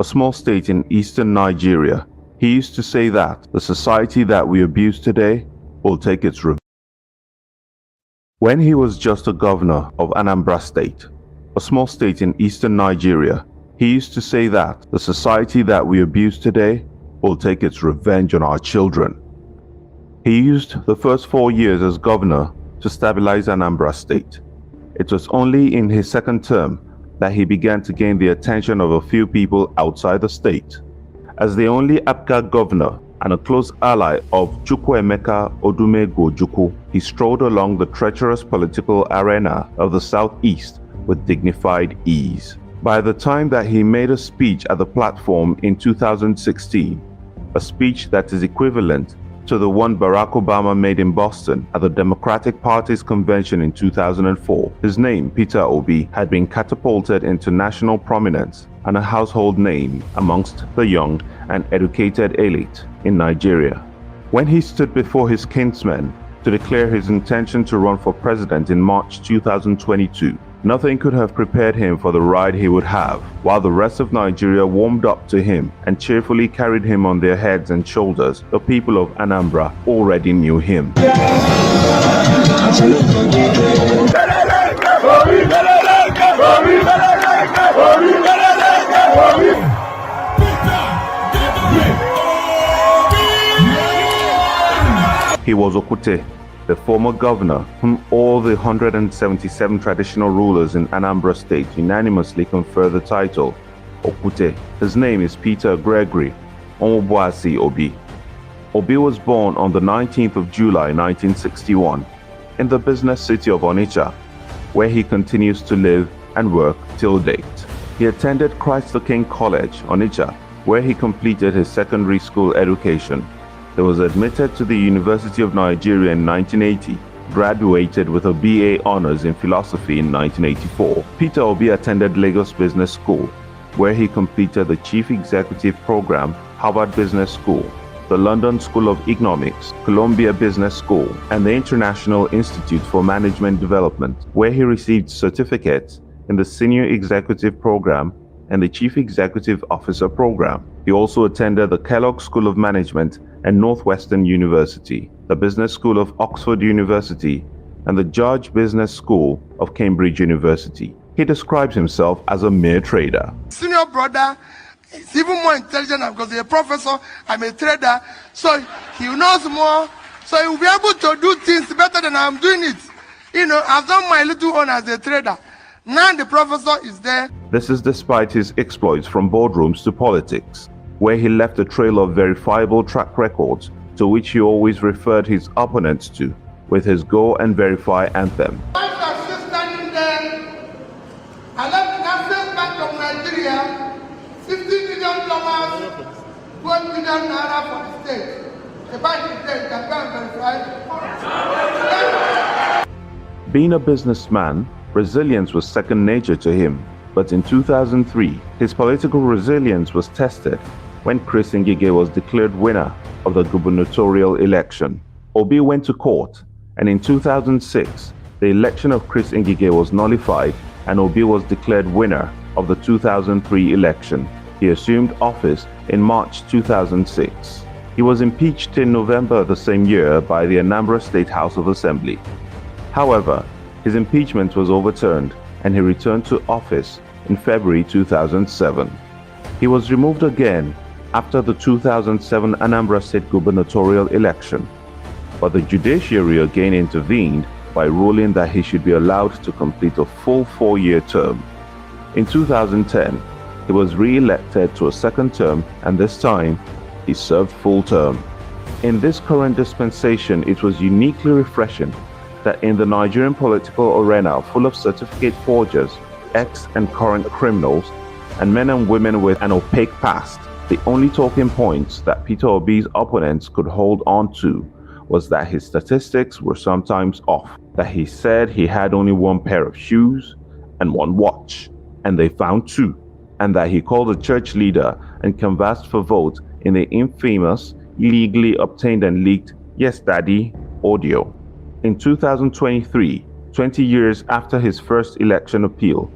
a small state in eastern Nigeria. He used to say that the society that we abuse today will take its revenge. When he was just a governor of Anambra State, a small state in eastern Nigeria, he used to say that the society that we abuse today will take its revenge on our children. He used the first 4 years as governor to stabilize Anambra State. It was only in his second term that he began to gain the attention of a few people outside the state. As the only APGA governor and a close ally of Chukwuemeka Odumegwu, he strolled along the treacherous political arena of the southeast with dignified ease. By the time that he made a speech at the platform in 2016, a speech that is equivalent to the one Barack Obama made in Boston at the Democratic Party's convention in 2004, his name, Peter Obi, had been catapulted into national prominence and a household name amongst the young and educated elite in Nigeria. When he stood before his kinsmen to declare his intention to run for president in March 2022, nothing could have prepared him for the ride he would have, while the rest of Nigeria warmed up to him and cheerfully carried him on their heads and shoulders. The people of Anambra already knew him. He was Okute, the former governor whom all the 177 traditional rulers in Anambra State unanimously confer the title Okute. His name is Peter Gregory Onyeama Obi. Obi was born on the 19th of July 1961 in the business city of Onitsha, where he continues to live and work till date. He attended Christ the King College, Onitsha, where he completed his secondary school education. He was admitted to the University of Nigeria in 1980, graduated with a BA Honours in Philosophy in 1984. Peter Obi attended Lagos Business School, where he completed the Chief Executive Program, Harvard Business School, the London School of Economics, Columbia Business School, and the International Institute for Management Development, where he received certificates in the Senior Executive Program and the Chief Executive Officer Program. He also attended the Kellogg School of Management and Northwestern University, the Business School of Oxford University, and the George Business School of Cambridge University. He describes himself as a mere trader. Senior brother is even more intelligent because he's a professor, I'm a trader, so he knows more, so he will be able to do things better than I'm doing it. You know, I've done my little own as a trader. Now the professor is there. This is despite his exploits from boardrooms to politics, where he left a trail of verifiable track records to which he always referred his opponents to with his Go and Verify anthem. I'm still standing there. I left the National Bank of Nigeria, $50 million, $1 million for the state. The bank is there, you can go and verify. Being a businessman, resilience was second nature to him. But in 2003, his political resilience was tested when Chris Ngige was declared winner of the gubernatorial election. Obi went to court, and in 2006, the election of Chris Ngige was nullified and Obi was declared winner of the 2003 election. He assumed office in March 2006. He was impeached in November the same year by the Anambra State House of Assembly. However, his impeachment was overturned and he returned to office in February 2007. He was removed again after the 2007 Anambra State gubernatorial election, but the judiciary again intervened by ruling that he should be allowed to complete a full 4-year term. In 2010, he was re-elected to a second term, and this time he served full term. In this current dispensation, it was uniquely refreshing that in the Nigerian political arena full of certificate forgers, ex and current criminals, and men and women with an opaque past, the only talking points that Peter Obi's opponents could hold on to was that his statistics were sometimes off, that he said he had only one pair of shoes and one watch, and they found two, and that he called a church leader and canvassed for vote in the infamous, illegally obtained and leaked Yes Daddy audio. In 2023, 20 years after his first election appeal,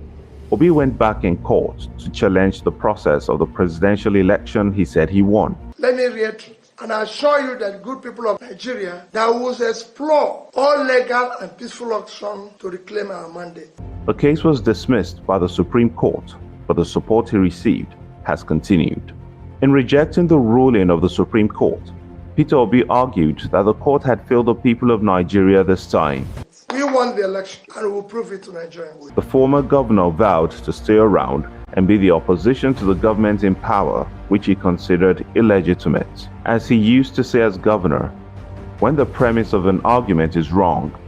Obi went back in court to challenge the process of the presidential election he said he won. Let me reiterate and assure you that good people of Nigeria that will explore all legal and peaceful options to reclaim our mandate. The case was dismissed by the Supreme Court, but the support he received has continued. In rejecting the ruling of the Supreme Court, Peter Obi argued that the court had failed the people of Nigeria this time. We won the election and we will prove it to Nigerians. The former governor vowed to stay around and be the opposition to the government in power, which he considered illegitimate. As he used to say as governor, when the premise of an argument is wrong,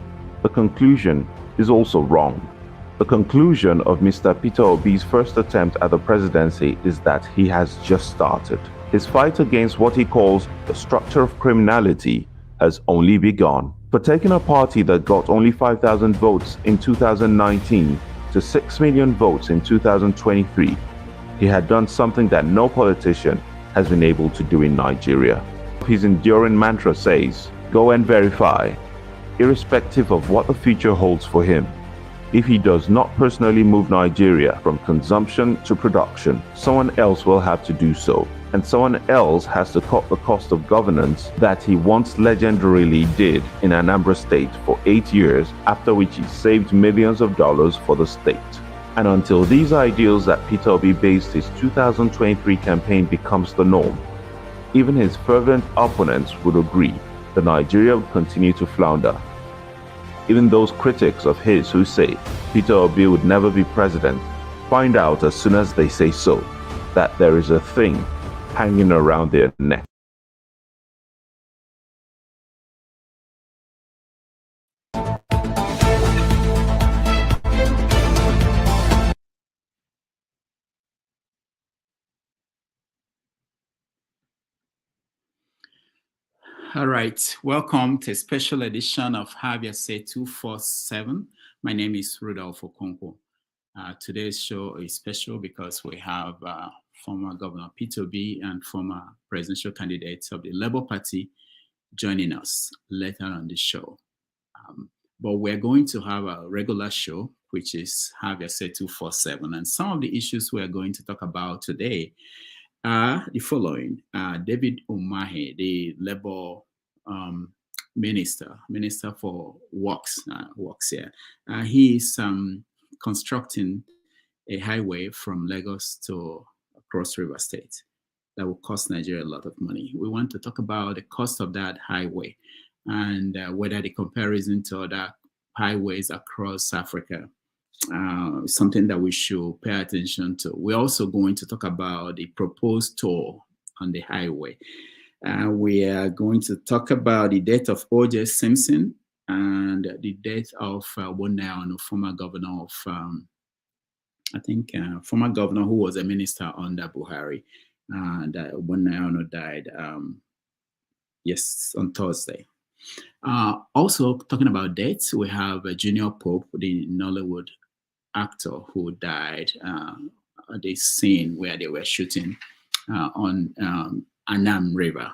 the conclusion is also wrong. The conclusion of Mr. Peter Obi's first attempt at the presidency is that he has just started. His fight against what he calls the structure of criminality has only begun. For taking a party that got only 5,000 votes in 2019 to 6 million votes in 2023, he had done something that no politician has been able to do in Nigeria. His enduring mantra says, "Go and verify," irrespective of what the future holds for him. If he does not personally move Nigeria from consumption to production, someone else will have to do so. And someone else has to cut the cost of governance that he once legendarily did in Anambra State for 8 years, after which he saved millions of dollars for the state. And until these ideals that Peter Obi based his 2023 campaign becomes the norm, even his fervent opponents would agree that Nigeria would continue to flounder. Even those critics of his who say Peter Obi would never be president find out as soon as they say so that there is a thing hanging around their neck. All right, welcome to a special edition of Have Your Say 247. My name is Rudolph Okonkwo. Today's show is special because we have former Governor Peter Obi and former presidential candidates of the Labour Party joining us later on the show. But we're going to have a regular show, which is Have Your Say 247. And some of the issues we're going to talk about today are the following. David Umahi, the Labour Minister for Works here. He is constructing a highway from Lagos to Cross River State that will cost Nigeria a lot of money. We want to talk about the cost of that highway and whether the comparison to other highways across Africa is something that we should pay attention to. We're also going to talk about the proposed toll on the highway. We are going to talk about the death of O.J. Simpson and the death of Onyeama, former governor of, former governor who was a minister under Buhari. And Onyeama died, on Thursday. Also talking about deaths, we have Junior Pope, the Nollywood actor who died at the scene where they were shooting on Anam River.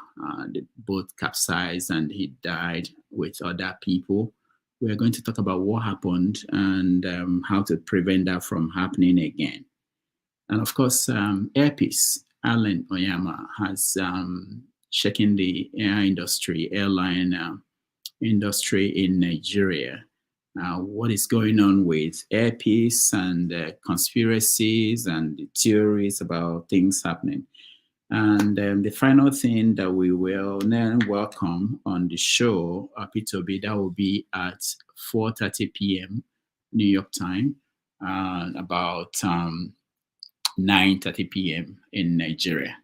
They both capsized and he died with other people. We are going to talk about what happened and how to prevent that from happening again. And of course, AirPeace, Onyeama, has shaken the airline industry in Nigeria. What is going on with AirPeace and conspiracies and the theories about things happening. And the final thing that we will then welcome on the show, Peter Obi, that will be at 4:30 p.m. New York time, about 9:30 p.m. in Nigeria.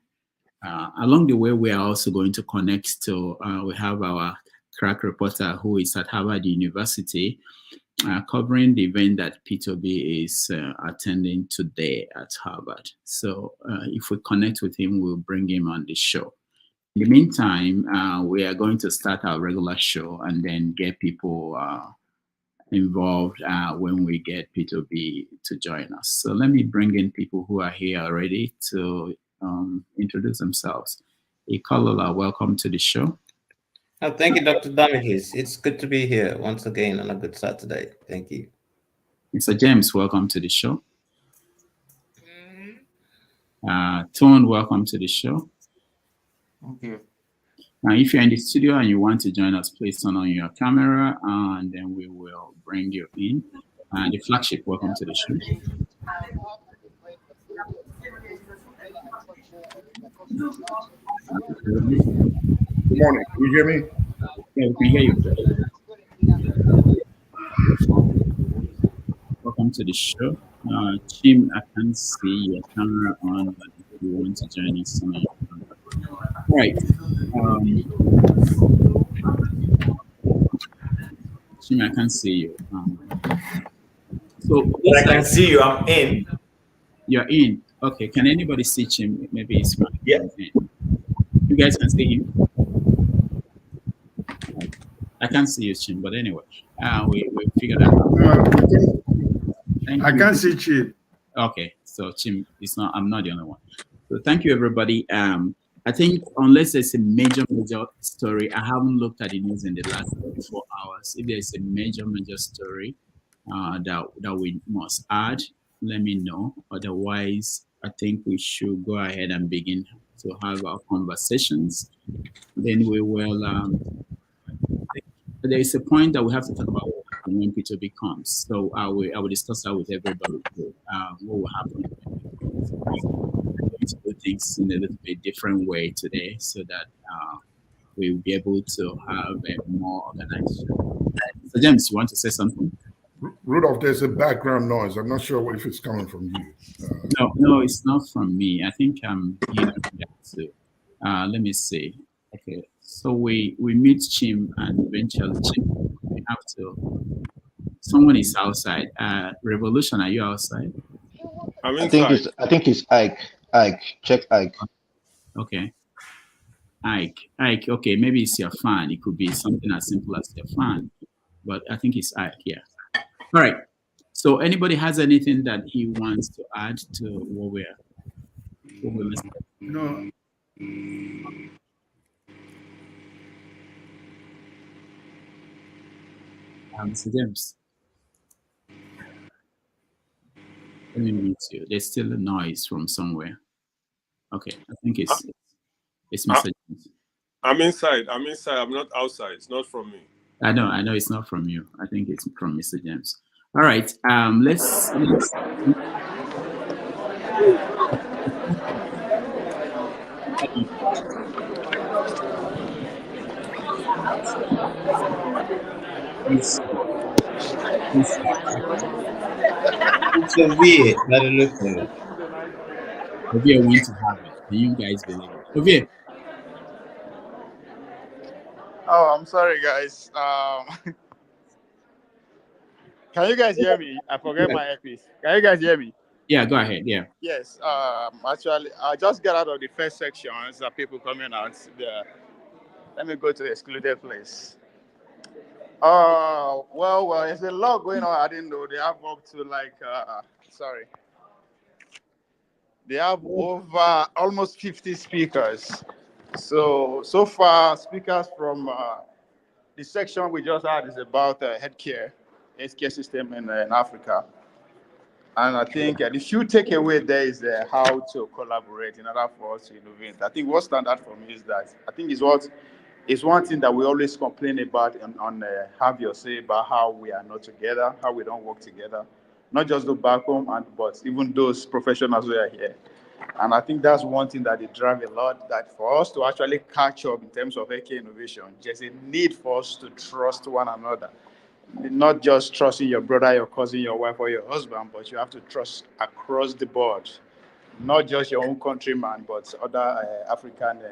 Along the way, we are also going to connect to, we have our crack reporter who is at Harvard University, covering the event that Peter Obi is attending today at Harvard. So if we connect with him, we'll bring him on the show. In the meantime, we are going to start our regular show and then get people involved when we get Peter Obi to join us. So let me bring in people who are here already to introduce themselves. Ikolola, welcome to the show. Oh, thank you, Dr. Damihis. It's good to be here once again on a good Saturday. Thank you. Mr. James, welcome to the show. Tone, welcome to the show. Thank you. If you're in the studio and you want to join us, please turn on your camera and then we will bring you in. The flagship, welcome to the show. Good morning. Can you hear me? Yeah, we can hear you. Welcome to the show. Jim, I can't see your camera on, but if you want to join us tonight. Right. Jim, I can't see you. But I can see you. I'm in. You're in. Okay. Can anybody see Jim? Maybe it's fine. Yeah. You guys can see him? I can't see you, Jim, but anyway, we figured that out. I can't see Chim. Okay, so Jim, I'm not the only one. So thank you, everybody. I think unless there's a major story, I haven't looked at the news in the last 24 hours. If there's a major story that we must add, let me know. Otherwise, I think we should go ahead and begin to have our conversations. Then we will. There is a point that we have to talk about when Peter Obi comes. So I will discuss that with everybody. What will happen? We're going to do things in a little bit different way today, so that we'll be able to have a more organized show. So James, you want to say something? Rudolph, there's a background noise. I'm not sure if it's coming from you. No, it's not from me. I think I'm hearing that too. Let me see. Okay, so we meet Jim, and eventually Jim, we have to. Someone is outside. Revolution, are you outside? I'm inside. I think it's Ike. Ike, check Ike. Okay. Ike. Okay, maybe it's your fan. It could be something as simple as your fan, but I think it's Ike. Yeah. All right. So, anybody has anything that he wants to add to what we're listening? No. Mr. James, let me mute you. There's still a noise from somewhere. Okay, I think it's Mr. James. I'm inside. I'm not outside. It's not from me. I know it's not from you. I think it's from Mr. James. All right. Let's It's so weird. Let it look like. Ovia want to have it. Do you guys believe it? Ovia. Oh, I'm sorry, guys. Can you guys hear me? I forget my AirPeace. Can you guys hear me? Yeah, go ahead. Yeah. Yes. Actually, I just got out of the first section. So people coming out there. Let me go to the excluded place. Well, there's a lot going on. I didn't know they have up to they have over almost 50 speakers. So far, speakers from the section we just had is about healthcare system in Africa. And I think the few takeaway there is how to collaborate in order for us to innovate. I think what stand out for me is that I think it's one thing that we always complain about on Have Your Say about how we are not together, how we don't work together, not just the back home, but even those professionals who are here. And I think that's one thing that they drive a lot, that for us to actually catch up in terms of AK innovation, there's a need for us to trust one another. Not just trusting your brother, your cousin, your wife, or your husband, but you have to trust across the board, not just your own countryman, but other Africans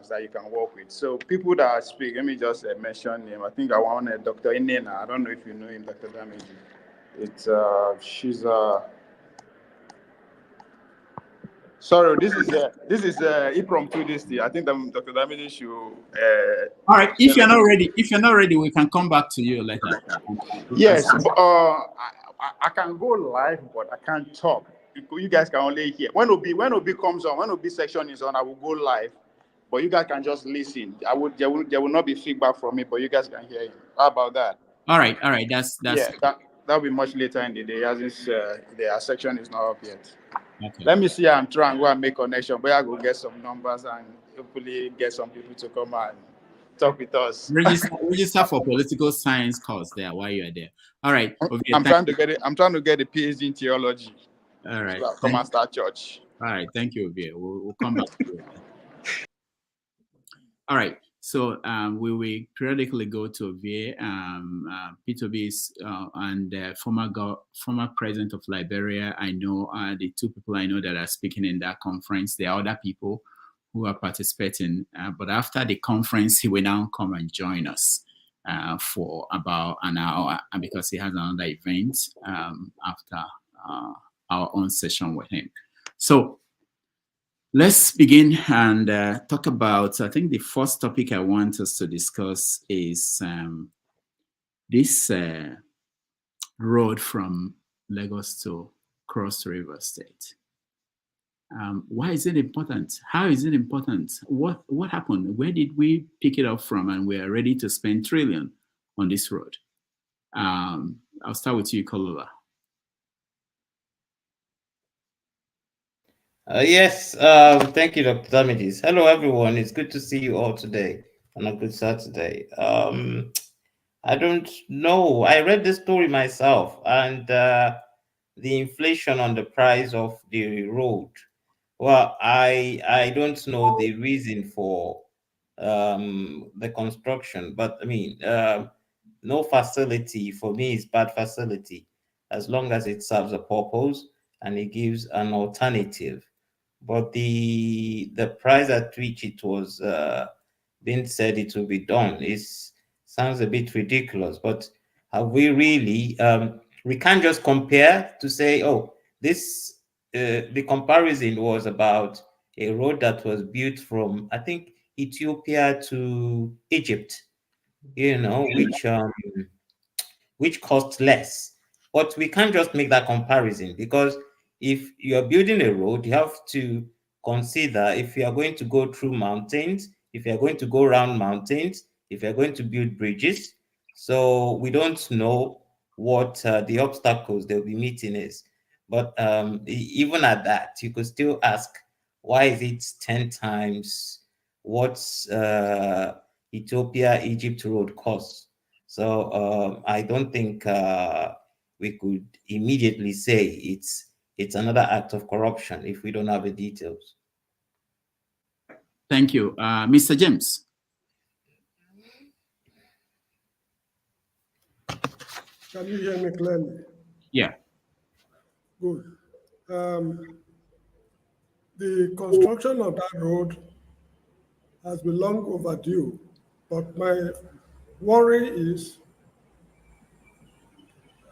that you can work with. So people that speak, let me just mention him. I think I want Dr. Inena. I don't know if you know him, Dr. Damage. She's sorry, this is impromptu this day. I think Dr. Damage should all right, if you're not ready, we can come back to you later. Yes, I can go live, but I can't talk. You guys can only hear. When Obi comes on, when Obi section is on, I will go live, but you guys can just listen. There will not be feedback from me, but you guys can hear him. How about that? All right. That's yeah. that'll be much later in the day, as their section is not up yet. Okay. Let me see. I'm trying to go and make connection, but I go get some numbers and hopefully get some people to come and talk with us. Register for political science course there while you are there. All right. Okay, I'm trying to get it. I'm trying to get a PhD in theology. All right. So come and start church. All right. Thank you, Ovie. We'll come back to you. All right. So we will periodically go to Ovie, Peter Obi and former president of Liberia. I know the two people I know that are speaking in that conference. There are other people who are participating, but after the conference, he will now come and join us for about an hour because he has another event after our own session with him. So let's begin and talk about, I think the first topic I want us to discuss is this road from Lagos to Cross River State. Why is it important? How is it important? What happened? Where did we pick it up from? And we are ready to spend trillion on this road. I'll start with you, Kolola. Yes, thank you, Dr. Damages. Hello, everyone. It's good to see you all today on a good Saturday. I don't know. I read the story myself, and the inflation on the price of the road. Well, I don't know the reason for the construction, but I mean, no facility for me is bad facility as long as it serves a purpose and it gives an alternative. But the price at which it was being said it will be done sounds a bit ridiculous. But have we really? We can't just compare to say, oh, this. The comparison was about a road that was built from, I think, Ethiopia to Egypt, which cost less. But we can't just make that comparison because if you're building a road, you have to consider if you are going to go through mountains, if you're going to go around mountains, if you're going to build bridges. So we don't know what the obstacles they'll be meeting is. But even at that, you could still ask, why is it 10 times what Ethiopia-Egypt road costs? So I don't think we could immediately say it's another act of corruption if we don't have the details. Thank you. Mr. James. Can you hear me clearly? Yeah. Good. The construction of that road has been long overdue, but my worry is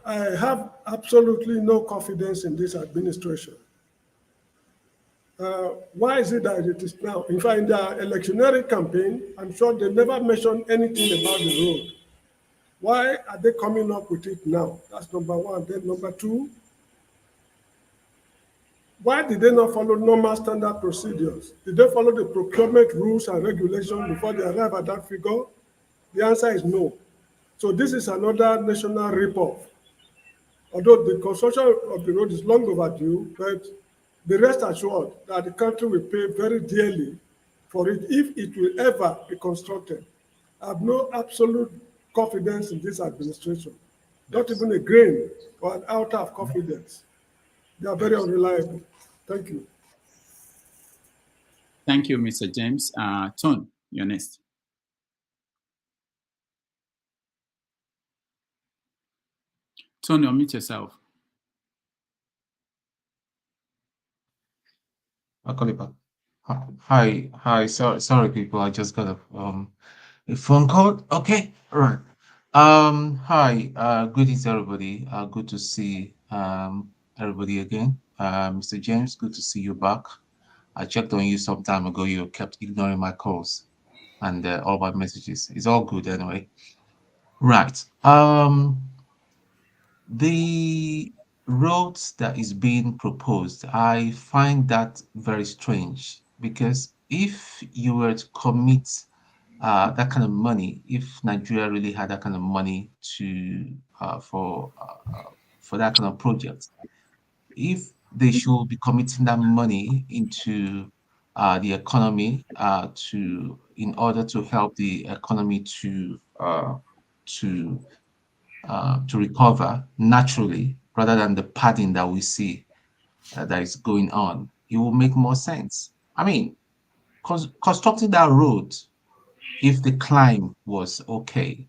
I have absolutely no confidence in this administration. Why is it that it is now? In fact, in their electionary campaign, I'm sure they never mentioned anything about the road. Why are they coming up with it now? That's number one. Then number two, why did they not follow normal standard procedures? Did they follow the procurement rules and regulations before they arrive at that figure? The answer is no. So this is another national ripoff. Although the construction of the road is long overdue, but be rest assured that the country will pay very dearly for it if it will ever be constructed. I have no absolute confidence in this administration, not even a grain or an iota of confidence. They are very unreliable. Thank you. Thank you, Mr. James. Tone, you're next. Tone, unmute yourself. I'll call it back. Hi. Sorry, people. I just got a phone call. Okay, all right. Hi. Good evening, everybody. Good to see everybody again. Mr. James, good to see you back. I checked on you some time ago. You kept ignoring my calls and all my messages. It's all good anyway. Right. The road that is being proposed, I find that very strange because if you were to commit that kind of money, if Nigeria really had that kind of money to for that kind of project. If they should be committing that money into the economy in order to help the economy to recover naturally, rather than the padding that we see that is going on, it will make more sense. I mean, constructing that road, if the climb was okay,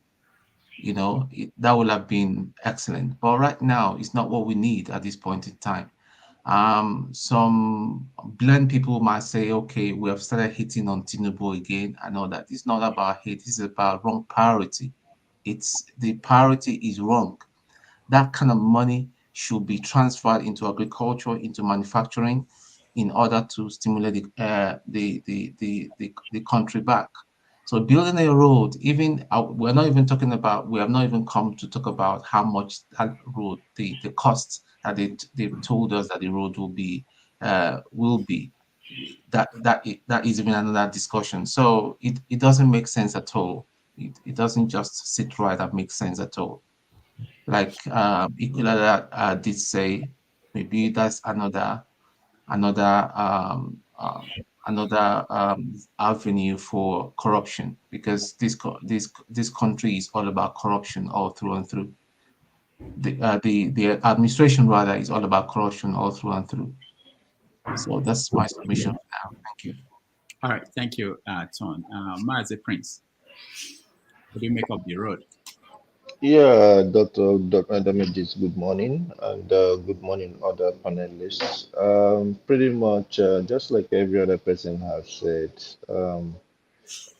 that would have been excellent. But right now, it's not what we need at this point in time. Some blunt people might say, okay, we have started hitting on Tinubu again. I know that it's not about hate, it's about wrong priority. The priority is wrong. That kind of money should be transferred into agriculture, into manufacturing, in order to stimulate the country back. So building a road, even we have not even come to talk about how much that road, the cost that they've told us that the road will be. That is even another discussion. So it doesn't make sense at all. It doesn't just sit right and make sense at all. Like Ikulada did say, maybe that's another avenue for corruption, because this country is all about corruption all through and through. The administration rather is all about corruption all through and through. So that's my submission for now. Thank you. All right, thank you, Ton. Mazi Prince, what do you make of the road? Yeah, Dr. Damages, good morning, and good morning, other panelists. Pretty much, just like every other person has said,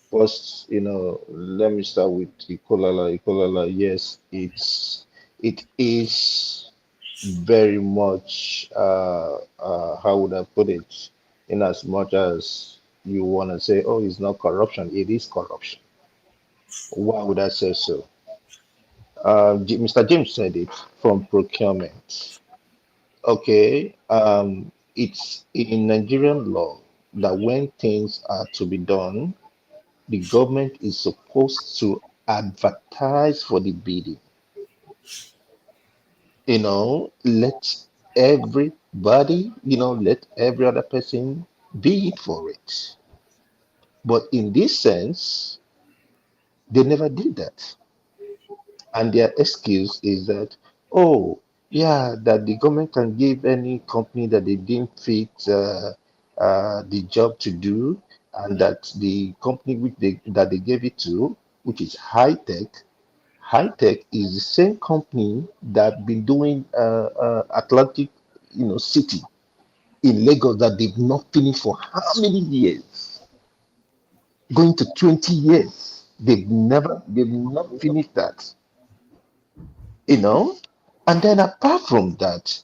first, let me start with Ikolala. Ikolala, yes, it is very much, how would I put it, in as much as you want to say, oh, it's not corruption, it is corruption. Why would I say so? Mr. James said it, from procurement. Okay, it's in Nigerian law that when things are to be done, the government is supposed to advertise for the bidding. Let everybody, let every other person bid for it. But in this sense, they never did that. And their excuse is that, oh, yeah, that the government can give any company that they didn't fit the job to do, and that the company that they gave it to, which is high tech is the same company that been doing Atlantic, City in Lagos, that they've not finished for how many years? Going to 20 years. They've not finished that. And then apart from that,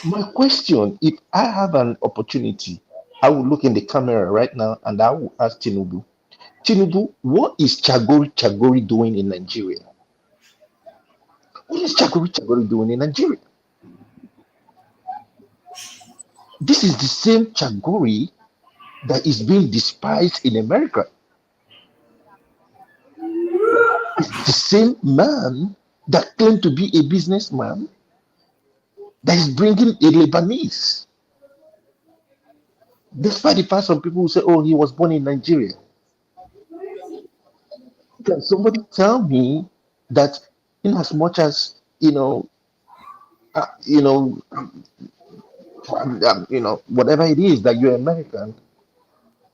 my question, if I have an opportunity, I will look in the camera right now and I will ask Tinubu, what is Chagori doing in Nigeria? What is Chagori doing in Nigeria? This is the same Chagori that is being despised in America. It's the same man that claimed to be a businessman that is bringing a Lebanese. Despite the fact some people will say, oh, he was born in Nigeria. Can somebody tell me that, in as much as whatever it is that you're American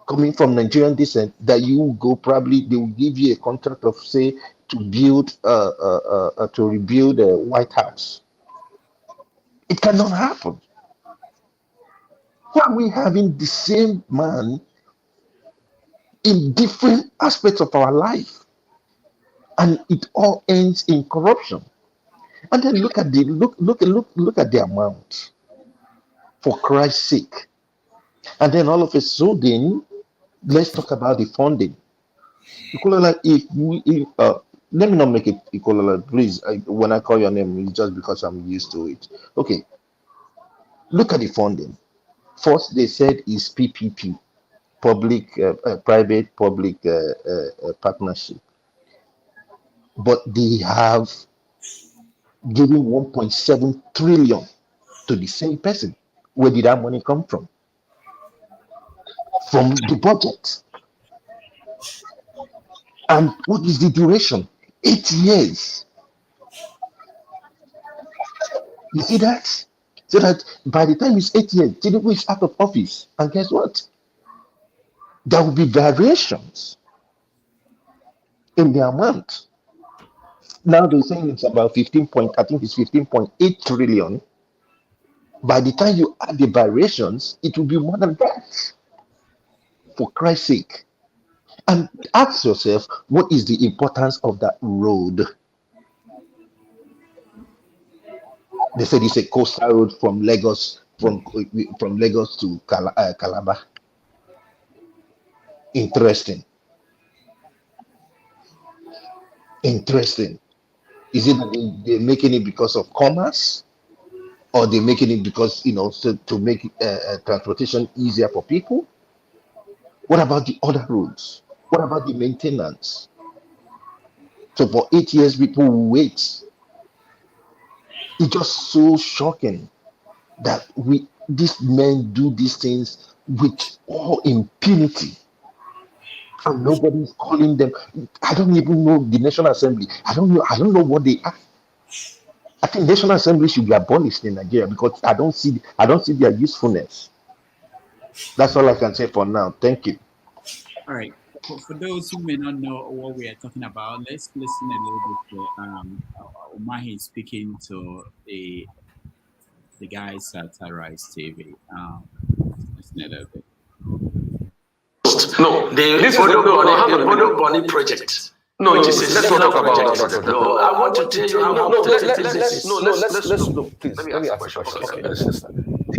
coming from Nigerian descent, that you go, probably they will give you a contract of, say, to build to rebuild a White House. It cannot happen. Why are we having the same man in different aspects of our life, and it all ends in corruption? And then look at the amount, for Christ's sake. And then all of a sudden, let's talk about the funding. Let me not make it Ikola, please. When I call your name, it's just because I'm used to it. Okay, look at the funding. First, they said is PPP, private public partnership, but they have giving 1.7 trillion to the same person. Where did that money come from? From the budget. And what is the duration? 8 years. You see that? So that by the time it's 8 years, Tinubu is out of office. And guess what? There will be variations in the amount. Now they're saying it's about 15.8 trillion. By the time you add the variations, it will be more than that. For Christ's sake. And ask yourself, what is the importance of that road? They said it's a coastal road from Lagos, from Lagos to Calabar. Interesting. Interesting. Is it that they're making it because of commerce, or they're making it because to make transportation easier for people? What about the other roads? What about the maintenance? So for 8 years, people will wait. It's just so shocking that these men do these things with all impunity, and nobody's calling them. I don't even know the National Assembly. I don't know what they are. I think National Assembly should be abolished in Nigeria because I don't see their usefulness. That's all I can say for now. Thank you. All right. For those who may not know what we are talking about, let's listen a little bit to Umahi speaking to the guys at Rise TV. Listen a little bit. No, this is the Bodo Bonnie project. No, it is a similar project. No, I want to tell you how. Please, let me ask a question.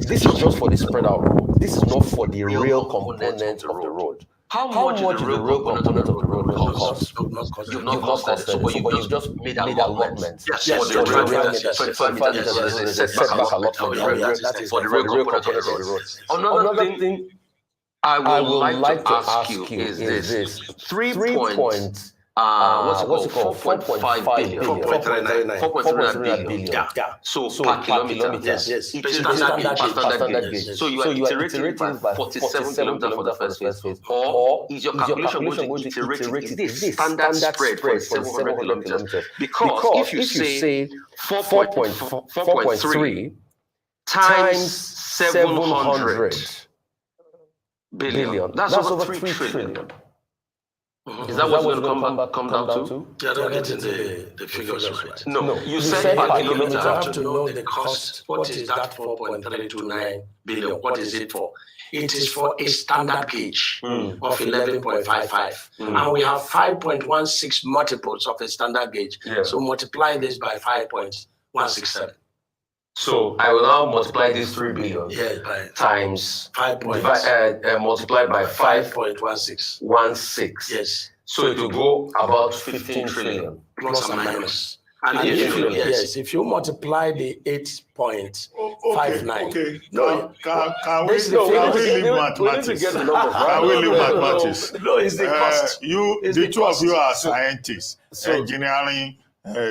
This is just for the spread out road. This is not for the real component of the road. How much is the real component of the road going to cost? You've not costed it, but you've just made allotments. Yes, for the road, setback allotment. That is for the real component of the road. Another thing I would like to ask you is this: 3 points. What's it called? 4.5 billion. 4.39 billion. Yeah. So per kilometer. Yes. It is standard gauge. So you are iterating by 47 kilometers for the first phase. Or is your calculation going to iterate this standard spread for 700 kilometers? Because if you say 4.3 times 700 billion, that's over 3 trillion. Is that what's going to come down to? Yeah, I don't get the figures right. No, you said per kilometer. I have to know the cost. What is that 4.329 billion? What is it for? It is for a standard gauge of 11.55. And we have 5.16 multiples of a standard gauge. Yeah. So multiply this by 5.167. So I will now multiply this 3 billion times 5. Multiplied by 5.16. Yes. So it will go about 15 trillion plus and minus. And if you multiply the 8.59. Okay. Can we leave mathematics? Can we leave mathematics? No, it's the cost. The two of you are scientists, engineering.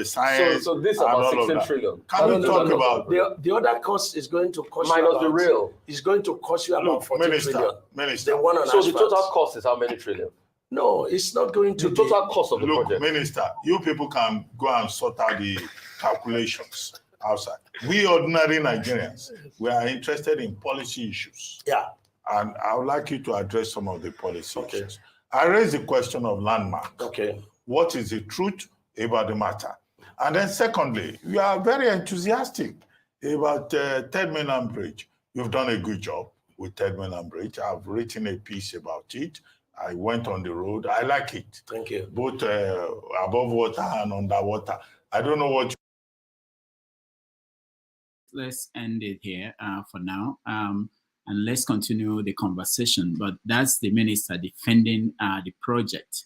Science, so this is about 16 trillion. Can we talk about the other cost is going to cost minus you the real? It's going to cost you about 40 trillion. Minister. So the total cost is how many trillion? No, it's not going to the total cost of the project. Minister, you people can go and sort out the calculations outside. We ordinary Nigerians, we are interested in policy issues. Yeah. And I would like you to address some of the policy issues. I raised the question of landmark. Okay. What is the truth about the matter? And then secondly, we are very enthusiastic about Third Mainland Bridge. You've done a good job with Third Mainland Bridge. I've written a piece about it. I went on the road. I like it. Thank you. Both above water and underwater. I don't know what. Let's end it here for now. And let's continue the conversation. But that's the minister defending the project.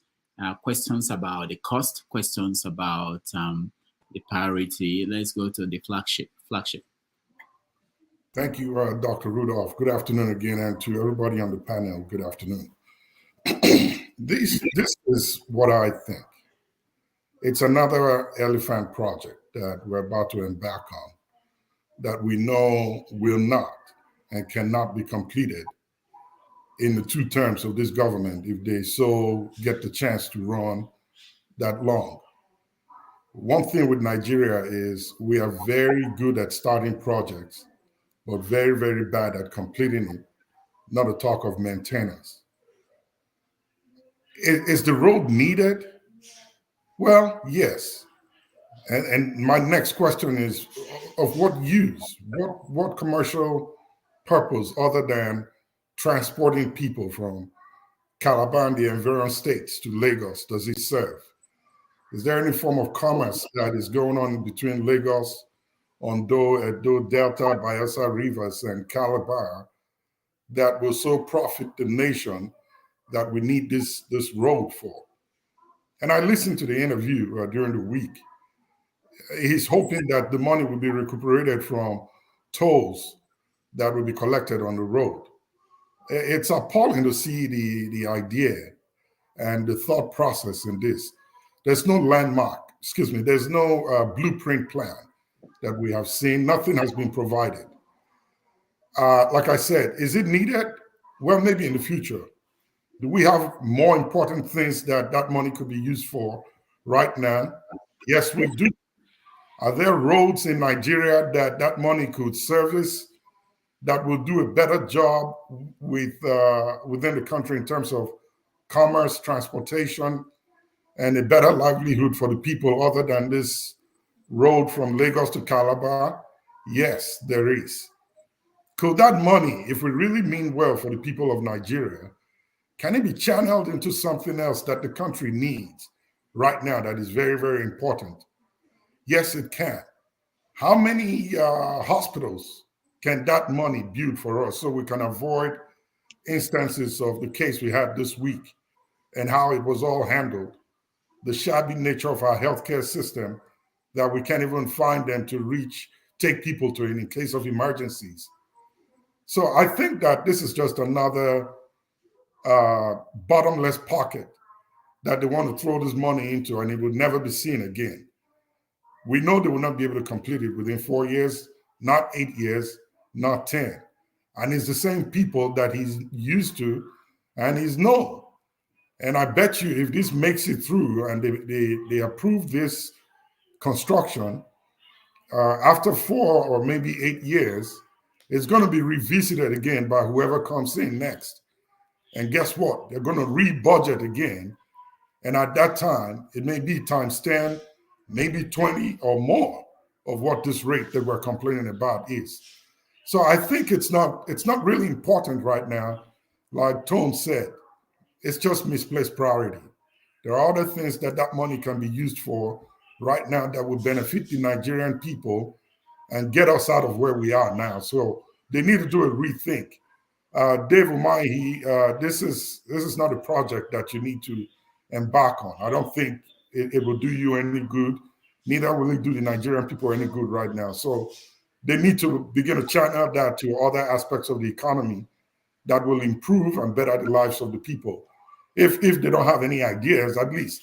Questions about the cost, questions about the priority. Let's go to the flagship. Thank you, Dr. Rudolph. Good afternoon again, and to everybody on the panel, good afternoon. This is what I think. It's another elephant project. that we're about to embark on, that we know will not and cannot be completed in the 2 terms of this government if they so get the chance to run that long. One thing with Nigeria is we are very good at starting projects, but very, very bad at completing it, not to talk of maintenance. Is the road needed? Well, yes. And my next question is, of what use? What commercial purpose other than transporting people from Calabar and the environs states to Lagos does it serve? Is there any form of commerce that is going on between Lagos, Ondo, Edo, Delta, Bayelsa Rivers, and Calabar that will so profit the nation that we need this road for? And I listened to the interview during the week. He's hoping that the money will be recuperated from tolls that will be collected on the road. It's appalling to see the idea and the thought process in this. There's no landmark, there's no blueprint plan that we have seen. Nothing has been provided. Like I said, is it needed? Well, maybe in the future. Do we have more important things that money could be used for right now? Yes, we do. Are there roads in Nigeria that money could service that will do a better job within the country in terms of commerce, transportation, and a better livelihood for the people other than this road from Lagos to Calabar? Yes, there is. Could that money, if we really mean well for the people of Nigeria, can it be channeled into something else that the country needs right now that is very, very important? Yes, it can. How many hospitals can that money build for us so we can avoid instances of the case we had this week and how it was all handled, the shabby nature of our healthcare system, that we can't even find them to take people to in case of emergencies? So I think that this is just another bottomless pocket that they want to throw this money into, and it will never be seen again. We know they will not be able to complete it within 4 years, not 8 years, not 10. And it's the same people that he's used to and he's known. And I bet you if this makes it through and they approve this construction, after 4 or maybe 8 years, it's going to be revisited again by whoever comes in next. And guess what? They're going to re-budget again. And at that time, it may be times 10, maybe 20 or more of what this rate that we're complaining about is. So I think it's not really important right now. Like Tone said, it's just misplaced priority. There are other things that money can be used for right now that will benefit the Nigerian people and get us out of where we are now. So they need to do a rethink. David Umahi, this is not a project that you need to embark on. I don't think it will do you any good. Neither will it do the Nigerian people any good right now. So they need to begin to channel that to other aspects of the economy that will improve and better the lives of the people. If they don't have any ideas, at least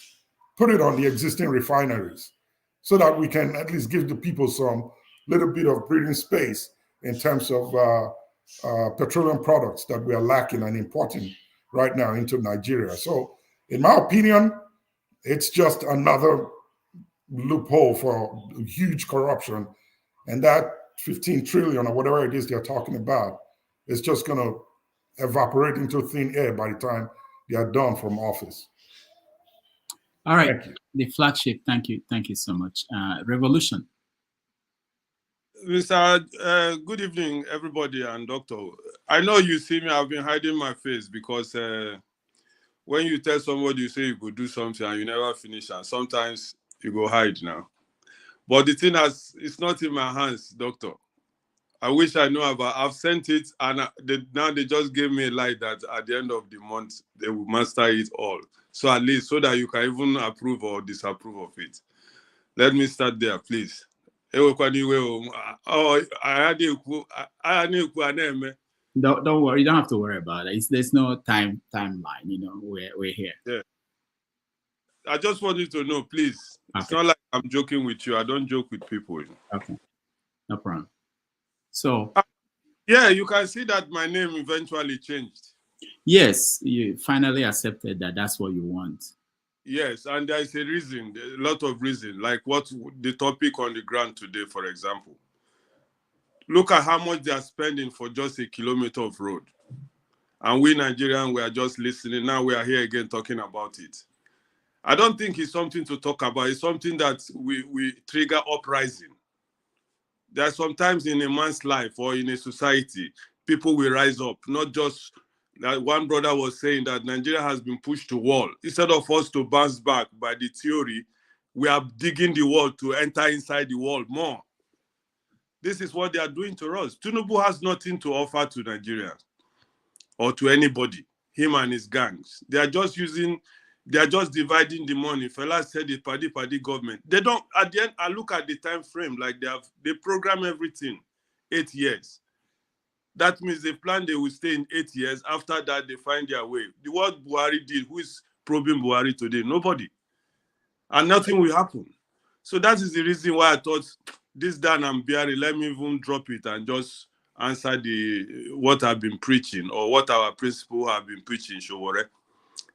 put it on the existing refineries so that we can at least give the people some little bit of breathing space in terms of petroleum products that we are lacking and importing right now into Nigeria. So in my opinion, it's just another loophole for huge corruption. And that 15 trillion or whatever it is they're talking about is just going to evaporate into thin air by the time they are done from office. All right, the flagship. Thank you so much. Revolution. Mr. Good evening, everybody, and Doctor. I know you see me. I've been hiding my face because when you tell somebody you say you could do something and you never finish, and sometimes you go hide now. But the thing it's not in my hands, Doctor. I wish I know about. I've sent it, and now they just gave me a light that at the end of the month they will master it all. So at least so that you can even approve or disapprove of it. Let me start there, please. Don't worry, you don't have to worry about it. There's no timeline. You know, we're here. Yeah. I just want you to know, please. It's not like I'm joking with you. I don't joke with people. Okay, no problem. So, yeah, you can see that my name eventually changed. Yes, you finally accepted that that's what you want. Yes, and there is a reason, a lot of reason, like what the topic on the ground today, for example. Look at how much they are spending for just a kilometer of road. And we Nigerians, we are just listening. Now we are here again talking about it. I don't think it's something to talk about. It's something that we trigger uprising. There are sometimes in a man's life or in a society, people will rise up. Not just that one brother was saying that Nigeria has been pushed to wall. Instead of us to bounce back by the theory, we are digging the wall to enter inside the wall more. This is what they are doing to us. Tinubu has nothing to offer to Nigerians or to anybody, him and his gangs. They are just dividing the money. Fella said the party government. They don't, at the end, I look at the time frame, like they program everything, 8 years. That means they plan they will stay in 8 years. After that, they find their way. The what Buhari did, who is probing Buhari today? Nobody. And nothing will happen. So that is the reason why I thought this Dan and Biari, let me even drop it and just answer what I've been preaching or what our principal have been preaching, Showore.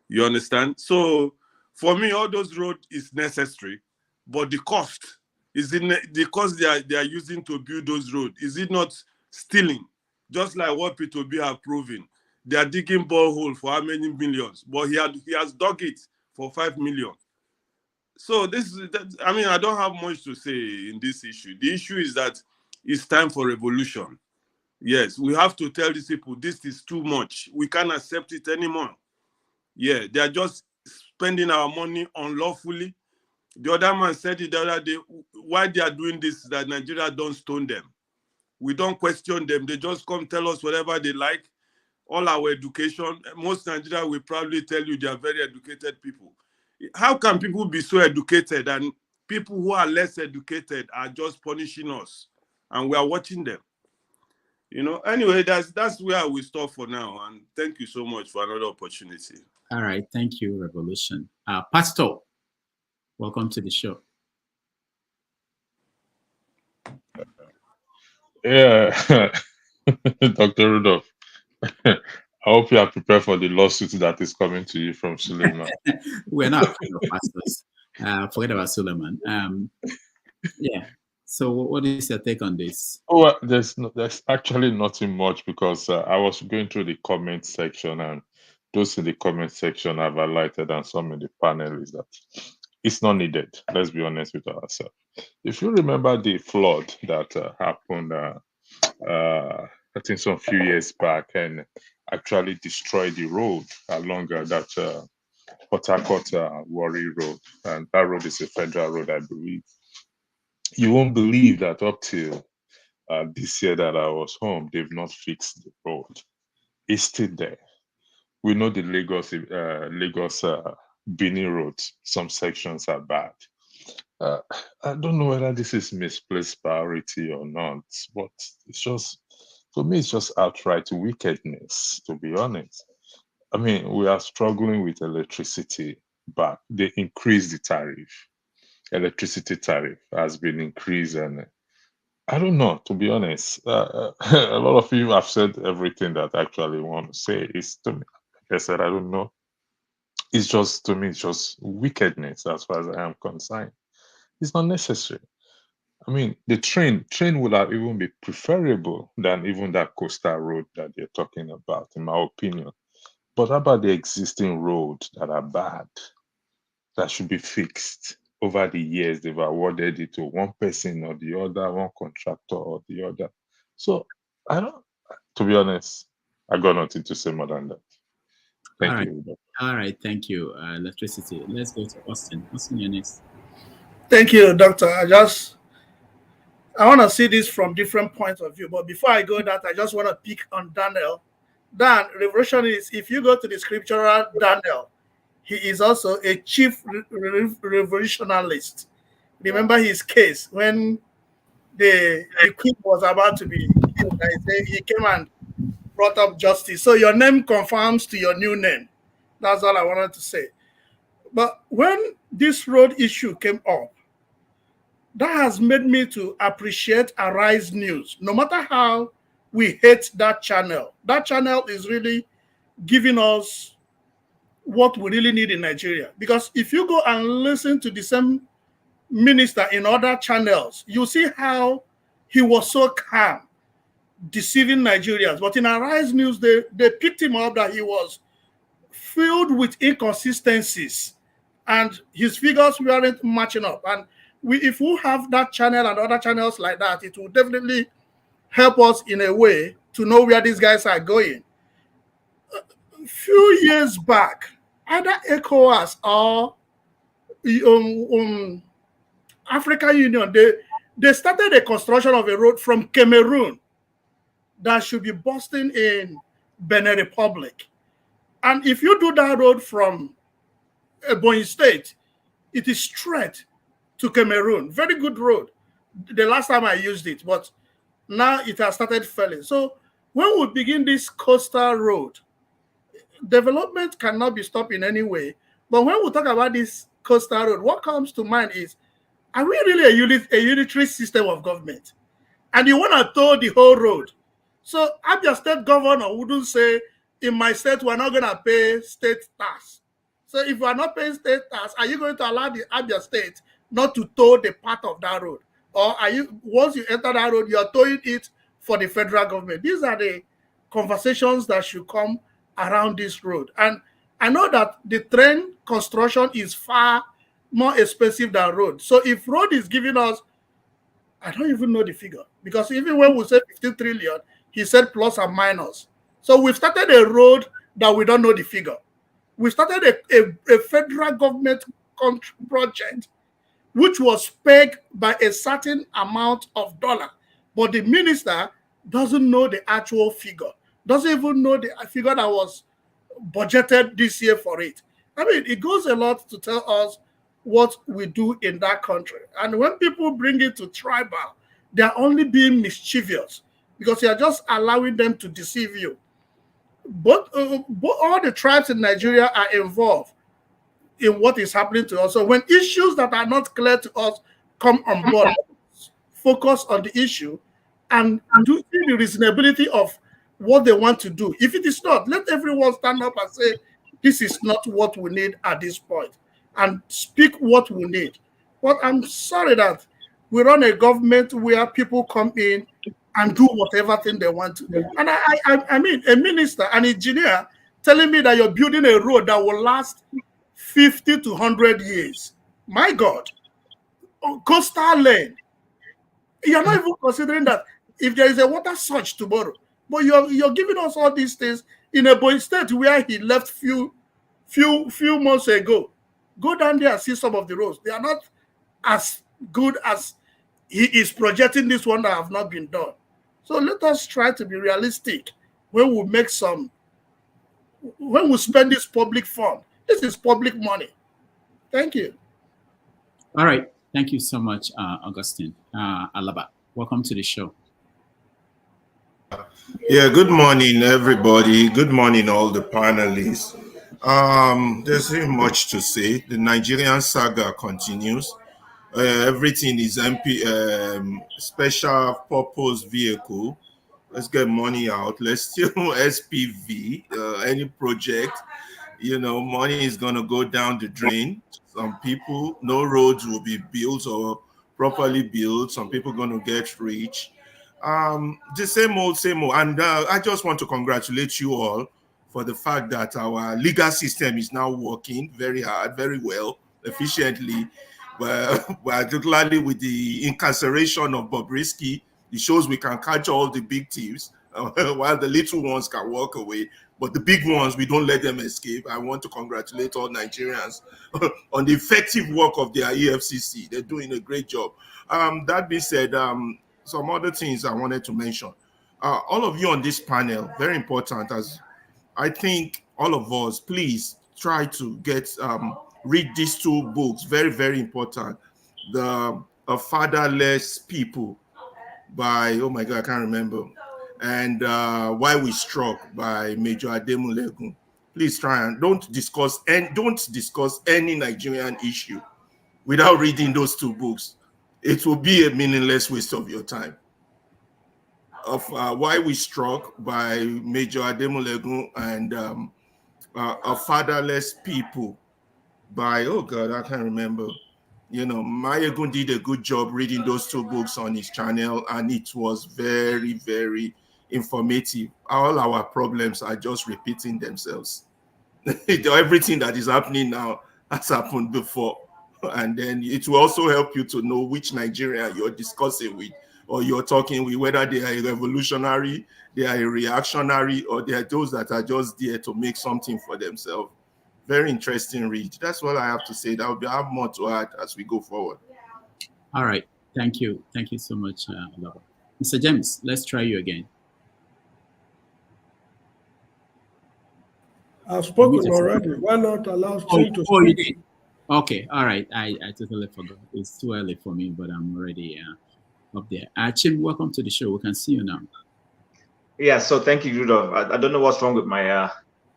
You understand? So for me, all those roads is necessary, but the cost is the cost they are using to build those roads. Is it not stealing? Just like what P2B have proven. They are digging borehole for how many millions? But he has dug it for 5 million. So I don't have much to say in this issue. The issue is that it's time for revolution. Yes, we have to tell these people this is too much. We can't accept it anymore. Yeah, they are just spending our money unlawfully. The other man said it the other day, why they are doing this, that Nigeria don't stone them. We don't question them. They just come tell us whatever they like. All our education, most Nigeria will probably tell you they are very educated people. How can people be so educated and people who are less educated are just punishing us and we are watching them? Anyway, that's where I will stop for now. And thank you so much for another opportunity. All right. Thank you, Revolution. Pastor, welcome to the show. Yeah, Dr. Rudolph, I hope you are prepared for the lawsuit that is coming to you from Suleiman. We're not pastors. Forget about Suleiman. Yeah. So what is your take on this? Oh, well, there's actually nothing much because I was going through the comment section, and those in the comment section have highlighted, and some in the panel is that it's not needed. Let's be honest with ourselves. If you remember the flood that happened, I think some few years back, and actually destroyed the road along that Port Harcourt Warri Road, and that road is a federal road, I believe. You won't believe that up till this year that I was home, they've not fixed the road. It's still there. We know the Lagos Benin Road, some sections are bad. I don't know whether this is misplaced priority or not, but it's just, for me, it's just outright wickedness, to be honest. I mean, we are struggling with electricity, but they increased the tariff. Electricity tariff has been increased, and I don't know, to be honest. A lot of you have said everything that I actually want to say. Is to me, like I said, I don't know. It's just, to me, it's just wickedness as far as I am concerned. It's not necessary. I mean, the train would have even be preferable than even that coastal road that they're talking about, in my opinion. But how about the existing roads that are bad, that should be fixed? Over the years, they've awarded it to one person or the other, one contractor or the other. So to be honest, I got nothing to say more than that. Thank you. All right, thank you. Electricity. Let's go to Austin. Austin, you're next. Thank you, Doctor. I want to see this from different points of view. But before I go that, I just want to pick on Daniel. Dan, revolution is, if you go to the scriptural Daniel, he is also a chief revolutionalist. Remember his case when the king was about to be killed. He came and brought up justice. So your name confirms to your new name. That's all I wanted to say. But when this road issue came up, that has made me to appreciate Arise News. No matter how we hate that channel is really giving us what we really need in Nigeria. Because if you go and listen to the same minister in other channels, you see how he was so calm, deceiving Nigerians. But in Arise News, they picked him up that he was filled with inconsistencies and his figures weren't matching up. And if we have that channel and other channels like that, it will definitely help us in a way to know where these guys are going. A few years back, either ECOWAS or African Union, they started a construction of a road from Cameroon that should be busting in Benin Republic. And if you do that road from Ebonyi State, it is straight to Cameroon. Very good road. The last time I used it, but now it has started failing. So when we begin this coastal road, development cannot be stopped in any way. But when we talk about this coastal road, what comes to mind is, are we really a unitary system of government? And you want to tow the whole road. So Abia State governor wouldn't say, in my state, we're not going to pay state tax. So if we're not paying state tax, are you going to allow the Abia State not to tow the part of that road? Or are you, once you enter that road, you're towing it for the federal government? These are the conversations that should come around this road. And I know that the train construction is far more expensive than road. So if road is giving us, I don't even know the figure, because even when we say 15 trillion, he said plus and minus. So we've started a road that we don't know the figure. We started a federal government project which was pegged by a certain amount of dollar, but the minister doesn't know the actual figure, doesn't even know the figure that was budgeted this year for it. I mean, it goes a lot to tell us what we do in that country. And when people bring it to tribal, they're only being mischievous because you're just allowing them to deceive you. But all the tribes in Nigeria are involved in what is happening to us. So when issues that are not clear to us come on board, focus on the issue and do the reasonability of what they want to do. If it is not, let everyone stand up and say, this is not what we need at this point, and speak what we need. But I'm sorry that we run a government where people come in and do whatever thing they want to. And I mean, a minister, an engineer, telling me that you're building a road that will last 50 to 100 years. My God. Coastal lane. You're not even considering that if there is a water surge tomorrow, but you're giving us all these things in a boy state where he left few months ago. Go down there and see some of the roads. They are not as good as he is projecting this one that have not been done. So let us try to be realistic when we make when we spend this public fund. This is public money. Thank you. All right. Thank you so much, Augustine. Alaba, welcome to the show. Yeah, good morning, everybody. Good morning, all the panelists. There's not much to say. The Nigerian saga continues. Everything is special purpose vehicle. Let's get money out. Let's still SPV, any project. Money is going to go down the drain. Some people, no roads will be built or properly built. Some people going to get rich. The same old. And I just want to congratulate you all for the fact that our legal system is now working very hard, very well, efficiently. Particularly with the incarceration of Bobrisky, it shows we can catch all the big thieves while the little ones can walk away. But the big ones, we don't let them escape. I want to congratulate all Nigerians on the effective work of their EFCC. They're doing a great job. That being said, some other things I wanted to mention. All of you on this panel, very important, as I think all of us, please try to read these two books, very, very important. The Fatherless People by, oh my God, I can't remember, and Why We Struck by Major Ademulegun. Please try and don't discuss any Nigerian issue without reading those two books. It will be a meaningless waste of your time. Of Why We Struck by Major Ademolegun and A Fatherless People by, oh God, I can't remember. You know, Mayegun did a good job reading those two books on his channel, and it was very, very informative. All our problems are just repeating themselves. Everything that is happening now has happened before. And then it will also help you to know which Nigeria you're discussing with or you're talking with, whether they are a revolutionary, they are a reactionary, or they are those that are just there to make something for themselves. Very interesting read. That's what I have to say. I have more to add as we go forward. All right. Thank you. Thank you so much, Alaba. Mr. James, let's try you again. I've spoken already. Why not allow him to speak? You did? Okay. All right. I totally forgot. It's too early for me, but I'm already up there. Chim, welcome to the show. We can see you now. Yeah. So thank you, Rudolph. I don't know what's wrong with my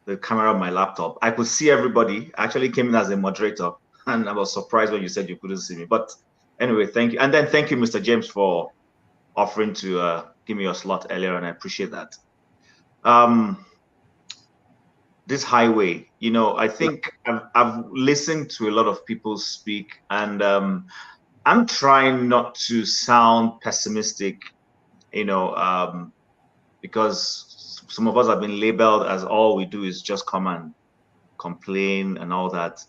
the camera of my laptop. I could see everybody. I actually came in as a moderator, and I was surprised when you said you couldn't see me. But anyway, thank you. And then thank you, Mr. James, for offering to give me your slot earlier, and I appreciate that. This highway, you know, I think I've listened to a lot of people speak, and I'm trying not to sound pessimistic, you know, because some of us have been labeled as all we do is just come and complain and all that.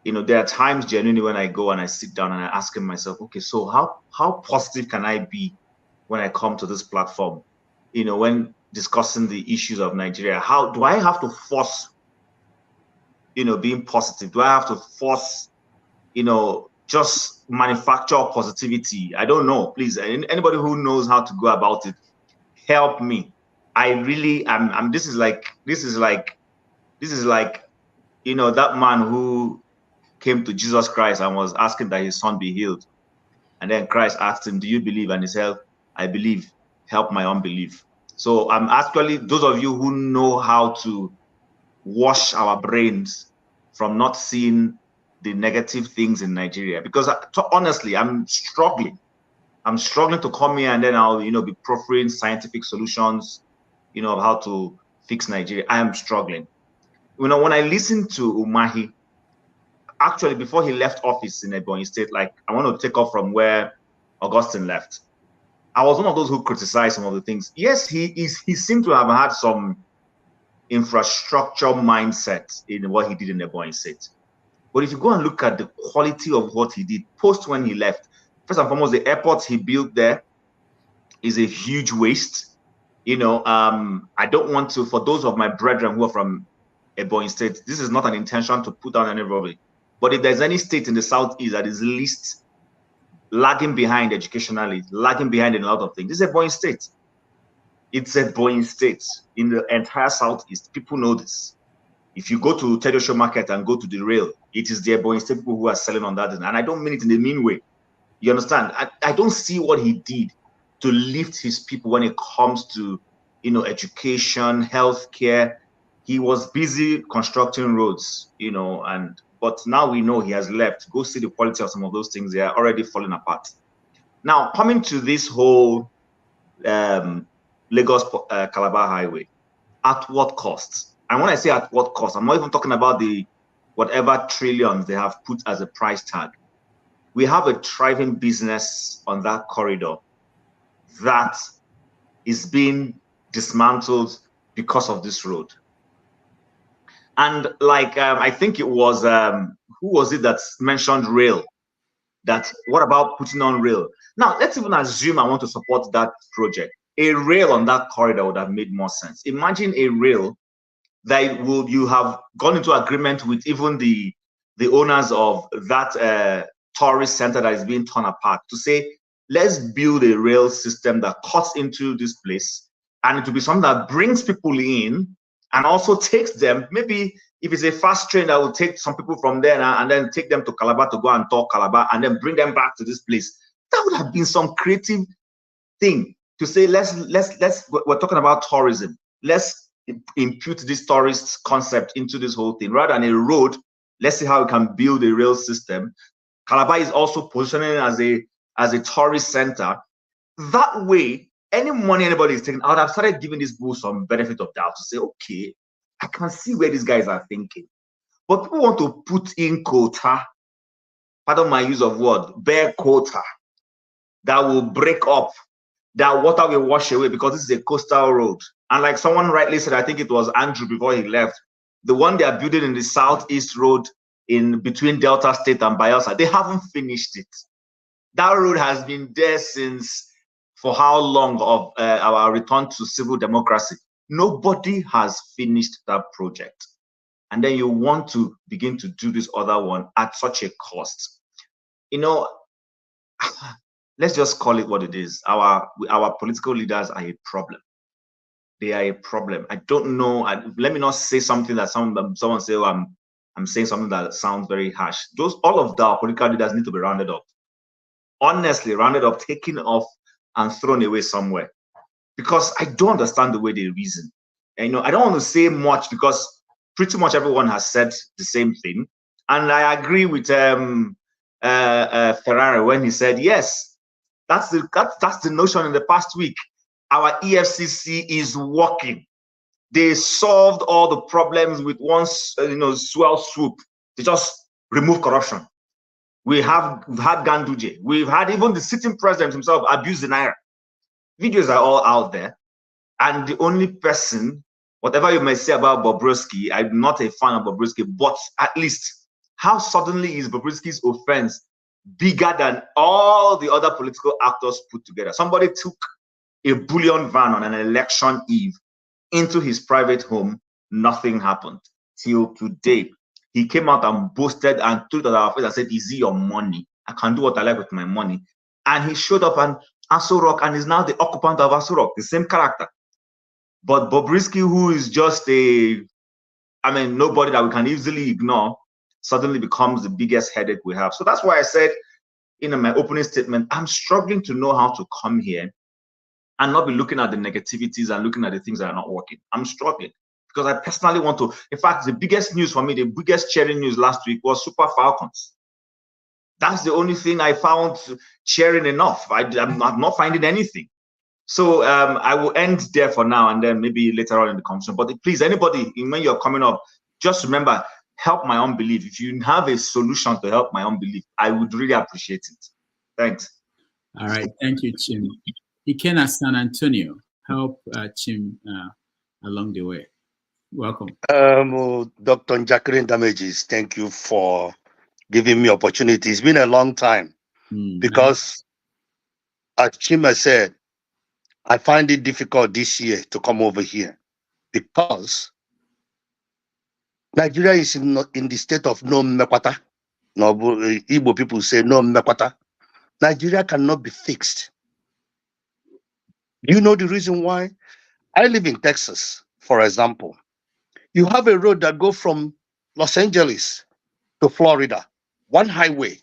You know, there are times genuinely when I go and I sit down and I ask myself, okay, so how positive can I be when I come to this platform? You know, when discussing the issues of Nigeria, how do I have to force, you know, being positive? Do I have to force, you know, just manufacture positivity? I don't know. Please, anybody who knows how to go about it, help me. I really am. This is like, you know, that man who came to Jesus Christ and was asking that his son be healed. And then Christ asked him, do you believe? And he said, I believe, help my unbelief. So I'm actually, those of you who know how to wash our brains from not seeing the negative things in Nigeria, because honestly, I'm struggling to come here and then I'll, you know, be proffering scientific solutions, you know, of how to fix Nigeria. I am struggling. You know, when I listen to Umahi, actually, before he left office in Ebonyi State, like I want to take off from where Augustine left. I was one of those who criticized some of the things. Yes, he seemed to have had some infrastructure mindset in what he did in Ebonyi State. But if you go and look at the quality of what he did post when he left, first and foremost, the airport he built there is a huge waste. You know, I don't want to, for those of my brethren who are from Ebonyi State, this is not an intention to put down anybody. But if there's any state in the Southeast that is least lagging behind educationally, lagging behind in a lot of things, this is Ebonyi State. It's Ebonyi State in the entire Southeast. People know this. If you go to Tedosho Market and go to the rail, it is the Ebonyi State people who are selling on that. And I don't mean it in a mean way. You understand? I don't see what he did to lift his people when it comes to, you know, education, healthcare. He was busy constructing roads, you know, but now we know he has left. Go see the quality of some of those things. They are already falling apart. Now, coming to this whole Lagos Calabar highway, at what cost? And when I say at what cost, I'm not even talking about the whatever trillions they have put as a price tag. We have a thriving business on that corridor that is being dismantled because of this road. And like, I think it was, who was it that mentioned rail? That what about putting on rail? Now, let's even assume I want to support that project. A rail on that corridor would have made more sense. Imagine a rail that you have gone into agreement with even the owners of that tourist center that is being torn apart to say, let's build a rail system that cuts into this place, and it will be something that brings people in and also takes them. Maybe if it's a fast train that will take some people from there and then take them to Calabar to go and tour Calabar and then bring them back to this place. That would have been some creative thing to say, we're talking about tourism. Let's impute this tourist concept into this whole thing. Rather than a road, let's see how we can build a rail system. Calabar is also positioning as a tourist center. That way, any money anybody is taking, I would have started giving these people some benefit of doubt to say, okay, I can see where these guys are thinking. But people want to put in quota, pardon my use of word, bare quota, that will break up, that water will wash away because this is a coastal road. And like someone rightly said, I think it was Andrew before he left, the one they are building in the southeast road in between Delta State and Bayelsa, they haven't finished it. That road has been there since, for how long, of our return to civil democracy. Nobody has finished that project. And then you want to begin to do this other one at such a cost. You know, let's just call it what it is. Our political leaders are a problem. They are a problem. I don't know. Let me not say something that someone say, oh, I'm saying something that sounds very harsh. All of our political leaders need to be rounded up. Honestly, rounded up, taken off, and thrown away somewhere. Because I don't understand the way they reason. And, you know, I don't want to say much because pretty much everyone has said the same thing. And I agree with Ferrari when he said, yes, that's the notion in the past week. Our EFCC is working. They solved all the problems with one swell swoop. They just remove corruption. We've had Ganduje. We've had even the sitting president himself abuse the Naira. Videos are all out there. And the only person, whatever you may say about Bobrisky, I'm not a fan of Bobrisky, but at least how suddenly is Bobrisky's offense bigger than all the other political actors put together? Somebody took a bullion van on an election eve into his private home. Nothing happened till today. He came out and boasted and threw it at our face and said, is it your money? I can do what I like with my money. And he showed up and Aso Rock and is now the occupant of Aso Rock, the same character. But Bobrisky, who is just nobody that we can easily ignore, suddenly becomes the biggest headache we have. So that's why I said in my opening statement, I'm struggling to know how to come here and not be looking at the negativities and looking at the things that are not working. I'm struggling because I personally want to. In fact, the biggest news for me, the biggest cheering news last week was Super Falcons. That's the only thing I found cheering enough. I'm not finding anything. So I will end there for now, and then maybe later on in the conversation. But please, anybody, when you're coming up, just remember, help my unbelief. If you have a solution to help my unbelief, I would really appreciate it. Thanks. All right. Thank you, Chim. Ikena San Antonio, help Chim along the way. Welcome. Dr. Jacqueline Damages, thank you for giving me opportunity. It's been a long time because, as Chima said, I find it difficult this year to come over here because Nigeria is in the state of no mekwata. No, Igbo people say no mekwata. Nigeria cannot be fixed. You know the reason why? I live in Texas, for example. You have a road that goes from Los Angeles to Florida, one highway,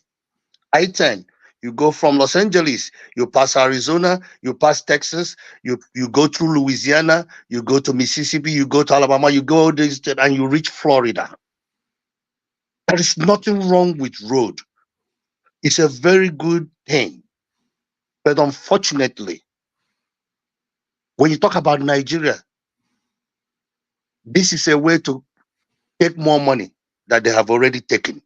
I-10. You go from Los Angeles, you pass Arizona, you pass Texas, you go through Louisiana, you go to Mississippi, you go to Alabama, you go this and you reach Florida. There is nothing wrong with road. It's a very good thing. But unfortunately, when you talk about Nigeria, this is a way to take more money that they have already taken.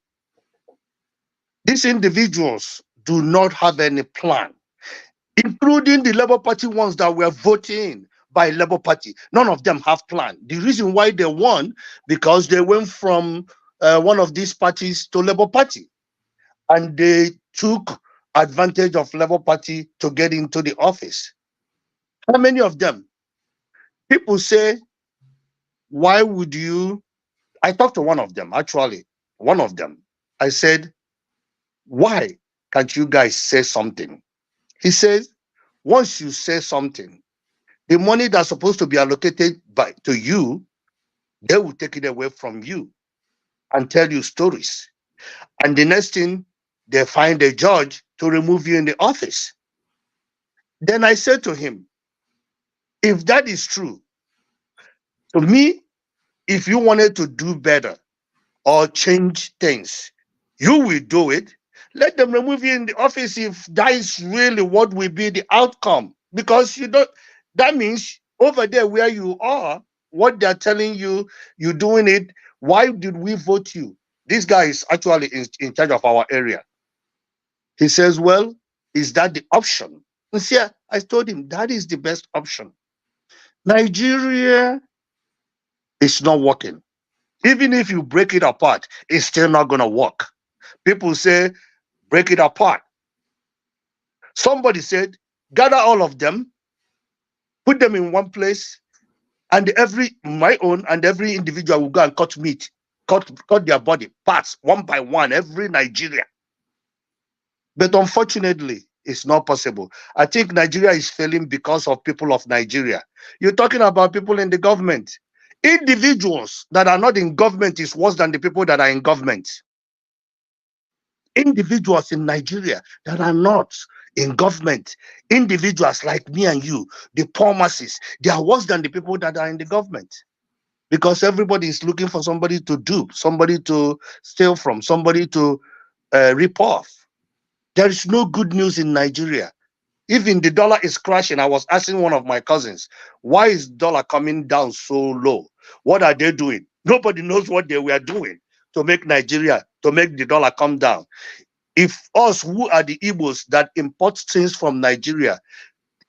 These individuals do not have any plan, including the Labour Party ones that were voting by Labour Party. None of them have plan. The reason why they won, because they went from one of these parties to Labour Party, and they took advantage of Labour Party to get into the office. How many of them? People say, why would you? I talked to one of them, actually, one of them. I said, why can't you guys say something? He says, once you say something, the money that's supposed to be allocated to you, they will take it away from you and tell you stories. And the next thing, they find a judge to remove you in the office. Then I said to him, if that is true, To me, if you wanted to do better or change things, you will do it. Let them remove you in the office if that is really what will be the outcome. Because you don't, that means over there where you are, what they're telling you, you're doing it. Why did we vote you? This guy is actually in charge of our area. He says, well, is that the option? And see, I told him that is the best option. Nigeria is not working. Even if you break it apart, it's still not going to work. People say, break it apart. Somebody said, gather all of them, put them in one place, and my own and every individual will go and cut meat, cut their body parts one by one, every Nigeria. But unfortunately, it's not possible. I think Nigeria is failing because of people of Nigeria. You're talking about people in the government. Individuals that are not in government is worse than the people that are in government. Individuals in Nigeria that are not in government, individuals like me and you, the poor masses, they are worse than the people that are in the government. Because everybody is looking for somebody to dupe, somebody to steal from, somebody to rip off. There is no good news in Nigeria. Even the dollar is crashing. I was asking one of my cousins, why is dollar coming down so low? What are they doing? Nobody knows what they were doing to make Nigeria, to make the dollar come down. If us, who are the Igbos that import things from Nigeria,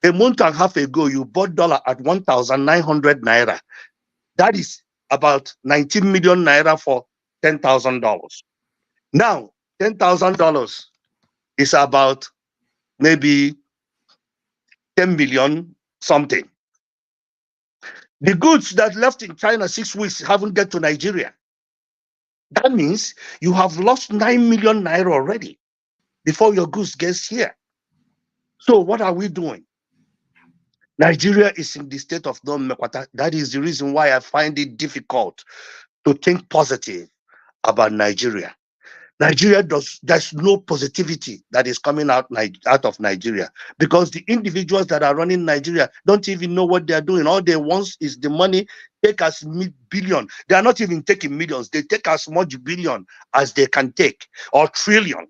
a month and a half ago, you bought dollar at 1,900 naira. That is about 19 million naira for $10,000. Now, $10,000 is about maybe 10 million something. The goods that left in China 6 weeks haven't get to Nigeria. That means you have lost 9 million naira already before your goods gets here. So what are we doing? Nigeria is in the state of non-mekwata. That is the reason why I find it difficult to think positive about Nigeria. There's no positivity that is coming out of Nigeria, because the individuals that are running Nigeria don't even know what they're doing. All they want is the money, take as billion. They are not even taking millions. They take as much billion as they can take, or trillion.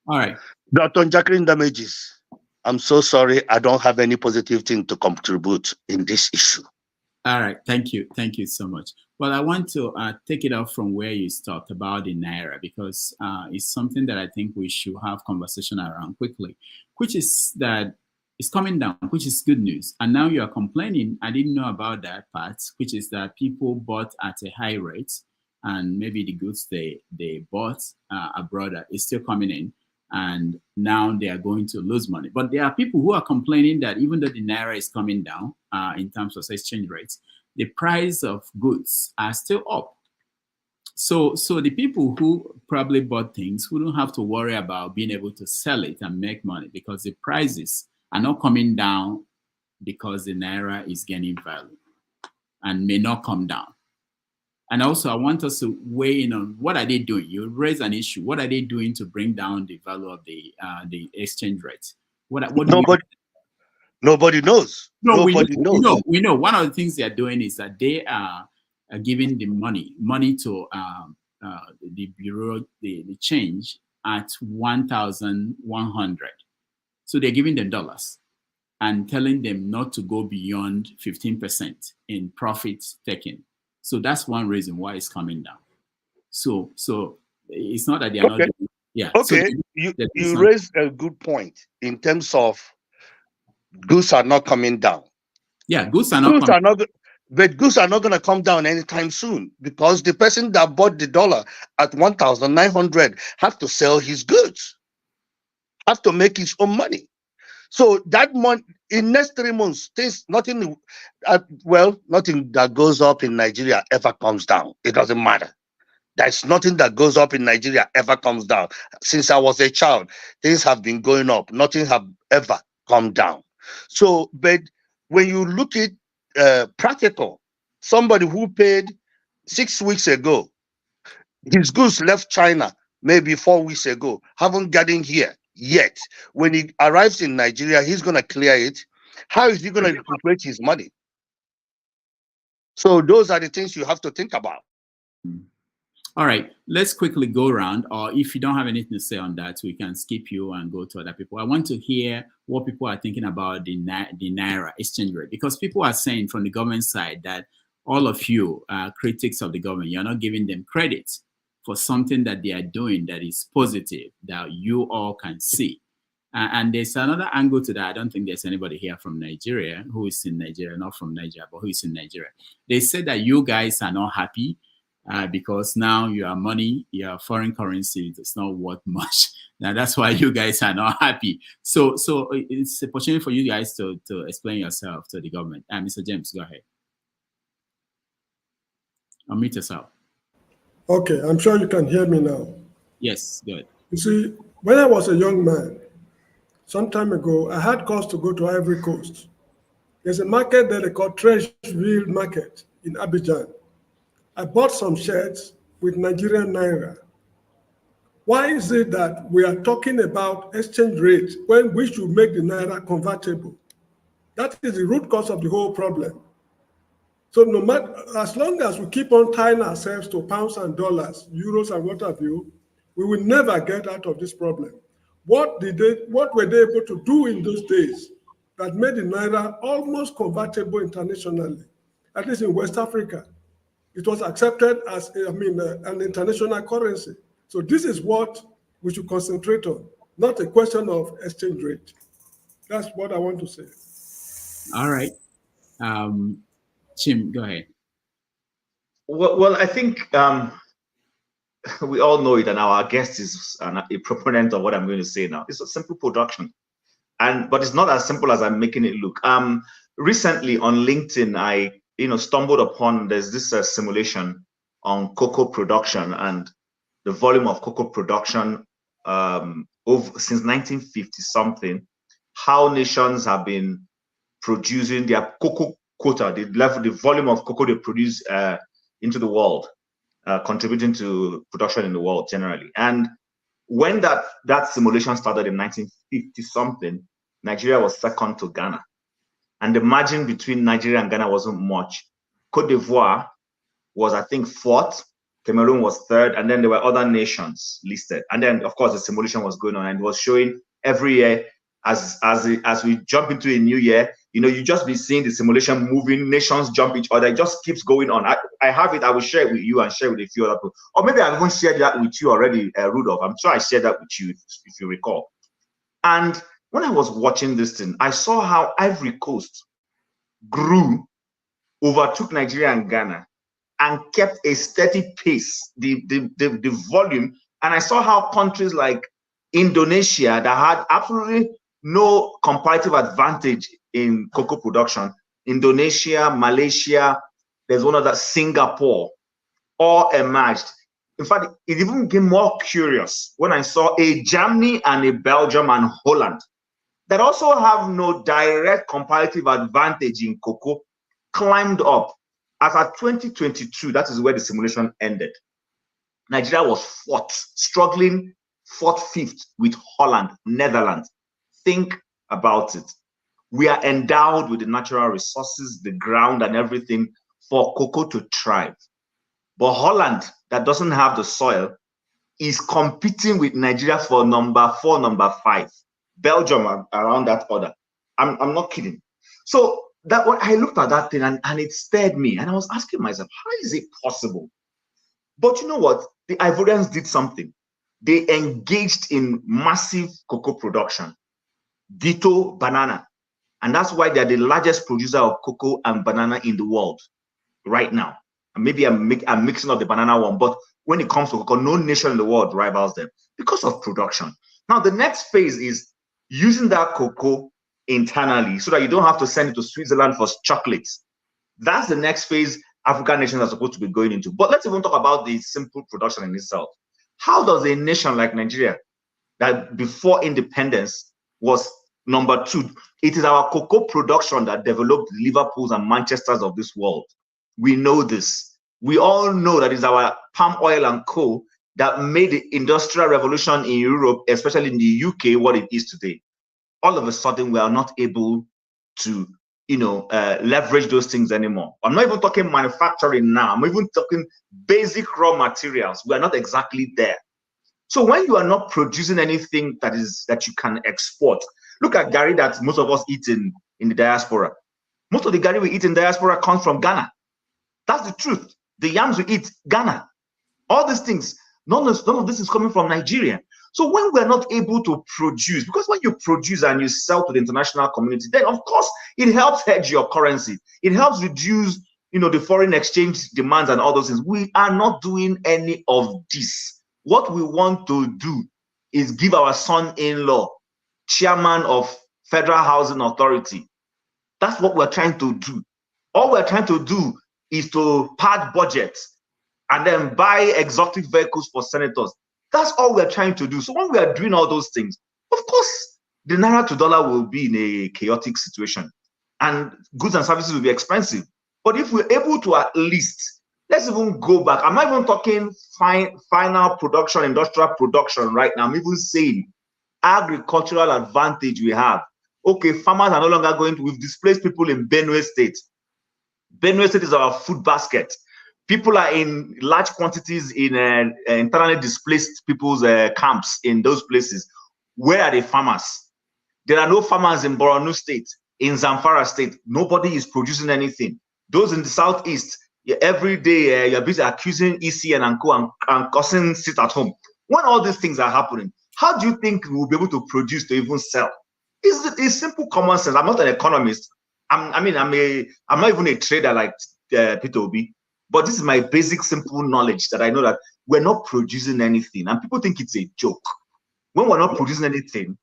All right. Dr. Jacqueline Damages, I'm so sorry. I don't have any positive thing to contribute in this issue. All right. Thank you. Thank you so much. Well, I want to take it off from where you stopped about the Naira, because it's something that I think we should have conversation around quickly, which is that it's coming down, which is good news. And now you are complaining, I didn't know about that part, which is that people bought at a high rate, and maybe the goods they bought abroad is still coming in, and now they are going to lose money. But there are people who are complaining that even though the Naira is coming down in terms of exchange rates, the price of goods are still up. So the people who probably bought things wouldn't have to worry about being able to sell it and make money, because the prices are not coming down because the Naira is gaining value and may not come down. And also, I want us to weigh in on what are they doing. You raise an issue. What are they doing to bring down the value of the exchange rate? Nobody knows. No, Nobody knows. We know. One of the things they are doing is that they are giving the money to the bureau, the change at 1,100. So they're giving them dollars and telling them not to go beyond 15% in profit taking. So that's one reason why it's coming down. So it's not that they are not doing, yeah. Okay, so you raised a good point in terms of goods are not coming down. Yeah, goods are not coming. But goods are not going to come down anytime soon, because the person that bought the dollar at 1,900 have to sell his goods, have to make his own money. So that month, in next 3 months, nothing that goes up in Nigeria ever comes down. It doesn't matter. There's nothing that goes up in Nigeria ever comes down. Since I was a child, things have been going up. Nothing have ever come down. So, but when you look at practical, somebody who paid 6 weeks ago, his goods left China maybe 4 weeks ago, haven't gotten here yet. When he arrives in Nigeria, he's going to clear it. How is he going to recuperate his money? So those are the things you have to think about. All right, let's quickly go around, or if you don't have anything to say on that, we can skip you and go to other people. I want to hear what people are thinking about the Naira exchange rate, because people are saying from the government side that all of you critics of the government, you're not giving them credit for something that they are doing that is positive, that you all can see. And there's another angle to that. I don't think there's anybody here from Nigeria who is in Nigeria, not from Nigeria, but who is in Nigeria. They said that you guys are not happy because now your money, your foreign currency, it's not worth much. Now that's why you guys are not happy. So it's an opportunity for you guys to explain yourself to the government. Mr. James, go ahead. Unmute yourself. Okay, I'm sure you can hear me now. Yes, good. You see, when I was a young man, some time ago, I had cause to go to Ivory Coast. There's a market that they call Treasury Market in Abidjan. I bought some shirts with Nigerian Naira. Why is it that we are talking about exchange rates when we should make the Naira convertible? That is the root cause of the whole problem. So no matter, as long as we keep on tying ourselves to pounds and dollars, euros and what have you, we will never get out of this problem. What were they able to do in those days that made the Naira almost convertible internationally, at least in West Africa? It was accepted as, an international currency. So this is what we should concentrate on, not a question of exchange rate. That's what I want to say. All right. Jim, go ahead. Well, I think we all know it, and our guest is a proponent of what I'm going to say now. It's a simple production, but it's not as simple as I'm making it look. Recently on LinkedIn, I stumbled upon there's this simulation on cocoa production and the volume of cocoa production since 1950 something. How nations have been producing their cocoa quota, the volume of cocoa they produce into the world, contributing to production in the world generally. And when that simulation started in 1950 something, Nigeria was second to Ghana. And the margin between Nigeria and Ghana wasn't much. Cote d'Ivoire was, I think, fourth. Cameroon was third. And then there were other nations listed. And then, of course, the simulation was going on and it was showing every year as we jump into a new year, you just be seeing the simulation moving, nations jump each other. It just keeps going on. I have it. I will share it with you and share with a few other people. Or maybe I've even shared that with you already, Rudolph. I'm sure I shared that with you, if you recall. And when I was watching this thing, I saw how Ivory Coast grew, overtook Nigeria and Ghana, and kept a steady pace, the volume. And I saw how countries like Indonesia, that had absolutely no comparative advantage in cocoa production, Indonesia, Malaysia, there's one other, Singapore, all emerged. In fact, it even became more curious when I saw a Germany and a Belgium and Holland that also have no direct comparative advantage in cocoa climbed up. As at 2022, that is where the simulation ended. Nigeria was fourth, struggling fifth with Holland, Netherlands. Think about it. We are endowed with the natural resources, the ground and everything for cocoa to thrive. But Holland, that doesn't have the soil, is competing with Nigeria for number 4, number 5. Belgium around that order. I'm not kidding. So that when I looked at that thing and it stirred me, and I was asking myself, how is it possible? But you know what? The Ivorians did something. They engaged in massive cocoa production. Ditto banana. And that's why they're the largest producer of cocoa and banana in the world right now. And maybe I'm mixing up the banana one, but when it comes to cocoa, no nation in the world rivals them because of production. Now, the next phase is using that cocoa internally so that you don't have to send it to Switzerland for chocolates. That's the next phase African nations are supposed to be going into. But let's even talk about the simple production in itself. How does a nation like Nigeria, that before independence was number 2, it is our cocoa production that developed the Liverpools and Manchesters of this world. We know this. We all know that it's our palm oil and coal that made the industrial revolution in Europe, especially in the UK, what it is today. All of a sudden, we are not able to leverage those things anymore. I'm not even talking manufacturing now. I'm even talking basic raw materials. We are not exactly there. So when you are not producing anything that you can export, look at Gary that most of us eat in the diaspora. Most of the Gary we eat in diaspora comes from Ghana. That's the truth. The yams we eat, Ghana. All these things, none of this is coming from Nigeria. So when we're not able to produce, because when you produce and you sell to the international community, then of course it helps hedge your currency. It helps reduce, the foreign exchange demands and all those things. We are not doing any of this. What we want to do is give our son-in-law chairman of Federal Housing Authority. That's what we're trying to do. All we're trying to do is to pad budgets and then buy exotic vehicles for senators. That's all we're trying to do. So when we are doing all those things, of course, the naira to dollar will be in a chaotic situation and goods and services will be expensive. But if we're able to at least, let's even go back. I'm not even talking final production, industrial production right now. I'm even saying agricultural advantage we have. Okay, farmers are no longer we've displaced people in Benue State. Benue State is our food basket. People are in large quantities in internally displaced people's camps in those places. Where are the farmers? There are no farmers in Borno State, in Zamfara State. Nobody is producing anything. Those in the southeast, every day you're busy accusing ECN and co and causing sit at home. When all these things are happening, how do you think we will be able to produce to even sell? It's simple common sense. I'm not an economist. I'm not even a trader like Peter Obi. But this is my basic, simple knowledge that I know that we're not producing anything. And people think it's a joke. When we're not producing anything,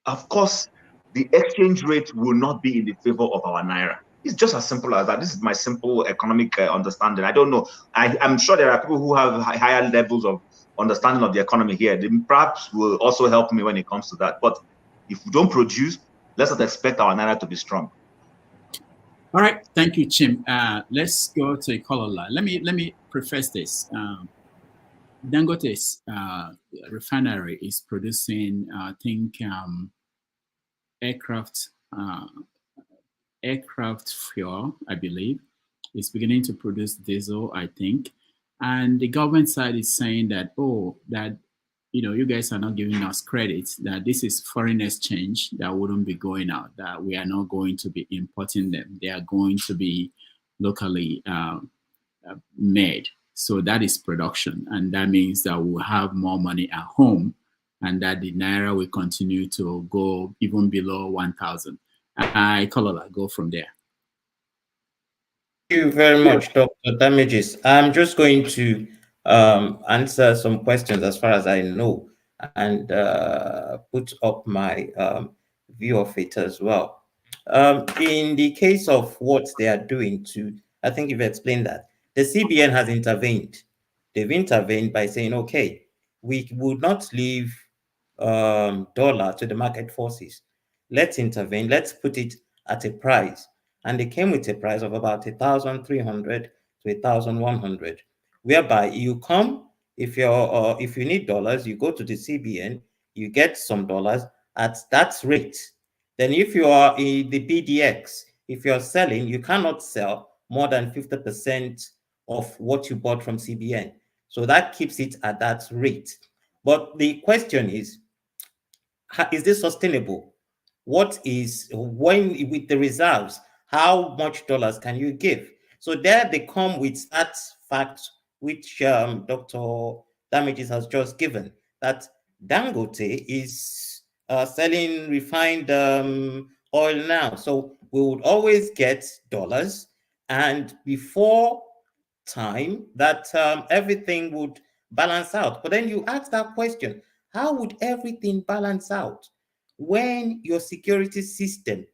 of course, the exchange rate will not be in the favor of our naira. It's just as simple as that. This is my simple economic understanding. I don't know. I'm sure there are people who have higher levels of understanding of the economy here. They perhaps will also help me when it comes to that. But if we don't produce, let's not expect our naira to be strong. All right, thank you, Chim. Let's go to a caller line. Let me preface this. Dangote's refinery is producing, I think, aircraft fuel, I believe. It's beginning to produce diesel, I think. And the government side is saying that, you guys are not giving us credit, that this is foreign exchange that wouldn't be going out, that we are not going to be importing them. They are going to be locally made. So that is production. And that means that we'll have more money at home and that the naira will continue to go even below 1,000. Kolola, go from there. Thank you very much, Dr. Damages. I'm just going to answer some questions as far as I know and put up my view of it as well. In the case of what they are doing I think you've explained that. The CBN has intervened. They've intervened by saying, okay, we would not leave dollar to the market forces. Let's intervene. Let's put it at a price. And they came with a price of about 1,300 to 1,100, whereby you come, if you need dollars, you go to the CBN, you get some dollars at that rate. Then if you are in the BDX, if you're selling, you cannot sell more than 50% of what you bought from CBN. So that keeps it at that rate. But the question is this sustainable? With the reserves, how much dollars can you give? So there they come with that fact, which Dr. Damages has just given, that Dangote is selling refined oil now. So we would always get dollars, and before time that everything would balance out. But then you ask that question, how would everything balance out when your security system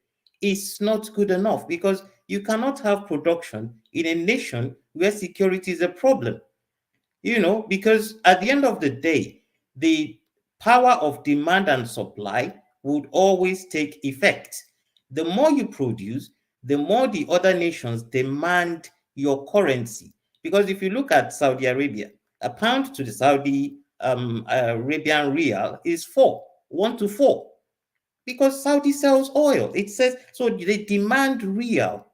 is not good enough? Because you cannot have production in a nation where security is a problem. Because at the end of the day, the power of demand and supply would always take effect. The more you produce, the more the other nations demand your currency. Because if you look at Saudi Arabia, a pound to the Saudi Arabian real is 1 to 4. because Saudi sells oil. It says, so they demand real,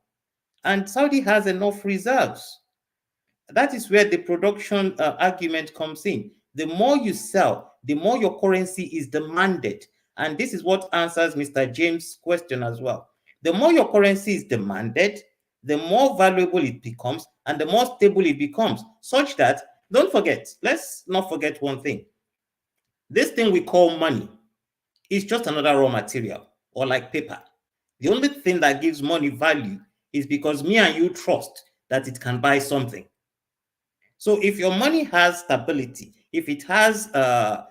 and Saudi has enough reserves. That is where the production argument comes in. The more you sell, the more your currency is demanded. And this is what answers Mr. James' question as well. The more your currency is demanded, the more valuable it becomes and the more stable it becomes, such that, don't forget, let's not forget one thing. This thing we call money is just another raw material, or like paper. The only thing that gives money value is because me and you trust that it can buy something. So if your money has stability, if it has a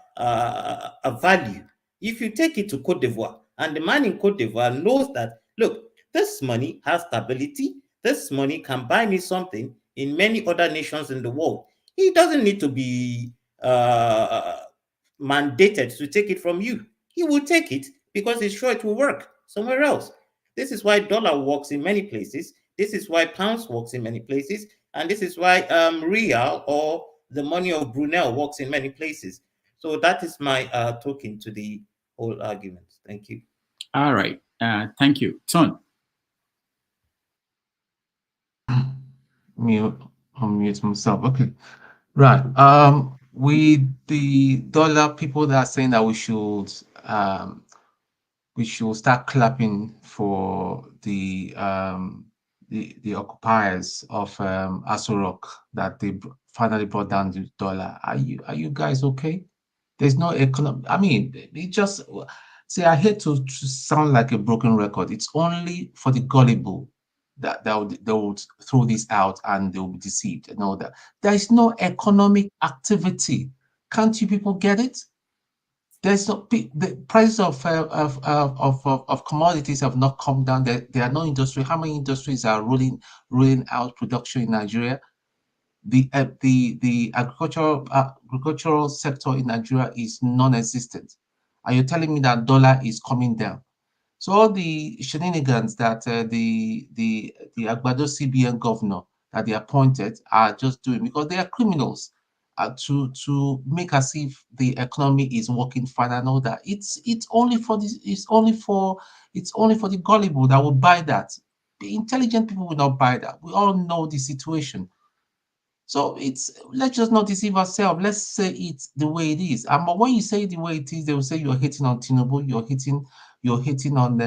value, if you take it to Cote d'Ivoire and the man in Cote d'Ivoire knows that, look, this money has stability, this money can buy me something in many other nations in the world, he doesn't need to be mandated to take it from you. He will take it because he's sure it will work somewhere else. This is why dollar works in many places. This is why pounds works in many places. And this is why Real, or the money of Brunel, works in many places. So that is my token to the whole argument. Thank you. All right. Thank you. Ton. Unmute myself. Okay. Right. With the dollar, people that are saying that we should start clapping for the occupiers of Aso Rock, that they finally brought down the dollar. Are you guys okay? There's no economic. I mean, it just see. I hate to sound like a broken record. It's only for the gullible that they would throw this out and they'll be deceived and all that. There is no economic activity. Can't you people get it? There's no, the price of commodities have not come down. There are no industry. How many industries are rolling out production in Nigeria? The agricultural sector in Nigeria is non-existent. Are you telling me that dollar is coming down? So all the shenanigans that the Agbado CBN governor that they appointed are just doing, because they are criminals, to make as if the economy is working fine and all that. It's only for the gullible that will buy that. The intelligent people will not buy that. We all know the situation. So let's just not deceive ourselves. Let's say it the way it is. But when you say it the way it is, they will say you're hitting on Tinubu, you're hitting on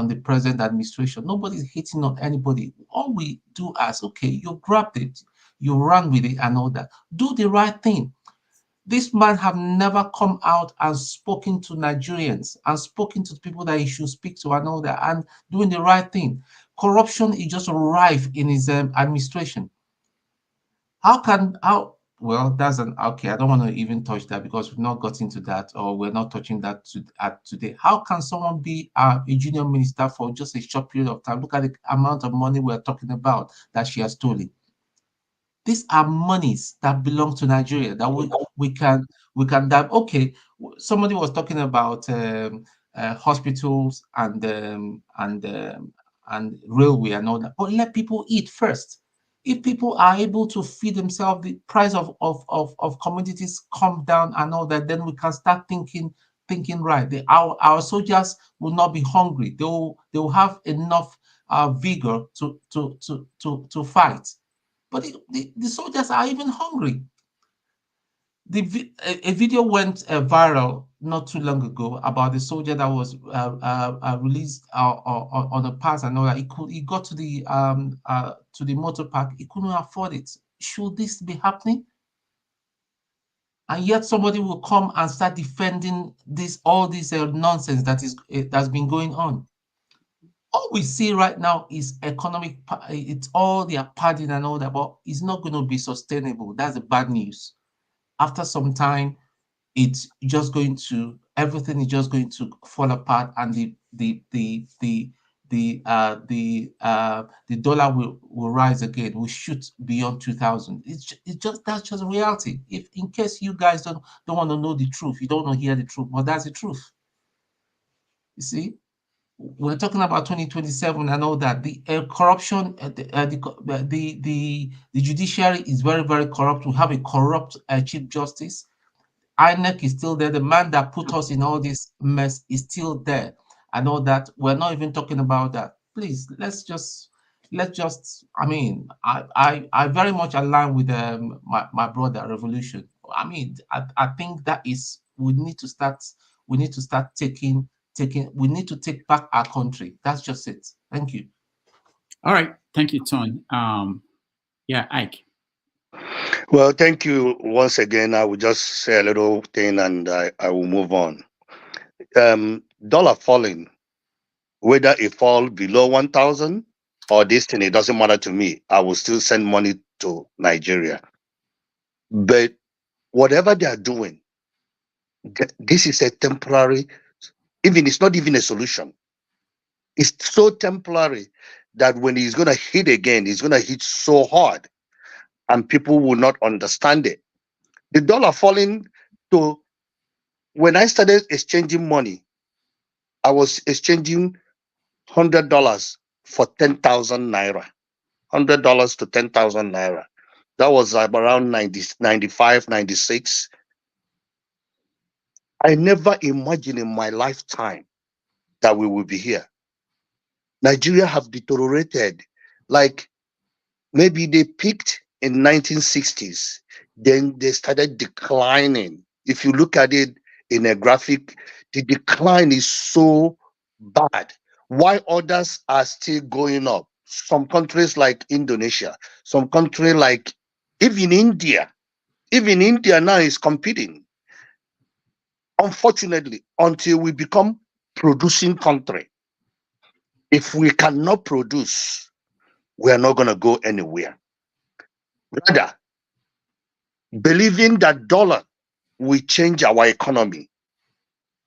the present administration. Nobody's hitting on anybody. All we do as, okay, you grabbed it, you ran with it and all that. Do the right thing. This man have never come out and spoken to Nigerians and spoken to the people that he should speak to and all that, and doing the right thing. Corruption is just rife in his administration. Well, that's okay. I don't want to even touch that because we've not got into that, or we're not touching that today. How can someone be a junior minister for just a short period of time? Look at the amount of money we're talking about that she has stolen. These are monies that belong to Nigeria that we can that. Okay, somebody was talking about hospitals and railway and all that, but let people eat first. If people are able to feed themselves, the price of commodities come down and all that, then we can start thinking right. Our soldiers will not be hungry. They will have enough vigor to fight. But the soldiers are even hungry. A video went viral not too long ago about the soldier that was released on a pass and all that. He got to the motor park. He couldn't afford it. Should this be happening? And yet somebody will come and start defending all this nonsense that's been going on. All we see right now is economic. It's all their padding and all that, but it's not going to be sustainable. That's the bad news. After some time, everything is just going to fall apart, and the dollar will rise again. Will shoot beyond 2,000. That's just reality. If in case you guys don't want to know the truth, you don't want to hear the truth, but that's the truth. You see, we're talking about 2027 and all that. The corruption, the judiciary is very, very corrupt. We have a corrupt Chief Justice. INEC is still there. The man that put us in all this mess is still there. And all that. We're not even talking about that. Please, let's just, I mean, I very much align with my brother Revolution. I mean, I think that is, we need to start taking, we need to take back our country. That's just it. Thank you. All right. Thank you, Ton. Yeah, Ike. Well, thank you once again. I will just say a little thing and I will move on. Dollar falling, whether it fall below 1,000 or this thing, it doesn't matter to me. I will still send money to Nigeria. But whatever they are doing, this is a temporary, even it's not even a solution. It's so temporary that when he's going to hit again, he's going to hit so hard and people will not understand it. The dollar falling to, when I started exchanging money, I was exchanging $100 for 10,000 naira. $100 to 10,000 naira. That was around 90, 95, 96. I never imagined in my lifetime that we will be here. Nigeria have deteriorated. Like maybe they peaked in 1960s, then they started declining. If you look at it in a graphic, the decline is so bad. Why others are still going up? Some countries like Indonesia, some country like even India now is competing. Unfortunately, until we become producing country, if we cannot produce, we are not going to go anywhere. Rather, believing that dollar will change our economy.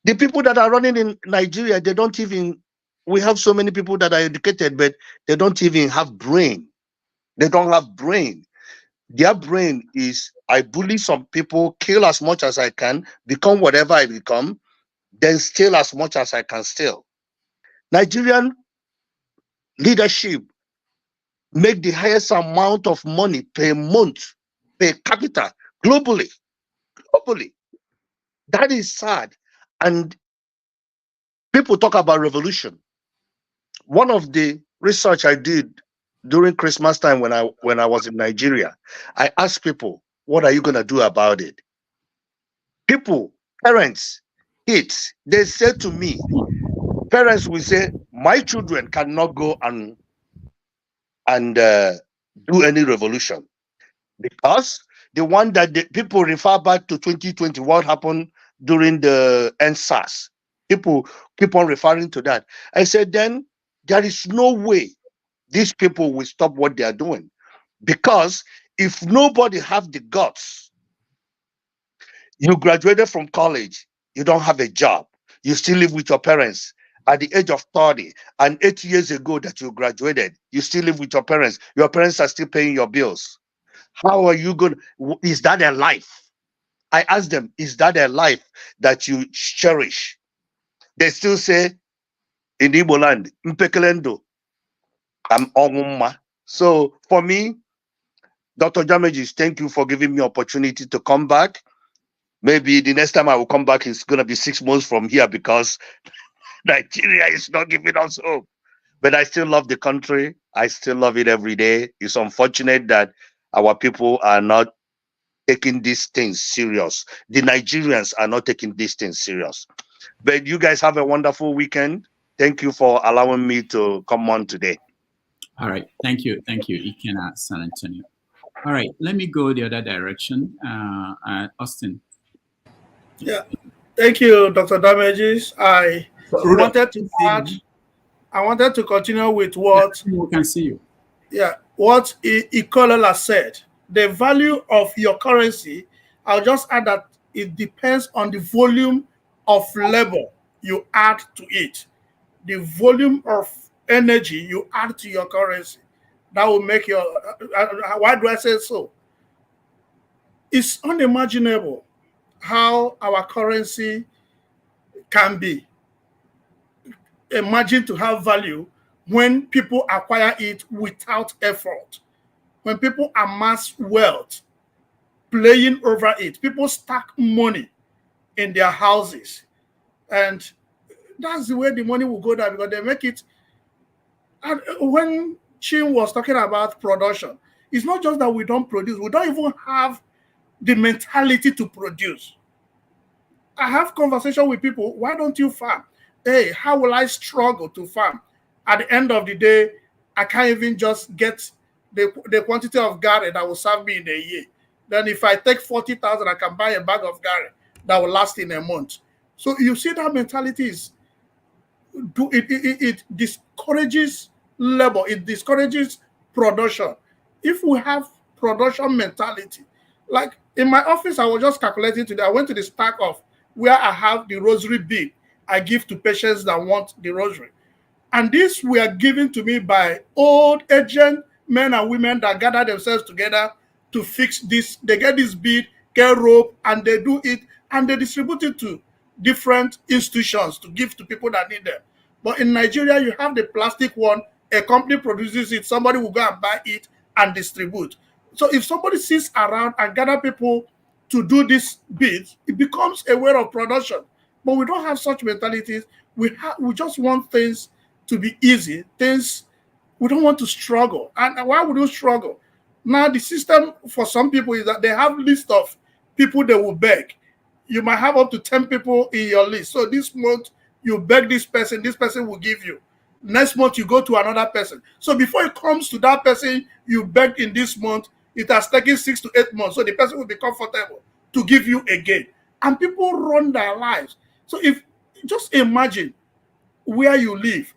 The people that are running in Nigeria, they don't even, we have so many people that are educated, but they don't even have brain. They don't have brain. Their brain is, I bully some people, kill as much as I can, become whatever I become, then steal as much as I can steal. Nigerian leadership make the highest amount of money per month, per capita, globally. That is sad. And people talk about revolution. One of the research I did during Christmas time when I was in Nigeria, I asked people, what are you going to do about it? People, parents, kids, they said to me, parents will say, my children cannot go and do any revolution, because the one that the people refer back to 2020, what happened during the NSAS, people keep on referring to that. I said, then there is no way these people will stop what they are doing, because if nobody have the guts, you graduated from college, you don't have a job, you still live with your parents at the age of 30, and 8 years ago that you graduated, you still live with your parents are still paying your bills. How are you going? Is that a life? I asked them, is that a life that you cherish? They still say in Igbo land, Mpekelendo, I'm Omuma. So for me, Dr. Damages, thank you for giving me opportunity to come back. Maybe the next time I will come back is going to be 6 months from here, because Nigeria is not giving us hope. But I still love the country. I still love it every day. It's unfortunate that our people are not taking these things serious. The Nigerians are not taking these things serious. But you guys have a wonderful weekend. Thank you for allowing me to come on today. All right. Thank you. Thank you, Ikena San Antonio. All right. Let me go the other direction. Austin. Yeah. Thank you, Dr. Damages. I wanted to continue with what we can see you. Yeah, what Ikola said. The value of your currency, I'll just add that it depends on the volume of labor you add to it. The volume of energy you add to your currency, that will make your, why do I say so? It's unimaginable how our currency can be imagined to have value when people acquire it without effort. When people amass wealth, playing over it, people stack money in their houses. And that's the way the money will go down, because they make it. And when Chin was talking about production, it's not just that we don't produce, we don't even have the mentality to produce. I have conversation with people, why don't you farm? Hey, how will I struggle to farm? At the end of the day, I can't even just get the quantity of Gary that will serve me in a year. Then if I take 40,000, I can buy a bag of Gary that will last in a month. So you see that mentality is, it discourages labor, it discourages production. If we have production mentality, like in my office, I was just calculating today, I went to the stack of where I have the rosary bead I give to patients that want the rosary. And these were given to me by old agent men and women that gather themselves together to fix this. They get this bead, get rope, and they do it, and they distribute it to different institutions to give to people that need them. But in Nigeria, you have the plastic one, a company produces it, somebody will go and buy it and distribute. So if somebody sits around and gather people to do this beads, it becomes a way of production. But we don't have such mentalities. We just want things to be easy. Things, we don't want to struggle. And why would you struggle? Now the system for some people is that they have list of people they will beg. You might have up to 10 people in your list. So this month you beg this person will give you. Next month you go to another person. So before it comes to that person you begged in this month, it has taken 6 to 8 months. So the person will be comfortable to give you again. And people run their lives. So if just imagine where you live.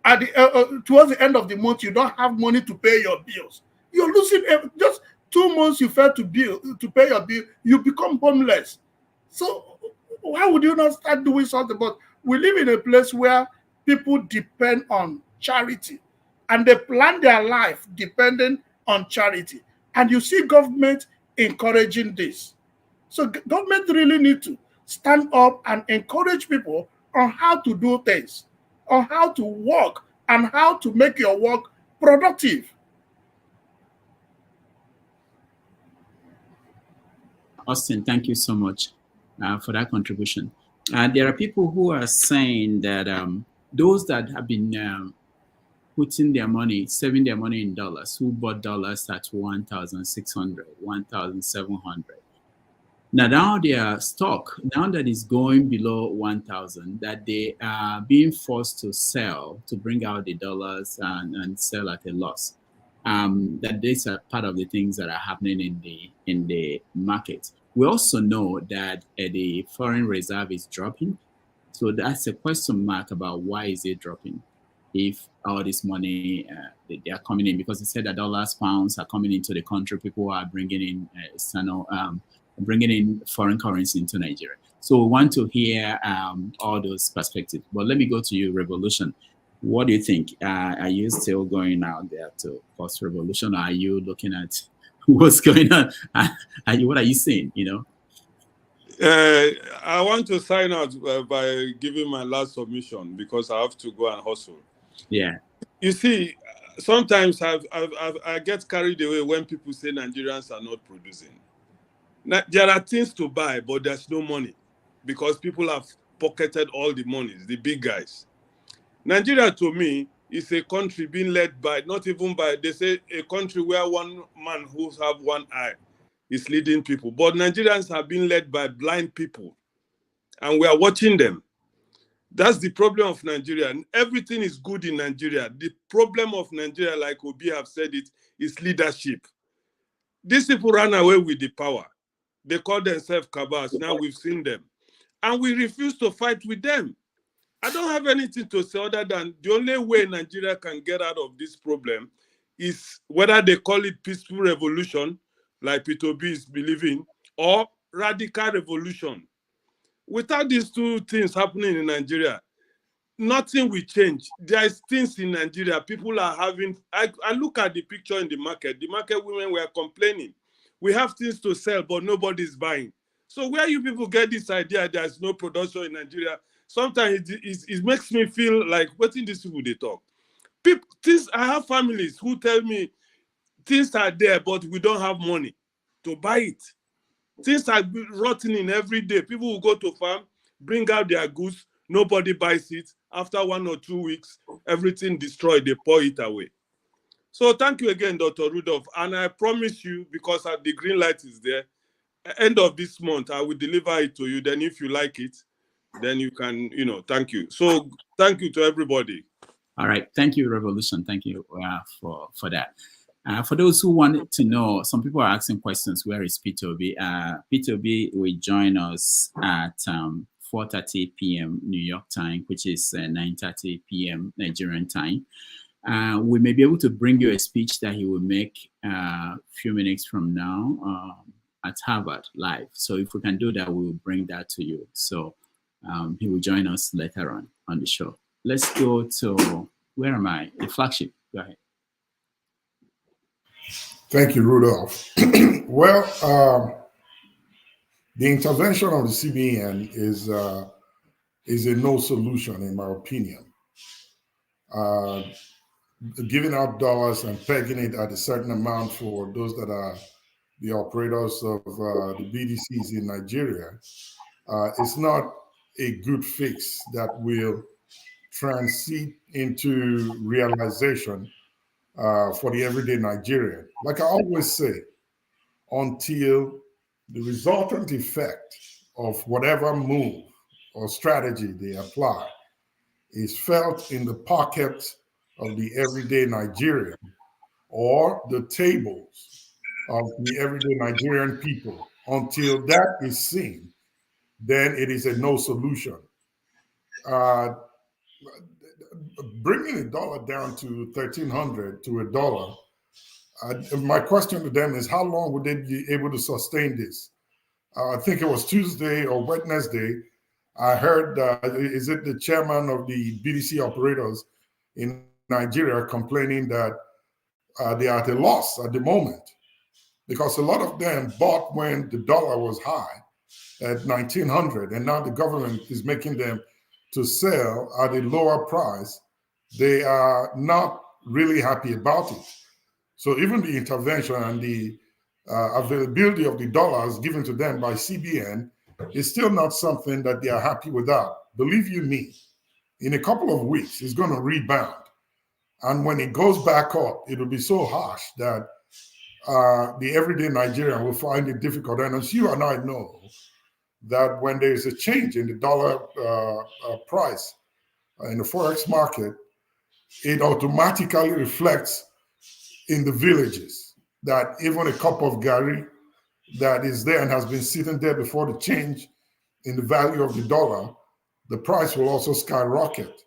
At the towards the end of the month, you don't have money to pay your bills. You're losing just 2 months you fail to pay your bill, you become homeless. So why would you not start doing something? But we live in a place where people depend on charity, and they plan their life depending on charity. And you see government encouraging this. So government really need to stand up and encourage people on how to do things, on how to work, and how to make your work productive. Austin, thank you so much for that contribution. There are people who are saying that those that have been putting their money, saving their money in dollars, who bought dollars at 1,600, 1,700. Now their stock, now that is going below 1,000, that they are being forced to sell, to bring out the dollars and sell at a loss. That these are part of the things that are happening in the market. We also know that the foreign reserve is dropping. So that's a question mark about why is it dropping if all this money they are coming in, because they said that dollars, pounds are coming into the country. People are bringing in bringing in foreign currency into Nigeria. So we want to hear all those perspectives. But let me go to you, Revolution. What do you think? Are you still going out there to cause revolution? Or are you looking at what's going on? What are you saying? I want to sign out by giving my last submission because I have to go and hustle. Yeah. You see, sometimes I get carried away when people say Nigerians are not producing. Now, there are things to buy, but there's no money because people have pocketed all the monies, the big guys. Nigeria, to me, is a country being led by, not even by, they say a country where one man who have one eye is leading people. But Nigerians have been led by blind people, and we are watching them. That's the problem of Nigeria. Everything is good in Nigeria. The problem of Nigeria, like Obi have said it, is leadership. These people ran away with the power. They call themselves cabals. Now we've seen them. And we refuse to fight with them. I don't have anything to say other than the only way Nigeria can get out of this problem is whether they call it peaceful revolution, like Peter Obi is believing, or radical revolution. Without these two things happening in Nigeria, nothing will change. There is things in Nigeria. People are having, I look at the picture in the market women were complaining. We have things to sell, but nobody's buying. So where you people get this idea there's no production in Nigeria, sometimes it makes me feel like, what in these people they talk? I have families who tell me things are there, but we don't have money to buy it. Things are rotting every day. People will go to farm, bring out their goods, nobody buys it. After 1 or 2 weeks, everything destroyed, they pour it away. So thank you again, Dr. Rudolph. And I promise you, because the green light is there, end of this month, I will deliver it to you. Then if you like it, then you can, thank you. So thank you to everybody. All right. Thank you, Revolution. Thank you for that. For those who wanted to know, some people are asking questions. Where is Peter Obi? Peter Obi will join us at 4:30 p.m. New York time, which is 9:30 p.m. Nigerian time. We may be able to bring you a speech that he will make a few minutes from now at Harvard live. So if we can do that, we will bring that to you. So he will join us later on the show. Let's go to, where am I? The flagship. Go ahead. Thank you, Rudolph. Well, the intervention of the CBN is a no solution, in my opinion. Giving out dollars and pegging it at a certain amount for those that are the operators of the BDCs in Nigeria is not a good fix that will transit into realization for the everyday Nigerian. Like I always say, until the resultant effect of whatever move or strategy they apply is felt in the pockets of the everyday Nigerian or the tables of the everyday Nigerian people, until that is seen, then it is a no solution. Bringing the dollar down to 1,300 to $1, my question to them is, how long would they be able to sustain this? I think it was Tuesday or Wednesday, I heard, is it the chairman of the BDC operators in Nigeria complaining that they are at a loss at the moment, because a lot of them bought when the dollar was high at 1,900, and now the government is making them to sell at a lower price. They are not really happy about it. So even the intervention and the availability of the dollars given to them by CBN is still not something that they are happy without. Believe you me, in a couple of weeks, it's going to rebound. And when it goes back up, it'll be so harsh that the everyday Nigerian will find it difficult. And as you and I know, that when there is a change in the dollar price in the Forex market, it automatically reflects in the villages, that even a cup of gari that is there and has been sitting there before the change in the value of the dollar, the price will also skyrocket.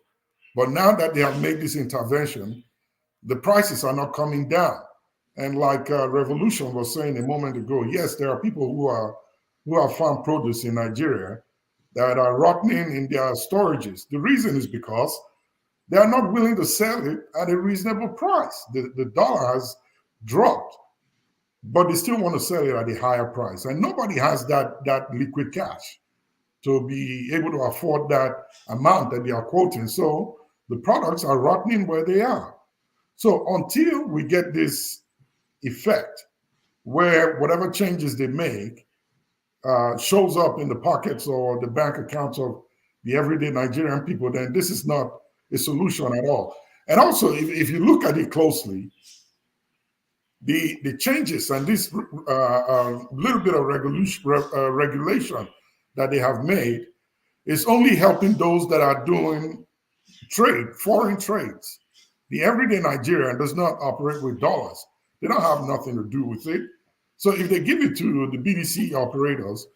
But now that they have made this intervention, the prices are not coming down. And like Revolution was saying a moment ago, yes, there are people who are farm produce in Nigeria that are rotting in their storages. The reason is because they are not willing to sell it at a reasonable price. The dollar has dropped, but they still want to sell it at a higher price. And nobody has that liquid cash to be able to afford that amount that they are quoting. So the products are rotting where they are. So until we get this effect where whatever changes they make shows up in the pockets or the bank accounts of the everyday Nigerian people, then this is not a solution at all. And also, if you look at it closely, the changes and this little bit of regulation that they have made is only helping those that are doing trade, foreign trades. The everyday Nigerian does not operate with dollars. They don't have nothing to do with it. So if they give it to the BDC operators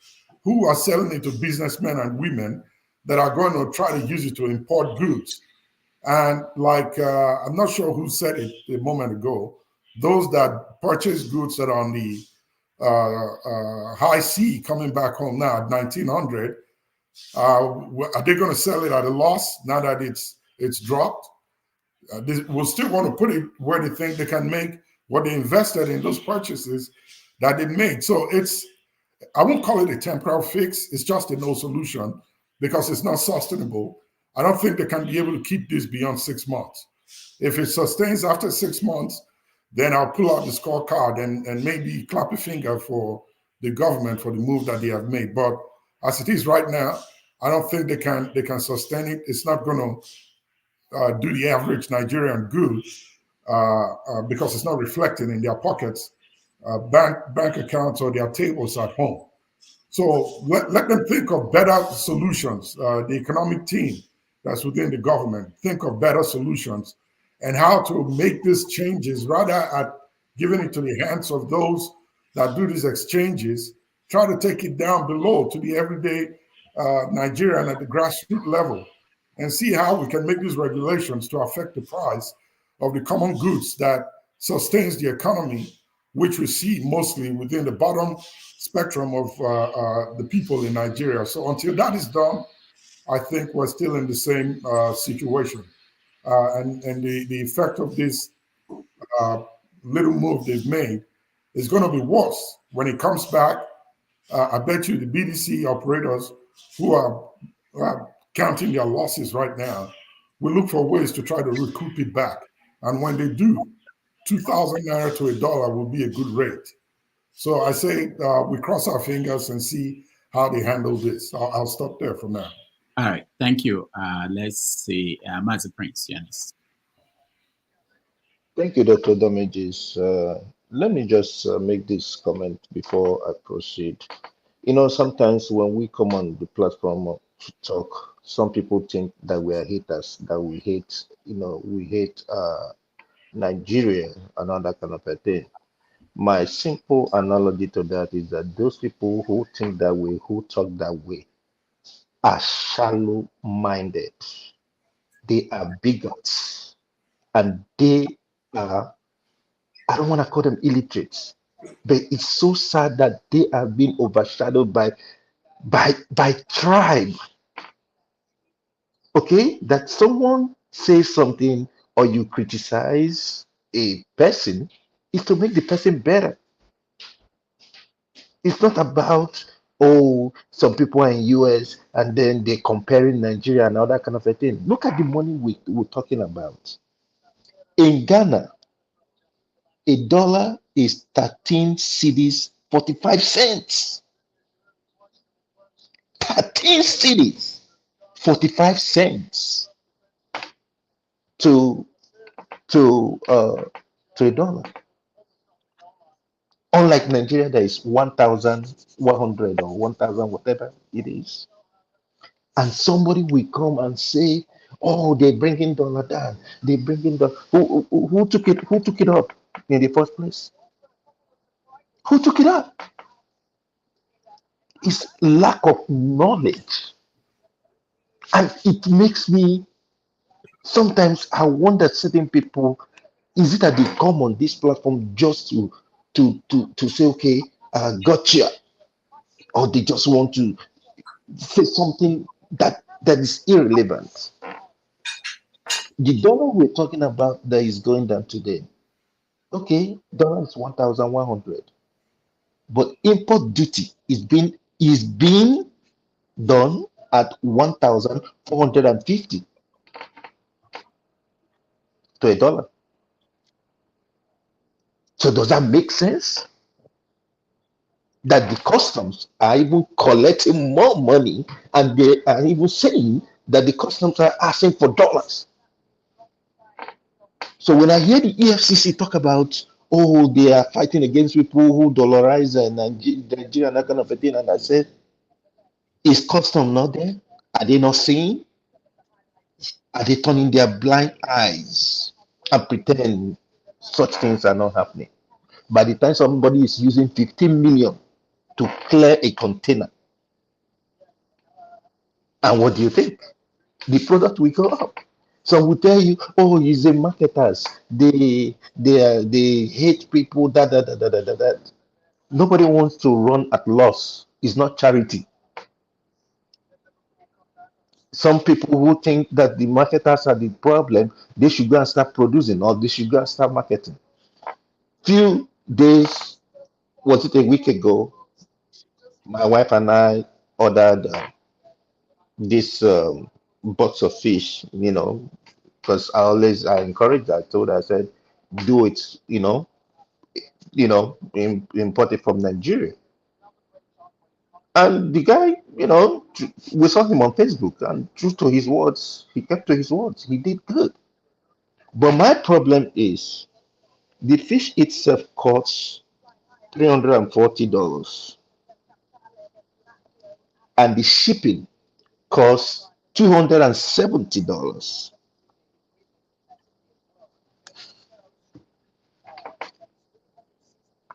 who are selling it to businessmen and women that are going to try to use it to import goods, and like, I'm not sure who said it a moment ago, those that purchase goods that are on the high sea coming back home now at 1,900, are they going to sell it at a loss now that it's dropped? They will still want to put it where they think they can make what they invested in those purchases that they made. So I won't call it a temporary fix. It's just a no solution because it's not sustainable. I don't think they can be able to keep this beyond 6 months. If it sustains after 6 months, then I'll pull out the scorecard and maybe clap a finger for the government for the move that they have made. But as it is right now, I don't think they can sustain it. It's not going to do the average Nigerian good because it's not reflecting in their pockets, bank accounts, or their tables at home. So let them think of better solutions. The economic team that's within the government, think of better solutions and how to make these changes rather at giving it to the hands of those that do these exchanges. Try to take it down below to the everyday Nigerian at the grassroots level and see how we can make these regulations to affect the price of the common goods that sustains the economy, which we see mostly within the bottom spectrum of the people in Nigeria. So until that is done, I think we're still in the same situation. And the effect of this little move they've made is going to be worse when it comes back. I bet you the BDC operators who are counting their losses right now will look for ways to try to recoup it back. And when they do, 2,000 naira to $1 will be a good rate. So I say we cross our fingers and see how they handle this. I'll stop there for now. All right, thank you. Let's see, Master Prince, yes. Thank you, Dr. Damages. Let me just make this comment before I proceed. You know, sometimes when we come on the platform to talk, some people think that we are haters, that we hate, we hate Nigeria and all that kind of a thing. My simple analogy to that is that those people who think that way, who talk that way, are shallow-minded. They are bigots, and they are, I don't want to call them illiterates, but it's so sad that they are being overshadowed by tribe. Okay, that someone says something or you criticize a person is to make the person better. It's not about, oh, some people are in US and then they're comparing Nigeria and all that kind of a thing. Look at the money we're talking about. In Ghana, $1 is 13 cedis, 45 cents. 13 cedis, 45 cents to $1. Unlike Nigeria, there is 1,100 or 1,000, whatever it is. And somebody will come and say, "Oh, they're bringing dollar down. They're bringing the who took it? Who took it up in the first place? Who took it up? It's lack of knowledge, and it makes me sometimes I wonder certain people. Is it that they come on this platform just to say, okay, gotcha, or they just want to say something that is irrelevant? The dollar we're talking about that is going down today. Okay, dollar is 1,100, but import duty is being done at 1,450 to $1. So does that make sense? That the customs are even collecting more money, and they are even saying that the customs are asking for dollars. So when I hear the EFCC talk about, oh, they are fighting against people who dollarize Nigeria and that kind of a thing, and I said, is custom not there? Are they not seeing? Are they turning their blind eyes and pretend such things are not happening? By the time somebody is using 15 million to clear a container, and what do you think? The product will go up. Some will tell you, oh, it's the marketers. They hate people. That. Nobody wants to run at loss. It's not charity. Some people who think that the marketers are the problem, they should go and start producing, or they should go and start marketing. Few days, was it a week ago, my wife and I ordered this box of fish, because I encourage her. I told her, I said, do it, import it from Nigeria. And the guy, we saw him on Facebook, and true to his words, he kept to his words. He did good. But my problem is the fish itself costs $340, and the shipping costs $270,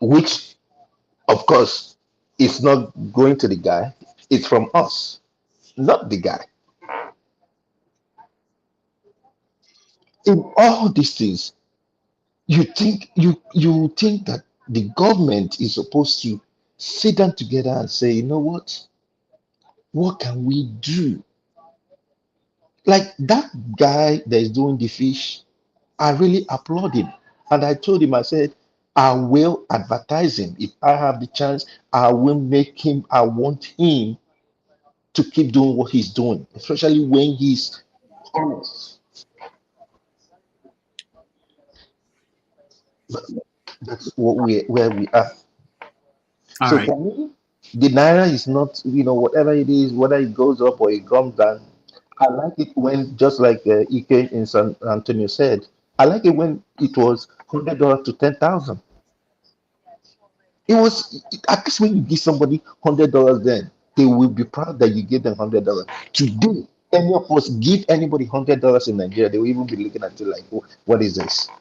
which, of course, is not going to the guy. It's from us, not the guy. In all these things, you think that the government is supposed to sit down together and say, you know what can we do? Like that guy that is doing the fish, I really applaud him. And I told him, I said, I will advertise him. If I have the chance, I will make him, I want him to keep doing what he's doing, especially when he's honest. But that's where we are. All So right. for me, the naira is not, whatever it is, whether it goes up or it comes down. I like it when, just like Ike in San Antonio said, I like it when it was $100 to 10,000. It was at least when you give somebody $100, then they will be proud that you gave them $100. Today, any of us give anybody $100 in Nigeria, they will even be looking at you like, what is this?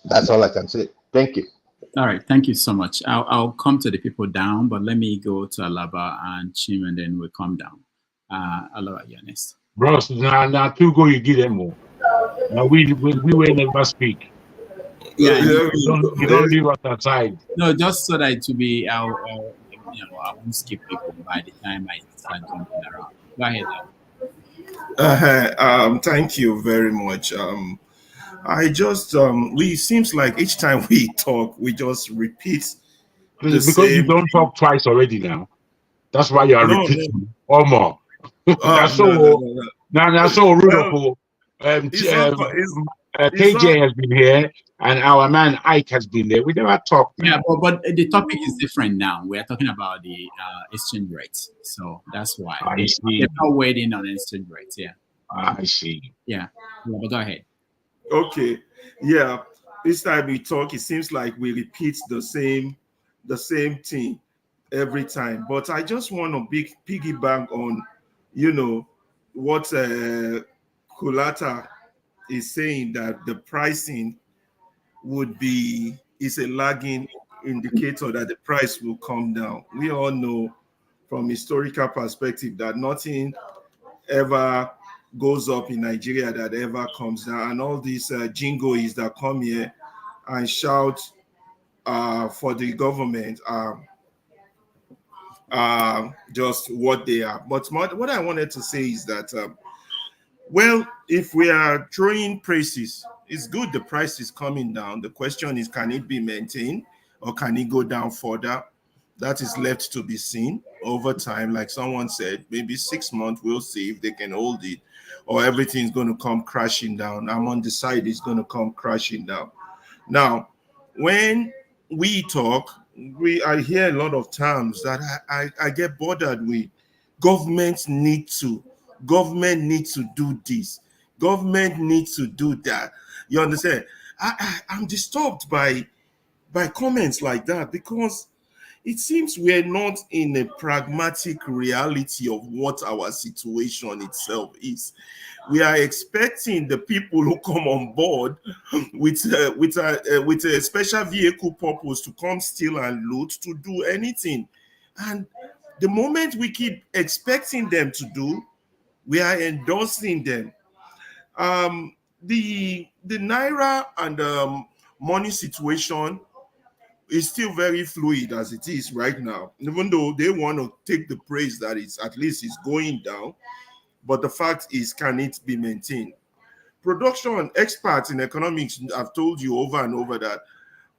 That's all I can say. Thank you. All right, thank you so much. I'll come to the people down, but let me go to Alaba and Chim, and then we'll come down. Alaba, you're next. Bros, now two go, you give them more. Now we will never speak. Yeah, you don't leave us aside. No, just so that it will be, I won't skip people by the time I start jumping around. Go ahead. Thank you very much. I just it seems like each time we talk, we just repeat the Because same. you don't talk twice already now. That's why you are repeating or more. That's so Rudolph. KJ has been here, and our man Ike has been there. We never talked. Yeah, but the topic is different now. We are talking about the exchange rates, so that's why they're not waiting on exchange rates. Yeah, I see. Yeah, but go ahead. Okay, yeah. This time we talk, it seems like we repeat the same thing every time. But I just want to piggyback on, what Kulata is saying, that the pricing is a lagging indicator that the price will come down. We all know from historical perspective that nothing ever goes up in Nigeria that ever comes down, and all these jingoes that come here and shout for the government just what they are. But what I wanted to say is that well, if we are throwing praises, it's good the price is coming down. The question is, can it be maintained or can it go down further? That is left to be seen over time. Like someone said, maybe 6 months, we'll see if they can hold it, or everything's going to come crashing down. I'm on the side, it's going to come crashing down. Now, when we talk, I hear a lot of terms that I get bothered with. Government needs to do this. Government needs to do that. You understand? I'm disturbed by comments like that, because it seems we're not in a pragmatic reality of what our situation itself is. We are expecting the people who come on board with a special vehicle purpose to come steal and loot, to do anything. And the moment we keep expecting them to do, we are endorsing them. The Naira and money situation is still very fluid as it is right now, even though they want to take the praise that it's at least it's going down. But the fact is, can it be maintained? Production experts in economics have told you over and over that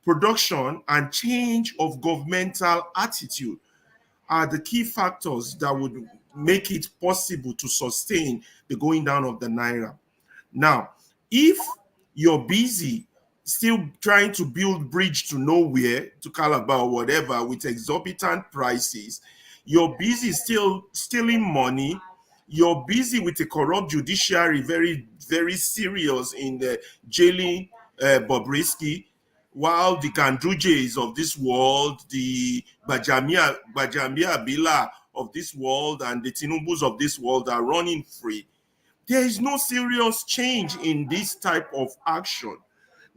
production and change of governmental attitude are the key factors that would make it possible to sustain the going down of the Naira. Now, if you're busy still trying to build bridge to nowhere, to Calabar or whatever, with exorbitant prices. You're busy still stealing money. You're busy with a corrupt judiciary, very, very serious in the jailing Bobrisky, while the Gandrujes of this world, the Bajamia Bila of this world, and the Tinumbus of this world are running free. There is no serious change in this type of action.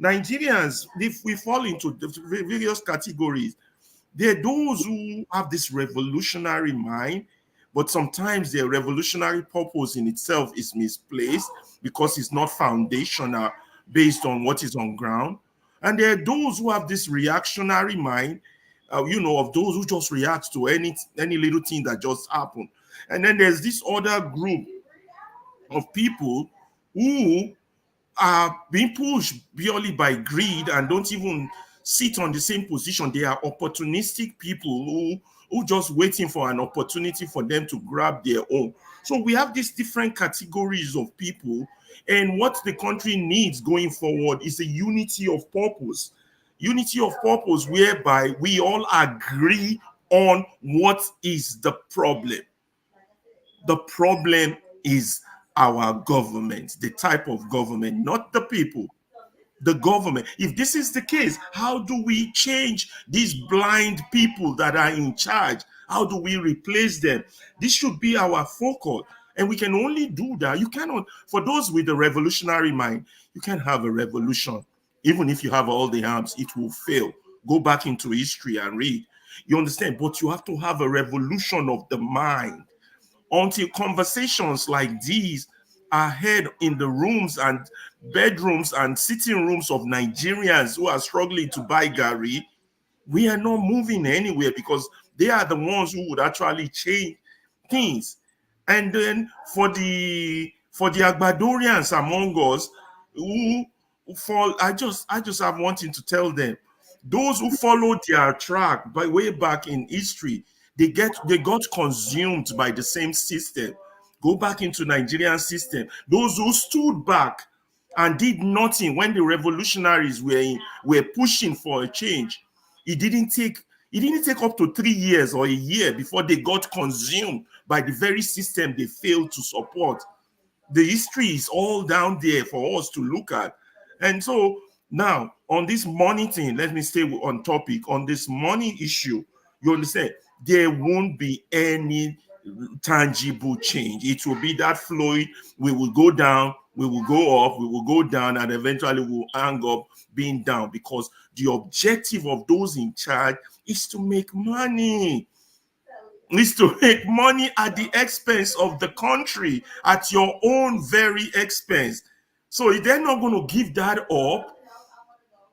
Nigerians, if we fall into the various categories, there are those who have this revolutionary mind, but sometimes their revolutionary purpose in itself is misplaced because it's not foundational based on what is on ground. And there are those who have this reactionary mind, of those who just react to any little thing that just happened. And then there's this other group of people who are being pushed purely by greed and don't even sit on the same position. They are opportunistic people who just waiting for an opportunity for them to grab their own. So we have these different categories of people, and what the country needs going forward is a unity of purpose. Unity of purpose whereby we all agree on what is the problem. The problem is our government, the type of government, not the people, the government. If this is the case, how do we change these blind people that are in charge? How do we replace them? This should be our focus. And we can only do that. You cannot, for those with a revolutionary mind, you can't have a revolution. Even if you have all the arms, it will fail. Go back into history and read. You understand? But you have to have a revolution of the mind. Until conversations like these are heard in the rooms and bedrooms and sitting rooms of Nigerians who are struggling to buy Gary, we are not moving anywhere, because they are the ones who would actually change things. And then for the Agbadorians among us who fall, I just have wanting to tell them, those who followed their track by way back in history, they got consumed by the same system. Go back into Nigerian system. Those who stood back and did nothing when the revolutionaries were pushing for a change, it didn't take up to 3 years or a year before they got consumed by the very system they failed to support. The history is all down there for us to look at. And so now on this money thing, let me stay on topic. On this money issue, you understand, there won't be any tangible change. It will be that fluid. We will go down, we will go up, we will go down, and eventually we'll hang up being down, because the objective of those in charge is to make money. Is to make money at the expense of the country, at your own very expense. So they're not going to give that up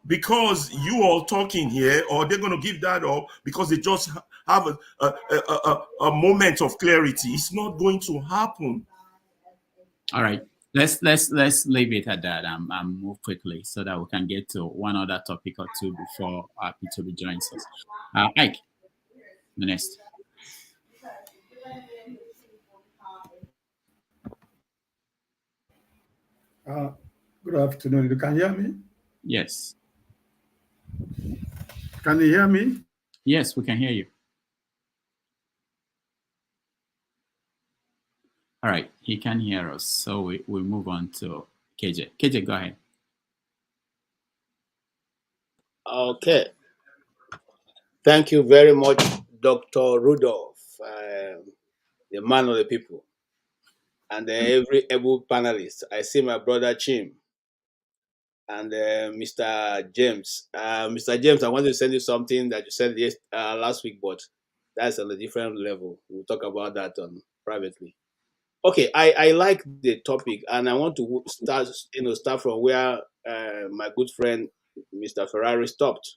because you all talking here, or they're going to give that up because they just have a moment of clarity. It's not going to happen. All right, let's leave it at that and move quickly so that we can get to one other topic or two before Peter joins us. Ike, the next. Good afternoon. You can hear me? Yes. Can you hear me? Yes, we can hear you. All right, he can hear us. So we move on to KJ. KJ, go ahead. Okay. Thank you very much, Dr. Rudolph, the man of the people, and every able panelist. I see my brother Chim and Mr. James. Mr. James, I want to send you something that you said last week, but that's on a different level. We'll talk about that privately. Okay, I like the topic, and I want to start from where my good friend Mr. Ferrari stopped.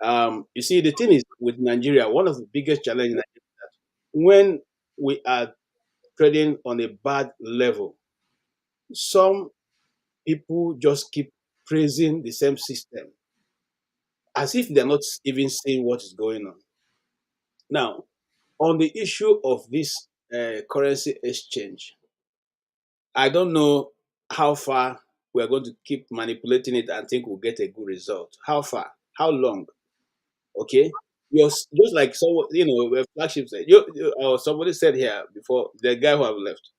You see, the thing is with Nigeria, one of the biggest challenges is that when we are trading on a bad level, some people just keep praising the same system as if they're not even seeing what is going on. Now, on the issue of this currency exchange, I don't know how far we are going to keep manipulating it and think we'll get a good result. How far? How long? Okay, just like so, flagship said. Somebody said here before, the guy who have left.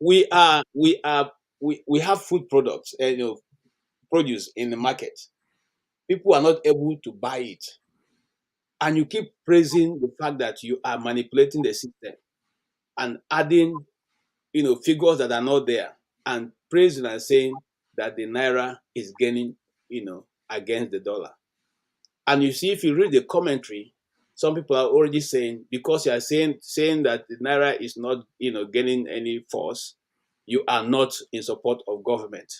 We have food products, produce in the market. People are not able to buy it, and you keep praising the fact that you are manipulating the system and adding, figures that are not there, and praising and saying that the naira is gaining, against the dollar. And you see, if you read the commentary, some people are already saying, because you are saying that the naira is not, gaining any force, you are not in support of government.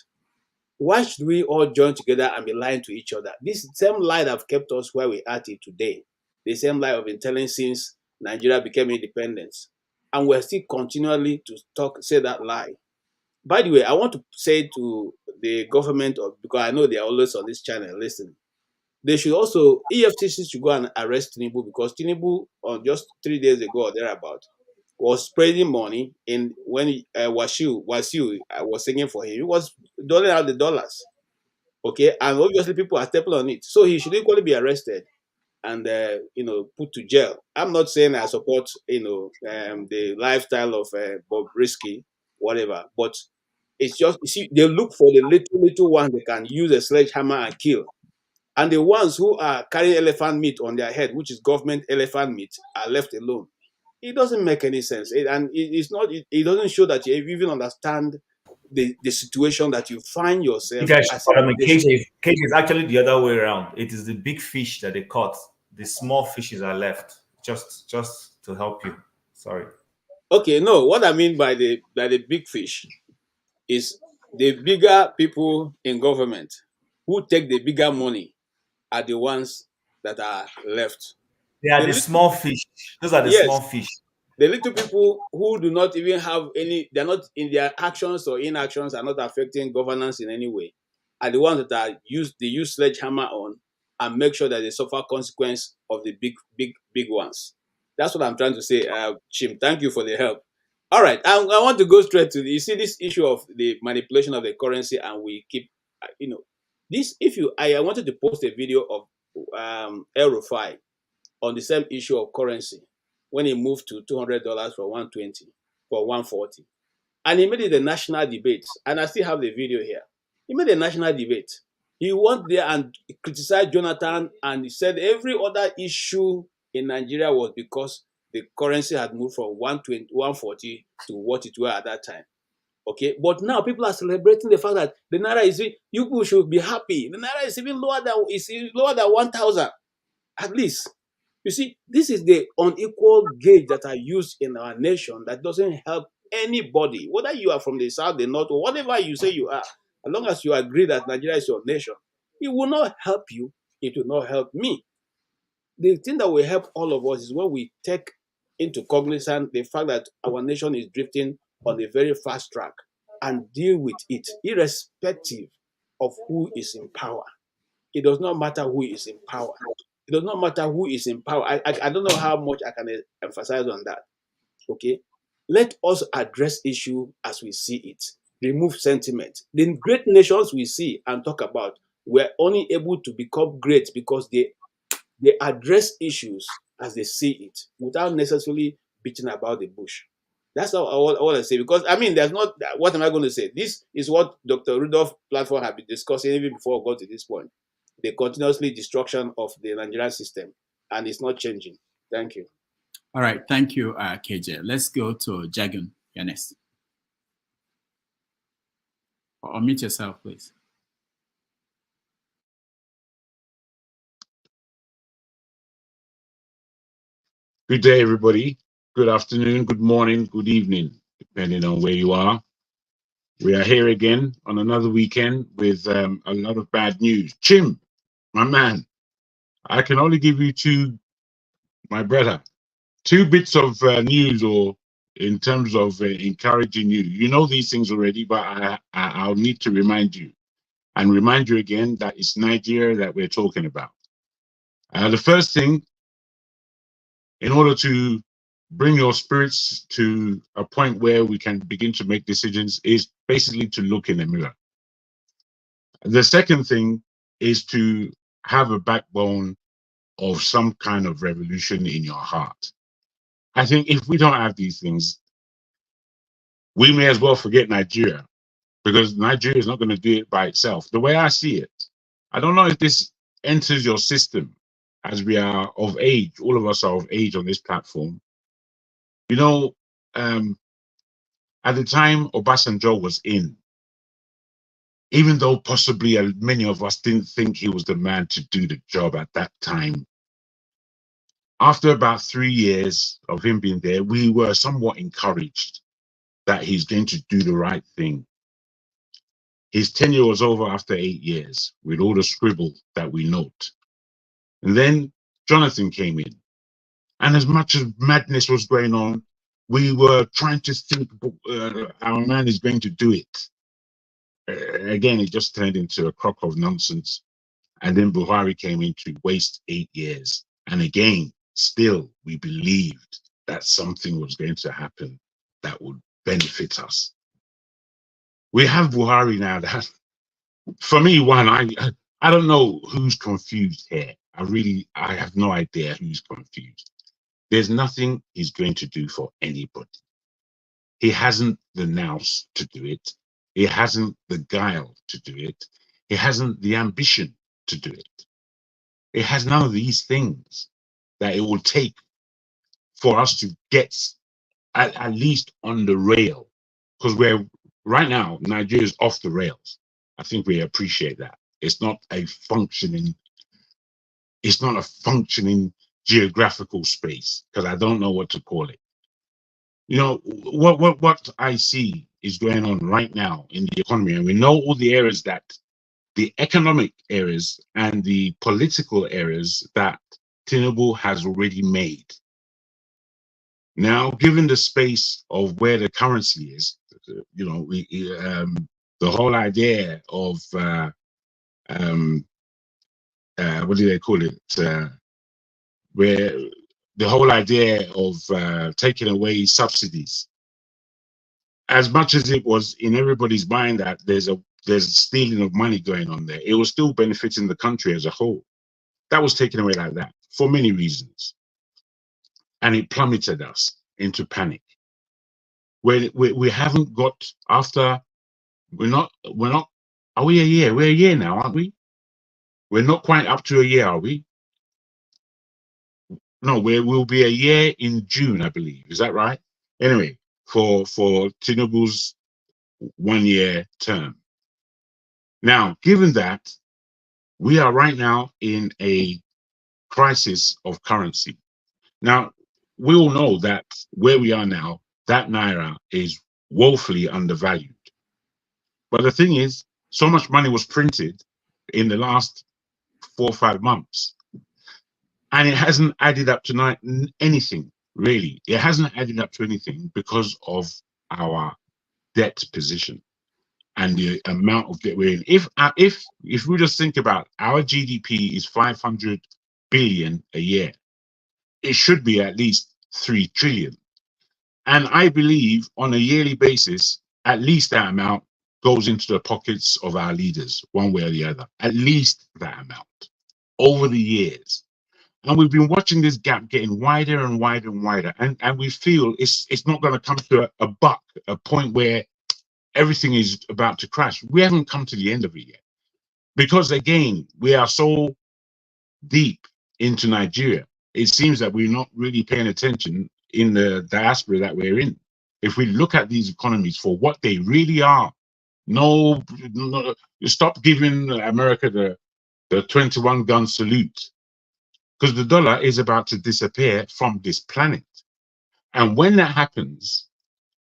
Why should we all join together and be lying to each other? This same lie that have kept us where we are today, the same lie of been telling since Nigeria became independent, and we're still continually to say that lie. By the way, I want to say to the government, because I know they are always on this channel listening, they should also, EFCC should go and arrest Tinubu, because Tinubu, on just 3 days ago or thereabout, was spreading money in when Wasiu was singing for him. He was doling out the dollars. Okay, and obviously people are stepping on it. So he should equally be arrested and put to jail. I'm not saying I support the lifestyle of Bobrisky, whatever, but it's just, you see, they look for the little ones they can use a sledgehammer and kill. And the ones who are carrying elephant meat on their head, which is government elephant meat, are left alone. It doesn't make any sense. It doesn't show that you even understand the situation that you find yourself. Case is actually the other way around. It is the big fish that they caught. The small fishes are left. Just to help you. Sorry. Okay, no. What I mean by the big fish is the bigger people in government who take the bigger money are the ones that are left. They are the small fish. Those are the small fish. The little people who do not even have any, they're not in their actions or inactions, are not affecting governance in any way, are the ones that they use sledgehammer on and make sure that they suffer consequence of the big ones. That's what I'm trying to say. Chim, thank you for the help. All right, I want to go straight to you see this issue of the manipulation of the currency, and we keep, this. I wanted to post a video of El Rufai on the same issue of currency when he moved to $200 for 120 for 140, and he made it a national debate. And I still have the video here. He made a national debate. He went there and criticized Jonathan, and he said every other issue in Nigeria was because the currency had moved from 120, 140 to what it were at that time. Okay, but now people are celebrating the fact that the naira is, you people should be happy. The naira is even lower than 1,000 at least. You see, this is the unequal gauge that are used in our nation that doesn't help anybody, whether you are from the south, the north, or whatever you say you are. As long as you agree that Nigeria is your nation, it will not help you. It will not help me. The thing that will help all of us is when we take into cognizance the fact that our nation is drifting on a very fast track and deal with it, irrespective of who is in power. It does not matter who is in power. It does not matter who is in power. I don't know how much I can emphasize on that. Okay? Let us address issue as we see it. Remove sentiment. The great nations we see and talk about were only able to become great because they address issues as they see it without necessarily beating about the bush. That's all I say. Because, there's not, what am I going to say? This is what Dr. Rudolph platform have been discussing even before we got to this point. The continuously destruction of the Nigerian system, and it's not changing. Thank you. All right, thank you, KJ. Let's go to Jagan. You're next. Unmute yourself, please. Good day, everybody. Good afternoon, good morning, good evening, depending on where you are. We are here again on another weekend with a lot of bad news. Chim, my man, I can only give you two bits of news, or in terms of encouraging you. You know these things already, but I'll need to remind you again that it's Nigeria that we're talking about. The first thing, in order to bring your spirits to a point where we can begin to make decisions, is basically to look in the mirror. The second thing is to have a backbone of some kind of revolution in your heart. I think if we don't have these things, we may as well forget Nigeria, because Nigeria is not going to do it by itself. The way I see it, I don't know if this enters your system as we are of age. All of us are of age on this platform. You know, at the time Obasanjo was in, even though possibly many of us didn't think he was the man to do the job at that time, after about 3 years of him being there, we were somewhat encouraged that he's going to do the right thing. His tenure was over after 8 years with all the scribble that we note. And then Jonathan came in. And as much as madness was going on, we were trying to think our man is going to do it. Again, it just turned into a crock of nonsense. And then Buhari came in to waste 8 years. And again, still, we believed that something was going to happen that would benefit us. We have Buhari now. That, for me, I don't know who's confused here. I have no idea who's confused. There's nothing he's going to do for anybody. He hasn't the nous to do it. He hasn't the guile to do it. He hasn't the ambition to do it. It has none of these things that it will take for us to get at least on the rail. Because right now, Nigeria is off the rails. I think we appreciate that. It's not a functioning geographical space, because I don't know what to call it. You know, what I see is going on right now in the economy, and we know all the areas, that the economic areas and the political areas that Tinubu has already made. Now, given the space of where the currency is, you know, the whole idea of what do they call it? Where the whole idea of taking away subsidies, as much as it was in everybody's mind that there's stealing of money going on there, it was still benefiting the country as a whole. That was taken away like that for many reasons, and it plummeted us into panic. We haven't got after. We're not. Are we a year? We're a year now, aren't we? We're not quite up to a year, are we? No, we'll be a year in June, I believe. Is that right? Anyway, for Tinubu's 1 year term. Now, given that, we are right now in a crisis of currency. Now, we all know that where we are now, that Naira is woefully undervalued. But the thing is, so much money was printed in the last 4 or 5 months, and it hasn't added up to anything, really. It hasn't added up to anything because of our debt position and the amount of debt we're in. If we just think about our GDP is 500 billion a year, it should be at least 3 trillion. And I believe on a yearly basis, at least that amount goes into the pockets of our leaders, one way or the other, at least that amount over the years. And we've been watching this gap getting wider and wider and wider. And we feel it's not going to come to a point where everything is about to crash. We haven't come to the end of it yet. Because again, we are so deep into Nigeria, it seems that we're not really paying attention in the diaspora that we're in. If we look at these economies for what they really are, no, stop giving America the 21 gun salute, because the dollar is about to disappear from this planet. And when that happens,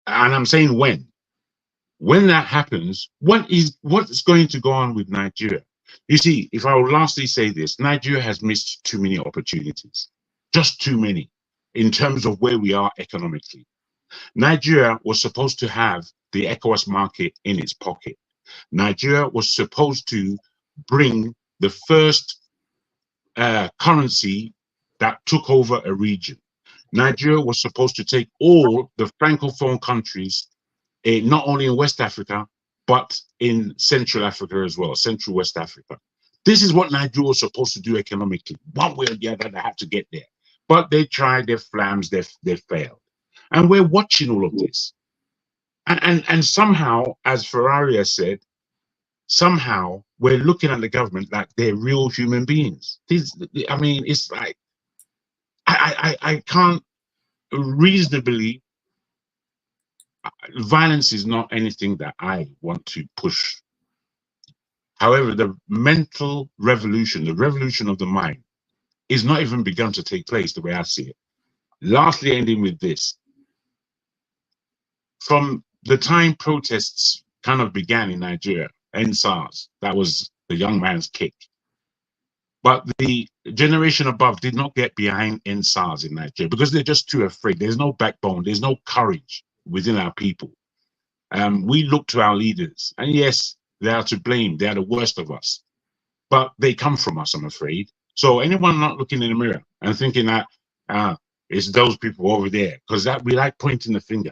and I'm saying when that happens, what's going to go on with Nigeria? You see, if I will lastly say this, Nigeria has missed too many opportunities, just too many, in terms of where we are economically. Nigeria was supposed to have the ECOWAS market in its pocket. Nigeria was supposed to bring the first currency that took over a region. Nigeria was supposed to take all the Francophone countries, not only in West Africa, but in Central Africa as well, Central West Africa. This is what Nigeria was supposed to do economically. One way or the other, they have to get there. But they tried, they flams, they failed. And we're watching all of this. And somehow, as Ferrari has said, somehow we're looking at the government like they're real human beings. I mean, it's like, I can't reasonably, violence is not anything that I want to push. However, the mental revolution, the revolution of the mind, is not even begun to take place the way I see it. Lastly, ending with this. From the time protests kind of began in Nigeria, SARS, that was the young man's kick. But the generation above did not get behind SARS in Nigeria because they're just too afraid. There's no backbone, there's no courage within our people. We look to our leaders, and yes, they are to blame. They are the worst of us, but they come from us, I'm afraid. So anyone not looking in the mirror and thinking that it's those people over there, because that we like pointing the finger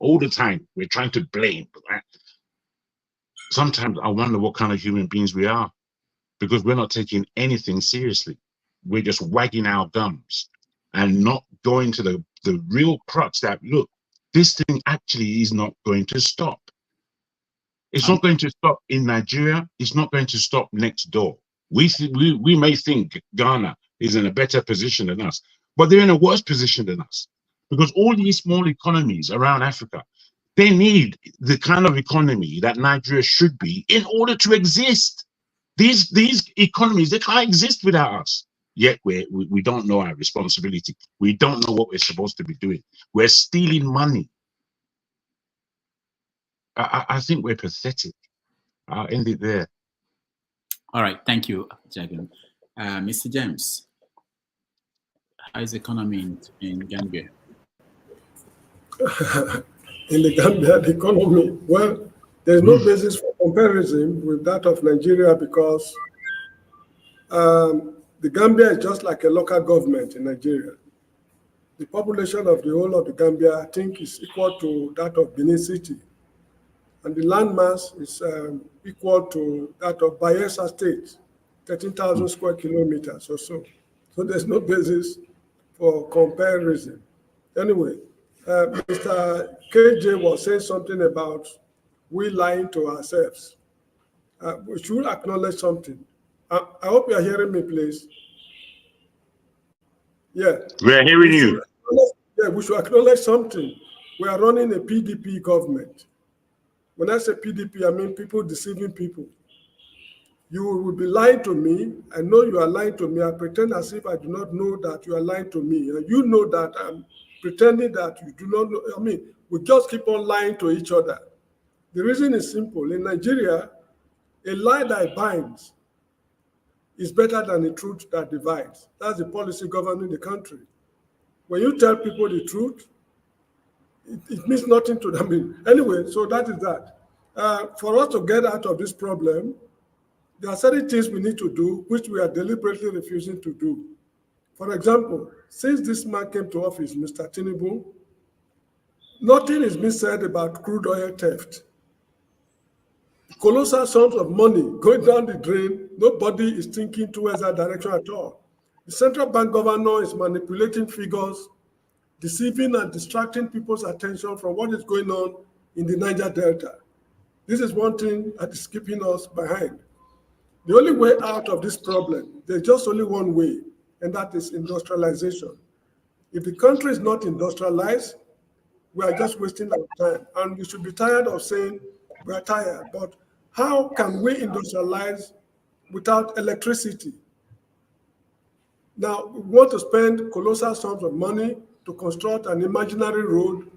all the time. We're trying to blame. Right? Sometimes I wonder what kind of human beings we are, because we're not taking anything seriously. We're just wagging our gums and not going to the real crux that, look, this thing actually is not going to stop. It's not going to stop in Nigeria. It's not going to stop next door. We may think Ghana is in a better position than us, but they're in a worse position than us, because all these small economies around Africa, they need the kind of economy that Nigeria should be in order to exist. These economies, they can't exist without us. Yet we don't know our responsibility. We don't know what we're supposed to be doing. We're stealing money. I think we're pathetic. I'll end it there. All right, thank you, Jagan. Mr. James, how is the economy in Gambia? In the Gambia, the economy, well, there's no basis for comparison with that of Nigeria, because the Gambia is just like a local government in Nigeria. The population of the whole of the Gambia, I think, is equal to that of Benin City. And the landmass is equal to that of Bayelsa State, 13,000 square kilometers or so. So there's no basis for comparison. Anyway, Mr. KJ was saying something about we lying to ourselves. We should acknowledge something. I hope you are hearing me, please. Yeah. We're hearing you. Yeah, we should acknowledge something. We are running a PDP government. When I say PDP, I mean people deceiving people. You will be lying to me. I know you are lying to me. I pretend as if I do not know that you are lying to me. And you know that I'm pretending that you do not know. I mean, we just keep on lying to each other. The reason is simple. In Nigeria, a lie that binds is better than a truth that divides. That's the policy governing the country. When you tell people the truth, it means nothing to them. Anyway, so that is that. For us to get out of this problem, there are certain things we need to do, which we are deliberately refusing to do. For example, since this man came to office, Mr. Tinubu, nothing is being said about crude oil theft. Colossal sums of money going down the drain, nobody is thinking towards that direction at all. The central bank governor is manipulating figures, deceiving and distracting people's attention from what is going on in the Niger Delta. This is one thing that is keeping us behind. The only way out of this problem, there's just only one way, and that is industrialization. If the country is not industrialized, we are just wasting our time. And we should be tired of saying we are tired. But how can we industrialize without electricity? Now, we want to spend colossal sums of money to construct an imaginary road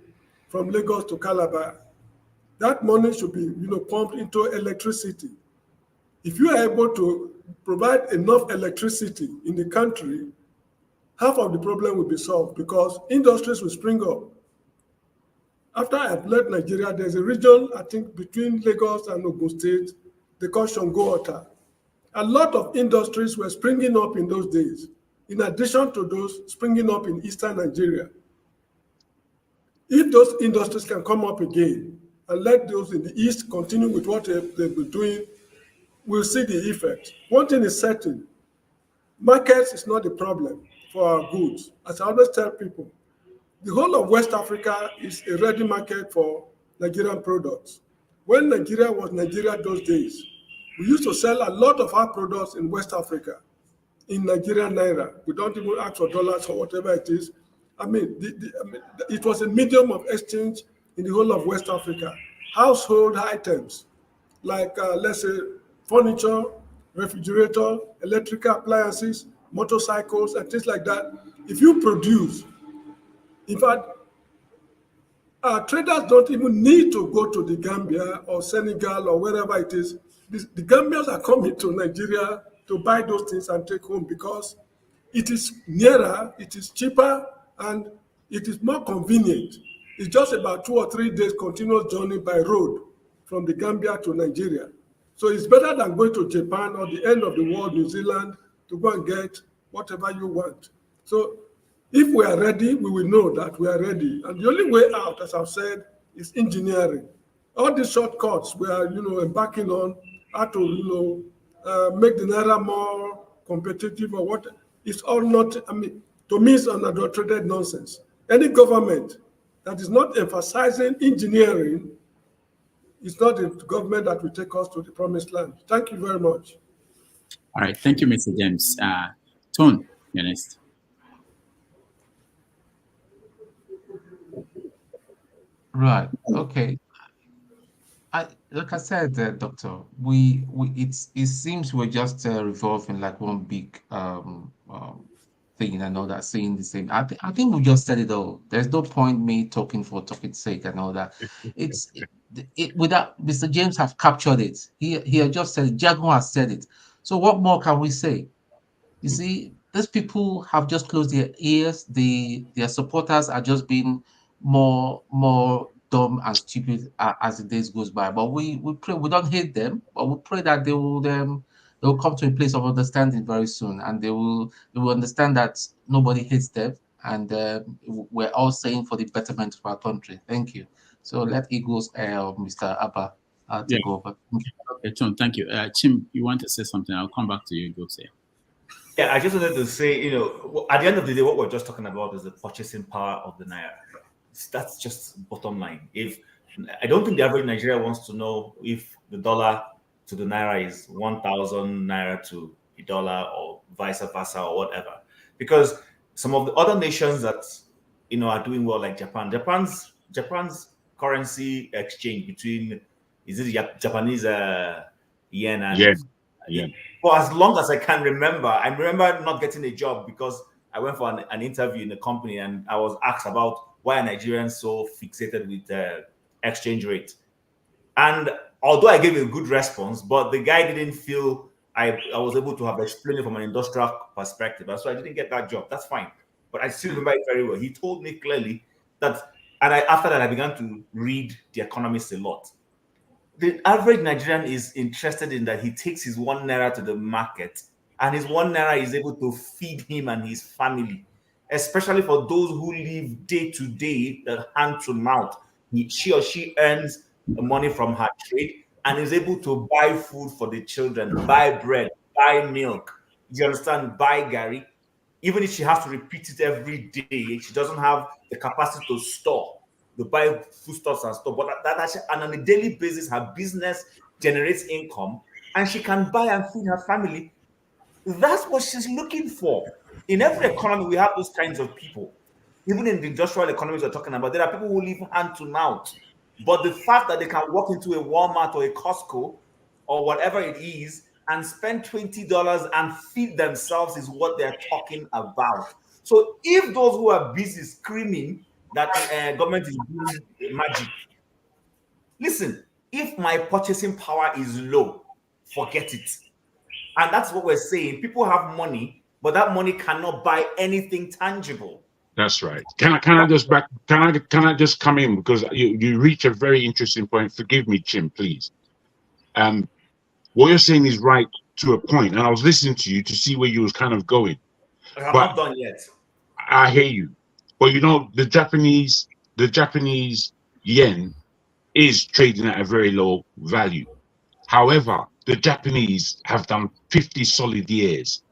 from Lagos to Calabar. That money should be, pumped into electricity. If you are able to provide enough electricity in the country, half of the problem will be solved, because industries will spring up. After I have left Nigeria, there's a region, I think, between Lagos and Ogun State, they call Shango-Ota. A lot of industries were springing up in those days, in addition to those springing up in eastern Nigeria. If those industries can come up again, and let those in the East continue with what they've been doing, we'll see the effect. One thing is certain, markets is not the problem for our goods. As I always tell people, the whole of West Africa is a ready market for Nigerian products. When Nigeria was Nigeria those days, we used to sell a lot of our products in West Africa, in Nigerian naira. We don't even ask for dollars or whatever it is. I mean, it was a medium of exchange in the whole of West Africa. Household items like, let's say, furniture, refrigerator, electrical appliances, motorcycles, and things like that. If you produce, in fact, traders don't even need to go to the Gambia or Senegal or wherever it is. The Gambians are coming to Nigeria to buy those things and take home because it is nearer, it is cheaper, and it is more convenient. It's just about 2 or 3 days continuous journey by road from the Gambia to Nigeria. So it's better than going to Japan or the end of the world, New Zealand, to go and get whatever you want. So if we are ready, we will know that we are ready. And the only way out, as I've said, is engineering. All these shortcuts we are, embarking on, how to, make the naira more competitive or what, it's all not, to me, it's unadulterated nonsense. Any government that is not emphasizing engineering is not the government that will take us to the promised land. Thank you very much. All right, thank you, Mr. James. Tone, you're next. Right. Okay. Like I said, Doctor, it seems we're just revolving like one big thing and all that, saying the same. I think we just said it all. There's no point me talking for talking's sake and all that. Without Mr. James have captured it. He had just said it. Jaguar has said it. So what more can we say? You see, these people have just closed their ears. Their supporters are just being more dumb and stupid as the days goes by. But we pray, we don't hate them, but we pray that they will come to a place of understanding very soon, and they will understand that nobody hates them, and we're all saying for the betterment of our country. Thank you. So let Eagles Mr. Abba take over. Okay, Tom, thank you. Chim, you want to say something? I'll come back to you, Go say. Yeah, I just wanted to say, at the end of the day, what we're just talking about is the purchasing power of the naira. That's just bottom line. I don't think the average Nigerian wants to know if the dollar to the naira is 1,000 naira to a dollar or vice versa or whatever, because some of the other nations that are doing well, like Japan's currency exchange between Japanese yen and yen. For as long as I can remember, I remember not getting a job because I went for an interview in a company and I was asked about why are Nigerians so fixated with exchange rate. And although I gave a good response, but the guy didn't feel I was able to have explained it from an industrial perspective. And so I didn't get that job. That's fine. But I still remember it very well. He told me clearly that, and after that, I began to read The Economist a lot. The average Nigerian is interested in that he takes his 1 naira to the market and his 1 naira is able to feed him and his family, especially for those who live day to day, hand to mouth. She or she earns money from her trade and is able to buy food for the children, buy bread, buy milk. You understand? Buy Gary. Even if she has to repeat it every day, she doesn't have the capacity to store. To buy foodstuffs and stuff, but and on a daily basis, her business generates income and she can buy and feed her family. That's what she's looking for. In every economy, we have those kinds of people. Even in the industrial economies we're talking about, there are people who live hand to mouth. But the fact that they can walk into a Walmart or a Costco or whatever it is and spend $20 and feed themselves is what they're talking about. So if those who are busy screaming that government is doing magic. Listen, if my purchasing power is low, forget it. And that's what we're saying. People have money, but that money cannot buy anything tangible. That's right. Can I just come in, because you reach a very interesting point. Forgive me, Jim, please. What you're saying is right to a point, and I was listening to you to see where you was kind of going. I'm not done yet. I hear you. But the Japanese yen is trading at a very low value. However, the Japanese have done 50 solid years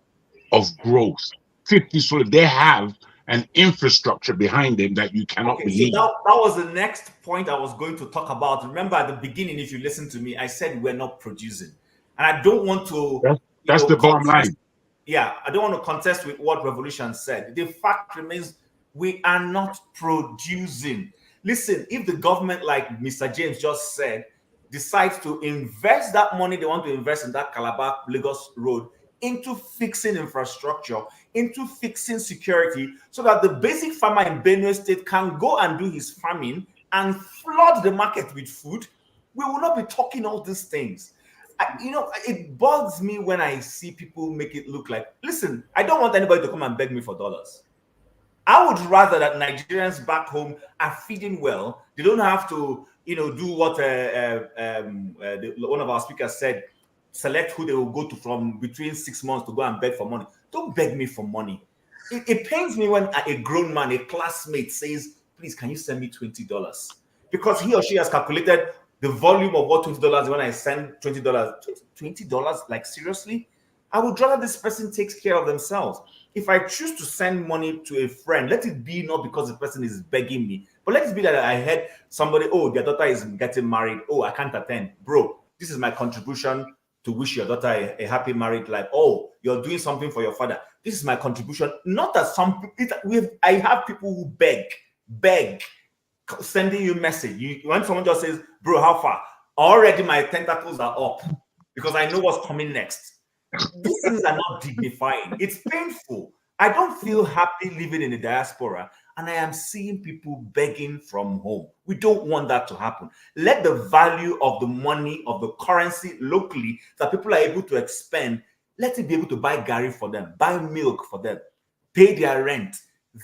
of growth. 50 solid. They have an infrastructure behind them that you cannot Okay, believe. so that was the next point I was going to talk about. Remember at the beginning, if you listen to me, I said we're not producing. And I don't want to That's the bottom line. Yeah, I don't want to contest with what Revolution said. The fact remains we are not producing. Listen, if the government, like Mr. James just said, decides to invest that money they want to invest in that Calabar Lagos road into fixing infrastructure, into fixing security, so that the basic farmer in Benue State can go and do his farming and flood the market with food, we will not be talking all these things. It bugs me when I see people make it look like, listen, I don't want anybody to come and beg me for dollars. I would rather that Nigerians back home are feeding well. They don't have to, do what one of our speakers said, select who they will go to from between 6 months to go and beg for money. Don't beg me for money. It pains me when a grown man, a classmate says, please, can you send me $20? Because he or she has calculated the volume of what $20 when I send $20. $20? Like, seriously? I would rather this person takes care of themselves. If I choose to send money to a friend, let it be not because the person is begging me, but let it be that I heard somebody, oh, their daughter is getting married. Oh, I can't attend. Bro, this is my contribution to wish your daughter a happy married life. Oh, you're doing something for your father. This is my contribution. Not that I have people who beg, sending you message. When someone just says, bro, how far? Already my tentacles are up because I know what's coming next. These things are not dignifying. It's painful. I don't feel happy living in the diaspora, and I am seeing people begging from home. We don't want that to happen. Let the value of the money, of the currency locally that people are able to expend, let it be able to buy gari for them, buy milk for them, pay their rent.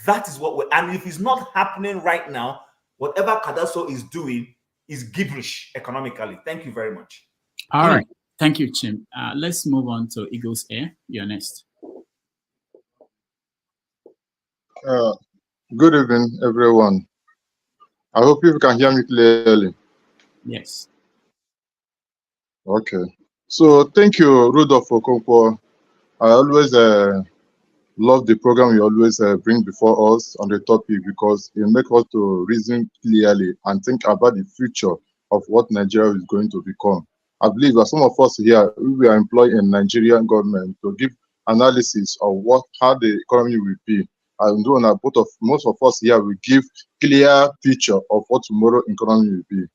That is what and if it's not happening right now, whatever Kadaso is doing is gibberish economically. Thank you very much. All right. Thank you, Chim. Let's move on to Eagles Air. You're next. Good evening, everyone. I hope you can hear me clearly. Yes. Okay. So thank you, Rudolph Okonkwo. I always love the program you always bring before us on the topic because it makes us to reason clearly and think about the future of what Nigeria is going to become. I believe that some of us here, we are employed in Nigerian government to give analysis of how the economy will be. And most of us here will give clear picture of what tomorrow economy will be.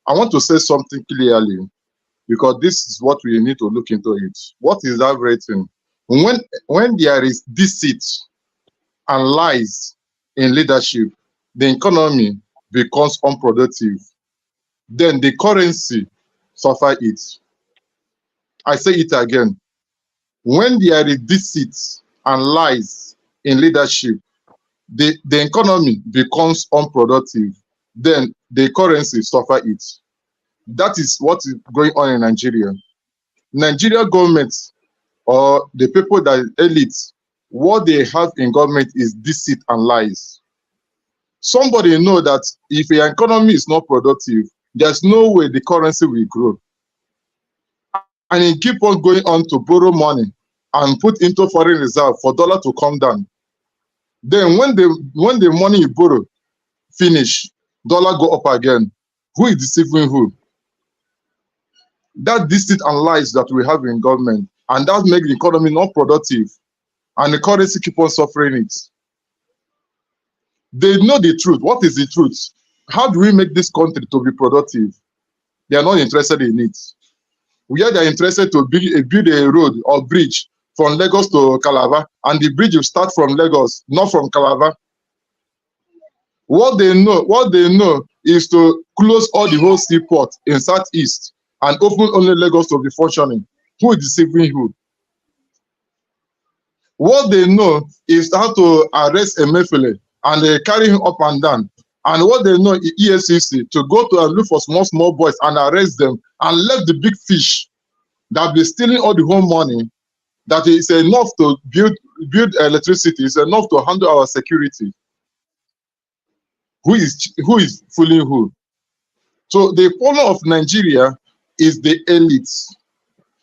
I want to say something clearly because this is what we need to look into it. What is that rating? When there is deceit and lies in leadership, the economy becomes unproductive. Then the currency suffer it. I say it again. When there is deceit and lies in leadership, the economy becomes unproductive. Then the currency suffer it. That is what is going on in Nigeria. Nigeria government or the people that elite, what they have in government is deceit and lies. Somebody know that if the economy is not productive, there's no way the currency will grow. And he keep on going on to borrow money and put into foreign reserve for dollar to come down. Then when the money you borrow finish, dollar go up again. Who is deceiving who? That deceit and lies that we have in government, and that makes the economy not productive, and the currency keep on suffering it. They know the truth. What is the truth? How do we make this country to be productive? They are not interested in it. We are interested to build a road or bridge from Lagos to Calabar, and the bridge will start from Lagos, not from Calabar. What they know is to close all the whole seaport in Southeast and open only Lagos to be functioning. Who is deceiving who? What they know is how to arrest Emefiele and they carry him up and down. And what they know is ESCC to go to and look for small boys and arrest them and let the big fish that be stealing all the home money, that is enough to build electricity, is enough to handle our security. Who is fooling who? So the problem of Nigeria is the elites.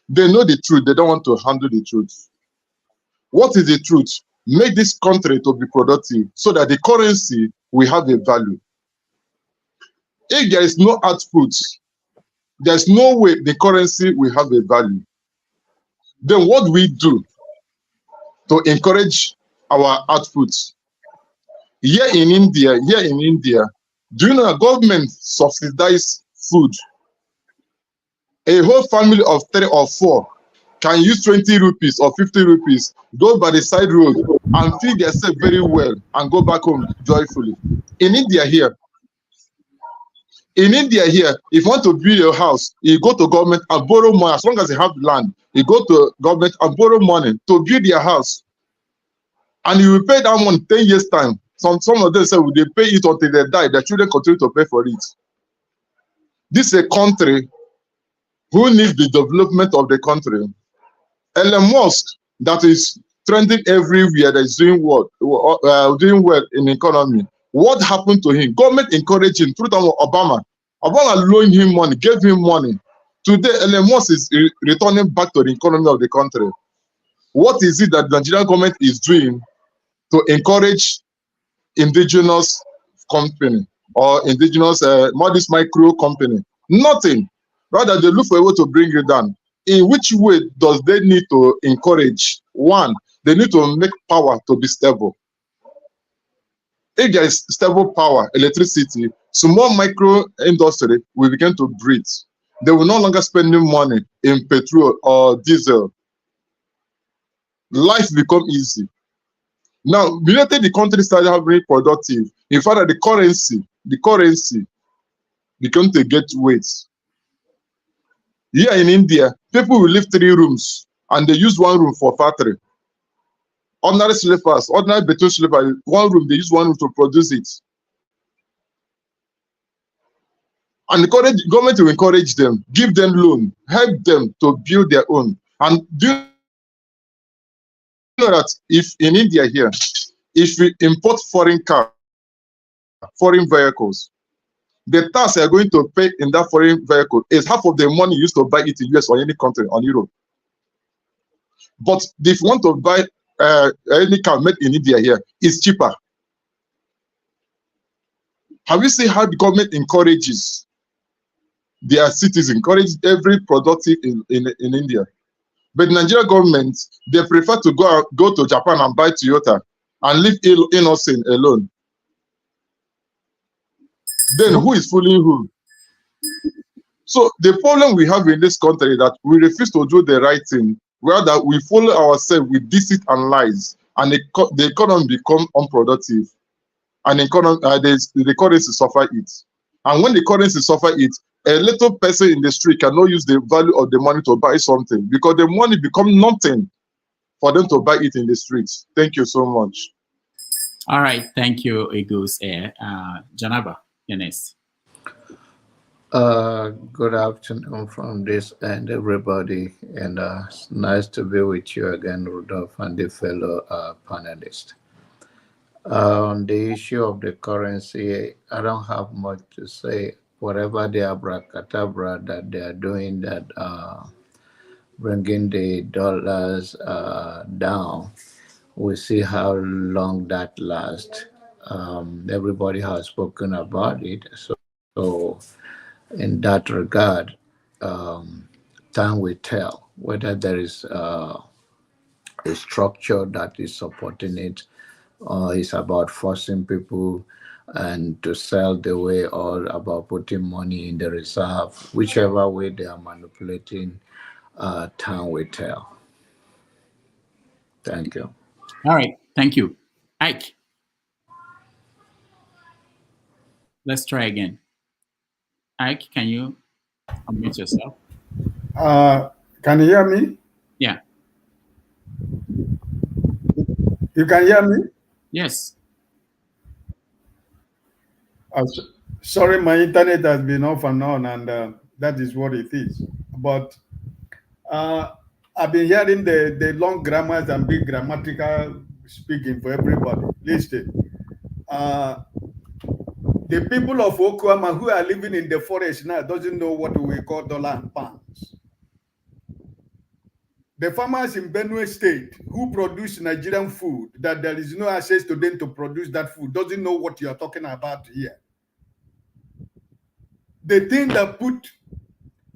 They know the truth. They don't want to handle the truth. What is the truth? Make this country to be productive so that the currency will have a value. If there is no output, there's no way the currency will have a value. Then what do we do to encourage our output? Here in India, do you know that government subsidize food? A whole family of 3 or 4 can use 20 rupees or 50 rupees, go by the side road and feed themselves very well and go back home joyfully. In India here, if you want to build your house, you go to government and borrow money. As long as you have land, you go to government and borrow money to build your house. And you will pay that money 10 years' time. Some of them say, will they pay it until they die? Their children continue to pay for it. This is a country who needs the development of the country. Elon Musk, that is trending everywhere, that is doing well in the economy. What happened to him? Government encouraged him through Obama. Obama loaned him money, gave him money. Today, Elon Musk is returning back to the economy of the country. What is it that the Nigerian government is doing to encourage indigenous company or indigenous modest micro company? Nothing. Rather, they look for a way to bring it down. In which way does they need to encourage? One, they need to make power to be stable. If there is stable power, electricity, small micro industry will begin to breathe. They will no longer spend money in petrol or diesel. Life become easy. Now, immediately the country started having productive, in fact, the currency began to get weight. Here in India, people will live 3 rooms and they use 1 room for factory. Ordinary slippers, ordinary beton slipper, 1 room, they use 1 room to produce it. And the government will encourage them, give them loan, help them to build their own. And do you know that if in India here, if we import foreign cars, foreign vehicles, the tax they are going to pay in that foreign vehicle is half of the money used to buy it in US or any country on Europe. But if you want to buy any car made in India here, it's cheaper. Have you seen how the government encourages their citizens, encourage every productive in India? But the Nigerian government, they prefer to go to Japan and buy Toyota and leave innocent alone. Then who is fooling who? So the problem we have in this country is that we refuse to do the right thing, rather we follow ourselves with deceit and lies, and the economy become unproductive, and the currency suffer it. And when the currency suffer it, a little person in the street cannot use the value of the money to buy something, because the money become nothing for them to buy it in the streets. Thank you so much. All right, thank you, Eagles Air. Janaba, you're next. Good afternoon from this end, everybody, and it's nice to be with you again, Rudolph, and the fellow panelists. On the issue of the currency, I don't have much to say. Whatever the abracadabra that they are doing, that bringing the dollars down, we'll see how long that lasts. Everybody has spoken about it, so in that regard, time will tell whether there is a structure that is supporting it, or it's about forcing people and to sell the way, or about putting money in the reserve. Whichever way they are manipulating, time will tell. Thank you. All right, thank you. Ike, let's try again. Ike, can you unmute yourself? Can you hear me? Yeah. You can hear me? Yes. Sorry, my internet has been off and on, and that is what it is. But I've been hearing the long grammars and big grammatical speaking for everybody. Listen, The people of Onyeama who are living in the forest now doesn't know what we call dollar and pounds. The farmers in Benue State who produce Nigerian food, that there is no access to them to produce that food, doesn't know what you are talking about here. The thing that put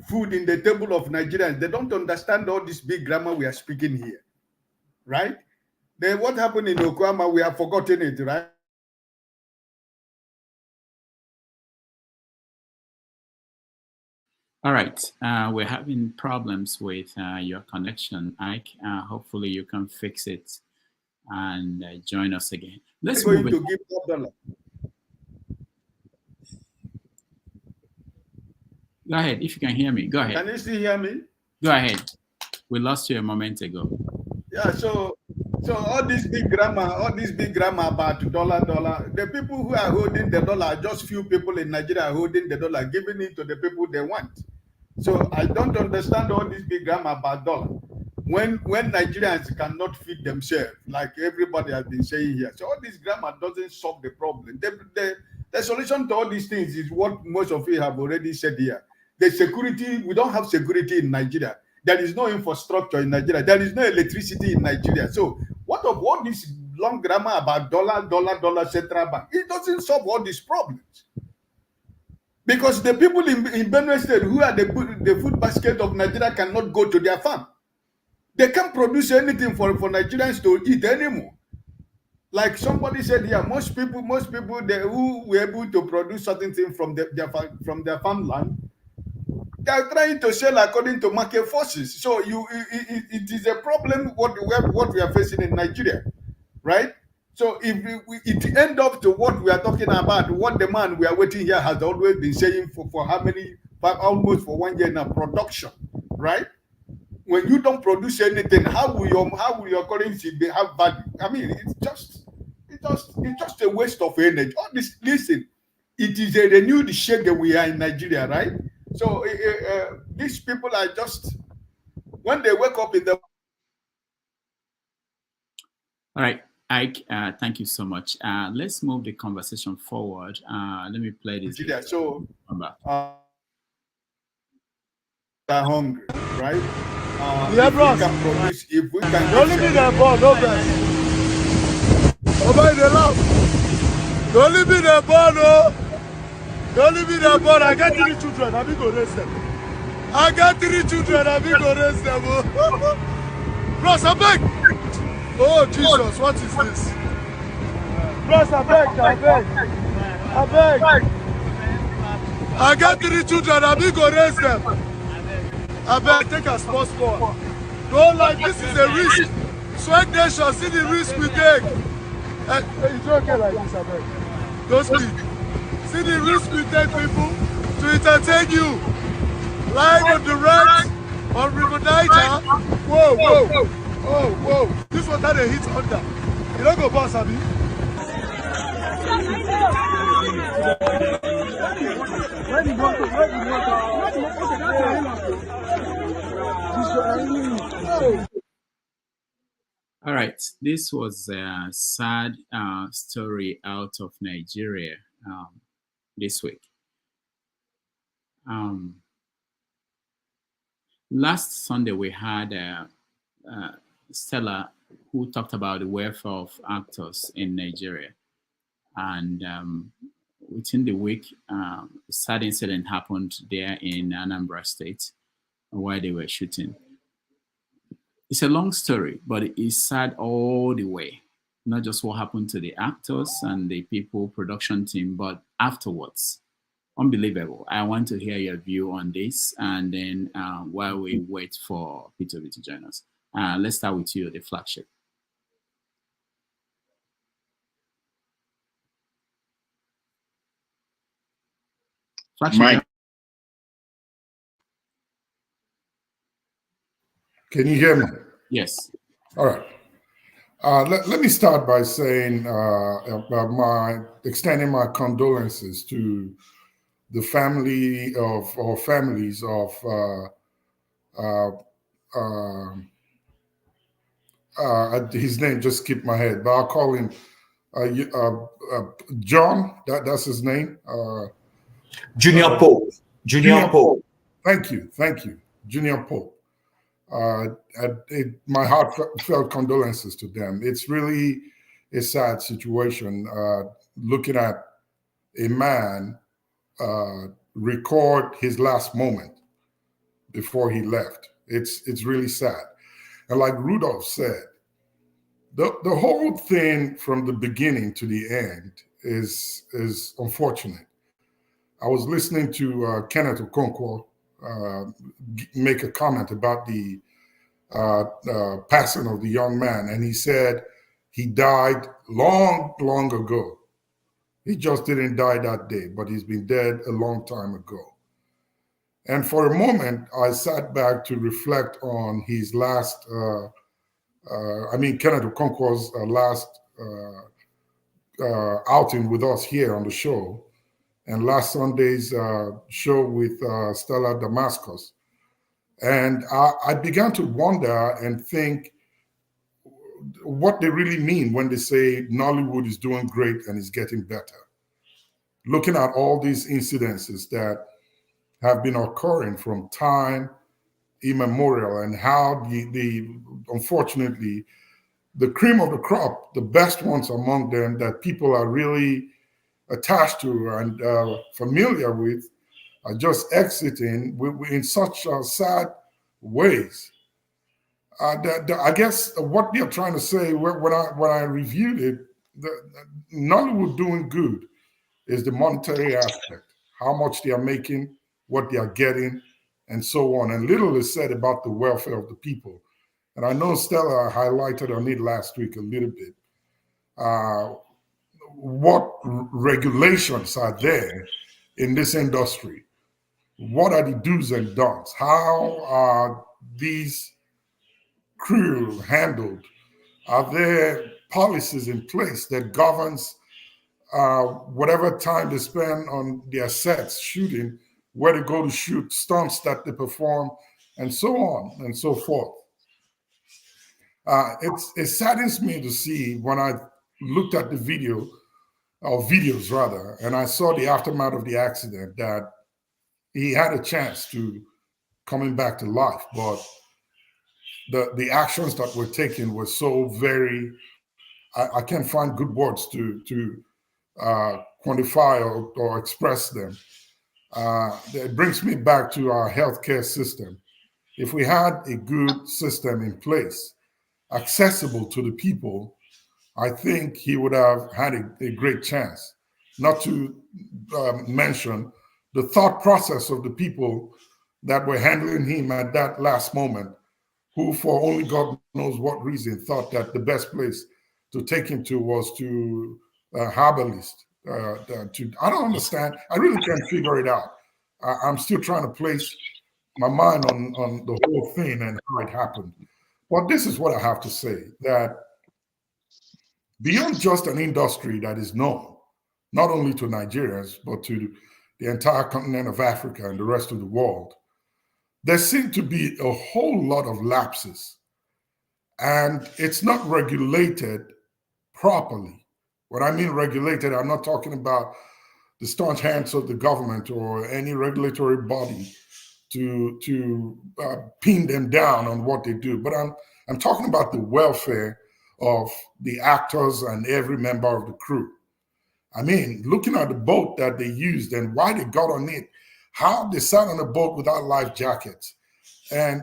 food in the table of Nigerians, they don't understand all this big grammar we are speaking here, right? Then what happened in Onyeama, we have forgotten it, right? All right, we're having problems with your connection, Ike. Hopefully you can fix it and join us again. Let's move to give $1. Go ahead, if you can hear me, go ahead. Can you still hear me? Go ahead. We lost you a moment ago. Yeah, so all this big grammar about dollar, the people who are holding the dollar, just few people in Nigeria are holding the dollar, giving it to the people they want. So I don't understand all this big grammar about dollar. When Nigerians cannot feed themselves, like everybody has been saying here. So all this grammar doesn't solve the problem. The solution to all these things is what most of you have already said here. The security, we don't have security in Nigeria. There is no infrastructure in Nigeria. There is no electricity in Nigeria. So what of all this long grammar about dollar, central bank? It doesn't solve all these problems. Because the people in Benue State who are the food basket of Nigeria cannot go to their farm. They can't produce anything for Nigerians to eat anymore. Like somebody said here, most people who were able to produce certain things from their farmland, they are trying to sell according to market forces. So it is a problem what we are facing in Nigeria, right? So if it end up to what we are talking about, what the man we are waiting here has always been saying for how many, almost for 1 year now, production, right? When you don't produce anything, how will your currency have value? I mean, it's just a waste of energy. All this, listen, it is a renewed shade that we are in Nigeria, right? So these people are just, when they wake up in the... All right, Ike, thank you so much. Let's move the conversation forward. Let me play this. Nigeria, so are hungry, right? Yeah, if we can produce, if we can... Don't leave me there, boy, no best. Over the love. Don't leave me there, boy, no. Don't leave me there, boy. I got 3 children, I be go raise them. I got 3 children, I be go raise them. Bros, I beg. Oh, Jesus, what is this? Bros, I beg. I got 3 children, I be go raise them. I beg, take a sports ball. Don't like, this is a risk. Swag Nation, see the risk we take. It's okay like this, I beg. Don't speak. See the risk we take, people, to entertain you. Live on the right on River Niger. Whoa. This water they hit under. You don't go boss, Abi. All right, this was a sad story out of Nigeria this week. Last Sunday, we had Stella who talked about the welfare of actors in Nigeria. And within the week, a sad incident happened there in Anambra State while they were shooting. It's a long story, but it is sad all the way. Not just what happened to the actors and the people, production team, but afterwards. Unbelievable. I want to hear your view on this, and then while we wait for Peter Obi to join us. Let's start with you, the flagship. Mike. Can you hear me? Yes. All right. Let me start by saying extending my condolences to the family of, or families of his name just skipped my head, but I'll call him John, that's his name. Junior Pope. Junior Pope. Thank you, Junior Pope. My heartfelt condolences to them. It's really a sad situation. Looking at a man record his last moment before he left. It's really sad. And like Rudolph said, the whole thing from the beginning to the end is unfortunate. I was listening to Kenneth Okonkwo make a comment about the passing of the young man, and he said he died long ago. He just didn't die that day, but he's been dead a long time ago. And for a moment, I sat back to reflect on his last, Kenneth Okonkwo's last outing with us here on the show, and last Sunday's show with Stella Damascus. And I began to wonder and think what they really mean when they say Nollywood is doing great and is getting better. Looking at all these incidences that have been occurring from time immemorial, and how unfortunately, the cream of the crop, the best ones among them that people are really attached to and familiar with, are just exiting in such sad ways. I guess what they're trying to say when I reviewed it, Nollywood doing good is the monetary aspect, how much they are making, what they are getting, and so on. And little is said about the welfare of the people. And I know Stella highlighted on it last week a little bit. What regulations are there in this industry? What are the do's and don'ts? How are these crew handled? Are there policies in place that governs whatever time they spend on their sets shooting, where to go to shoot, stunts that they perform, and so on and so forth? It saddens me to see when I looked at the video, or videos rather, and I saw the aftermath of the accident, that he had a chance to coming back to life, but the actions that were taken were so very, I can't find good words to quantify or express them. It brings me back to our healthcare system. If we had a good system in place, accessible to the people, I think he would have had a great chance. Not to mention the thought process of the people that were handling him at that last moment, who for only God knows what reason thought that the best place to take him to was to herbalist. I don't understand. I really can't figure it out. I'm still trying to place my mind on the whole thing and how it happened. But this is what I have to say, that beyond just an industry that is known, not only to Nigerians, but to the entire continent of Africa and the rest of the world, there seem to be a whole lot of lapses, and it's not regulated properly. When I mean regulated, I'm not talking about the staunch hands of the government or any regulatory body to pin them down on what they do, but I'm talking about the welfare of the actors and every member of the crew. I mean, looking at the boat that they used and why they got on it, how they sat on a boat without life jackets, and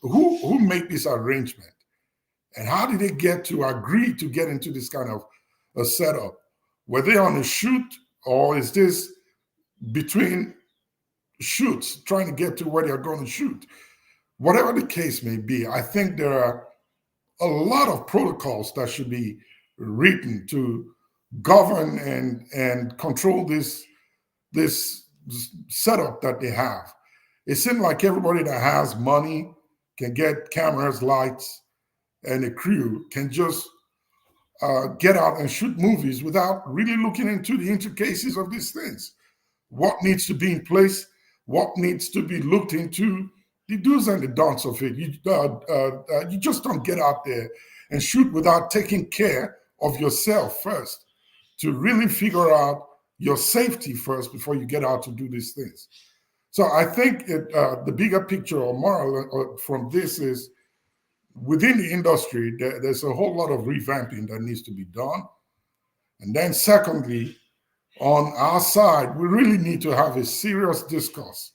who made this arrangement, and how did they get to agree to get into this kind of a setup? Were they on a shoot, or is this between shoots trying to get to where they're going to shoot? Whatever the case may be, I think there are a lot of protocols that should be written to govern and control this setup that they have. It seems like everybody that has money can get cameras, lights, and a crew can just get out and shoot movies without really looking into the intricacies of these things. What needs to be in place, what needs to be looked into, the do's and the don'ts of it. You just don't get out there and shoot without taking care of yourself first, to really figure out your safety first before you get out to do these things. So I think the bigger picture or moral from this is, within the industry, there's a whole lot of revamping that needs to be done. And then secondly, on our side, we really need to have a serious discourse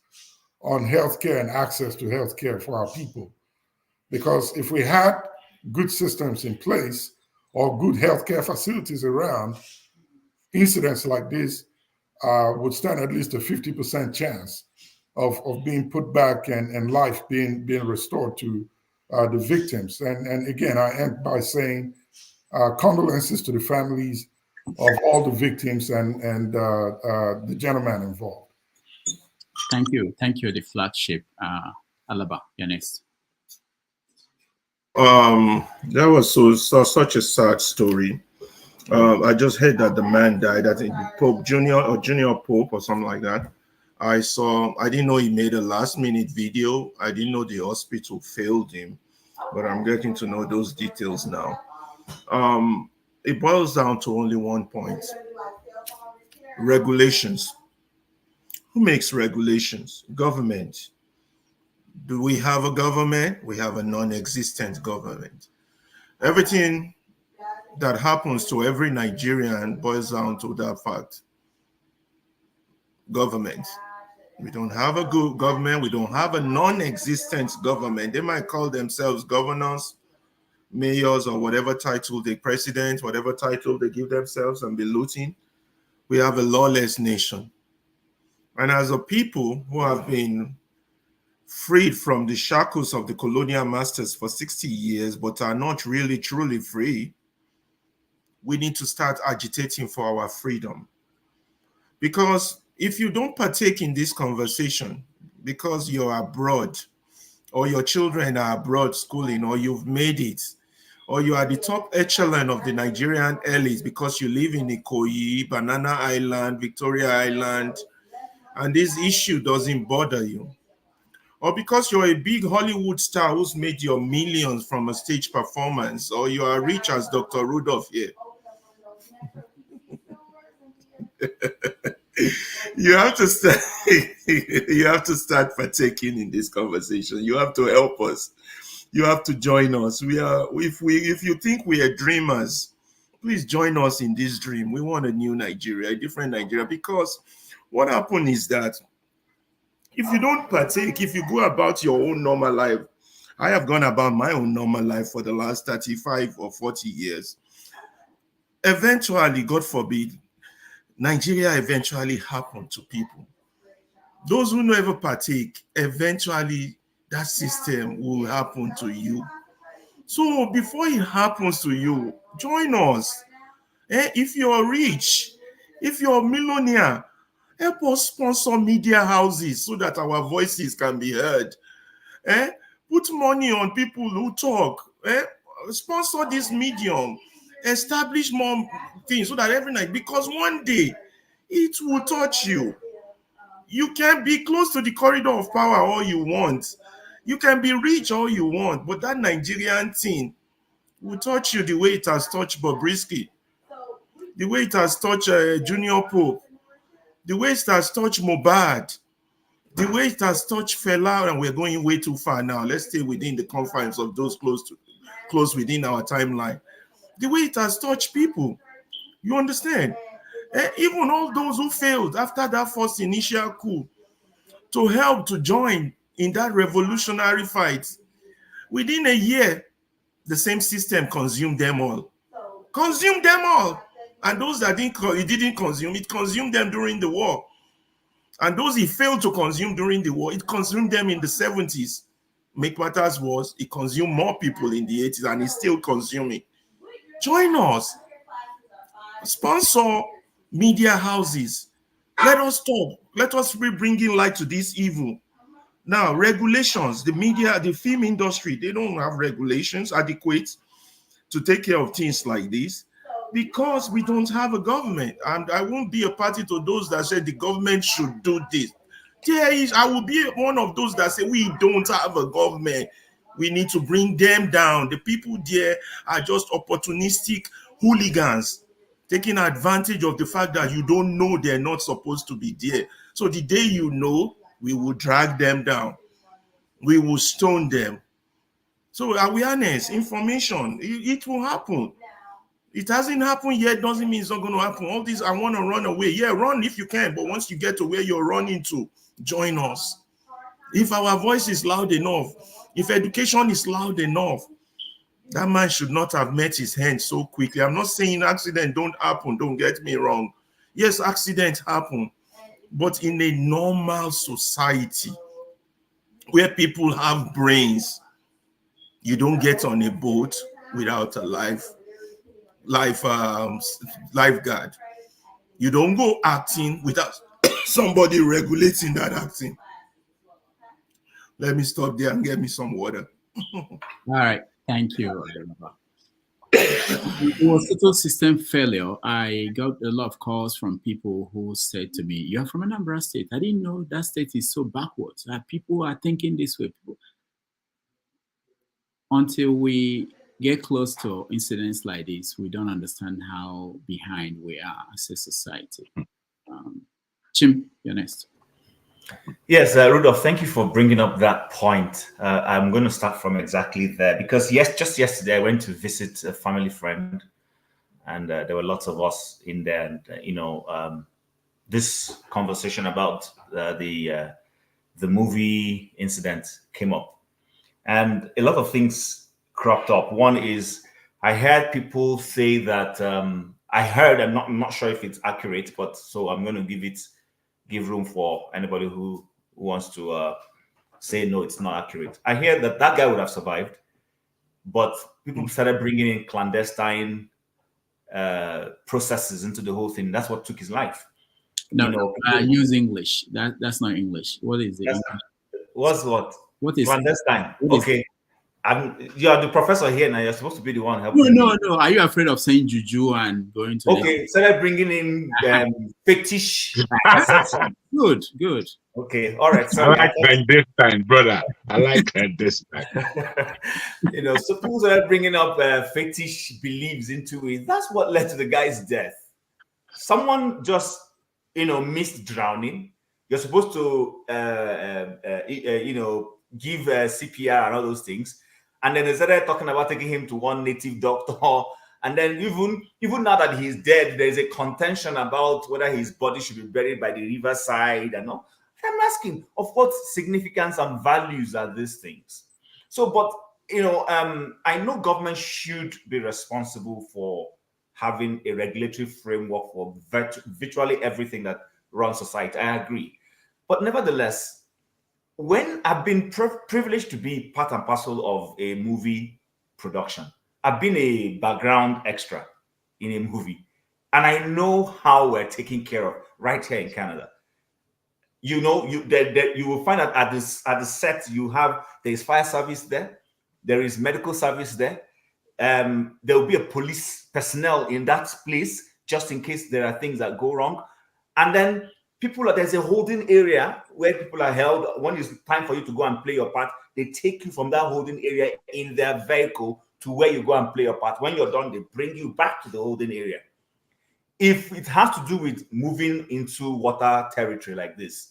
on healthcare and access to healthcare for our people. Because if we had good systems in place or good healthcare facilities around, incidents like this would stand at least a 50% chance of being put back and life being restored to the victims. And again, I end by saying condolences to the families of all the victims and the gentleman involved. Thank you. Thank you, the flagship. Alaba, you're next. That was such a sad story. I just heard that the man died. I think Pope Junior Pope or something like that. I didn't know he made a last-minute video. I didn't know the hospital failed him, but I'm getting to know those details now. It boils down to only one point: regulations. Who makes regulations? Government. Do we have a government? We have a non-existent government. Everything that happens to every Nigerian boils down to that fact. Government. We don't have a good government. We don't have a non-existent government. They might call themselves governors, mayors, or whatever title, the president, whatever title they give themselves, and be looting. We have a lawless nation. And as a people who have been freed from the shackles of the colonial masters for 60 years, but are not really truly free, we need to start agitating for our freedom. Because if you don't partake in this conversation because you're abroad, or your children are abroad schooling, or you've made it, or you are the top echelon of the Nigerian elites because you live in Ikoyi, Banana Island, Victoria Island, and this issue doesn't bother you, or because you're a big Hollywood star who's made your millions from a stage performance, or you are rich as Dr. Rudolph here, you have to start partaking in this conversation. You have to help us. You have to join us. If you think we are dreamers, please join us in this dream. We want a new Nigeria, a different Nigeria, because what happened is that if you don't partake, if you go about your own normal life, I have gone about my own normal life for the last 35 or 40 years. Eventually, God forbid, Nigeria eventually happened to people. Those who never partake, eventually that system will happen to you. So before it happens to you, join us. If you're rich, if you're a millionaire, help us sponsor media houses so that our voices can be heard. Put money on people who talk. Sponsor this medium. Establish more things so that every night, because one day it will touch you. You can be close to the corridor of power all you want. You can be rich all you want, but that Nigerian thing will touch you the way it has touched Bobrisky, the way it has touched Junior Pope, the way it has touched Mohbad, the way it has touched Fela, and we're going way too far now. Let's stay within the confines of those close within our timeline. The way it has touched people, you understand? Even all those who failed after that first initial coup to help to join in that revolutionary fight, within a year, the same system consumed them all. Consumed them all. And those that it didn't consume, it consumed them during the war. And those he failed to consume during the war, it consumed them in the 70s. Make matters worse, it consumed more people in the 80s, and it's still consuming. Join us. Sponsor media houses. Let us talk. Let us be bringing light to this evil. Now, regulations, the media, the film industry, they don't have regulations adequate to take care of things like this because we don't have a government. And I won't be a party to those that say the government should do this. I will be one of those that say we don't have a government. We need to bring them down. The people there are just opportunistic hooligans taking advantage of the fact that you don't know they're not supposed to be there. So the day you know, we will drag them down. We will stone them. So awareness, information, it will happen. It hasn't happened yet, doesn't mean it's not going to happen. All this, I want to run away. Yeah, run if you can. But once you get to where you're running to, join us. If our voice is loud enough, if education is loud enough, that man should not have met his hand so quickly. I'm not saying accidents don't happen. Don't get me wrong. Yes, accidents happen. But in a normal society where people have brains, you don't get on a boat without a lifeguard. You don't go acting without somebody regulating that acting. Let me stop there and get me some water. All right, thank you. It was total system failure. I got a lot of calls from people who said to me, "You're from Anambra State. I didn't know that state is so backwards. People are thinking this way." Until we get close to incidents like this, we don't understand how behind we are as a society. Chim, you're next. Yes, Rudolph, thank you for bringing up that point. I'm going to start from exactly there because just yesterday I went to visit a family friend, and there were lots of us in there, and this conversation about the movie incident came up, and a lot of things cropped up. One is I heard people say that I'm not sure if it's accurate, but so I'm going to give room for anybody who wants to say no, it's not accurate. I hear that guy would have survived, but people started bringing in clandestine processes into the whole thing. That's what took his life. No, use English. That's not English. What is it? What's what? What is clandestine? What okay. You are the professor here now. You're supposed to be the one helping. No. Are you afraid of saying juju and going to? Okay, started bringing in fetish. Good. Okay, all right. So I like clandestine, brother. I like clandestine. So people started bringing up fetish beliefs into it. That's what led to the guy's death. Someone just, missed drowning. You're supposed to, give CPR and all those things. And then they started talking about taking him to one native doctor. And then even now that he's dead, there's a contention about whether his body should be buried by the riverside and all. I'm asking, of what significance and values are these things? So, but, I know government should be responsible for having a regulatory framework for virtually everything that runs society. I agree. But nevertheless, when I've been privileged to be part and parcel of a movie production, I've been a background extra in a movie, and I know how we're taken care of right here in Canada. You will find that at the set there's fire service there, there is medical service there. There will be a police personnel in that place just in case there are things that go wrong, and then there's a holding area where people are held. When it's time for you to go and play your part, they take you from that holding area in their vehicle to where you go and play your part. When you're done, they bring you back to the holding area. If it has to do with moving into water territory like this,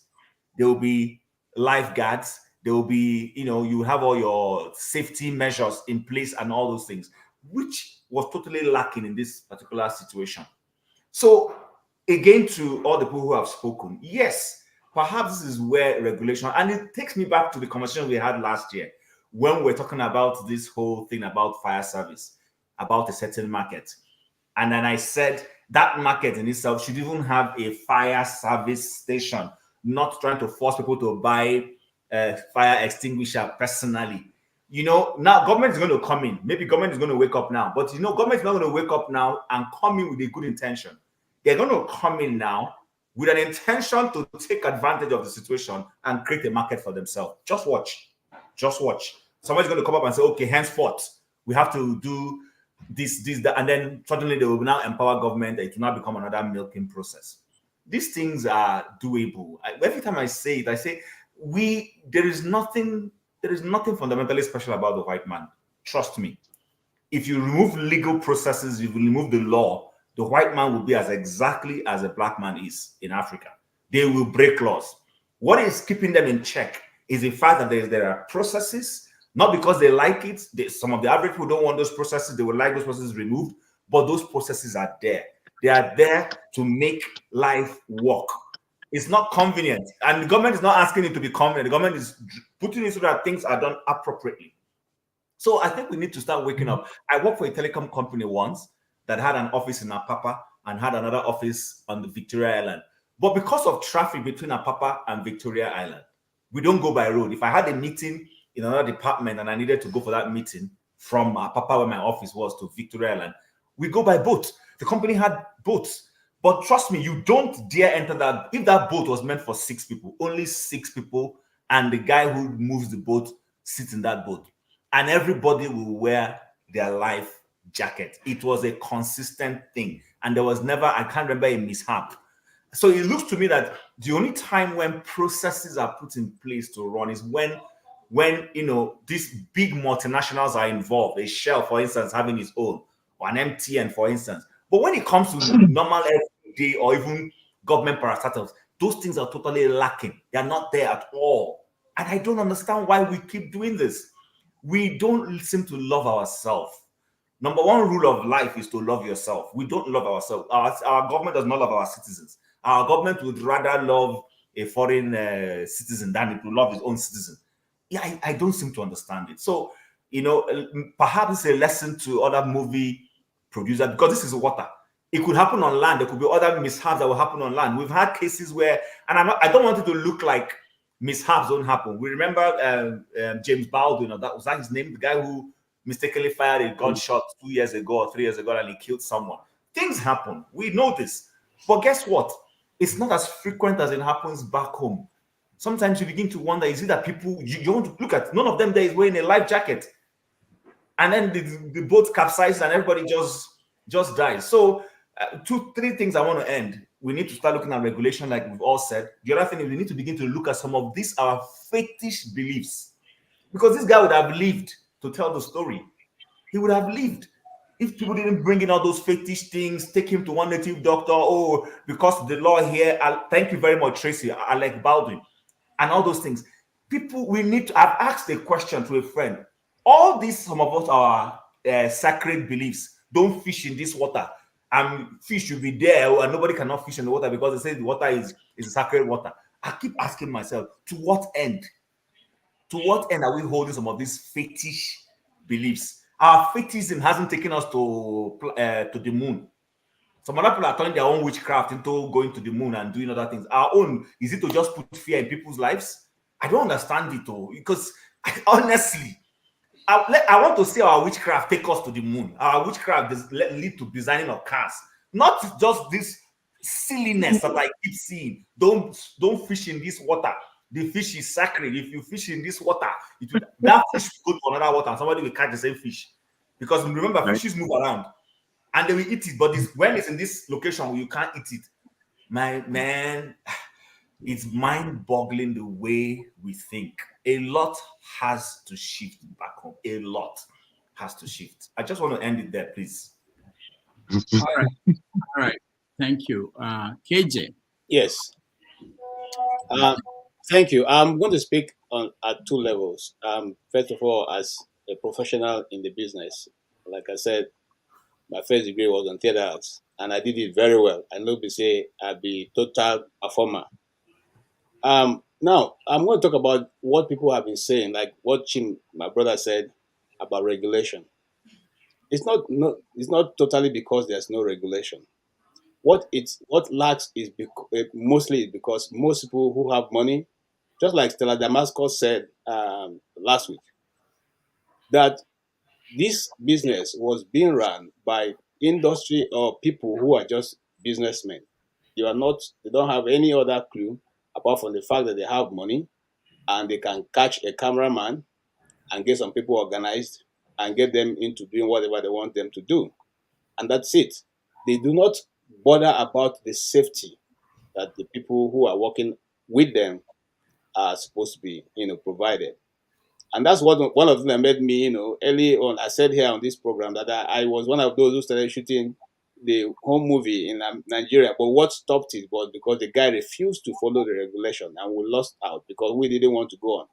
there will be lifeguards. There will be, you have all your safety measures in place and all those things, which was totally lacking in this particular situation. So, again, to all the people who have spoken, yes, perhaps this is where regulation, and it takes me back to the conversation we had last year when we were talking about this whole thing about fire service, about a certain market. And then I said that market in itself should even have a fire service station, not trying to force people to buy a fire extinguisher personally. Now government is going to come in. Maybe government is going to wake up now, but government is not going to wake up now and come in with a good intention. They're going to come in now with an intention to take advantage of the situation and create a market for themselves. Just watch. Somebody's going to come up and say, okay, henceforth, we have to do this, that, and then suddenly they will now empower government. It will now become another milking process. These things are doable. Every time I say it, I say, there is nothing fundamentally special about the white man. Trust me. If you remove legal processes, you remove the law, the white man will be as exactly as a black man is in Africa. They will break laws. What is keeping them in check is the fact that there are processes, not because they like it. Some of the average people don't want those processes. They would like those processes removed, but those processes are there. They are there to make life work. It's not convenient. And the government is not asking it to be convenient. The government is putting it so that things are done appropriately. So I think we need to start waking up. I worked for a telecom company once that had an office in Apapa and had another office on the Victoria Island. But because of traffic between Apapa and Victoria Island, we don't go by road. If I had a meeting in another department and I needed to go for that meeting from Apapa, where my office was, to Victoria Island, we go by boat. The company had boats. But trust me, you don't dare enter that. If that boat was meant for 6 people, only 6 people, and the guy who moves the boat sits in that boat. And everybody will wear their life jacket. It was a consistent thing. And there was never, I can't remember, a mishap. So it looks to me that the only time when processes are put in place to run is when these big multinationals are involved. A Shell, for instance, having its own, or an MTN, for instance. But when it comes to normal everyday or even government parastatals, those things are totally lacking. They are not there at all. And I don't understand why we keep doing this. We don't seem to love ourselves. Number one rule of life is to love yourself. We don't love ourselves. Our government does not love our citizens. Our government would rather love a foreign citizen than it would love its own citizen. Yeah, I don't seem to understand it. So, perhaps it's a lesson to other movie producers, because this is water. It could happen on land. There could be other mishaps that will happen on land. We've had cases where, and I don't want it to look like mishaps don't happen. We remember James Baldwin, or was that his name? The guy who mistakenly fired a gunshot 2 years ago or 3 years ago and he killed someone. Things happen. We know this. But guess what? It's not as frequent as it happens back home. Sometimes you begin to wonder, is it that people, you want to look at, none of them there is wearing a life jacket. And then the boat capsizes and everybody just dies. So 2, 3 things I want to end. We need to start looking at regulation, like we've all said. The other thing is we need to begin to look at some of these our fetish beliefs. Because this guy would have lived to tell the story. He would have lived. If people didn't bring in all those fetish things, take him to one native doctor, because the law here, thank you very much, Tracy, Alec Baldwin, and all those things. People, we need to, I've asked a question to a friend. All these, some of us, are sacred beliefs. Don't fish in this water. Fish should be there, and nobody cannot fish in the water because they say the water is sacred water. I keep asking myself, to what end? To what end are we holding some of these fetish beliefs? Our fetishism hasn't taken us to the moon. Some other people are turning their own witchcraft into going to the moon and doing other things. Our own, is it to just put fear in people's lives? I don't understand it, though, because honestly, I want to see our witchcraft take us to the moon. Our witchcraft lead to designing of cars, not just this silliness that I keep seeing. Don't fish in this water. The fish is sacred. If you fish in this water, that fish will go to another water and somebody will catch the same fish. Because remember, fishes move around and they will eat it. But when it's in this location where you can't eat it, my man, it's mind-boggling the way we think. A lot has to shift back home. A lot has to shift. I just want to end it there, please. All right. Thank you. KJ. Yes. Thank you. I'm going to speak at 2 levels. First of all, as a professional in the business, like I said, my first degree was on theater arts, and I did it very well. I know they say I'll be total performer. Now, I'm going to talk about what people have been saying, like what Chim, my brother, said about regulation. It's not totally because there's no regulation. What lacks is mostly because most people who have money, just like Stella Damascus said last week, that this business was being run by industry or people who are just businessmen. They don't have any other clue apart from the fact that they have money and they can catch a cameraman and get some people organized and get them into doing whatever they want them to do. And that's it. They do not bother about the safety that the people who are working with them are supposed to be, provided. And that's what one of them that made me, early on. I said here on this program that I was one of those who started shooting the home movie in Nigeria. But what stopped it was because the guy refused to follow the regulation, and we lost out because we didn't want to go on.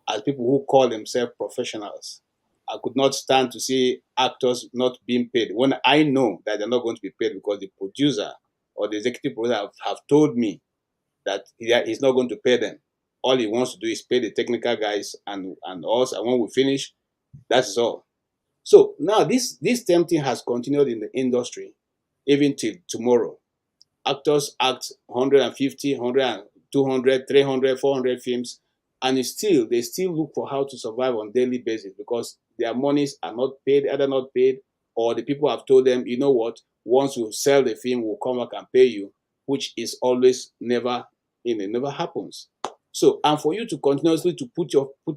As people who call themselves professionals, I could not stand to see actors not being paid when I know that they're not going to be paid because the producer or the executive producer have told me that he's not going to pay them. All he wants to do is pay the technical guys and us, and when we finish, that's all. So now this same thing has continued in the industry even till tomorrow. Actors act 150, 100, 200, 300, 400 films, and they still look for how to survive on daily basis because their monies are not paid, either not paid, or the people have told them, you know what, once you sell the film, we'll come back and pay you, which is always never, it never happens. So, and for you to continuously to put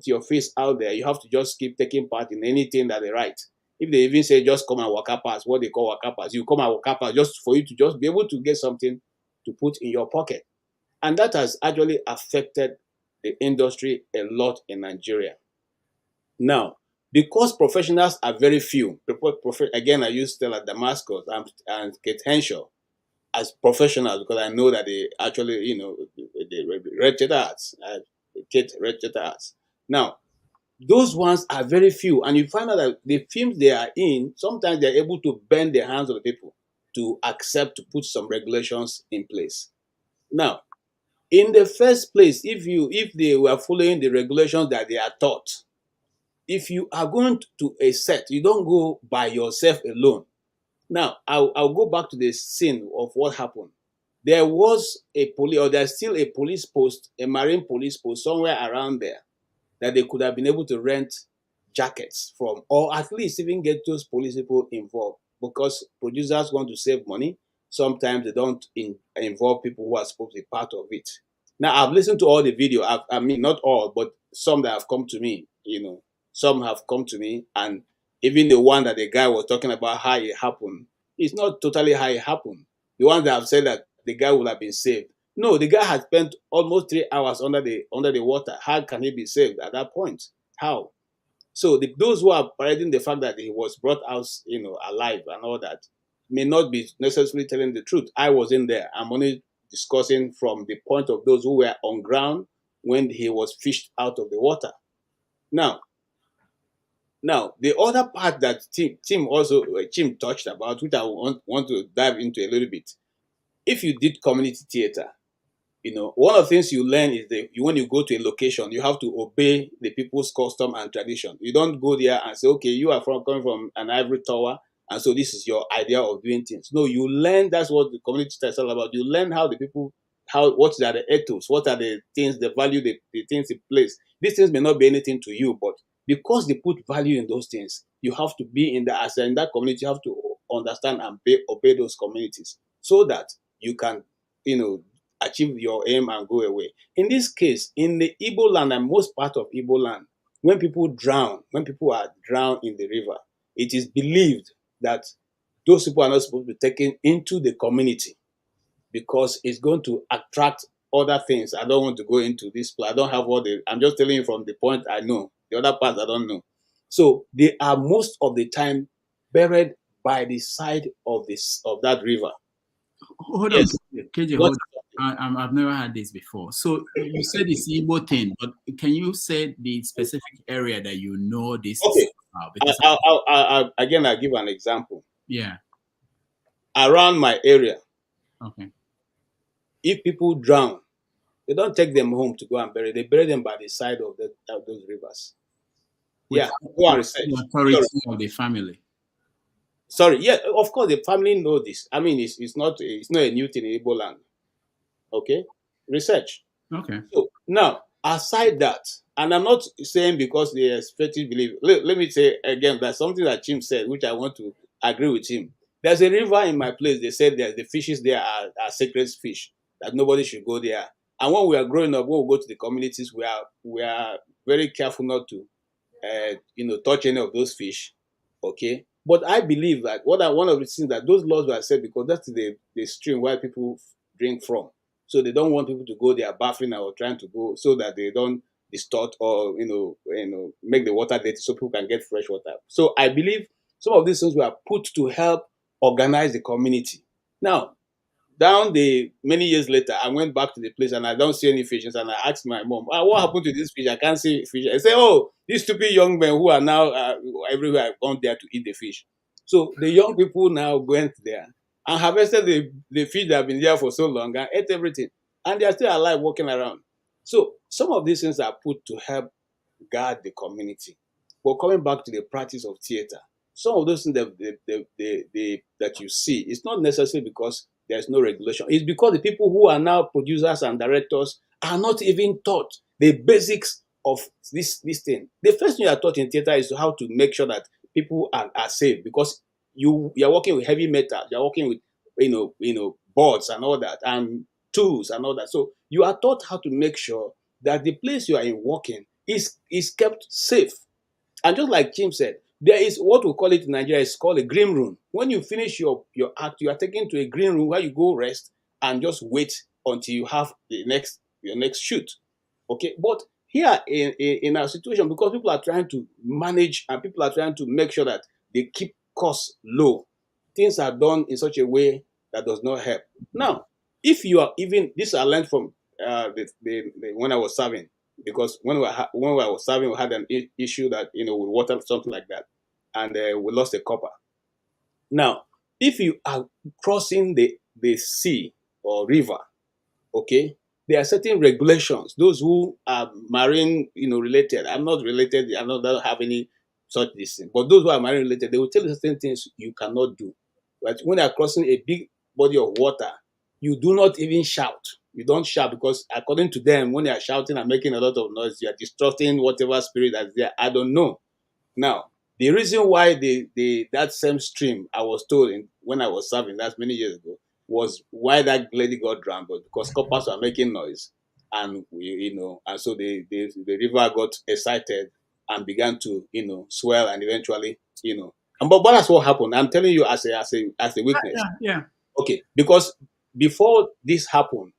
your face out there, you have to just keep taking part in anything that they write. If they even say just come and waka pass, what they call waka pass, you come and waka pass just for you to just be able to get something to put in your pocket. And that has actually affected the industry a lot in Nigeria. Now, because professionals are very few, again, I use Stella Damascus and Kate Henshaw as professionals because I know that they actually, they read theater arts, Kate read theater arts. Now, those ones are very few, and you find out that the films they are in, sometimes they're able to bend the hands of the people to accept to put some regulations in place. Now, in the first place, if they were following the regulations that they are taught, if you are going to a set, you don't go by yourself alone. Now, I'll go back to the scene of what happened. There was a police, or there's still a police post, a marine police post somewhere around there that they could have been able to rent jackets from, or at least even get those police people involved, because producers want to save money. Sometimes they don't involve people who are supposed to be part of it. Now, I've listened to all the video. I mean, not all, but some that have come to me, some have come to me, and even the one that the guy was talking about how it happened, it's not totally how it happened. The ones that have said that the guy would have been saved. No, the guy had spent almost 3 hours under the water. How can he be saved at that point? How? So those who are parading the fact that he was brought out, alive and all that, may not be necessarily telling the truth. I was in there. I'm only discussing from the point of those who were on ground when he was fished out of the water. Now, the other part that Tim touched about, which I want to dive into a little bit. If you did community theater, one of the things you learn is that when you go to a location, you have to obey the people's custom and tradition. You don't go there and say, okay, you are coming from an ivory tower, and so this is your idea of doing things. No, you learn. That's what the community is all about. You learn how the people, what are the ethos, what are the things, the value, the things in place. These things may not be anything to you, but because they put value in those things, you have to be in that community. You have to understand and obey those communities so that you can, achieve your aim and go away. In this case, in the Igbo land and most part of Igbo land, when people are drowned in the river, it is believed that those people are not supposed to be taken into the community because it's going to attract other things. I don't want to go into this. I don't have I'm just telling you from the point I know. The other part I don't know. So they are most of the time buried by the side of that river. Hold on, KJ, hold on. I've never had this before. So you said it's Igbo thing, but can you say the specific area that you know this is about? Because Again, I'll give an example. Yeah. Around my area, okay, if people drown, they don't take them home to go and bury. They bury them by the side of those rivers. Go and research. The authority of the family. Sorry, yeah, of course the family know this. I mean, it's not a new thing in Igbo land. Okay, research. Okay. So now, aside that, and I'm not saying because they expected believe. Let me say again, that's something that Jim said, which I want to agree with him. There's a river in my place. They said that the fishes there are sacred fish, that nobody should go there. And when we are growing up, when we go to the communities, we are very careful not to, touch any of those fish. Okay. But I believe that one of the things that those laws were set because that's the stream where people drink from. So they don't want people to go there bathing or trying to go so that they don't distort or make the water dirty so people can get fresh water. So I believe some of these things were put to help organize the community. Now, down the many years later, I went back to the place and I don't see any fishes. And I asked my mom, what happened to this fish? I can't see fish. I say, oh, these stupid young men who are now everywhere have gone there to eat the fish. So the young people now went there and harvested the fish that have been there for so long and ate everything. And they are still alive walking around. So some of these things are put to help guard the community. But coming back to the practice of theater, some of those things that you see, it's not necessarily because there's no regulation. It's because the people who are now producers and directors are not even taught the basics of this thing. The first thing you are taught in theater is how to make sure that people are safe, because you are working with heavy metal, you're working with boards and all that, and tools and all that. So you are taught how to make sure that the place you are in working is kept safe. And just like Jim said, there is what we call it in Nigeria, is called a green room. When you finish your act, you are taken to a green room where you go rest and just wait until you have your next shoot. Okay, but here in our situation, because people are trying to manage and people are trying to make sure that they keep costs low, things are done in such a way that does not help. Now, if you are even, this I learned from when I was serving, because when I was serving, we had an issue that with water, something like that, and we lost a copper. Now, if you are crossing the sea or river, okay, there are certain regulations. Those who are marine, related. I'm not related. I don't have any such thing. But those who are marine related, they will tell you certain things you cannot do. But when they are crossing a big body of water, you do not even shout. You don't shout, because according to them, when they are shouting and making a lot of noise, you are disrupting whatever spirit that's there. I don't know. Now, the reason why that same stream, I was told when I was serving, that's many years ago, was why that lady got drowned, because coppers were making noise, and and so the river got excited and began to swell, and eventually but that's what happened. I'm telling you as a witness. Yeah. Okay, because before this happened,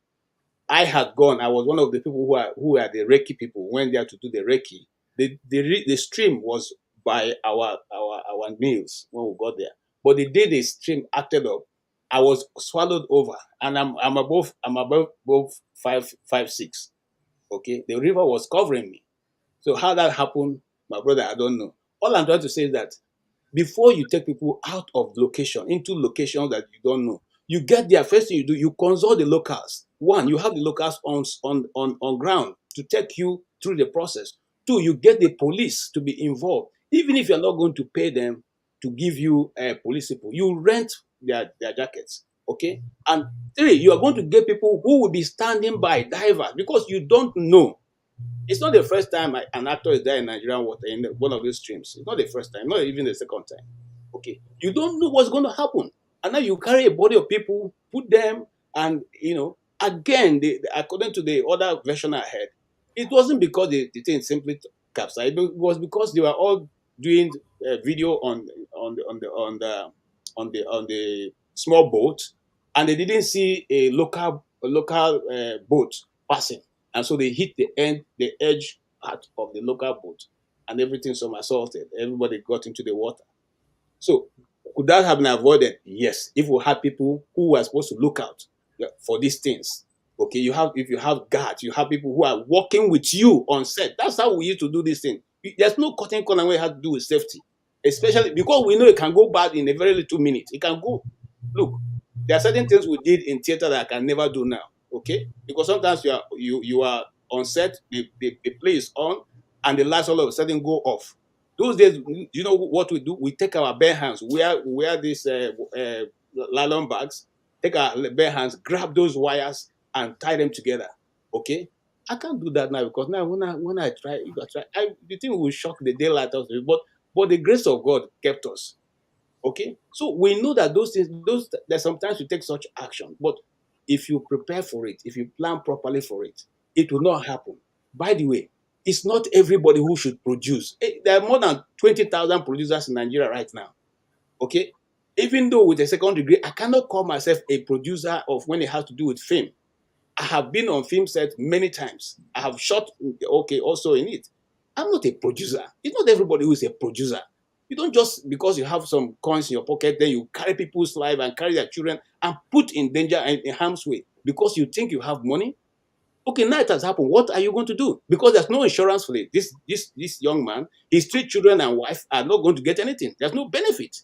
I had gone. I was one of the people who were the Reiki people, went there to do the Reiki. The stream was by our meals when we got there. But the day the stream acted up, I was swallowed over, and I'm above 5'6". Okay, the river was covering me. So how that happened, my brother, I don't know. All I'm trying to say is that before you take people out of location into locations that you don't know, you get there. First thing you do, you consult the locals. One, you have the locals on ground to take you through the process. Two, you get the police to be involved, even if you're not going to pay them to give you police people. You rent their jackets, okay? And three, you are going to get people who will be standing by, divers, because you don't know. It's not the first time an actor is there in Nigerian water in one of these streams. It's not the first time, not even the second time. Okay, you don't know what's going to happen, and now you carry a body of people, put them, and again, according to the other version I heard, it wasn't because the thing simply capsized. It was because they were all doing video on the small boat, and they didn't see a local boat passing. And so they hit the edge part of the local boat, and everything somersaulted. Everybody got into the water. So could that have been avoided? Yes, if we had people who were supposed to look out for these things. Okay, if you have guards, you have people who are working with you on set. That's how we used to do this thing. There's no cutting corner when it has to do with safety, especially because we know it can go bad in a very little minute. It can go. Look, there are certain things we did in theater that I can never do now. Okay, because sometimes you are on set, the play is on, and the lights all of a sudden go off. Those days, you know what we do? We take our bare hands, wear these nylon bags, take our bare hands, grab those wires, and tie them together. Okay, I can't do that now, because now when I try, the thing will shock the daylight out of it. But the grace of God kept us. Okay, so we know that those things, that sometimes you take such action, but if you prepare for it, if you plan properly for it, it will not happen. By the way, it's not everybody who should produce. There are more than 20,000 producers in Nigeria right now. Okay, even though with a second degree, I cannot call myself a producer of when it has to do with film. I have been on film set many times. I have shot, okay, also in it. I'm not a producer. It's not everybody who is a producer. You don't just, because you have some coins in your pocket, then you carry people's life and carry their children and put in danger and in harm's way because you think you have money. Okay, now it has happened. What are you going to do? Because there's no insurance for it. This young man, his 3 children and wife are not going to get anything. There's no benefit.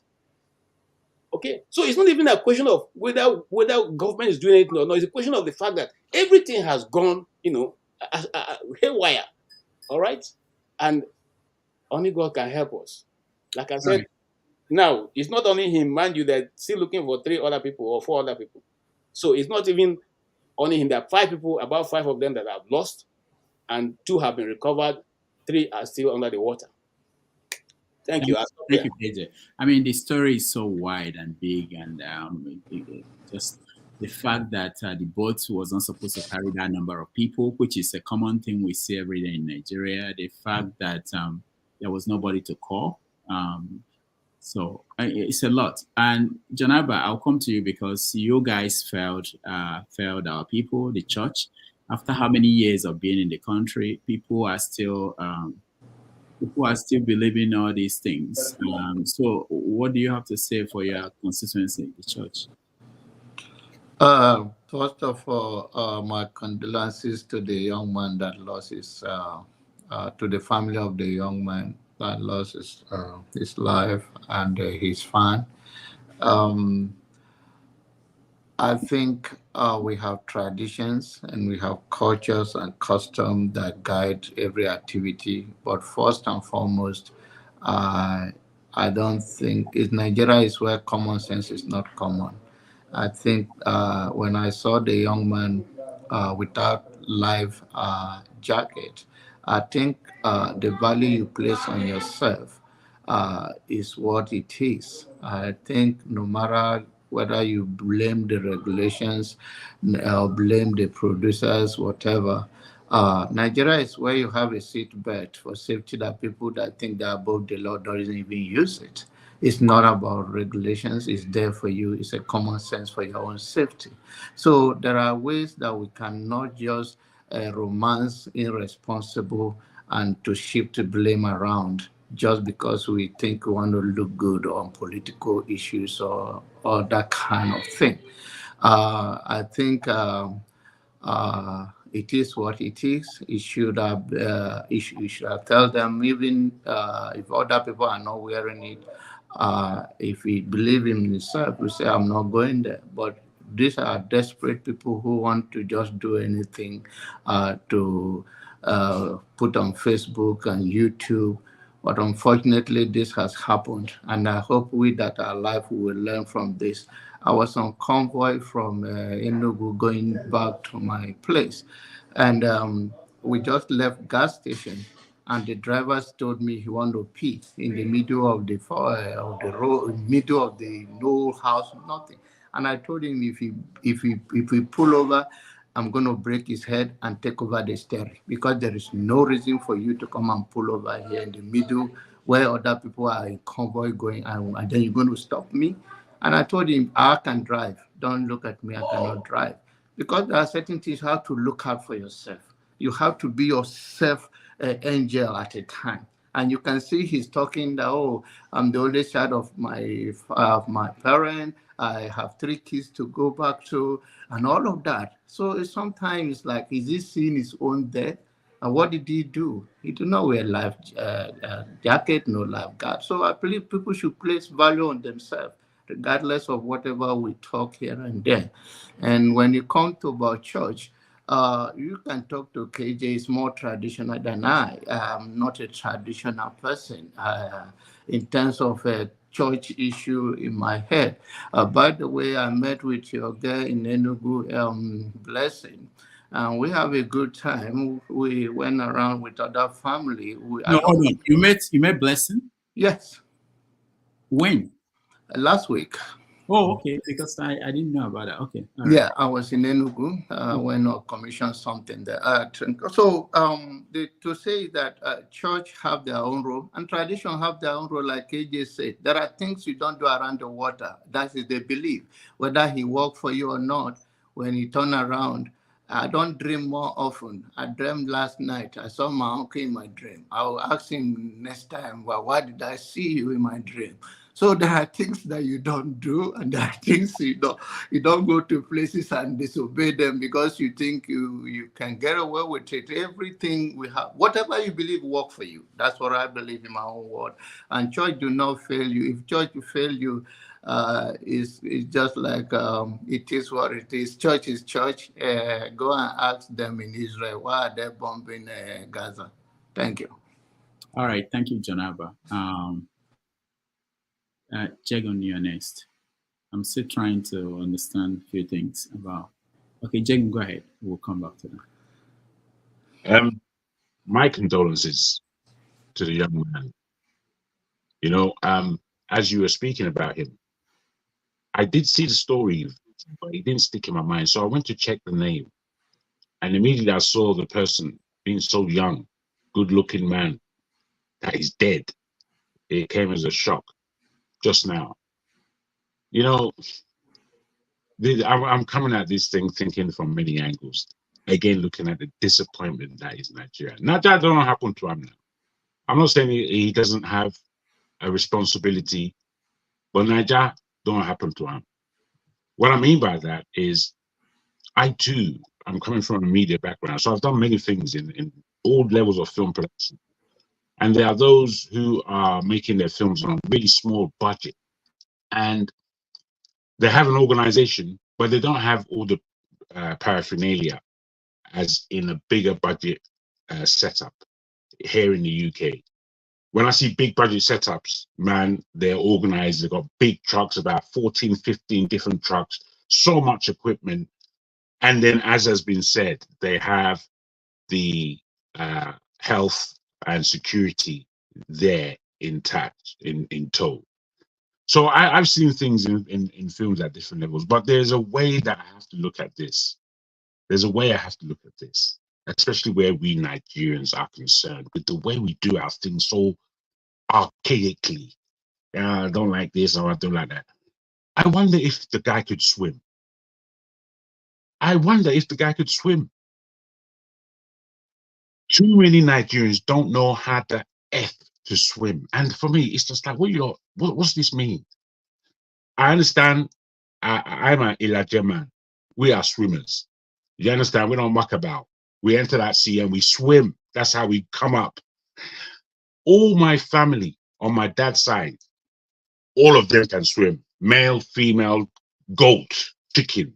Okay, so it's not even a question of whether government is doing it or not. It's a question of the fact that everything has gone, haywire. All right, and only God can help us. Like I said, now it's not only him, mind you, they're still looking for 3 other people or 4 other people. So it's not even only him. There are 5 people, about 5 of them that have lost, and 2 have been recovered. 3 are still under the water. Thank you. Thank you, AJ. I mean, the story is so wide and big, and just the fact that the boat was not supposed to carry that number of people, which is a common thing we see every day in Nigeria. The fact that there was nobody to call. So it's a lot. And Janaba, I'll come to you because you guys failed our people, the church. After how many years of being in the country, people are still believing all these things. So what do you have to say for your constituency, the church? First of all, my condolences to the young man that lost his, to the family of the young man that lost his life and his fan. I think we have traditions and we have cultures and customs that guide every activity. But first and foremost, I don't think Nigeria is where common sense is not common. I think when I saw the young man without life jacket, I think the value you place on yourself is what it is. I think no matter whether you blame the regulations or blame the producers, whatever, Nigeria is where you have a seat belt for safety that people that think they're above the law don't even use it. It's not about regulations. It's there for you. It's a common sense for your own safety. So there are ways that we cannot just romance irresponsible and to shift blame around just because we think we want to look good on political issues or that kind of thing. I think it is what it is. It should have. You should tell them, even if other people are not wearing it. If we believe in himself, we say, I'm not going there. But these are desperate people who want to just do anything to put on Facebook and YouTube. But unfortunately, this has happened. And I hope we that are alive will learn from this. I was on convoy from Enugu going back to my place. And we just left gas station. And the drivers told me he wanted to pee in the middle of the road, middle of the no house, nothing. And I told him if we pull over, I'm going to break his head and take over the steering because there is no reason for you to come and pull over here in the middle where other people are in convoy going, and then you're going to stop me. And I told him, I can drive. Don't look at me. I cannot drive. Because there are certain things you have to look out for yourself. You have to be yourself angel at a time. And you can see he's talking that, oh, I'm the only child of my parent. I have 3 kids to go back to, and all of that. So it's sometimes like, is he seeing his own death? And what did he do? He did not wear life jacket, no lifeguard. So I believe people should place value on themselves, regardless of whatever we talk here and there. And when you come to about church, you can talk to KJ. Is more traditional than I. I'm not a traditional person in terms of a church issue in my head. By the way, I met with your girl in Enugu, Blessing, and we have a good time. We went around with other family. Hold on. You met Blessing? Yes. When? Last week. Oh, okay. Because I didn't know about that. Okay. All right. I was in Enugu when I commissioned something there. So to say that church have their own role and tradition have their own role, like AJ said, there are things you don't do around the water. That is the belief. Whether he work for you or not, when you turn around, I don't dream more often. I dreamed last night. I saw my uncle in my dream. I will ask him next time, well, why did I see you in my dream? So there are things that you don't do, and there are things you don't go to places and disobey them because you think you can get away with it. Everything we have, whatever you believe work for you. That's what I believe in my own word. And church do not fail you. If church fail you, is just like it is what it is. Church is church. Go and ask them in Israel, why are they bombing Gaza? Thank you. All right, thank you, Janaba. Jagon, you're next. I'm still trying to understand a few things about. Okay, Jagon, go ahead. We'll come back to that. My condolences to the young man. You know, as you were speaking about him, I did see the story, but it didn't stick in my mind. So I went to check the name, and immediately I saw the person being so young, good-looking man that is dead. It came as a shock just now. You know, I'm coming at this thing thinking from many angles. Again, looking at the disappointment that is Nigeria. Now, that don't happen to him now. I'm not saying he doesn't have a responsibility, but Nigeria don't happen to him. What I mean by that is, I'm coming from a media background, so I've done many things in all levels of film production. And there are those who are making their films on a really small budget. And they have an organization, but they don't have all the paraphernalia as in a bigger budget setup here in the UK. When I see big budget setups, man, they're organized. They've got big trucks, about 14, 15 different trucks, so much equipment. And then, as has been said, they have the health and security there intact, in tow. So I've seen things in films at different levels, but there's a way that I have to look at this. There's a way I have to look at this, especially where we Nigerians are concerned, with the way we do our things so archaically. I don't like this or I don't like that. I wonder if the guy could swim. I wonder if the guy could swim. Too many Nigerians don't know how the F to swim. And for me, it's just like, what's this mean? I understand I'm an Ilaje man. We are swimmers. You understand? We don't muck about. We enter that sea and we swim. That's how we come up. All my family on my dad's side, all of them can swim. Male, female, goat, chicken.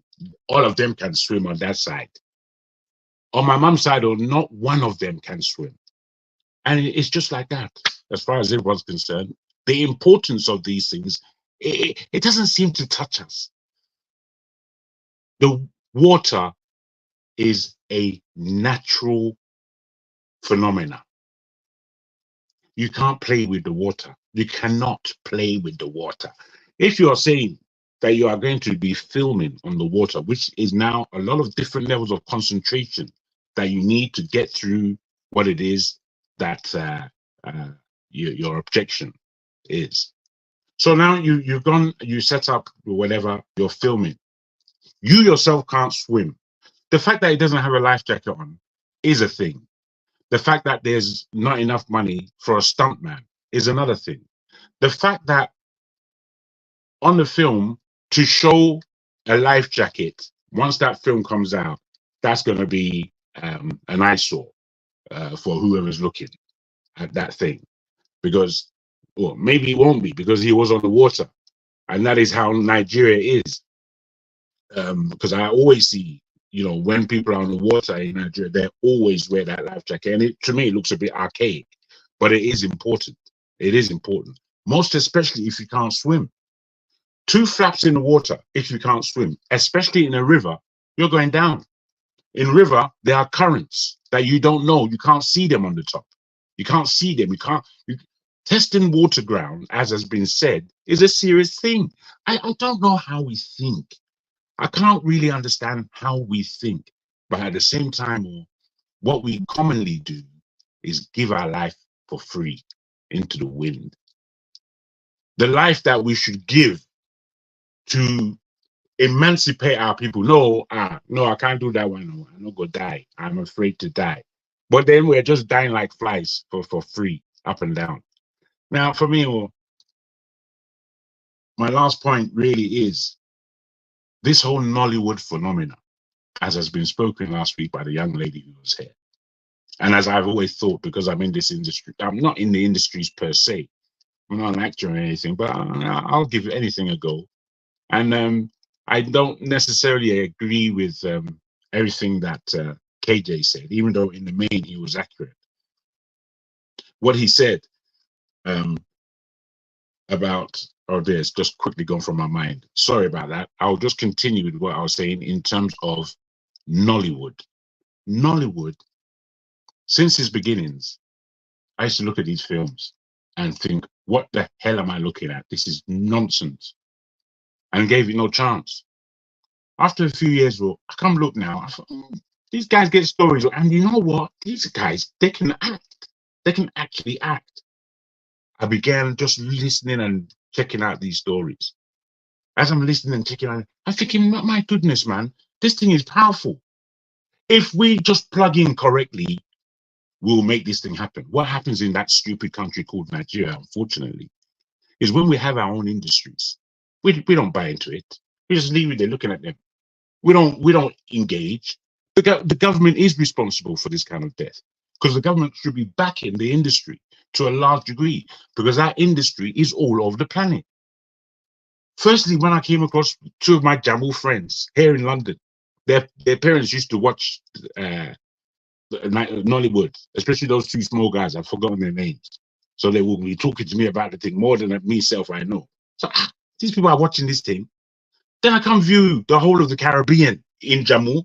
All of them can swim on that side. On my mom's side, not one of them can swim. And it's just like that, as far as everyone's concerned. The importance of these things, it doesn't seem to touch us. The water is a natural phenomena. You can't play with the water. You cannot play with the water. If you are saying that you are going to be filming on the water, which is now a lot of different levels of concentration that you need to get through what it is that your objection is. So now you've gone, you set up whatever you're filming. You yourself can't swim. The fact that it doesn't have a life jacket on is a thing. The fact that there's not enough money for a stuntman is another thing. The fact that on the film, to show a life jacket, once that film comes out, that's going to be an eyesore for whoever's looking at that thing. Because, well, maybe it won't be, because he was on the water. And that is how Nigeria is. Because I always see, you know, when people are on the water in Nigeria, they always wear that life jacket. And to me, it looks a bit archaic, but it is important. It is important. Most especially if you can't swim. 2 flaps in the water if you can't swim, especially in a river, you're going down. In river, there are currents that you don't know. You can't see them on the top. You can't see them. Testing water ground, as has been said, is a serious thing. I don't know how we think. I can't really understand how we think. But at the same time, what we commonly do is give our life for free into the wind. The life that we should give to emancipate our people. No, no, I can't do that one. No, I'm not gonna die. I'm afraid to die. But then we're just dying like flies for free, up and down. Now, for me, my last point really is this whole Nollywood phenomenon, as has been spoken last week by the young lady who was here. And as I've always thought, because I'm in this industry, I'm not in the industries per se. I'm not an actor or anything, but I'll give anything a go. And I don't necessarily agree with everything that KJ said, even though in the main he was accurate. What he said about, there's just quickly gone from my mind. Sorry about that. I'll just continue with what I was saying in terms of Nollywood. Nollywood, since its beginnings, I used to look at these films and think, what the hell am I looking at? This is nonsense. And gave it no chance. After a few years, well, I come look now, I thought, these guys get stories. And you know what? These guys, they can act. They can actually act. I began just listening and checking out these stories. As I'm listening and checking out, I'm thinking, my goodness, man, this thing is powerful. If we just plug in correctly, we'll make this thing happen. What happens in that stupid country called Nigeria, unfortunately, is when we have our own industries, we don't buy into it. We just leave it there looking at them. We don't engage. The government is responsible for this kind of death because the government should be backing the industry to a large degree because that industry is all over the planet. Firstly, when I came across two of my Jamul friends here in London, their parents used to watch Nollywood, especially those two small guys. I've forgotten their names. So they will be talking to me about the thing more than myself I know. So these people are watching this thing. Then I come view the whole of the Caribbean in Jammu,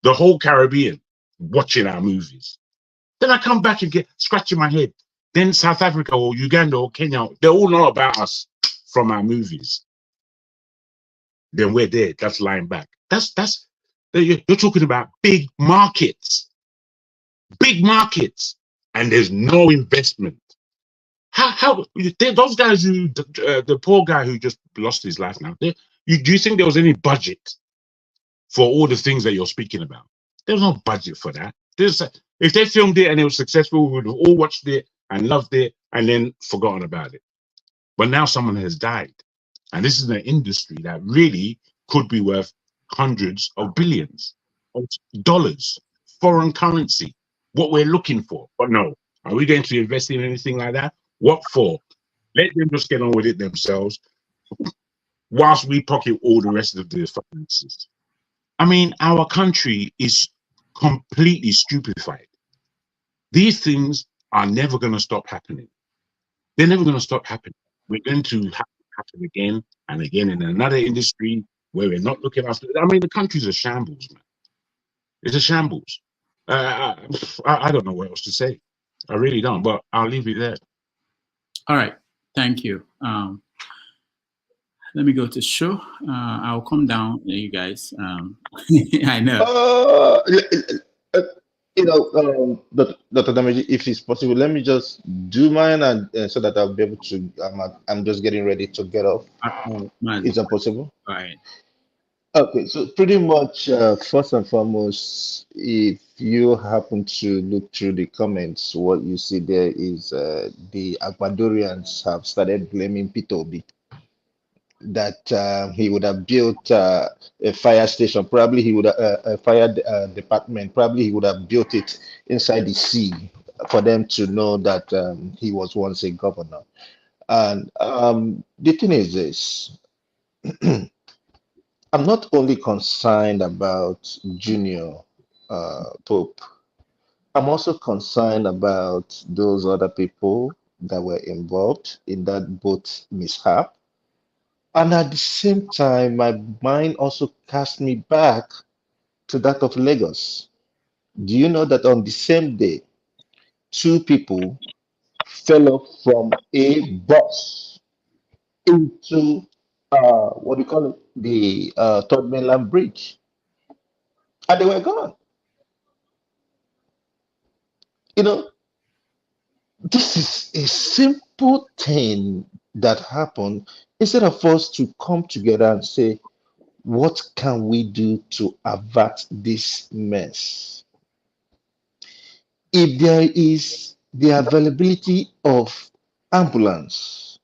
the whole Caribbean watching our movies. Then I come back and get scratching my head. Then South Africa or Uganda or Kenya, they all know about us from our movies. Then we're there, that's lying back. You're talking about big markets, and there's no investment. How those guys who the poor guy who just lost his life now, do you think there was any budget for all the things that you're speaking about? There's no budget for that. If they filmed it and it was successful, we would have all watched it and loved it and then forgotten about it. But now someone has died. And this is an industry that really could be worth hundreds of billions of dollars, foreign currency, what we're looking for. But no, are we going to invest in anything like that? What for? Let them just get on with it themselves whilst we pocket all the rest of the finances. I mean, our country is completely stupefied. These things are never going to stop happening. They're never going to stop happening. We're going to happen again and again in another industry where we're not looking after. I mean, the country's a shambles, man. It's a shambles. I don't know what else to say. I really don't, but I'll leave it there. All right. Thank you. Let me go to show. I'll come down, you guys. I know. Dr. Damage, if it's possible, let me just do mine and so that I'll be able to. I'm just getting ready to get off. Is that possible? All right. Okay, so pretty much, first and foremost, if you happen to look through the comments, what you see there is the Ecuadorians have started blaming Peter Obi that he would have built a fire station. Probably he would a fire department. Probably he would have built it inside the sea for them to know that he was once a governor. And the thing is this. I'm not only concerned about Junior Pope. I'm also concerned about those other people that were involved in that boat mishap. And at the same time, my mind also cast me back to that of Lagos. Do you know that on the same day, two people fell off from a bus into what do you call it? The Third Mainland Bridge, and they were gone. You know, this is a simple thing that happened. Instead of us to come together and say, what can we do to avert this mess? If there is the availability of ambulance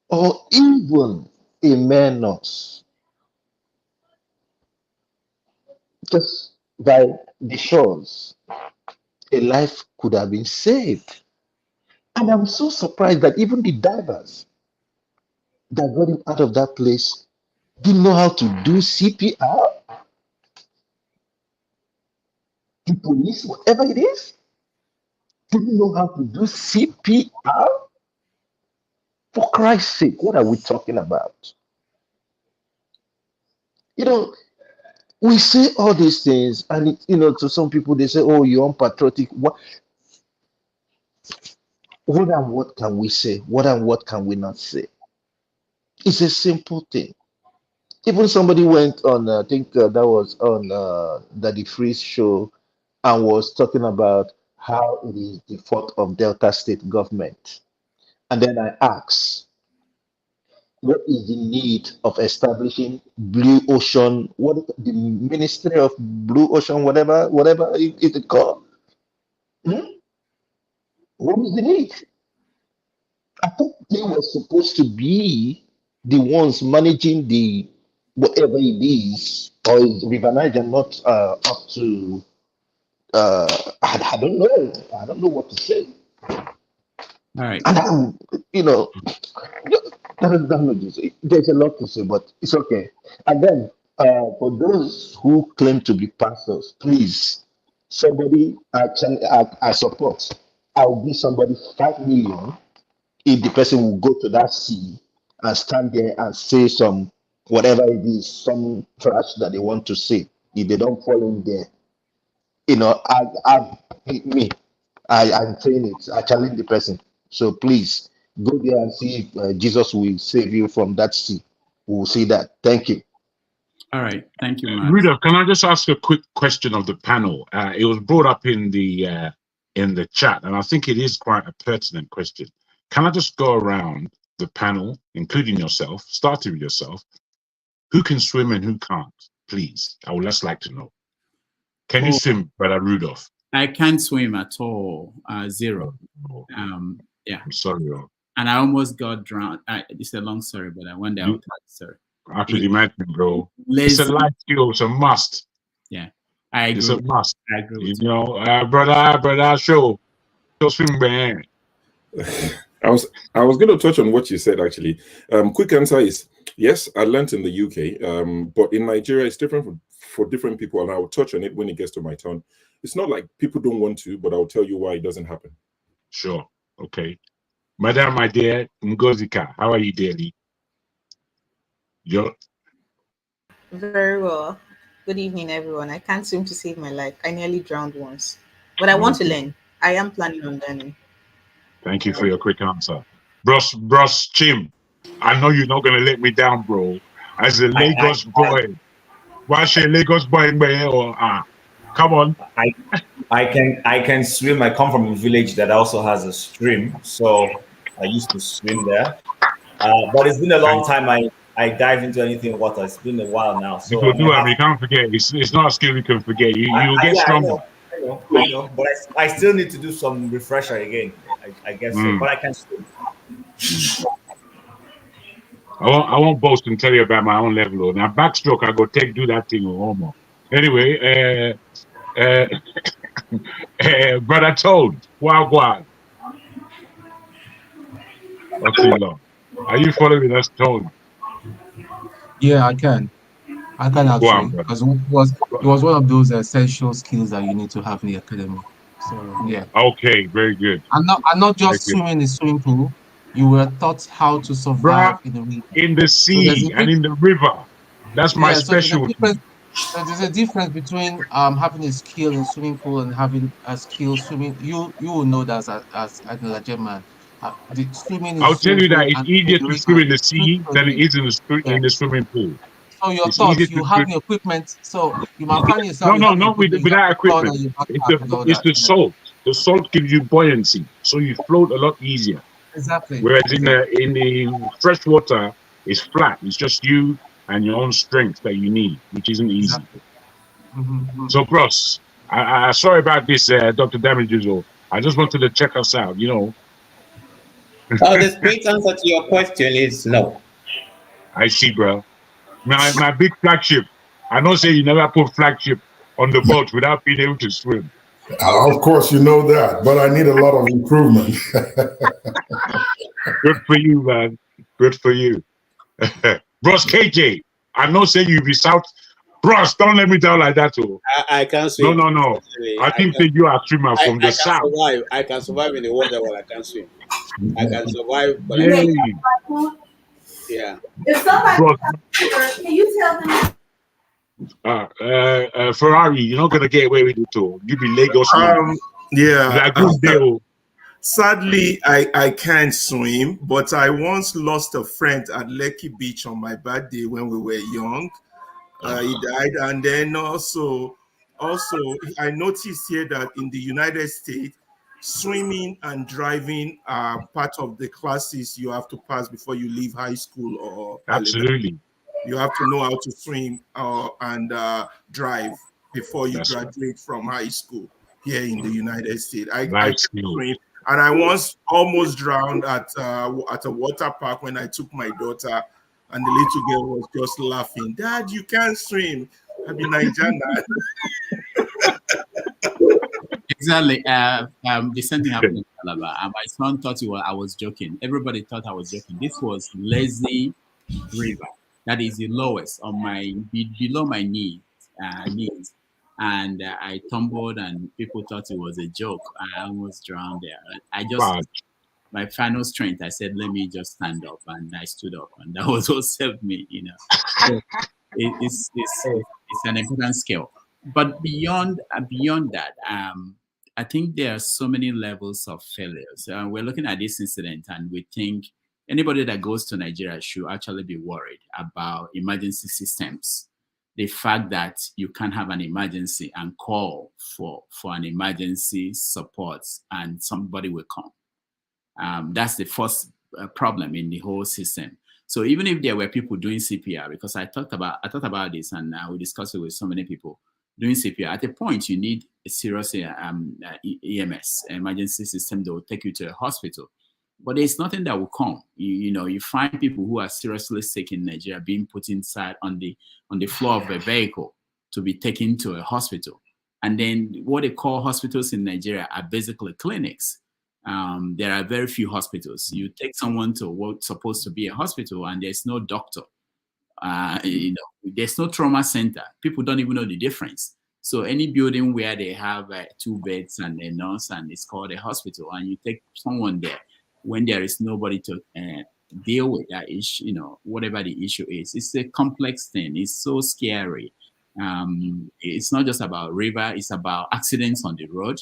or even a mere nurse just by the shores, a life could have been saved. And I'm so surprised that even the divers that got him out of that place didn't know how to do CPR, the police, whatever it is, didn't know how to do CPR. For Christ's sake, what are we talking about? You know, we say all these things, and to some people they say, "Oh, you're unpatriotic." What can we say? What can we not say? It's a simple thing. Even somebody went on, I think that was on Daddy Freeze show, and was talking about how it is the fault of Delta State government. And then I asked, what is the need of establishing Blue Ocean, what the Ministry of Blue Ocean, whatever it is called? What is the need? I thought they were supposed to be the ones managing the whatever it is, or is River Niger not up to? I don't know. I don't know what to say. All right. And there's a lot to say, but it's okay. And then for those who claim to be pastors, please, somebody I support. I'll give somebody 5 million if the person will go to that sea and stand there and say some whatever it is, some trash that they want to say. If they don't fall in there, I'm saying it. I challenge the person. So please go there and see if Jesus will save you from that sea. We'll see that. Thank you. All right. Thank you, Matt. Rudolph, can I just ask a quick question of the panel? It was brought up in the chat, and I think it is quite a pertinent question. Can I just go around the panel, including yourself, starting with yourself, who can swim and who can't, please? I would just like to know. Can you swim, Brother Rudolph? I can't swim at all. Zero. Yeah. I'm sorry, bro. And I almost got drowned. It's a long story, but I went out. Sorry. I could imagine, bro. It's a life skill. It's a must. Yeah, I agree. It's a must. I agree. You know, brother, show swim, man. I was going to touch on what you said actually. Quick answer is yes. I learned in the UK, but in Nigeria it's different for different people, and I will touch on it when it gets to my turn. It's not like people don't want to, but I'll tell you why it doesn't happen. Sure. Okay. Madam, my dear Ngozika, how are you, dearly? Very well. Good evening, everyone. I can't swim to save my life. I nearly drowned once, but I want to learn. I am planning on learning. Thank you for your quick answer. Bros Chim, I know you're not going to let me down, bro. As a Lagos boy. Why should Lagos boy come on. I can swim. I come from a village that also has a stream, so I used to swim there. But it's been a long time I dive into anything water. It's been a while now. So you can't forget. It's not a skill you can forget. You'll get stronger. I know, but I still need to do some refresher again. I guess so, but I can swim. I won't boast and tell you about my own level. Now backstroke, I go do that thing almost. Anyway, Brother Toad, wow. Are you following us, Toad? Yeah, I can actually, because it was one of those essential skills that you need to have in the academy. So yeah. Okay, very good. And not just swimming in the swimming pool. You were taught how to survive in the river. In the sea and in the river. That's my specialty. So there's a difference between having a skill in swimming pool and having a skill swimming. You will know that as a legit man. The swimming. I'll tell you that it's easier to swim in the sea than it is in the swimming pool. So you're taught you have the equipment, so you might find yourself. No, not without equipment. It's the salt. The salt gives you buoyancy, so you float a lot easier. Exactly. Whereas in the fresh water, it's flat. It's just you and your own strength that you need, which isn't easy. Mm-hmm. So, bros, I sorry about this, Dr. Damages. I just wanted to check us out, you know. The straight answer to your question is no. I see, bro. My big flagship. I don't say you never put flagship on the boat without being able to swim. Of course, you know that, but I need a lot of improvement. Good for you, man. Good for you. Bros KJ, I know say you be South. Bros, don't let me down like that, too. I can't swim. No. I think that you are a swimmer from the South. Survive. I can survive in the water, but I can't swim. I can survive, but Yay. yeah. If somebody, can you tell them? Ferrari, you're not gonna get away with it too. You be Lagos. Yeah. Good deal. Sadly, I can't swim, but I once lost a friend at Lekki Beach on my birthday when we were young. He died, and then also I noticed here that in the United States, swimming and driving are part of the classes you have to pass before you leave high school or absolutely. You have to know how to swim and drive before you graduate from high school here in the United States. I can swim, and I once almost drowned at a water park when I took my daughter, and the little girl was just laughing. Dad, you can't swim. I've been Nigerian. Exactly. The same thing happened in Calabar. And my son thought I was joking. Everybody thought I was joking. This was Lazy River. That is the lowest on my below my knees, and I tumbled, and people thought it was a joke. I almost drowned there. I just my final strength. I said, "Let me just stand up," and I stood up, and that was what saved me. You know, so it's an important skill. But beyond that, I think there are so many levels of failures. We're looking at this incident, and we think anybody that goes to Nigeria should actually be worried about emergency systems. The fact that you can't have an emergency and call for an emergency support and somebody will come. That's the first problem in the whole system. So even if there were people doing CPR, because I thought about this and we discussed it with so many people doing CPR, at a point you need a serious EMS, emergency system that will take you to a hospital. But there's nothing that will come. You find people who are seriously sick in Nigeria being put inside on the floor of a vehicle to be taken to a hospital. And then what they call hospitals in Nigeria are basically clinics. There are very few hospitals. You take someone to what's supposed to be a hospital, and there's no doctor. There's no trauma center. People don't even know the difference. So any building where they have 2 beds and a nurse and it's called a hospital, and you take someone there when there is nobody to deal with that issue, whatever the issue is, it's a complex thing. It's so scary. It's not just about river. It's about accidents on the road.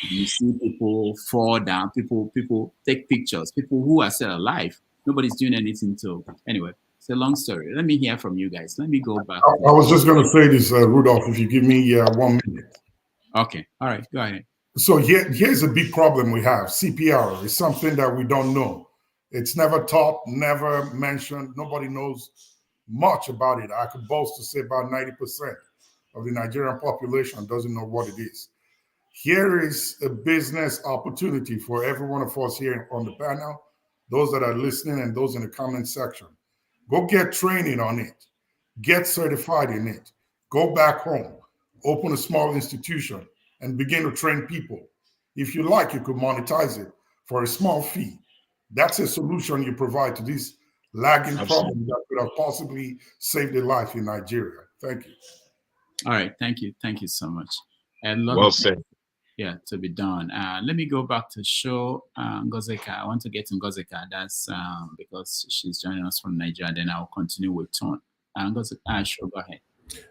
You see people fall down. People take pictures. People who are still alive. Nobody's doing anything to. Anyway, it's a long story. Let me hear from you guys. Let me go back. I was just going to say this, Rudolph, if you give me 1 minute. Okay. All right. Go ahead. So here's a big problem we have. CPR is something that we don't know. It's never taught, never mentioned. Nobody knows much about it. I could boast to say about 90% of the Nigerian population doesn't know what it is. Here is a business opportunity for every one of us here on the panel, those that are listening and those in the comment section. Go get training on it. Get certified in it. Go back home. Open a small institution and begin to train people. If you like, you could monetize it for a small fee. That's a solution you provide to this lagging problem that could have possibly saved a life in Nigeria. Thank you. All right. Thank you. Thank you so much. Well said. Yeah, to be done. Let me go back to show Ngozeka. I want to get to Ngozeka. That's because she's joining us from Nigeria. Then I'll continue with Tone. Ngozeka, sure, go ahead.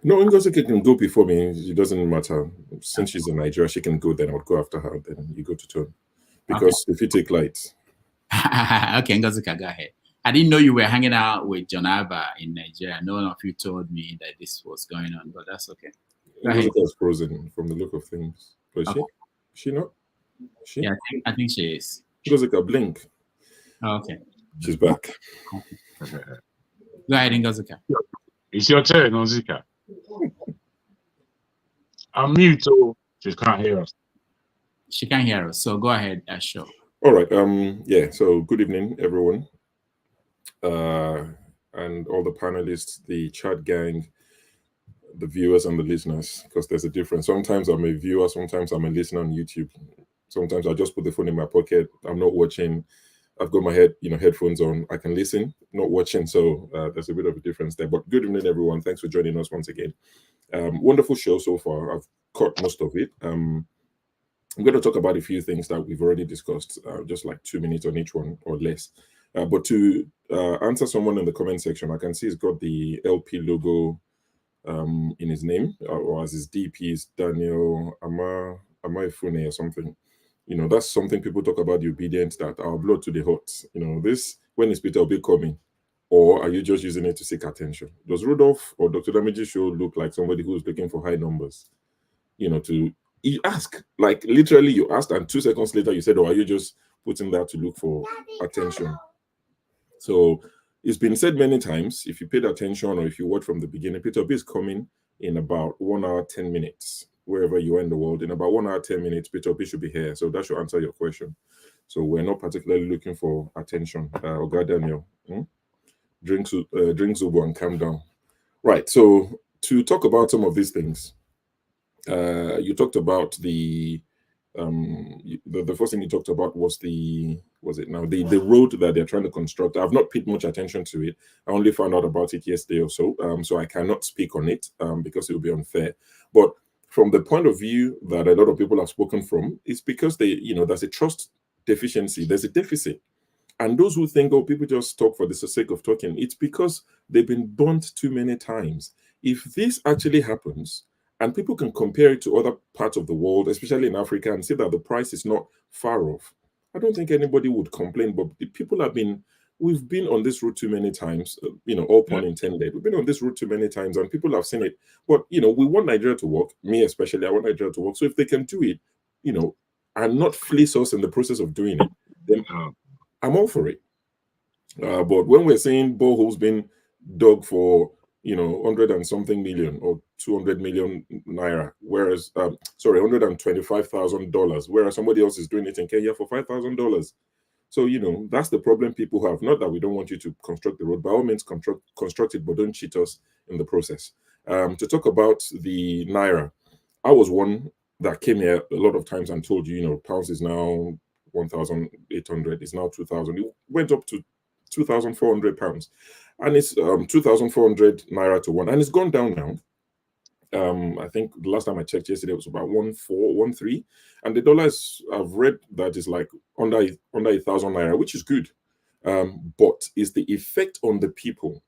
No, Ngozeka can go before me. It doesn't matter. Since she's in Nigeria, she can go. Then I'll go after her. Then you go to Tone. Because if you take light. Okay, Ngozeka, go ahead. I didn't know you were hanging out with John Abba in Nigeria. No one of you told me that this was going on, but that's okay. Ngozeka is frozen from the look of things. But okay. Is she not? She? Yeah, I think she is. Ngozeka, blink. Oh, okay. She's back. Go ahead, Ngozeka. It's your turn, Ozika. I'm mute, so she can't hear us. She can't hear us, so go ahead, Asho. All right. Yeah. So good evening, everyone, and all the panelists, the chat gang, the viewers and the listeners, because there's a difference. Sometimes I'm a viewer, sometimes I'm a listener on YouTube. Sometimes I just put the phone in my pocket. I'm not watching. I've got my headphones on. I can listen, not watching. So there's a bit of a difference there. But good evening, everyone. Thanks for joining us once again. Wonderful show so far. I've caught most of it. I'm going to talk about a few things that we've already discussed, just like 2 minutes on each one or less. But to answer someone in the comment section, I can see he's got the LP logo in his name, or as his DP is Daniel Amaifune or something. That's something people talk about, the obedience, that our blood to the heart. This, when is Peter Obi coming? Or are you just using it to seek attention? Does Rudolph or Dr. Damage's show look like somebody who's looking for high numbers? You ask, like literally you asked, and 2 seconds later you said, "Oh, are you just putting that to look for attention?" So it's been said many times, if you paid attention or if you watch from the beginning, Peter Obi is coming in about 1 hour, 10 minutes, wherever you are in the world. In about 1 hour, 10 minutes, Peter Obi should be here. So that should answer your question. So we're not particularly looking for attention. Oga Daniel, drink Zubo and calm down. Right, so to talk about some of these things, you talked about the first thing you talked about was the road that they're trying to construct. I've not paid much attention to it. I only found out about it yesterday or so, so I cannot speak on it because it would be unfair. But from the point of view that a lot of people have spoken from, it's because there's a trust deficiency, there's a deficit. And those who think, oh, people just talk for the sake of talking, it's because they've been burnt too many times. If this actually happens, and people can compare it to other parts of the world, especially in Africa, and say that the price is not far off, I don't think anybody would complain. But we've been on this route too many times, all pun intended. We've been on this route too many times, and people have seen it. But, we want Nigeria to work. Me especially, I want Nigeria to work. So if they can do it, and not fleece us in the process of doing it, then I'm all for it. But when we're saying boreholes being dug for 100 and something million or 200 million naira, whereas $125,000, whereas somebody else is doing it in Kenya for $5,000. So that's the problem people have. Not that we don't want you to construct the road, by all means construct it, but don't cheat us in the process. To talk about the naira, I was one that came here a lot of times and told you, pounds is now 1,800, it's now 2,000. It went up to 2,400 pounds. And it's 2,400 naira to one, and it's gone down now. I think the last time I checked yesterday it was about 1,413, and the dollar I've read that is like under 1,000 naira, which is good. But it's the effect on the people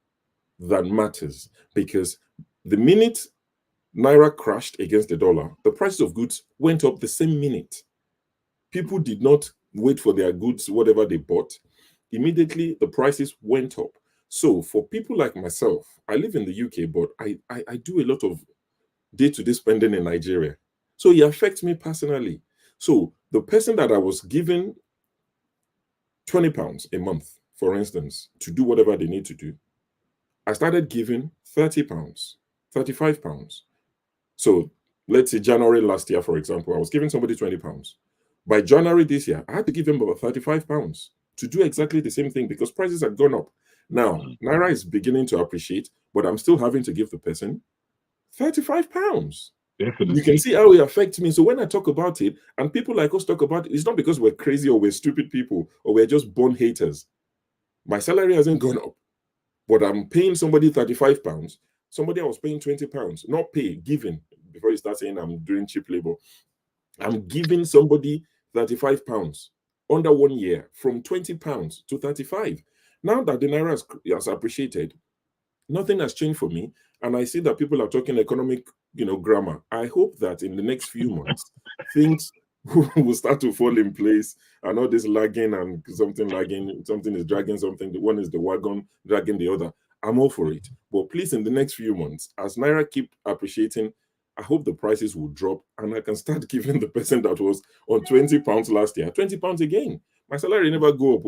that matters, because the minute naira crashed against the dollar, the prices of goods went up the same minute. People did not wait for their goods, whatever they bought. Immediately the prices went up. So for people like myself, I live in the UK, but I do a lot of day-to-day spending in Nigeria. So it affects me personally. So the person that I was giving £20 a month, for instance, to do whatever they need to do, I started giving £30, £35. So let's say January last year, for example, I was giving somebody £20. By January this year, I had to give them about £35 to do exactly the same thing because prices had gone up. Now, naira is beginning to appreciate, but I'm still having to give the person £35. Definitely. You can see how it affects me. So when I talk about it, and people like us talk about it, it's not because we're crazy or we're stupid people or we're just born haters. My salary hasn't gone up, but I'm paying somebody £35. Somebody I was paying £20, not pay, giving. Before you start saying I'm doing cheap labor, I'm giving somebody £35 under 1 year, from £20 to 35. Now that the naira has appreciated, nothing has changed for me, and I see that people are talking economic, grammar. I hope that in the next few months, things will start to fall in place, and all this lagging and something is dragging something. The one is the wagon dragging the other. I'm all for it. But please, in the next few months, as naira keep appreciating, I hope the prices will drop, and I can start giving the person that was on £20 last year £20 again. My salary never go up.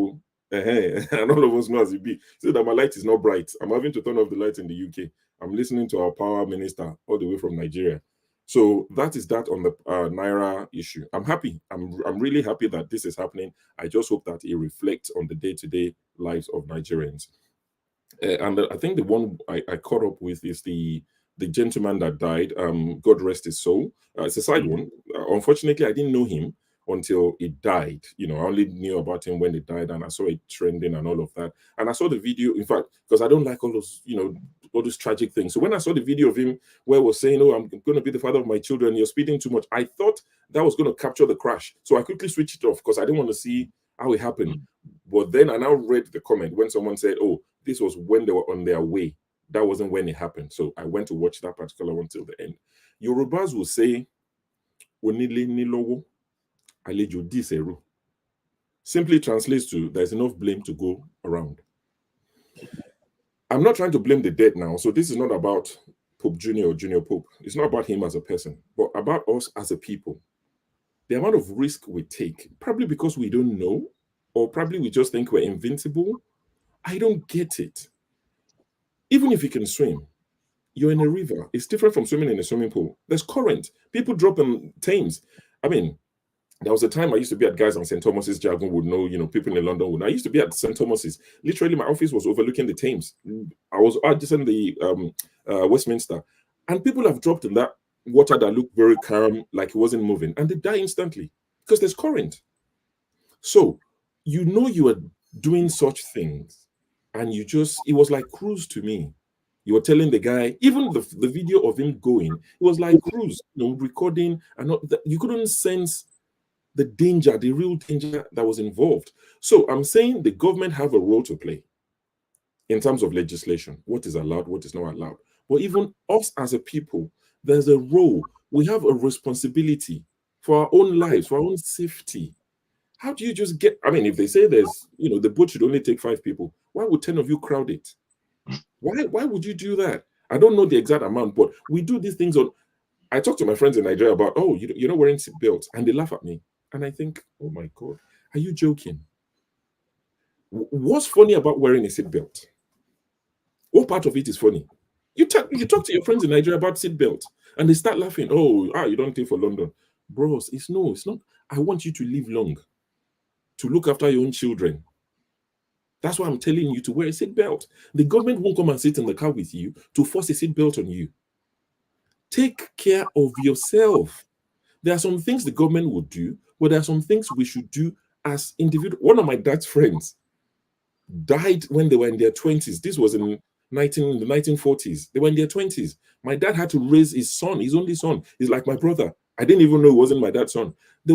And all of us know as it be. So that my light is not bright. I'm having to turn off the light in the UK. I'm listening to our power minister all the way from Nigeria. So that is that on the Naira issue. I'm happy. I'm really happy that this is happening. I just hope that it reflects on the day-to-day lives of Nigerians. And I think the one I caught up with is the gentleman that died. God rest his soul. It's a side one. Unfortunately, I didn't know him until he died. You know, I only knew about him when he died, and I saw it trending and all of that. And I saw the video, in fact, because I don't like all those, you know, all those tragic things. So when I saw the video of him where he was saying, "Oh, I'm going to be the father of my children, you're speeding too much," I thought that was going to capture the crash. So I quickly switched it off because I didn't want to see how it happened. But then I now read the comment when someone said, "Oh, this was when they were on their way. That wasn't when it happened." So I went to watch that particular one till the end. Yorubas will say, "Onile nilowo, alejo diseru." Simply translates to, "There's enough blame to go around." I'm not trying to blame the dead now. So this is not about Pope Junior or Junior Pope. It's not about him as a person, but about us as a people. The amount of risk we take, probably because we don't know, or probably we just think we're invincible. I don't get it. Even if you can swim, you're in a river. It's different from swimming in a swimming pool. There's current. People drop in Thames. I mean, there was a time I used to be at guys on St. Thomas's. Jargon would know, you know, people in London would know. I used to be at St. Thomas's. Literally, my office was overlooking the Thames. I was adjacent the Westminster. And people have dropped in that water that looked very calm, like it wasn't moving. And they die instantly because there's current. So, you know you are doing such things. And you just, it was like cruise to me. You were telling the guy, even the video of him going, it was like cruise, you know, recording, and not, you couldn't sense the danger, the real danger that was involved. So I'm saying the government have a role to play in terms of legislation, what is allowed, what is not allowed. But even us as a people, there's a role. We have a responsibility for our own lives, for our own safety. How do you just get, I mean, if they say there's, you know, the boat should only take 5 people, why would 10 of you crowd it? Why would you do that? I don't know the exact amount, but we do these things on, I talk to my friends in Nigeria about, "Oh, you're not wearing seatbelts," and they laugh at me. And I think, oh my God, are you joking? What's funny about wearing a seatbelt? What part of it is funny? You talk to your friends in Nigeria about seatbelt, and they start laughing. "Oh, you don't think for London." Bros, it's not. I want you to live long, to look after your own children. That's why I'm telling you to wear a seatbelt. The government won't come and sit in the car with you to force a seatbelt on you. Take care of yourself. There are some things the government will do, but there are some things we should do as individuals. One of my dad's friends died when they were in their 20s. This was in the 1940s. They were in their 20s. My dad had to raise his son, his only son. He's like my brother. I didn't even know it wasn't my dad's son. They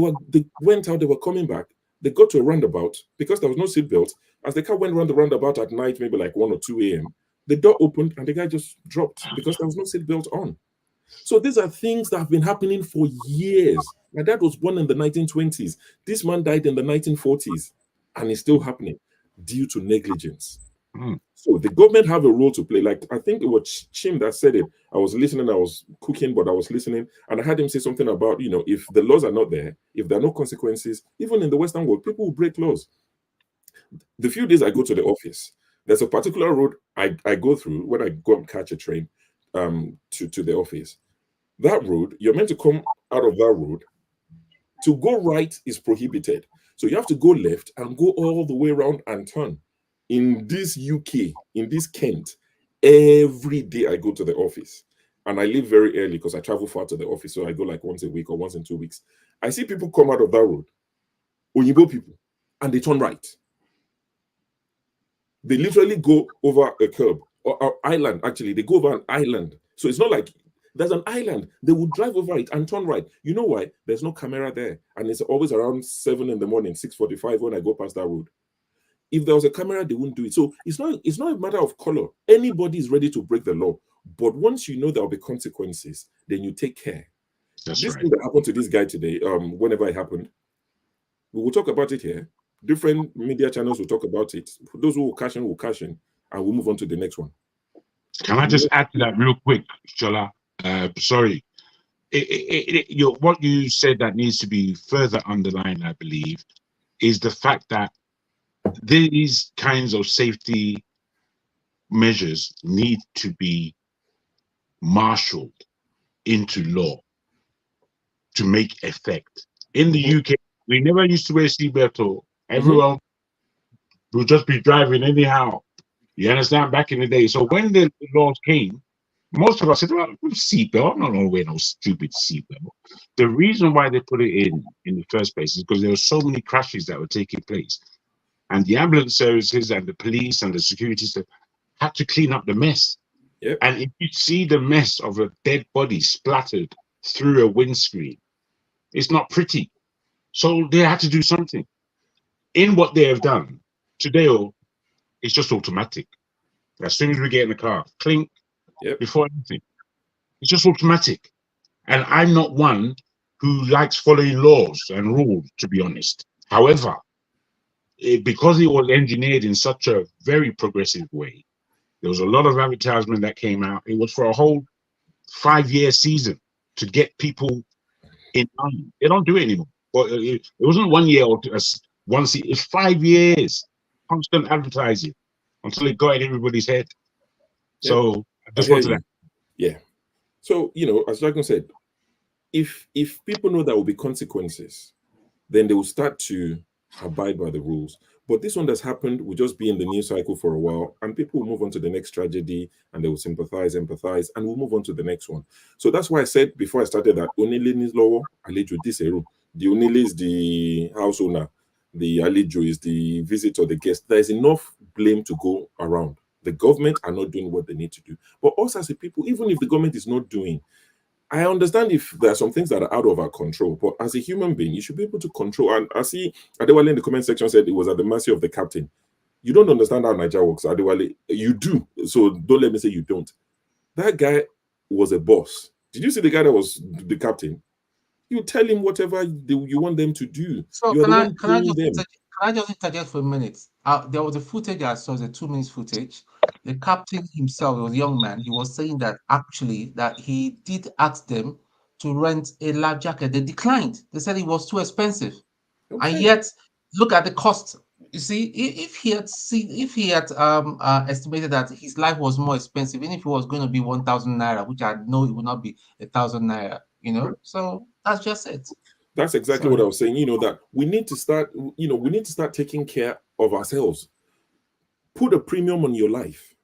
went out, they were coming back. They got to a roundabout because there was no seatbelt. As the car went around the roundabout at night, maybe like 1 or 2 a.m., the door opened and the guy just dropped because there was no seatbelt on. So these are things that have been happening for years. My dad was born in the 1920s. This man died in the 1940s, and it's still happening due to negligence. So the government have a role to play. Like, I think it was Chim that said it. I was listening, I was cooking, but I was listening, and I heard him say something about, you know, if the laws are not there, if there are no consequences, even in the Western world, people will break laws. The few days I go to the office, there's a particular road I go through when I go and catch a train to the office. That road, you're meant to come out of that road. To go right is prohibited. So you have to go left and go all the way around and turn. In this UK, in this Kent, every day I go to the office. And I leave very early because I travel far to the office. So I go like once a week or once in 2 weeks. I see people come out of that road, Onyibo people, and they turn right. They literally go over a curb or island. Actually, they go over an island. So it's not like there's an island. They will drive over it and turn right. You know why? There's no camera there. And it's always around 7 in the morning, 6:45 when I go past that road. If there was a camera, they wouldn't do it. So it's not a matter of color. Anybody is ready to break the law. But once you know there will be consequences, then you take care. This thing that happened to this guy today, whenever it happened, we will talk about it here. Different media channels will talk about it. For those who will cash in, and we'll move on to the next one. Can I just add to that real quick, Shola? Sorry. What you said that needs to be further underlined, I believe, is the fact that these kinds of safety measures need to be marshaled into law to make effect. In the UK, we never used to wear seatbelt, or everyone would just be driving anyhow. You understand? Back in the day. So when the laws came, most of us said, well, seatbelt, I'm not going to wear no stupid seatbelt. The reason why they put it in the first place is because there were so many crashes that were taking place. And the ambulance services and the police and the security staff had to clean up the mess. Yep. And if you see the mess of a dead body splattered through a windscreen, it's not pretty. So they had to do something. In what they have done, today, it's just automatic. As soon as we get in the car, clink, before anything. It's just automatic. And I'm not one who likes following laws and rules, to be honest. However, because it was engineered in such a very progressive way, there was a lot of advertisement that came out. It was for a whole 5-year season to get people in line. They don't do it anymore. But it wasn't 1 year or one season. It's 5 years, constant advertising until it got in everybody's head. So I just wanted to. Yeah. So, as Jagan said, if people know there will be consequences, then they will start to abide by the rules. But this one that's happened will just be in the news cycle for a while, and people will move on to the next tragedy, and they will sympathize, empathize, and we'll move on to the next one. So that's why I said before I started that Onile is lower, Alejo diseru. The Onile is the house owner, the Alejo is the visitor, the guest. There is enough blame to go around. The government are not doing what they need to do. But us as a people, even if the government is not doing, I understand if there are some things that are out of our control, but as a human being, you should be able to control. And I see Adewale in the comment section said it was at the mercy of the captain. You don't understand how Nigeria works, Adewale. You do. So don't let me say you don't. That guy was a boss. Did you see the guy that was the captain? You tell him whatever you want them to do. So You're can the I one can I paying just them. can I just interject for a minute? There was a footage I saw, the 2 minutes footage. The captain himself, was a young man, he was saying that actually that he did ask them to rent a life jacket. They declined. They said it was too expensive. And yet, look at the cost. You see, if he had estimated that his life was more expensive, even if it was going to be 1,000 naira, which I know it would not be 1,000 naira, So that's just it. That's exactly what I was saying. That we need to start. We need to start taking care of ourselves. Put a premium on your life.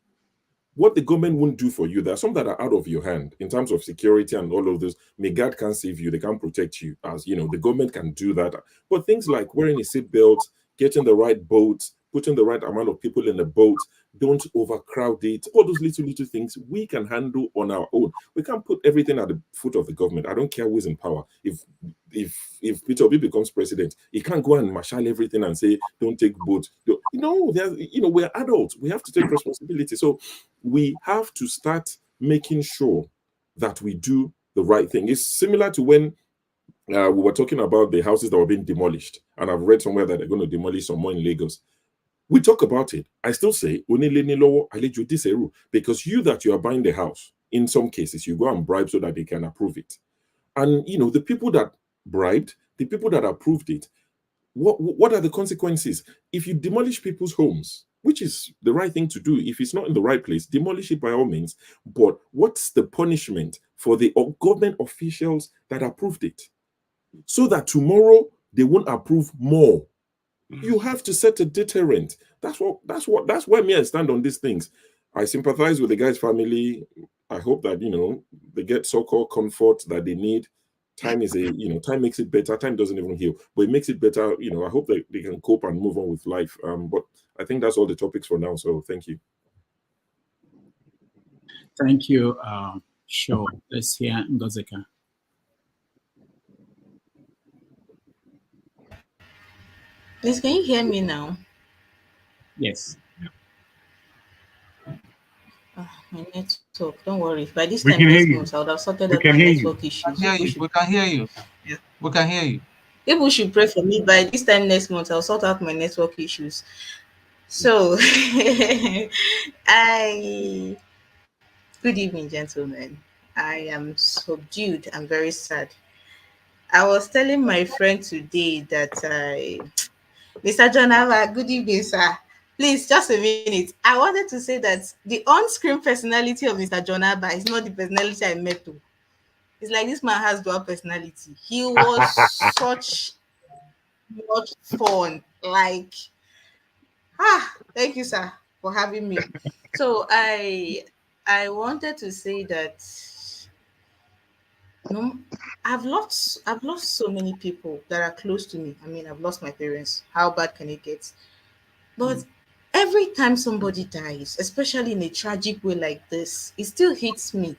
What the government won't do for you, there are some that are out of your hand in terms of security and all of this. May God can't save you, they can't protect you. As the government can do that. But things like wearing a seatbelt, getting the right boat, putting the right amount of people in the boat, don't overcrowd it, all those little things we can handle on our own. We can't put everything at the foot of the government. I don't care who is in power. If Peter Obi becomes president, he can't go and marshal everything and say, don't take boats. We're adults. We have to take responsibility. So we have to start making sure that we do the right thing. It's similar to when we were talking about the houses that were being demolished. And I've read somewhere that they're going to demolish some more in Lagos. We talk about it. I still say, because you are buying the house, in some cases, you go and bribe so that they can approve it. And, the people that bribed, the people that approved it, what are the consequences? If you demolish people's homes, which is the right thing to do, if it's not in the right place, demolish it by all means. But what's the punishment for the government officials that approved it? So that tomorrow they won't approve more. You have to set a deterrent. That's where me I stand on these things. I sympathize with the guy's family. I hope that they get so-called comfort that they need. Time is time makes it better. Time doesn't even heal, but it makes it better. I hope that they can cope and move on with life. But I think that's all the topics for now. So thank you. Thank you. Sure. Let's hear Ngozeka. Please, can you hear me now? Yes. My network. Don't worry. By this We time can hear next you. month, I would have sorted We out can my hear you. network issues. We can hear you. Yeah. We can hear you. People should pray for me. By this time next month, I'll sort out my network issues. So, good evening, gentlemen. I am subdued. I'm very sad. I was telling my friend today that Mr. Jonava, good evening, sir. Please, just a minute. I wanted to say that the on-screen personality of Mr. Jonava is not the personality I met to. It's like this man has dual personality. He was such much fun. Like, thank you, sir, for having me. So I wanted to say that no, I've lost so many people that are close to me. I mean, I've lost my parents. How bad can it get? But every time somebody dies, especially in a tragic way like this, it still hits me.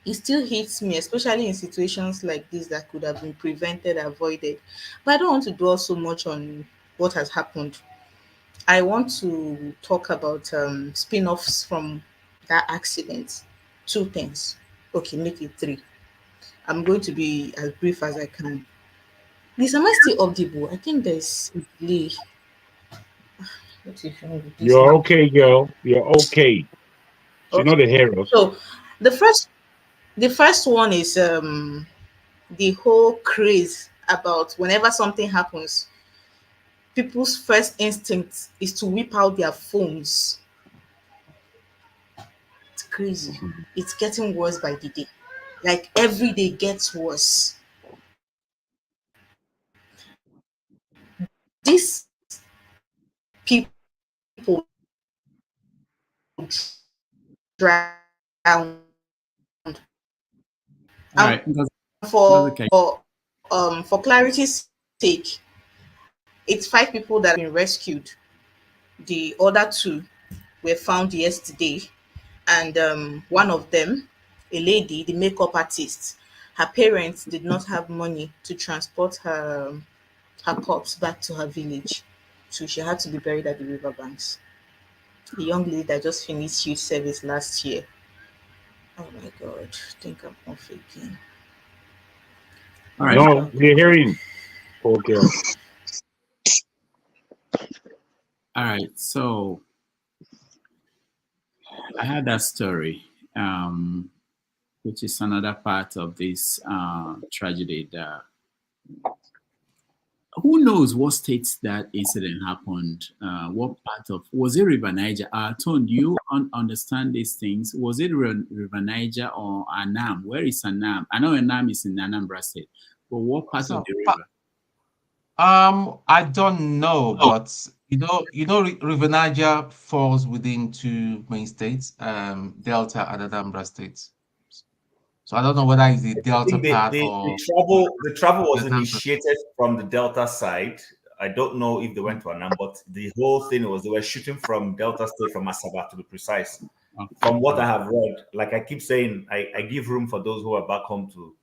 It still hits me, especially in situations like this that could have been prevented, avoided. But I don't want to dwell so much on what has happened. I want to talk about spin-offs from that accident. Two things. Okay, make it three. I'm going to be as brief as I can. Please, am I still audible? I think there's a delay. What is wrong with this You're now? okay, girl. You're okay. She's not a Okay. hero. So the first one is the whole craze about whenever something happens, people's first instinct is to whip out their phones. It's crazy. It's getting worse by the day. Like every day gets worse. These people drowned. All right. For for clarity's sake, it's 5 people that have been rescued. The other 2 were found yesterday, and one of them, a lady, the makeup artist, her parents did not have money to transport her corpse back to her village, so she had to be buried at the riverbanks. A young lady that just finished youth service last year. Oh my God, I think I'm off again. All right. No, we're hearing. Okay. All right. So I had that story, which is another part of this tragedy. That who knows what states that incident happened? What part of was it River Niger? Tone, do you understand these things? Was it River Niger or Anam? Where is Anam? I know Anam is in Anambra State, but what part of the river? I don't know, but River Niger falls within 2 main states, Delta and Anambra states. So I don't know whether it's the Delta part or the travel was initiated from the Delta side. I don't know if they went to Anam, but the whole thing was they were shooting from Delta State, from Asaba to be precise. From what I have read, like I keep saying, I give room for those who are back home to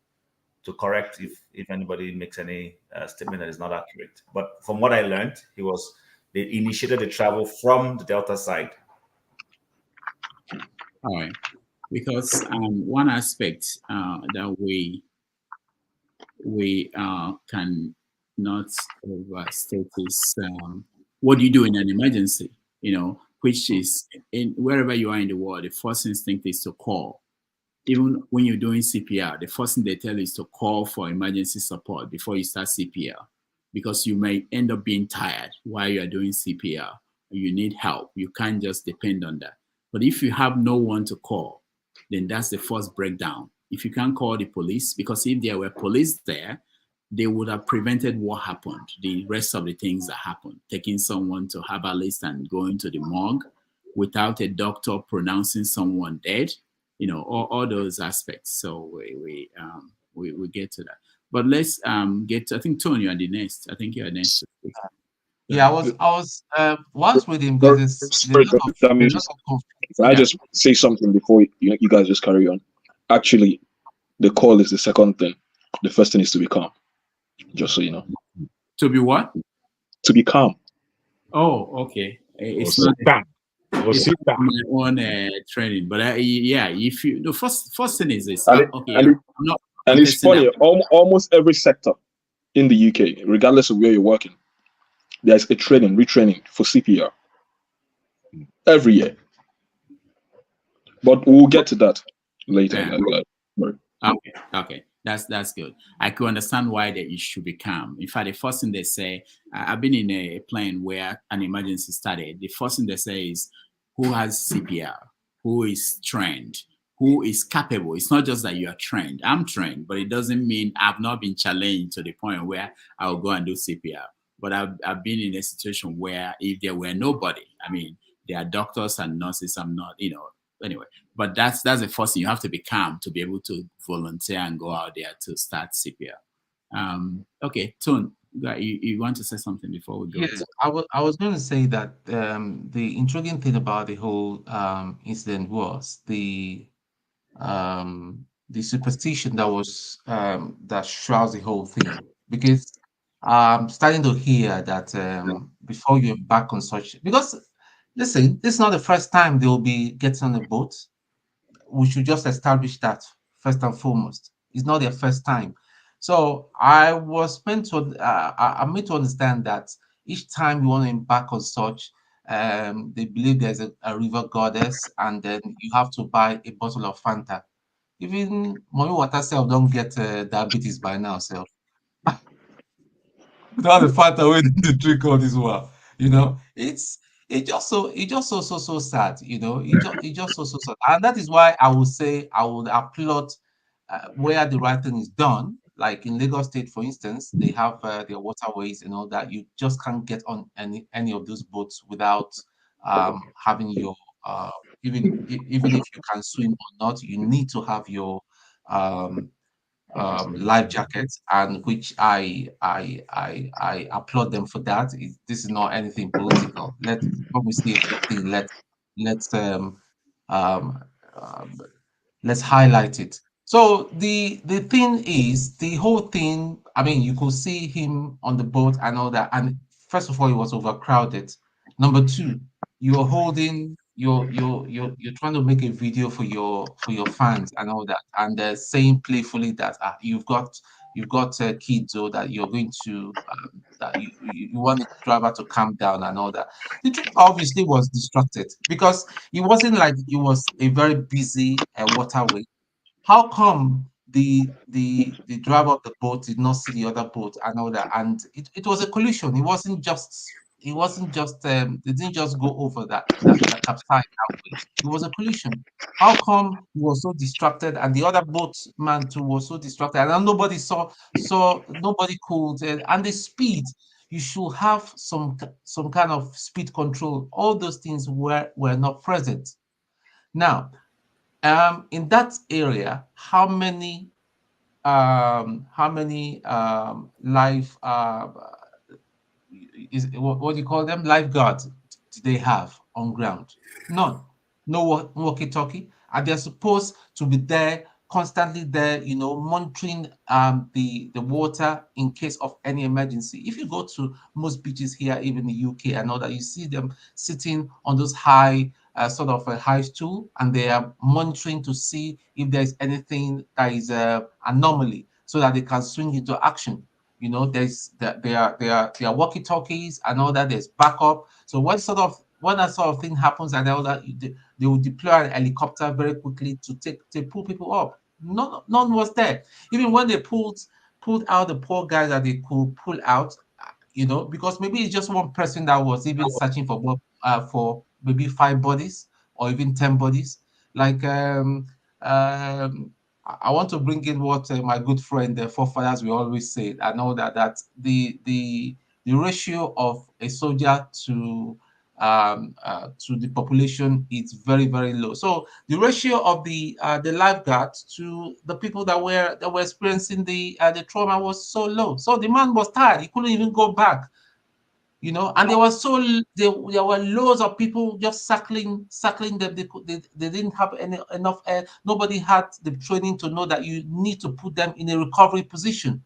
correct if anybody makes any statement that is not accurate. But from what I learned, they initiated the travel from the Delta side. All right, because one aspect that we can not overstate is what do you do in an emergency? Which is wherever you are in the world, the first instinct is to call. Even when you're doing CPR, the first thing they tell you is to call for emergency support before you start CPR, because you may end up being tired while you are doing CPR. You need help. You can't just depend on that. But if you have no one to call, then that's the first breakdown. If you can't call the police, because if there were police there, they would have prevented what happened, the rest of the things that happened, taking someone to herbalist and going to the morgue without a doctor pronouncing someone dead. All those aspects. So we get to that. But let's get to, I think, Tony, you are the next. I think you are next. Yeah, I was once with him because it's a lot of Can I just say something before you guys just carry on? Actually, the call is the second thing. The first thing is to be calm. Just so you know. To be what? To be calm. Oh, okay. It's not that. My own training, but if you the first thing is this. And it's funny. Almost every sector in the UK, regardless of where you're working, there's a retraining for CPR every year. But we'll get to that later. Okay. That's good. I could understand why they should be calm. In fact, the first thing they say, I've been in a plane where an emergency started. The first thing they say is, who has CPR? Who is trained? Who is capable? It's not just that you are trained. I'm trained, but it doesn't mean I've not been challenged to the point where I'll go and do CPR. But I've been in a situation where if there were nobody, I mean, there are doctors and nurses. I'm not, anyway. But that's the first thing. You have to be calm to be able to volunteer and go out there to start CPR. Okay, Tone, you want to say something before we go? Yes, I was going to say that the intriguing thing about the whole incident was the superstition that was that shrouds the whole thing, because I'm starting to hear that before you embark on such, because listen, this is not the first time they will be getting on a boat. We should just establish that first and foremost. It's not their first time. So I was meant to, I'm made to understand that each time you want to embark on such, they believe there's a river goddess, and then you have to buy a bottle of Fanta. Even mommy water self don't get diabetes by now, self. Without the Fanta way they drink all this while, it's so sad, it just so sad, and that is why I would say I would applaud where the right thing is done. Like in Lagos State, for instance, they have their waterways and all that. You just can't get on any of those boats without having your even if you can swim or not, you need to have your um, life jackets, and which I applaud them for that. This is not anything political. When we see a good thing, let's um, um, let's highlight it. So the thing is, the whole thing, I mean, you could see him on the boat and all that. And first of all, it was overcrowded. Number two, you're holding you're trying to make a video for your fans and all that, and they're saying playfully that you've got kids, or that you're going to that you want the driver to calm down and all that. The driver obviously was distracted because it wasn't like it was a very busy waterway. How come the driver of the boat did not see the other boat and all that? And it was a collision. It wasn't just it didn't just go over that capsized that way. It was a collision. How come he was so distracted and the other boatman too was so distracted, and nobody saw nobody could, and the speed, you should have some kind of speed control. All those things were not present. Now, in that area, how many life what do you call them, lifeguards do they have on ground? None. No walkie-talkie, and they're supposed to be there constantly there, monitoring the water in case of any emergency. If you go to most beaches here, even the UK and all that, you see them sitting on those high sort of a high stool, and they are monitoring to see if there's anything that is anomaly, so that they can swing into action. There are walkie-talkies and all that. There's backup. So when that sort of thing happens and all that, they will deploy an helicopter very quickly to pull people up. None was there. Even when they pulled out the poor guys that they could pull out, because maybe it's just one person that was even searching for maybe 5 bodies or even 10 bodies. Like I want to bring in what my good friend, the forefathers, we always say. I know that the ratio of a soldier to the population is very, very low. So the ratio of the lifeguards to the people that were experiencing the trauma was so low. So the man was tired; he couldn't even go back. And there were loads of people just circling them. They didn't have enough air. Nobody had the training to know that you need to put them in a recovery position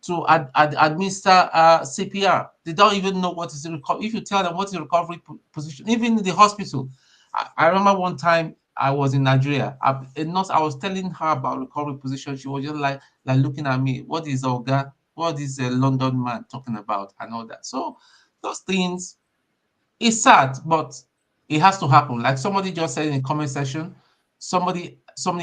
to administer CPR. They don't even know what is the recovery. If you tell them what is the recovery position, even in the hospital. I remember one time I was in Nigeria. A nurse, I was telling her about recovery position. She was just like looking at me. What is Olga? What is a London man talking about and all that? So those things, it's sad, but it has to happen. Like somebody just said in the comment section, somebody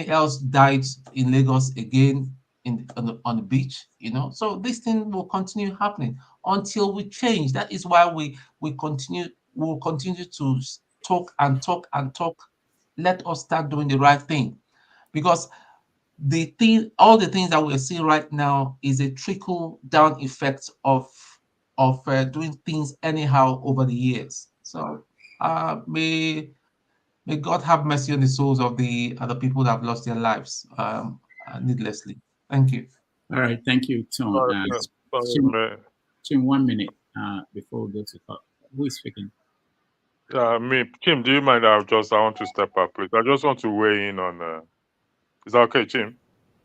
else died in Lagos again. on the beach, you know. So this thing will continue happening until we change. That is why we'll continue to talk and talk and talk. Let us start doing the right thing, because all the things that we're seeing right now is a trickle down effect of doing things anyhow over the years. So may God have mercy on the souls of the other people that have lost their lives needlessly. Thank you. All right, thank you, Tom. Tim, 1 minute before we go to talk. Who is speaking? Me, Kim, do you mind? I want to step up, please. I just want to weigh in on. Is that okay, Tim?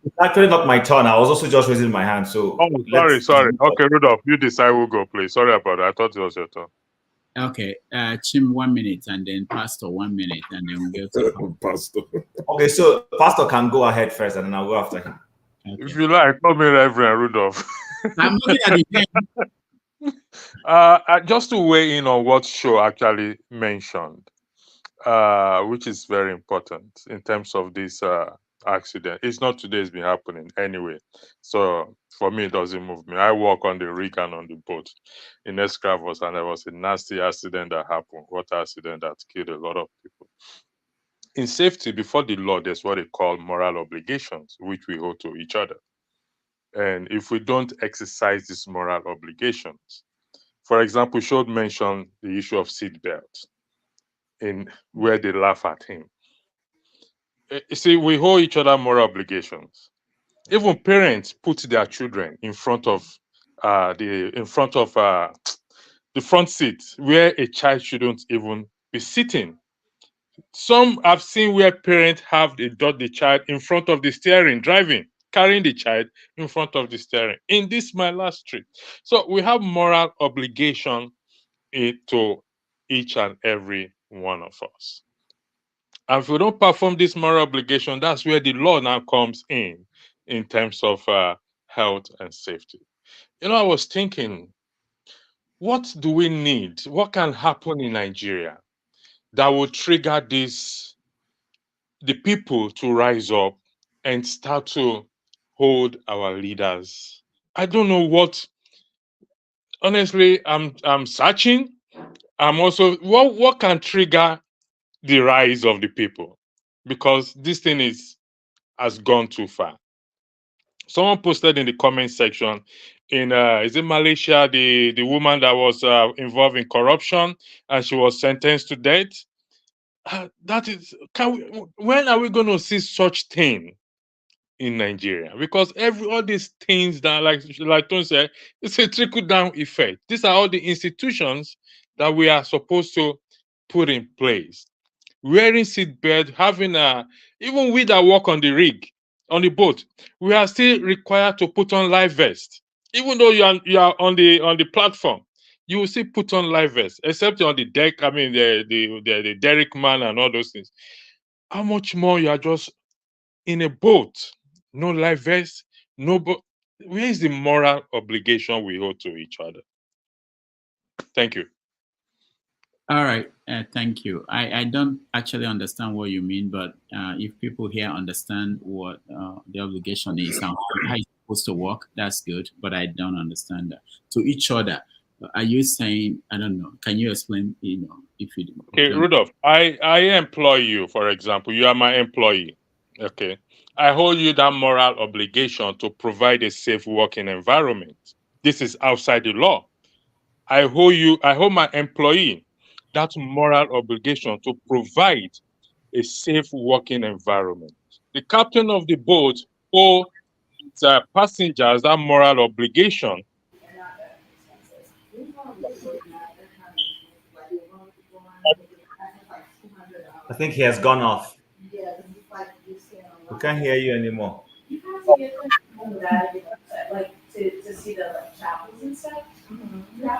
It's actually not my turn. I was also just raising my hand. So. Oh, sorry. Okay, Rudolph, you decide who go, please. Sorry about that. I thought it was your turn. Okay, Tim, 1 minute, and then Pastor 1 minute, and then we'll go to Pastor. Okay, so Pastor can go ahead first, and then I'll go after him. Okay. If you like, call me Reverend Rudolph. I'm looking at the name. Just to weigh in on what Show actually mentioned, which is very important in terms of this accident. It's not today, it's been happening anyway. So for me, it doesn't move me. I work on the rig and on the boat in Escravos, and there was a nasty accident that happened, water accident that killed a lot of people. In safety, before the law, there's what they call moral obligations, which we owe to each other. And if we don't exercise these moral obligations, for example, Should mention the issue of seatbelt, in where they laugh at him. You see, we owe each other moral obligations. Even parents put their children in front of the front seat where a child shouldn't even be sitting. Some I've seen where parents have the child in front of the steering, driving, carrying the child in front of the steering. In this my last trip. So we have moral obligation to each and every one of us. And if we don't perform this moral obligation, that's where the law now comes in terms of health and safety. You know, I was thinking, what do we need? What can happen in Nigeria that will trigger the people to rise up and start to hold our leaders? I don't know what. Honestly, I'm searching. I'm also what can trigger the rise of the people, because this thing has gone too far. Someone posted in the comment section in is it Malaysia, the woman that was involved in corruption and she was sentenced to death. That is, when are we going to see such thing in Nigeria? Because all these things that, like Tony said, it's a trickle down effect. These are all the institutions that we are supposed to put in place. Wearing seatbelt, having even we that work on the rig, on the boat, we are still required to put on life vest. Even though you are on the platform, you will still put on life vest, except on the deck. I mean, the derrick man and all those things. How much more you are just in a boat? No life vest, no boat. Where is the moral obligation we owe to each other? Thank you. All right, thank you. I don't actually understand what you mean, but if people here understand what the obligation is and how it's supposed to work, that's good, but I don't understand that. To each other, are you saying, I don't know, can you explain, if you do? Okay, Rudolph, I employ you, for example. You are my employee, okay? I hold you that moral obligation to provide a safe working environment. This is outside the law. I hold my employee that moral obligation to provide a safe working environment. The captain of the boat owes the passengers that moral obligation. I think he has gone off. We can't hear you anymore.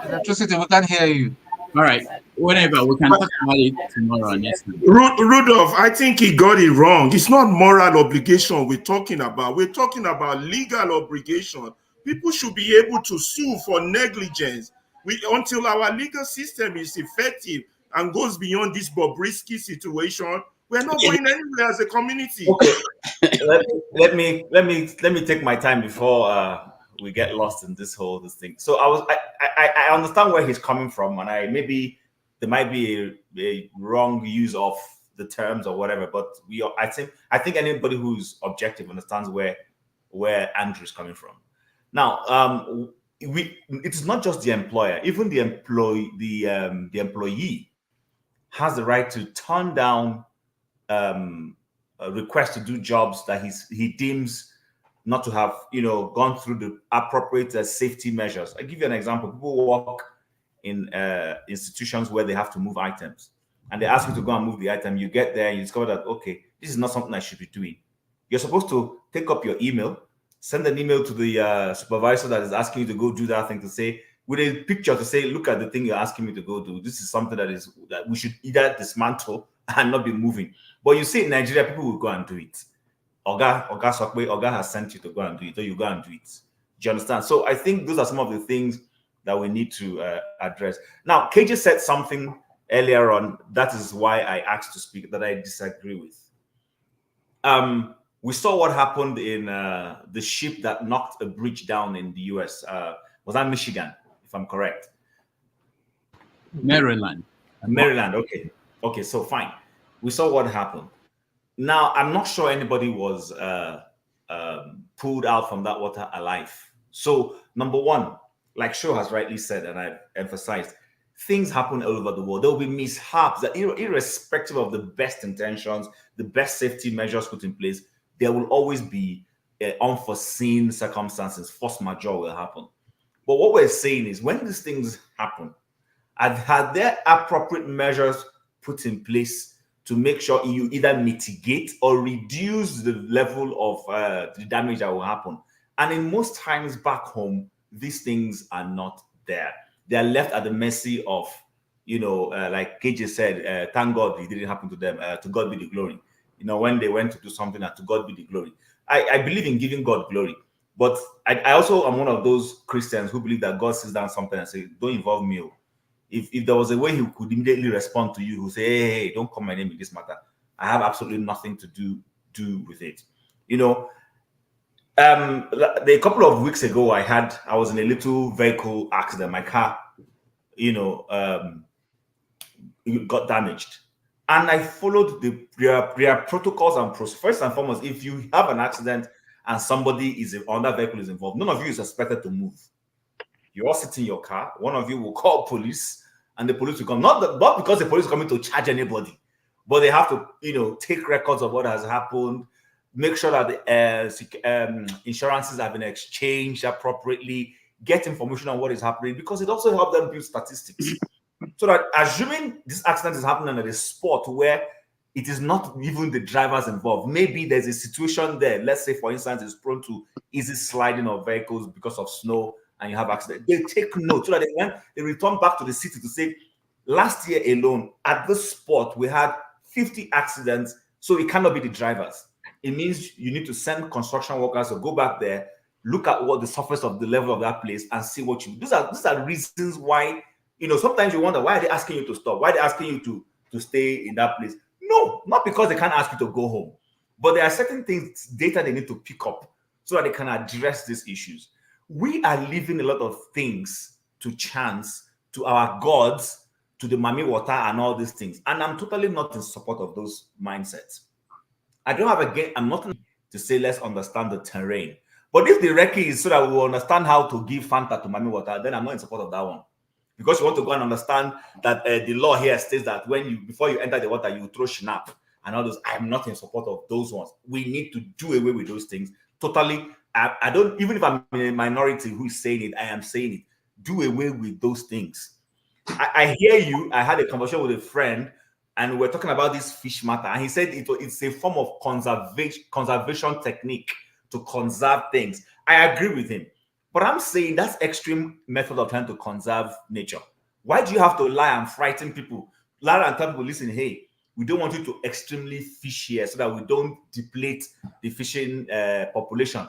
Electricity, we can't hear you. All right, whatever, we can talk about it tomorrow. Next time. Rudolph, I think he got it wrong. It's not moral obligation we're talking about. We're talking about legal obligation. People should be able to sue for negligence. Until our legal system is effective and goes beyond this Bobrisky situation We're not going anywhere as a community. Okay. let me take my time before we get lost in this thing. So I understand where he's coming from, and maybe there might be a wrong use of the terms or whatever, but I think anybody who's objective understands where Andrew's coming from. Now, it's not just the employer, even the employee has the right to turn down a request to do jobs that he deems not to have gone through the appropriate safety measures. I'll give you an example. People work in institutions where they have to move items, and they ask you to go and move the item. You get there and you discover that, okay, this is not something I should be doing. You're supposed to take up your email, send an email to the supervisor that is asking you to go do that thing, to say, with a picture, to say, look at the thing you're asking me to go do. This is something that we should either dismantle and not be moving. But you see, in Nigeria, people will go and do it. Oga has sent you to go and do it, or you go and do it. Do you understand? So I think those are some of the things that we need to address. Now, KJ said something earlier on. That is why I asked to speak, that I disagree with. We saw what happened in the ship that knocked a bridge down in the US. Was that Michigan, if I'm correct? Maryland. Okay. Okay, so fine. We saw what happened. Now, I'm not sure anybody was pulled out from that water alive. So, number one, like Sho has rightly said, and I've emphasized, things happen all over the world. There will be mishaps that, irrespective of the best intentions, the best safety measures put in place, there will always be unforeseen circumstances. Force majeure will happen. But what we're saying is, when these things happen, had there appropriate measures put in place to make sure you either mitigate or reduce the level of the damage that will happen? And in most times back home, these things are not there. They are left at the mercy of, like KJ said, thank God it didn't happen to them. To God be the glory. When they went to do something, to God be the glory. I believe in giving God glory. But I also am one of those Christians who believe that God sits down something and says, don't involve me. If there was a way he could immediately respond to you, he would say, hey, don't call my name in this matter. I have absolutely nothing to do with it. A couple of weeks ago, I was in a little vehicle accident. My car, got damaged. And I followed their protocols and procedures. First and foremost, if you have an accident and somebody on that vehicle is involved, none of you is expected to move. You all sit in your car. One of you will call police, and the police will come. Not because the police are coming to charge anybody, but they have to, take records of what has happened, make sure that the insurances have been exchanged appropriately, get information on what is happening, because it also helps them build statistics. So that, assuming this accident is happening at a spot where it is not even the drivers involved, maybe there's a situation there. Let's say, for instance, it's prone to easy sliding of vehicles because of snow, and you have accident. They take note so that when they return back to the city to say, last year alone at this spot we had 50 accidents, so it cannot be the drivers. It means you need to send construction workers to go back there, look at what the surface of the level of that place, and see what you. These are reasons why. Sometimes you wonder, why are they asking you to stop? Why are they asking you to stay in that place? No, not because they can't ask you to go home, but there are certain things, data they need to pick up so that they can address these issues. We are leaving a lot of things to chance, to our gods, to the mami water and all these things. And I'm totally not in support of those mindsets. I'm not to say let's understand the terrain. But if the recce is so that we will understand how to give Fanta to mami water, then I'm not in support of that one. Because you want to go and understand that the law here states that before you enter the water, you throw schnapp and all those. I'm not in support of those ones. We need to do away with those things. Totally. I don't, even if I'm in a minority who is saying it, I am saying it. Do away with those things. I hear you. I had a conversation with a friend and we're talking about this fish matter. And he said it's a form of conservation technique to conserve things. I agree with him. But I'm saying that's extreme method of trying to conserve nature. Why do you have to lie and frighten people? Lie and tell people, listen, hey, we don't want you to extremely fish here so that we don't deplete the fishing population.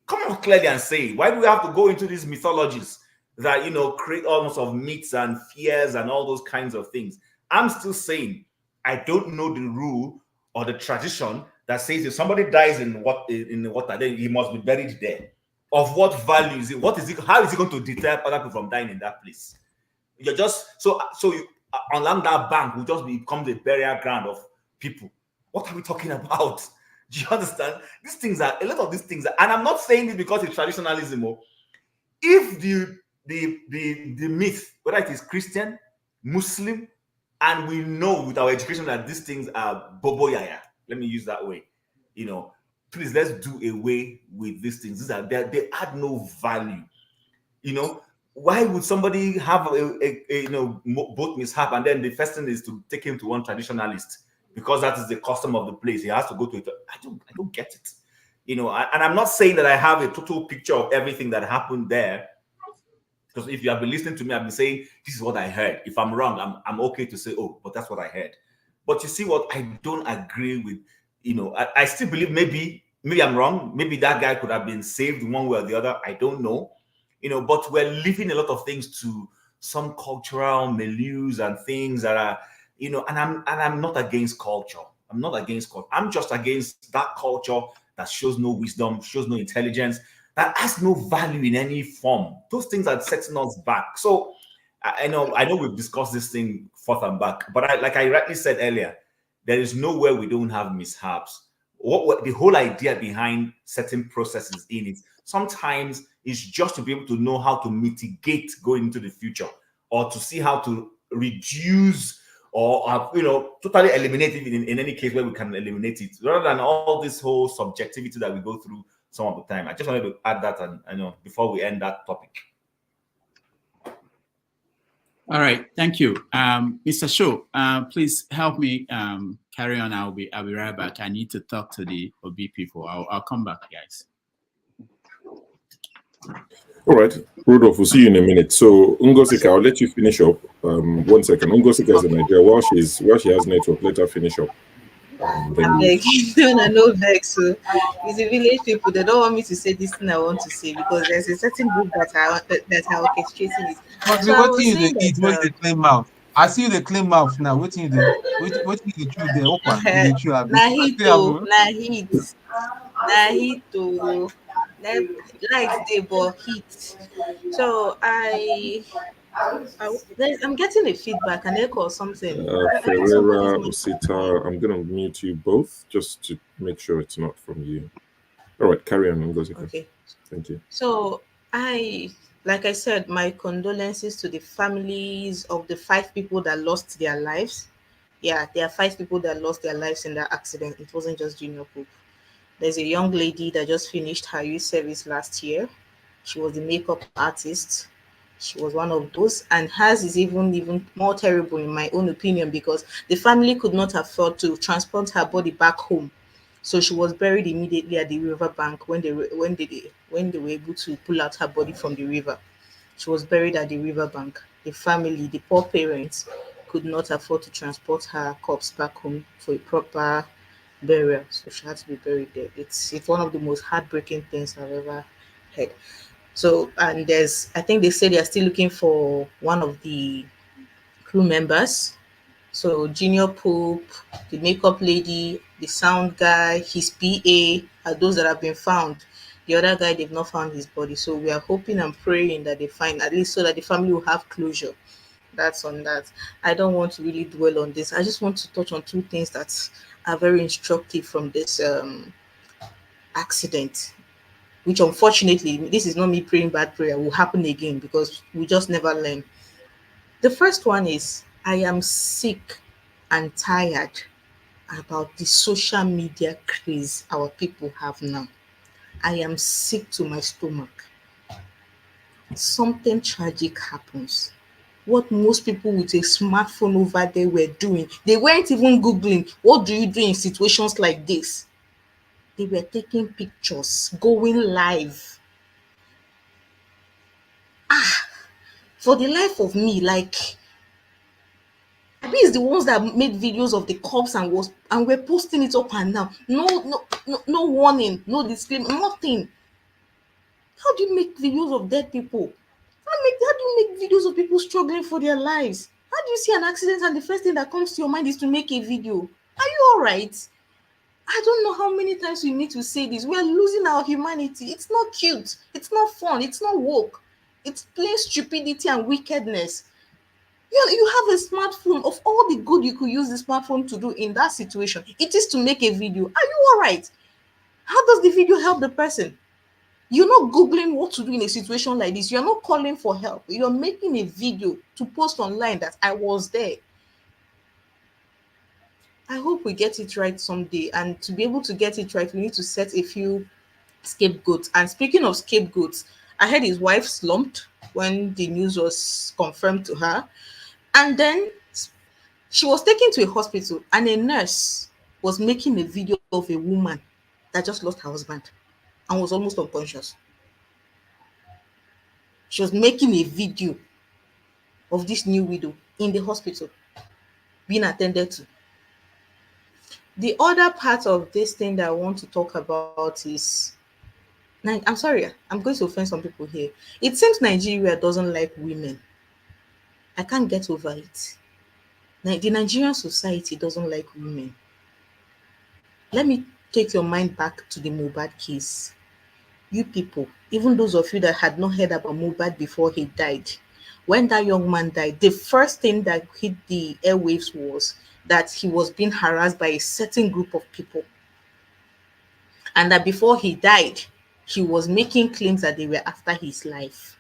Come on clearly and say, why do we have to go into these mythologies that, create almost of myths and fears and all those kinds of things? I'm still saying, I don't know the rule or the tradition that says if somebody dies in the water, then he must be buried there. Of what value is it? What is it? How is it going to deter other people from dying in that place? You're just so you, along that bank will just become the burial ground of people. What are we talking about? Do you understand? These things are a lot of these things, and I'm not saying this because it's traditionalism. If the myth, whether it is Christian, Muslim, and we know with our education that these things are bobo yaya, let me use that way, please let's do away with these things. These are they add no value. Why would somebody have a boat mishap and then the first thing is to take him to one traditionalist because that is the custom of the place? He has to go to it. I don't get it. And I'm not saying that I have a total picture of everything that happened there. Because if you have been listening to me, I've been saying this is what I heard. If I'm wrong, I'm okay to say, oh, but that's what I heard. But you see what I don't agree with, I still believe maybe I'm wrong. Maybe that guy could have been saved one way or the other. I don't know. But we're leaving a lot of things to some cultural milieus and things that are, and I'm not against culture. I'm not against culture. I'm just against that culture that shows no wisdom, shows no intelligence, that has no value in any form. Those things are setting us back. So I know we've discussed this thing forth and back, but like I rightly said earlier, there is nowhere we don't have mishaps. What the whole idea behind certain processes in it sometimes is just to be able to know how to mitigate going into the future, or to see how to reduce or totally eliminate it in any case where we can eliminate it, rather than all this whole subjectivity that we go through some of the time. I just wanted to add that, and before we end that topic. All right, thank you, Mr. Shaw. Please help me carry on. I'll be right back. I need to talk to the Obi people. I'll come back, guys. All right, Rudolph, we'll see you in a minute. So Ngosika, I'll let you finish up. 1 second. Ngosika is in Nigeria. While she has network, let her finish up. I beg, no vex. So it's the village people. They don't want me to say this thing I want to say because there's a certain group that are orchestrating it. But So what you they eat? What they claim mouth? I see the claim mouth now. What you do? What you do? The open. The chew. Na heat to, na heat, na heat to. Light day, but heat. So I'm getting a feedback, an echo or something. Ferreira, Osita, I'm gonna mute you both just to make sure it's not from you. All right, carry on, Ngosika. Okay. Thank you. So like I said, my condolences to the families of the 5 people that lost their lives. Yeah, there are 5 people that lost their lives in that accident. It wasn't just Junior Pope. There's a young lady that just finished her youth service last year. She was the makeup artist. She was one of those, and hers is even more terrible in my own opinion, because the family could not afford to transport her body back home. So she was buried immediately at the riverbank when they were able to pull out her body from the river. She was buried at the riverbank. The family, the poor parents, could not afford to transport her corpse back home for a proper burial, so she had to be buried there. It's one of the most heartbreaking things I've ever heard. So, and I think they say they are still looking for one of the crew members. So Junior Pope, the makeup lady, the sound guy, his PA are those that have been found. The other guy, they've not found his body. So we are hoping and praying that they find, at least so that the family will have closure. That's on that. I don't want to really dwell on this. I just want to touch on 2 things that are very instructive from this accident, which unfortunately, this is not me praying bad prayer, will happen again because we just never learn. The first one is, I am sick and tired about the social media craze our people have now. I am sick to my stomach. Something tragic happens. What most people with a smartphone over there were doing, they weren't even Googling, what do you do in situations like this? They were taking pictures, going live. For the life of me, like, these the ones that made videos of the cops and we're posting it up and down. No warning, no disclaimer, nothing. How do you make videos of dead people? How do you make videos of people struggling for their lives? How do you see an accident and the first thing that comes to your mind is to make a video? Are you all right? I don't know how many times we need to say this. We are losing our humanity. It's not cute. It's not fun. It's not woke. It's plain stupidity and wickedness. You have a smartphone. Of all the good you could use the smartphone to do in that situation, it is to make a video. Are you all right? How does the video help the person? You're not Googling what to do in a situation like this. You're not calling for help. You're making a video to post online that I was there. I hope we get it right someday. And to be able to get it right, we need to set a few scapegoats. And speaking of scapegoats, I heard his wife slumped when the news was confirmed to her. And then she was taken to a hospital, and a nurse was making a video of a woman that just lost her husband and was almost unconscious. She was making a video of this new widow in the hospital being attended to. The other part of this thing that I want to talk about is, I'm sorry, I'm going to offend some people here. It seems Nigeria doesn't like women. I can't get over it. The Nigerian society doesn't like women. Let me take your mind back to the Mohbad case. You people, even those of you that had not heard about Mohbad before he died, when that young man died, the first thing that hit the airwaves was that he was being harassed by a certain group of people. And that before he died, he was making claims that they were after his life.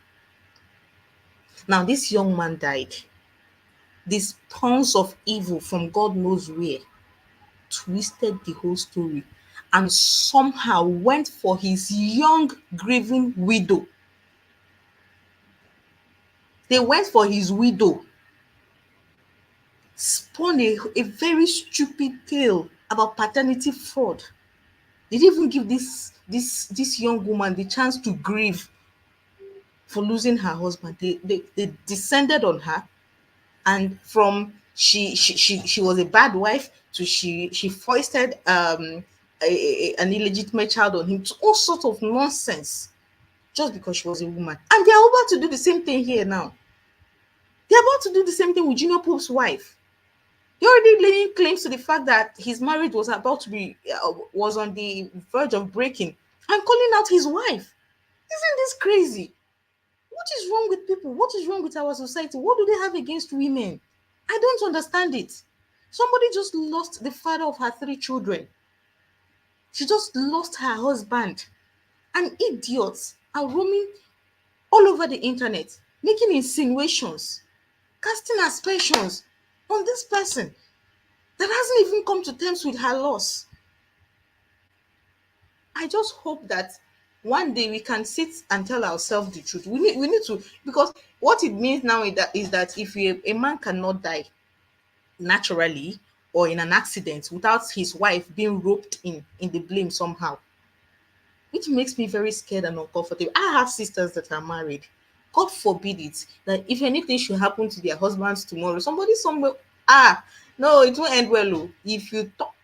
Now, this young man died. These tons of evil from God knows where twisted the whole story and somehow went for his young grieving widow. They went for his widow, spun a very stupid tale about paternity fraud. They didn't even give this young woman the chance to grieve for losing her husband. They descended on her, and from she was a bad wife to she foisted an illegitimate child on him, to all sorts of nonsense just because she was a woman. And they're about to do the same thing here now. They're about to do the same thing with Junior Pope's wife. They're already laying claims to the fact that his marriage was about to be was on the verge of breaking and calling out his wife. Isn't this crazy? What is wrong with people? What is wrong with our society? What do they have against women? I don't understand it. Somebody just lost the father of her 3 children. She just lost her husband. And idiots are roaming all over the internet, making insinuations, casting aspersions on this person that hasn't even come to terms with her loss. I just hope that one day we can sit and tell ourselves the truth. We need to, because what it means now is that if a man cannot die naturally or in an accident without his wife being roped in the blame somehow, which makes me very scared and uncomfortable. I have sisters that are married. God forbid it, that if anything should happen to their husbands tomorrow, somebody somewhere, no, it won't end well. Oh. If you talk,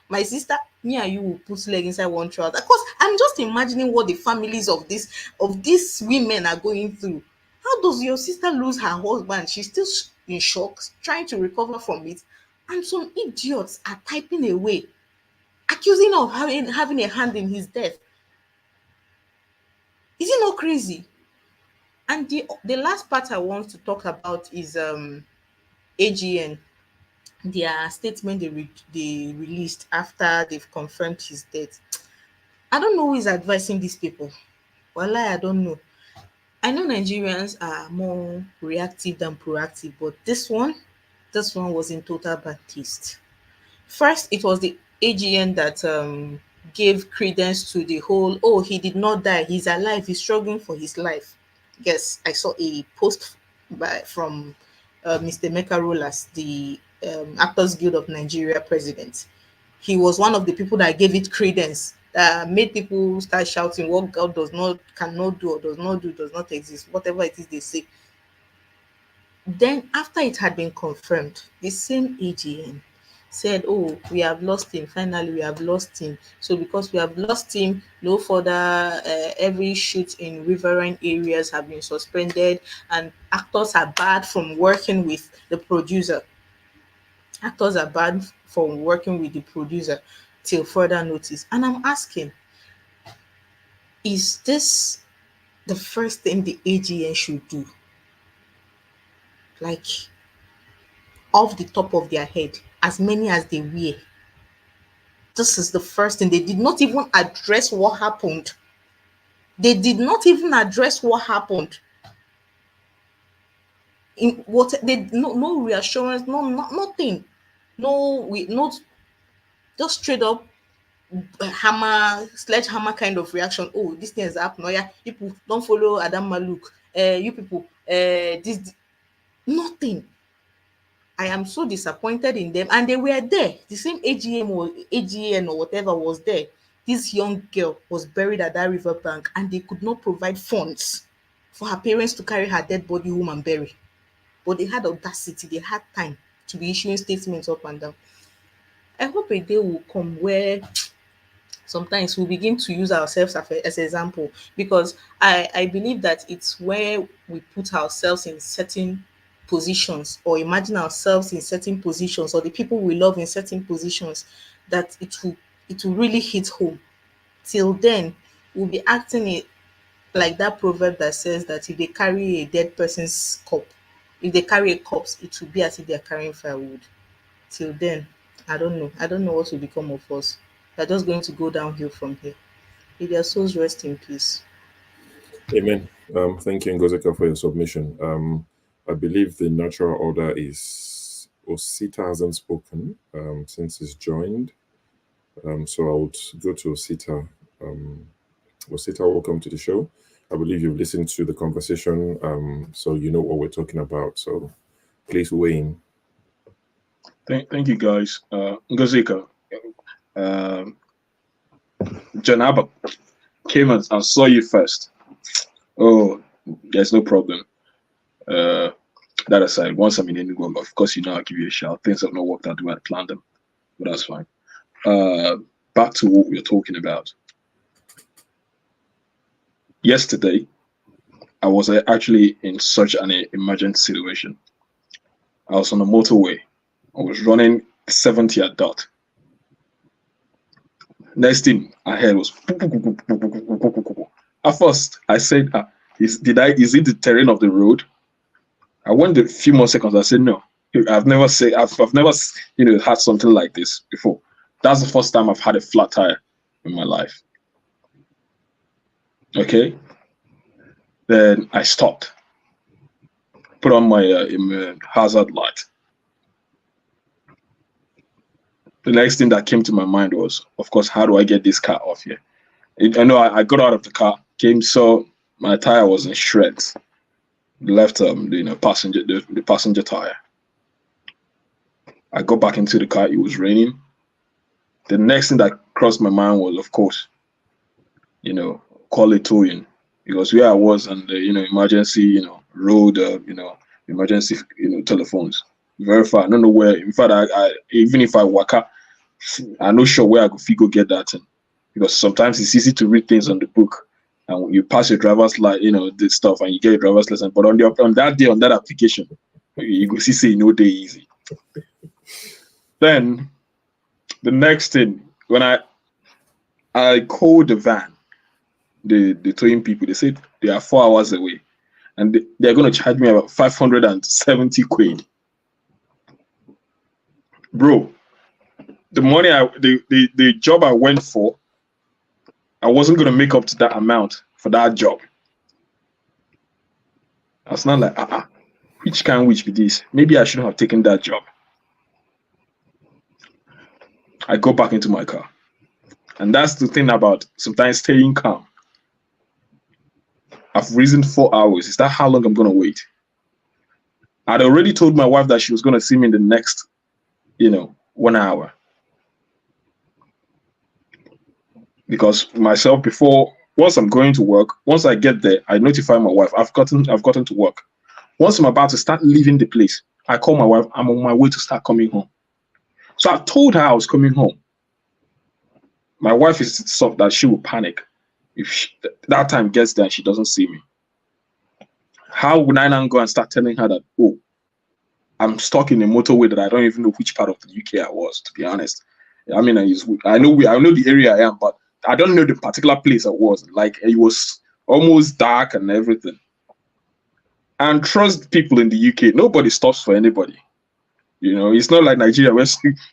my sister, me and you will put leg inside one trouser. Of course, I'm just imagining what the families of these women are going through. How does your sister lose her husband? She's still in shock, trying to recover from it, and some idiots are typing away, accusing her of having a hand in his death. Is it not crazy? And the last part I want to talk about is AGN, their statement they released after they've confirmed his death. I don't know who is advising these people. Well, I don't know. I know Nigerians are more reactive than proactive, but this one was in total bad taste. First, it was the AGN that gave credence to the whole, oh, he did not die, he's alive, he's struggling for his life. Yes, I saw a post from Mr. Meka Rolas, the Actors Guild of Nigeria president. He was one of the people that gave it credence, that made people start shouting what God cannot do, or does not exist, whatever it is they say. Then, after it had been confirmed, the same AGN said, oh, we have lost him. Finally, we have lost him. So because we have lost him, no further, every shoot in riverine areas have been suspended, and actors are barred from working with the producer. Actors are banned from working with the producer till further notice. And I'm asking, is this the first thing the AGN should do? Like, off the top of their head, as many as they wear. This is the first thing. They did not even address what happened. They did not even address what happened. In what they no reassurance, nothing. No, just straight up hammer, sledgehammer kind of reaction. Oh, this thing has happened. Oh yeah, people don't follow Adam Maluk. You people, this nothing. I am so disappointed in them, and they were there. The same AGM or AGN or whatever was there. This young girl was buried at that riverbank, and they could not provide funds for her parents to carry her dead body home and bury. But they had audacity, they had time to be issuing statements up and down. I hope a day will come where sometimes we begin to use ourselves as an example, because I believe that it's where we put ourselves in certain positions, or imagine ourselves in certain positions, or the people we love in certain positions, that it will really hit home. Till then, we'll be acting it like that proverb that says that if they carry a dead person's cup, if they carry a corpse, it will be as if they're carrying firewood. Till then, I don't know. I don't know what will become of us. They're just going to go downhill from here. May their souls rest in peace. Amen. Thank you, Ngozeka, for your submission. I believe the natural order is Osita hasn't spoken since he's joined. So I would go to Osita. Osita, welcome to the show. I believe you've listened to the conversation, so you know what we're talking about. So please weigh in. Thank you, guys. Ngozeka, Janaba came and saw you first. Oh, there's no problem. That aside, once I'm in Enugu, of course, you know, I'll give you a shout. Things have not worked out the way I planned them, but that's fine. Back to what we were talking about. Yesterday, I was actually in such an emergency situation. I was on the motorway. I was running 70 at dot. Next thing I heard was. At first, I said, "Is it the terrain of the road?" I went a few more seconds. I said, "No, I've never had something like this before. That's the first time I've had a flat tire in my life." Okay. Then I stopped. Put on my hazard light. The next thing that came to my mind was, of course, how do I get this car off here? I know I got out of the car, saw my tire was in shreds. Left the passenger tire. I got back into the car. It was raining. The next thing that crossed my mind was, of course, call it towing, because where I was on the emergency road, emergency telephones, very far. I don't know where. In fact, I even if I walk out, I'm not sure where I could go get that thing, because sometimes it's easy to read things on the book, and you pass your driver's license, this stuff, and you get your driver's license. But on that day, on that application, you go see say no day easy. Then the next thing, when I called the van, the towing people, they said they are 4 hours away, and they're going to charge me about 570 quid. Bro, the money the job I went for, I wasn't going to make up to that amount for that job. I was not like, which be this? Maybe I shouldn't have taken that job. I go back into my car. And that's the thing about sometimes staying calm. I've reasoned 4 hours. Is that how long I'm going to wait? I'd already told my wife that she was going to see me in the next, 1 hour. Because myself, once I'm going to work, once I get there, I notify my wife, I've gotten to work. Once I'm about to start leaving the place, I call my wife, I'm on my way to start coming home. So I told her I was coming home. My wife is soft that she will panic if that time gets there and she doesn't see me. How would I now go and start telling her that, oh, I'm stuck in a motorway that I don't even know which part of the UK I was, to be honest. I mean, I know the area I am, but I don't know the particular place I was. Like, it was almost dark and everything. And trust people in the UK, nobody stops for anybody. You know, it's not like Nigeria where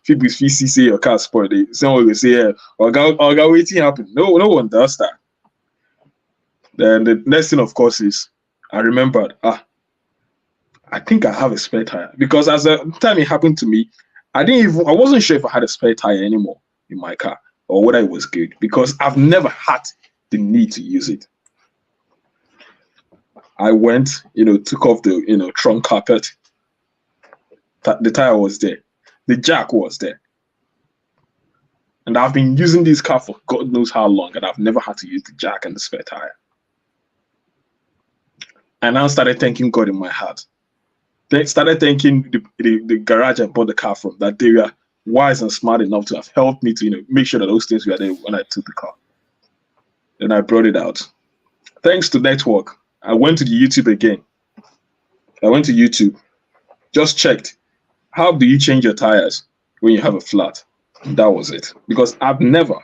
people see say your car spoiled. Someone will say, yeah, Oga, waiting happen. No one does that. Then the next thing, of course, is I remembered, I think I have a spare tire. Because as the time it happened to me, I wasn't sure if I had a spare tire anymore in my car or whether it was good, because I've never had the need to use it. I went, took off the, trunk carpet. The tire was there. The jack was there. And I've been using this car for God knows how long, and I've never had to use the jack and the spare tire. And I started thanking God in my heart. Then started thanking the garage I bought the car from, that they were wise and smart enough to have helped me to make sure that those things were there when I took the car. Then I brought it out. Thanks to network, I went to the YouTube again. I went to YouTube, just checked. How do you change your tires when you have a flat? And that was it. Because I've never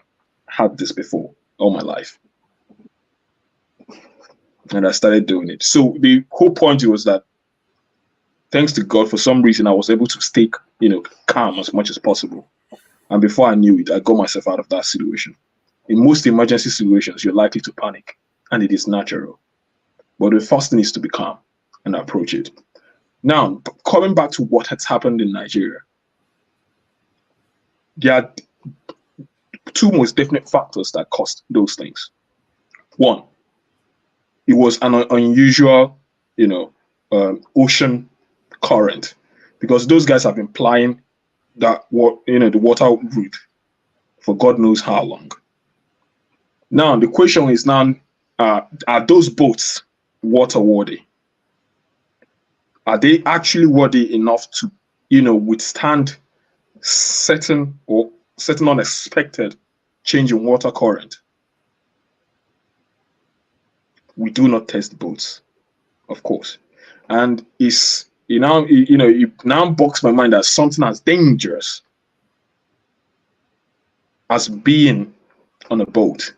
had this before all my life. And I started doing it. So the whole point was that, thanks to God, for some reason, I was able to stay, calm as much as possible. And before I knew it, I got myself out of that situation. In most emergency situations, you're likely to panic, and it is natural. But the first thing is to be calm and approach it. Now, coming back to what has happened in Nigeria, there are two most definite factors that caused those things. One, it was an unusual, ocean current, because those guys have been plying the water route for God knows how long. Now, the question is now, are those boats waterworthy? Are they actually worthy enough to, withstand certain unexpected change in water current? We do not test boats, of course, and it now bogs my mind as something as dangerous as being on a boat.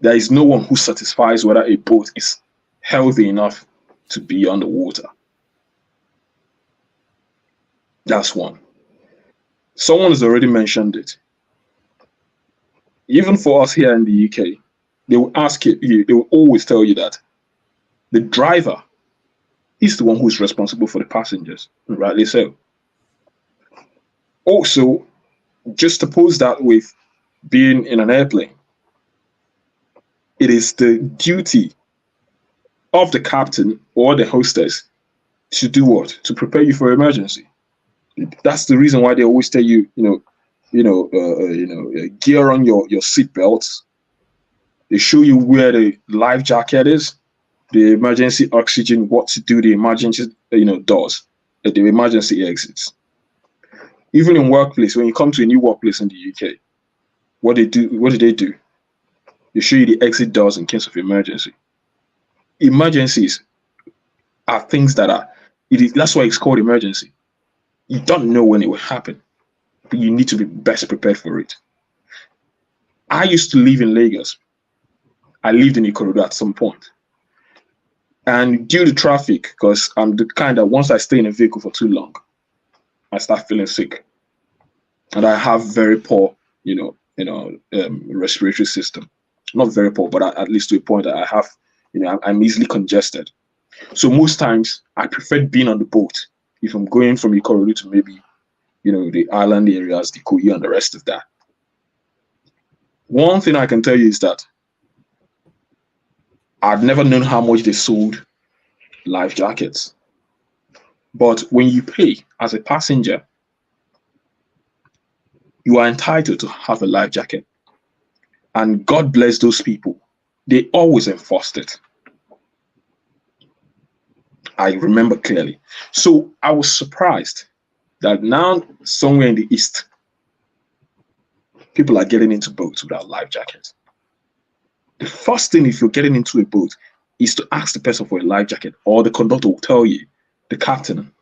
There is no one who satisfies whether a boat is healthy enough to be on the water. That's one. Someone has already mentioned it. Even for us here in the UK, they will ask you, they will always tell you that the driver is the one who is responsible for the passengers, and rightly so. Also, just suppose that with being in an airplane, it is the duty of the captain or the hostess to do what? To prepare you for emergency. That's the reason why they always tell you, gear on your seat belts. They show you where the life jacket is, the emergency oxygen, what to do, the emergency, doors, the emergency exits. Even in workplace, when you come to a new workplace in the UK, what do they do? They show you the exit doors in case of emergency. Emergencies are things that that's why it's called emergency. You don't know when it will happen, but you need to be best prepared for it. I used to live in Lagos. I lived in Ikorodu at some point. And due to traffic, because I'm the kind that once I stay in a vehicle for too long, I start feeling sick. And I have very poor, respiratory system. Not very poor, but at least to a point that I have, I'm easily congested. So most times I prefer being on the boat. If I'm going from Ikorodu to maybe, the island areas, the Koyi and the rest of that. One thing I can tell you is that I've never known how much they sold life jackets. But when you pay as a passenger, you are entitled to have a life jacket. And God bless those people. They always enforced it. I remember clearly. So I was surprised that now somewhere in the east, people are getting into boats without life jackets. The first thing, if you're getting into a boat, is to ask the person for a life jacket, or the conductor will tell you, the captain,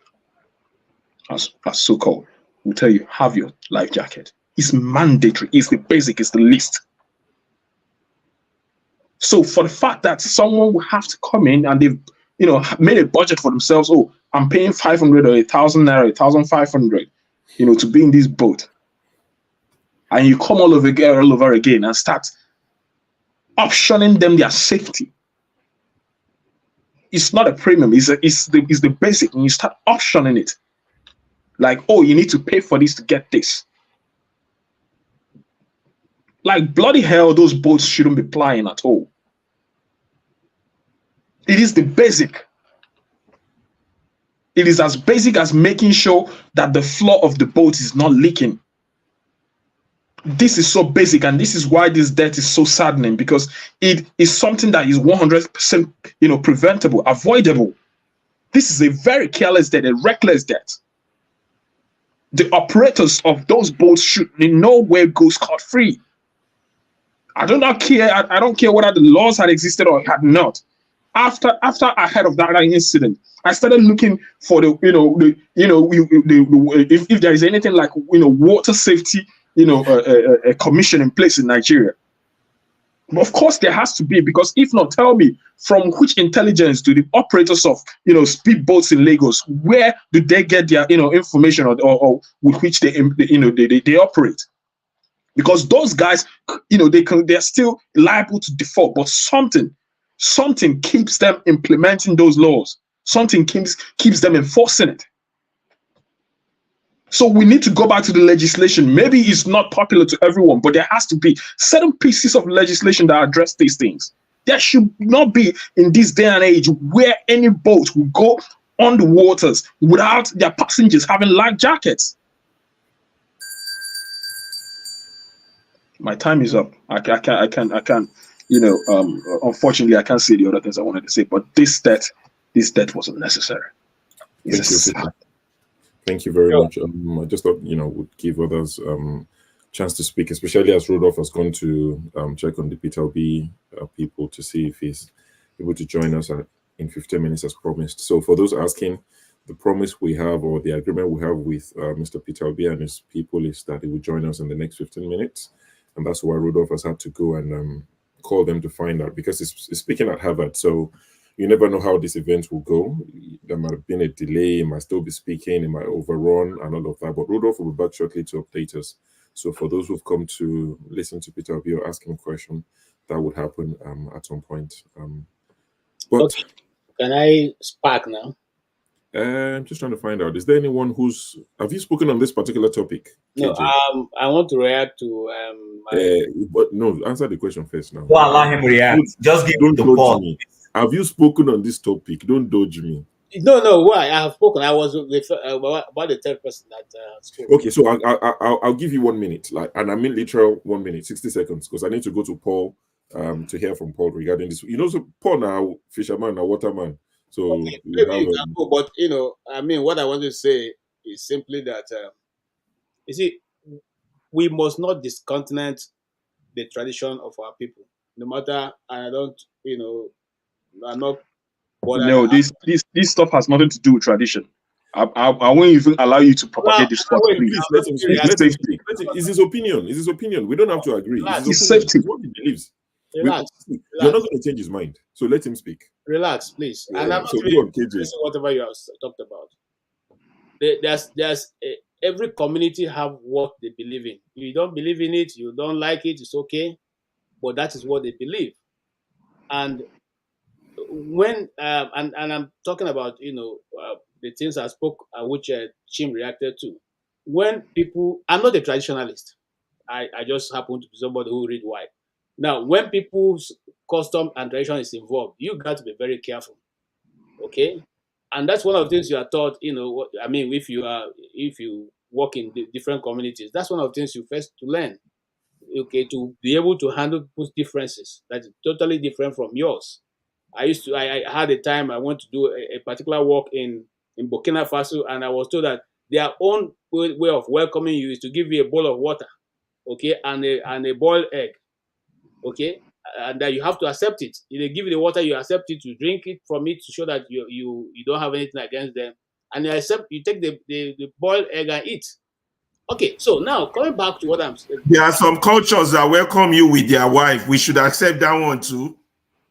as so-called, will tell you, have your life jacket. It's mandatory. It's the basic. It's the least. So for the fact that someone will have to come in and they've, made a budget for themselves. Oh, I'm paying 500 or 1,000 naira, 1,500, to be in this boat, and you come all over again and start optioning them their safety. It's not a premium. It's the basic, and you start optioning it. Like, oh, you need to pay for this to get this. Like, bloody hell, those boats shouldn't be plying at all. It is the basic. It is as basic as making sure that the floor of the boat is not leaking. This is so basic, and this is why this death is so saddening, because it is something that is 100%, preventable, avoidable. This is a very careless death, a reckless death. The operators of those boats should in no way go scot-free. I do not care. I don't care whether the laws had existed or had not. After I heard of that incident, I started looking for if there is anything like water safety a commission in place in Nigeria. But of course there has to be, because if not, tell me, from which intelligence do the operators of speedboats in Lagos, where do they get their information or with which they operate? Because those guys, they're still liable to default, but something keeps them implementing those laws. Something keeps them enforcing it. So we need to go back to the legislation. Maybe it's not popular to everyone, but there has to be certain pieces of legislation that address these things. There should not be, in this day and age, where any boat will go on the waters without their passengers having life jackets. My time is up. I can't. Unfortunately, I can't say the other things I wanted to say. But this death was unnecessary. Thank you very much. I just thought would give others chance to speak, especially as Rudolph has gone to check on the Peter Obi people to see if he's able to join us in 15 minutes as promised. So for those asking, the promise we have, or the agreement we have with Mr. Peter Obi and his people, is that he will join us in the next 15 minutes. And that's why Rudolph has had to go and call them to find out, because he's speaking at Harvard. So you never know how this event will go. There might have been a delay, he might still be speaking, it might overrun and all of that. But Rudolph will be back shortly to update us. So for those who've come to listen to Peter Obi or ask him a question, that would happen at some point. But okay. Can I spark now? I'm just trying to find out. Is there anyone have you spoken on this particular topic? No, KJ? I want to react to but no, answer the question first now. Well, allow him react. Just give don't the dodge ball. me. Have you spoken on this topic? Don't dodge me. No. Why? I have spoken. I was about the third person that spoke. Okay, so I'll give you 1 minute, and I mean literal 1 minute, 60 seconds, because I need to go to Paul to hear from Paul regarding this. So Paul now, fisherman now, waterman. So okay, maybe you can go, but what I want to say is simply that you see, we must not discontinent the tradition of our people, no matter. And I don't, I'm not. No, this stuff has nothing to do with tradition. I won't even allow you to propagate this stuff. Please let him speak. Let him speak. It's his opinion. It's his opinion. We don't have to agree. It's safety. It's what he believes. Relax. You're not going to change his mind. So let him speak. Relax, please. Yeah, and I'm so not really KJ. whatever you have talked about. Every community have what they believe in. You don't believe in it, you don't like it, it's okay, but that is what they believe. And when and I'm talking about the things I spoke which Chim reacted to. When people, I'm not a traditionalist. I just happen to be somebody who read white. Now, when people's custom and tradition is involved, you got to be very careful. Okay? And that's one of the things you are taught, if you work in different communities, that's one of the things you first to learn. Okay, to be able to handle people's differences that is totally different from yours. I had a time I went to do a particular work in Burkina Faso, and I was told that their own way of welcoming you is to give you a bowl of water, okay, and a boiled egg, okay, and that you have to accept it. If they give you the water, you accept it, you drink it from it to show that you don't have anything against them, and you take the boiled egg and eat. Okay, so now coming back to what I'm saying. There are some cultures that welcome you with their wife. We should accept that one too.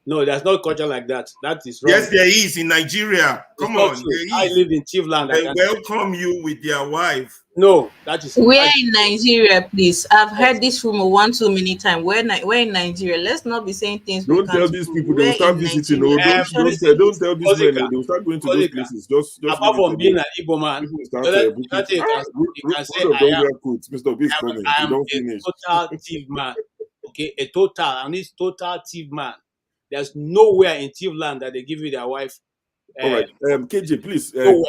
No, there's no culture like that. That is wrong. Yes, there is in Nigeria. Come on, there I is. live in Tivland. They welcome you with their wife. No, that is Where in Nigeria, please? I've heard this rumor one too many times. Where in Nigeria? Let's not be saying things. Don't tell these people, they will start visiting. No, don't tell these men, they will start going to those places. Just apart from being an Igbo man, you can say I am. Mr. Obi is coming. I am Don't a finish. total thief man. Okay, a total, and it's total thief man. There's nowhere in Tivland that they give you their wife. All right, KJ, please. Nowhere.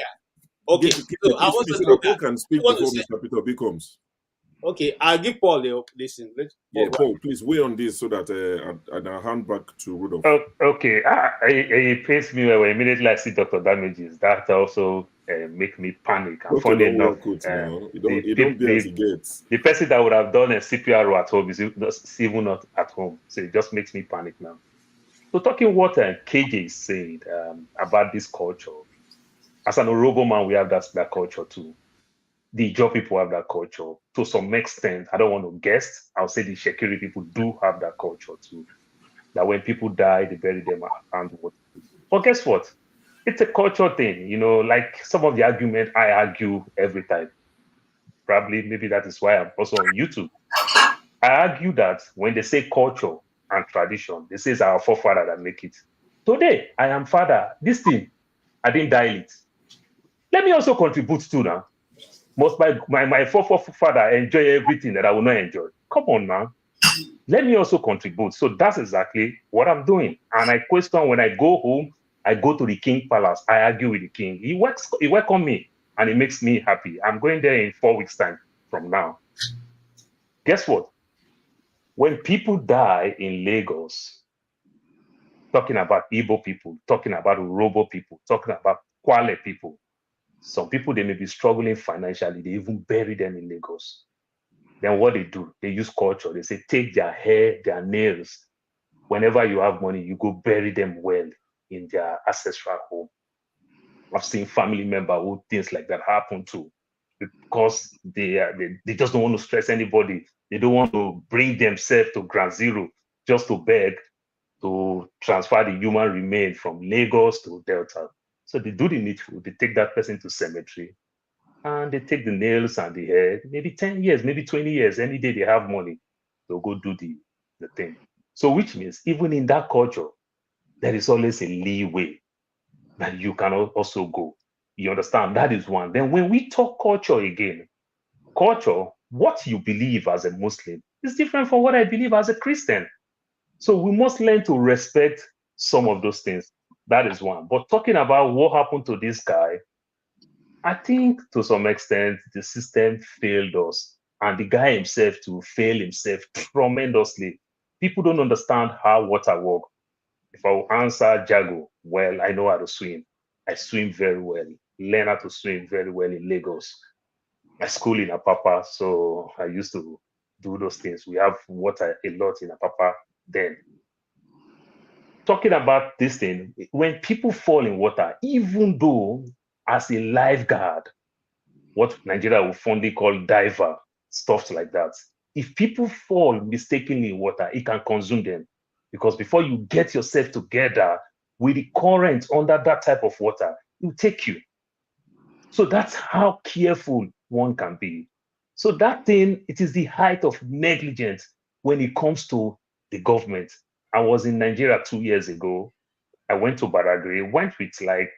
Okay, so I want to Paul can speak before Mr. Peter Obi comes. Okay, I'll give Paul the listen. Paul, please weigh on this so that I'll hand back to Rudolph. Oh, okay, it pains me when immediately I see Dr. Damages. That also make me panic. And funny enough, the person that would have done a CPR at home is even not at home. So it just makes me panic now. So talking what KJ is saying about this culture, as an Orobo man, we have that culture too. The Ijaw people have that culture to some extent. I don't want to guess. I'll say the Shekiri people do have that culture too. That when people die, they bury them and what. But guess what? It's a culture thing, you know, like some of the argument I argue every time. Probably, maybe that is why I'm also on YouTube. I argue that when they say culture and tradition, they say it's our forefather that make it. Today, I am father. This thing, I didn't dial it. Let me also contribute to now. Must my forefather enjoy everything that I will not enjoy? Come on now. Let me also contribute. So that's exactly what I'm doing. And I question when I go home, I go to the king palace. I argue with the king. He welcomes me and it makes me happy. I'm going there in 4 weeks' time from now. Guess what? When people die in Lagos, talking about Igbo people, talking about Urobo people, talking about Kwale people, some people, they may be struggling financially. They even bury them in Lagos. Then what they do, they use culture. They say, take their hair, their nails. Whenever you have money, you go bury them well in their ancestral home. I've seen family members who things like that happen to because they just don't want to stress anybody. They don't want to bring themselves to ground zero just to beg to transfer the human remains from Lagos to Delta. So they do the needful. They take that person to cemetery and they take the nails and the hair, maybe 10 years, maybe 20 years, any day they have money, they'll go do the thing. So which means even in that culture, there is always a leeway that you can also go. You understand? That is one. Then when we talk culture again, culture, what you believe as a Muslim is different from what I believe as a Christian. So we must learn to respect some of those things. That is one. But talking about what happened to this guy, I think to some extent the system failed us, and the guy himself to fail himself tremendously. People don't understand how water works. If I will answer Jago, well, I know how to swim. I swim very well. Learn how to swim very well in Lagos. I school in Apapa, so I used to do those things. We have water a lot in Apapa then. Talking about this thing, when people fall in water, even though as a lifeguard, what Nigeria will fondly call diver, stuff like that, if people fall mistakenly in water, it can consume them. Because before you get yourself together with the current under that type of water, it will take you. So that's how careful one can be. So that thing, it is the height of negligence when it comes to the government. I was in Nigeria 2 years ago. I went to Badagry, went with like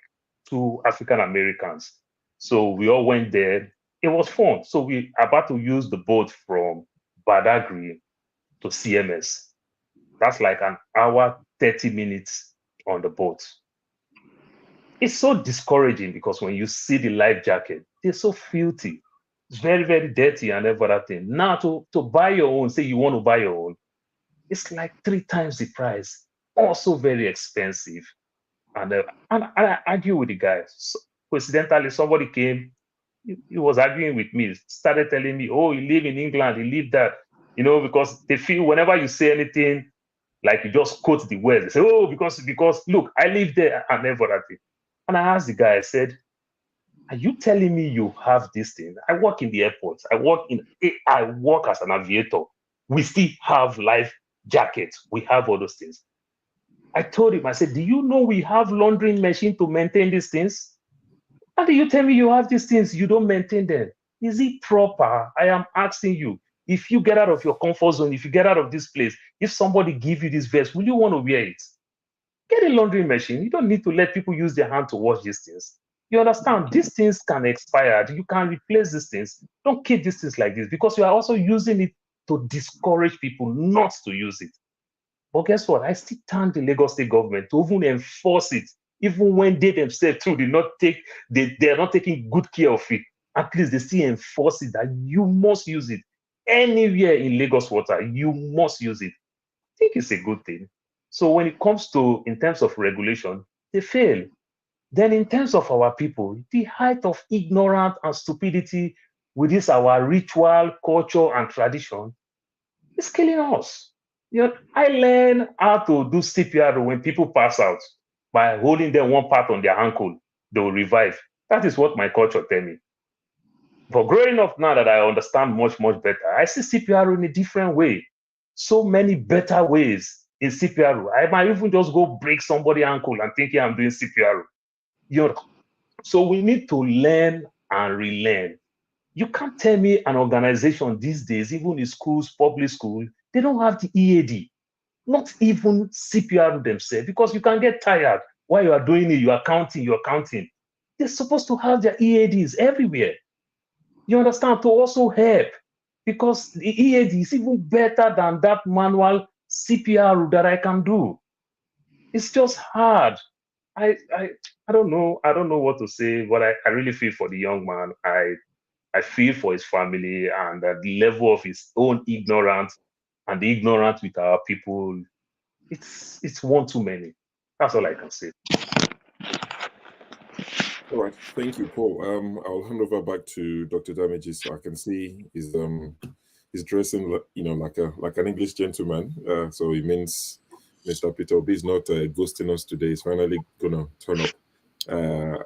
2 African Americans. So we all went there. It was fun. So we about to use the boat from Badagry to CMS. That's like an hour, 30 minutes on the boat. It's so discouraging because when you see the life jacket, they're so filthy. It's very, very dirty and every other thing. Now to buy your own, say you want to buy your own, it's like 3 times the price. Also very expensive. And I argue with the guys. So coincidentally, somebody came, he was arguing with me, started telling me, oh, you live in England, you live that, you know, because they feel whenever you say anything, like you just quote the words, they say, oh, because look, I live there and everything. And I asked the guy, I said, are you telling me you have this thing? I work in the airport. I work as an aviator. We still have life jackets. We have all those things. I told him, I said, do you know we have laundering machine to maintain these things? How do you tell me you have these things, you don't maintain them? Is it proper? I am asking you. If you get out of your comfort zone, if you get out of this place, if somebody give you this vest, will you want to wear it? Get a laundry machine. You don't need to let people use their hand to wash these things. You understand? These things can expire. You can replace these things. Don't keep these things like this because you are also using it to discourage people not to use it. But guess what? I still thank the Lagos State government to even enforce it, even when they themselves too they are not taking good care of it. At least they still enforce it that you must use it. Anywhere in Lagos water, you must use it. I think it's a good thing. So when it comes to, in terms of regulation, they fail. Then in terms of our people, the height of ignorance and stupidity with this our ritual, culture, and tradition is killing us. You know, I learned how to do CPR when people pass out by holding them one part on their ankle. They will revive. That is what my culture tell me. But growing up now that I understand much, much better, I see CPR in a different way. So many better ways in CPR. I might even just go break somebody's ankle and thinking I'm doing CPR. You know, so we need to learn and relearn. You can't tell me an organization these days, even in schools, public school, they don't have the EAD, not even CPR themselves, because you can get tired while you are doing it, you are counting. They're supposed to have their EADs everywhere. You understand? To also help, because the EAD is even better than that manual CPR that I can do. It's just hard. I don't know. I don't know what to say, but I really feel for the young man. I feel for his family and the level of his own ignorance and the ignorance with our people. It's one too many. That's all I can say. All right, thank you, Paul. I'll hand over back to Dr. Damages. So I can see he's dressing, you know, like an English gentleman. So it means Mr. Peter Obi is not ghosting us today. He's finally gonna turn up.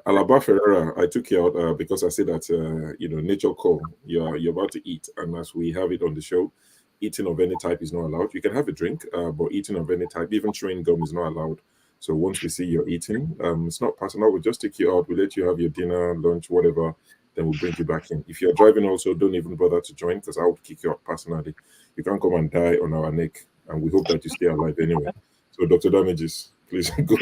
Alaba Ferreira, I took you out because I said that you know, nature call. You're about to eat, and as we have it on the show, eating of any type is not allowed. You can have a drink, but eating of any type, even chewing gum, is not allowed. So once we see you're eating, it's not personal. We'll just take you out. We'll let you have your dinner, lunch, whatever. Then we'll bring you back in. If you're driving also, don't even bother to join because I would kick you out personally. You can't come and die on our neck. And we hope that you stay alive anyway. So Dr. Damages, please go.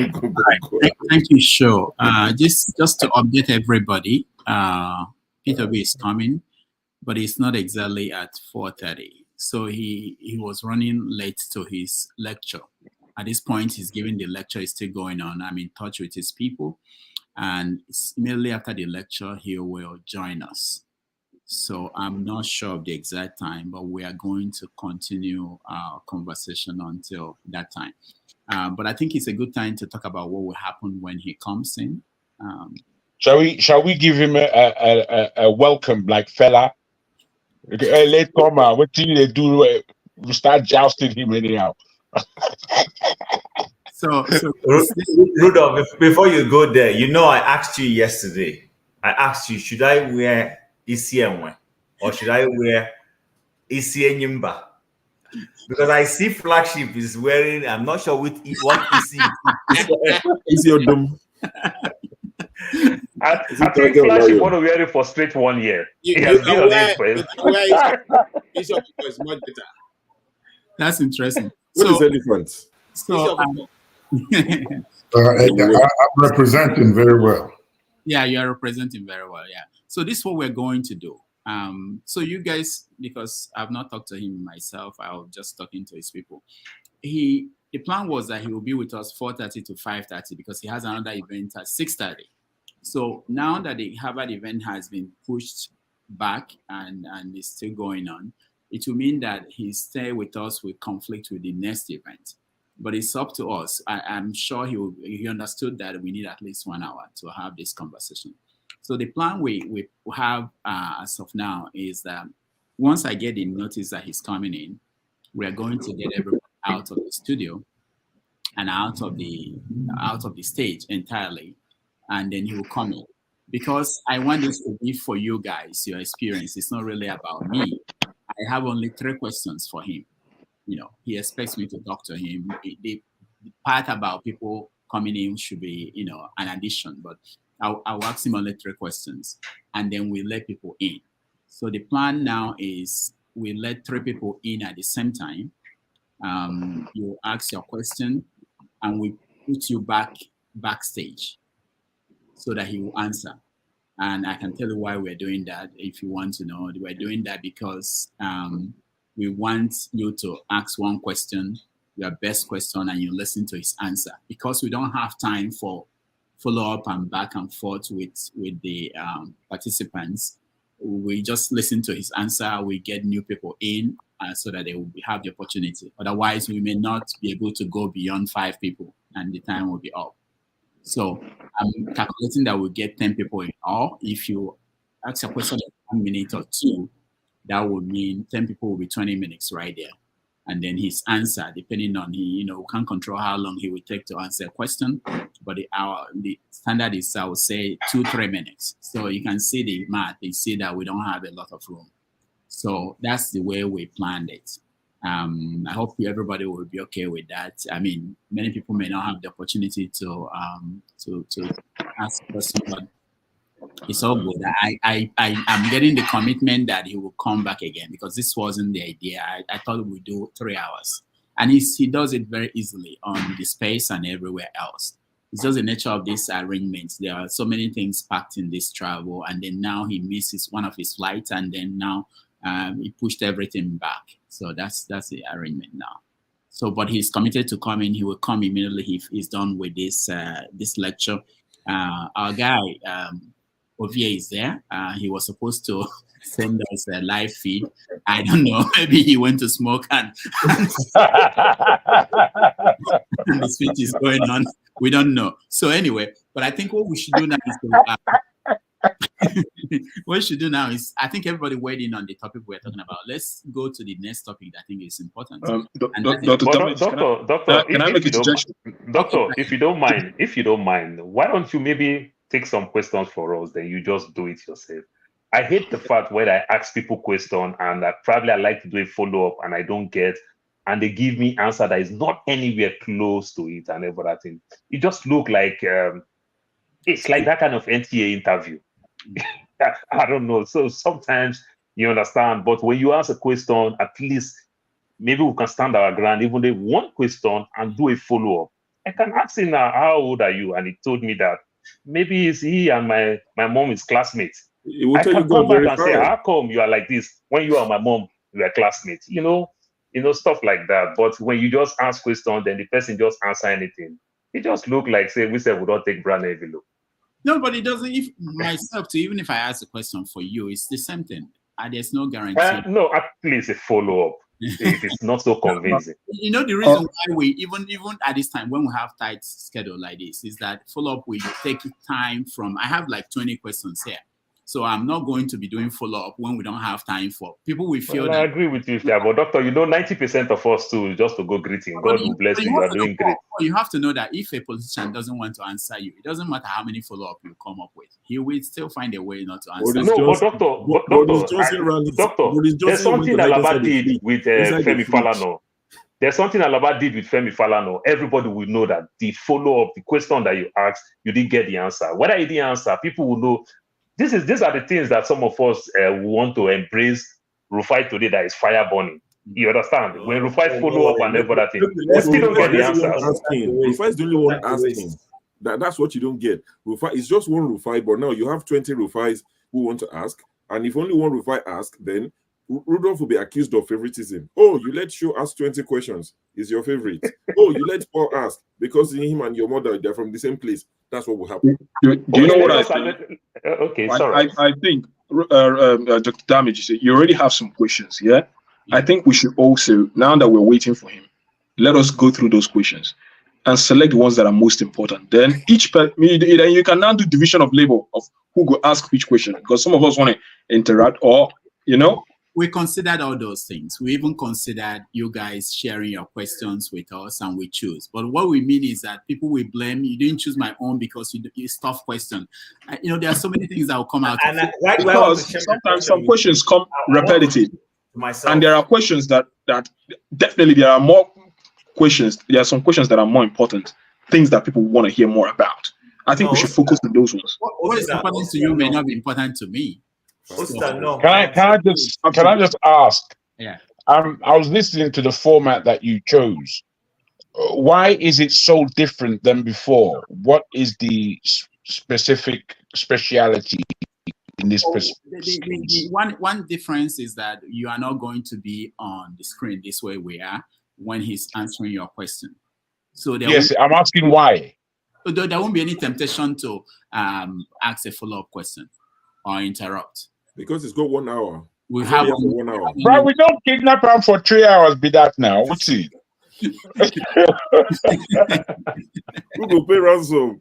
Thank you, sure. Just to update everybody, Peter Obi is coming, but it's not exactly at 4:30. So he was running late to his lecture. At this point, he's giving the lecture, is still going on. I'm in touch with his people. And immediately after the lecture, he will join us. So I'm not sure of the exact time, but we are going to continue our conversation until that time. But I think it's a good time to talk about what will happen when he comes in. Shall we give him a welcome, like fella? Let's come out. What do they do? We start jousting him anyhow. So Rudolph, before you go there, you know, I asked you yesterday. I asked you, should I wear Isienwe or should I wear Isienyimba? Because I see Flagship is wearing, I'm not sure what Isi is your dome. I think Flagship want to wear it for straight 1 year. It's much better. That's interesting. What is elephant? So I'm representing very well. Yeah, you are representing very well. Yeah. So this is what we're going to do. So you guys, because I've not talked to him myself, I was just talking to his people. The plan was that he will be with us 4:30 to 5:30 because he has another event at 6:30. So now that the Harvard event has been pushed back and is still going on, it will mean that his stay with us will conflict with the next event. But it's up to us. I'm sure he understood that we need at least 1 hour to have this conversation. So the plan we have as of now is that once I get the notice that he's coming in, we are going to get everybody out of the studio and out of the stage entirely, and then he will come in. Because I want this to be for you guys, your experience. It's not really about me. I have only 3 questions for him. You know, he expects me to talk to him. The part about people coming in should be, you know, an addition, but I'll ask him only 3 questions, and then we let people in. So the plan now is we let 3 people in at the same time. You ask your question, and we put you backstage so that he will answer. And I can tell you why we're doing that if you want to know. We're doing that because we want you to ask one question, your best question, and you listen to his answer. Because we don't have time for follow-up and back and forth with the participants. We just listen to his answer. We get new people in so that they will have the opportunity. Otherwise, we may not be able to go beyond 5 people, and the time will be up. So I'm calculating that we'll get 10 people in all. If you ask a question in 1 minute or 2, that would mean 10 people will be 20 minutes right there. And then his answer, depending on we can't control how long he will take to answer a question, but the standard is, I would say, 2-3 minutes. So you can see the math, you see that we don't have a lot of room. So that's the way we planned it. I hope everybody will be okay with that. I mean, many people may not have the opportunity to ask questions, but it's all good. I'm getting the commitment that he will come back again, because this wasn't the idea. I thought we'd do 3 hours, and he does it very easily on the space and everywhere else. It's just the nature of these arrangements. There are so many things packed in this travel, and then now he misses one of his flights, and then now he pushed everything back. So that's the arrangement now. So, but he's committed to coming. He will come immediately if he's done with this lecture. Our guy O.J is there. He was supposed to send us a live feed. I don't know. Maybe he went to smoke and the speech is going on. We don't know. So anyway, but I think what we should do now is what we should do now is, I think everybody weighed in on the topic we're talking about. Let's go to the next topic that I think is important. Doctor, if you don't mind, why don't you maybe take some questions for us, then you just do it yourself. I hate the fact when I ask people questions and I like to do a follow-up and I don't get, and they give me answer that is not anywhere close to it and everything. It just look like it's like that kind of NTA interview. I don't know. So sometimes you understand, but when you ask a question, at least maybe we can stand our ground, even the one question, and do a follow-up. I can ask him now, how old are you? And he told me that maybe it's he and my mom is classmates. I can come back and say, how come you are like this when you and my mom were classmates? You know, stuff like that. But when you just ask questions, then the person just answer anything. It just look like, say, we said we don't take brand envelope. No, but it doesn't. If myself too, even if I ask a question for you, it's the same thing. There's no guarantee. No, at least a follow-up. It is not so convincing. You know, the reason why we even at this time when we have tight schedule like this is that follow-up we take time from. I have like 20 questions here. So I'm not going to be doing follow-up when we don't have time for people. We feel that I agree with you, but doctor, 90% of us too just to go greeting. God will bless you. You are doing great. You have to know that if a politician doesn't want to answer you, it doesn't matter how many follow-up you come up with. He will still find a way not to answer. No, but doctor, there's something Alaba did with Femi Falana. There's something Alaba did with Femi Falana. Everybody will know that the follow-up, the question that you asked, you didn't get the answer. Whether you didn't answer, people will know. These are the things that some of us want to embrace. Rufai today that is fire burning. You understand? When Rufai follow up and everything, we still don't get the answers. Rufai is the only one asking. That's what you don't get. Rufai is just one Rufai, but now you have 20 Rufais who want to ask. And if only one Rufai asks, then Rudolph will be accused of favoritism. Oh, you let Sho ask 20 questions. Is your favorite. Oh, you let Paul ask because him and your mother, they're from the same place. That's what will happen. Do you know what I think? Okay, sorry. I think, Dr. Damage, you already have some questions, yeah? I think we should also, now that we're waiting for him, let us go through those questions. and select the ones that are most important. Then then you can now do division of labor of who go ask which question, because some of us want to interact, or we considered all those things. We even considered you guys sharing your questions with us, and we choose. But what we mean is that people will blame you didn't choose my own because it's tough question. There are so many things that will come out. Because sometimes some questions come repetitive, and there are questions that definitely there are more questions. There are some questions that are more important, things that people want to hear more about. I think we should focus on those ones. What is important to you may not be important to me. Can I just ask? Yeah. I was listening to the format that you chose. Why is it so different than before? What is the specific speciality in this? One difference is that you are not going to be on the screen this way we are when he's answering your question. So yes, I'm asking why. There won't be any temptation to ask a follow-up question or interrupt. Because it's got 1 hour. We have 1 hour. But we don't kidnap him for 3 hours. Be that now. What's it? Who will pay ransom?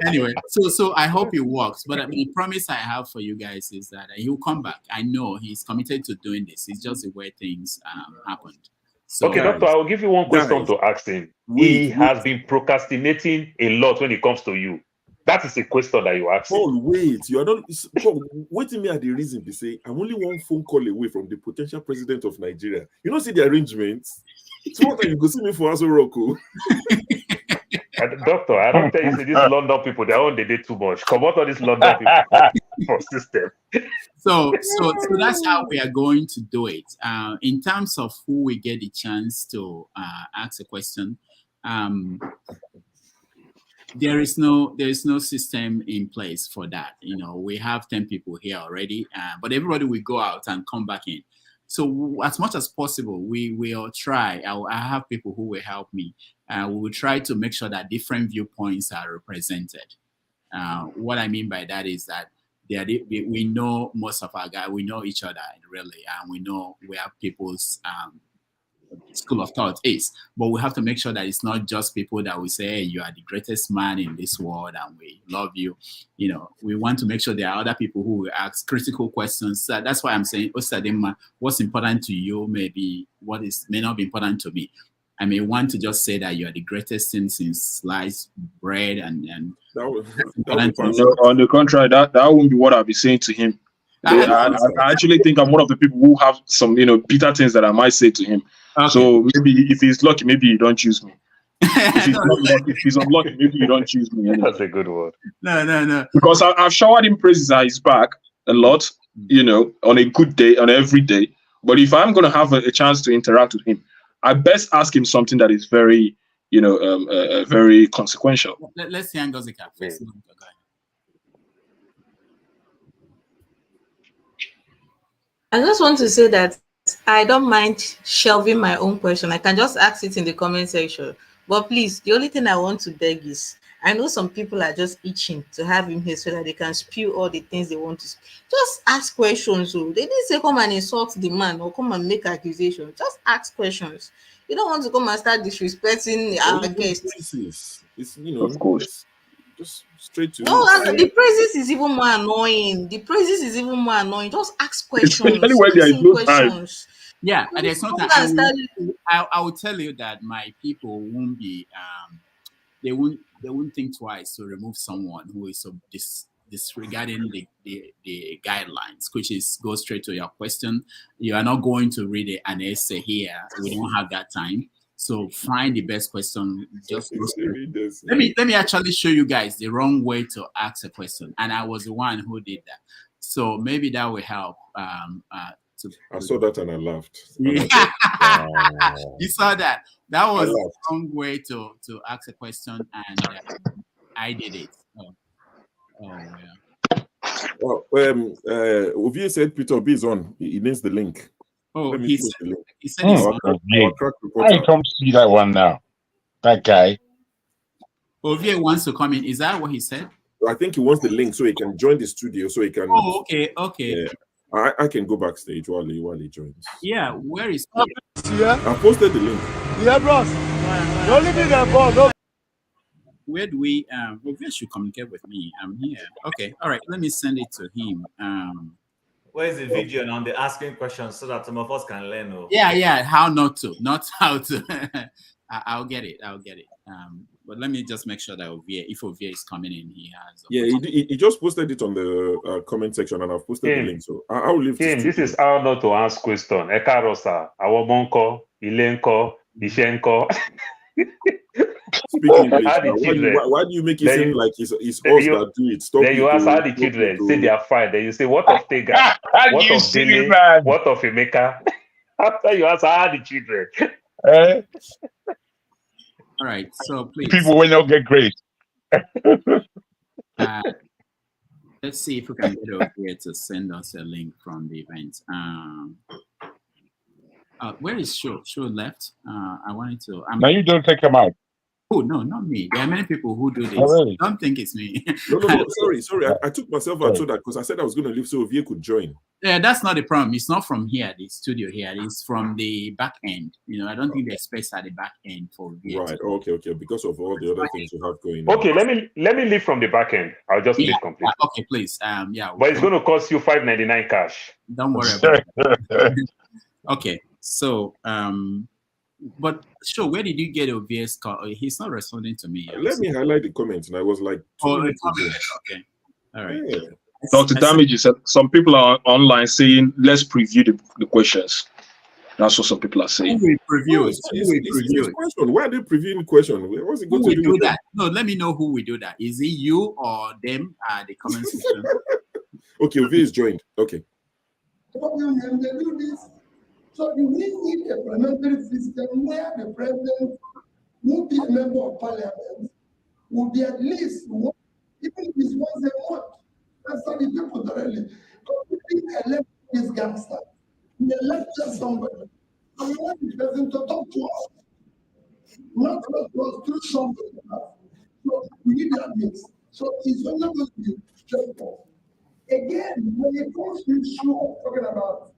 Anyway, so I hope it works. But the promise I have for you guys is that he'll come back. I know he's committed to doing this. It's just the way things happened. So, okay, Doctor, I will give you one question to ask him. He has been procrastinating a lot when it comes to you. That is a question that you ask. Paul, wait. You are not. Paul, waiting me at the reason to say I'm only one phone call away from the potential president of Nigeria. You don't see the arrangements. So what you go see me for Aso Rocco? Doctor, I don't tell you, these London people, they're on the day too much. Come out of this London people for system. So that's how we are going to do it. In terms of who we get the chance to ask a question, there is no system in place for that. We have 10 people here already, but everybody will go out and come back in. So as much as possible, we will try. I have people who will help me. We will try to make sure that different viewpoints are represented. What I mean by that is that we know most of our guys, we know each other really, and we know where people's school of thought is. But we have to make sure that it's not just people that we say, hey, you are the greatest man in this world and we love you. We want to make sure there are other people who will ask critical questions. That's why I'm saying, Osadema, what's important to you may not be important to me. I may want to just say that you are the greatest thing since sliced bread and on the contrary, that won't be what I'll be saying to him. I actually think I'm one of the people who have some, bitter things that I might say to him. Okay. So maybe if he's lucky, maybe you don't choose me. If he's unlucky, maybe you don't choose me. Anyway. That's a good word. No. Because I've showered him praises at his back a lot, on a good day, on every day. But if I'm going to have a chance to interact with him, I best ask him something that is very, very consequential. Let's see Ngozika first. I just want to say that I don't mind shelving my own question. I can just ask it in the comment section. But please, the only thing I want to beg is, I know some people are just itching to have him here so that they can spew all the things they want to spew. Just ask questions. So they didn't say come and insult the man or come and make accusations. Just ask questions. You don't want to come and start disrespecting our guests. It's of course. Just straight to the praises is even more annoying. Just ask questions. Especially when there is no time. Yeah, and there's no time. I will tell you that my people won't be they won't think twice to remove someone who is so disregarding the guidelines, which go straight to your question. You are not going to read an essay here. We don't have that time. So find the best question. Just let me actually show you guys the wrong way to ask a question, and I was the one who did that. So maybe that will help. I saw that and I laughed. Yeah. You saw that. That was the wrong way to ask a question, and I did it. Obi said Peter Obi is on. He needs the link. Oh, he said he's on. I can't see that one now. That guy. Ovi wants to come in. Is that what he said? I think he wants the link so he can join the studio. So he can. Oh, okay. Yeah. I can go backstage while he joins. Yeah, where is he? I posted the link. Yeah, bros. The only thing that no. Where do we? Ovia should communicate with me. I'm here. Okay. All right. Let me send it to him. Where's the video and on the asking questions so that some of us can learn? Yeah. How not to, not how to. I'll get it. But let me just make sure that if Ovia is coming in, he has. Yeah, he just posted it on the comment section, and I've posted the link. So I'll leave this is how not to ask question. Ekarosa, Awomonko, Ilenko, Ishenko. Speaking English. Why do you make it seem like it's us that do it? Stop then you ask how the children say they are fine. Then you say, what of Tega? What of Dele? What of Emeka? After you ask how the children. All right, so please. People will not get great. Let's see if we can get over here to send us a link from the event. Where is Sho? Sho left. I wanted to. Now you don't take him out. Oh no, not me. There are many people who do this. Oh, really? Don't think it's me. No. Sorry. I took myself out so that because I said I was going to leave so Ovie could join. Yeah, that's not the problem. It's not from here, the studio here. It's from the back end. I don't think there's space at the back end for Ovie. Right. Okay. Because of all the other things you have going on. Okay, let me leave from the back end. I'll just leave completely. Okay, please. But it's going to cost you $5.99 cash. Don't worry about it. Okay, so but sure, where did you get Ovie's call? He's not responding to me. Let me highlight the comments, and I was like, okay, all right. Yeah. Dr. Damage said some people are online saying, let's preview the questions. That's what some people are saying. Who will preview it? Question. Why are they previewing the question? What's it going to do with that? No, let me know who will do that. Is it you or them? The comment section. Okay, Ovie is joined. Okay. They do this. So we need a parliamentary system where the president will be a member of parliament, will be at least one, even if it's once a month. That's how the people directly. Because we elect this gangster. We elect just somebody. And we want the president to talk to us. Not talk to us through somebody else. So we need that mix. So it's only going to be straightforward. Again, when it comes to issue of talking about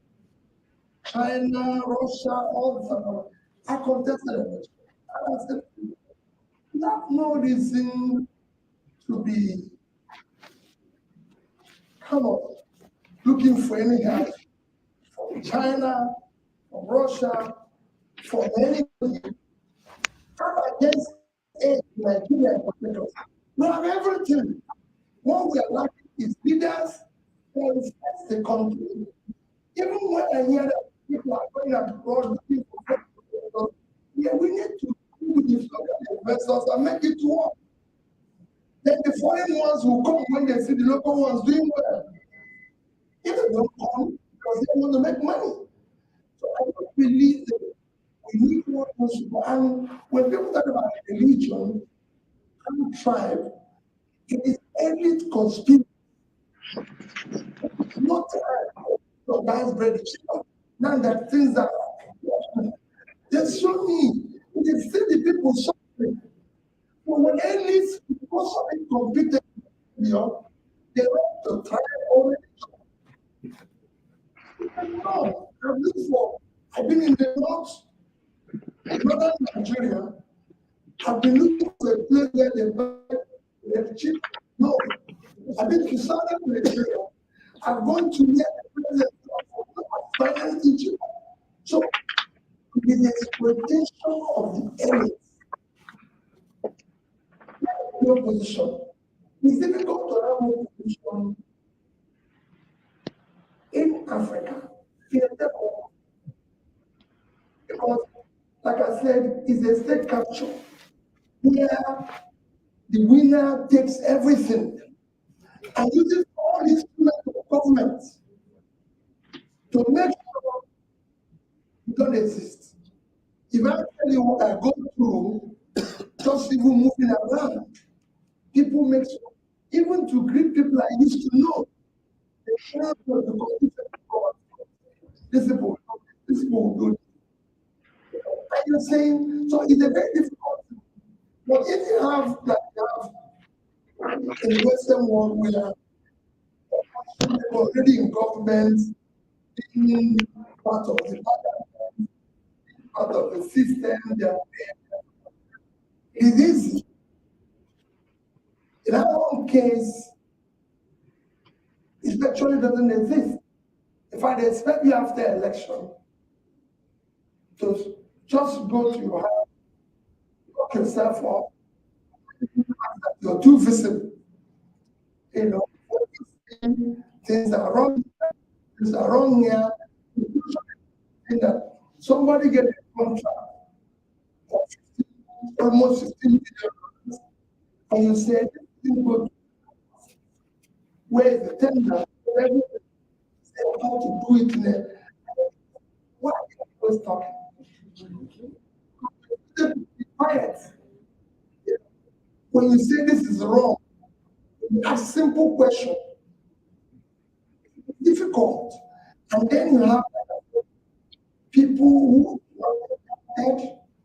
China, Russia, all the stuff, I contested it. I said, we have no reason to be looking for any help from China, from Russia, from anybody. I'm against Nigeria. We have everything. What we are lacking is leaders who respect the country. Even when I hear that people are going abroad looking for we need to do with the local investors and make it work. Then the foreign ones will come when they see the local ones doing well. If they don't come, because they want to make money. So I don't believe that we need more people. And when people talk about religion and tribe, it is elite conspiracy. Not so that's bread. Now that things that they show me, they see the people suffering. But when elites because of it competed, they want to try already. No, I've been in the northern Nigeria. I've been looking for a place where they buy cheap. No, I've been to southern Nigeria. I've gone to where the president of finance teacher. So, with the exploitation of the elites, no position. It's difficult to have no position in Africa, in a development. Because, like I said, it's a state capture where the winner takes everything and uses all instruments of government to make sure it don't exist. If I tell you what I go through, just even moving around, people make sure, even to greet people I used to know, they cannot do it because this people will do it. Are you saying? So it's a very difficult thing. But if you have, like you have in the Western world, we are already in government, being part of the parliament, part of the system, they are It is easy. In our own case, it virtually doesn't exist. In fact, they expect you after election to just go to your house, lock yourself up, you're too visible. You know, things are wrong, things are wrong here. That somebody get a contract of almost 15 million, and you say, where is the tender? Say how to do it in a why are you always talking? Be quiet. When you say this is wrong, a simple question, difficult, and then you have people who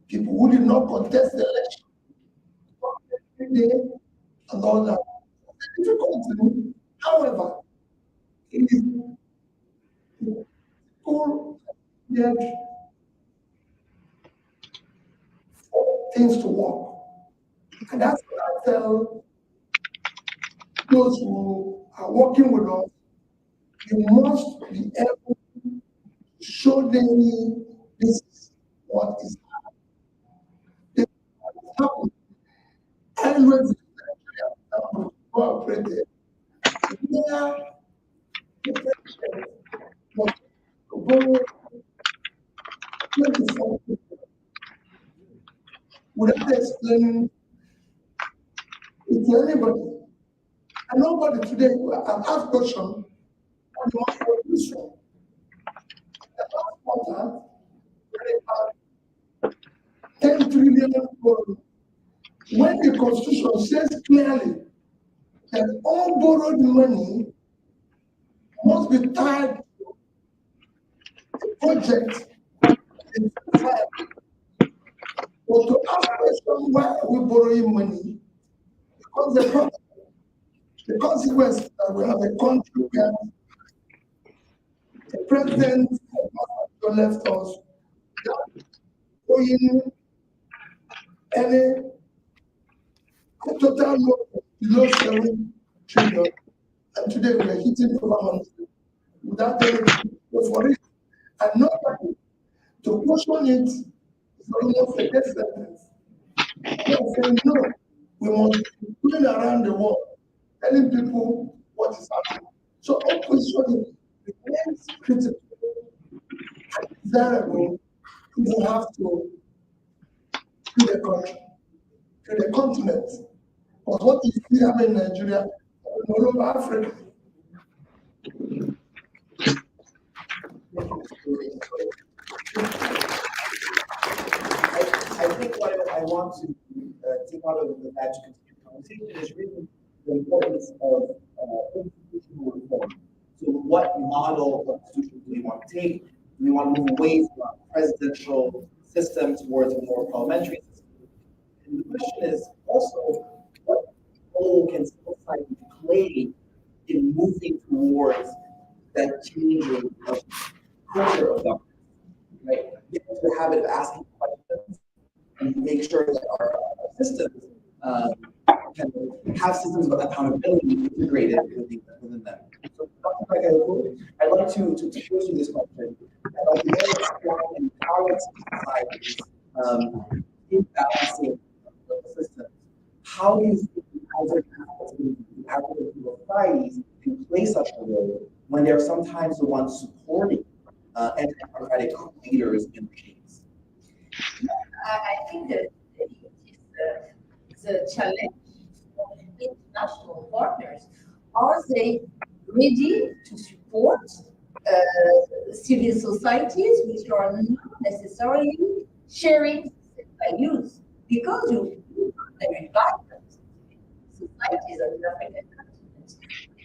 people who did not contest the election every day and all that. It's difficult to do. However, it is cool yet for things to work. And that's what I tell those who are working with us. You must be able to show them this is what is happening. Always cooperated. Where the president was to borrow 24 people without explaining it to anybody. And nobody today will ask question on this one. The last quarter, they had 10 trillion borrowed. When the Constitution says clearly that all borrowed money must be tied to a project in society. But to ask question, why are we borrowing money? Because the consequence is that we have a country where the president has left us without owing any total below 7 trillion. And today we are hitting over 100 without anything for it. And nobody to question it is almost a death sentence. We are saying no, we must be going around the world telling people what is happening. So opposition remains critical and desirable. We have to to the country, to the continent. But what is still happening in Nigeria, all over Africa. I think what I want to take out of that conversation is really the importance of institutional reform. So what model of institution do we want to take? Do we want to move away from a presidential system towards a more parliamentary system? And the question is also, what role can civil society play in moving towards that changing of culture of government? Right? Get into the habit of asking questions and make sure that our systems can have systems of accountability integrated within them. So, I'd like to pose you this question. I'd like to very strong and empowered societies in balancing the systems. How do you think the African societies can play such a role when they're sometimes the ones supporting anti-democratic leaders in regimes? I think that the challenge of international partners, are they ready to support civil societies which are not necessarily sharing values? Because you environment, societies on the African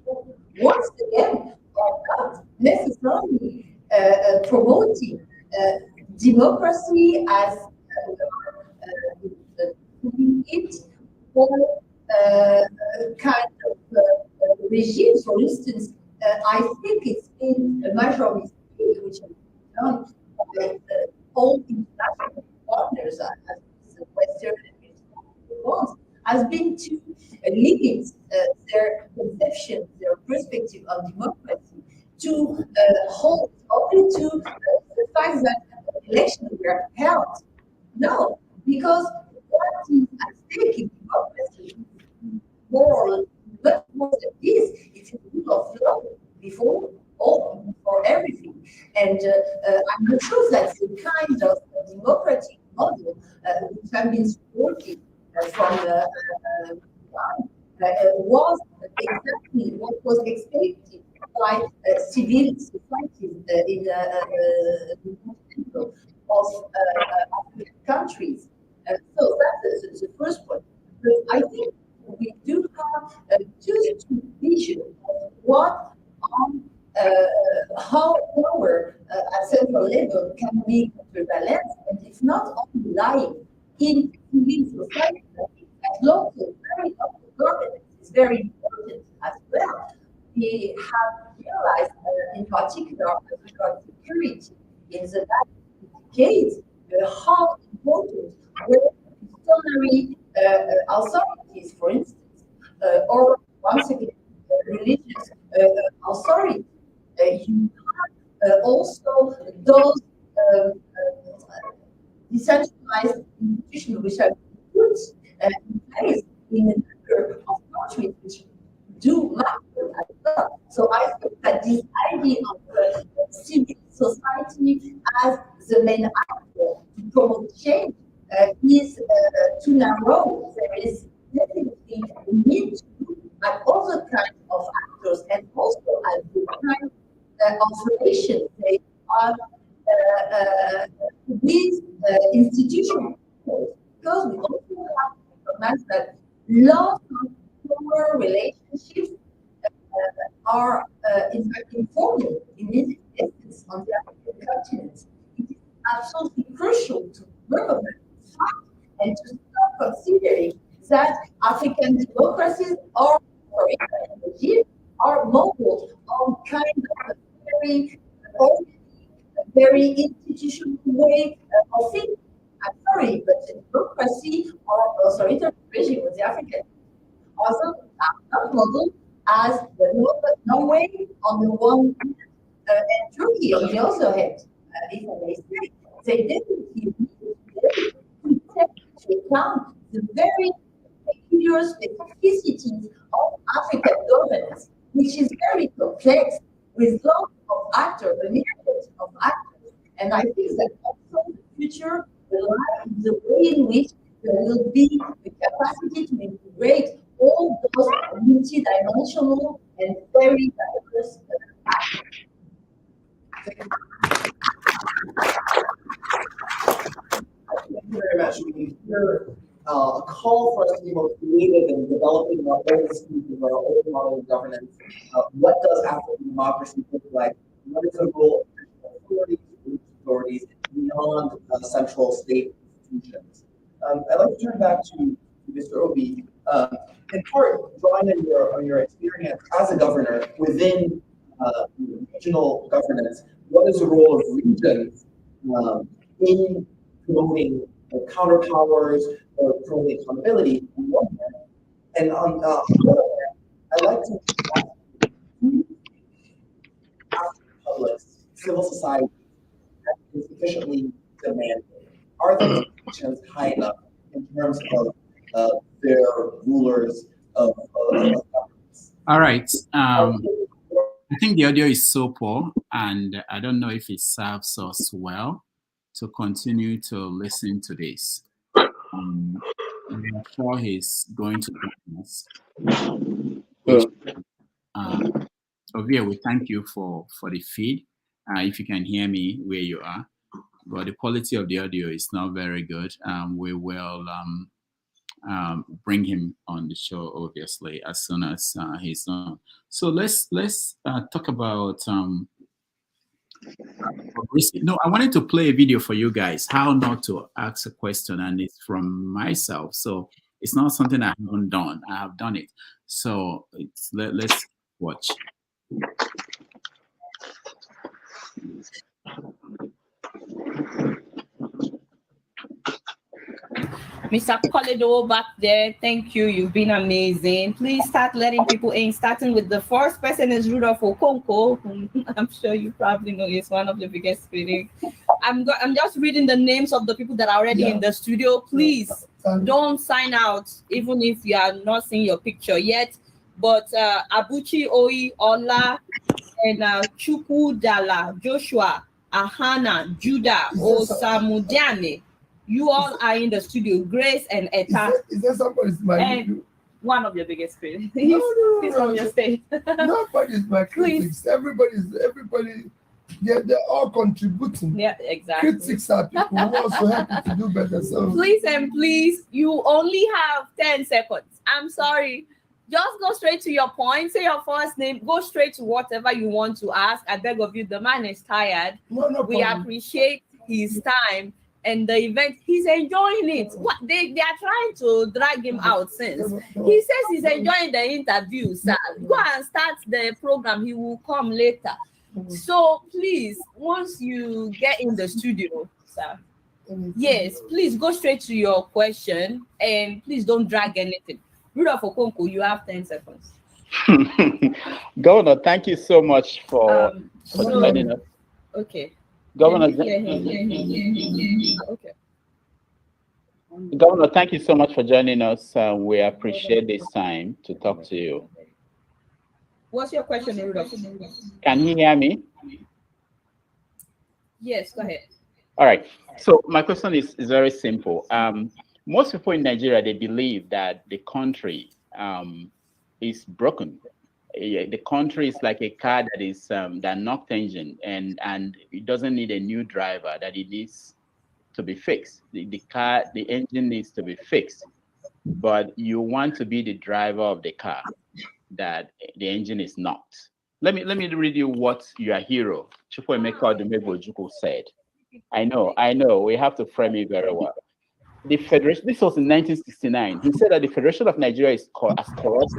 continent, once again, are not necessarily promoting democracy as it or kind of regimes. For instance, I think it's been a major mistake which has been done by all international partners as the Western has been to limit their conception, their perspective on democracy, to hold only to the fact that elections were held. No, because what is at stake in democracy is more, much more than this. It's a rule of law before all, before everything. And I'm not sure that the kind of democratic model which have been supported from was exactly what was expected by civil societies in the of African countries. So that's the first point. But I think we do have two visions of what how power at central level can be counterbalanced, and it's not only lying in civil society. At local, very local governance is very important as well. We have realized, in particular, as regards security, in the last decades, how important were customary authorities, for instance, or once again, religious authorities. You have also those decentralized institutions which have been put in place in a number of countries which do matter as well. So I think that this idea of civil society as the main actor to promote change is too narrow. There is definitely a need to look at other kinds of actors and also at the kind of relations they are with institutions. Because we also have to recognize that lots of power relationships are in fact informing in existence on the African continent. It is absolutely crucial to recognize this fact and to stop considering that African democracies or regimes are modeled on kind of a very very institutional way of thinking. I'm sorry, but democracy or authoritarian regime with the African also are not modeled as the Norway on the one hand and Turkey on the other hand, if I may say. They definitely need to take into account the very peculiar specificities of African governance, which is very complex with lots of actors, a myriad of actors. And I think that also the future will lie in the way in which there will be the capacity to integrate all those multidimensional and very diverse actors. Thank you very much. We hear a call for us to be more creative in developing our own schemes of our own model of governance. What does African democracy look like? What is the role of authorities beyond central state institutions? I'd like to turn back to Mr. Obi. In part, drawing on your experience as a governor within regional governance, what is the role of regions in promoting counterpowers or promoting accountability on one hand? And on the other hand, I'd like to ask public, civil society is sufficiently demanding. Are the expectations high enough in terms of their rulers of governments? All right. I think the audio is so poor, and I don't know if it serves us well to continue to listen to this. I'm sure he's going to join us. Ovia, we thank you for the feed. If you can hear me where you are, but the quality of the audio is not very good. We will bring him on the show, obviously, as soon as he's on. So let's talk about Bobrisky. No, I wanted to play a video for you guys, how not to ask a question, and it's from myself. So it's not something I haven't done. I have done it. So let's watch. Mr. Koledo back there, thank you. You've been amazing. Please start letting people in, starting with the first person is Rudolph Okonkwo, whom I'm sure you probably know is one of the biggest critics. I'm just reading the names of the people that are already in the studio. Please don't sign out, even if you are not seeing your picture yet. But Abuchi Oi Ola and Chukwu Dala, Joshua, Ahana, Judah, Osamudiane. You all are in the studio, Grace and Eta. Is there somebody's my one of your biggest critics? He's on your stage. Nobody's my critics. Everybody, they're all contributing. Yeah, exactly. Critics are people who also help to do better. So please and please, you only have 10 seconds. I'm sorry. Just go straight to your point. Say your first name. Go straight to whatever you want to ask. I beg of you, the man is tired. No we problem. Appreciate his time and the event. He's enjoying it. What they are trying to drag him out since. He says he's enjoying the interview, sir. Go and start the program. He will come later. So please, once you get in the studio, sir, yes, please go straight to your question and please don't drag anything. Rudolph Okonkwo, you have 10 seconds. Governor, thank you so much for joining us. Okay. Governor, okay. Governor, thank you so much for joining us. We appreciate this time to talk to you. What's your question, Rudolph? Can you hear me? Yes, go ahead. All right. So my question is very simple. Most people in Nigeria, they believe that the country is broken. The country is like a car that is that knocked engine and it doesn't need a new driver, that it needs to be fixed. The engine needs to be fixed, but you want to be the driver of the car that the engine is knocked. Let me read you what your hero, Chukwuemeka Odumegwu said. I know, we have to frame it very well. The Federation, this was in 1969. He said that the Federation of Nigeria is as corrupt,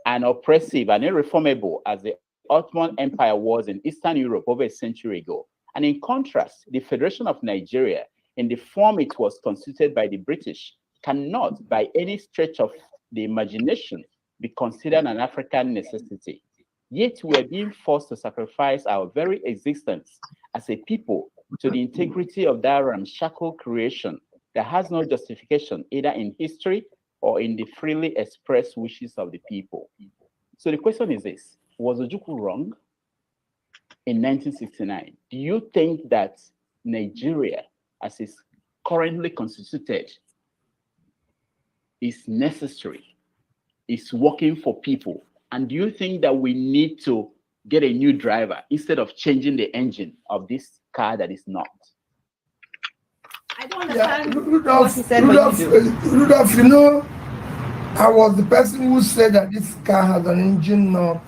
oppressive and irreformable as the Ottoman Empire was in Eastern Europe over a century ago. And in contrast, the Federation of Nigeria, in the form it was constituted by the British, cannot, by any stretch of the imagination, be considered an African necessity. Yet we are being forced to sacrifice our very existence as a people to the integrity of that ramshackle creation that has no justification either in history or in the freely expressed wishes of the people. So the question is this: was Ojukwu wrong in 1969? Do you think that Nigeria, as is currently constituted, is necessary, is working for people? And do you think that we need to get a new driver instead of changing the engine of this car that is not? I don't understand. Rudolph, you know, I was the person who said that this car has an engine knob.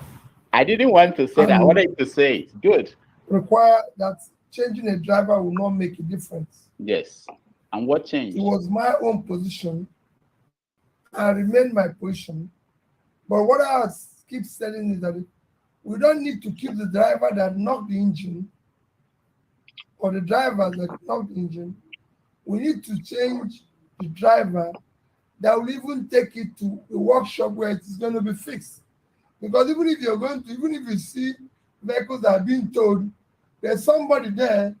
I didn't want to say that. I wanted to say it. Good. Require that changing a driver will not make a difference. Yes. And what changed? It was my own position. I remained my position. But what I keep saying is that we don't need to keep the driver that knocked the engine or the driver that knocked the engine. We need to change the driver that will even take it to the workshop where it is going to be fixed. Because even if you see vehicles that are being towed, there's somebody there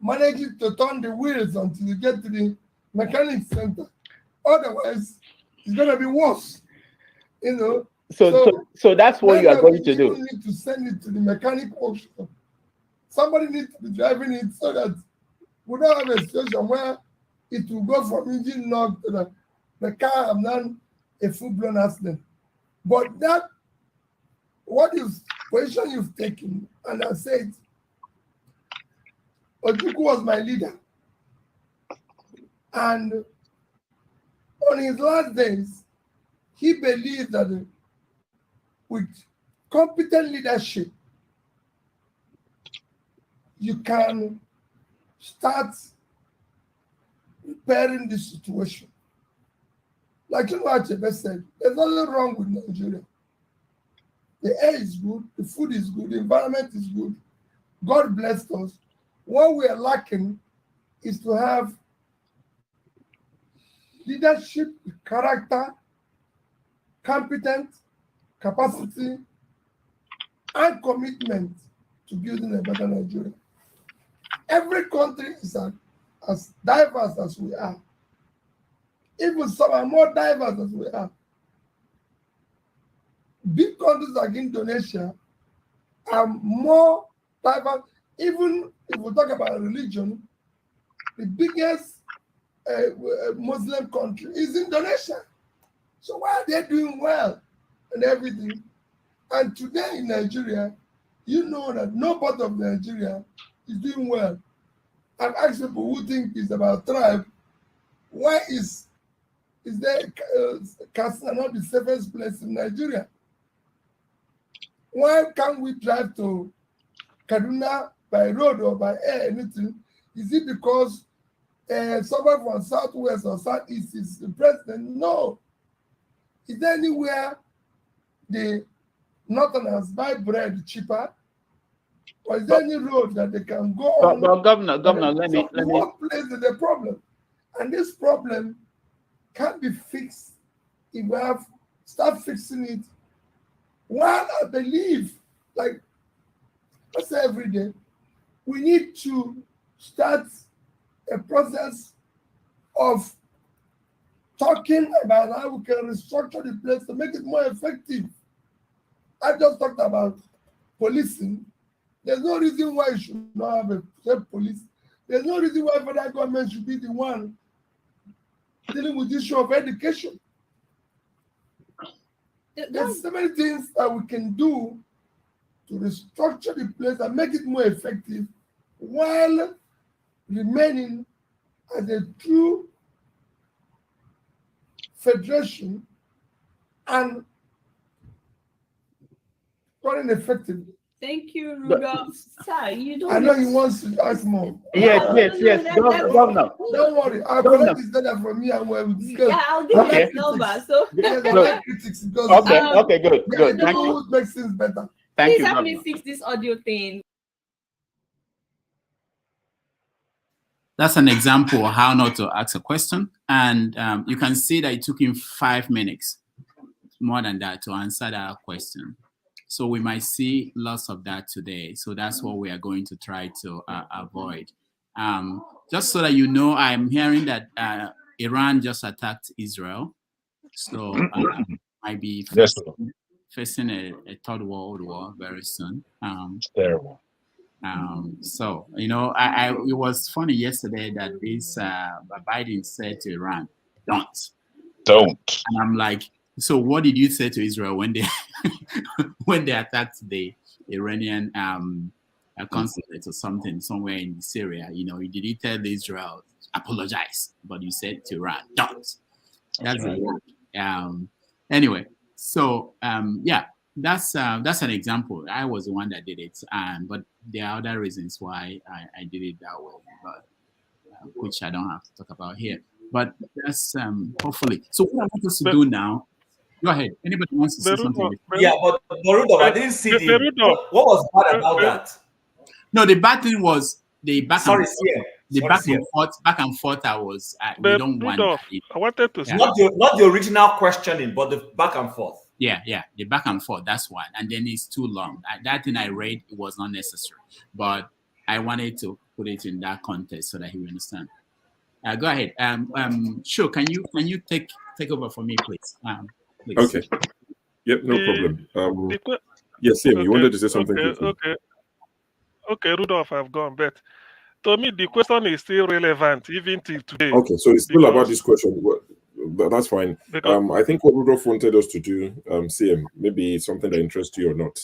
managing to turn the wheels until you get to the mechanic center. Otherwise, it's going to be worse, you know. So that's what you are going to do. You need to send it to the mechanic workshop. Somebody needs to be driving it so that we don't have a situation where it will go from engine knock to the car and then a full-blown accident. But that, position you've taken, and I said, Ojukwu was my leader. And on his last days, he believed that with competent leadership, you can start repairing this situation. Like you know what Chebe said, there's nothing wrong with Nigeria. The air is good, the food is good, the environment is good. God blessed us. What we are lacking is to have leadership, character, competence, capacity, and commitment to building a better Nigeria. Every country is as diverse as we are. Even some are more diverse as we are. Big countries like Indonesia are more diverse. Even if we talk about religion, the biggest Muslim country is Indonesia. So why are they doing well and everything? And today in Nigeria, you know that no part of Nigeria is doing well. I've asked people who think it's about tribe, why is there Katsina not the safest place in Nigeria? Why can't we drive to Kaduna by road or by air, anything? Is it because someone from southwest or southeast is the president? No. Is there anywhere the northerners buy bread cheaper? Or is there any road that they can go on? But Governor, let me. What place is the problem? And this problem can't be fixed if we start fixing it. While I believe, like I say every day, we need to start a process of talking about how we can restructure the place to make it more effective. I just talked about policing. There's no reason why you should not have a state police. There's no reason why federal government should be the one dealing with the issue of education. There's so many things that we can do to restructure the place and make it more effective while remaining as a true federation and running effectively. Thank you, Rudolph. Sir, you don't. I know he wants to ask more. Yes. Governor. Don't worry. I'll collect his data from me and we'll discuss. Yeah, I'll give you his number. So critics because okay, good. Thank you. Makes things better. Thank Please you, help me Governor. fix this audio thing. That's an example of how not to ask a question. And you can see that it took him 5 minutes, more than that, to answer that question. So we might see lots of that today. So that's what we are going to try to avoid. Just so that you know, I'm hearing that Iran just attacked Israel. So might be facing a third world war very soon. Terrible. So, you know, it was funny yesterday that this Biden said to Iran, don't. And I'm like, so what did you say to Israel when they when they attacked the Iranian consulate or something somewhere in Syria? You know, did you tell Israel apologize? But you said to Iran, don't. That's right. Anyway, so yeah, that's an example. I was the one that did it, but there are other reasons why I did it that way, but which I don't have to talk about here. But that's hopefully. So what I want us to do now. Go ahead. Anybody wants to say something? Yeah, but Rudolph, I didn't see what was bad about that. No, the bad thing was the back and forth. The back and forth. I was. We don't want that. I wanted to say not the original questioning, but the back and forth. Yeah, the back and forth. That's one, and then it's too long. That thing I read, it was not necessary, but I wanted to put it in that context so that he will understand. Go ahead. Sure. Can you take over for me, please? Please. Okay. Yep, no problem. Yes, Sam, you wanted to say something. Okay, Rudolph, I've gone, but to me, the question is still relevant even till today. Okay, so it's still about this question. That's fine. I think what Rudolph wanted us to do, CM, maybe something that interests you or not,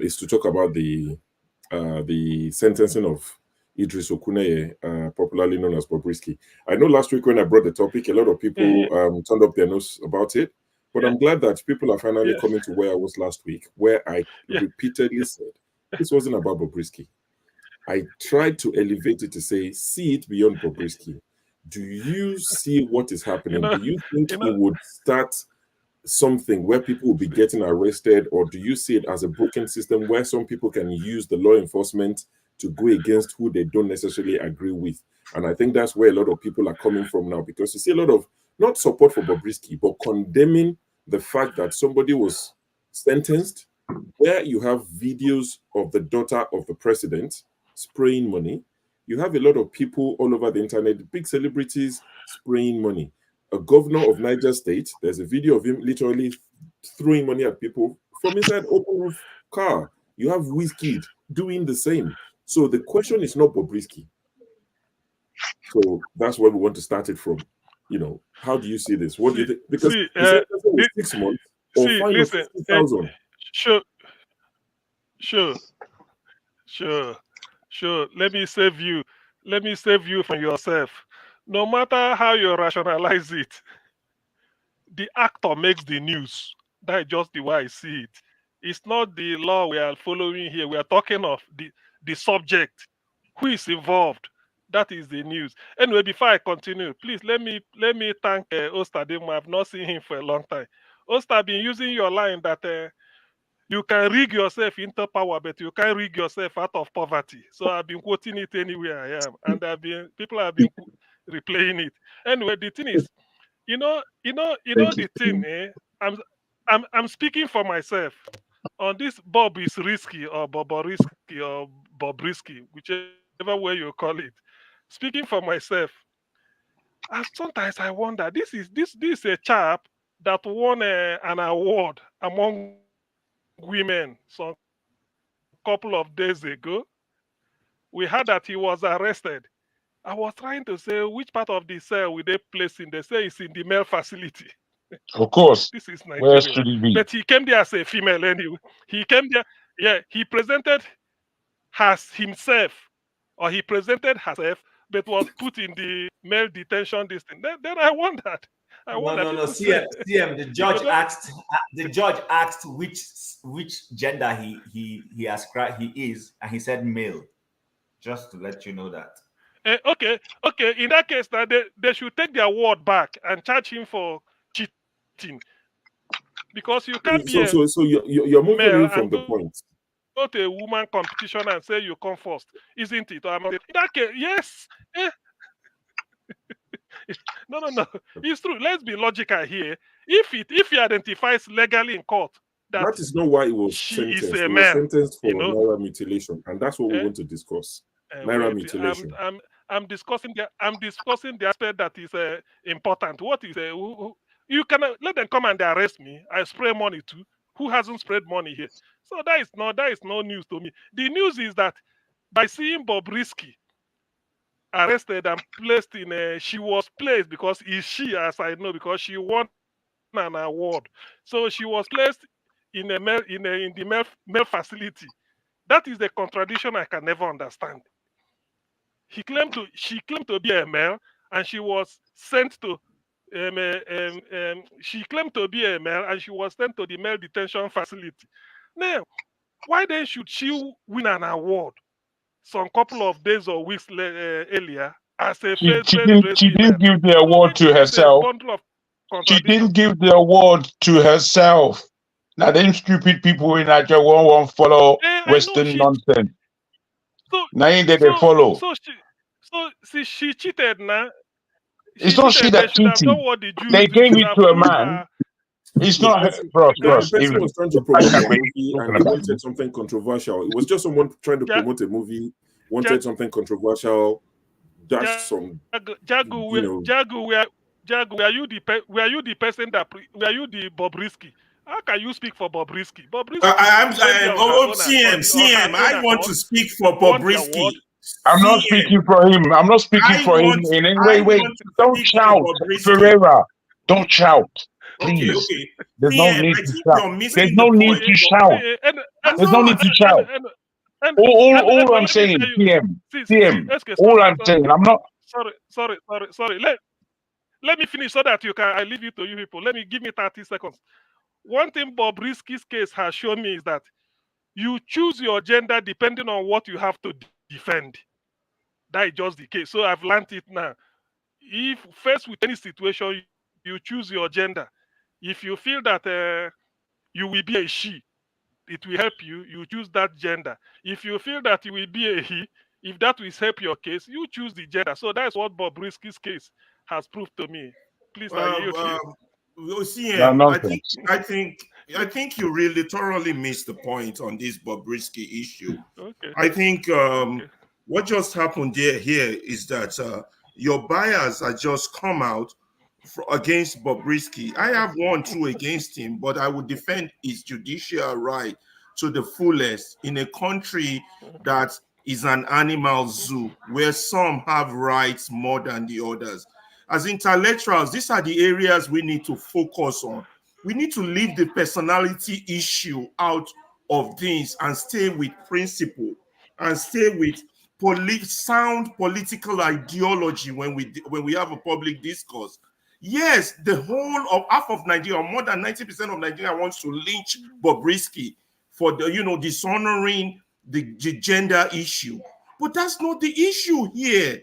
is to talk about the sentencing of Idris Okuneye, popularly known as Bobrisky. I know last week when I brought the topic, a lot of people turned up their nose about it, but I'm glad that people are finally coming to where I was last week, where I repeatedly said, this wasn't about Bobrisky. I tried to elevate it to say, see it beyond Bobrisky. Do you see what is happening? Do you think it would start something where people will be getting arrested, or do you see it as a broken system where some people can use the law enforcement to go against who they don't necessarily agree with? And I think that's where a lot of people are coming from now, because you see a lot of not support for Bobrisky, but condemning the fact that somebody was sentenced, where you have videos of the daughter of the president spraying money. You have a lot of people all over the internet, big celebrities spraying money. A governor of Niger State, there's a video of him literally throwing money at people from inside open roof car. You have Wizkid doing the same. So the question is not Bobrisky. So that's where we want to start it from. You know, how do you see this? What do you think? Because the sentence is 6 months or fine of 50,000. Sure. Let me save you. Let me save you from yourself. No matter how you rationalize it, the actor makes the news. That is just the way I see it. It's not the law we are following here. We are talking of the subject, who is involved. That is the news. Anyway, before I continue, please let me thank Ostadimo. I've not seen him for a long time. Osta been using your line that you can rig yourself into power, but you can't rig yourself out of poverty. So I've been quoting it anywhere I am, and people have been replaying it. Anyway, the thing is, the thing. I'm speaking for myself. On this, Bob is risky or Bobrisky or Bobrisky, whichever way you call it. Speaking for myself, and sometimes I wonder. This is a chap that won an award among women some couple of days ago. We heard that he was arrested. I was trying to say which part of the cell will they place him. They say it's in the male facility. Of course. This is Where Nigeria. should it be? But he came there as a female anyway. He came there, yeah, he presented as himself, or he presented herself, but was put in the male detention district. Then I wondered. No. CM, the judge asked which gender he ascribed he is, and he said male. Just to let you know that. Okay. In that case, now they should take their word back and charge him for cheating, because you can't be So you're moving male away from and the go point. to a woman competition and say you come first, isn't it? Or in that case, yes. No. It's true. Let's be logical here. If he identifies legally in court That is not why it was she sentenced. is a It was male, sentenced for Naira mutilation, and that's what we want to discuss. Naira wait, mutilation. I'm discussing the aspect that is important. What is you can let them come and they arrest me. I spray money too. Who hasn't sprayed money here? So that is no news to me. The news is that by seeing Bobrisky arrested and placed in she was placed because she, as I know, because she won an award. So she was placed in the male facility. That is the contradiction I can never understand. She claimed to be a male, and she was sent to she claimed to be a male, and she was sent to the male detention facility. Now, why then should she win an award some couple of days or weeks earlier as a She faith-based didn't female? give the award to This is a herself. bundle of She contradictions. didn't give the award to herself. Now, them stupid people in Nigeria won't follow Western nonsense. Now, ain't they follow? See, she cheated now. It's not she that They should have done cheated. what the Jews They did. gave Should it have to a closed man. It's not bros. The person was trying to promote a movie and he about. wanted something controversial. It was just someone trying to promote a movie, wanted something controversial, dashed some, Jagu, were you the person that were you the Bobrisky? How can you speak for Bobrisky? Bobrisky. CM. I want to speak for Bobrisky. I'm not speaking for him. I'm not speaking for him in any way. Wait, don't shout, Ferreira. Don't shout, please. Okay. There's no need to shout. There's no need to shout. There's no need to shout. All I'm saying, PM. All I'm saying, I'm not. Sorry. Let me finish so that I leave you to you people. Give me 30 seconds. One thing Bobrisky's case has shown me is that you choose your gender depending on what you have to defend. That is just the case. So I've learned it now. If faced with any situation, you choose your gender. If you feel that you will be a she, it will help you. You choose that gender. If you feel that you will be a he, If that will help your case, you choose the gender. So that's what Bobrisky's case has proved to me. Please, I yield here. CM, I think you really thoroughly missed the point on this Bobrisky issue. Okay. I think what just happened here is that your buyers are just come out against Bobrisky. I have one too against him, but I would defend his judicial right to the fullest in a country that is an animal zoo where some have rights more than the others. As intellectuals, these are the areas we need to focus on. We need to leave the personality issue out of things and stay with principle and stay with sound political ideology when we have a public discourse. Yes, the whole of half of Nigeria, more than 90% of Nigeria, wants to lynch Bobrisky for the dishonoring the gender issue. But that's not the issue here.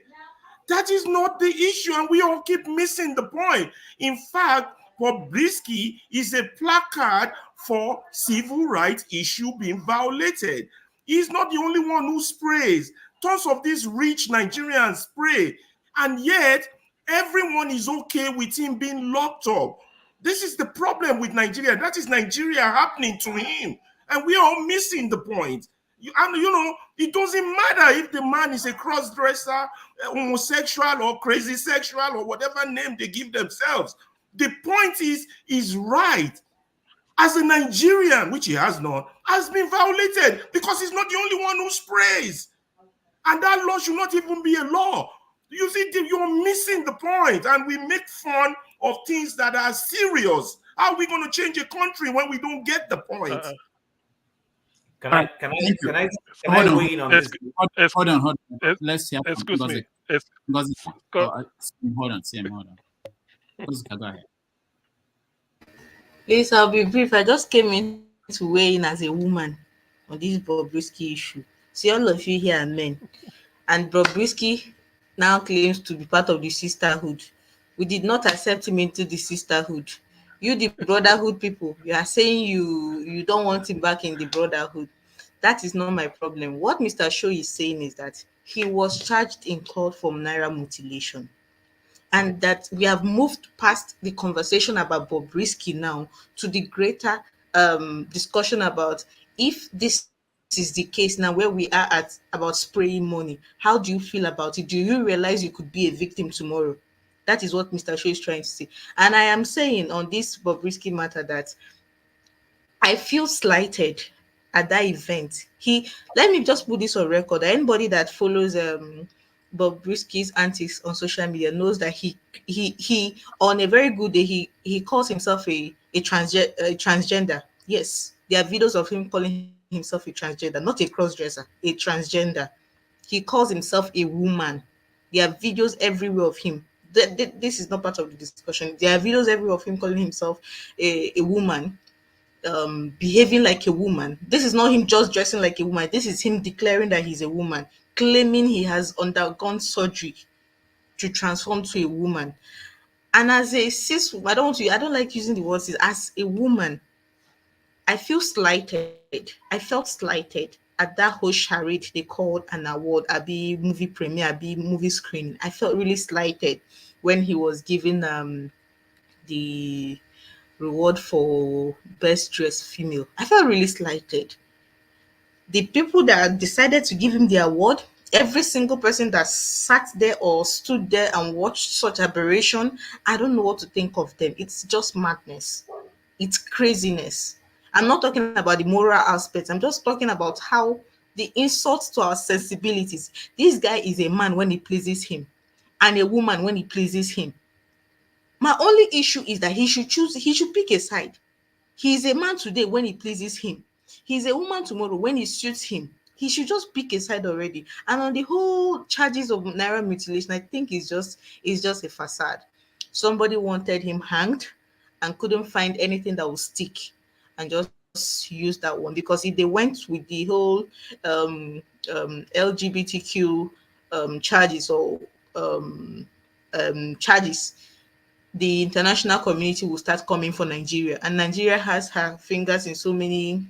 That is not the issue, and we all keep missing the point. In fact, Bobrisky is a placard for civil rights issue being violated. He's not the only one who sprays. Tons of these rich Nigerians spray, and yet everyone is okay with him being locked up. This is the problem with Nigeria. That is Nigeria happening to him, and we are all missing the point. It doesn't matter if the man is a cross-dresser, homosexual, or crazy sexual, or whatever name they give themselves. The point is right. As a Nigerian, which he has not, has been violated because he's not the only one who sprays. And that law should not even be a law. You see, you're missing the point, and we make fun of things that are serious. How are we going to change a country when we don't get the point? Can I weigh in on this? Hold on. Let's hear from Excuse me. Hold on. Go ahead. Please, I'll be brief. I just came in to weigh in as a woman on this Bobrisky issue. See, all of you here are men. And Bobrisky now claims to be part of the sisterhood. We did not accept him into the sisterhood. You, the brotherhood people, you are saying you don't want him back in the brotherhood. That is not my problem. What Mr. Show is saying is that he was charged in court for naira mutilation, and that we have moved past the conversation about Bobrisky now to the greater discussion about if this is the case now where we are at about spraying money. How do you feel about it? Do you realize you could be a victim tomorrow? That is what Mr. Show is trying to say. And I am saying on this Bobrisky matter that I feel slighted at that event. Let me just put this on record. Anybody that follows Bobrisky's antics on social media knows that he on a very good day he calls himself a transgender. Yes, there are videos of him calling himself a transgender, not a cross-dresser, a transgender. He calls himself a woman. There are videos everywhere of him. This is not part of the discussion. There are videos everywhere of him calling himself a woman, behaving like a woman. This is not him just dressing like a woman. This is him declaring that he's a woman, claiming he has undergone surgery to transform to a woman. And as a cis woman, I don't like using the word cis. As a woman, I feel slighted. I felt slighted at that whole charade they called an award, Abi movie premiere, Abi movie screening. I felt really slighted when he was given the reward for best dressed female. I felt really slighted. The people that decided to give him the award, every single person that sat there or stood there and watched such aberration, I don't know what to think of them. It's just madness. It's craziness. I'm not talking about the moral aspects. I'm just talking about how the insults to our sensibilities. This guy is a man when he pleases him and a woman when he pleases him. My only issue is that he should pick a side. He is a man today when he pleases him. He's a woman tomorrow when it suits him. He should just pick a side already. And on the whole charges of naira mutilation, I think it's just a facade. Somebody wanted him hanged and couldn't find anything that would stick and just use that one, because if they went with the whole LGBTQ charges or charges, the international community will start coming for Nigeria, and Nigeria has her fingers in so many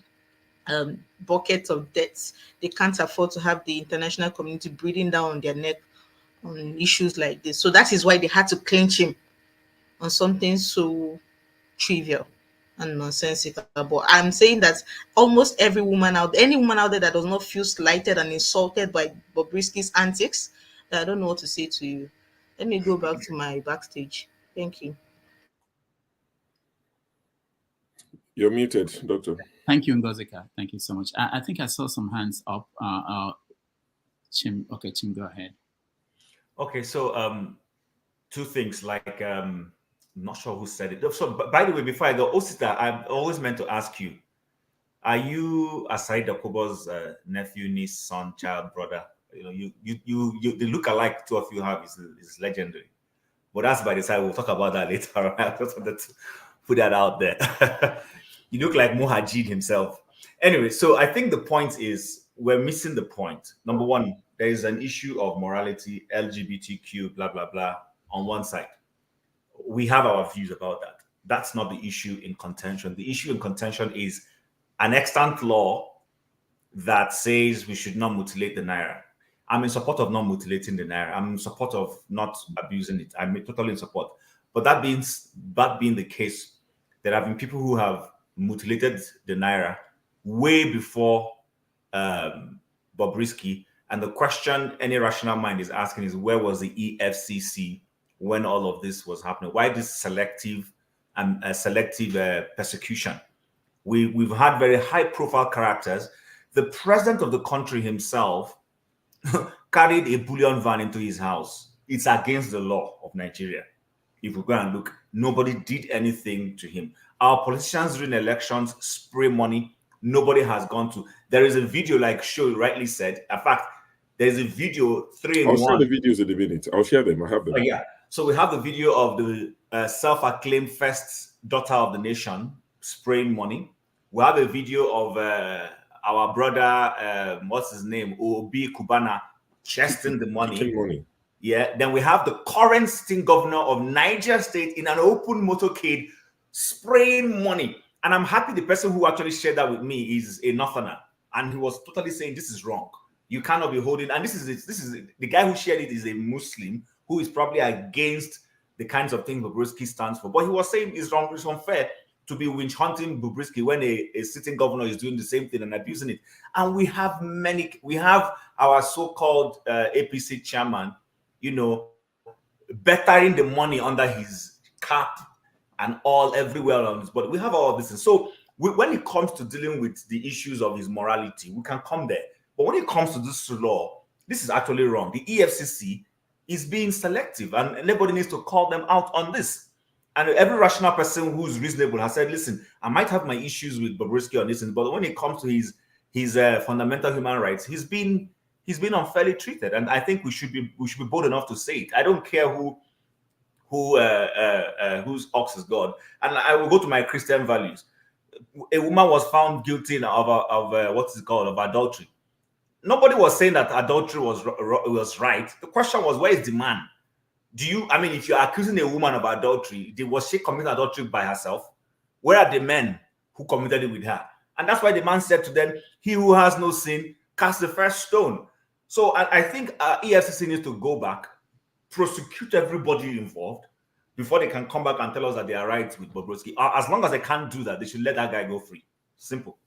buckets of debts. They can't afford to have the international community breathing down on their neck on issues like this. So that is why they had to clinch him on something so trivial and nonsensical. But I'm saying that almost every woman out there, any woman out there that does not feel slighted and insulted by Bobrisky's antics, I don't know what to say to you. Let me go back to my backstage. Thank you. You're muted, Doctor. Thank you, Ngozika. Thank you so much. I think I saw some hands up. Chim, okay, Chim, go ahead. Okay, so two things. Like, I'm not sure who said it. So, by the way, before I go, Osita, I've always meant to ask you: are you Asai Dakobo's nephew, niece, son, child, brother? You know, you the look alike two of you have is legendary. But that's by the side. We'll talk about that later. I just wanted to put that out there. You look like Muhajid himself. Anyway, so I think the point is we're missing the point. Number one, there is an issue of morality, LGBTQ, blah, blah, blah, on one side. We have our views about that. That's not the issue in contention. The issue in contention is an extant law that says we should not mutilate the naira. I'm in support of not mutilating the naira. I'm in support of not abusing it. I'm totally in support. But that being the case, there have been people who have mutilated the naira way before Bobrisky. And the question any rational mind is asking is, where was the EFCC when all of this was happening? Why this selective persecution? We've had very high-profile characters. The president of the country himself carried a bullion van into his house. It's against the law of Nigeria. If we go and look, nobody did anything to him. Our politicians during elections spray money. Nobody has gone to. There is a video, like Show rightly said. In fact, there's a video 3 in 1. I'll share the videos in a minute. I'll share them. I have them. Oh, yeah. So we have the video of the self-acclaimed first daughter of the nation spraying money. We have a video of our brother, what's his name, Obi Kubana, chesting the money. Yeah. Then we have the current sitting governor of Niger State in an open motorcade spraying money. And I'm happy the person who actually shared that with me is a Northerner, and he was totally saying this is wrong. You cannot be holding. And this is the guy who shared it is a Muslim who is probably against the kinds of things Bobrisky stands for. But he was saying it's wrong. It's unfair to be winch hunting Bobrisky when a sitting governor is doing the same thing and abusing it. And we have our so-called APC chairman, you know, bettering the money under his cap and all everywhere on this. But we have all of this. And so when it comes to dealing with the issues of his morality, we can come there. But when it comes to this law, this is actually wrong. The EFCC is being selective, and everybody needs to call them out on this. And every rational person who's reasonable has said, listen, I might have my issues with Bobrisky on this, but when it comes to his fundamental human rights, he's been unfairly treated. And I think we should be bold enough to say it. I don't care whose ox is God. And I will go to my Christian values. A woman was found guilty of adultery. Nobody was saying that adultery was right. The question was, where is the man? If you're accusing a woman of adultery, was she committing adultery by herself? Where are the men who committed it with her? And that's why the man said to them, he who has no sin, cast the first stone. So I think EFCC needs to go back, prosecute everybody involved before they can come back and tell us that they are right with Bobrisky. As long as they can't do that, they should let that guy go free. Simple.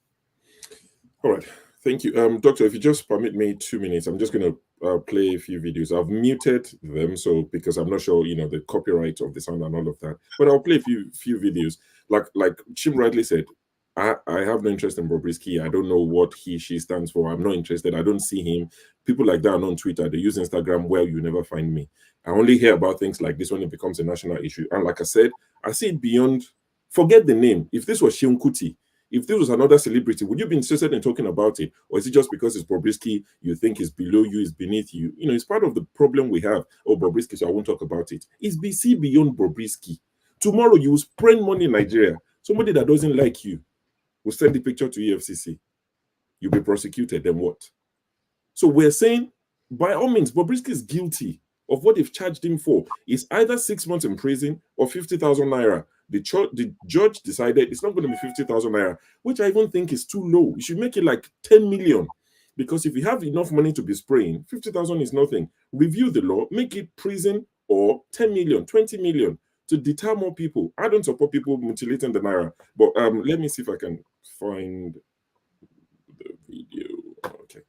All right. Thank you. Doctor, if you just permit me 2 minutes, I'm just going to play a few videos. I've muted them because I'm not sure, the copyright of the sound and all of that. But I'll play a few videos. Like Chim rightly said, I have no interest in Bobrisky. I don't know what she stands for. I'm not interested. I don't see him. People like that are on Twitter. They use Instagram. Well, you never find me. I only hear about things like this when it becomes a national issue. And like I said, I see it beyond. Forget the name. If this was Sheun Kuti, if this was another celebrity, would you be interested in talking about it? Or is it just because it's Bobrisky, you think it's below you, it's beneath you? It's part of the problem we have. Oh, Bobrisky, so I won't talk about it. It's BC beyond Bobrisky. Tomorrow, you will spend money in Nigeria. Somebody that doesn't like you will send the picture to EFCC. You'll be prosecuted, then what? So we're saying, by all means, Bobrisky is guilty of what they've charged him for. It's either 6 months in prison or 50,000 naira. The judge decided it's not going to be 50,000 naira, which I even think is too low. You should make it like 10 million. Because if you have enough money to be spraying, 50,000 is nothing. Review the law, make it prison or 10 million, 20 million to deter more people. I don't support people mutilating the naira. But let me see if I can find the video. Okay.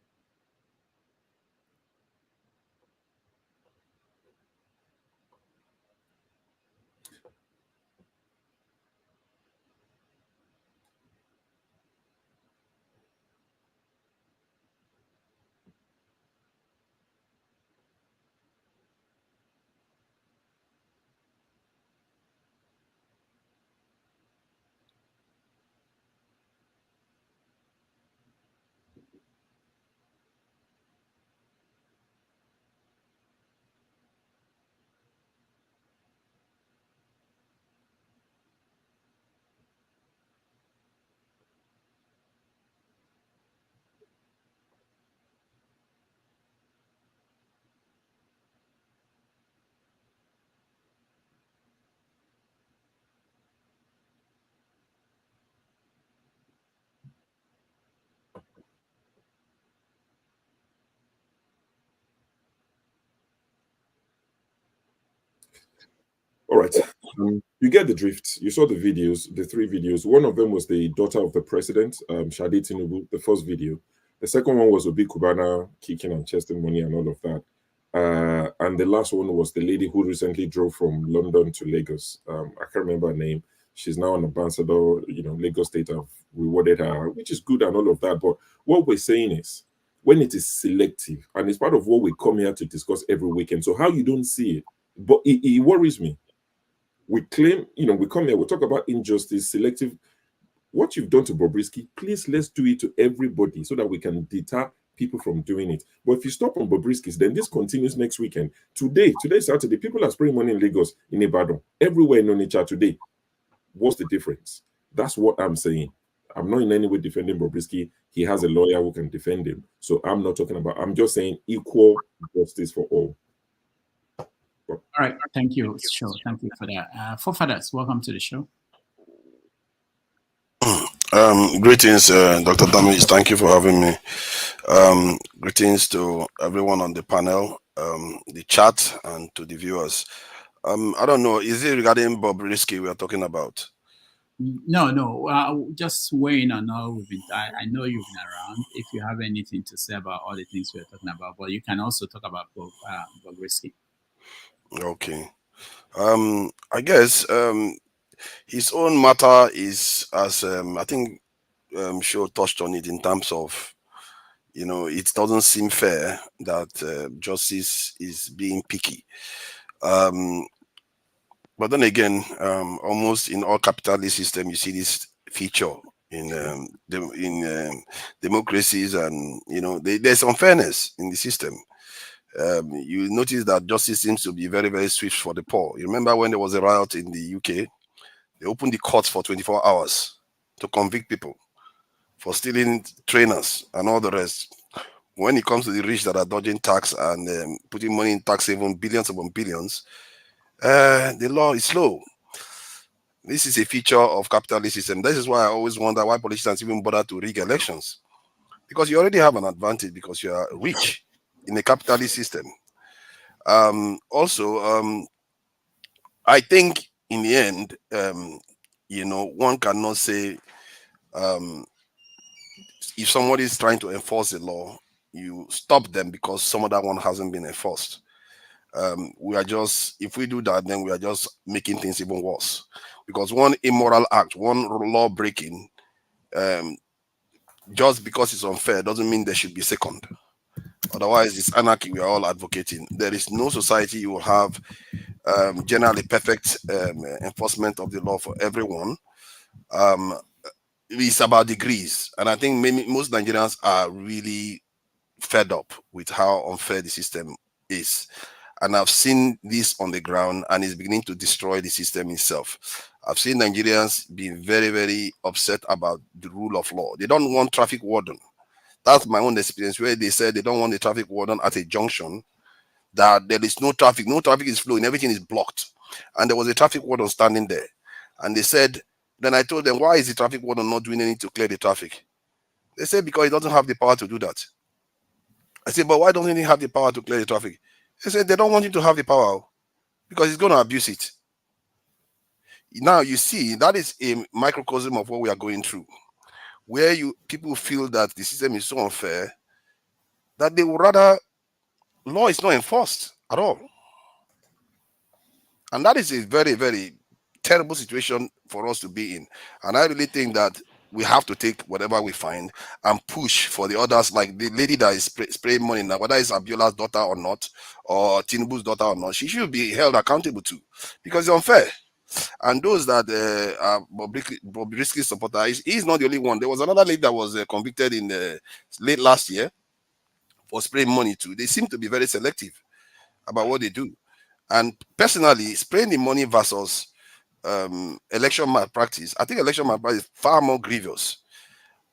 All right. You get the drift. You saw the videos, the 3 videos. One of them was the daughter of the president, Shadi Tinubu, the first video. The second one was Obi Kubana kicking and chesting money and all of that. And the last one was the lady who recently drove from London to Lagos. I can't remember her name. She's now an ambassador. Lagos State have rewarded her, which is good and all of that. But what we're saying is, when it is selective, and it's part of what we come here to discuss every weekend. So how you don't see it, but it worries me. We claim, we come here, we talk about injustice, selective. What you've done to Bobrisky, please let's do it to everybody so that we can deter people from doing it. But if you stop on Bobrisky's, then this continues next weekend. Today, Saturday, people are spraying money in Lagos, in Ibadan, everywhere in Onitsha today. What's the difference? That's what I'm saying. I'm not in any way defending Bobrisky. He has a lawyer who can defend him. So I'm not talking about, I'm just saying equal justice for all. All right, thank you. Sure, thank you for that. Forefathers, welcome to the show. Greetings, Dr. Damis. Thank you for having me. Greetings to everyone on the panel, the chat, and to the viewers. I don't know, is it regarding Bobrisky we are talking about? No. Just weighing on all we've been. I know you've been around. If you have anything to say about all the things we're talking about, but you can also talk about Bobrisky. Okay. I guess his own matter is, as I think Show touched on it, in terms of, it doesn't seem fair that justice is being picky. But then again, almost in all capitalist systems, you see this feature in democracies, and there's unfairness in the system. You notice that justice seems to be very, very swift for the poor. You remember when there was a riot in the UK, they opened the courts for 24 hours to convict people for stealing trainers and all the rest. When it comes to the rich that are dodging tax and putting money in tax haven, billions upon billions, the law is slow. This is a feature of capitalist system. This is why I always wonder why politicians even bother to rig elections, because you already have an advantage because you are rich in a capitalist system. I think in the end, one cannot say if somebody is trying to enforce the law, you stop them because some other one hasn't been enforced. If we do that, then we are just making things even worse. Because one immoral act, one law breaking, just because it's unfair doesn't mean there should be second. Otherwise, it's anarchy we are all advocating. There is no society you will have generally perfect enforcement of the law for everyone. It's about degrees. And I think most Nigerians are really fed up with how unfair the system is. And I've seen this on the ground, and it's beginning to destroy the system itself. I've seen Nigerians being very, very upset about the rule of law. They don't want traffic warden. That's my own experience, where they said they don't want a traffic warden at a junction, that there is no traffic is flowing, everything is blocked. And there was a traffic warden standing there. And they said, then I told them, why is the traffic warden not doing anything to clear the traffic? They said, because he doesn't have the power to do that. I said, but why doesn't he have the power to clear the traffic? They said, they don't want him to have the power because he's going to abuse it. Now, you see, that is a microcosm of what we are going through, where people feel that the system is so unfair that they would rather law is not enforced at all. And that is a very, very terrible situation for us to be in. And I really think that we have to take whatever we find and push for the others, like the lady that is spraying money now, whether it's Abiola's daughter or not, or Tinubu's daughter or not, she should be held accountable too, because it's unfair. And those that are Bobrisky supporters, he's not the only one. There was another lady that was convicted in late last year for spraying money too. They seem to be very selective about what they do. And personally, spraying the money versus election malpractice, I think election malpractice is far more grievous,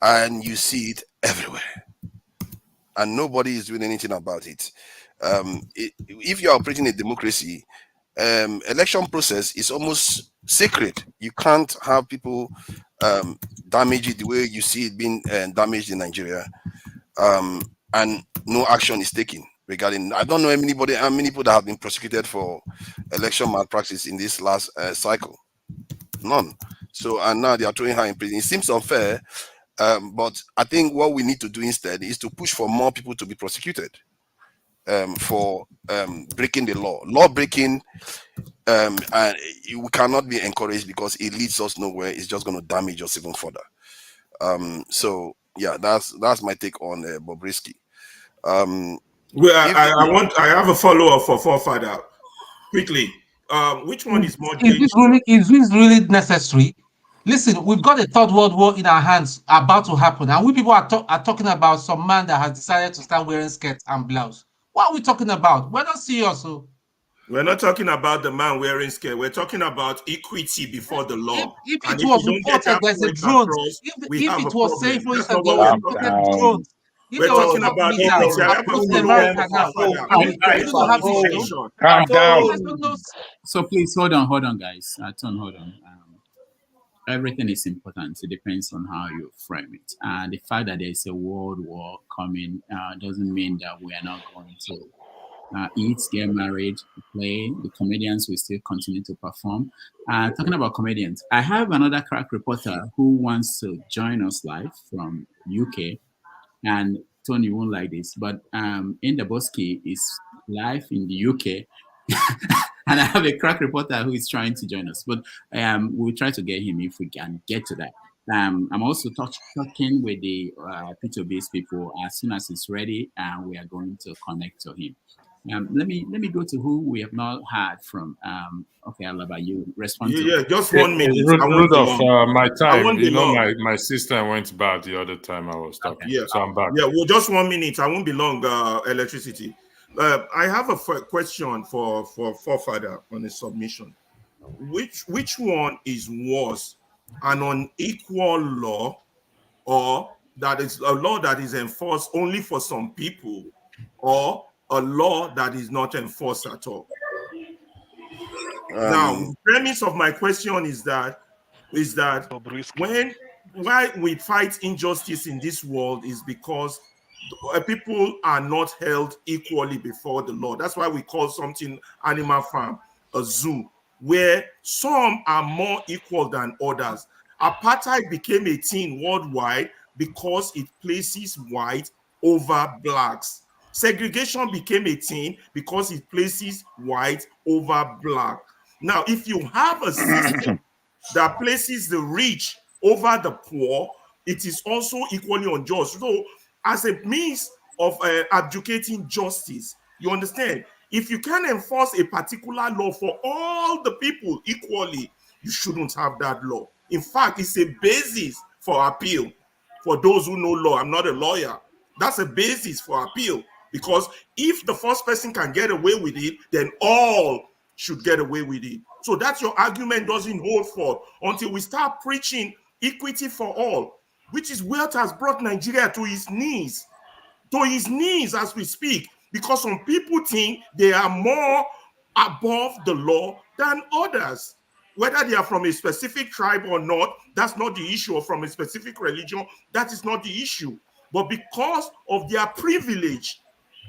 and you see it everywhere, and nobody is doing anything about it. If you are operating a democracy, election process is almost sacred. You can't have people damage it the way you see it being damaged in Nigeria, and no action is taken regarding. I don't know how many people that have been prosecuted for election malpractice in this last cycle. None. So, and now they are throwing her in prison. It seems unfair, but I think what we need to do instead is to push for more people to be prosecuted for breaking the law. Law breaking, and we cannot be encouraged because it leads us nowhere. It's just going to damage us even further. So yeah, that's my take on Bobrisky. Well, I have a follow-up for Forefather quickly. Which one is more dangerous? Is this really necessary? Listen, we've got a third world war in our hands about to happen, and we people are talking about some man that has decided to start wearing skirts and blouse. What are we talking about? We're not serious. So. We're not talking about the man wearing skirt. We're talking about equity before the law. If it was reported there's a drone, if it was safe, for instance, they were reported drones. We're talking about equity. I have a follow-up. Calm down. So please hold on, guys. Hold on. Everything is important. It depends on how you frame it. And the fact that there's a world war coming doesn't mean that we are not going to eat, get married, play. The comedians will still continue to perform. Talking about comedians, I have another crack reporter who wants to join us live from UK. And Tony won't like this, but in the Bobrisky is live in the UK. And I have a crack reporter who is trying to join us, but we'll try to get him if we can get to that. I'm also talking with the P2B's people. As soon as it's ready, we are going to connect to him. Let me go to who we have not heard from. Okay, Alaba, you respond. Yeah, just 1 minute. Rudolph, my time. You know, my system went bad the other time I was talking. Yeah, so I'm back. Yeah, well, just 1 minute. I won't be long. Electricity. I have a question for Forefather on a submission. Which one is worse, an unequal law, or that is a law that is enforced only for some people, or a law that is not enforced at all? Now, the premise of my question is that why we fight injustice in this world is because people are not held equally before the law. That's why we call something animal farm, a zoo, where some are more equal than others. Apartheid became a thing worldwide because it places white over blacks. Segregation became a thing because it places white over black. Now, if you have a system that places the rich over the poor, it is also equally unjust. So, as a means of advocating justice, you understand, if you can enforce a particular law for all the people equally, you shouldn't have that law. In fact, it's a basis for appeal. For those who know law, I'm not a lawyer. That's a basis for appeal, because if the first person can get away with it, then all should get away with it. So that's your argument doesn't hold for until we start preaching equity for all, which is what has brought Nigeria to its knees as we speak, because some people think they are more above the law than others. Whether they are from a specific tribe or not, that's not the issue, or from a specific religion, that is not the issue. But because of their privilege,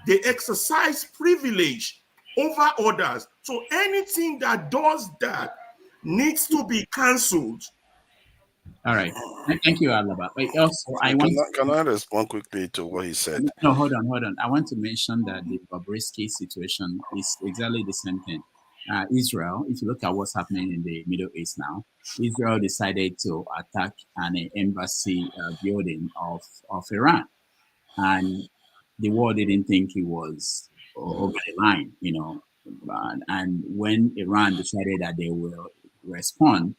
they exercise privilege over others. So anything that does that needs to be cancelled. All right. Thank you, Alaba. But also, Can I respond quickly to what he said? No, hold on. I want to mention that the Bobrisky situation is exactly the same thing. Israel, if you look at what's happening in the Middle East now, Israel decided to attack an embassy building of Iran. And the world didn't think it was over the line, you know. And when Iran decided that they will respond,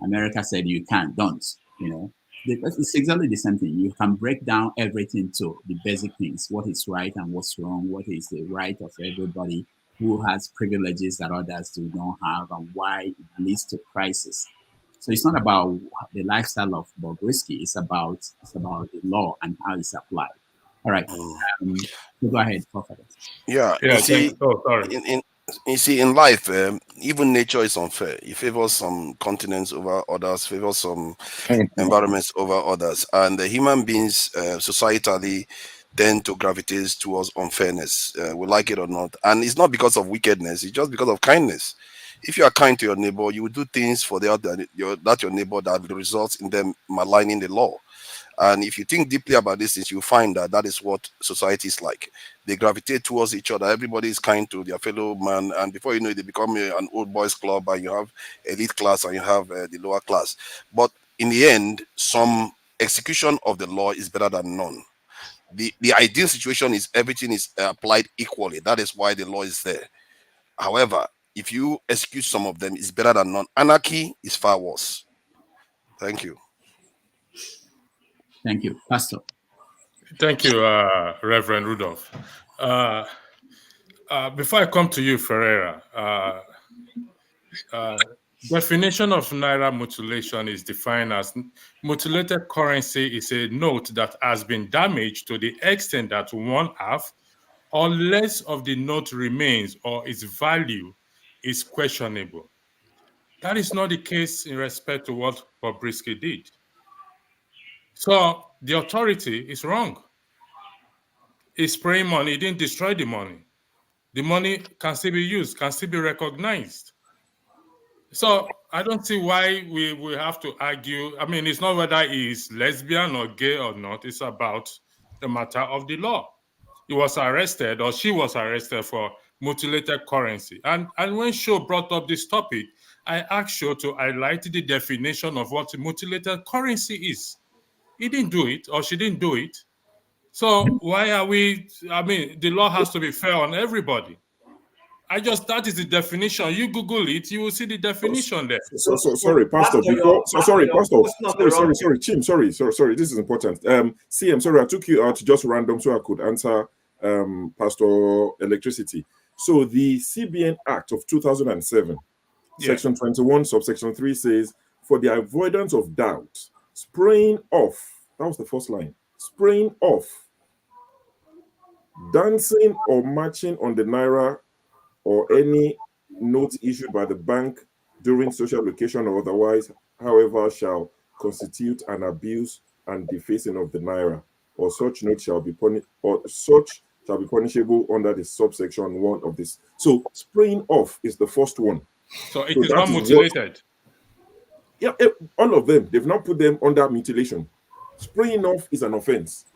America said, you can't, don't, you know. It's exactly the same thing. You can break down everything to the basic things, what is right and what's wrong, what is the right of everybody, who has privileges that others do not have, and why it leads to crisis. So it's not about the lifestyle of Bobrisky, it's about the law and how it's applied. All right. Go ahead, Prophet. Yeah. You see, you see, in life, even nature is unfair. It favors some continents over others, favors some environments over others, and the human beings societally tend to gravitate towards unfairness. We like it or not, and it's not because of wickedness; it's just because of kindness. If you are kind to your neighbor, you will do things for your neighbor that results in them maligning the law. And if you think deeply about this, you find that that is what society is like. They gravitate towards each other. Everybody is kind to their fellow man, and before you know it, they become an old boys club, and you have elite class and you have the lower class. But in the end, some execution of the law is better than none. The ideal situation is everything is applied equally. That is why the law is there. However, if you execute some of them, it's better than none. Anarchy is far worse. Thank you. Thank you, Pastor. Thank you, Reverend Rudolph. Before I come to you, Ferreira, definition of Naira mutilation is defined as mutilated currency is a note that has been damaged to the extent that one half or less of the note remains or its value is questionable. That is not the case in respect to what Bobrisky did. So the authority is wrong. He's spraying money, he didn't destroy the money. The money can still be used, can still be recognized. So I don't see why we have to argue. I mean, it's not whether he's lesbian or gay or not, it's about the matter of the law. He was arrested, or she was arrested for mutilated currency. And when Sho brought up this topic, I asked Sho to highlight the definition of what mutilated currency is. He didn't do it, or she didn't do it. So why are we, I mean, the law has to be fair on everybody. That is the definition. You Google it, you will see the definition there. Sorry, Pastor. Sorry, Chim. Sorry. This is important. CM, sorry, I took you out just random so I could answer Pastor Electricity. So the CBN Act of 2007, Section 21, subsection 3 says, for the avoidance of doubt, spraying off, that was the first line, spraying off, dancing or marching on the Naira or any note issued by the bank during social occasion or otherwise, however, shall constitute an abuse and defacing of the Naira, or such note shall be punishable under the subsection 1 of this. So spraying off is the first one. So it is not mutilated. All of them. They've not put them under mutilation. Spraying off is an offense.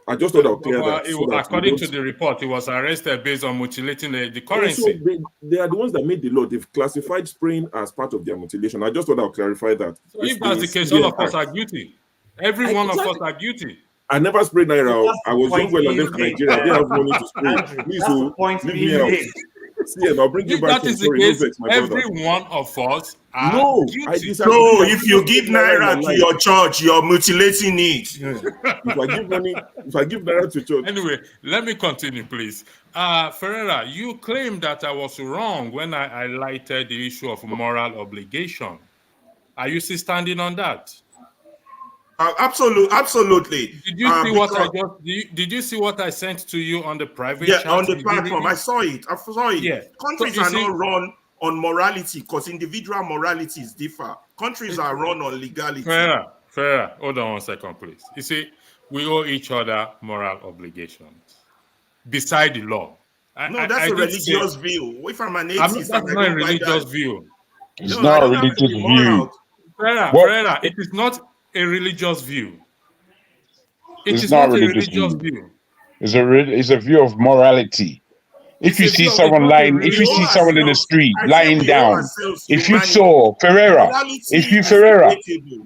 I just thought I'll clear that. According to the report, he was arrested based on mutilating the currency. They are the ones that made the law. They've classified spraying as part of their mutilation. I just thought I'll clarify that. So if that's the case, all of us are guilty. Every one of us are guilty. I never sprayed Naira. I was young when I left Nigeria. I didn't have money to spray. Please, leave me out. CM, I'll bring you back. That is the case. Every one of us are guilty. So if you give Naira to your church, you're mutilating it. If I give Naira to church. Anyway, let me continue, please. Ferreira, you claim that I was wrong when I highlighted the issue of moral obligation. Are you still standing on that? Absolutely. Did you see what I just? Did you see what I sent to you on the private chat? On the platform, I saw it. Yeah. Countries are not run on morality, because individual moralities differ. Countries are run on legality. Fair. Hold on 1 second, please. You see, we owe each other moral obligations beside the law. No, that's a religious view. If I'm an atheist, that's not a religious view. It's not a religious view. Ferreira, it is not a religious view. It's not a religious view. It's a view of morality. If you see someone lying, if you see someone in the street lying down, if you saw Ferreira,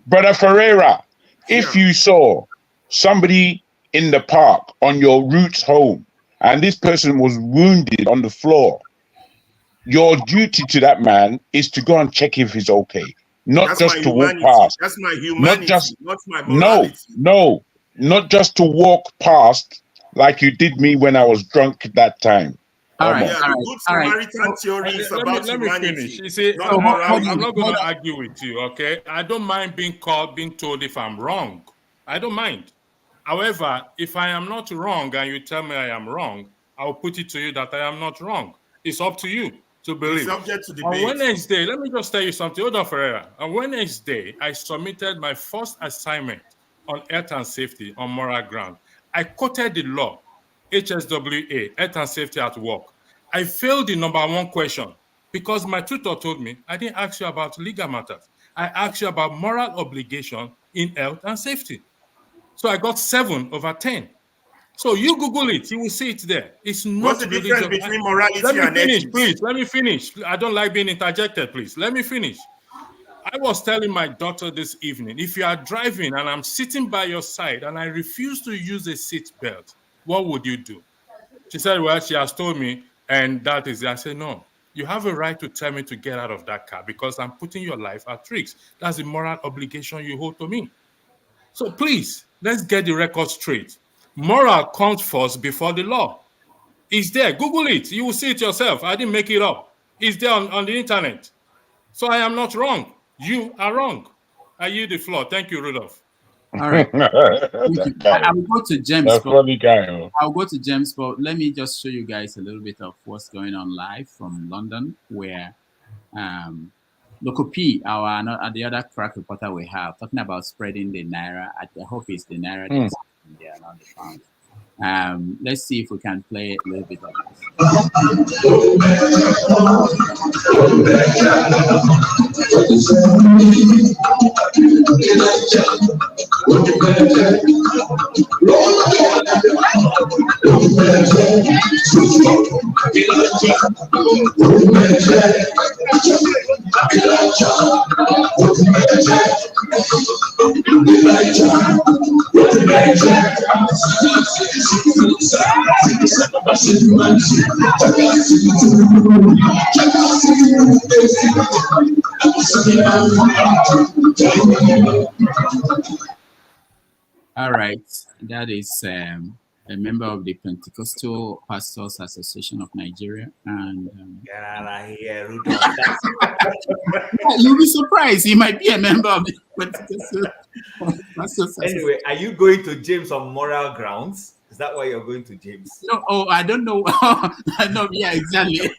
Brother Ferreira, if you saw somebody in the park on your route home and this person was wounded on the floor, your duty to that man is to go and check if he's okay, not just to walk past. That's my humanity, not my morality. No, not just to walk past like you did me when I was drunk that time. All right. Good Samaritan theory is about let humanity. me finish. You see, not I'm not going to argue with you, okay? I don't mind being told if I'm wrong. I don't mind. However, if I am not wrong and you tell me I am wrong, I will put it to you that I am not wrong. It's up to you to believe. Subject to debate. On Wednesday, let me just tell you something. Hold on, Ferreira. On Wednesday, I submitted my first assignment on health and safety on moral ground. I quoted the law, HSWA, health and safety at work. I failed the number 1 question because my tutor told me I didn't ask you about legal matters. I asked you about moral obligation in health and safety. So I got 7 over 10. So you Google it, you will see it there. It's not. What's the difference between morality and ethics? Please. Let me finish. I don't like being interjected, please. Let me finish. I was telling my daughter this evening, if you are driving and I'm sitting by your side and I refuse to use a seat belt, what would you do? She said, well, she has told me, and that is it. I said, no, you have a right to tell me to get out of that car because I'm putting your life at risk. That's the moral obligation you hold to me. So please, let's get the record straight. Moral comes first before the law. It's there. Google it. You will see it yourself. I didn't make it up. It's there on the internet. So I am not wrong. You are wrong. I yield the floor. Thank you, Rudolph. All right. I will go to James. I'll go to James, but let me just show you guys a little bit of what's going on live from London, where Loco P, the other crack reporter we have, talking about spreading the Naira. I hope it's the Naira that's there, not the pound. Let's see if we can play a little bit of All right, that is a member of the Pentecostal Pastors Association of Nigeria, and get out of here, Rudolph. You'll be surprised. He might be a member of the Pentecostal Pastors Association. Anyway, are you going to James on moral grounds? Is that why you're going to James? No, I don't know. No, yeah, exactly.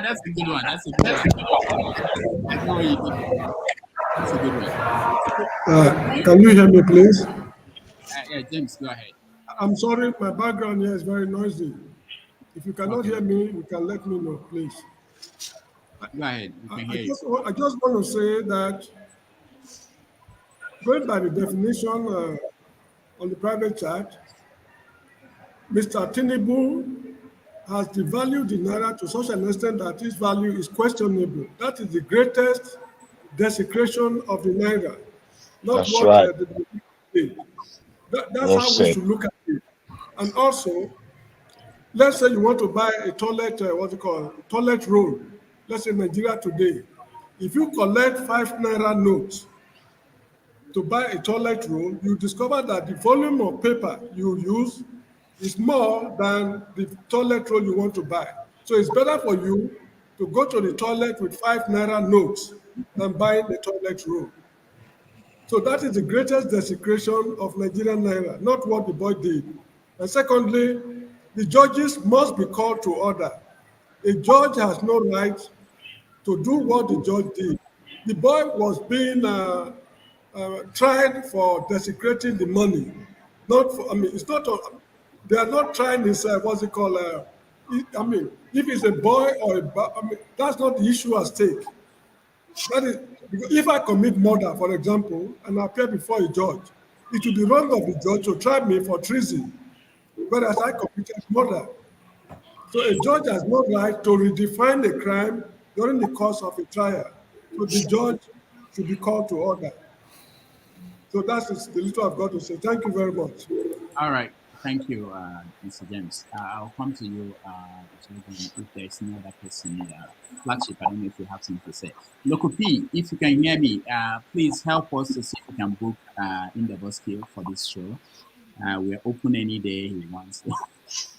That's a good one. That's a good one. I know you did. That's a good one. Can you hear me, please? Yeah, James, go ahead. I'm sorry, my background here is very noisy. If you cannot hear me, you can let me know, please. Go ahead. We can hear you. I just want to say that going by the definition on the private chat, Mr. Tinubu has devalued the Naira to such an extent that its value is questionable. That is the greatest desecration of the Naira. Not That's what right. That's how we should look at it. And also, let's say you want to buy a toilet, toilet roll. Let's say Nigeria today. If you collect 5 Naira notes to buy a toilet roll, you discover that the volume of paper you use is more than the toilet roll you want to buy. So it's better for you to go to the toilet with 5 Naira notes than buying the toilet roll. So that is the greatest desecration of Nigerian Naira, not what the boy did. And secondly, the judges must be called to order. A judge has no right to do what the judge did. The boy was being tried for desecrating the money. Not for, I mean, it's not, they are not trying this, what's it called? I mean, if it's a boy or I mean, that's not the issue at stake. That is, because if I commit murder, for example, and I appear before a judge, it will be wrong of the judge to try me for treason, whereas I committed murder. So a judge has no right to redefine a crime during the course of a trial. So the judge should be called to order. So that's the little I've got to say. Thank you very much. All right. Thank you, Mr. James. I'll come to you, if there's no other person here. Flagship, I don't know if you have something to say. Local P, if you can hear me, please help us to see if we can book in the Bobrisky for this show. We're open any day he wants.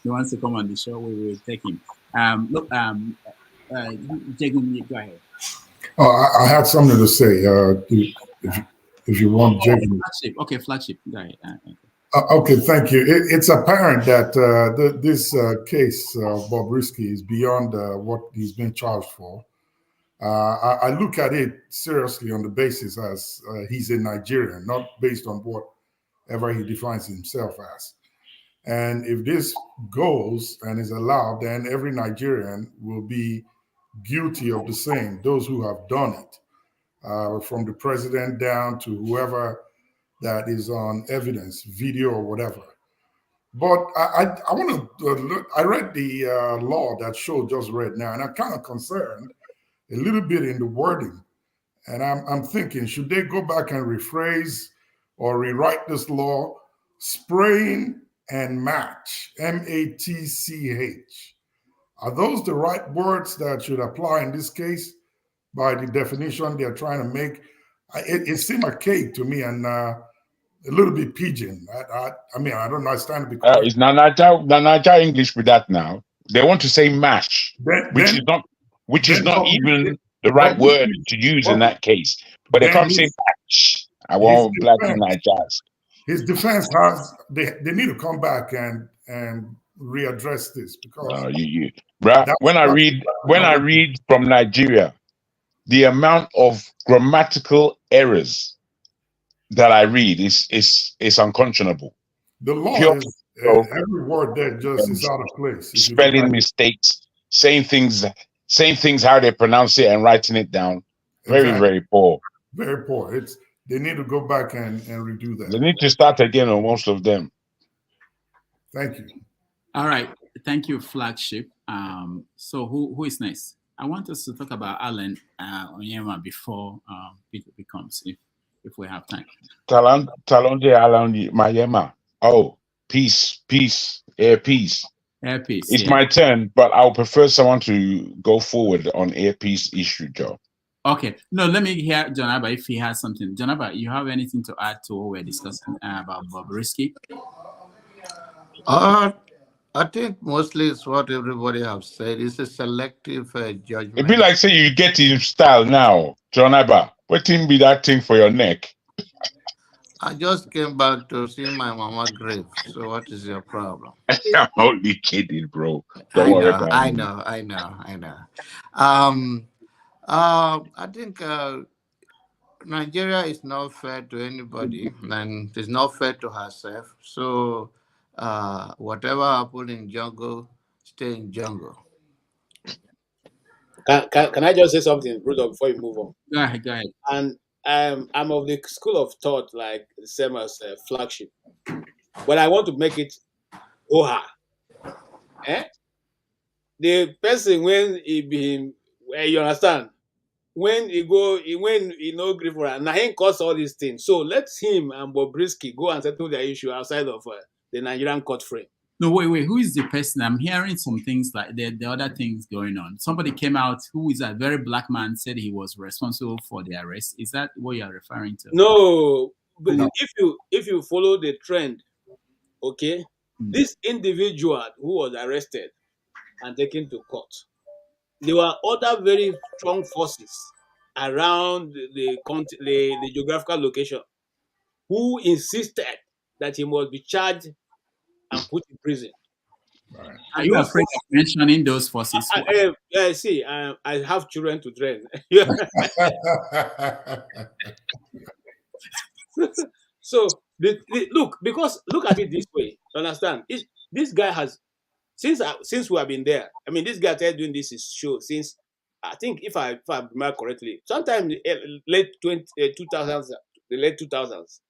He wants to come on the show. We will take him. Look, Jagan, go ahead. Oh, I had something to say. If you want, Jagan. Flagship. Okay, Flagship. Go ahead. Okay, thank you. It's apparent that this case, Bobrisky, is beyond what he's been charged for. I look at it seriously on the basis as he's a Nigerian, not based on whatever he defines himself as. And if this goes and is allowed, then every Nigerian will be guilty of the same, those who have done it, from the president down to whoever that is on evidence, video or whatever. But I want to look, I read the law that Show just read now, and I'm kind of concerned a little bit in the wording. And I'm thinking, should they go back and rephrase or rewrite this law? Spraying and match, M-A-T-C-H. Are those the right words that should apply in this case by the definition they're trying to make? It seemed archaic to me and a little bit pidgin. I mean, I don't know. I stand to be corrected. It's Nanaja English with that now. They want to say mash, which is not even the right word to use in that case. But they can't say match. I want black in Nigerians. His defense has they need to come back and readdress this because when I read from Nigeria, the amount of grammatical errors that I read is unconscionable. The law is every word there just is out of place. Spelling mistakes, saying things how they pronounce it and writing it down. Very, very poor. Very poor. They need to go back and redo that. They need to start again on most of them. Thank you. All right. Thank you, Flagship. So who is next? I want us to talk about Alan Onyeama before Peter becomes, if we have time. Talonde Alan Mayema. Oh, peace, AirPeace. AirPeace. It's my turn, but I'll prefer someone to go forward on AirPeace issue, Joe. Okay. No, let me hear Jonaba if he has something. Jonaba, you have anything to add to what we're discussing about Bobrisky? I think mostly it's what everybody have said. It's a selective judgment. It'd be like say you get in style now, Jonaba. What thing be that thing for your neck? I just came back to see my mama grave. So what is your problem? I'm only kidding, bro. Don't worry about I me. know. I think Nigeria is not fair to anybody, and it's not fair to herself. So whatever happened in jungle, stay in jungle. Can I just say something, Rudolph, before you move on? Go ahead. And I'm of the school of thought, like the same as Flagship, but I want to make it oha. The person when he be, you understand, when he no agree for it, now he cause all these things. So let him and Bobrisky go and settle their issue outside of the Nigerian court frame. No, wait. Who is the person? I'm hearing some things like the other things going on. Somebody came out who is a very black man, said he was responsible for the arrest. Is that what you are referring to? No, but if you follow the trend, okay, this individual who was arrested and taken to court, there were other very strong forces around the geographical location who insisted that he must be charged and put in prison. Are you afraid of mentioning those forces? See, I have children to train. So look, because look at it this way. Understand? This guy has since we have been there. I mean, this guy started doing this show since I think if I remember correctly, sometime late 2000s, the late 2000s.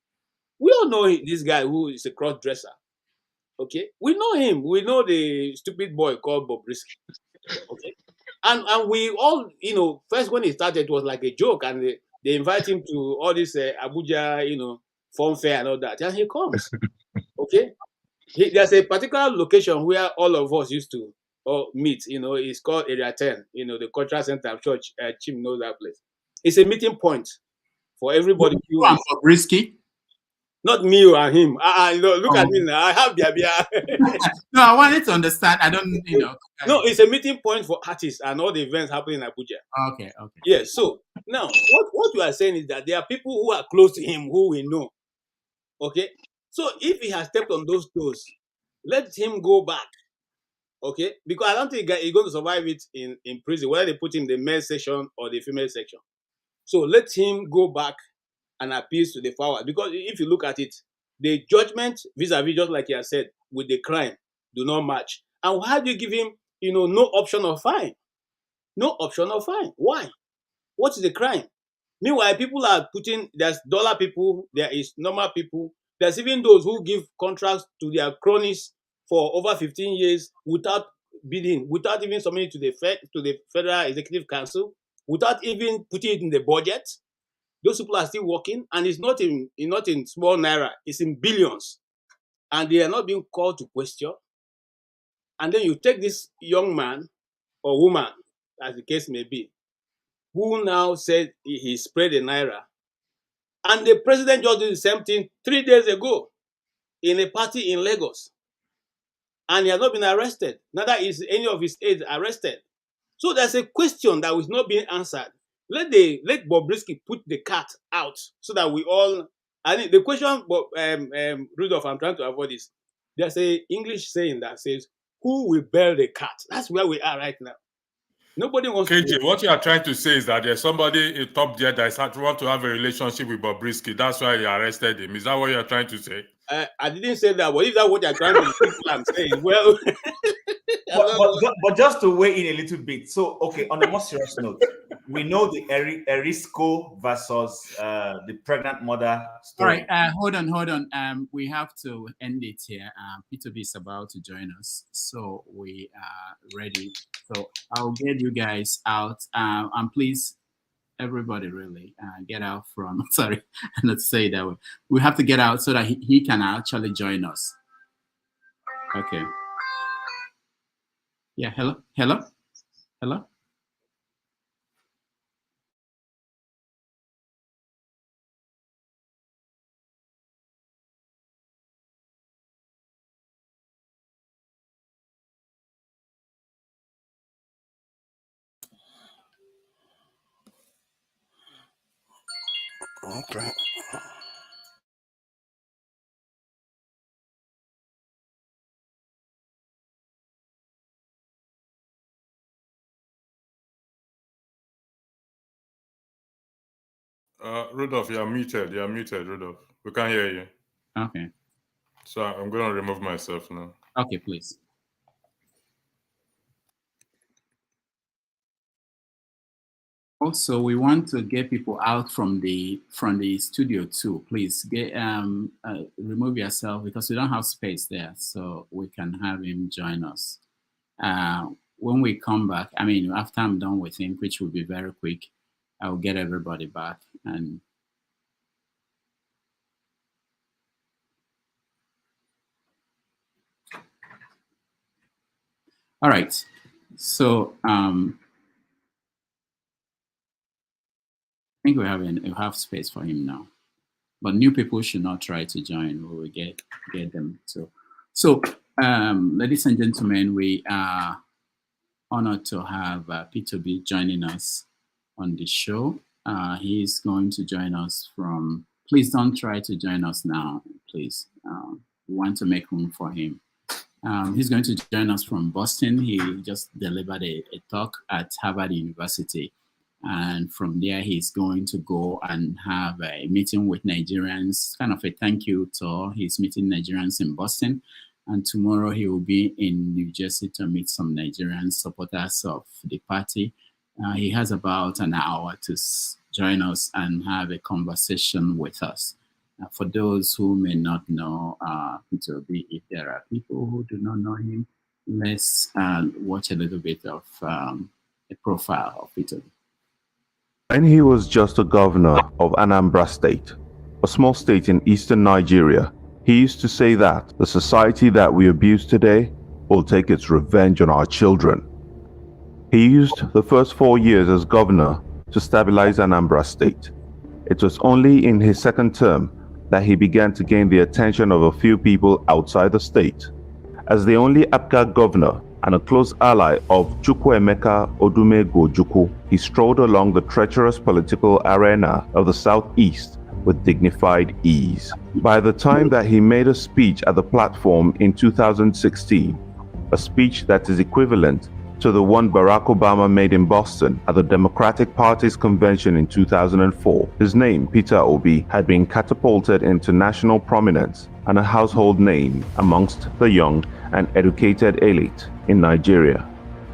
We all know this guy who is a cross dresser. Okay, we know him. We know the stupid boy called Bobrisky. Okay, and we all, first when he started, it was like a joke, and they invite him to all this Abuja, fun fair and all that, and he comes. Okay, there's a particular location where all of us used to meet. It's called Area 10. The cultural center of church. Chim knows that place. It's a meeting point for everybody. You and Bobrisky? Not me or him. Look at me now. I have the No, I wanted to understand. I don't, No, it's a meeting point for artists and all the events happening in Abuja. Okay. Yes. So now, what you are saying is that there are people who are close to him who we know. Okay. So if he has stepped on those toes, let him go back. Okay, because I don't think he's going to survive it in prison, whether they put him in the male section or the female section. So let him go back and appeal to the power. Because if you look at it, the judgment vis-a-vis, just like you have said, with the crime do not match. And why do you give him, no option of fine? No option of fine. Why? What is the crime? Meanwhile, people are there's dollar people, there is normal people, there's even those who give contracts to their cronies for over 15 years without bidding, without even submitting to the Federal Executive Council, without even putting it in the budget. Those people are still working, and it's not in small naira, it's in billions. And they are not being called to question. And then you take this young man or woman, as the case may be, who now said he spread the naira. And the president just did the same thing 3 days ago in a party in Lagos. And he has not been arrested. Neither is any of his aides arrested. So there's a question that was not being answered. Let Bobrisky put the cat out so that we all. I think the question, Rudolph, I'm trying to avoid this. There's a English saying that says, "Who will bail the cat?" That's where we are right now. Nobody wants KJ, what you are trying to say is that there's somebody top there that want to have a relationship with Bobrisky. That's why they arrested him. Is that what you're trying to say? I didn't say that. But if that's what you're trying to say, I'm saying, well. but just to weigh in a little bit. So, okay, on a more serious note, we know the Erisco versus the pregnant mother story. All right, hold on. We have to end it here. Peter B is about to join us, so we are ready. So I'll get you guys out. And please, everybody, really get out from. Sorry, let's say that way. We have to get out so that he can actually join us. Okay. Yeah. Hello. Okay. Rudolph, you're muted, Rudolph. We can't hear you. Okay. So I'm going to remove myself now. Okay, please. Also, we want to get people out from the studio too. Please get remove yourself because we don't have space there, so we can have him join us. When we come back, I mean, after I'm done with him, which will be very quick, I'll get everybody back and. All right, so I think we have space for him now, but new people should not try to join. We will get them to. So, ladies and gentlemen, we are honored to have Peter B joining us on the show. He's going to join us from. Please don't try to join us now, please. We want to make room for him. He's going to join us from Boston. He just delivered a talk at Harvard University. And from there, he's going to go and have a meeting with Nigerians, kind of a thank you tour. He's meeting Nigerians in Boston. And tomorrow he will be in New Jersey to meet some Nigerian supporters of the party. He has about an hour to join us and have a conversation with us. For those who may not know Peter Obi, if there are people who do not know him, let's watch a little bit of a profile of Peter Obi. When he was just a governor of Anambra State, a small state in eastern Nigeria, he used to say that the society that we abuse today will take its revenge on our children. He used the first 4 years as governor to stabilize Anambra State. It was only in his second term that he began to gain the attention of a few people outside the state. As the only APGA governor and a close ally of Chukwuemeka Odumegwu, he strolled along the treacherous political arena of the southeast with dignified ease. By the time that he made a speech at the platform in 2016, a speech that is equivalent to the one Barack Obama made in Boston at the Democratic Party's convention in 2004, his name, Peter Obi, had been catapulted into national prominence and a household name amongst the young and educated elite in Nigeria.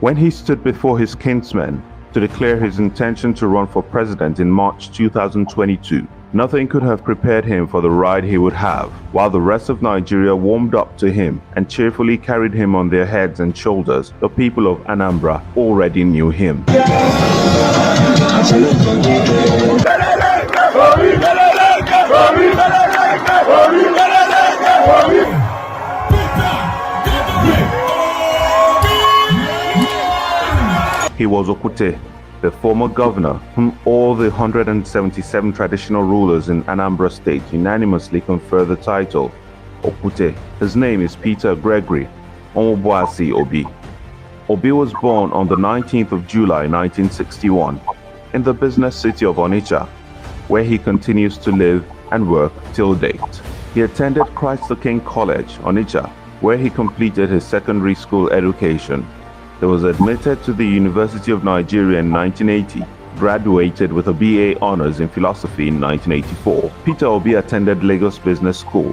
When he stood before his kinsmen to declare his intention to run for president in March 2022, nothing could have prepared him for the ride he would have, while the rest of Nigeria warmed up to him and cheerfully carried him on their heads and shoulders. The people of Anambra already knew him. He was Okute, the former governor whom all the 177 traditional rulers in Anambra State unanimously confer the title Okute. His name is Peter Gregory Onyeama Obi. Obi was born on the 19th of July 1961 in the business city of Onitsha, where he continues to live and work till date. He attended Christ the King College, Onitsha, where he completed his secondary school education. He was admitted to the University of Nigeria in 1980, graduated with a BA Honours in Philosophy in 1984. Peter Obi attended Lagos Business School,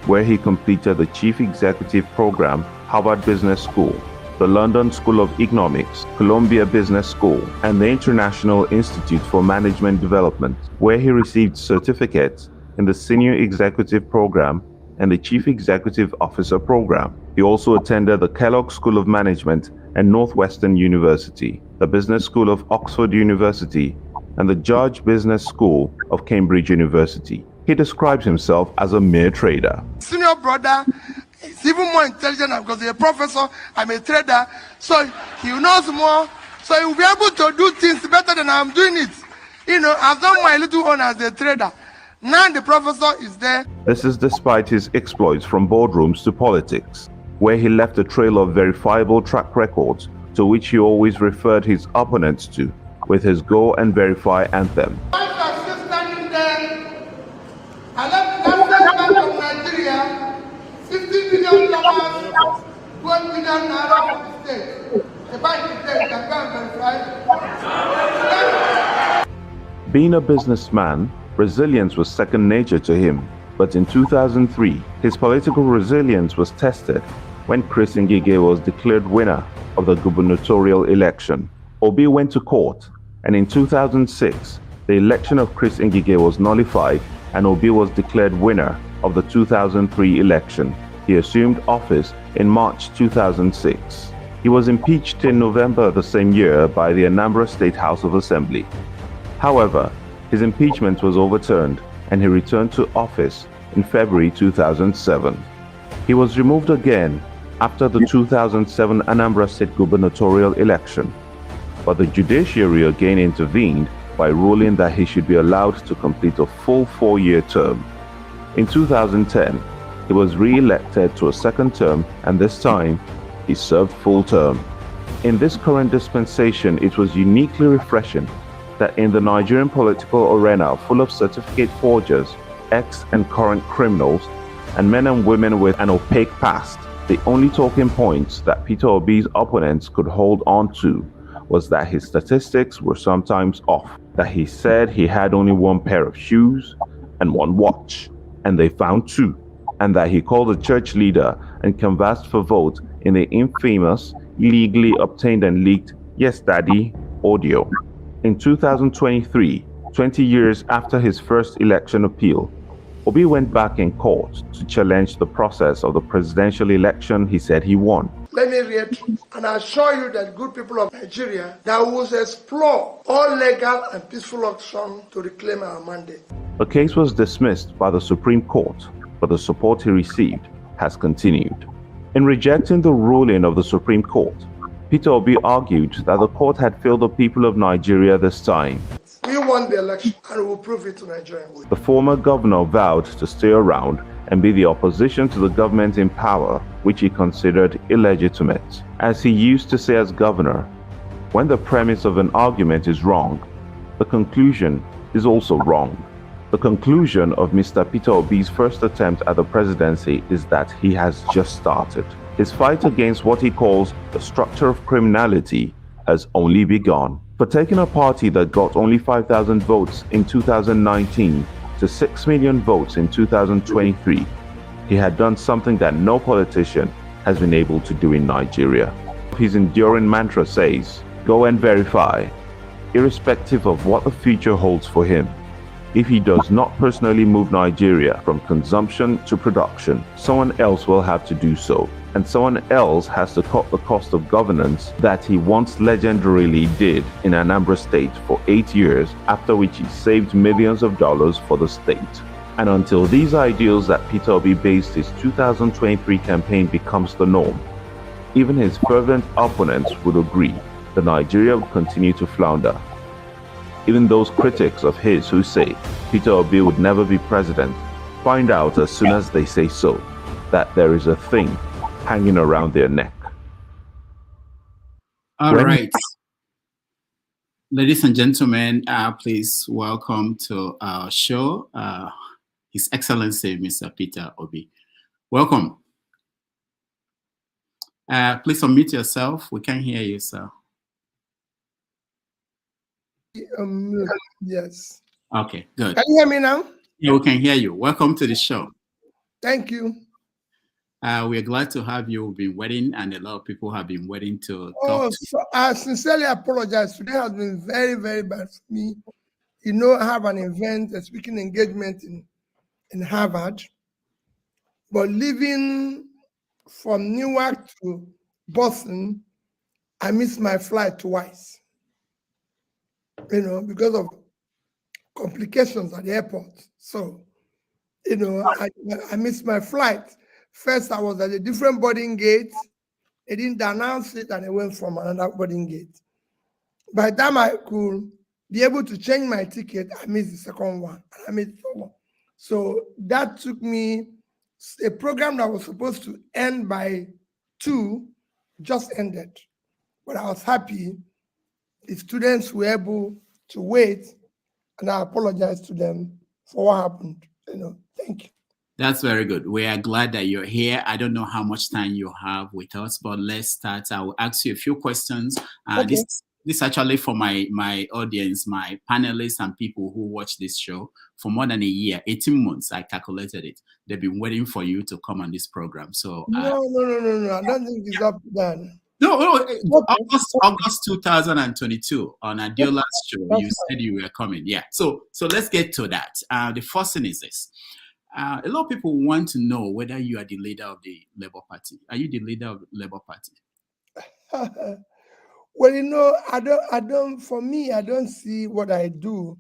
where he completed the Chief Executive Program, Harvard Business School, the London School of Economics, Columbia Business School, and the International Institute for Management Development, where he received certificates in the Senior Executive Program and the Chief Executive Officer Program. He also attended the Kellogg School of Management and Northwestern University, the Business School of Oxford University, and the George Business School of Cambridge University. He describes himself as a mere trader. Senior brother is even more intelligent because he's a professor, I'm a trader, so he knows more, so he will be able to do things better than I'm doing it. You know, I've done my little own as a trader. Now the professor is there. This is despite his exploits from boardrooms to politics, where he left a trail of verifiable track records to which he always referred his opponents to with his Go and Verify anthem. I left the Bank of Nigeria, $50 million, $1 million for the state. The bank is there, you can go and verify. Being a businessman, resilience was second nature to him. But in 2003, his political resilience was tested when Chris Ngige was declared winner of the gubernatorial election. Obi went to court, and in 2006, the election of Chris Ngige was nullified and Obi was declared winner of the 2003 election. He assumed office in March 2006. He was impeached in November the same year by the Anambra State House of Assembly. However, his impeachment was overturned and he returned to office in February 2007. He was removed again after the 2007 Anambra State gubernatorial election, but the judiciary again intervened by ruling that he should be allowed to complete a full 4-year term. In 2010, he was re-elected to a second term, and this time, he served full term. In this current dispensation, it was uniquely refreshing that in the Nigerian political arena full of certificate forgers, ex and current criminals, and men and women with an opaque past, The only talking points that Peter Obi's opponents could hold on to was that his statistics were sometimes off, that he said he had only one pair of shoes and one watch, and they found two, and that he called a church leader and canvassed for vote in the infamous, illegally obtained and leaked Yes Daddy audio. In 2023, 20 years after his first election appeal, Obi went back in court to challenge the process of the presidential election he said he won. Let me reiterate and assure you that good people of Nigeria that we will explore all legal and peaceful options to reclaim our mandate. The case was dismissed by the Supreme Court, but the support he received has continued. In rejecting the ruling of the Supreme Court, Peter Obi argued that the court had failed the people of Nigeria this time. We won the election and we will prove it to Nigerians. The former governor vowed to stay around and be the opposition to the government in power, which he considered illegitimate. As he used to say as governor, when the premise of an argument is wrong, the conclusion is also wrong. The conclusion of Mr. Peter Obi's first attempt at the presidency is that he has just started. His fight against what he calls the structure of criminality has only begun. For taking a party that got only 5,000 votes in 2019 to 6 million votes in 2023, he had done something that no politician has been able to do in Nigeria. His enduring mantra says, "Go and verify," irrespective of what the future holds for him. If he does not personally move Nigeria from consumption to production, someone else will have to do so. And someone else has to cut the cost of governance that he once legendarily did in Anambra State for 8 years, after which he saved millions of dollars for the state. And until these ideals that Peter Obi based his 2023 campaign becomes the norm, even his fervent opponents would agree that Nigeria will continue to flounder. Even those critics of his who say Peter Obi would never be president find out as soon as they say so that there is a thing hanging around their neck. All right. Ladies and gentlemen, please welcome to our show, His Excellency Mr. Peter Obi. Welcome. Please unmute yourself. We can hear you, sir. Yes. Okay, good. Can you hear me now? Yeah, we can hear you. Welcome to the show. Thank you. We're glad to have you. We've been waiting, and a lot of people have been waiting to talk to you. So I sincerely apologize. Today has been very, very bad for me. You know, I have an event, a speaking engagement in Harvard, but leaving from Newark to Boston, I missed my flight twice, you know, because of complications at the airport. So, you know, I missed my flight. First, I was at a different boarding gate. They didn't announce it, and I went from another boarding gate. By the time I could be able to change my ticket, I missed the second one. I missed the third one. So that took me, a program that was supposed to end by 2 just ended. But I was happy the students were able to wait, and I apologize to them for what happened. You know, thank you. That's very good. We are glad that you're here. I don't know how much time you have with us, but let's start. I will ask you a few questions. Okay. This actually for my audience, my panelists and people who watch this show for more than a year, 18 months, I calculated it. They've been waiting for you to come on this program. So No. I don't think it's up to that. No, August 2022 on Adiola's show, you said you were coming. Yeah. So let's get to that. The first thing is this. A lot of people want to know whether you are the leader of the Labour Party. Are you the leader of the Labour Party? Well, you know, for me, I don't see what I do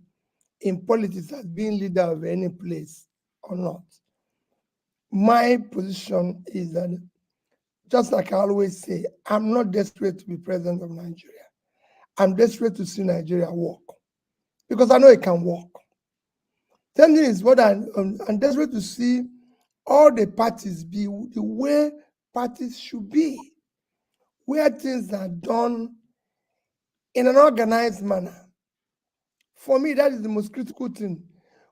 in politics as being leader of any place or not. My position is that, just like I always say, I'm not desperate to be president of Nigeria. I'm desperate to see Nigeria work, because I know it can work. Same thing is what I'm desperate to see all the parties be the way parties should be, where things are done in an organized manner. For me, that is the most critical thing.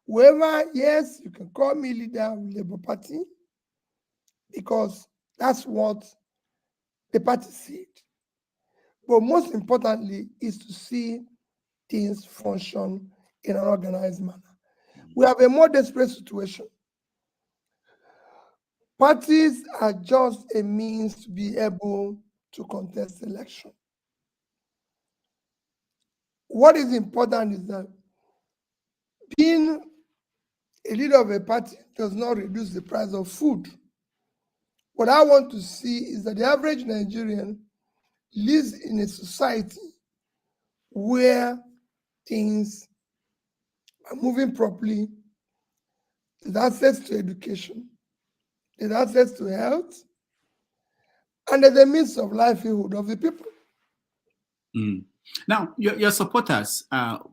Whoever, yes, you can call me leader of the Labour Party, because That's what the party said. But most importantly is to see things function in an organized manner. We have a more desperate situation. Parties are just a means to be able to contest election. What is important is that being a leader of a party does not reduce the price of food. What I want to see is that the average Nigerian lives in a society where things are moving properly, there's access to education, there's access to health, and there's a means of livelihood of the people. Now, your supporters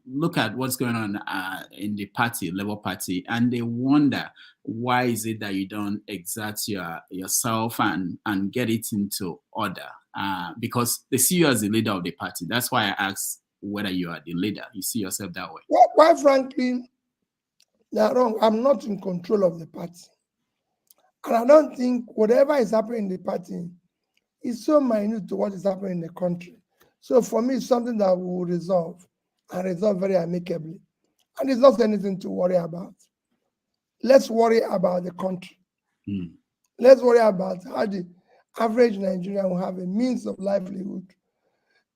look at what's going on in the party, Labour Party, and they wonder why is it that you don't exert yourself and get it into order? Because they see you as the leader of the party. That's why I asked whether you are the leader. You see yourself that way. Well, quite frankly, they're wrong. I'm not in control of the party. And I don't think whatever is happening in the party is so minute to what is happening in the country. So for me, it's something that we will resolve and resolve very amicably. And it's not anything to worry about. Let's worry about the country. Let's worry about how the average Nigerian will have a means of livelihood,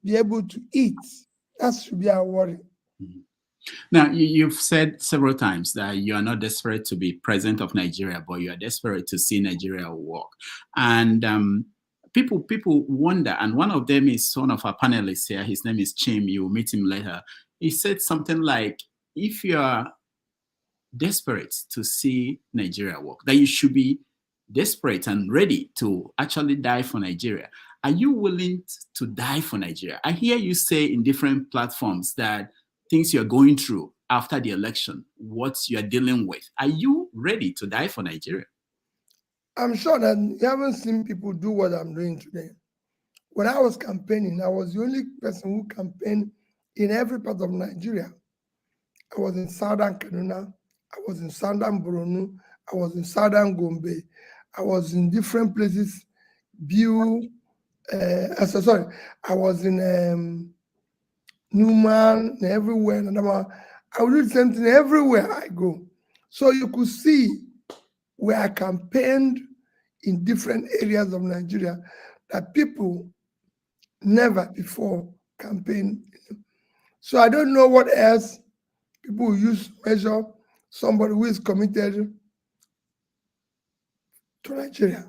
be able to eat. That should be our worry. Now, you've said several times that you are not desperate to be president of Nigeria, but you are desperate to see Nigeria work. And people wonder, and one of them is one of our panelists here. His name is Chim. You will meet him later. He said something like, if you are desperate to see Nigeria work, that you should be desperate and ready to actually die for Nigeria. Are you willing to die for Nigeria? I hear you say in different platforms that things you're going through after the election, what you're dealing with. Are you ready to die for Nigeria? I'm sure that you haven't seen people do what I'm doing today. When I was campaigning, I was the only person who campaigned in every part of Nigeria. I was in Southern Kaduna, I was in Southern Borno, I was in Southern Gombe, I was in different places, I was in Newman, everywhere, and I would do the same thing everywhere I go. So you could see where I campaigned in different areas of Nigeria that people never before campaigned. So I don't know what else people use to measure somebody who is committed to Nigeria.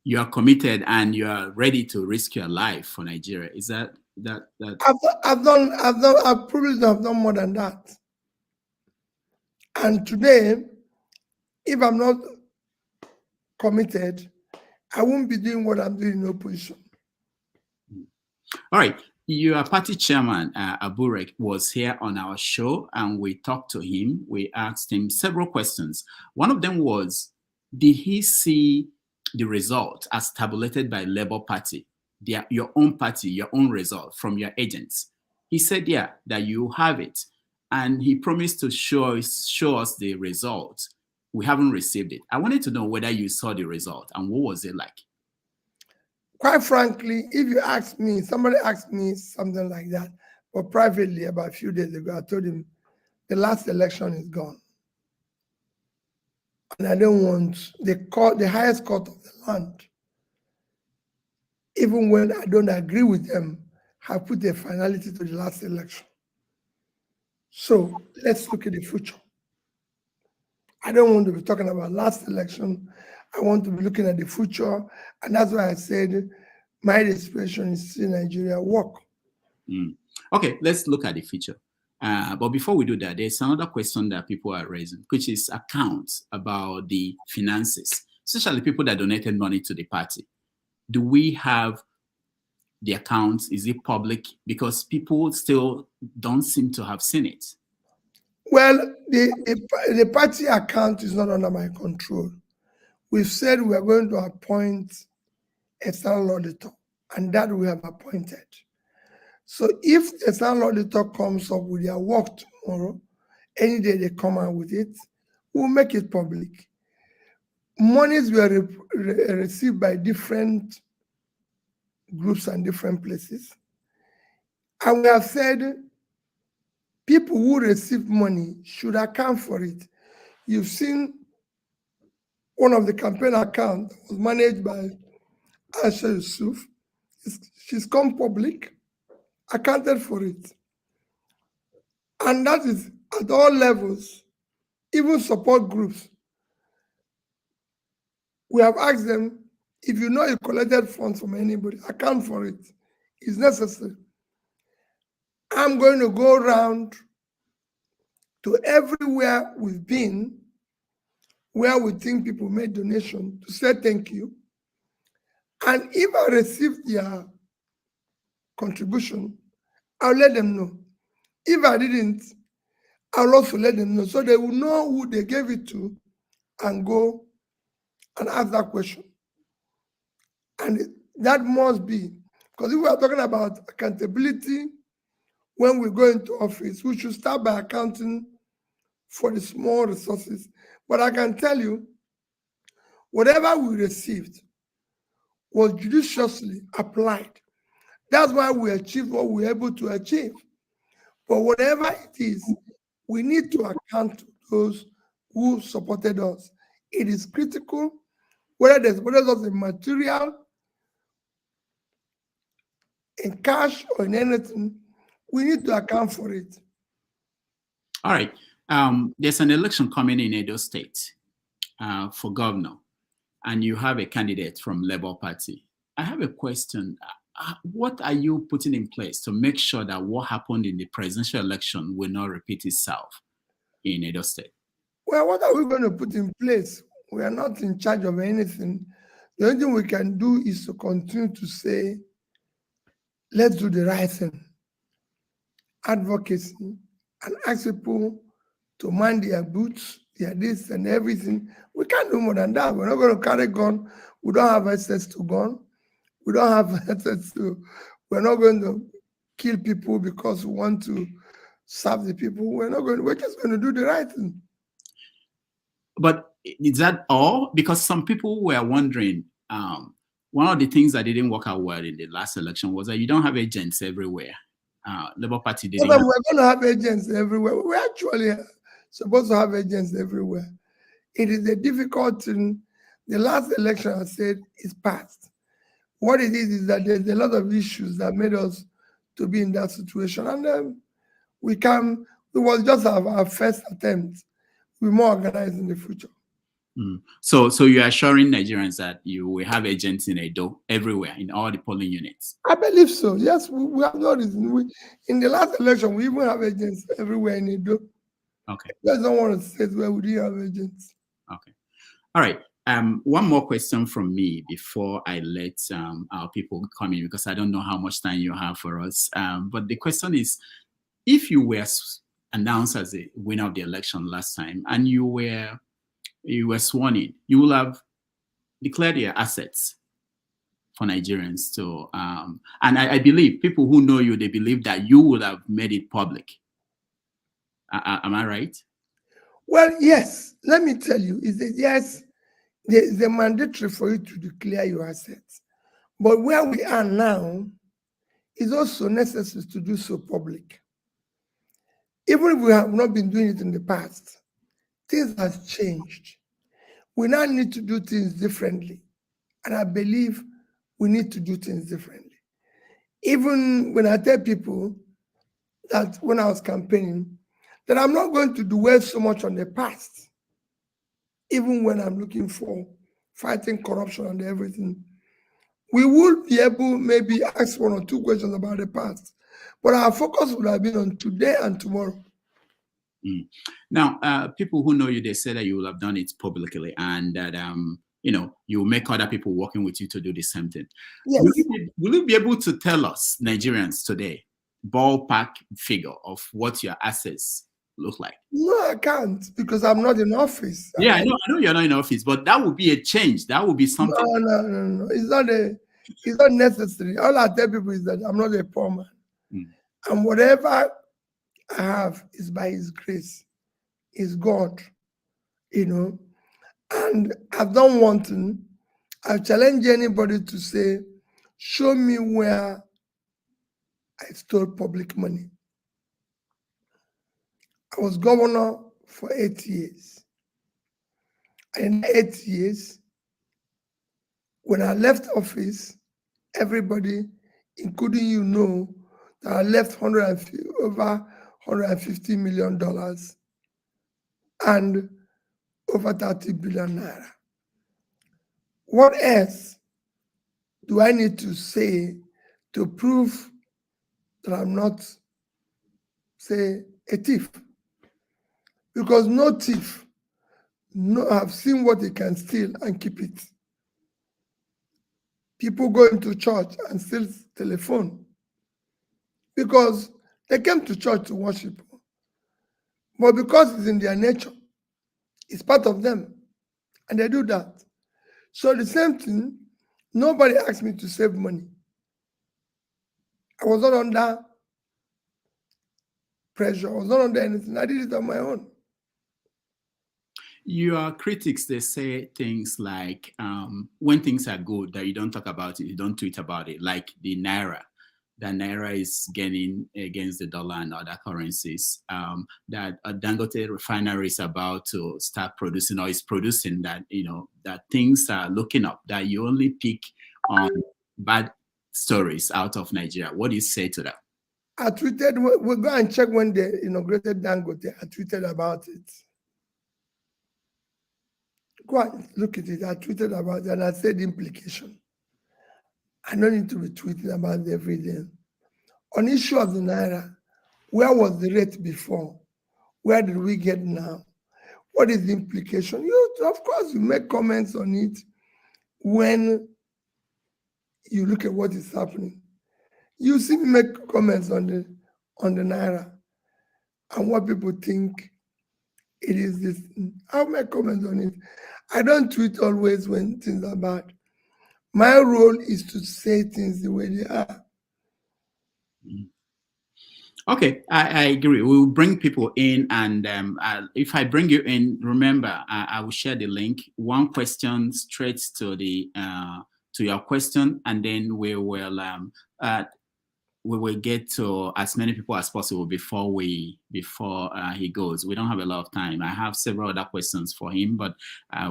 You are committed and you are ready to risk your life for Nigeria. Is that? I've probably done more than that. And today, if I'm not committed, I won't be doing what I'm doing in opposition. All right. Your party chairman, Aburek, was here on our show and we talked to him. We asked him several questions. One of them was, did he see the result as tabulated by Labour Party, your own party, your own result from your agents? He said, yeah, that you have it. And he promised to show us the result. We haven't received it. I wanted to know whether you saw the result and what was it like? Quite frankly, if you ask me, somebody asked me something like that, but privately about a few days ago, I told him the last election is gone. And I don't want the highest court of the land, even when I don't agree with them, have put a finality to the last election. So let's look at the future. I don't want to be talking about last election. I want to be looking at the future. And that's why I said my desperation is to see Nigeria work. Okay, let's look at the future. But before we do that, there's another question that people are raising, which is accounts about the finances, especially people that donated money to the party. Do we have the accounts? Is it public? Because people still don't seem to have seen it. Well, the party account is not under my control. We've said we are going to appoint external auditor, and that we have appointed. So if the external auditor comes up with their work tomorrow, any day they come out with it, we'll make it public. monies were received by different groups and different places. And we have said people who receive money should account for it. You've seen one of the campaign accounts was managed by Aisha Yusuf. She's come public, accounted for it. And that is at all levels, even support groups. We have asked them, if you know you collected funds from anybody, account for it. It's necessary. I'm going to go around to everywhere we've been, where we think people made donations, to say thank you. And if I receive their contribution, I'll let them know. If I didn't, I'll also let them know, so they will know who they gave it to and go and ask that question. And that must be, because if we are talking about accountability when we go into office, we should start by accounting for the small resources. But I can tell you, whatever we received was judiciously applied. That's why we achieved what we were able to achieve. But whatever it is, we need to account to those who supported us. It is critical, whether they supported us in material, in cash, or in anything, we need to account for it. All right. There's an election coming in Edo State for governor, and you have a candidate from Labour Party. I have a question. What are you putting in place to make sure that what happened in the presidential election will not repeat itself in Edo State? Well, what are we going to put in place? We are not in charge of anything. The only thing we can do is to continue to say, let's do the right thing. Advocacy, and ask people to mind their boots, their this and everything. We can't do more than that. We're not going to carry gun. We don't have access to gun. We don't have access to, we're not going to kill people because we want to serve the people. We're just going to do the right thing. But is that all? Because some people were wondering, one of the things that didn't work out well in the last election was that you don't have agents everywhere. Labour Party didn't. We're going to have agents everywhere. We're actually supposed to have agents everywhere. It is a difficult thing. The last election, I said, is past. What it is that there's a lot of issues that made us to be in that situation. And it was just our first attempt. We're more organized in the future. So you're assuring Nigerians that you will have agents in Edo everywhere, in all the polling units? I believe so. Yes, we have no reason. In the last election, we even have agents everywhere in Edo. Okay. I just don't want to say where we didn't have agents. Okay. All right. One more question from me before I let our people come in, because I don't know how much time you have for us. But the question is, if you were announced as a winner of the election last time and you were sworn in, you will have declared your assets for Nigerians to, and I believe people who know you, they believe that you would have made it public. Am I right? Well, yes. Let me tell you, yes, it's mandatory for you to declare your assets. But where we are now, it's also necessary to do so public. Even if we have not been doing it in the past, things have changed. We now need to do things differently. And I believe we need to do things differently. Even when I tell people that when I was campaigning, that I'm not going to dwell so much on the past, even when I'm looking for fighting corruption and everything. We will be able maybe ask one or two questions about the past, but our focus would have been on today and tomorrow. Now, people who know you, they say that you will have done it publicly and that, you will make other people working with you to do the same thing. Yes. Will you be able to tell us, Nigerians today, ballpark figure of what your assets look like? No, I can't, because I'm not in office. Yeah, I know you're not in office, but that would be a change. That would be something. No. It's not necessary. All I tell people is that I'm not a poor man. And whatever I have is by his grace, is God, And I've done one thing. I've challenged anybody to say, show me where I stole public money. I was governor for 8 years. And in 8 years, when I left office, everybody, including you, know that I left over $150 million and over 30 billion naira. What else do I need to say to prove that I'm not, say, a thief? Because no thief have seen what he can steal and keep it. People go into church and steal telephone because they came to church to worship. But because it's in their nature, it's part of them, and they do that. So the same thing, nobody asked me to save money. I was not under pressure. I was not under anything. I did it on my own. Your critics, they say things like, when things are good, that you don't talk about it, you don't tweet about it, like the Naira. The Naira is gaining against the dollar and other currencies. That a Dangote refinery is about to start producing, or is producing, that, you know, that things are looking up, that you only pick on bad stories out of Nigeria. What do you say to that? I tweeted, we'll go and check when they inaugurated Dangote. I tweeted about it. Go and look at it. I tweeted about it and I said the implication. I don't need to be tweeting about it every day. On issue of the Naira, where was the rate before? Where did we get now? What is the implication? You, of course, you make comments on it when you look at what is happening. You see me make comments on the Naira and what people think it is this. I'll make comments on it. I don't tweet always when things are bad. My role is to say things the way they are. Okay, I agree. We'll bring people in, and if I bring you in, remember, I will share the link. One question straight to the to your question, and then we will get to as many people as possible before he goes. We don't have a lot of time. I have several other questions for him, but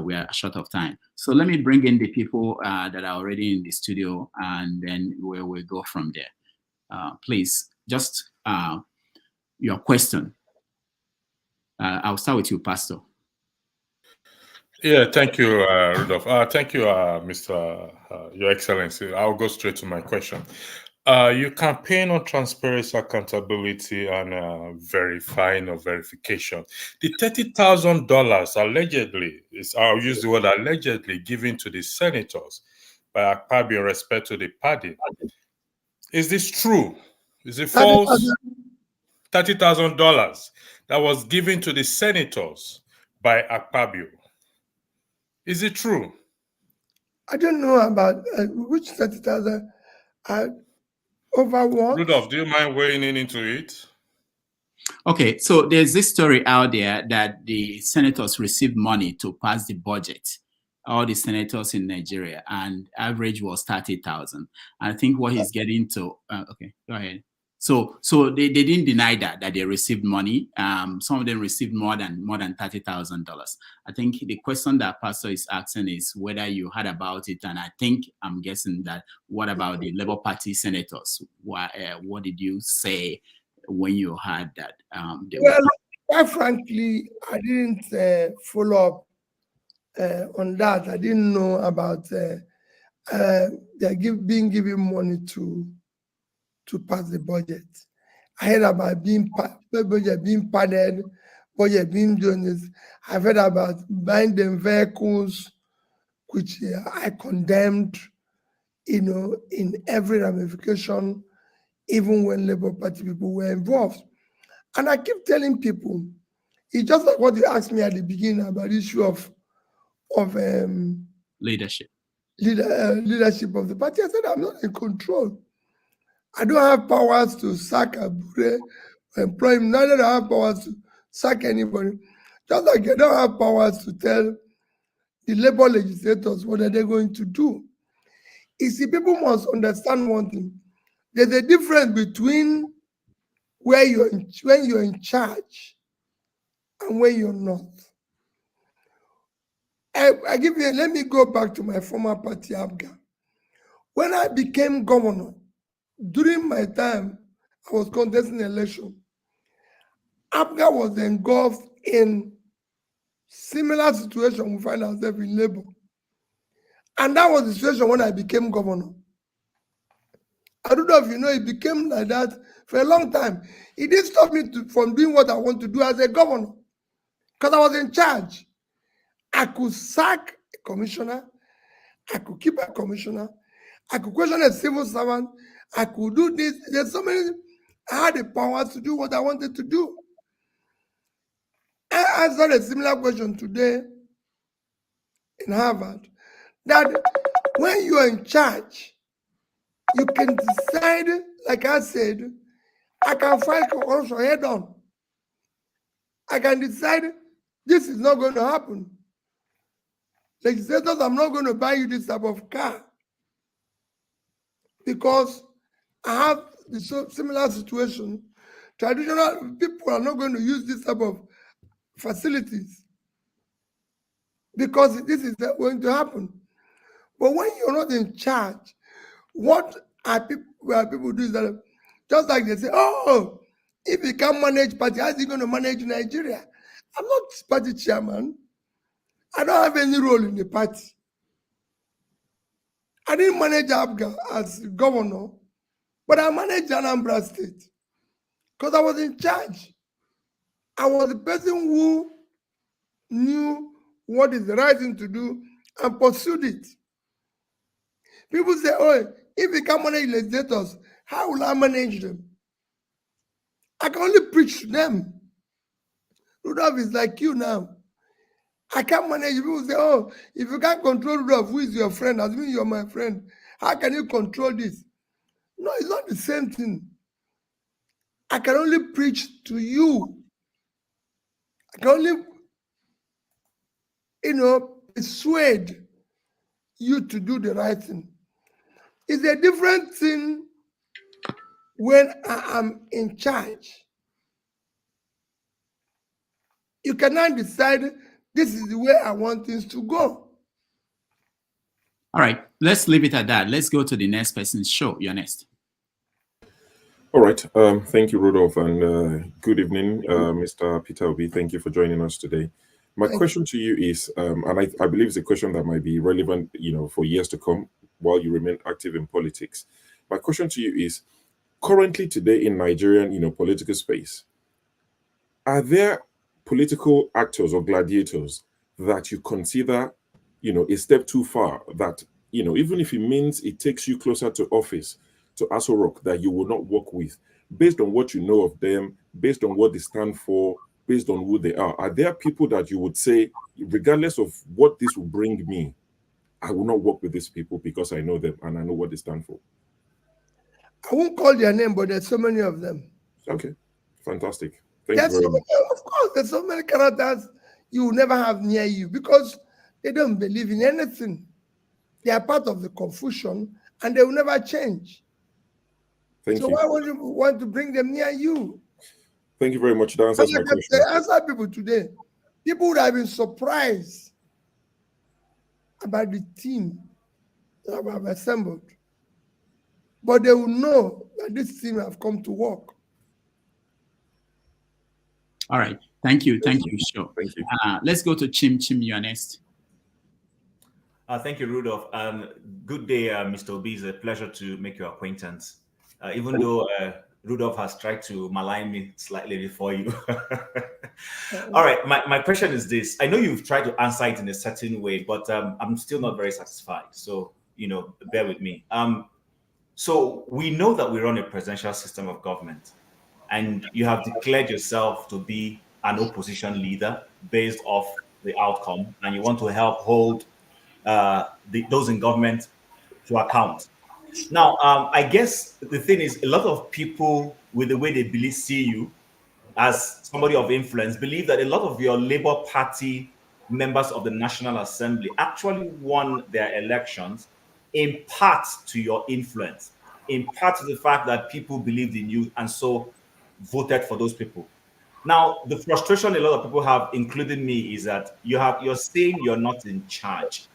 we are short of time. So let me bring in the people that are already in the studio, and then we will go from there. Please, just your question. I'll start with you, Pastor. Yeah, thank you, Rudolph. Thank you, Mr. Your Excellency. I'll go straight to my question. You campaign on transparency, accountability, and verifying or verification. The $30,000 allegedly, I'll use the word allegedly, given to the senators by Akpabio in respect to the pardon. Is this true? Is it false? $30,000 that was given to the senators by Akpabio. Is it true? I don't know about which 30,000. Over what? Rudolph, do you mind weighing in into it? Okay, so there's this story out there that the senators received money to pass the budget, all the senators in Nigeria, and average was 30,000. I think what he's getting to, okay, go ahead. So they didn't deny that they received money. Some of them received more than $30,000. I think the question that Pastor is asking is whether you heard about it, and I'm guessing that what about the Labour Party senators? What did you say when you heard that? Well, quite frankly, I didn't follow up on that. I didn't know about they're being given money to pass the budget. I heard about budget being padded, budget being doing this. I've heard about buying them vehicles, which I condemned, in every ramification, even when Labour Party people were involved. And I keep telling people, it's just like what you asked me at the beginning about the issue of leadership. Leadership of the party. I said, I'm not in control. I don't have powers to sack Abure, employ him. Neither do I have powers to sack anybody. Just like I don't have powers to tell the labor legislators, what are they going to do? You see, people must understand one thing. There's a difference between when you're in charge and when you're not. Let me go back to my former party, ABGA. When I became governor, during my time, I was contesting election. ABGA was engulfed in similar situation we find ourselves in labor. And that was the situation when I became governor. I don't know if you know, it became like that for a long time. It didn't stop me from doing what I want to do as a governor, because I was in charge. I could sack a commissioner, I could keep a commissioner, I could question a civil servant, I could do this. There's so many. I had the power to do what I wanted to do. I answered a similar question today in Harvard, that when you are in charge, you can decide, like I said, I can fight corruption head on. I can decide this is not going to happen. Legislators, I'm not going to buy you this type of car because I have the similar situation. Traditional people are not going to use this type of facilities because this is going to happen. But when you're not in charge, what people do is that just like they say, oh, if he can't manage party, how is he going to manage Nigeria? I'm not party chairman. I don't have any role in the party. I didn't manage ABGA as governor, but I managed Anambra State because I was in charge. I was the person who knew what is the right thing to do and pursued it. People say, oh, if we can't manage legislators, how will I manage them? I can only preach to them. Rudolph is like you now. I can't manage. People say, oh, if you can't control Rudolph, who is your friend? As mean you're my friend. How can you control this? No, it's not the same thing. I can only preach to you. I can only, persuade you to do the right thing. It's a different thing when I am in charge. You cannot decide this is the way I want things to go. All right, let's leave it at that. Let's go to the next person's show. You're next. All right. Thank you, Rudolph, and good evening, Mr. Peter Obi. Thank you for joining us today. My question to you is, and I believe it's a question that might be relevant, for years to come while you remain active in politics. My question to you is, currently today in Nigerian, political space, are there political actors or gladiators that you consider, a step too far, that, even if it means it takes you closer to office, to Aso Rock, that you will not work with, based on what you know of them, based on what they stand for, based on who they are? Are there people that you would say, regardless of what this will bring me, I will not work with these people because I know them and I know what they stand for? I won't call their name, but there's so many of them. Okay, fantastic. Thank you very much. Of course, there's so many characters you will never have near you because they don't believe in anything. They are part of the confusion and they will never change. Thank you. Why would you want to bring them near you? Thank you very much. That answers my question. Answer people today. People would have been surprised about the team that we have assembled. But they will know that this team have come to work. All right. Thank you. Thank you. Sure. Thank you. Let's go to Chim. You're next. Thank you, Rudolph. Good day, Mr. Obi. It's a pleasure to make your acquaintance. Even though Rudolph has tried to malign me slightly before you. All right, my question is this. I know you've tried to answer it in a certain way, but I'm still not very satisfied. So, bear with me. So we know that we run a presidential system of government, and you have declared yourself to be an opposition leader based off the outcome, and you want to help hold those in government to account. Now, I guess the thing is, a lot of people, with the way they see you as somebody of influence, believe that a lot of your Labour Party members of the National Assembly actually won their elections in part to your influence, in part to the fact that people believed in you and so voted for those people. Now, the frustration a lot of people have, including me, is that you're saying you're not in charge.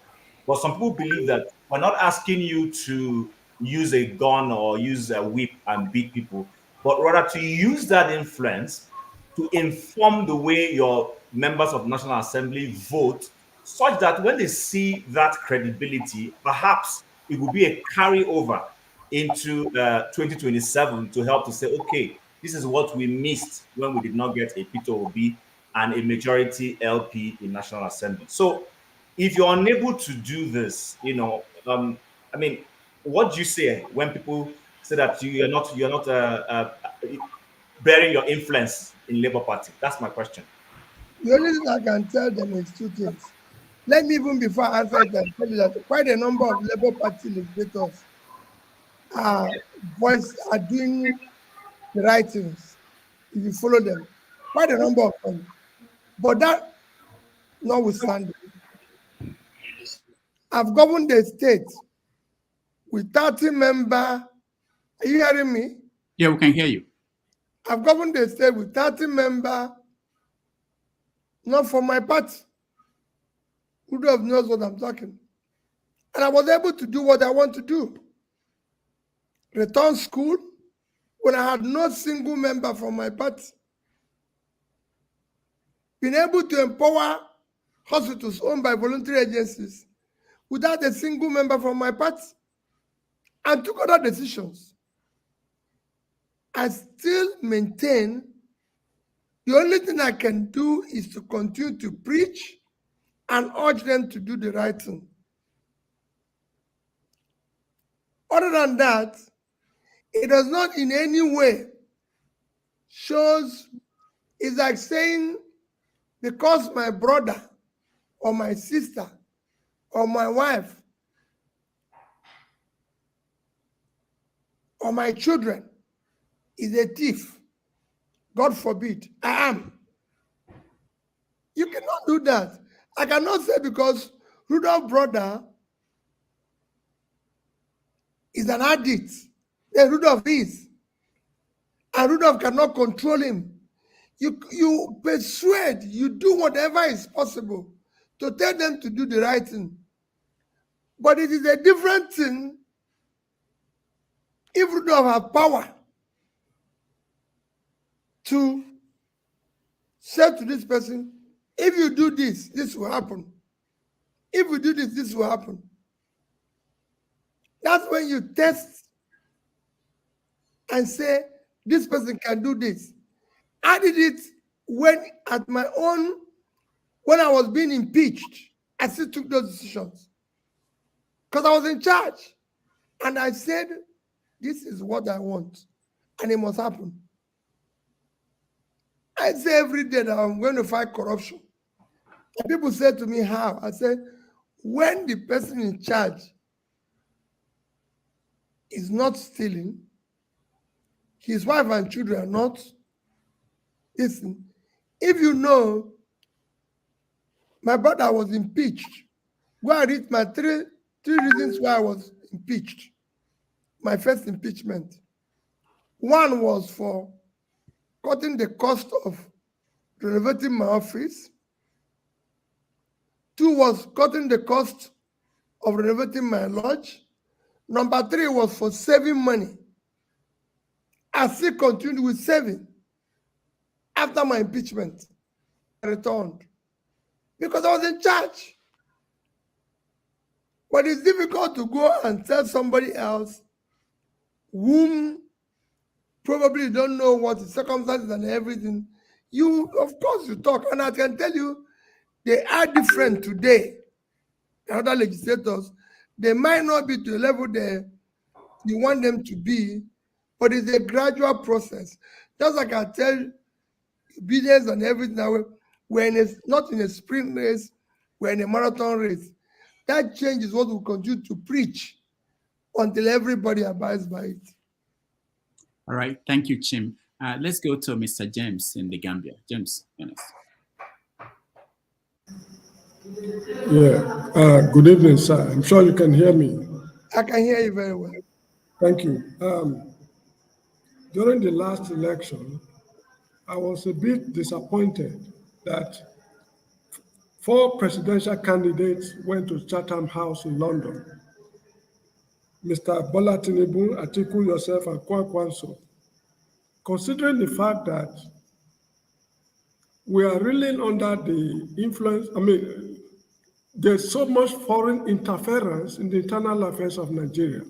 But some people believe that we're not asking you to use a gun or use a whip and beat people, but rather to use that influence to inform the way your members of the National Assembly vote, such that when they see that credibility, perhaps it will be a carryover into 2027 to help to say, okay, this is what we missed when we did not get a Peter Obi and a majority LP in National Assembly. So if you're unable to do this, I mean, what do you say when people say that you're not bearing your influence in Labour Party? That's my question. The only thing I can tell them is two things. Let me, even before I answer it, tell you that quite a number of Labour Party legislators are doing the right things. If you follow them, quite a number of them. But that notwithstanding, I've governed the state with 30 members. Are you hearing me? Yeah, we can hear you. I've governed the state with 30 members, not from my party. Who knows what I'm talking? And I was able to do what I want to do. Return school when I had no single member from my party. Been able to empower hospitals owned by voluntary agencies without a single member from my party, and took other decisions. I still maintain the only thing I can do is to continue to preach and urge them to do the right thing. Other than that, it does not in any way shows, it's like saying because my brother or my sister or my wife or my children is a thief, God forbid, I am. You cannot do that. I cannot say because Rudolph's brother is an addict, then Rudolph is. And Rudolph cannot control him. You persuade, you do whatever is possible to tell them to do the right thing. But it is a different thing if Rudolph have power to say to this person, if you do this, this will happen. If you do this, this will happen. That's when you test and say, this person can do this. I did it when I was being impeached. I still took those decisions because I was in charge. And I said, this is what I want. And it must happen. I say every day that I'm going to fight corruption. And people say to me, how? I said, when the person in charge is not stealing, his wife and children are not. Listen, if you know, my brother was impeached. Go and read my three reasons why I was impeached. My first impeachment. One was for cutting the cost of renovating my office. Two was cutting the cost of renovating my lodge. Number three was for saving money. I still continued with saving after my impeachment. I returned because I was in charge. But it's difficult to go and tell somebody else whom probably don't know what the circumstances and everything. You, of course, you talk. And I can tell you, they are different today. Other legislators, they might not be to the level you want them to be, but it's a gradual process. Just like I tell obedience and everything, not in a sprint race, we're in a marathon race. That change is what we'll continue to preach until everybody abides by it. All right, thank you, Chim. Let's go to Mr. James in the Gambia. James, Dennis. Yeah. Good evening, sir. I'm sure you can hear me. I can hear you very well. Thank you. During the last election, I was a bit disappointed that 4 presidential candidates went to Chatham House in London. Mr. Bola Tinubu, Atiku, yourself, and Kwankwanso. Considering the fact that we are really under the influence, there's so much foreign interference in the internal affairs of Nigeria.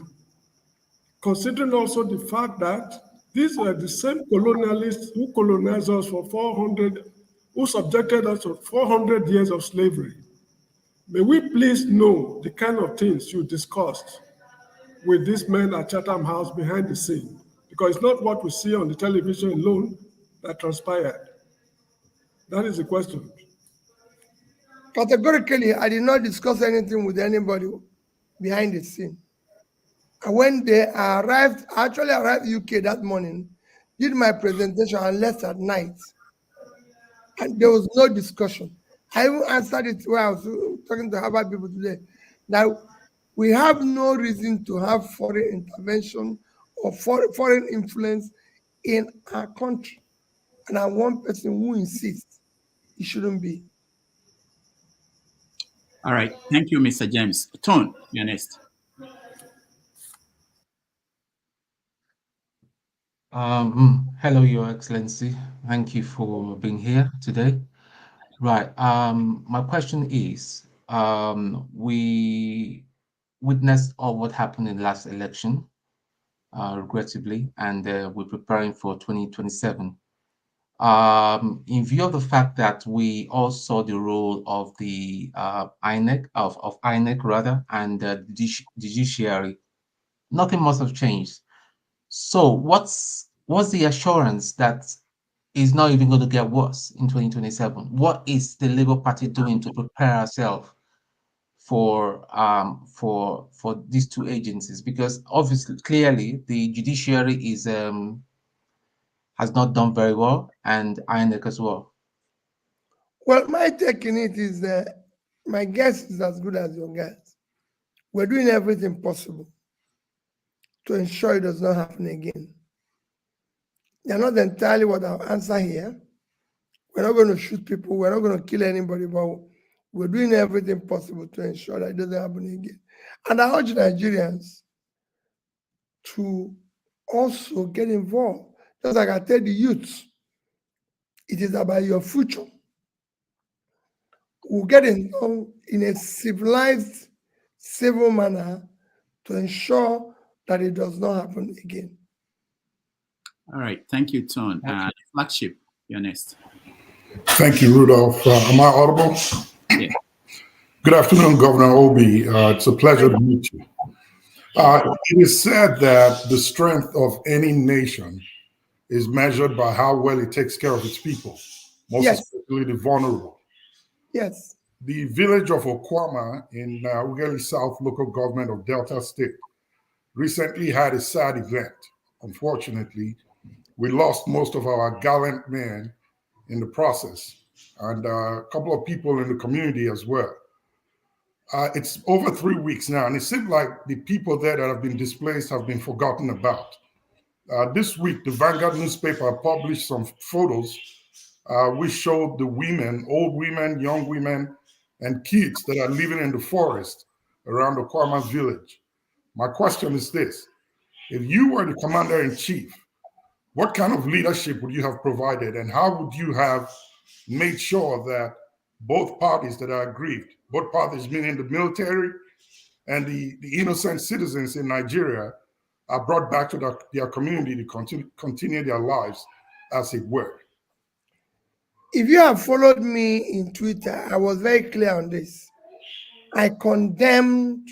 Considering also the fact that these are the same colonialists who colonized us for 400, who subjected us to 400 years of slavery. May we please know the kind of things you discussed with these men at Chatham House behind the scene, because it's not what we see on the television alone that transpired. That is the question. Categorically, I did not discuss anything with anybody behind the scene. And when they arrived, I actually arrived UK that morning, did my presentation and left at night. And there was no discussion. I even answered it when I was talking to Harvard people today. Now, we have no reason to have foreign intervention or foreign influence in our country. And I'm one person who insists it shouldn't be. All right. Thank you, Mr. James. Tone, you're next. Hello, Your Excellency. Thank you for being here today. Right. My question is, we witnessed all what happened in the last election, regrettably, and we're preparing for 2027. In view of the fact that we all saw the role of the INEC, of INEC rather, and the judiciary, nothing must have changed. So what's the assurance that is not even going to get worse in 2027? What is the Labour Party doing to prepare ourselves for these two agencies? Because obviously, clearly, the judiciary is has not done very well, and INEC as well. Well, my take in it is that my guess is as good as your guess. We're doing everything possible to ensure it does not happen again. They're not entirely what I'll answer here. We're not going to shoot people. We're not going to kill anybody, but we're doing everything possible to ensure that it doesn't happen again. And I urge Nigerians to also get involved. Just like I tell the youth, it is about your future. We'll get involved in a civilized, civil manner to ensure that it does not happen again. All right. Thank you, Tone. Flagship, you're next. Thank you, Rudolph. Am I audible? Yeah. Good afternoon, Governor Obi. It's a pleasure to meet you. It is said that the strength of any nation is measured by how well it takes care of its people, most especially the vulnerable. Yes. The village of Onyeama in Ughelli South local government of Delta State recently had a sad event. Unfortunately, we lost most of our gallant men in the process, and a couple of people in the community as well. It's over 3 weeks now, and it seems like the people there that have been displaced have been forgotten about. This week, the Vanguard newspaper published some photos which showed the women, old women, young women, and kids that are living in the forest around Onyeama village. My question is this: if you were the commander-in-chief, what kind of leadership would you have provided, and how would you have made sure that both parties that are aggrieved, both parties meaning the military and the innocent citizens in Nigeria, are brought back to their community to continue their lives as it were? If you have followed me in Twitter, I was very clear on this. I condemned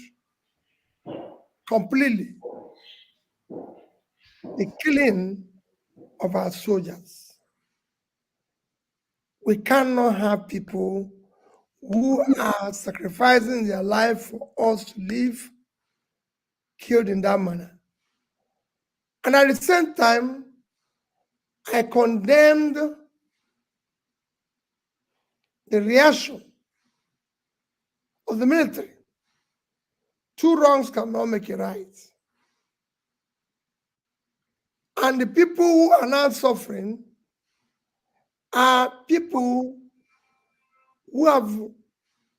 completely the killing of our soldiers. We cannot have people who are sacrificing their life for us to live killed in that manner. And at the same time, I condemned the reaction of the military. Two wrongs cannot make a right. And the people who are now suffering are people who have,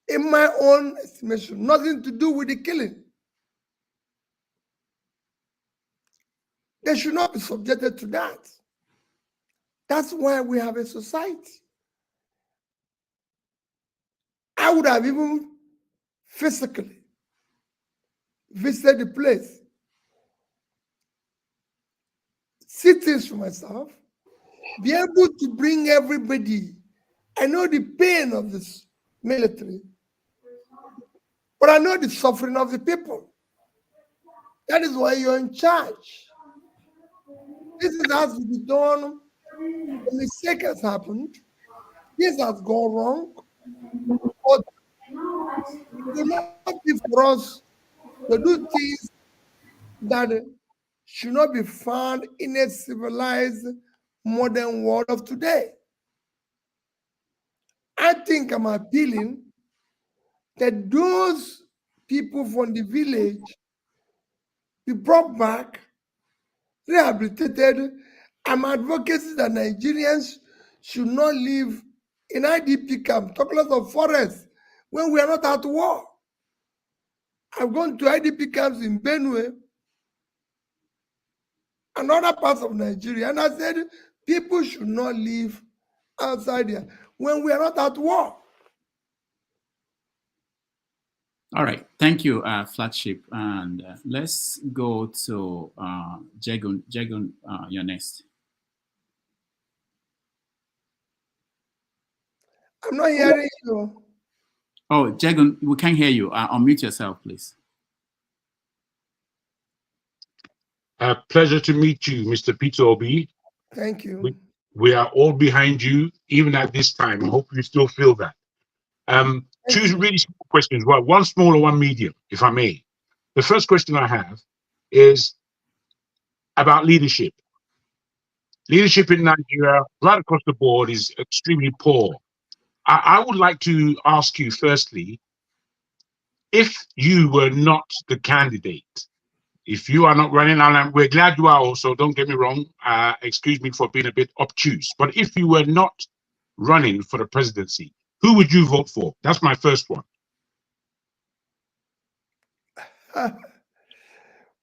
in my own estimation, nothing to do with the killing. They should not be subjected to that. That's why we have a society. I would have even physically visited the place, see things for myself, be able to bring everybody. I know the pain of this military, but I know the suffering of the people. That is why you're in charge. This has to be done. A mistake has happened. This has gone wrong. But it will not be for us to do things that should not be found in a civilized modern world of today. I think I'm appealing that those people from the village be brought back, rehabilitated. I'm advocating that Nigerians should not live in IDP camp, talk less of forests, when we are not at war. I've gone to IDP camps in Benue and other parts of Nigeria, and I said people should not live outside there when we are not at war. All right, thank you, Flagship. And let's go to Jegun. Jegun, you're next. I'm not hearing you. Oh, Jegun, we can't hear you. Unmute yourself, please. Pleasure to meet you, Mr. Peter Obi. Thank you. We are all behind you, even at this time. I hope you still feel that. Two really small questions. Well, one small and one medium, if I may. The first question I have is about leadership. Leadership in Nigeria, right across the board, is extremely poor. I would like to ask you, firstly, if you were not the candidate, if you are not running, and we're glad you are also, don't get me wrong, excuse me for being a bit obtuse, but if you were not running for the presidency, who would you vote for? That's my first one.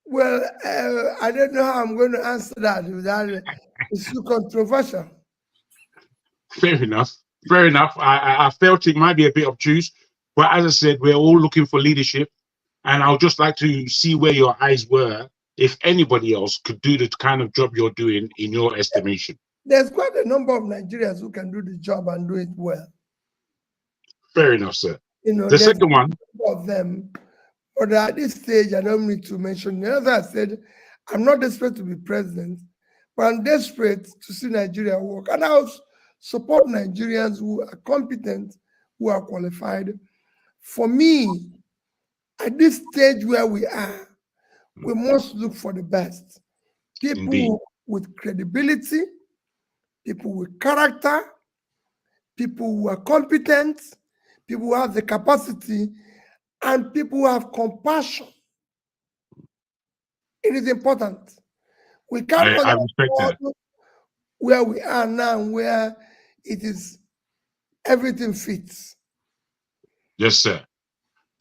Well, I don't know how I'm going to answer that without it's too controversial. Fair enough. Fair enough. I felt it might be a bit obtuse, but as I said, we're all looking for leadership, and I would just like to see where your eyes were if anybody else could do the kind of job you're doing in your estimation. There's quite a number of Nigerians who can do the job and do it well. Fair enough, sir. You know, the second one of them, but at this stage, I don't need to mention. As I said, I'm not desperate to be president, but I'm desperate to see Nigeria work, and I'll support Nigerians who are competent, who are qualified. For me, at this stage where we are, we must look for the best. People Indeed. with credibility, people with character, people who are competent, people who have the capacity, and people who have compassion. It is important. We can't I respect that. where we are now, where it is everything fits. Yes, sir.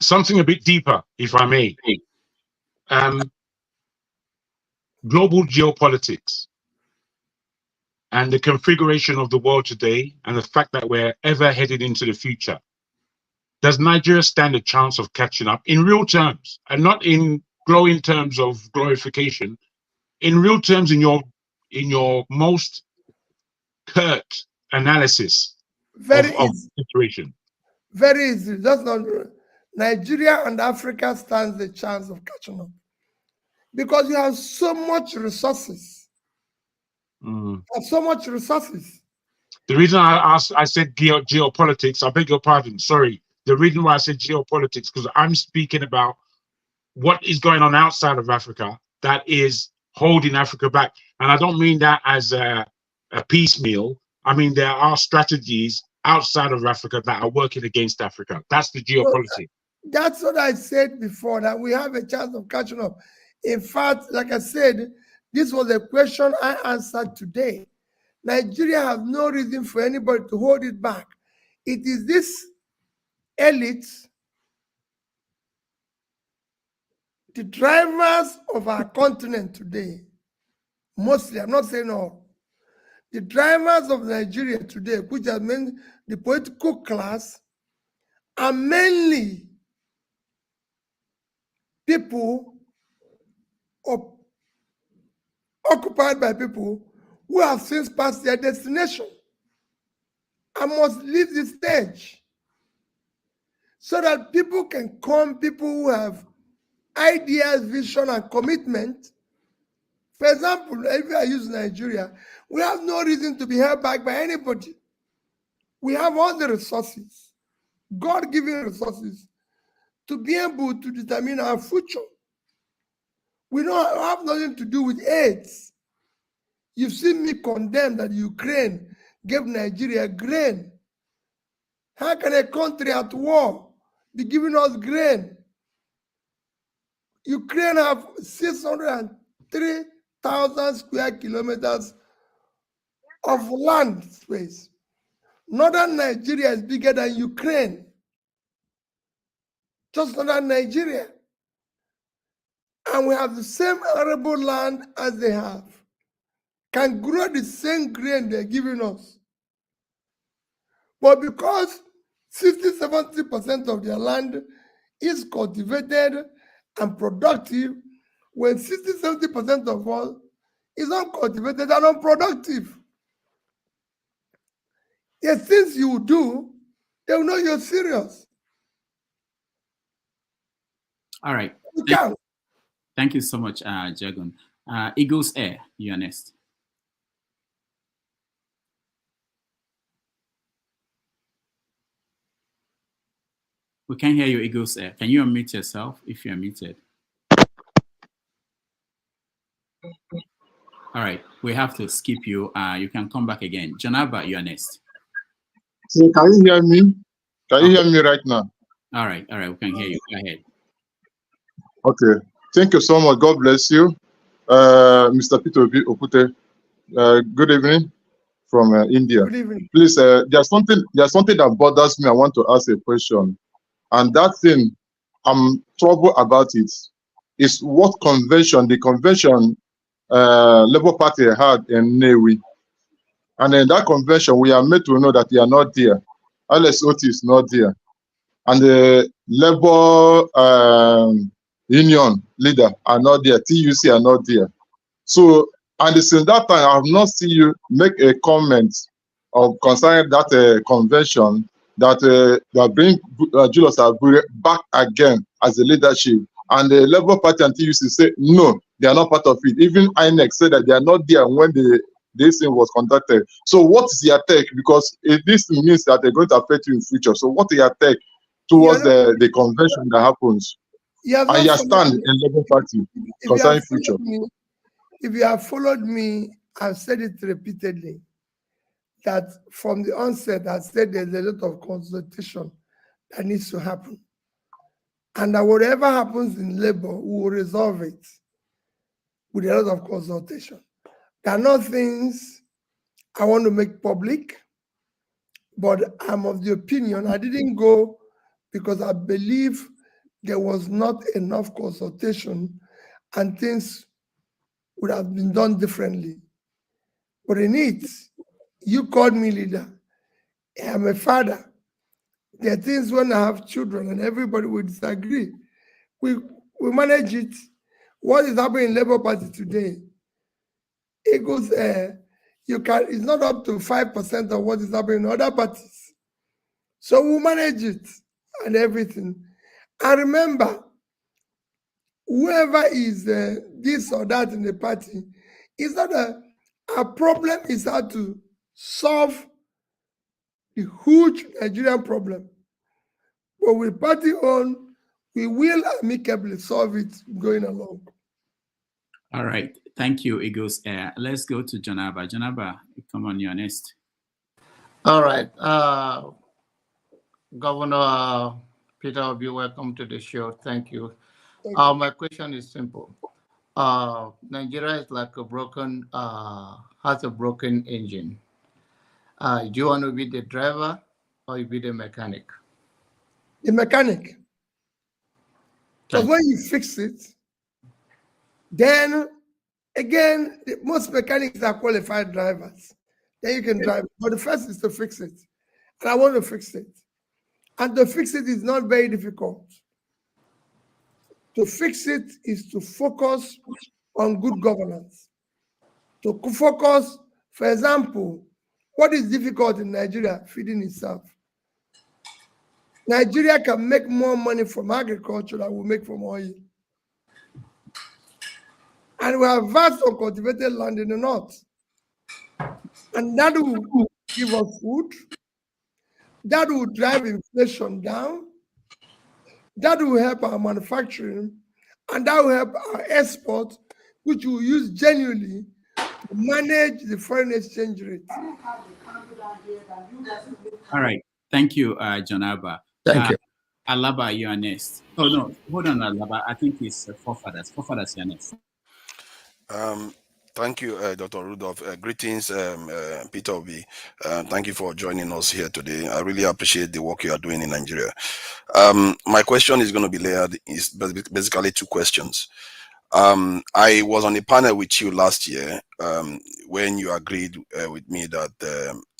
Something a bit deeper, if I may. Global geopolitics and the configuration of the world today, and the fact that we're ever headed into the future. Does Nigeria stand a chance of catching up in real terms, and not in glowing terms of glorification, in real terms, in your most curt analysis of the situation? Very easy. That's not Nigeria and Africa stands the chance of catching up because you have so much resources. So much resources. The reason I said geopolitics, I beg your pardon, sorry. The reason why I said geopolitics, because I'm speaking about what is going on outside of Africa that is holding Africa back. And I don't mean that as a piecemeal. I mean, there are strategies outside of Africa that are working against Africa. That's the geopolitics. That's what I said before, that we have a chance of catching up. In fact, like I said, this was a question I answered today. Nigeria has no reason for anybody to hold it back. It is this elite, the drivers of our continent today, mostly, I'm not saying all, the drivers of Nigeria today, which have meant the political class, are mainly people occupied by people who have since passed their destination and must leave the stage so that people can come, people who have ideas, vision, and commitment. For example, if I use Nigeria, we have no reason to be held back by anybody. We have all the resources, God-given resources, to be able to determine our future. We don't have nothing to do with AIDS. You've seen me condemn that Ukraine gave Nigeria grain. How can a country at war be giving us grain? Ukraine have 603,000 square kilometers of land space. Northern Nigeria is bigger than Ukraine. Just northern Nigeria. And we have the same arable land as they have. Can grow the same grain they're giving us. But because 60-70% of their land is cultivated and productive, when 60-70% of all is uncultivated and unproductive. Yes, things you do, they will know you're serious. All right. Yeah. Thank you so much, Jagun. Eagles Air, you're next. We can't hear you, Eagles Air. Can you unmute yourself if you're muted? All right, we have to skip you. You can come back again. Janaba, you're next. So can you hear me? Can you hear me right now? All right, we can hear you. Go ahead. Okay, thank you so much. God bless you, Mr. Peter Obi Okute. Good evening from India. Good evening. Please, there's something that bothers me. I want to ask a question, and that thing I'm troubled about it is what convention the convention Labour Party had in Newi. And in that convention, we are made to know that they are not there. LSOT is not there. And the Labour Union leader are not there. TUC are not there. So, and since that time, I have not seen you make a comment of concerning that convention that bring Julius Abure back again as the leadership. And the Labour Party and TUC say, no, they are not part of it. Even INEC said that they are not there when this thing was conducted. So what is your take? Because this means that they're going to affect you in future. So what is your take towards the convention that happens? And your stand in Labour Party concerning future? If you have followed me, I've said it repeatedly, that from the onset, I said there's a lot of consultation that needs to happen. And that whatever happens in Labour, we will resolve it with a lot of consultation. There are not things I want to make public, but I'm of the opinion I didn't go because I believe there was not enough consultation and things would have been done differently. But in it, you called me leader. I'm a father. There are things when I have children and everybody will disagree. We manage it. What is happening in Labour Party today? It goes, it's not up to 5% of what is happening in other parties. So we manage it and everything. And remember, whoever is this or that in the party, it's not a problem is how to solve the huge Nigerian problem. But with party on, we will amicably solve it going along. All right. Thank you, Eagles Air. Let's go to Janaba. Janaba, come on, you're next. All right. Governor Peter Obi, welcome to the show. Thank you. Thank you. My question is simple. Nigeria is like a broken, has a broken engine. Do you want to be the driver or you be the mechanic? The mechanic. Because when you fix it, then again, most mechanics are qualified drivers. Then you can drive. But the first is to fix it. And I want to fix it. And to fix it is not very difficult. To fix it is to focus on good governance. To focus, for example, what is difficult in Nigeria? Feeding itself. Nigeria can make more money from agriculture than we make from oil. And we have vast uncultivated land in the north. And that will give us food. That will drive inflation down. That will help our manufacturing. And that will help our export, which we will use genuinely to manage the foreign exchange rate. All right. Thank you, John Alba. Thank you. Alaba, you are next. Oh, no. Hold on, Alaba. I think it's Forefathers. Forefathers, you are next. Thank you, Dr. Rudolph. Greetings, Peter Obi. Thank you for joining us here today. I really appreciate the work you are doing in Nigeria. My question is going to be layered. Is basically two questions. I was on a panel with you last year when you agreed with me that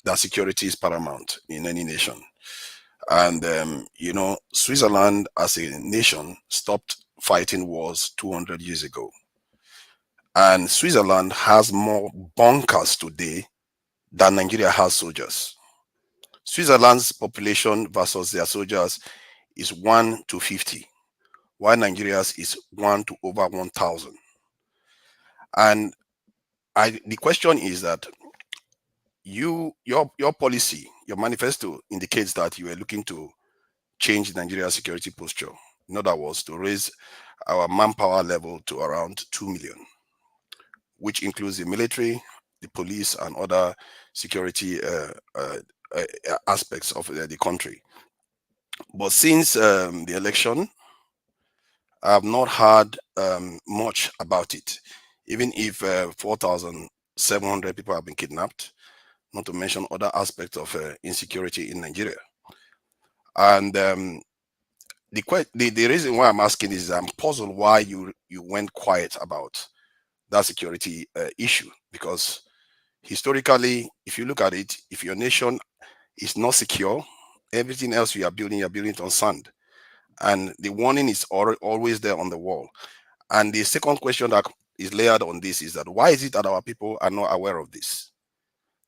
that security is paramount in any nation. And, you know, Switzerland as a nation stopped fighting wars 200 years ago. And Switzerland has more bunkers today than Nigeria has soldiers. Switzerland's population versus their soldiers is 1 to 50, while Nigeria's is 1 to over 1,000. And the question is that your policy, your manifesto indicates that you are looking to change Nigeria's security posture. In other words, to raise our manpower level to around 2 million. Which includes the military, the police, and other security aspects of the country. But since the election, I have not heard much about it, even if 4,700 people have been kidnapped, not to mention other aspects of insecurity in Nigeria. And the reason why I'm asking is I'm puzzled why you went quiet about that security issue, because historically, if you look at it, if your nation is not secure, everything else you're building it on sand. And the warning is always there on the wall. And the second question that is layered on this is that why is it that our people are not aware of this?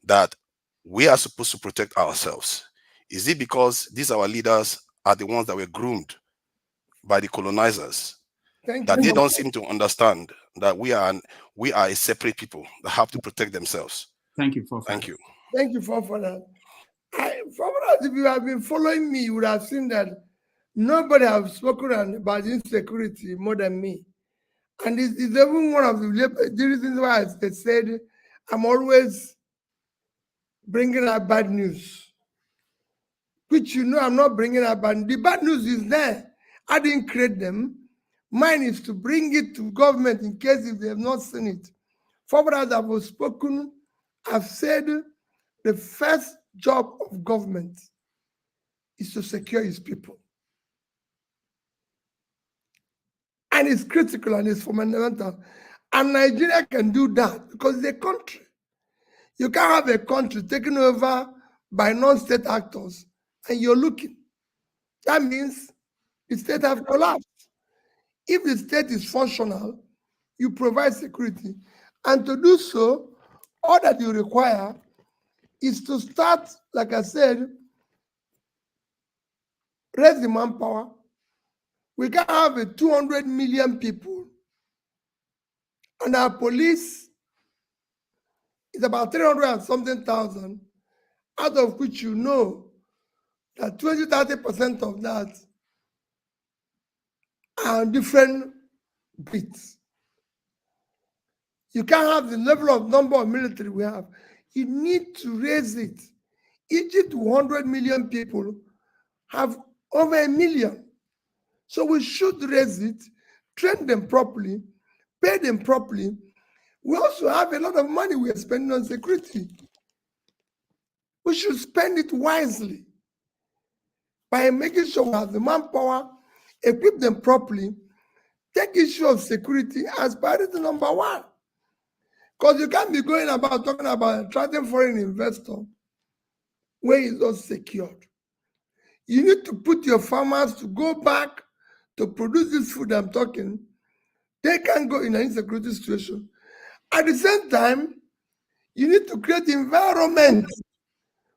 That we are supposed to protect ourselves. Is it because these our leaders are the ones that were groomed by the colonizers? That they don't seem to understand that we are a separate people that have to protect themselves. Thank you, Forefathers. Thank you, Forefathers. Forefathers, if you have been following me, you would have seen that nobody has spoken about insecurity more than me. And it's even one of the reasons why I said I'm always bringing out bad news, which you know I'm not bringing out bad news. The bad news is there. I didn't create them. Mine is to bring it to government in case if they have not seen it. Forefathers have spoken, I've said the first job of government is to secure its people. And it's critical and it's fundamental. And Nigeria can do that because it's a country. You can't have a country taken over by non-state actors and you're looking. That means the state have collapsed. If the state is functional, you provide security. And to do so, all that you require is to start, like I said, raise the manpower. We can have 200 million people. And our police is about 300 and something thousand, out of which you know that 20-30% of that are different bits. You can't have the level of number of military we have. You need to raise it. Egypt, 100 million people, have over 1 million. So we should raise it, train them properly, pay them properly. We also have a lot of money we are spending on security. We should spend it wisely by making sure we have the manpower, equip them properly, take issue of security as priority number one. Because you can't be going about talking about attracting foreign investor where it's not secured. You need to put your farmers to go back to produce this food I'm talking. They can't go in an insecurity situation. At the same time, you need to create environment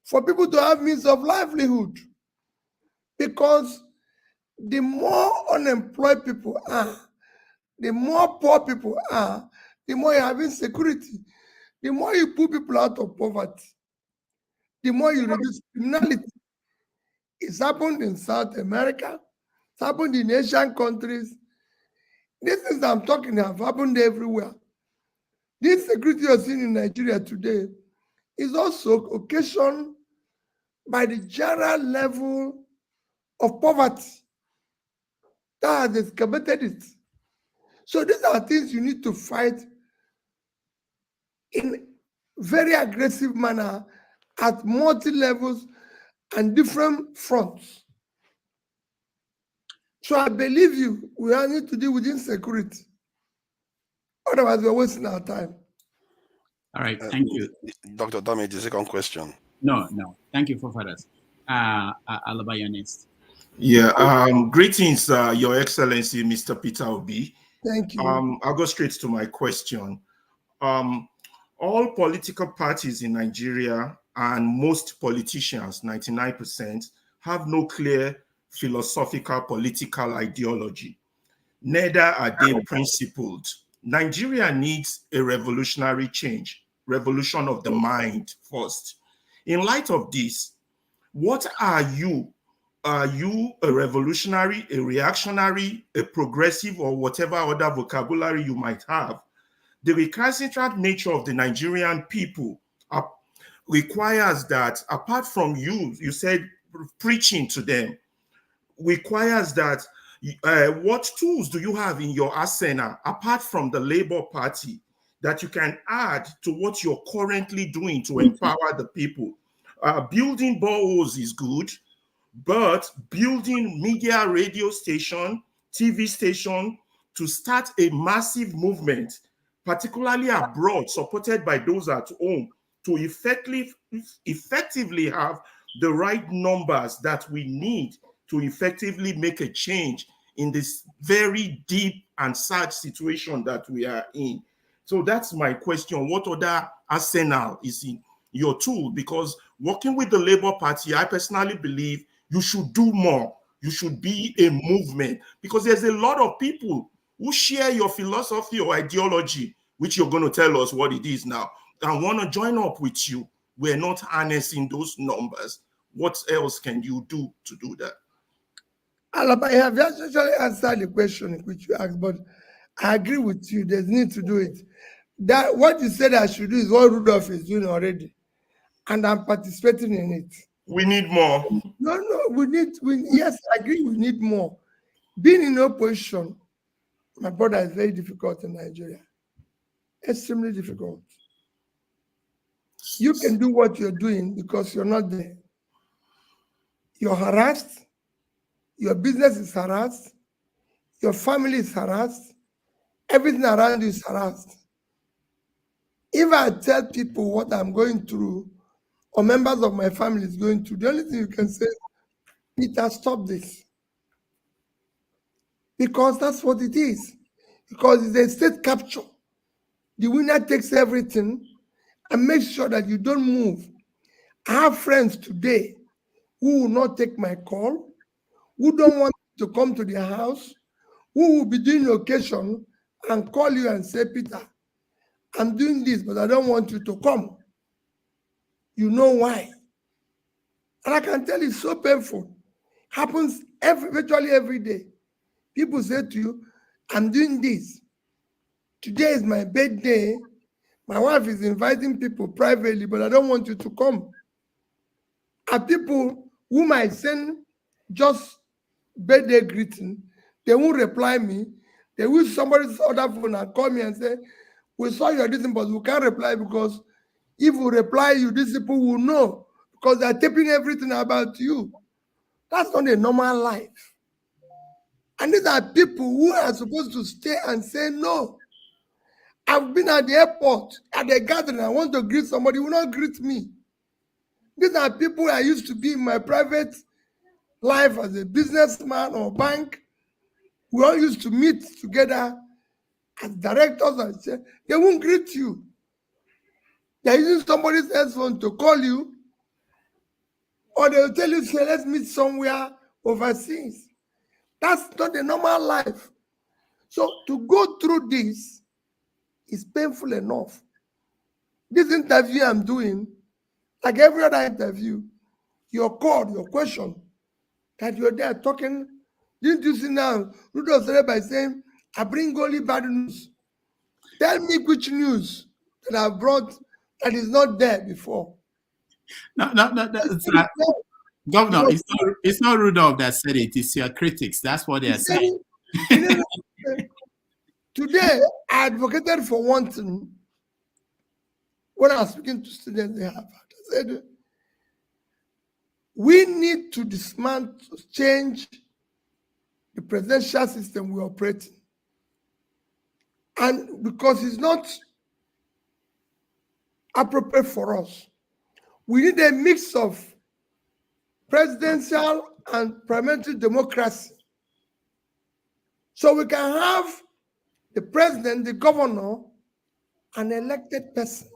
for people to have means of livelihood. Because the more unemployed people are, the more poor people are, the more you have insecurity, the more you put people out of poverty, the more you reduce criminality. It's happened in South America, it's happened in Asian countries. These things I'm talking have happened everywhere. This security you're seeing in Nigeria today is also occasioned by the general level of poverty that has excavated it. So these are things you need to fight in very aggressive manner at multi-levels and different fronts. So I believe you, we all need to deal with insecurity. Otherwise, we're wasting our time. All right, thank you. Dr. Damage, the second question. No. Thank you, forefathers. Alaba, you're next. Yeah, greetings, Your Excellency, Mr. Peter Obi. Thank you. I'll go straight to my question. All political parties in Nigeria and most politicians, 99%, have no clear philosophical political ideology. Neither are they principled. Nigeria needs a revolutionary change, revolution of the mind first. In light of this, what are you? Are you a revolutionary, a reactionary, a progressive, or whatever other vocabulary you might have? The recalcitrant nature of the Nigerian people requires that, apart from you said preaching to them, requires that what tools do you have in your arsenal, apart from the Labour Party, that you can add to what you're currently doing to empower the people? Building boreholes is good, but building media, radio station, TV station to start a massive movement, particularly abroad, supported by those at home, to effectively have the right numbers that we need to effectively make a change in this very deep and sad situation that we are in. So that's my question. What other arsenal is in your tool? Because working with the Labour Party, I personally believe you should do more. You should be a movement, because there's a lot of people who share your philosophy or ideology, which you're going to tell us what it is now, and want to join up with you. We're not harnessing those numbers. What else can you do to do that? Alaba, I have actually answered the question which you asked, but I agree with you. There's need to do it. That what you said I should do is what Rudolph is doing already, and I'm participating in it. We need more. No, yes, I agree. We need more. Being in opposition, my brother, is very difficult in Nigeria. Extremely difficult. You can do what you're doing because you're not there. You're harassed. Your business is harassed. Your family is harassed. Everything around you is harassed. If I tell people what I'm going through, or members of my family is going through, the only thing you can say is, Peter, stop this. Because that's what it is. Because it's a state capture. The winner takes everything and makes sure that you don't move. I have friends today who will not take my call, who don't want to come to their house, who will be doing occasion and call you and say, Peter, I'm doing this, but I don't want you to come. You know why? And I can tell you, it's so painful. Happens virtually every day. People say to you, I'm doing this. Today is my birthday. My wife is inviting people privately, but I don't want you to come. And people who might send just birthday greeting, They won't reply me. They will somebody's other phone and call me and say, we saw your this, but we can't reply because if we reply you, these people will know because they're taping everything about you. That's not a normal life. And these are people who are supposed to stay and say no. I've been at the airport, at a gathering, I want to greet somebody, will not greet me. These are people I used to be in my private life as a businessman or bank. We all used to meet together as directors and say, they won't greet you. They're using somebody's cell phone to call you, or they'll tell you, say, let's meet somewhere overseas. That's not a normal life. So to go through this is painful enough. This interview I'm doing, like every other interview, your call, your question, that you're there talking. Didn't you see now? Rudolph started by saying, I bring only bad news. Tell me which news that I brought that is not there before. No, Governor, it's not Rudolph that said it. It's your critics. That's what they're saying. Today, I advocated for one thing. When I was speaking to students, I said, we need to dismantle, change the presidential system we operate in. And because it's not appropriate for us, we need a mix of presidential and parliamentary democracy. So we can have the president, the governor, an elected person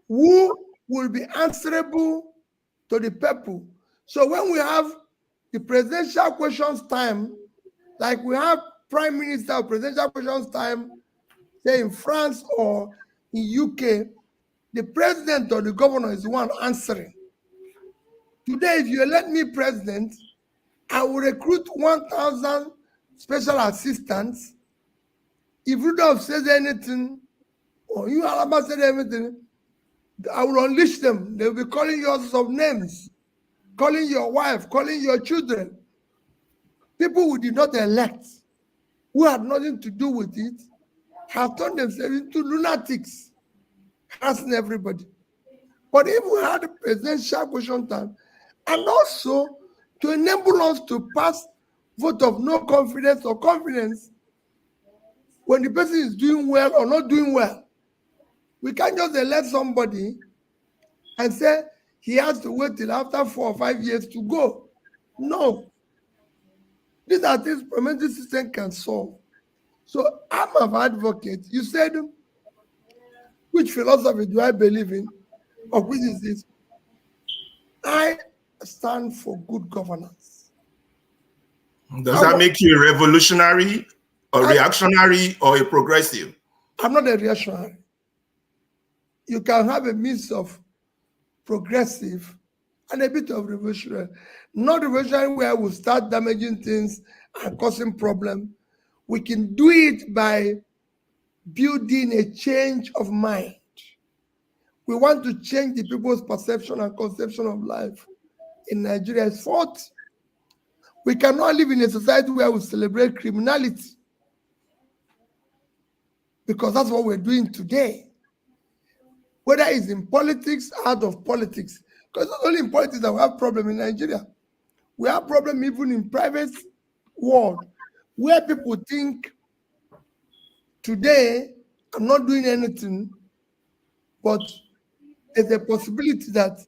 who will be answerable to the people. So when we have the presidential questions time, like we have prime minister presidential questions time, say in France or in UK, the president or the governor is the one answering. Today, if you elect me president, I will recruit 1,000 special assistants. If Rudolph says anything, or you Alaba said anything, I will unleash them. They will be calling you all sorts of names, calling your wife, calling your children. People who did not elect, who had nothing to do with it, have turned themselves into lunatics, harassing everybody. But if we had a presidential question time, and also to enable us to pass vote of no confidence or confidence when the person is doing well or not doing well, we can't just elect somebody and say he has to wait till after 4 or 5 years to go. No. These are things the parliamentary system can solve. So I'm an advocate. You said, which philosophy do I believe in? Or which is this? I stand for good governance. Does that make you a revolutionary, a reactionary, or a progressive? I'm not a reactionary. You can have a mix of progressive and a bit of revolutionary. Not revolutionary where we start damaging things and causing problems. We can do it by building a change of mind. We want to change the people's perception and conception of life in Nigeria's fault. We cannot live in a society where we celebrate criminality, because that's what we're doing today. Whether it's in politics, out of politics, because it's only in politics that we have problem in Nigeria. We have problem even in private world, where people think today I'm not doing anything, but there's a possibility that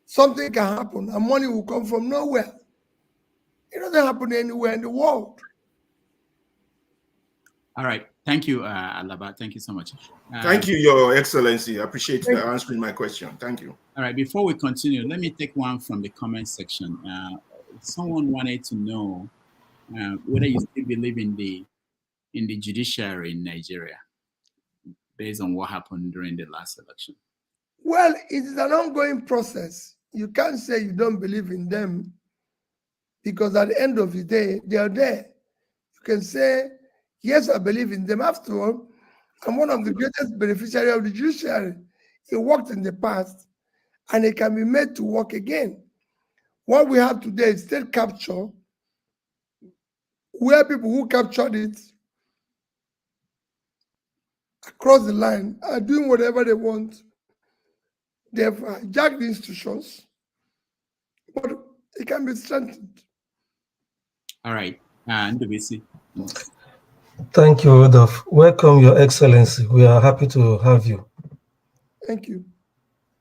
something can happen and money will come from nowhere. It doesn't happen anywhere in the world. All right. Thank you, Alaba. Thank you so much. Thank you, Your Excellency. I appreciate you answering my question. Thank you. All right. Before we continue, let me take one from the comment section. Someone wanted to know whether you still believe in the judiciary in Nigeria, based on what happened during the last election. Well, it is an ongoing process. You can't say you don't believe in them, because at the end of the day, they are there. You can say, yes, I believe in them. After all, I'm one of the greatest beneficiaries of the judiciary. It worked in the past, and it can be made to work again. What we have today is state capture, where people who captured it across the line are doing whatever they want. They've hijacked the institutions, but it can be strengthened. All right, and Ndubisi. Thank you, Rudolph. Welcome, Your Excellency. We are happy to have you. Thank you.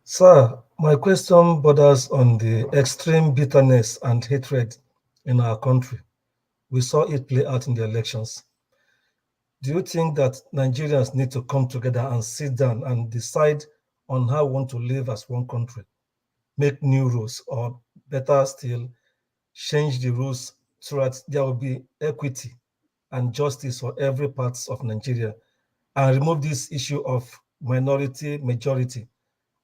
Sir, my question borders on the extreme bitterness and hatred in our country. We saw it play out in the elections. Do you think that Nigerians need to come together and sit down and decide on how we want to live as one country, make new rules, or better still, change the rules so that there will be equity and justice for every part of Nigeria, and remove this issue of minority majority,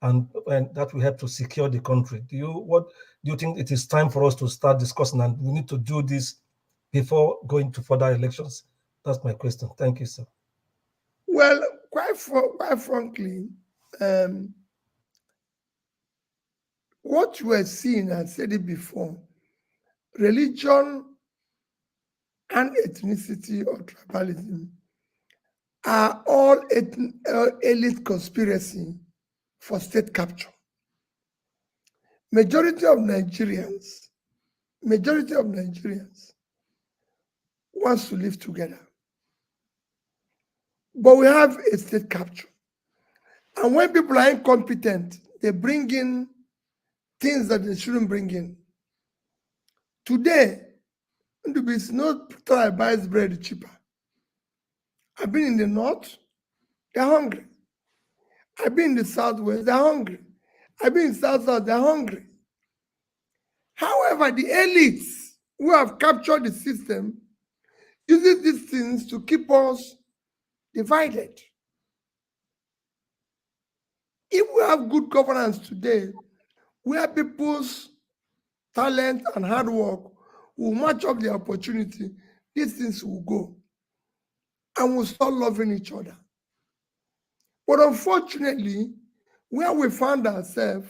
and that will help to secure the country? What do you think it is time for us to start discussing, and we need to do this before going to further elections? That's my question. Thank you, sir. Well, quite frankly, what you are seeing, I said it before, religion and ethnicity or tribalism are all elite conspiracy for state capture. Majority of Nigerians wants to live together. But we have a state capture. And when people are incompetent, they bring in things that they shouldn't bring in. Today, it's no try buys bread cheaper. I've been in the north, they're hungry. I've been in the southwest, they're hungry. I've been in south, they're hungry. However, the elites who have captured the system uses these things to keep us divided. If we have good governance today, where people's talent and hard work will match up the opportunity, these things will go. And we'll start loving each other. But unfortunately, where we found ourselves,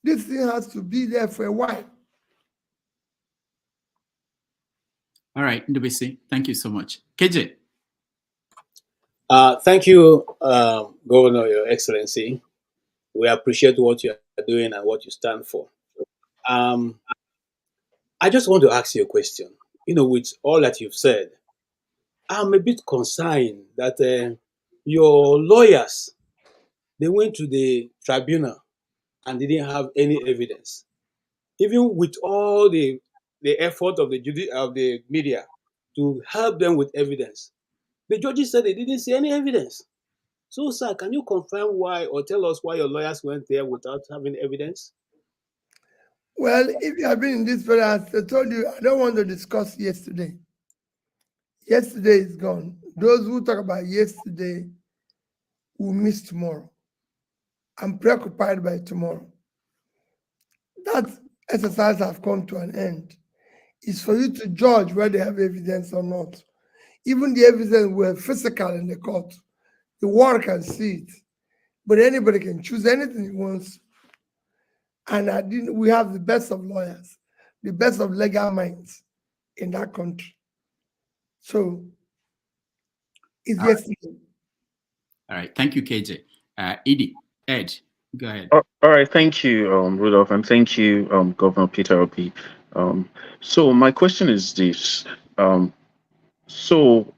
this thing has to be there for a while. All right, Ndubisi, thank you so much. KJ. Thank you, Governor, Your Excellency. We appreciate what you are doing and what you stand for. I just want to ask you a question. With all that you've said, I'm a bit concerned that your lawyers, they went to the tribunal and didn't have any evidence. Even with all the effort of the media to help them with evidence, the judges said they didn't see any evidence. So, sir, can you confirm why or tell us why your lawyers went there without having evidence? Well, if you have been in this very, as I told you, I don't want to discuss yesterday. Yesterday is gone. Those who talk about yesterday will miss tomorrow. I'm preoccupied by tomorrow. That exercise has come to an end. It's for you to judge whether they have evidence or not. Even the evidence were physical in the court. The world can see it. But anybody can choose anything he wants. And we have the best of lawyers, the best of legal minds in that country. So it's yesterday. All right, thank you, KJ. Ed, go ahead. All right, thank you, Rudolph, and thank you, Governor Peter Obi. So my question is this. So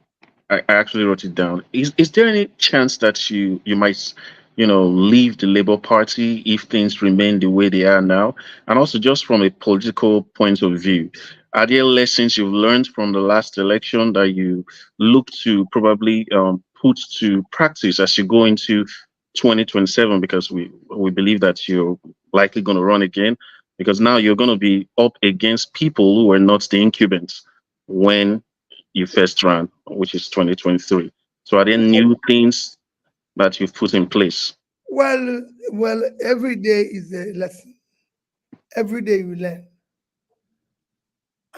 I actually wrote it down. Is there any chance that you might, leave the Labour Party if things remain the way they are now? And also, just from a political point of view, are there lessons you've learned from the last election that you look to probably put to practice as you go into 2027? Because we believe that you're likely going to run again, because now you're going to be up against people who were not the incumbents when you first ran, which is 2023. So are there new things that you've put in place? Well, every day is a lesson. Every day you learn.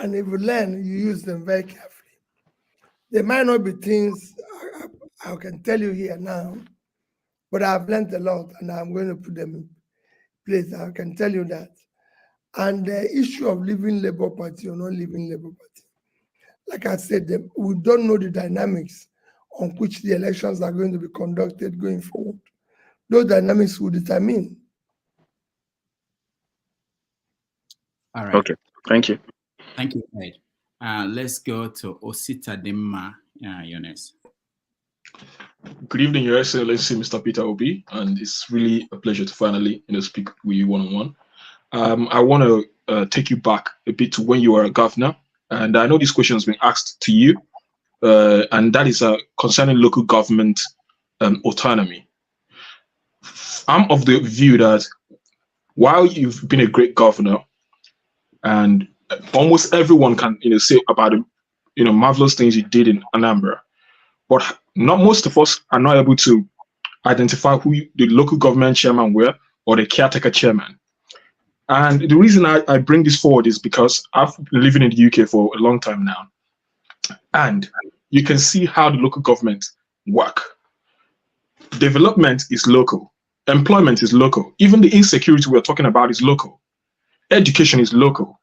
And if you learn, you use them very carefully. There might not be things I can tell you here now, but I've learned a lot and I'm going to put them in place. I can tell you that. And the issue of leaving Labour Party or not leaving Labour Party, like I said, we don't know the dynamics on which the elections are going to be conducted going forward. Those dynamics will determine. All right. Okay, thank you. Thank you, Ed. Let's go to Osita Demma Younes. Good evening, Your Excellency, Mr. Peter Obi, and it's really a pleasure to finally speak with you one-on-one. I want to take you back a bit to when you were a governor, and I know this question has been asked to you, and that is concerning local government autonomy. I'm of the view that while you've been a great governor, and almost everyone can say about the marvelous things you did in Anambra, but not most of us are not able to identify who the local government chairman were or the caretaker chairman. And the reason I bring this forward is because I've been living in the UK for a long time now. And you can see how the local government work. Development is local. Employment is local. Even the insecurity we're talking about is local. Education is local.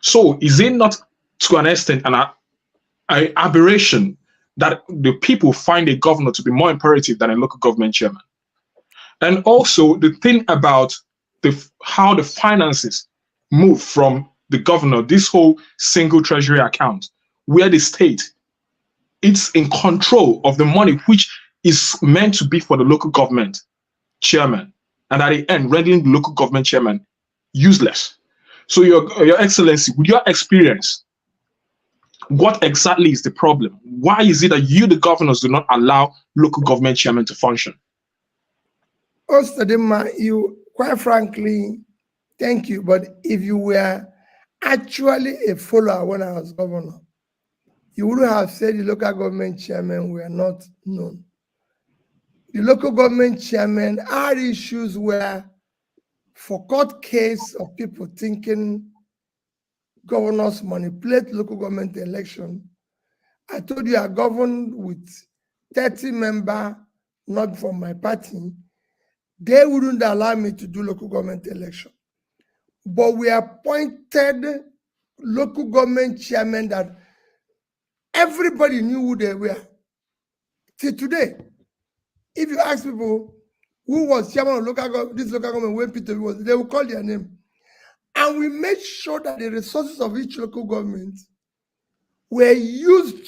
So is it not to an extent an aberration that the people find a governor to be more imperative than a local government chairman? And also the thing about how the finances move from the governor, this whole single treasury account, where the state, it's in control of the money which is meant to be for the local government chairman, and at the end rendering the local government chairman useless. So Your Excellency, with your experience, what exactly is the problem? Why is it that you, the governors, do not allow local government chairmen to function? Ostadima, you, quite frankly, thank you. But if you were actually a follower when I was governor, you wouldn't have said the local government chairmen were not known. The local government chairmen, our issues were for court case of people thinking governors manipulate local government election. I told you I governed with 30 members, not from my party. They wouldn't allow me to do local government election. But we appointed local government chairmen that everybody knew who they were. Till today, if you ask people who was chairman of this local government when Peter was, they will call their name. And we made sure that the resources of each local government were used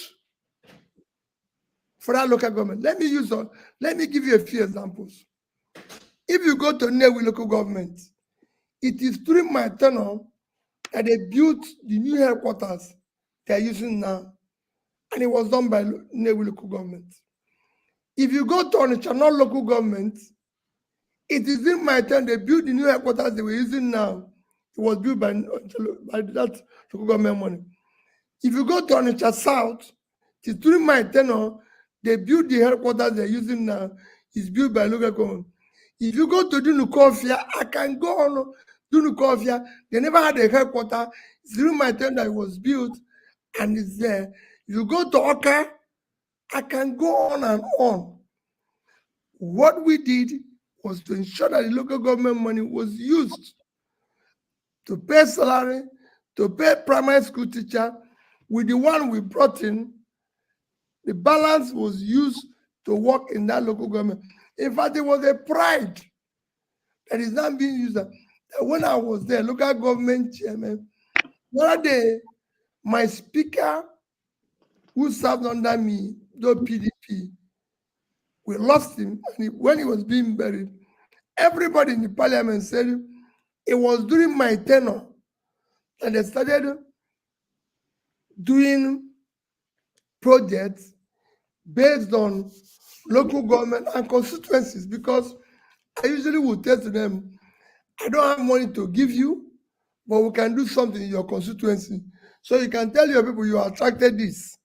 for that local government. Let me give you a few examples. If you go to Nollywood local government, it is during my tenure that they built the new headquarters they're using now. And it was done by Nollywood local government. If you go to Onyeama local government, it is in my time they built the new headquarters they were using now. It was built by that local government money. If you go to Onitsha South, it is during my tenure they built the headquarters they're using now. It's built by local government. If you go to Dunukofia, I can go on Dunukofia. They never had a headquarters. It's during my time that it was built and it's there. If you go to Oka, I can go on and on. What we did was to ensure that the local government money was used to pay salary, to pay primary school teacher. With the one we brought in, the balance was used to work in that local government. In fact, there was a pride that is not being used. That when I was there, local government chairman, one day, my speaker, who served under me, the PDP, we lost him. And when he was being buried, everybody in the parliament said it was during my tenure that they started doing projects based on local government and constituencies, because I usually would tell to them, I don't have money to give you, but we can do something in your constituency. So you can tell your people you attracted this.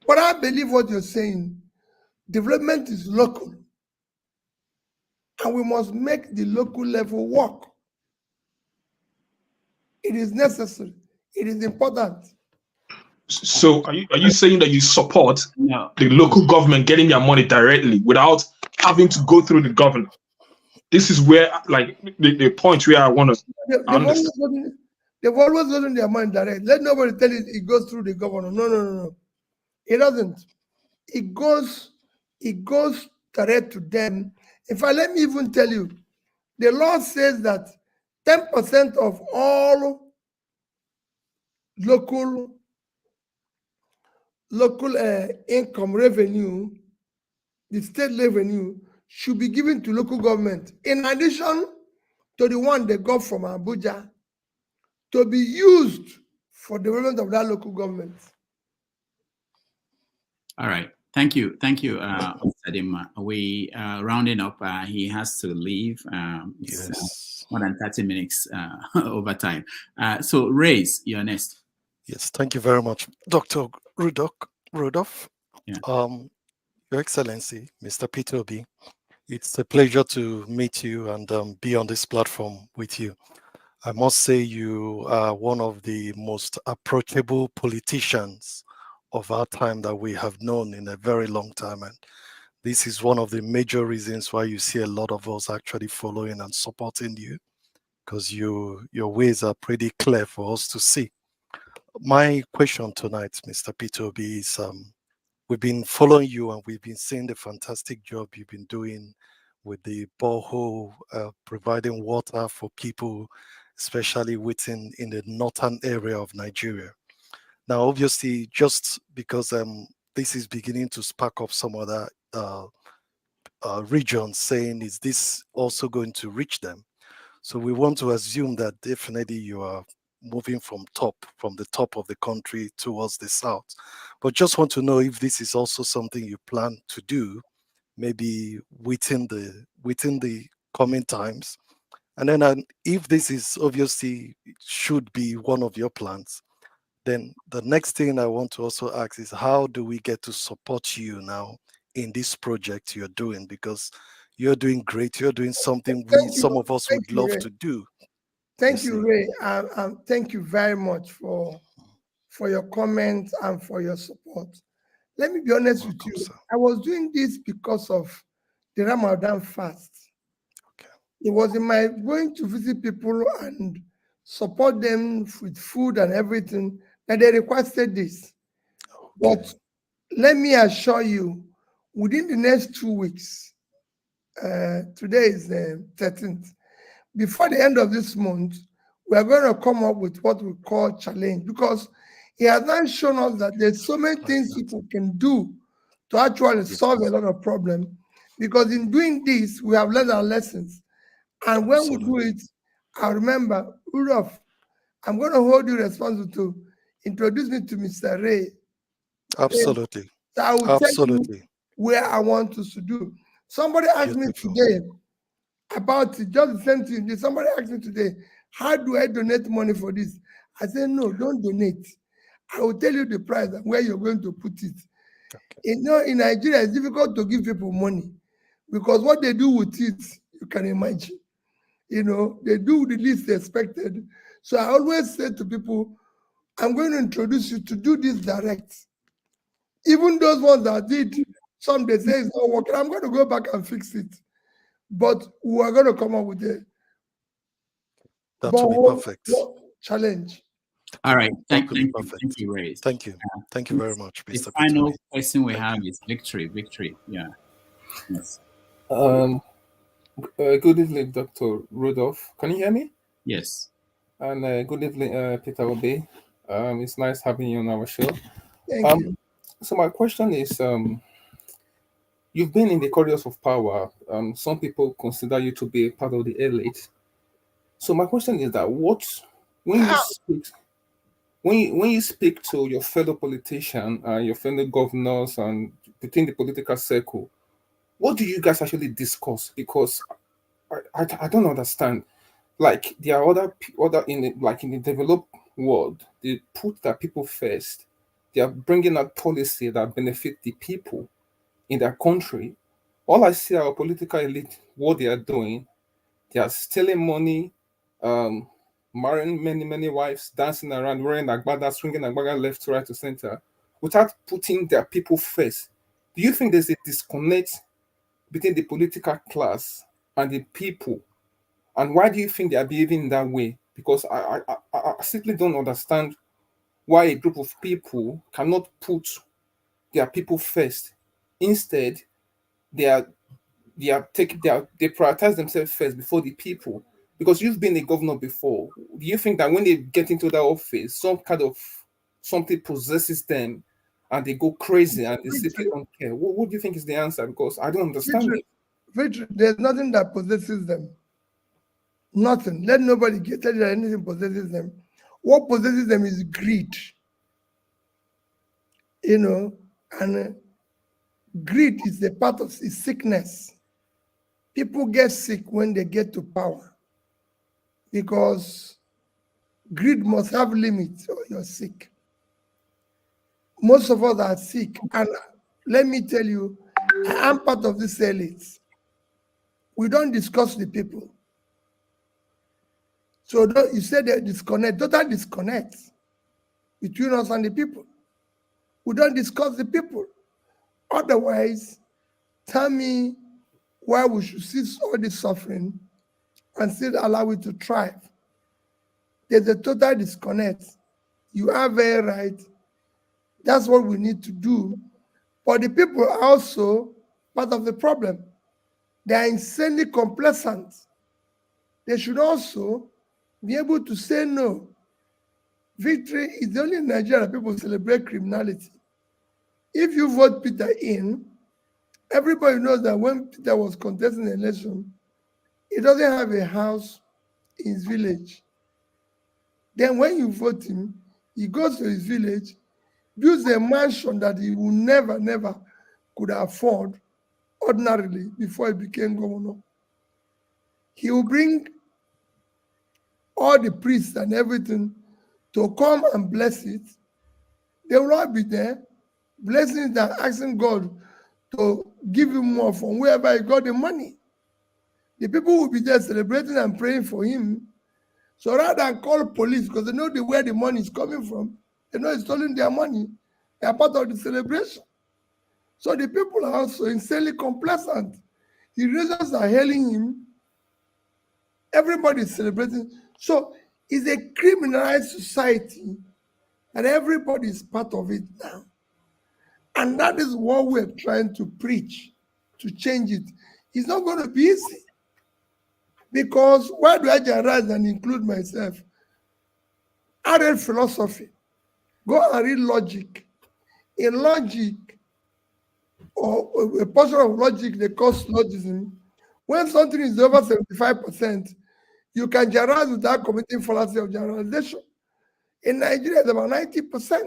But I believe what you're saying, development is local. And we must make the local level work. It is necessary. It is important. So are you saying that you support the local government getting their money directly without having to go through the governor? This is where, like, the point where I want to understand. They've always gotten their money direct. Let nobody tell you it goes through the governor. No. It doesn't. It goes direct to them. In fact, let me even tell you, the law says that 10% of all local income revenue, the state revenue, should be given to local government, in addition to the one they got from Abuja, to be used for development of that local government. All right. Thank you, Sadima. We rounding up. He has to leave. It's more than 30 minutes over time. So, Reyes, you're next. Yes, thank you very much, Dr. Rudolph. Yeah. Your Excellency, Mr. Peter Obi, it's a pleasure to meet you and be on this platform with you. I must say you are one of the most approachable politicians of our time that we have known in a very long time. And this is one of the major reasons why you see a lot of us actually following and supporting you, because your ways are pretty clear for us to see. My question tonight, Mr. Peter Obi, is we've been following you and we've been seeing the fantastic job you've been doing with the borehole, providing water for people, especially within in the northern area of Nigeria. Now, obviously, just because this is beginning to spark up some other regions saying, is this also going to reach them? So we want to assume that definitely you are moving from the top of the country towards the south. But just want to know if this is also something you plan to do, maybe within the coming times. And then if this is obviously should be one of your plans, then the next thing I want to also ask is, how do we get to support you now in this project you're doing? Because you're doing great. You're doing something some of us would love to do. Thank you, Ray. Thank you very much for your comments and for your support. Let me be honest with you. Sir. I was doing this because of the Ramadan fast. Okay. It was in my going to visit people and support them with food and everything that they requested this. Okay. But let me assure you, within the next 2 weeks, today is the 13th, before the end of this month, we are going to come up with what we call challenge, because he has not shown us that there's so many things people can do to actually solve a lot of problems. Because in doing this, we have learned our lessons. And when we do it, I remember, Rudolph, I'm going to hold you responsible to introduce me to Mr. Ray. Absolutely. So I will tell you where I want us to do. Somebody asked me today about it, just the same thing. Somebody asked me today, how do I donate money for this? I said, no, don't donate. I will tell you the price and where you're going to put it. Okay. You know, in Nigeria, it's difficult to give people money because what they do with it, you can imagine. You know, they do the least expected. So I always say to people, I'm going to introduce you to do this direct. Even those ones that did, some they say it's not working, I'm going to go back and fix it. But we are going to come up with a perfect challenge. All right. Thank you, Ray. Thank you. Thank you very much, Mr. The final question we have is Victory. Yeah. Yes. Good evening, Dr. Rudolph. Can you hear me? Yes. And good evening, Peter Obi. It's nice having you on our show. Thank you. So my question is, you've been in the corridors of power. Some people consider you to be part of the elite. So my question is that when you speak to your fellow politicians, your fellow governors, and within the political circle, what do you guys actually discuss? Because I don't understand. Like there are other in the developed world, they put their people first. They are bringing out policy that benefit the people in their country. All I see our political elite, what they are doing, they are stealing money, marrying many wives, dancing around, wearing agbada, swinging agbada left to right to center, without putting their people first. Do you think there's a disconnect between the political class and the people? And why do you think they are behaving that way? because I simply don't understand why a group of people cannot put their people first. Instead, they prioritize themselves first before the people. Because you've been a governor before. Do you think that when they get into that office, some kind of something possesses them and they go crazy and they simply don't care? What do you think is the answer? Because I don't understand it. Victory, there's nothing that possesses them. Nothing. Let nobody tell you that anything possesses them. What possesses them is greed. You know, and greed is a part of sickness. People get sick when they get to power because greed must have limits or you're sick. Most of us are sick. And let me tell you, I am part of this elite. We don't discuss the people. So you said they disconnect, total disconnect between us and the people. We don't discuss the people. Otherwise, tell me why we should cease all this suffering and still allow it to thrive. There's a total disconnect. You are very right. That's what we need to do. But the people are also part of the problem. They are insanely complacent. They should also be able to say no. Victory is the only Nigeria people celebrate criminality. If you vote Peter in, everybody knows that when Peter was contesting the election, he doesn't have a house in his village. Then when you vote him, he goes to his village, builds a mansion that he will never could afford ordinarily before he became governor. He will bring all the priests and everything to come and bless it. They will all be there, blessing it and asking God to give him more from wherever he got the money. The people will be there celebrating and praying for him. So rather than call police, because they know where the money is coming from, they know it's stolen their money, they are part of the celebration. So the people are also insanely complacent. The reasons are hailing him. Everybody is celebrating. So it's a criminalized society, and everybody is part of it now. And that is what we're trying to preach, to change it. It's not going to be easy. Because why do I generalize and include myself? I read philosophy. Go and read logic. In logic, or a portion of logic they call syllogism, when something is over 75%, you can generalize without committing fallacy of generalization. In Nigeria, it's about 90%,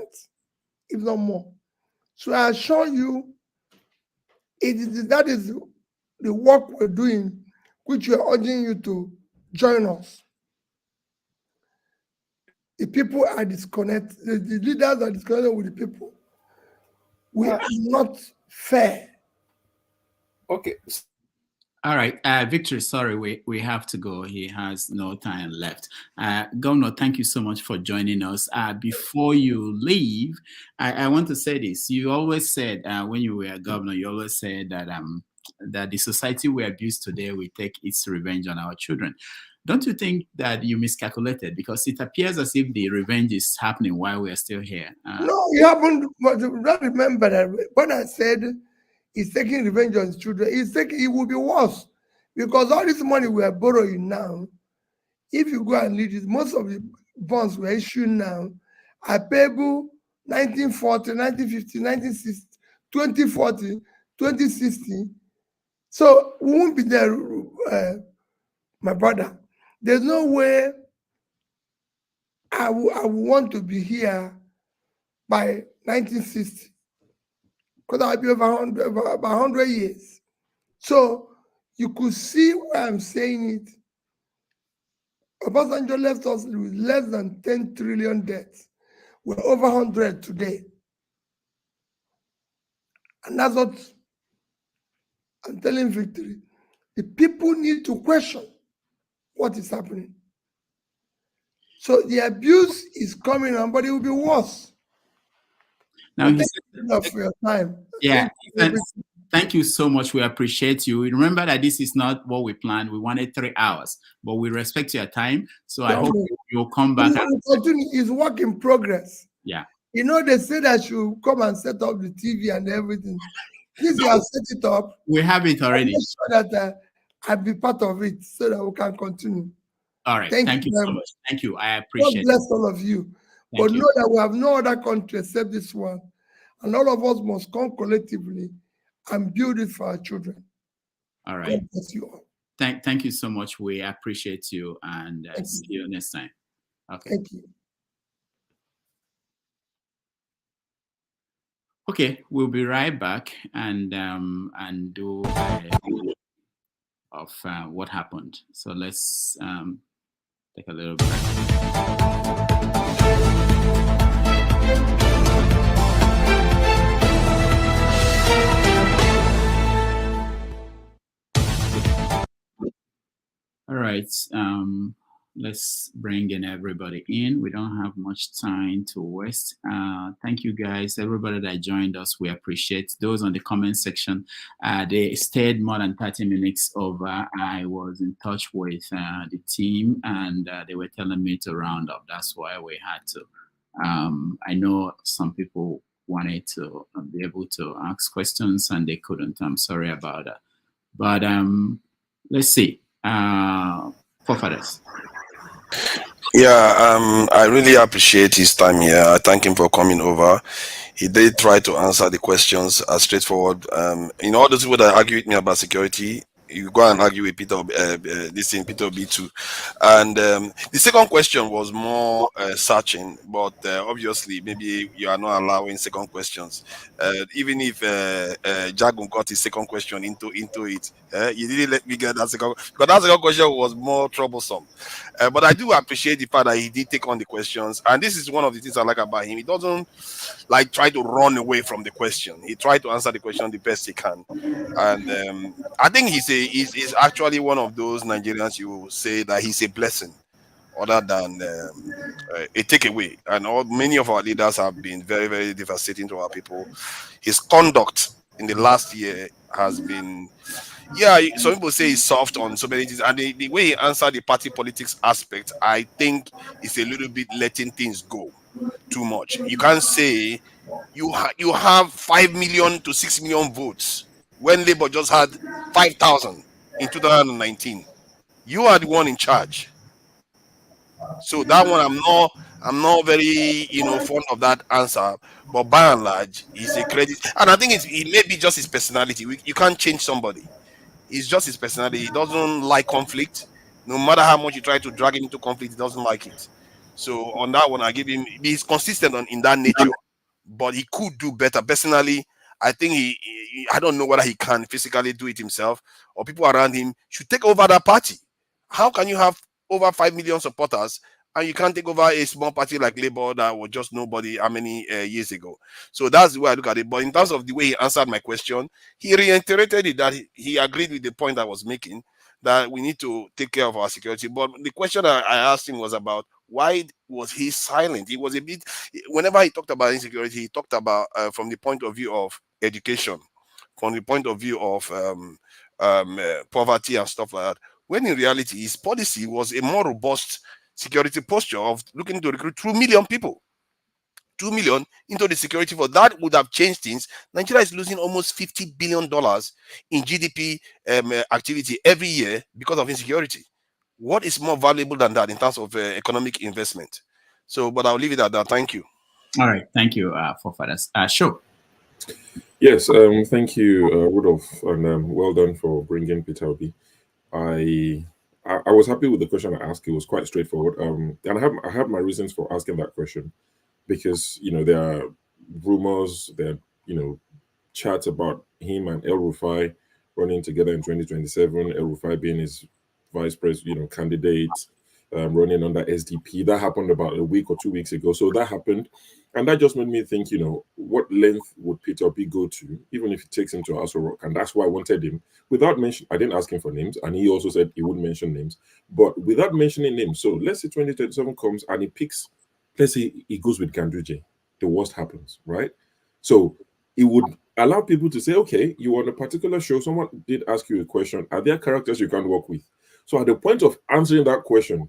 if not more. So I assure you, that is the work we're doing, which we're urging you to join us. The people are disconnected, the leaders are disconnected with the people. We are not fair. Okay. All right, Victor, sorry, we have to go. He has no time left. Governor, thank you so much for joining us. Before you leave, I want to say this. You always said, when you were governor, you always said that that the society we abuse today will take its revenge on our children. Don't you think that you miscalculated? Because it appears as if the revenge is happening while we are still here. No, it happened. But don't remember that when I said he's taking revenge on his children, it will be worse. Because all this money we are borrowing now, if you go and read it, most of the bonds we're issuing now are payable 1940, 1950, 1960, 2040, 2060. So we won't be there, my brother. There's no way I would want to be here by 1960, because I'll be about 100 years. So you could see why I'm saying it. Obasanjo left us with less than 10 trillion debts. We're over 100 today. And that's what I'm telling Victory. The people need to question what is happening. So the abuse is coming on, but it will be worse. Now, thank you enough for your time. Yeah, Thank you so much. We appreciate you. Remember that this is not what we planned. We wanted 3 hours, but we respect your time. So I hope you'll come back. It's work in progress. Yeah. You know, they say that you come and set up the TV and everything. Please, you have set it up. We have it already. Make sure that I'll be part of it so that we can continue. All right. Thank you so much. Thank you. I appreciate it. God bless all of you. But know that we have no other country except this one. And all of us must come collectively and build it for our children. All right. God bless you all. Thank you so much. We appreciate you, and see you next time. Okay. Thank you. Okay, we'll be right back and do of what happened. So let's take a little break. All right, let's bring in everybody in. We don't have much time to waste. Thank you guys, everybody that joined us. We appreciate those on the comment section. They stayed more than 30 minutes over. I was in touch with the team, and they were telling me to round up. That's why we had to. I know some people wanted to be able to ask questions and they couldn't. I'm sorry about that. But let's see. Forefathers. Yeah, I really appreciate his time here. I thank him for coming over. He did try to answer the questions as straightforward. In all those people that argue with me about security, you go and argue with Peter Obi too. And the second question was more searching, but obviously maybe you are not allowing second questions. Even if Jagun got his second question into it, you didn't let me get that second, because that second question was more troublesome. But I do appreciate the fact that he did take on the questions, and this is one of the things I like about him. He doesn't like try to run away from the question. He tried to answer the question the best he can, and I think he's actually one of those Nigerians you will say that he's a blessing other than a takeaway. And many of our leaders have been very, very devastating to our people. His conduct in the last year has been, some people say he's soft on so many things, and the way he answered the party politics aspect, I think is a little bit letting things go too much. You can't say you have 5 million to 6 million votes when Labour just had 5,000 in 2019. You are the one in charge. So that one, I'm not very fond of that answer. But by and large, he's a credit, and I think it may be just his personality. You can't change somebody. It's just his personality. He doesn't like conflict. No matter how much you try to drag him into conflict, he doesn't like it. So on that one, I give him. He's consistent in that nature, but he could do better. Personally, I think I don't know whether he can physically do it himself or people around him should take over that party. How can you have over 5 million supporters and you can't take over a small party like Labour that was just nobody how many years ago? So that's the way I look at it. But in terms of the way he answered my question, he reiterated it, that he agreed with the point I was making, that we need to take care of our security. But the question I asked him was about why was he silent? He was a bit, whenever he talked about insecurity, he talked about from the point of view of education, from the point of view of poverty and stuff like that. When in reality, his policy was a more robust security posture of looking to recruit 2 million people. 2 million into the security force. That would have changed things. Nigeria is losing almost $50 billion in GDP activity every year because of insecurity. What is more valuable than that in terms of economic investment? So, but I'll leave it at that. Thank you. All right. Thank you, Forefathers. Sure. Yes, thank you, Rudolph, and well done for bringing Peter Obi. I was happy with the question I asked. It was quite straightforward, and I have my reasons for asking that question, because there are rumors, there are chats about him and El Rufai running together in 2027. El Rufai being his vice president, candidate, running under SDP. That happened about a week or 2 weeks ago. So that happened. And that just made me think, what length would Peter Obi go to, even if it takes him to Aso Rock? And that's why I wanted him, without mention. I didn't ask him for names, and he also said he wouldn't mention names, but without mentioning names. So let's say 2027 comes and he picks, let's say he goes with Ganduje. The worst happens, right? So it would, allow people to say, okay, you were on a particular show, someone did ask you a question. Are there characters you can't work with? So at the point of answering that question,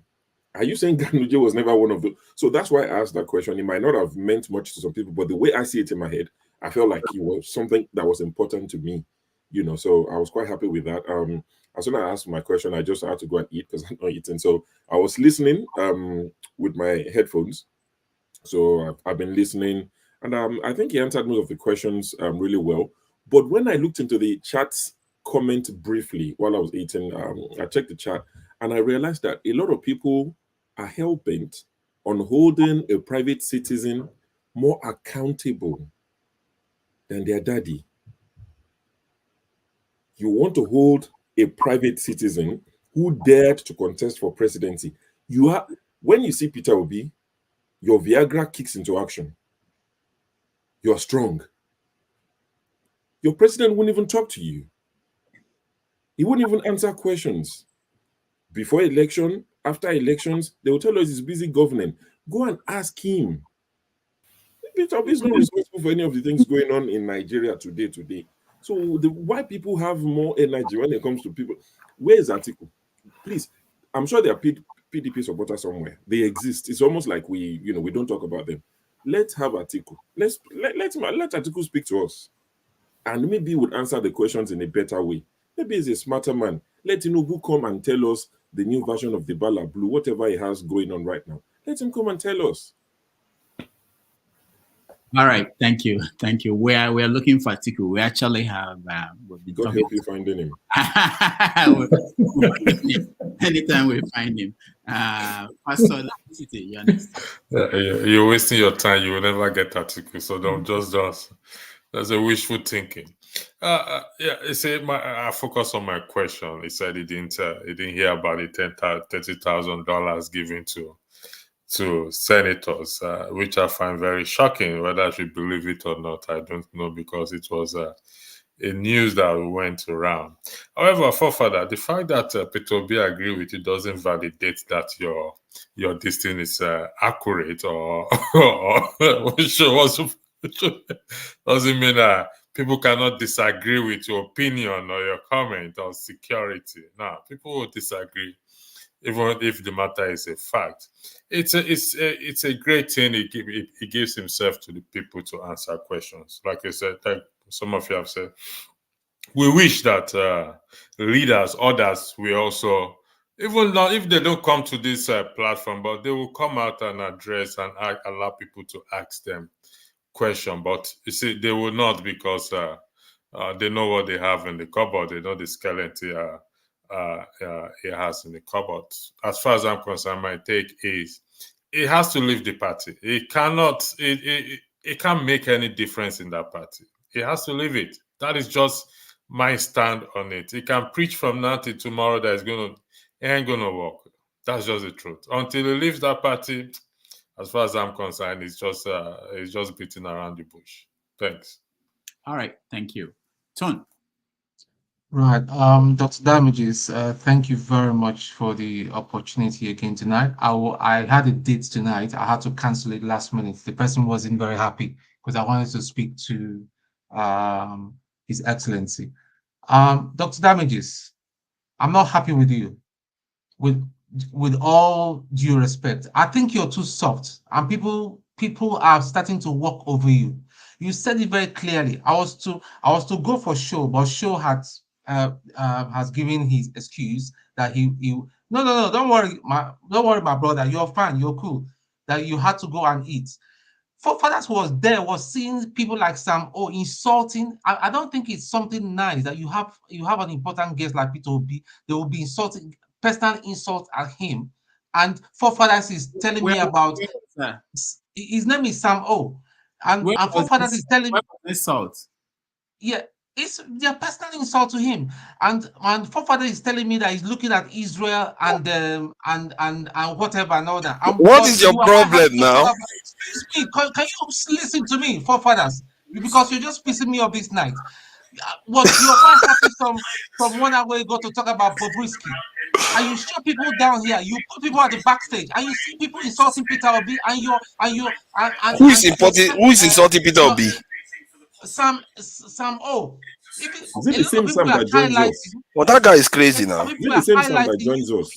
are you saying Ganduje was never one of those? So that's why I asked that question. It might not have meant much to some people, but the way I see it in my head, I felt like it was something that was important to me, you know. So I was quite happy with that. As soon as I asked my question, I just had to go and eat because I'm not eating. So I was listening with my headphones. So I've been listening, and I think he answered most of the questions really well. But when I looked into the chat comment briefly while I was eating, I checked the chat, and I realized that a lot of people are hell-bent on holding a private citizen more accountable than their daddy. You want to hold a private citizen who dared to contest for presidency. When you see Peter Obi, your Viagra kicks into action. You're strong. Your president wouldn't even talk to you. He wouldn't even answer questions. Before election, after elections, they will tell us he's busy governing. Go and ask him. Peter Obi is not responsible for any of the things going on in Nigeria today. So why people have more energy when it comes to people? Where is Atiku? Please, I'm sure there are PDP supporters somewhere. They exist. It's almost like we don't talk about them. Let's have Atiku. Let Atiku speak to us, and maybe he would answer the questions in a better way. Maybe he's a smarter man. Let Tinubu come and tell us the new version of the Bala Blue, whatever he has going on right now. Let him come and tell us. All right, thank you. We are looking for Atiku. We actually have. God help you finding him. Anytime we find him, Pastor, you understand? You're wasting your time. You will never get Atiku. So don't just. That's a wishful thinking. I focus on my question. He said he didn't hear about the $30,000 given to senators, which I find very shocking. Whether I should believe it or not, I don't know, because it was a news that went around. However, further, the fact that Peter Obi agree with you doesn't validate that your destiny is accurate or doesn't mean that people cannot disagree with your opinion or your comment on security. No, people will disagree, even if the matter is a fact. It's a great thing. He gives himself to the people to answer questions. Like I said, like some of you have said, we wish that leaders, others, will also, even now, if they don't come to this platform, but they will come out and address and allow people to ask them question. But you see, they will not, because they know what they have in the cupboard. They know the skeleton he has in the cupboard. As far as I'm concerned, my take is he has to leave the party. He cannot. It can't make any difference in that party. He has to leave it. That is just my stand on it. He can preach from now till tomorrow that it ain't gonna work. That's just the truth. Until he leaves that party, as far as I'm concerned, it's just beating around the bush. Thanks. All right, thank you. Ton. Right. Dr. Damages, thank you very much for the opportunity again tonight. I had a date tonight. I had to cancel it last minute. The person wasn't very happy because I wanted to speak to His Excellency. Dr. Damages, I'm not happy with you. With all due respect, I think you're too soft, and people are starting to walk over you. You said it very clearly. I was to go for show, but show has given his excuse that he no, don't worry, my brother, you're fine, you're cool, that you had to go and eat. Fathers was seeing people like Sam O insulting. I don't think it's something nice that you have an important guest like Peter Obi. They will be insulting, personal insult at him. And Forefathers is telling me about his name is Sam O. And Forefathers is telling me insult. Yeah, it's their personal insult to him. And Forefather is telling me that he's looking at Israel and whatever and all that. What is your problem now? Excuse me, can you listen to me, Forefathers? Because you're just pissing me off this night. You're quite happy from 1 hour ago to talk about Bobrisky. And you shut people down here. You put people at the backstage, and you see people insulting Peter Obi, and who is insulting Peter Obi? Sam O. Is it the same Sam that joins us? Well, that guy is crazy now. Is it the same Sam that joins us?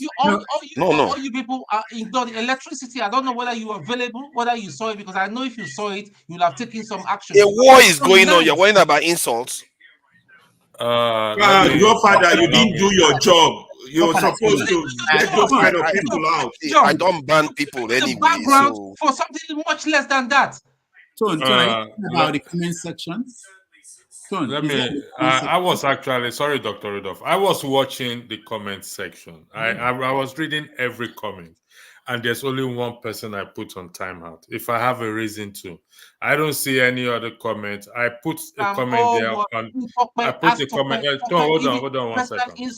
All you people are ignoring electricity. I don't know whether you are available, whether you saw it, because I know if you saw it, you'll have taken some action. A war is going on. You're worrying about insults. Your father, you didn't do your job. You're supposed to get those kind of people out. I don't ban people anyway. Background So for something much less than that. Tone, are you talking about the comment section? Tone, I was actually, sorry, Dr. Rudolph. I was watching the comment section. I was reading every comment. And there's only one person I put on timeout. If I have a reason to, I don't see any other comment. I put a comment there. I put a comment. Hold on 1 second.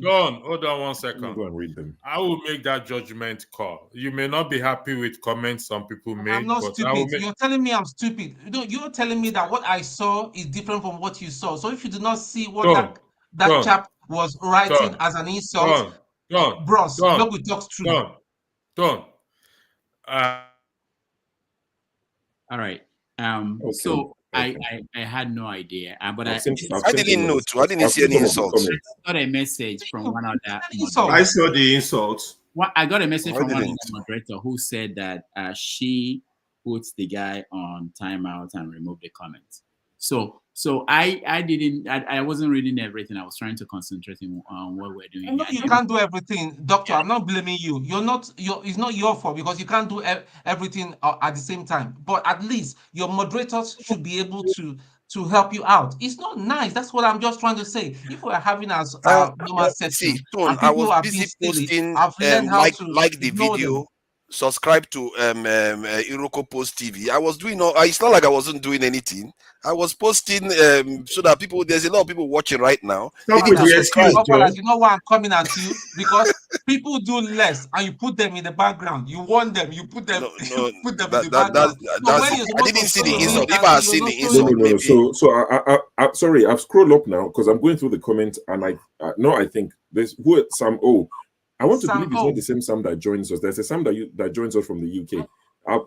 Hold on 1 second. Go and read them. I will make that judgment call. You may not be happy with comments some people make. I'm not but stupid. You're telling me I'm stupid. You're telling me that what I saw is different from what you saw. So if you do not see what that chap was writing as an insult, bros, nobody talks true. Don't. All right. So I had no idea, but I didn't know too. I didn't see any insults. I got a message from one of the I saw the insults. I got a message from one of the moderator who said that she puts the guy on timeout and remove the comments. So I wasn't reading everything. I was trying to concentrate on what we're doing. No, you can't do everything, doctor. I'm not blaming you. It's not your fault because you can't do everything at the same time. But at least your moderators should be able to help you out. It's not nice. That's what I'm just trying to say. If we're having as normal session, I was busy posting like the video. Subscribe to Iroko Post TV. I was doing it's not like I wasn't doing anything. I was posting so that there's a lot of people watching right now. You know why I'm coming at you? Because people do less and you put them in the background. You want them, you put them, in the background. I didn't see the insult. If I had seen the insult, no. So I sorry, I've scrolled up now because I'm going through the comments and I think there's Sam O. I want to believe it's not the same Sam that joins us. There's a Sam that joins us from the UK.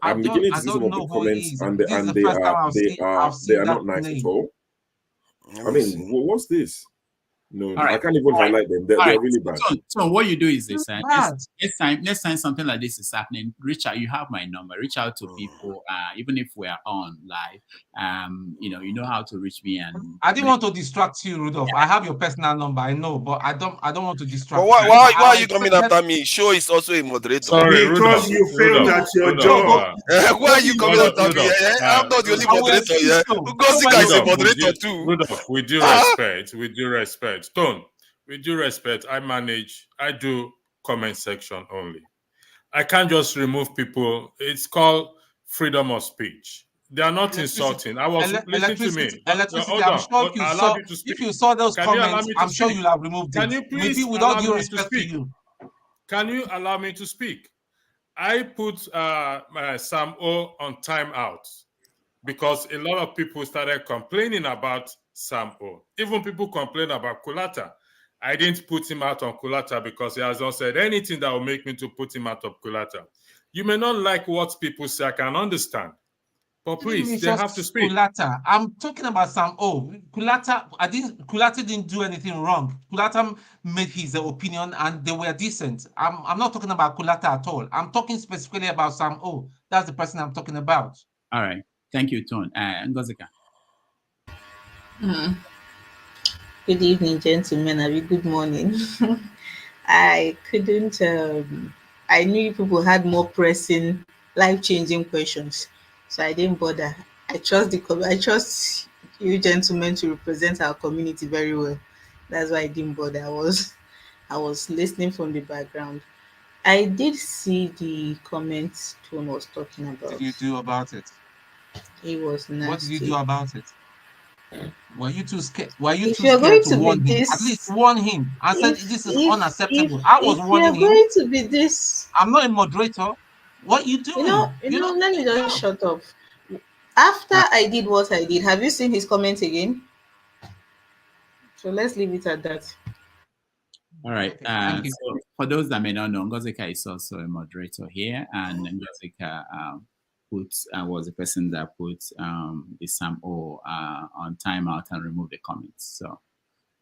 I'm beginning to see some of the comments, and they are not nice at all. I mean, what's this? No, I can't even highlight them. They're really bad. So what you do is this: next time something like this is happening, reach out. You have my number. Reach out to people, even if we are on live. You know how to reach me. And I didn't want to distract you, Rudolph. I have your personal number. I know, but I don't want to distract you. Why are you coming after me? Show is also a moderator. Sorry, because you failed at your job. Why are you coming after me? I'm not the only moderator here. Gosika is a moderator too. Rudolph, with due respect. Tone, with due respect, I do comment section only. I can't just remove people. It's called freedom of speech. They are not insulting. I was listening to me. Electricity, I'm sure if you saw those comments, I'm sure you'll have removed them. Can you please maybe without due respect to you. Can you allow me to speak? I put Sam O on timeout because a lot of people started complaining about Sam O. Even people complain about Kulata. I didn't put him out on Kulata because he has not said anything that will make me to put him out of Kulata. You may not like what people say. I can understand. But please, they have to speak. Kulata. I'm talking about Sam O. Kulata didn't do anything wrong. Kulata made his opinion and they were decent. I'm not talking about Kulata at all. I'm talking specifically about Sam O. That's the person I'm talking about. All right. Thank you, Tone. Ngozika. Good evening, gentlemen. Good morning. I couldn't. I knew people had more pressing, life-changing questions, so I didn't bother. I trust you, gentlemen, to represent our community very well. That's why I didn't bother. I was listening from the background. I did see the comments Tone was talking about. What did you do about it? It was nasty. What did you do about it? Were you too scared? Were you too scared to warn him? At least warn him. I said this is unacceptable. I was warning him. If you're going to be this, I'm not a moderator. What you doing? Let me just shut up. After I did what I did, have you seen his comment again? So let's leave it at that. All right. So for those that may not know, Ngozika is also a moderator here, and Ngozika was the person that put the Sam O on timeout and removed the comments. So,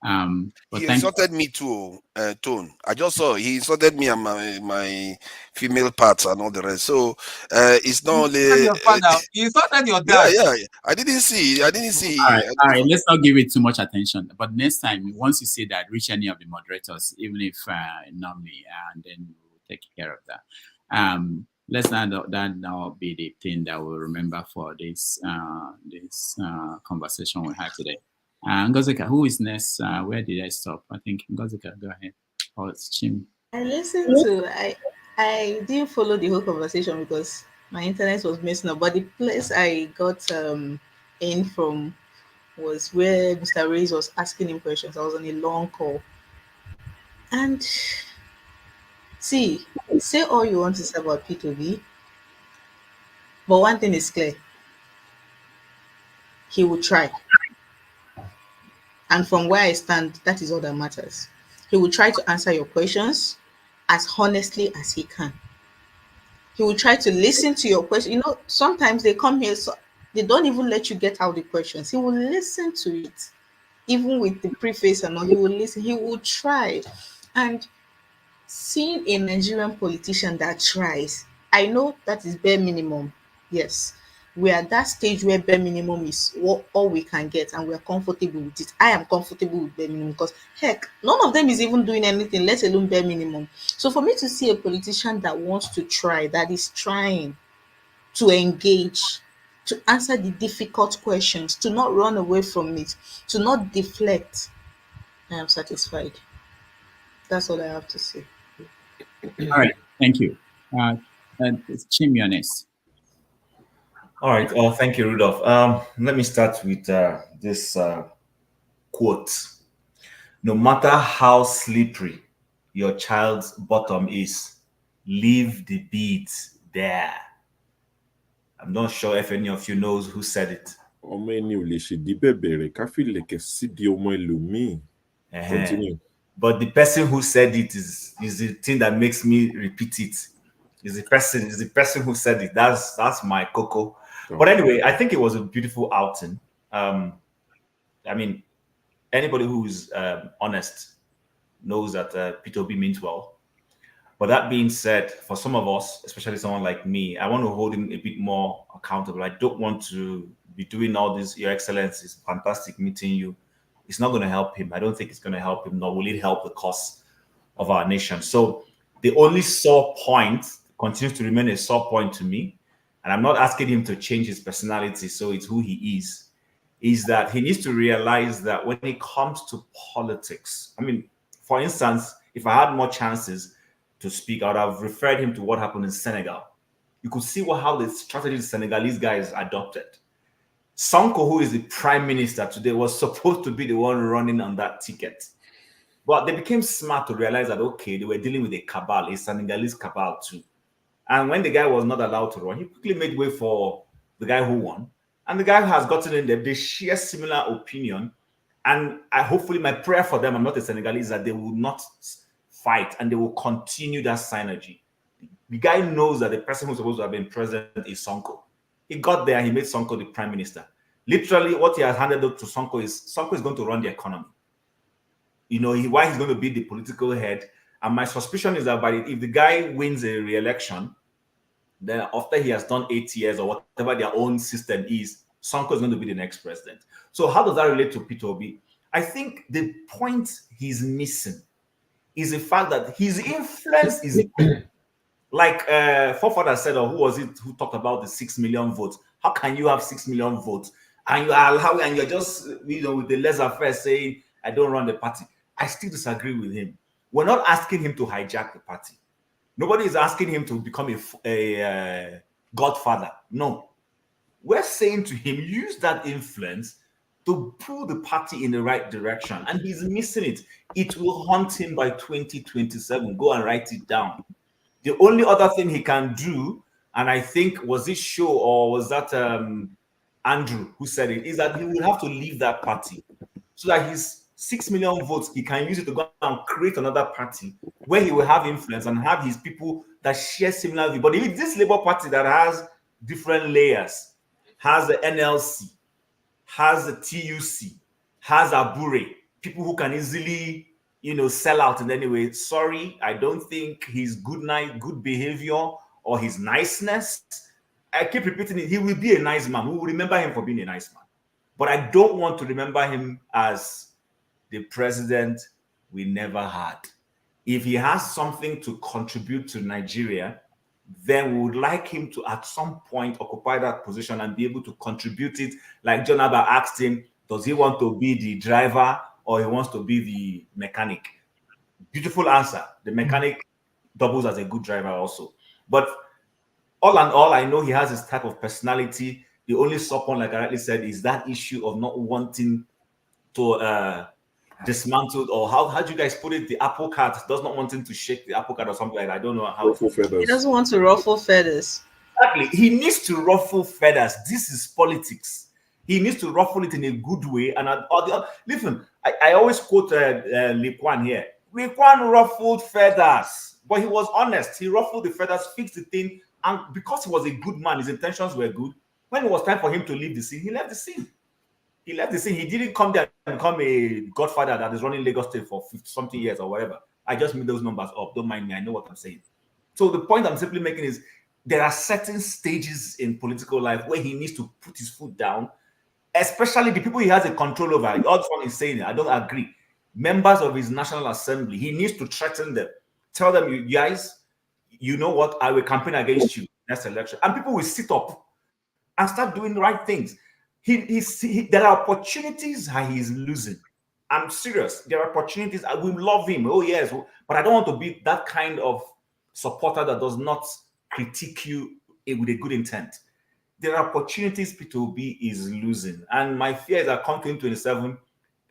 but He thank insulted me too, Tone. I just saw he insulted me and my female parts and all the rest. So it's not only Your father, he insulted your yeah, dad. yeah. I didn't see. All right. Let's not give it too much attention. But next time, once you see that, reach any of the moderators, even if not me, and then we'll take care of that. Let's not that now be the thing that we'll remember for this conversation we had today. Ngozika, who is next? Where did I stop? I think Ngozika, go ahead. Oh, it's Chim. I listened to I didn't follow the whole conversation because my internet was messing up. But the place I got in from was where Mr. Reyes was asking him questions. I was on a long call. And see, say all you want to say about P2B, but one thing is clear. He will try. And from where I stand, that is all that matters. He will try to answer your questions as honestly as he can. He will try to listen to your question. You know, sometimes they come here, so they don't even let you get out the questions. He will listen to it, even with the preface and all. He will listen. He will try. And seeing a Nigerian politician that tries, I know that is bare minimum. Yes, we are at that stage where bare minimum is all we can get, and we are comfortable with it. I am comfortable with bare minimum because heck, none of them is even doing anything, let alone bare minimum. So for me to see a politician that wants to try, that is trying to engage, to answer the difficult questions, to not run away from it, to not deflect, I am satisfied. That's all I have to say. All right, thank you. Chim, you're next. All right. Thank you, Rudolph. Let me start with this quote. No matter how slippery your child's bottom is, leave the beads there. I'm not sure if any of you knows who said it. Continue. But the person who said it is the thing that makes me repeat it. Is the person who said it. That's my cocoa. But anyway, I think it was a beautiful outing. I mean, anybody who's honest knows that Peter Obi means well. But that being said, for some of us, especially someone like me, I want to hold him a bit more accountable. I don't want to be doing all this, Your Excellency, it's fantastic meeting you. It's not going to help him. I don't think it's going to help him, nor will it help the cause of our nation. So the only sore point continues to remain a sore point to me, and I'm not asking him to change his personality, so it's who he is that he needs to realize that when it comes to politics, I mean, for instance, if I had more chances to speak, I would have referred him to what happened in Senegal. You could see how the strategy the Senegalese guys adopted. Sonko, who is the prime minister today, was supposed to be the one running on that ticket. But they became smart to realize that, okay, they were dealing with a cabal, a Senegalese cabal too. And when the guy was not allowed to run, he quickly made way for the guy who won. And the guy who has gotten in there, they share similar opinion. And hopefully my prayer for them, I'm not a Senegalese, that they will not fight and they will continue that synergy. The guy knows that the person who's supposed to have been president is Sonko. He got there and he made Sonko the prime minister. Literally, what he has handed up to Sonko is going to run the economy. You know, why he's going to be the political head. And my suspicion is that if the guy wins a re-election, then after he has done 8 years or whatever their own system is, Sonko is going to be the next president. So how does that relate to Peter Obi? I think the point he's missing is the fact that his influence is like forefather said, or who was it who talked about the 6 million votes? How can you have 6 million votes and you're just with the laissez-faire saying I don't run the party? I still disagree with him. We're not asking him to hijack the party. Nobody is asking him to become a godfather. No. We're saying to him, use that influence to pull the party in the right direction. And he's missing it. It will haunt him by 2027. Go and write it down. The only other thing he can do, and I think was this show or was that Andrew who said it, is that he will have to leave that party so that his 6 million votes, he can use it to go and create another party where he will have influence and have his people that share similar views. But if it's this Labour Party that has different layers, has the NLC, has the TUC, has Abure, people who can easily, sell out in any way. Sorry, I don't think his good behavior or his niceness, I keep repeating it, he will be a nice man. We will remember him for being a nice man. But I don't want to remember him as the president we never had. If he has something to contribute to Nigeria, then we would like him to at some point occupy that position and be able to contribute it. Like John Abba asked him, does he want to be the driver or he wants to be the mechanic? Beautiful answer. The mechanic doubles as a good driver also. But all in all, I know he has this type of personality. The only support, like I rightly said, is that issue of not wanting to dismantle, or how do you guys put it? The apple cart, does not want him to shake the apple cart or something like that. I don't know how. Ruffle feathers. He doesn't want to ruffle feathers. Exactly. He needs to ruffle feathers. This is politics. He needs to ruffle it in a good way. And listen, I always quote Lee Kwan here. Lee Kwan ruffled feathers, but he was honest. He ruffled the feathers, fixed the thing, and because he was a good man, his intentions were good. When it was time for him to leave the scene, he left the scene. He left the scene. He didn't come there and become a godfather that is running Lagos State for 50-something years or whatever. I just made those numbers up. Don't mind me. I know what I'm saying. So the point I'm simply making is there are certain stages in political life where he needs to put his foot down, especially the people he has a control over. All this one is saying, I don't agree. Members of his National Assembly, he needs to threaten them. Tell them, you guys, you know what? I will campaign against you next election. And people will sit up and start doing the right things. There are opportunities that he's losing. I'm serious. There are opportunities. I will love him. Oh, yes. But I don't want to be that kind of supporter that does not critique you with a good intent. There are opportunities Peter Obi is losing. And my fear is that come 2027,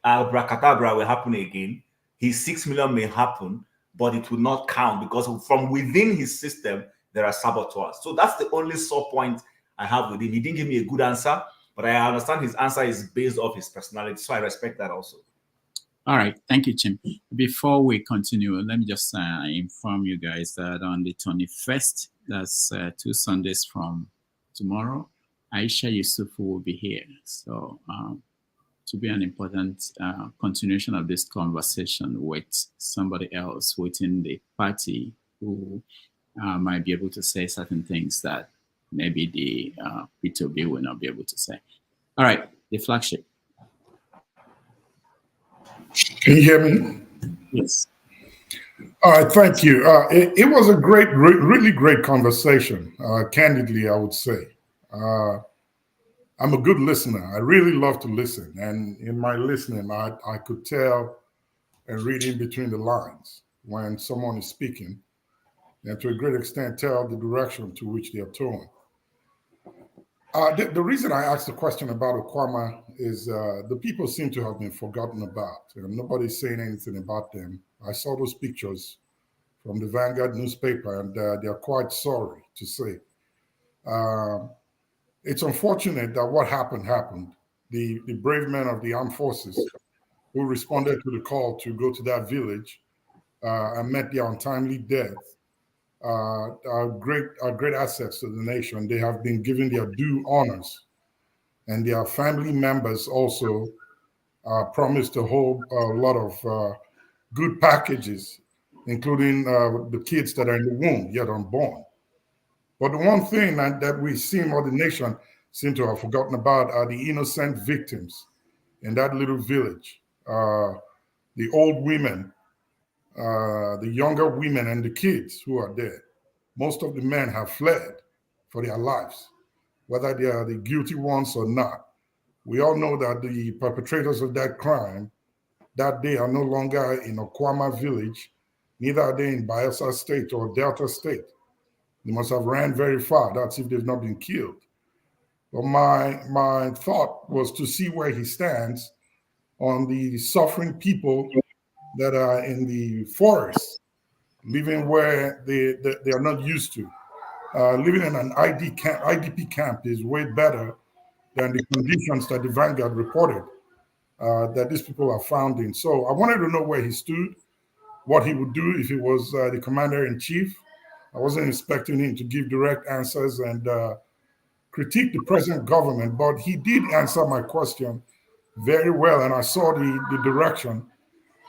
abracadabra will happen again. His 6 million may happen, but it will not count because from within his system, there are saboteurs. So that's the only sore point I have with him. He didn't give me a good answer, but I understand his answer is based off his personality. So I respect that also. All right. Thank you, Tim. Before we continue, let me just inform you guys that on the 21st, that's 2 Sundays from tomorrow, Aisha Yusufu will be here. So to be an important continuation of this conversation with somebody else within the party who might be able to say certain things that maybe the P2B will not be able to say. All right, the flagship. Can you hear me? Yes. All right, thank you. It was a great, really great conversation. Candidly, I would say. I'm a good listener. I really love to listen. And in my listening, I could tell and read in between the lines when someone is speaking, and to a great extent tell the direction to which they are towing. The reason I asked the question about Onyeama is the people seem to have been forgotten about. Nobody's saying anything about them. I saw those pictures from the Vanguard newspaper, and they're quite sorry to say. It's unfortunate that what happened. The brave men of the armed forces who responded to the call to go to that village and met their untimely death are great assets to the nation. They have been given their due honors, and their family members also promised to hold a lot of good packages, including the kids that are in the womb, yet unborn. But the one thing that we seem, or the nation seem to have forgotten about, are the innocent victims in that little village. The old women, the younger women, and the kids who are dead. Most of the men have fled for their lives, whether they are the guilty ones or not. We all know that the perpetrators of that crime that day are no longer in Onyeama village, neither are they in Bayelsa State or Delta State. They must have ran very far. That's if they've not been killed. But my thought was to see where he stands on the suffering people that are in the forest, living where they are not used to. Living in an IDP camp is way better than the conditions that the Vanguard reported that these people are found in. So I wanted to know where he stood, what he would do if he was the commander-in-chief. I wasn't expecting him to give direct answers and critique the present government, but he did answer my question very well, and I saw the direction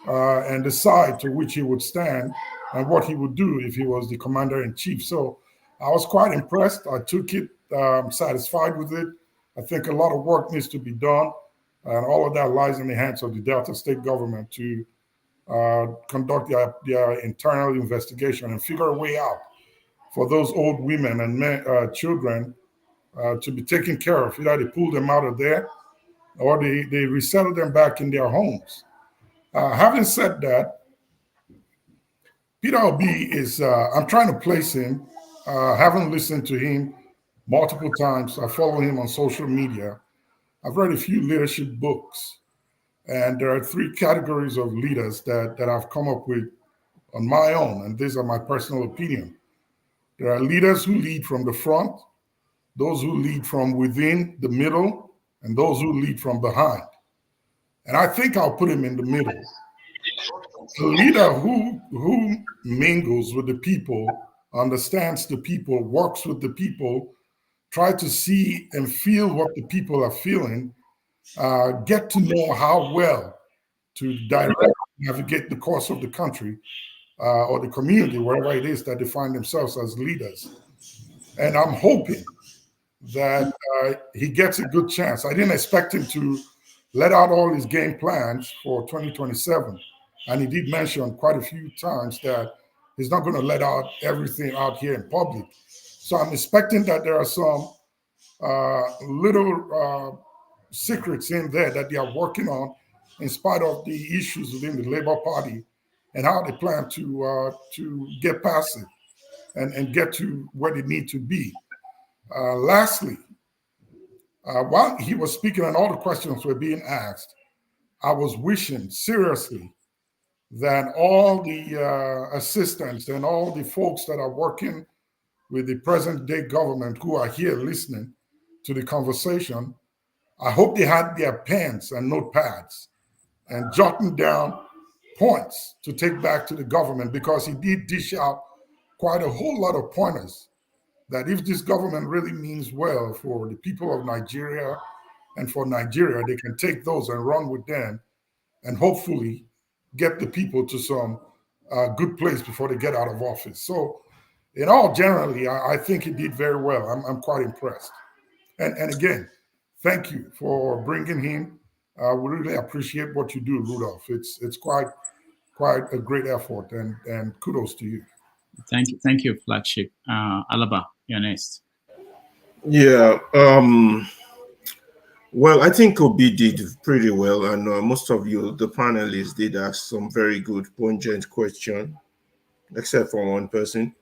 and the side to which he would stand and what he would do if he was the commander-in-chief. So I was quite impressed. I took it, satisfied with it. I think a lot of work needs to be done, and all of that lies in the hands of the Delta State government to conduct their internal investigation and figure a way out for those old women and men, children to be taken care of. Either they pull them out of there or they resettle them back in their homes. Having said that, Peter Obi is, I'm trying to place him, haven't listened to him multiple times. I follow him on social media. I've read a few leadership books, and there are 3 categories of leaders that I've come up with on my own, and these are my personal opinion. There are leaders who lead from the front, those who lead from within, the middle, and those who lead from behind. And I think I'll put him in the middle. A leader who mingles with the people, understands the people, works with the people, try to see and feel what the people are feeling, get to know how well to direct, navigate the course of the country or the community, wherever it is that they find themselves as leaders. And I'm hoping that he gets a good chance. I didn't expect him to let out all his game plans for 2027. And he did mention quite a few times that he's not going to let out everything out here in public. So I'm expecting that there are some little secrets in there that they are working on in spite of the issues within the Labour Party and how they plan to get past it and get to where they need to be. Lastly, while he was speaking and all the questions were being asked, I was wishing seriously that all the assistants and all the folks that are working with the present day government who are here listening to the conversation, I hope they had their pens and notepads and jotting down points to take back to the government, because he did dish out quite a whole lot of pointers that if this government really means well for the people of Nigeria and for Nigeria, they can take those and run with them and hopefully get the people to some good place before they get out of office. So in all, generally, I think he did very well. I'm quite impressed. And again, thank you for bringing him. We really appreciate what you do, Rudolph. It's quite a great effort, and kudos to you. Thank you, flagship. Alaba, you're next. Yeah. Well, I think Obi did pretty well, and most of you, the panelists, did ask some very good, pungent questions, except for one person.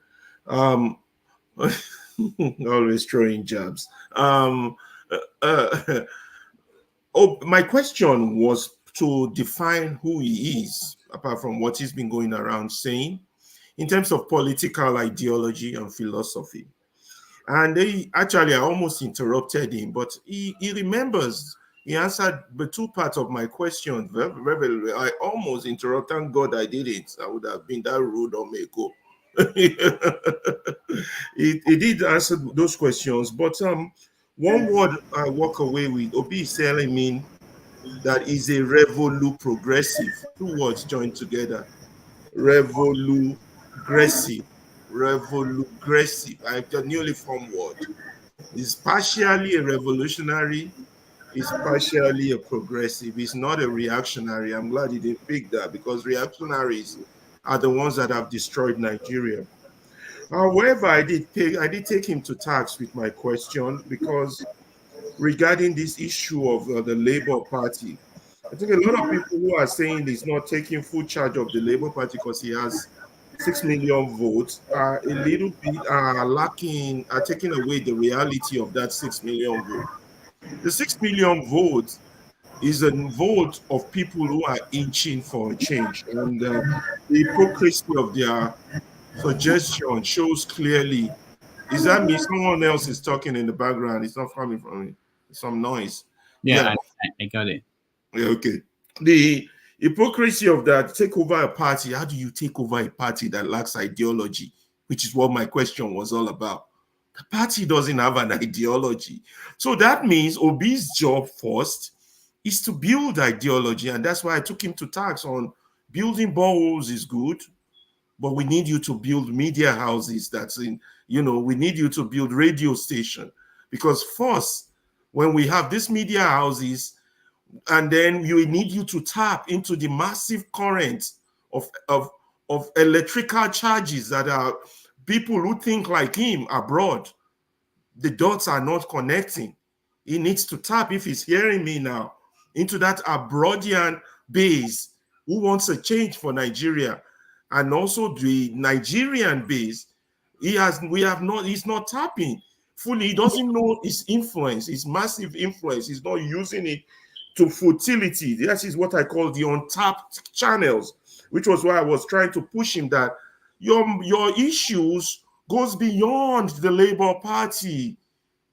Always throwing jabs. My question was to define who he is, apart from what he's been going around saying, in terms of political ideology and philosophy. And I almost interrupted him, but he remembers. He answered the 2 parts of my question. I almost interrupted. Thank God I did it. I would have been that rude or Meko. He did answer those questions, but one word I walk away with, Obi is telling me that is a revolu progressive. 2 words joined together. Revolu-gressive. Revolu-gressive. A newly formed word. It's partially a revolutionary, it's partially a progressive. It's not a reactionary. I'm glad he didn't pick that, because reactionaries are the ones that have destroyed Nigeria. However, I did take him to task with my question, because regarding this issue of the Labour Party, I think a lot of people who are saying he's not taking full charge of the Labour Party because he has 6 million votes are a little bit lacking, are taking away the reality of that 6 million vote. The 6 million votes is a vote of people who are inching for a change, and the hypocrisy of their suggestion shows clearly. Is that me? Someone else is talking in the background. It's not coming from me. Some noise. Yeah. I got it. Yeah, okay. The hypocrisy of that, take over a party. How do you take over a party that lacks ideology? Which is what my question was all about. The party doesn't have an ideology. So that means Obi's job first is to build ideology. And that's why I took him to task on building boreholes is good, but we need you to build media houses. That's in, we need you to build radio station. Because first, when we have these media houses, and then we need you to tap into the massive current of electrical charges that are people who think like him abroad. The dots are not connecting. He needs to tap, if he's hearing me now, into that Abroadian base who wants a change for Nigeria, and also the Nigerian base. He's not tapping fully. He doesn't know his influence, his massive influence. He's not using it to futility. That is what I call the untapped channels, which was why I was trying to push him that your issues goes beyond the Labour Party.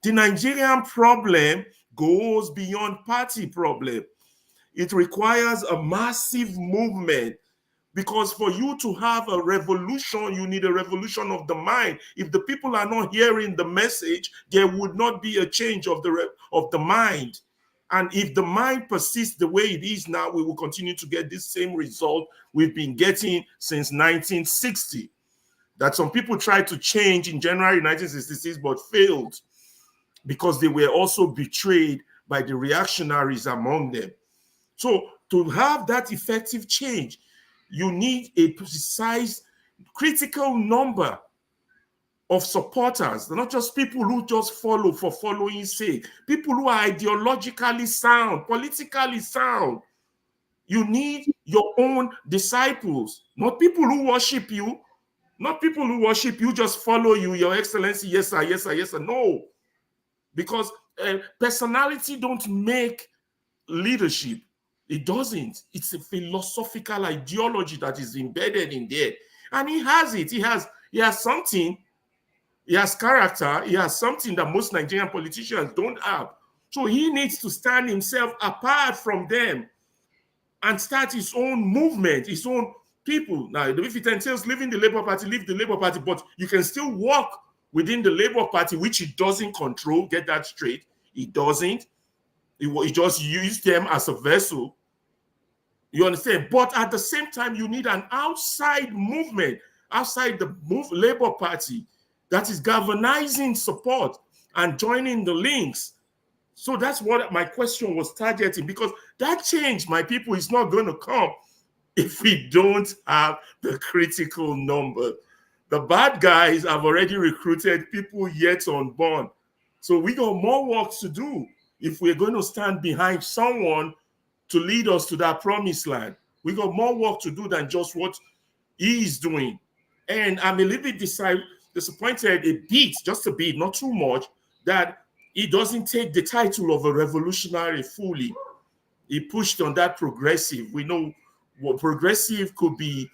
The Nigerian problem goes beyond party problem. It requires a massive movement, because for you to have a revolution, you need a revolution of the mind. If the people are not hearing the message, there would not be a change of the mind. And if the mind persists the way it is now, we will continue to get this same result we've been getting since 1960. That some people tried to change in January 1966 but failed, because they were also betrayed by the reactionaries among them. So to have that effective change, you need a precise, critical number of supporters. They're not just people who just follow for following's sake. People who are ideologically sound, politically sound. You need your own disciples, not people who worship you, not people who worship you, just follow you, Your Excellency, yes sir, yes sir, yes sir. No, because personality don't make leadership. It doesn't. It's a philosophical ideology that is embedded in there. And he has it. He has something. He has character. He has something that most Nigerian politicians don't have. So he needs to stand himself apart from them and start his own movement, his own people. Now, if it entails leaving the Labour Party, leave the Labour Party, but you can still work within the Labour Party, which it doesn't control. Get that straight. It doesn't. It just used them as a vessel. You understand? But at the same time, you need an outside movement, outside the Labour Party, that is galvanizing support and joining the links. So that's what my question was targeting, because that change, my people, is not going to come if we don't have the critical number. The bad guys have already recruited people yet unborn. So we got more work to do if we're going to stand behind someone to lead us to that promised land. We got more work to do than just what he is doing. And I'm a little bit disappointed a bit, just a bit, not too much, that he doesn't take the title of a revolutionary fully. He pushed on that progressive. We know what progressive could be,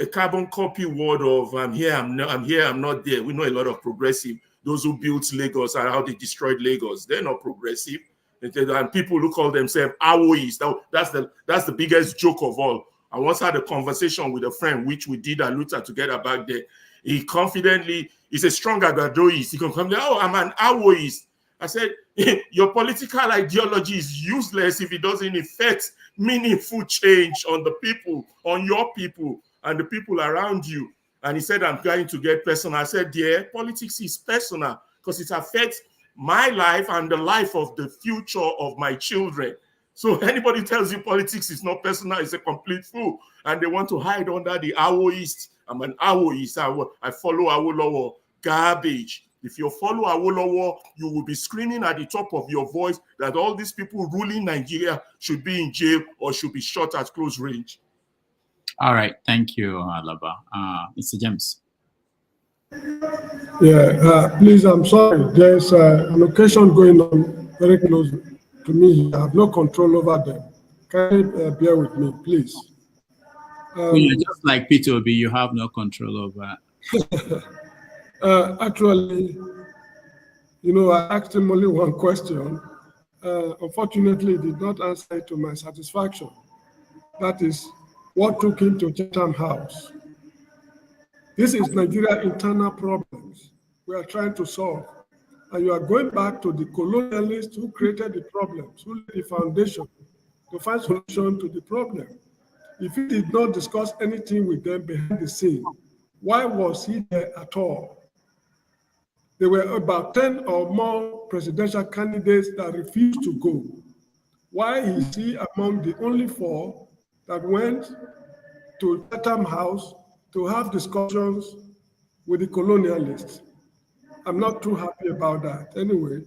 a carbon copy word of I'm here, I'm not there. We know a lot of progressive. Those who built Lagos and how they destroyed Lagos, they're not progressive. And people who call themselves Awois, that's the biggest joke of all. I once had a conversation with a friend, which we did at Luther together back there. He confidently, he's a strong Agadoist. He can come there, oh, I'm an Awoist. I said, your political ideology is useless if it doesn't affect meaningful change on the people, on your people, and the people around you. And he said, I'm trying to get personal. I said, yeah, politics is personal because it affects my life and the life of the future of my children. So anybody tells you politics is not personal is a complete fool. And they want to hide under the Awoist. I'm an Awoist. I follow Awolowo. Garbage. If you follow Awolowo, you will be screaming at the top of your voice that all these people ruling Nigeria should be in jail or should be shot at close range. All right. Thank you, Alaba. Mr. James. Yeah, please, I'm sorry. There's an occasion going on very close to me. I have no control over them. Can you bear with me, please? Just like Peter Obi, you have no control over. Actually, I asked him only one question. Unfortunately, he did not answer it to my satisfaction. That is, what took him to Chatham House? This is Nigeria's internal problems. we are trying to solve. And you are going back to the colonialists who created the problems, who laid the foundation to find solution to the problem. If he did not discuss anything with them behind the scene, why was he there at all? There were about 10 or more presidential candidates that refused to go. Why is he among the only 4 that went to Chatham House to have discussions with the colonialists? I'm not too happy about that. Anyway,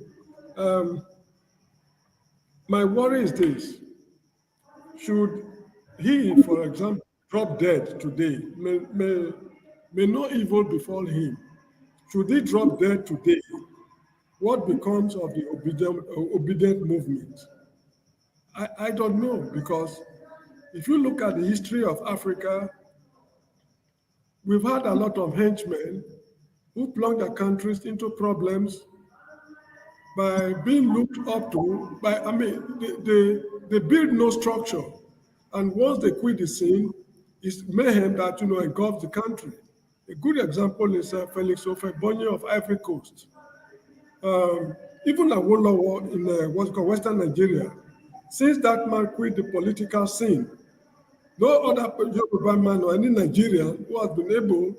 my worry is this. Should he, for example, drop dead today, may no evil befall him. Should he drop dead today, what becomes of the obedient movement? I don't know, because if you look at the history of Africa, we've had a lot of henchmen who plunged their countries into problems by being looked up to, they build no structure. And once they quit the scene, it's mayhem that, engulfs the country. A good example is Felix Ofe-Bonye of Ivory Coast. Even Awolowo in what's called Western Nigeria, since that man quit the political scene, no other Yoruba man or any Nigerian who has been able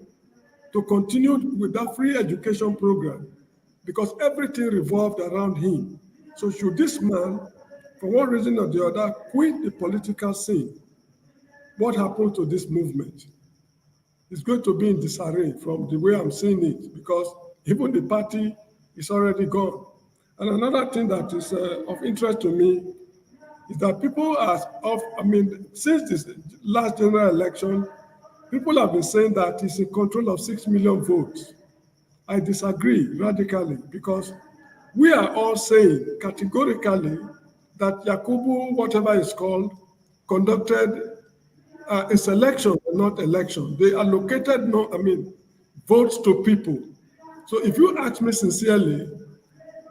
to continue with that free education program, because everything revolved around him. So should this man, for one reason or the other, quit the political scene, what happened to this movement? It's going to be in disarray from the way I'm seeing it, because even the party is already gone. And another thing that is of interest to me is that people since this last general election, people have been saying that he's in control of 6 million votes. I disagree radically, because we are all saying categorically that Yakubu, whatever it's called, conducted a selection, not election. They allocated votes to people. So if you ask me sincerely,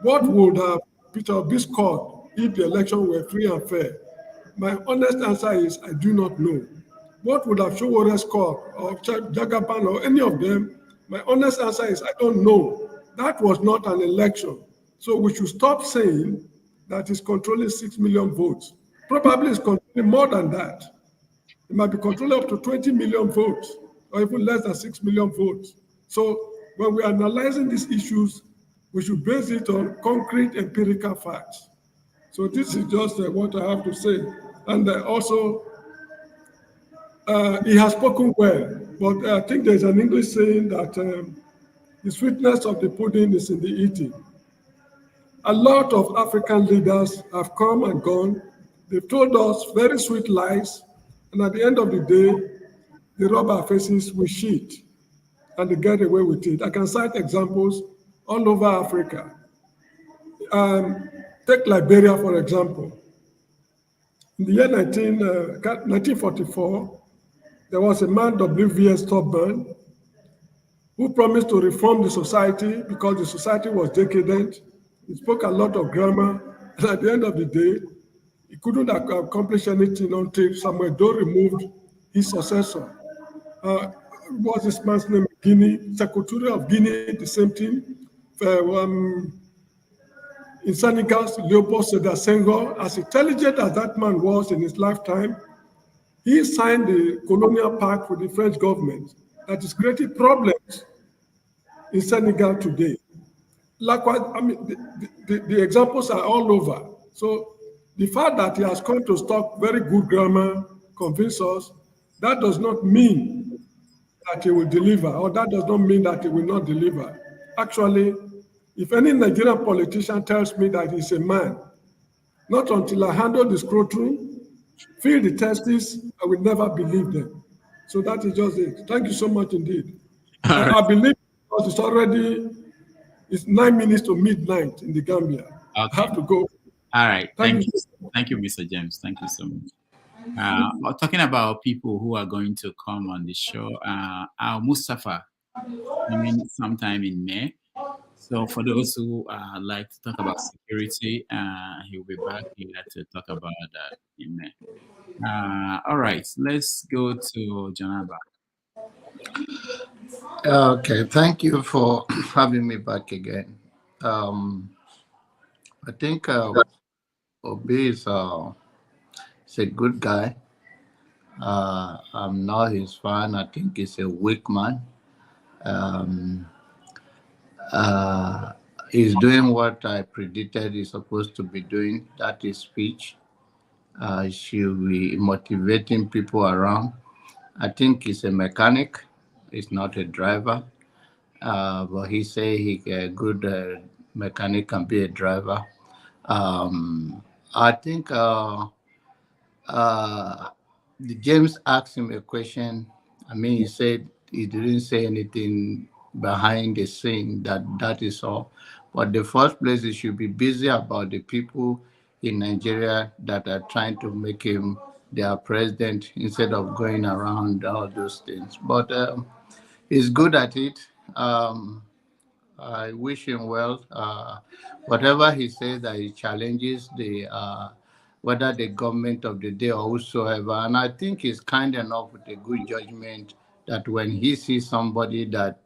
what would have Peter Obi scored if the election were free and fair? My honest answer is I do not know. What would have Showore scored, or Jagaban, or any of them? My honest answer is I don't know. That was not an election. So we should stop saying that he's controlling 6 million votes. Probably it's controlling more than that. It might be controlling up to 20 million votes, or even less than 6 million votes. So when we're analyzing these issues, we should base it on concrete empirical facts. So this is just what I have to say. And also, he has spoken well, but I think there's an English saying that the sweetness of the pudding is in the eating. A lot of African leaders have come and gone. They've told us very sweet lies, and at the end of the day, they rub our faces with shit, and they get away with it. I can cite examples all over Africa. Take Liberia, for example. In the year 1944, there was a man, W.V.S. Tubman, who promised to reform the society because the society was decadent. He spoke a lot of grammar, and at the end of the day, he couldn't accomplish anything until Samuel Doe removed his successor. What's this man's name? Guinea, Secretary of Guinea, the same thing. In Senegal, Leopold Sedar Senghor, as intelligent as that man was in his lifetime, he signed the colonial pact with the French government that is creating problems in Senegal today. Likewise, the examples are all over. So the fact that he has come to talk very good grammar, convince us, that does not mean that he will deliver, or that does not mean that he will not deliver. Actually, if any Nigerian politician tells me that he's a man, not until I handle the scrotum, feel the testes, I will never believe them. So that is just it. Thank you so much indeed. I believe because it's 9 minutes to midnight in the Gambia. Okay. I have to go. All right. Thank you. Thank you, Mr. James. Thank you so much. Talking about people who are going to come on the show, Mustafa, sometime in May. So for those who like to talk about security, he'll be back here to talk about that in May. All right, let's go to Janaba. Okay, thank you for having me back again. I think Obi is a good guy. I'm not his fan. I think he's a weak man. Um, he's doing what I predicted he's supposed to be doing. That is speech. Should be motivating people around. I think he's a mechanic. He's not a driver. But he say he a good mechanic can be a driver. I think uh, James asked him a question. I mean, he said he didn't say anything behind the scene. That is all. But the first place, he should be busy about the people in Nigeria that are trying to make him their president instead of going around all those things. But he's good at it. I wish him well. Whatever he says that he challenges the whether the government of the day or whosoever, and I think he's kind enough with a good judgment that when he sees somebody that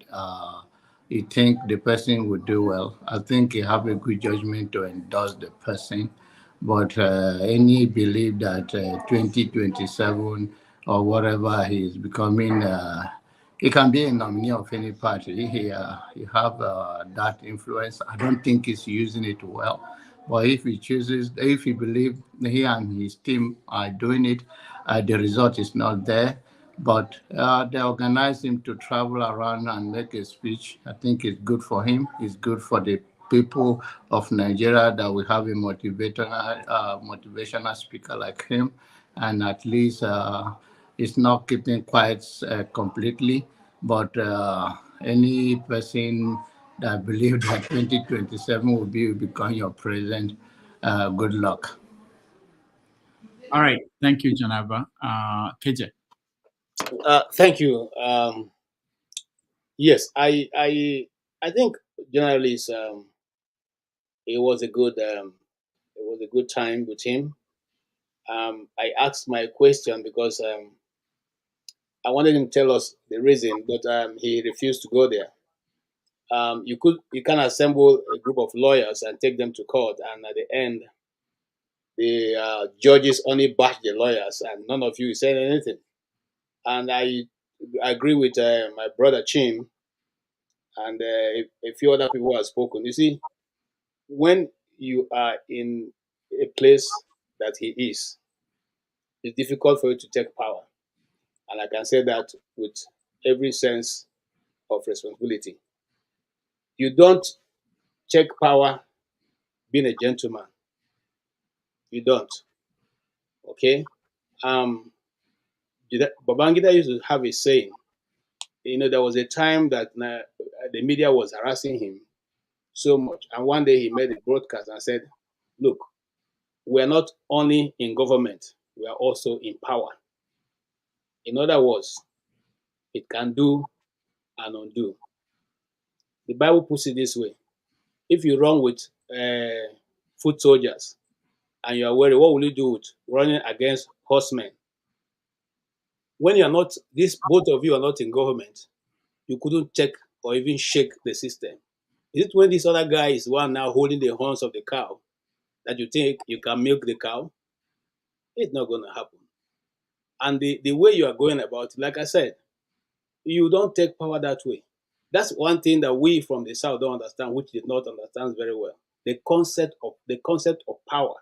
he think the person would do well, I think he have a good judgment to endorse the person. But any belief that 2027 or whatever he is becoming. He can be a nominee of any party. He have that influence. I don't think he's using it well. But if he chooses, if he believes he and his team are doing it, the result is not there. But they organize him to travel around and make a speech. I think it's good for him. It's good for the people of Nigeria that we have a motivational speaker like him, and at least it's not keeping quiet completely. But any person that believes that 2027 will become your president, good luck. All right. Thank you, Janaba. KJ. Thank you. Yes, I think generally it was a good time with him. I asked my question because I wanted him to tell us the reason, but he refused to go there. You can assemble a group of lawyers and take them to court, and at the end, the judges only bash the lawyers, and none of you said anything. And I agree with my brother Chim and a few other people who have spoken. You see, when you are in a place that he is, it's difficult for you to take power. And I can say that with every sense of responsibility. You don't check power being a gentleman. You don't. Okay? Babangida used to have a saying. There was a time that the media was harassing him so much. And one day he made a broadcast and said, look, we are not only in government, we are also in power. In other words, it can do and undo. The Bible puts it this way. If you run with foot soldiers and you are worried, what will you do with running against horsemen? When you are not, both of you are not in government, you couldn't check or even shake the system. Is it when this other guy is one now holding the horns of the cow that you think you can milk the cow? It's not going to happen. And the way you are going about it, like I said, you don't take power that way. That's one thing that we from the South don't understand, which the North understands very well. The concept of power.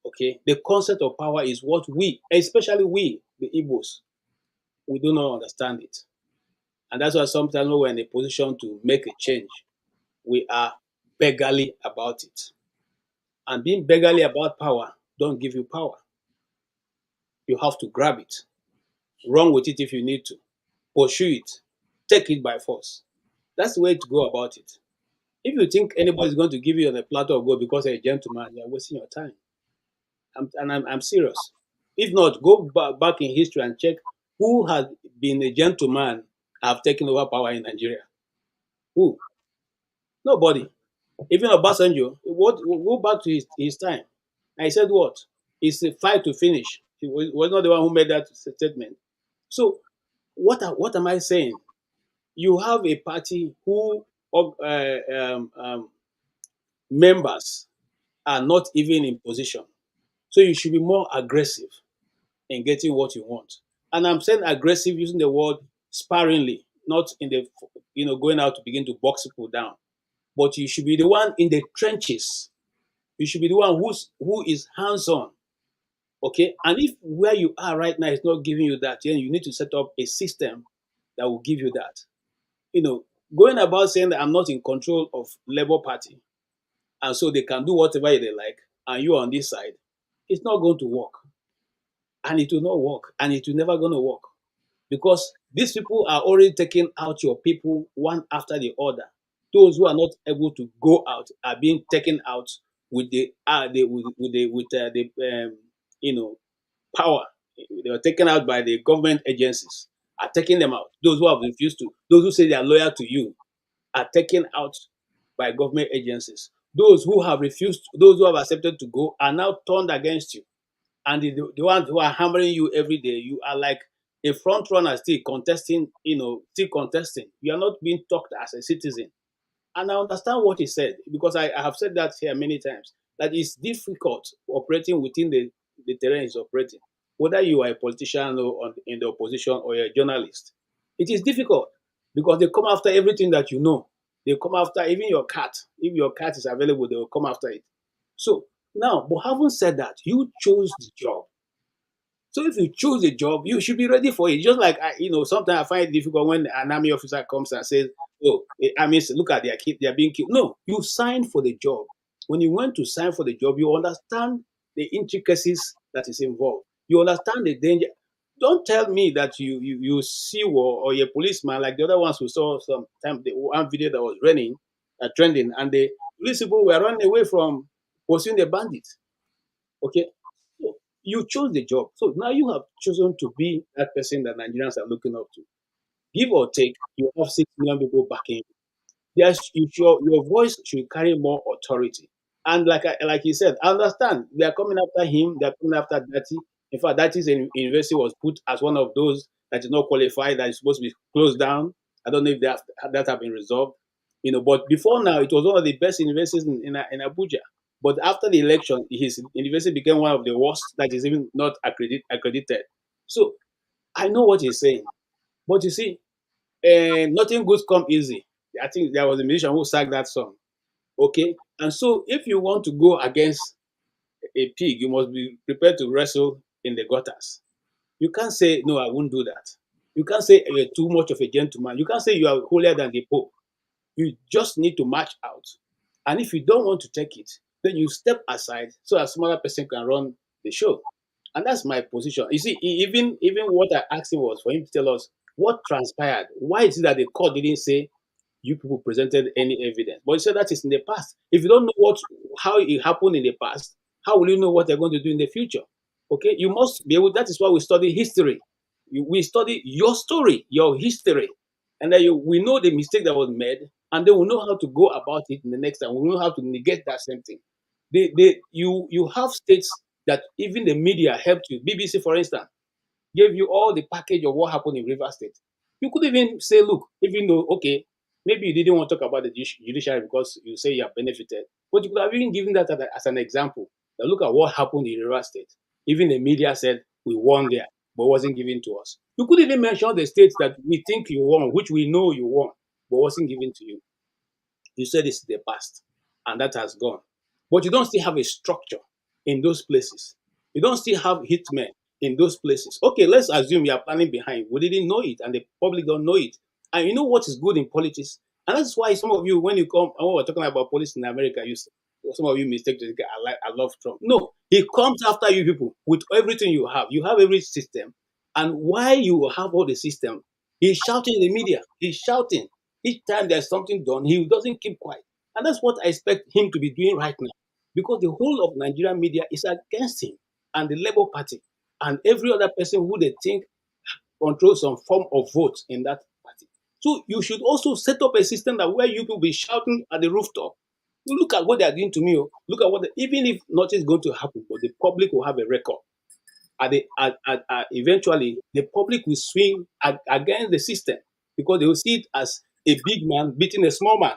Okay? The concept of power is what we, especially we, the Igbos, we do not understand it. And that's why sometimes when we're in a position to make a change, we are beggarly about it. And being beggarly about power don't give you power. You have to grab it, run with it if you need to, pursue it, take it by force. That's the way to go about it. If you think anybody's going to give you on a platter of gold because you're a gentleman, you're wasting your time. I'm serious. If not, go back in history and check who has been a gentleman have taken over power in Nigeria. Who? Nobody. Even Obasanjo, go back to his time. And he said what? It's a fight to finish. He was not the one who made that statement. So what am I saying? You have a party who members are not even in position. So you should be more aggressive in getting what you want. And I'm saying aggressive using the word sparingly, not in the going out to begin to box people down. But you should be the one in the trenches. You should be the one who is hands-on. Okay. And if where you are right now is not giving you that, then you need to set up a system that will give you that. Going about saying that I'm not in control of Labour Party, and so they can do whatever they like, and you on this side, it's not going to work. And it will not work, and it will never going to work. Because these people are already taking out your people one after the other. Those who are not able to go out are being taken out with the power. They were taken out by the government agencies, are taking them out. Those who have refused to, those who say they are loyal to you, are taken out by government agencies. Those who have refused, those who have accepted to go, are now turned against you. And the ones who are hammering you every day, you are like a front runner still contesting, still contesting. You are not being talked as a citizen. And I understand what he said, because I have said that here many times, that it's difficult operating within the terrain he's operating, whether you are a politician or in the opposition or a journalist. It is difficult because they come after everything that you know. They come after even your cat. If your cat is available, they will come after it. So now, but having said that, you chose the job. So if you choose a job, you should be ready for it. Just like sometimes I find it difficult when an army officer comes and says, "Oh, look at their kid, they are being killed." No, you signed for the job. When you went to sign for the job, you understand the intricacies that is involved. You understand the danger. Don't tell me that you see war or you're a policeman like the other ones who saw some time the one video that was trending, and the police people were running away from pursuing the bandits. Okay, so you chose the job. So now you have chosen to be that person that Nigerians are looking up to. Give or take, you have 6 million people backing you. Your voice should carry more authority. And like he said, I understand they are coming after him, they are coming after Dati. In fact, Dati's university was put as one of those that is not qualified, that is supposed to be closed down. I don't know if that have been resolved. But before now, it was one of the best universities in Abuja. But after the election, his university became one of the worst that is even not accredited. So I know what he's saying. But you see, nothing good come easy. I think there was a musician who sang that song. Okay? And so if you want to go against a pig, you must be prepared to wrestle in the gutters. You can't say, "No, I won't do that." You can't say you're too much of a gentleman. You can't say you are holier than the Pope. You just need to march out. And if you don't want to take it, then you step aside so a smaller person can run the show. And that's my position. You see, even what I asked him was for him to tell us what transpired. Why is it that the court didn't say you people presented any evidence? But he said that is in the past. If you don't know how it happened in the past, how will you know what they're going to do in the future? Okay, you must be able. That is why we study history. We study your story, your history, and then we know the mistake that was made, and then we know how to go about it in the next time. We know how to negate that same thing. You have states that even the media helped you. BBC, for instance, gave you all the package of what happened in River State. You could even say, look, even though, okay, maybe you didn't want to talk about the judiciary because you say you have benefited, but you could have even given that as an example. Now look at what happened in River State. Even the media said we won there, but wasn't given to us. You could even mention the states that we think you won, which we know you won, but wasn't given to you. You said it's the past, and that has gone. But you don't still have a structure in those places. You don't still have hitmen in those places. Okay, let's assume you are planning behind. We didn't know it, and the public don't know it. And you know what is good in politics? And that's why some of you, when you come, when we're talking about police in America, some of you mistake to think, I love Trump. No, he comes after you people with everything you have. You have every system. And while you have all the system, he's shouting in the media. He's shouting. Each time there's something done, he doesn't keep quiet. And that's what I expect him to be doing right now. Because the whole of Nigerian media is against him and the Labour Party and every other person who they think controls some form of vote in that party. So you should also set up a system that where you will be shouting at the rooftop. You look at what they are doing to me. Look at even if nothing is going to happen, but the public will have a record. eventually the public will swing against the system because they will see it as a big man beating a small man.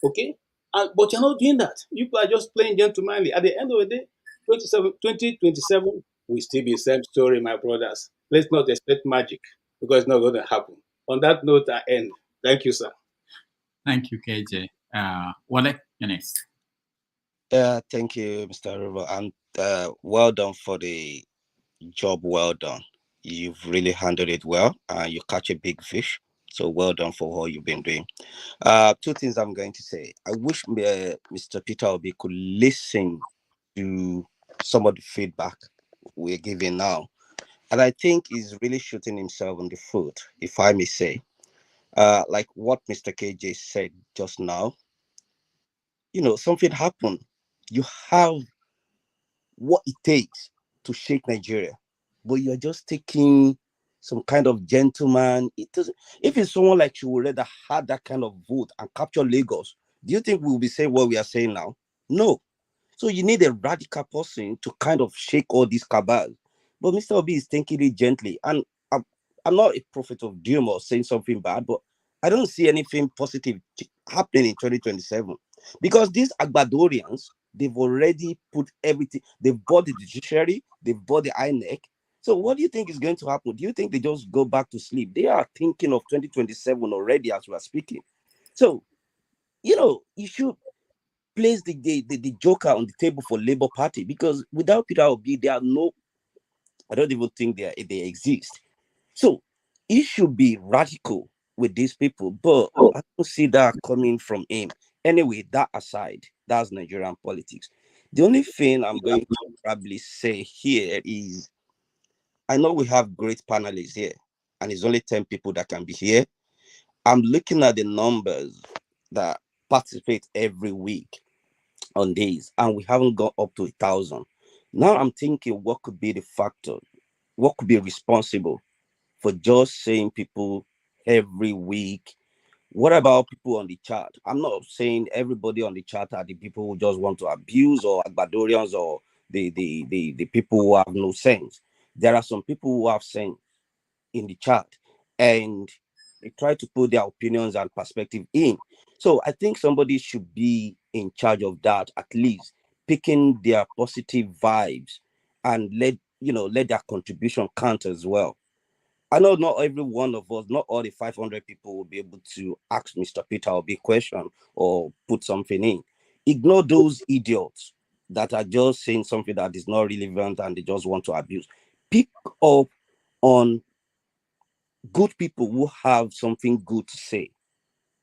Okay? But you're not doing that. You are just playing gentlemanly. At the end of the day, 2027 will still be the same story, my brothers. Let's not expect magic because it's not going to happen. On that note, I end. Thank you, sir. Thank you, KJ. Wale, you're next. Thank you, Mr. River, and well done for the job. Well done. You've really handled it well, and you catch a big fish. So well done for what you've been doing. Two things I'm going to say. I wish Mr. Peter Obi could listen to some of the feedback we're giving now, and I think he's really shooting himself in the foot, if I may say. Like what Mr. KJ said just now. Something happened. You have what it takes to shake Nigeria, but you're just taking some kind of gentleman. It doesn't. If it's someone like you would rather had that kind of vote and capture Lagos, do you think we'll be saying what we are saying now? No. So you need a radical person to kind of shake all these cabals. But Mr. Obi is taking it gently, and I'm not a prophet of doom or saying something bad, but I don't see anything positive happening in 2027 because these Agbadorians, they've already put everything. They've bought the judiciary, they've bought the INEC. So what do you think is going to happen? Do you think they just go back to sleep? They are thinking of 2027 already as we are speaking. So, you should place the joker on the table for Labour Party because without Peter Obi, there are no, I don't even think they exist. So he should be radical with these people, but I don't see that coming from him. Anyway, that aside, that's Nigerian politics. The only thing I'm going to probably say here is I know we have great panelists here, and it's only 10 people that can be here. I'm looking at the numbers that participate every week on these, and we haven't got up to 1,000. Now I'm thinking what could be the factor, what could be responsible for just saying people every week. What about people on the chat? I'm not saying everybody on the chat are the people who just want to abuse or Agbadorians or the people who have no sense. There are some people who have sense in the chat and they try to put their opinions and perspective in. So I think somebody should be in charge of that, at least picking their positive vibes and let their contribution count as well. I know not every one of us, not all the 500 people will be able to ask Mr. Peter Obi a question or put something in. Ignore those idiots that are just saying something that is not relevant and they just want to abuse. Pick up on good people who have something good to say.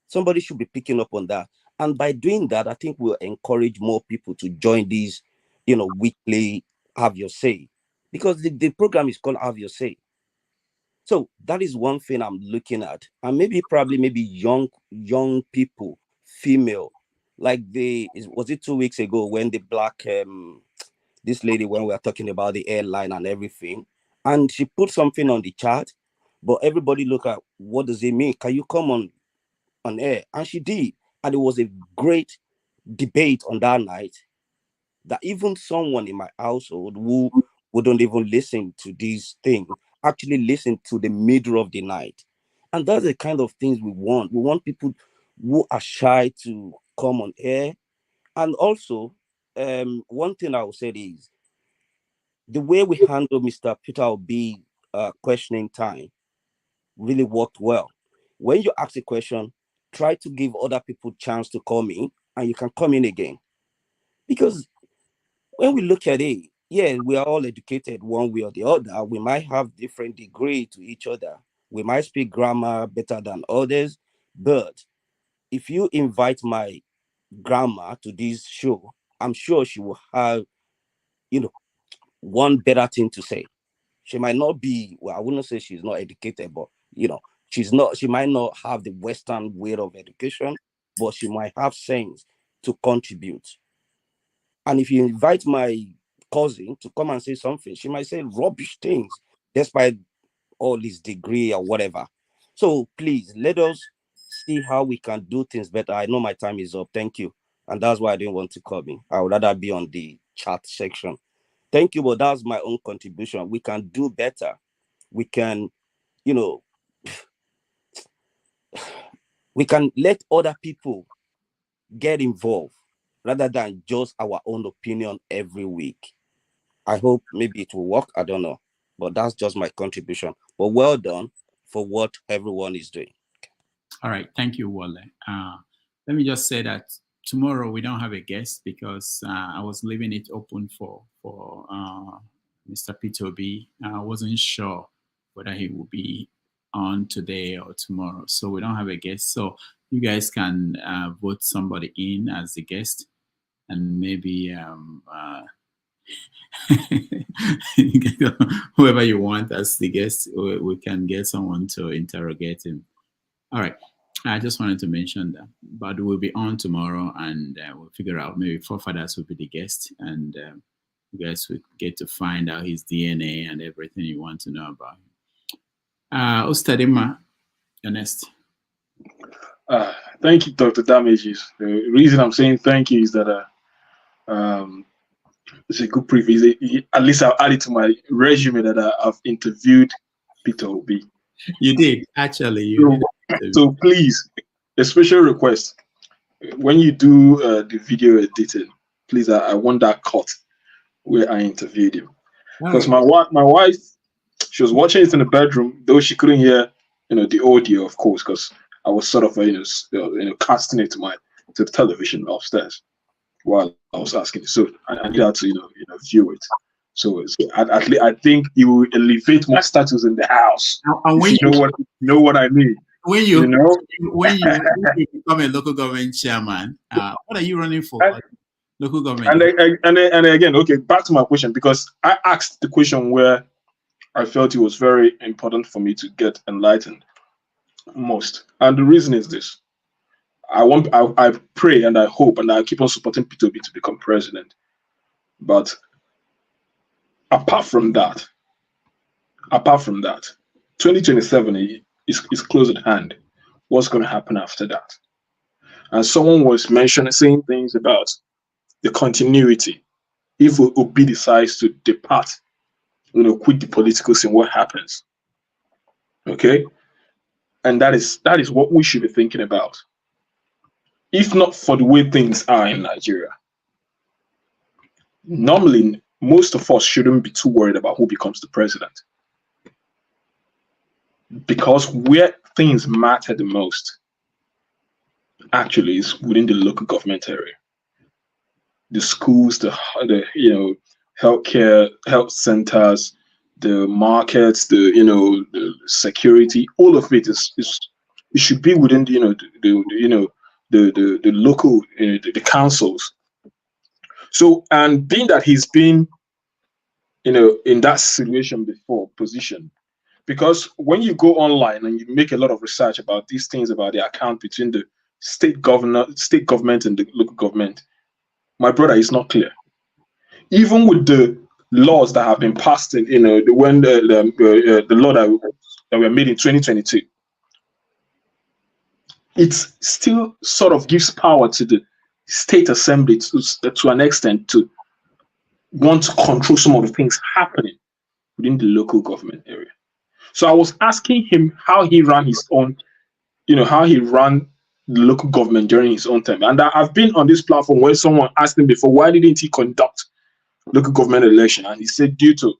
Somebody should be picking up on that. And by doing that, I think we'll encourage more people to join these, weekly Have Your Say. Because the program is called Have Your Say. So that is one thing I'm looking at. And maybe young people, female, like was it 2 weeks ago when the black this lady, when we were talking about the airline and everything, and she put something on the chat, but everybody look at what does it mean? Can you come on air? And she did. And it was a great debate on that night that even someone in my household who wouldn't even listen to these things actually listen to the middle of the night. And that's the kind of things we want. We want people who are shy to come on air. And also, one thing I will say is the way we handle Mr. Peter Obi questioning time really worked well. When you ask a question, try to give other people chance to come in, and you can come in again. Because when we look at it, yeah, we are all educated one way or the other. We might have different degree to each other. We might speak grammar better than others, but if you invite my grandma to this show, I'm sure she will have, one better thing to say. She might not be, well, I wouldn't say she's not educated, but she might not have the Western way of education, but she might have sense to contribute. And if you invite my cousin to come and say something, she might say rubbish things despite all his degree or whatever. So please let us see how we can do things better. I know my time is up. Thank you. And that's why I didn't want to come in. I would rather be on the chat section. Thank you, but that's my own contribution. We can do better. We can, you know, we can let other people get involved rather than just our own opinion every week. I hope maybe it will work. I don't know. But that's just my contribution. But well done for what everyone is doing. All right. Thank you, Wale. Let me just say that tomorrow we don't have a guest because I was leaving it open for Mr. Peter Obi. I wasn't sure whether he will be on today or tomorrow. So we don't have a guest. So you guys can vote somebody in as the guest, and maybe whoever you want as the guest, we can get someone to interrogate him. All right. I just wanted to mention that, but we'll be on tomorrow, and we'll figure out maybe forefathers will be the guest, and you guys will get to find out his DNA and everything you want to know about him. Ustadima, you're next. Thank you, Dr. Damages. The reason I'm saying thank you is that it's a good privilege. At least I'll add it to my resume that I've interviewed Peter Obi. You did, actually. So please, a special request. When you do the video editing, please, I want that cut where I interviewed him. Because my wife, she was watching it in the bedroom, though she couldn't hear, the audio, of course, because I was sort of, casting it to the television upstairs while I was asking. So I need her to, view it. So I think it will elevate my status in the house. And when you know what I mean. When you become a local government chairman, what are you running for? Local government. And again, okay, back to my question, because I asked the question where I felt it was very important for me to get enlightened most. And the reason is this. I pray and I hope and I keep on supporting Peter Obi to become president. But apart from that, 2027 is close at hand. What's going to happen after that? And someone was saying things about the continuity. If Obi decides to depart, quit the political scene, what happens? Okay? And that is what we should be thinking about. If not for the way things are in Nigeria, normally most of us shouldn't be too worried about who becomes the president. Because where things matter the most actually is within the local government area. The schools, the healthcare, health centers, the markets, the security, all of it it should be within the local the councils. So, and being that he's been in that situation before, position, because when you go online and you make a lot of research about these things, about the account between the state government and the local government, my brother, is not clear. Even with the laws that have been passed in, when the law that were made in 2022, it still sort of gives power to the state assembly to an extent to want to control some of the things happening within the local government area. So I was asking him how he ran his own, how he ran the local government during his own time. And I've been on this platform where someone asked him before, why didn't he conduct local government election? And he said due to,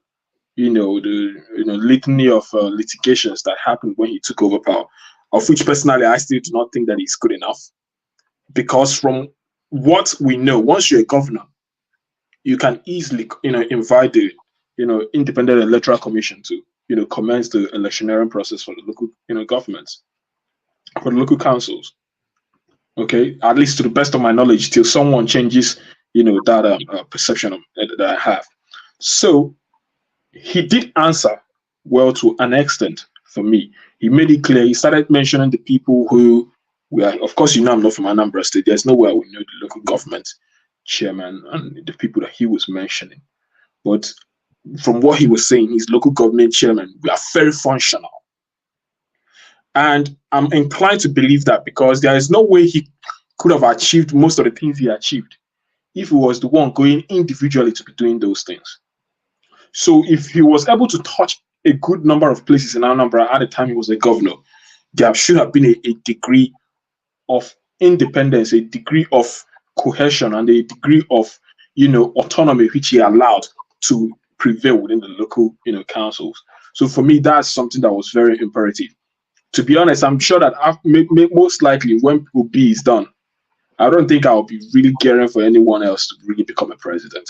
the litany of litigations that happened when he took over power, of which personally I still do not think that he's good enough. Because from what we know, once you're a governor, you can easily, invite the, independent electoral commission to, commence the electioneering process for the local, governments, for the local councils. Okay, at least to the best of my knowledge, till someone changes, that perception that I have. So he did answer well to an extent for me. He made it clear. He started mentioning the people who were, of course, I'm not from Anambra State. There's no way I would know the local government chairman and the people that he was mentioning. But from what he was saying, his local government chairman, we are very functional. And I'm inclined to believe that, because there is no way he could have achieved most of the things he achieved if he was the one going individually to be doing those things. So if he was able to touch a good number of places in Anambra at the time he was a governor, there should have been a degree of independence, a degree of cohesion, and a degree of, autonomy which he allowed to prevail within the local, councils. So for me, that's something that was very imperative. To be honest, I'm sure that most likely when Obi is done, I don't think I'll be really caring for anyone else to really become a president.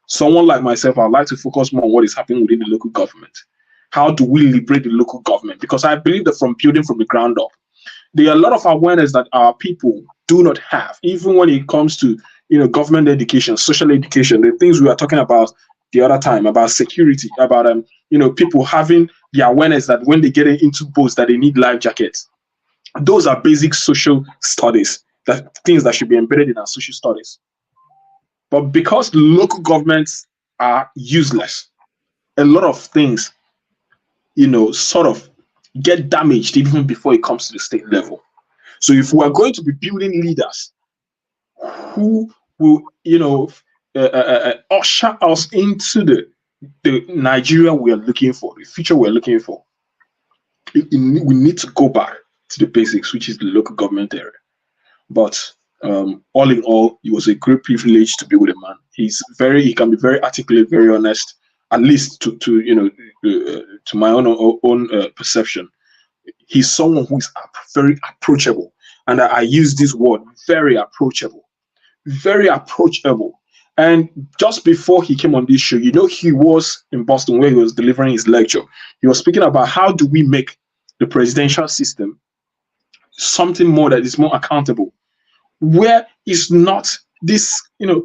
Someone like myself, I'd like to focus more on what is happening within the local government. How do we liberate the local government? Because I believe that from building from the ground up, there are a lot of awareness that our people do not have, even when it comes to, government education, social education, the things we were talking about the other time, about security, about, people having the awareness that when they get into boats that they need life jackets. Those are basic social studies, that things that should be embedded in our social studies. But because local governments are useless, a lot of things, sort of get damaged even before it comes to the state level. So if we are going to be building leaders who will, usher us into the Nigeria we are looking for, the future we're looking for, we need to go back to the basics, which is the local government area. But all in all, it was a great privilege to be with a man. He can be very articulate, very honest, at least to my own perception. He's someone who is very approachable, and I use this word, very approachable, very approachable. And just before he came on this show, he was in Boston where he was delivering his lecture. He was speaking about how do we make the presidential system something more that is more accountable, where it's not this,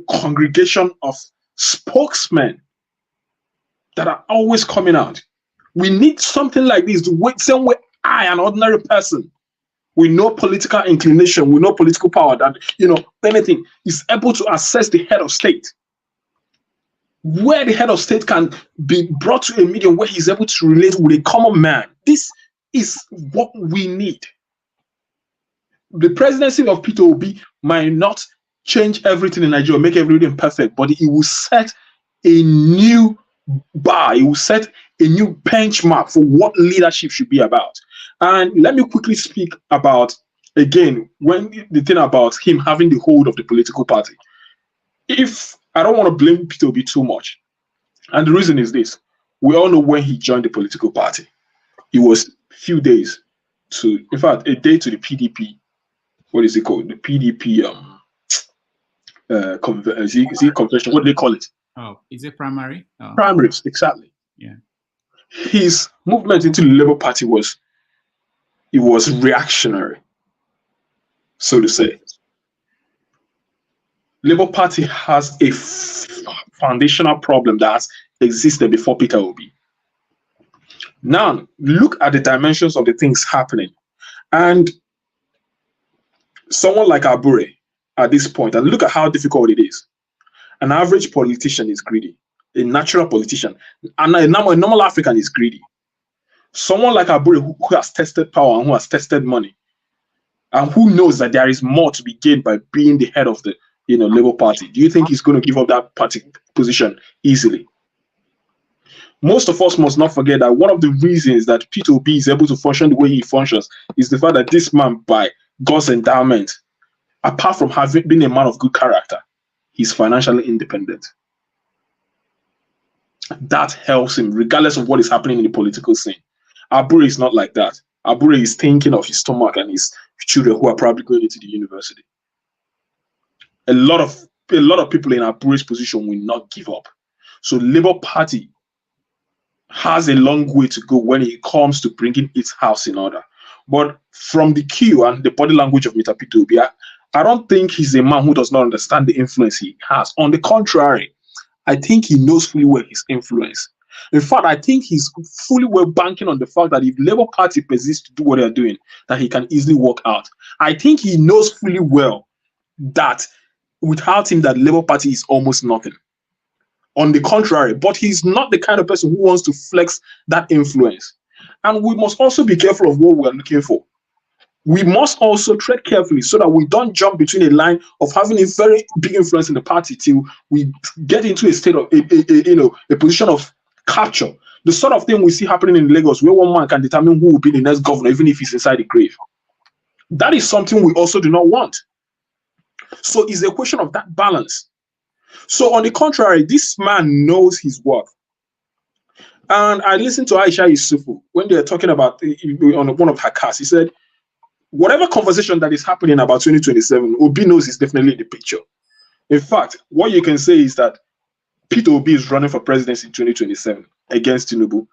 congregation of spokesmen that are always coming out. We need something like this, same way I, an ordinary person, with no political inclination, with no political power, that, anything, is able to assess the head of state. Where the head of state can be brought to a medium where he's able to relate with a common man. This is what we need. The presidency of Peter Obi might not change everything in Nigeria, make everything perfect, but it will set a new bar. It will set a new benchmark for what leadership should be about. And let me quickly speak about, again, when the thing about him having the hold of the political party. If I don't want to blame Peter Obi too much, and the reason is this: we all know when he joined the political party, it was few days to, in fact, a day to the PDP. What is it called? The PDP convention. What do they call it? Oh, is it primary? Oh. Primaries, exactly. Yeah. His movement into the Labour Party was reactionary, so to say. Labour Party has a foundational problem that has existed before Peter Obi. Now, look at the dimensions of the things happening. And someone like Abure at this point, and look at how difficult it is. An average politician is greedy. A natural politician. And a normal African is greedy. Someone like Abure who has tested power and who has tested money, and who knows that there is more to be gained by being the head of the Labour Party. Do you think he's going to give up that party position easily? Most of us must not forget that one of the reasons that Peter Obi is able to function the way he functions is the fact that this man, by God's endowment, apart from having been a man of good character, he's financially independent. That helps him, regardless of what is happening in the political scene. Abure is not like that. Abure is thinking of his stomach and his children who are probably going into the university. A lot of people in Abure's position will not give up. So Labour Party has a long way to go when it comes to bringing its house in order. But from the cue and the body language of Mr. Peter Obi, I don't think he's a man who does not understand the influence he has. On the contrary, I think he knows fully well his influence. In fact, I think he's fully well banking on the fact that if Labour Party persists to do what they're doing, that he can easily walk out. I think he knows fully well that without him, that Labour Party is almost nothing. On the contrary, but he's not the kind of person who wants to flex that influence. And we must also be careful of what we're looking for. We must also tread carefully so that we don't jump between a line of having a very big influence in the party till we get into a state of a position of capture, the sort of thing we see happening in Lagos, where one man can determine who will be the next governor, even if he's inside the grave. That is something we also do not want. So it's a question of that balance. So on the contrary, this man knows his worth. And I listened to Aisha Yusufu when they're talking about on one of her casts. He said, whatever conversation that is happening about 2027, Obi knows is definitely in the picture. In fact, what you can say is that Peter Obi is running for presidency in 2027 against Tinubu.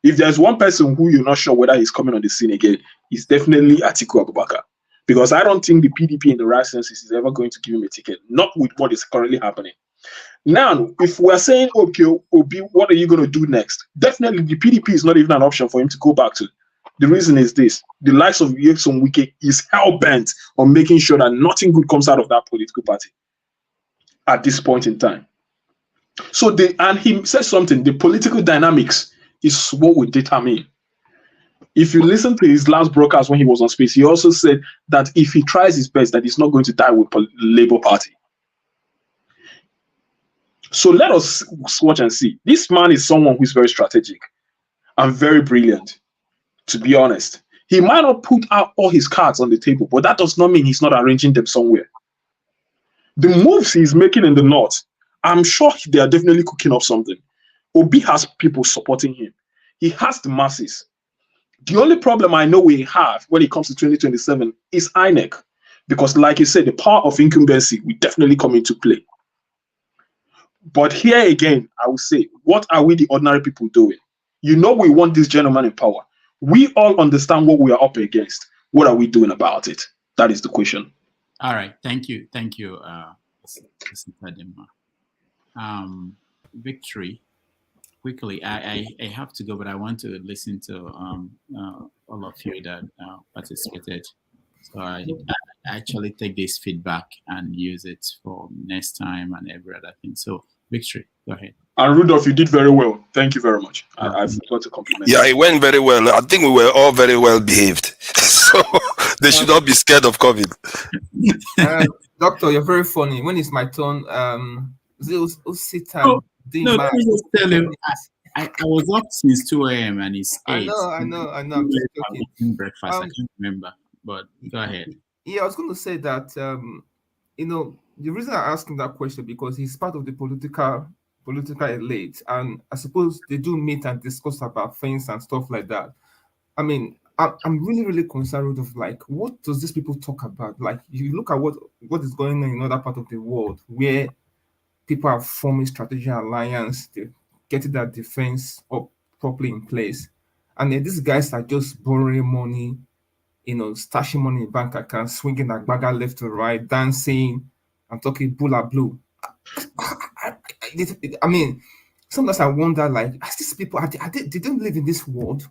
If there's one person who you're not sure whether he's coming on the scene again, it's definitely Atiku Abubakar. Because I don't think the PDP in the right senses is ever going to give him a ticket, not with what is currently happening. Now, if we're saying, okay, Obi, what are you going to do next? Definitely, the PDP is not even an option for him to go back to. The reason is this: the likes of Yexon Wike is hell-bent on making sure that nothing good comes out of that political party at this point in time. So, and he says something, the political dynamics is what will determine. If you listen to his last broadcast when he was on Space, he also said that if he tries his best, that he's not going to die with the Labour Party. So let us watch and see. This man is someone who's very strategic and very brilliant, to be honest. He might not put out all his cards on the table, but that does not mean he's not arranging them somewhere. The moves he's making in the north, I'm sure they are definitely cooking up something. Obi has people supporting him. He has the masses. The only problem I know we have when it comes to 2027 is INEC. Because like you said, the power of incumbency will definitely come into play. But here again, I will say, what are we, the ordinary people, doing? You know, we want this gentleman in power. We all understand what we are up against. What are we doing about it? That is the question. All right. Thank you. Thank you, Victory. Quickly, I have to go, but I want to listen to all of you that participated. So I actually take this feedback and use it for next time and every other thing. So, Victory, go ahead. And Rudolph, you did very well. Thank you very much. I forgot to compliment you. Yeah, it went very well. I think we were all very well behaved. So they should not be scared of COVID. Doctor, you're very funny. When it's my turn, sit and let me just tell you, I was up since 2 a.m. and it's 8. I know. I'm just joking. Breakfast. I can't remember, but go ahead. Yeah, I was going to say that, the reason I asked him that question because he's part of the political elite, and I suppose they do meet and discuss about things and stuff like that. I mean, I'm really, really concerned of like, what does these people talk about? Like, you look at what is going on in other part of the world where people are forming strategic alliance, they're getting that defense up properly in place, and then these guys are just borrowing money, stashing money in bank accounts, swinging that bagger left to right, dancing. I'm talking bula blue. I mean, sometimes I wonder, like, as these people, they don't live in this world,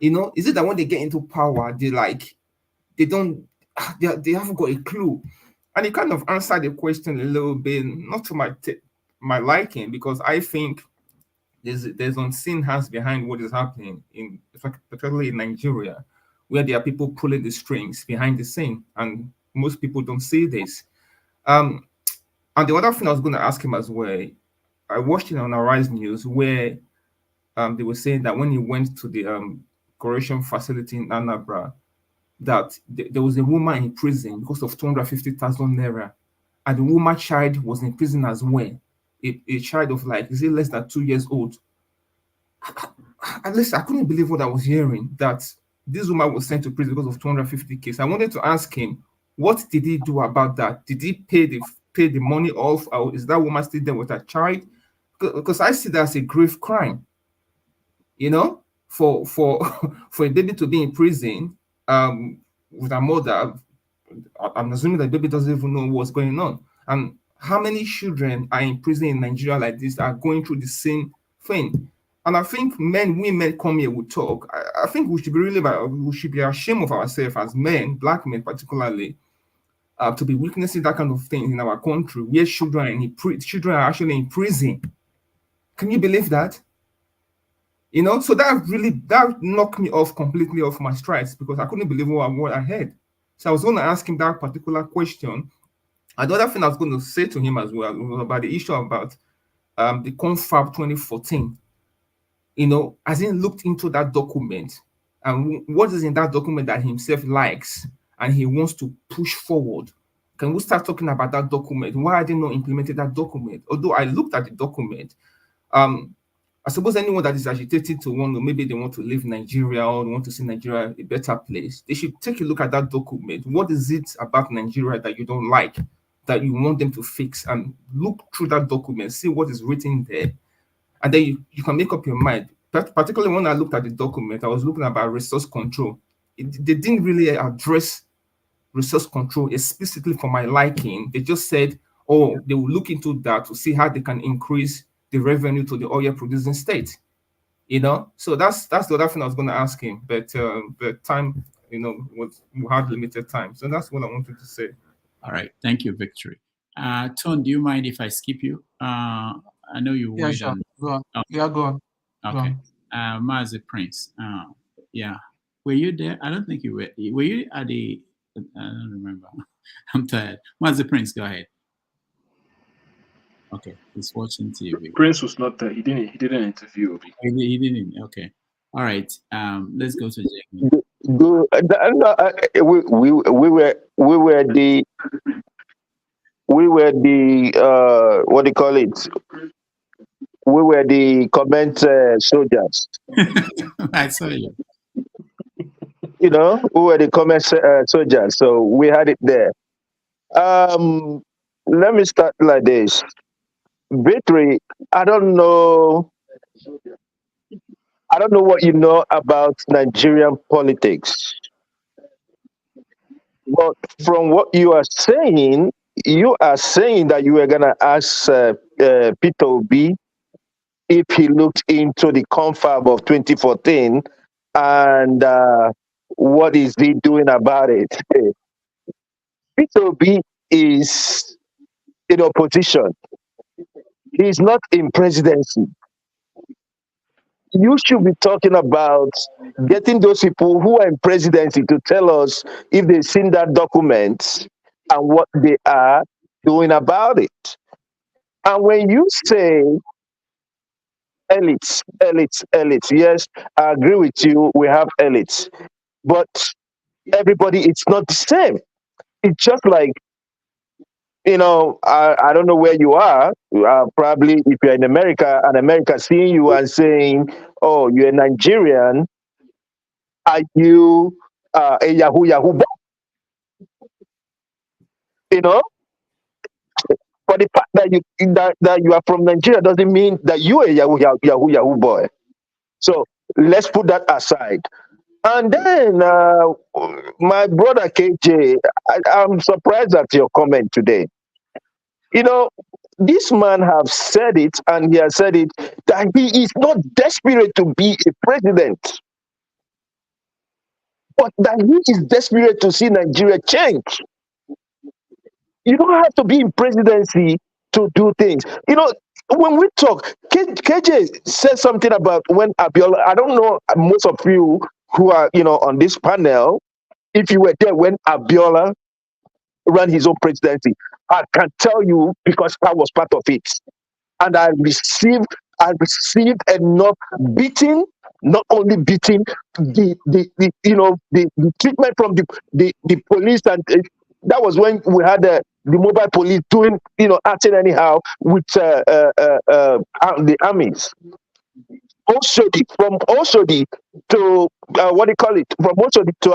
Is it that when they get into power, they haven't got a clue? And it kind of answered the question a little bit, not to my liking, because I think there's unseen hands behind what is happening particularly in Nigeria, where there are people pulling the strings behind the scene, and most people don't see this. And the other thing I was going to ask him as well, I watched it on Arise News where they were saying that when he went to the correction facility in Anambra, that there was a woman in prison because of 250,000 naira, and the woman child was in prison as well. A child of less than 2 years old. At least I couldn't believe what I was hearing, that this woman was sent to prison because of 250 cases. I wanted to ask him, what did he do about that? Did he pay the money off, or is that woman still there with her child? Because I see that as a grave crime, for a baby to be in prison with a mother. I'm assuming that baby doesn't even know what's going on. And how many children are in prison in Nigeria like this that are going through the same thing? And I think women come here will talk. I think we should be ashamed of ourselves as men, black men particularly, to be witnessing that kind of thing in our country where children are actually in prison. Can you believe that? So that knocked me completely off my strides, because I couldn't believe what I heard. So I was going to ask him that particular question. And the other thing I was going to say to him as well was about the issue about the Confab 2014. has he looked into that document and what is in that document that himself likes and he wants to push forward? Can we start talking about that document? Why are they not implemented that document? Although I looked at the document, I suppose anyone that is agitated to maybe they want to leave Nigeria or want to see Nigeria a better place, they should take a look at that document. What is it about Nigeria that you don't like, that you want them to fix? And look through that document, see what is written there. And then you can make up your mind. Particularly when I looked at the document, I was looking about resource control. They didn't really address resource control explicitly for my liking. They just said, oh, they will look into that to see how they can increase the revenue to the oil producing state. So that's the other thing I was going to ask him, but time, we had limited time. So that's what I wanted to say. All right, thank you, Victory. Tone, do you mind if I skip you? I know you Yeah, sure. Go on. Okay. Yeah, go on. Okay. Mazi Prince. Yeah. Were you there? I don't think you were. Were you at the? I don't remember. I'm tired. Mazi Prince, go ahead. Okay, he's watching TV. Prince was not there. He didn't interview Obi. He didn't. Okay. All right. Let's go to Jamie. We were the what do you call it? We were the comment soldiers. I saw you. We were the comment soldiers, so we had it there. Let me start like this. Victory, I don't know what you know about Nigerian politics. But from what you are saying that you were going to ask Peter Obi if he looked into the confab of 2014 and what is he doing about it. Peter Obi is in opposition. He's not in presidency. You should be talking about getting those people who are in presidency to tell us if they've seen that document and what they are doing about it. And when you say elites, yes, I agree with you, we have elites. But everybody, it's not the same. It's just like, I don't know where you are. Probably if you're in America and America seeing you and saying, oh, you're a Nigerian, are you a Yahoo boy? For the fact that you are from Nigeria doesn't mean that you are a Yahoo boy. So let's put that aside. And then my brother KJ, I'm surprised at your comment today. This man have said it, and he has said it, that he is not desperate to be a president, but that he is desperate to see Nigeria change. You don't have to be in presidency to do things. When we talk, KJ said something about when Abiola, I don't know, most of you who are, on this panel, if you were there when Abiola ran his own presidency, I can tell you because I was part of it. And I received enough beating, not only beating, the treatment from the police, and that was when we had the mobile police doing, acting anyhow with the armies. From Oshodi to what do you call it? From Oshodi to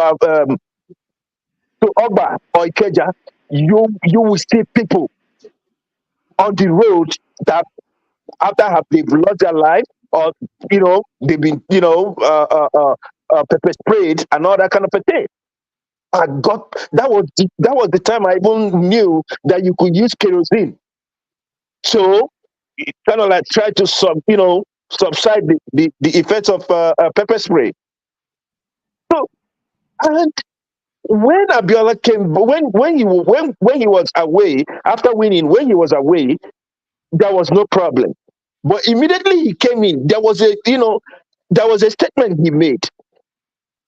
Oba or Ikeja, you will see people on the road that after they've lost their life, or they've been pepper sprayed and all that kind of a thing. That was the time I even knew that you could use kerosene. So it kind of like try to subside the effects of pepper spray. So, and when Abiola came, when he was away after winning, when he was away, there was no problem. But immediately he came in, there was a statement he made.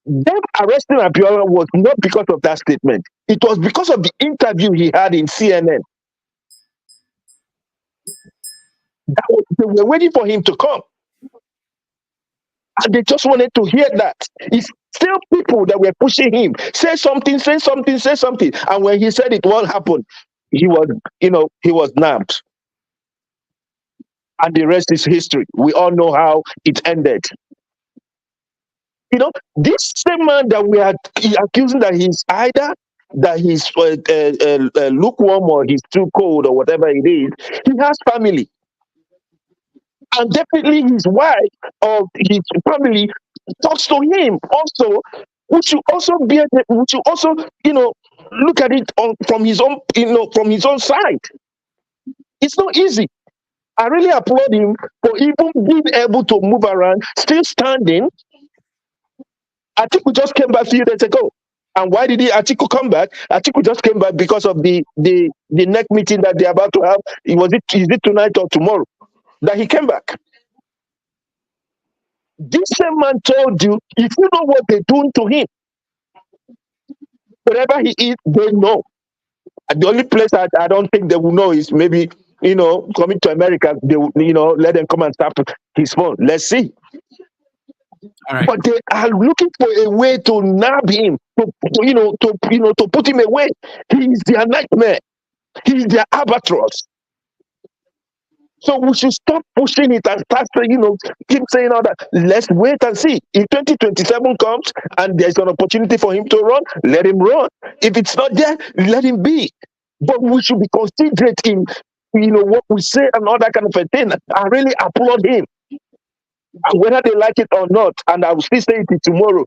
Them arresting Abiola was not because of that statement. It was because of the interview he had in CNN. They were waiting for him to come. And they just wanted to hear that. It's still people that were pushing him. Say something, say something, say something. And when he said it won't happen, he was, he was nabbed. And the rest is history. We all know how it ended. This same man that we are accusing that he's either that he's lukewarm or he's too cold or whatever it is, he has family. And definitely his wife or his family talks to him also. We should also look at it from his own side. It's not easy. I really applaud him for even being able to move around, still standing. Atiku just came back a few days ago. And why did Atiku come back? Atiku just came back because of the next meeting that they're about to have. Is it tonight or tomorrow that he came back? This same man told you, if you know what they're doing to him, wherever he is, they know. And the only place I don't think they will know is maybe, coming to America, they will, let them come and tap his phone. Let's see. All right. But they are looking for a way to nab him, to put him away. He is their nightmare. He is their albatross. So we should stop pushing it and start, keep saying all that. Let's wait and see. If 2027 comes and there's an opportunity for him to run, let him run. If it's not there, let him be. But we should be considerate in, what we say and all that kind of a thing. I really applaud him. And whether they like it or not, and I will still say it tomorrow,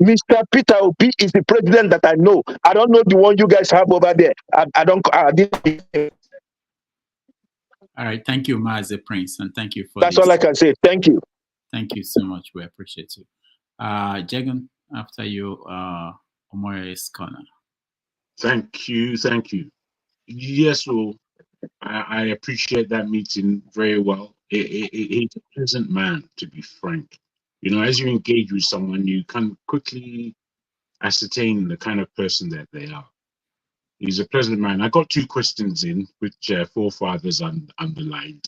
Mr. Peter Obi is the president that I know. I don't know the one you guys have over there. All right, thank you, Mazi Prince, and thank you for That's all I can say. Thank you. Thank you so much. We appreciate you. Jagan, after you, Omore's corner. Thank you. Yes, well, I appreciate that meeting very well. He's a pleasant man, to be frank. As you engage with someone, you can quickly ascertain the kind of person that they are. He's a pleasant man. I got 2 questions in, which forefathers underlined.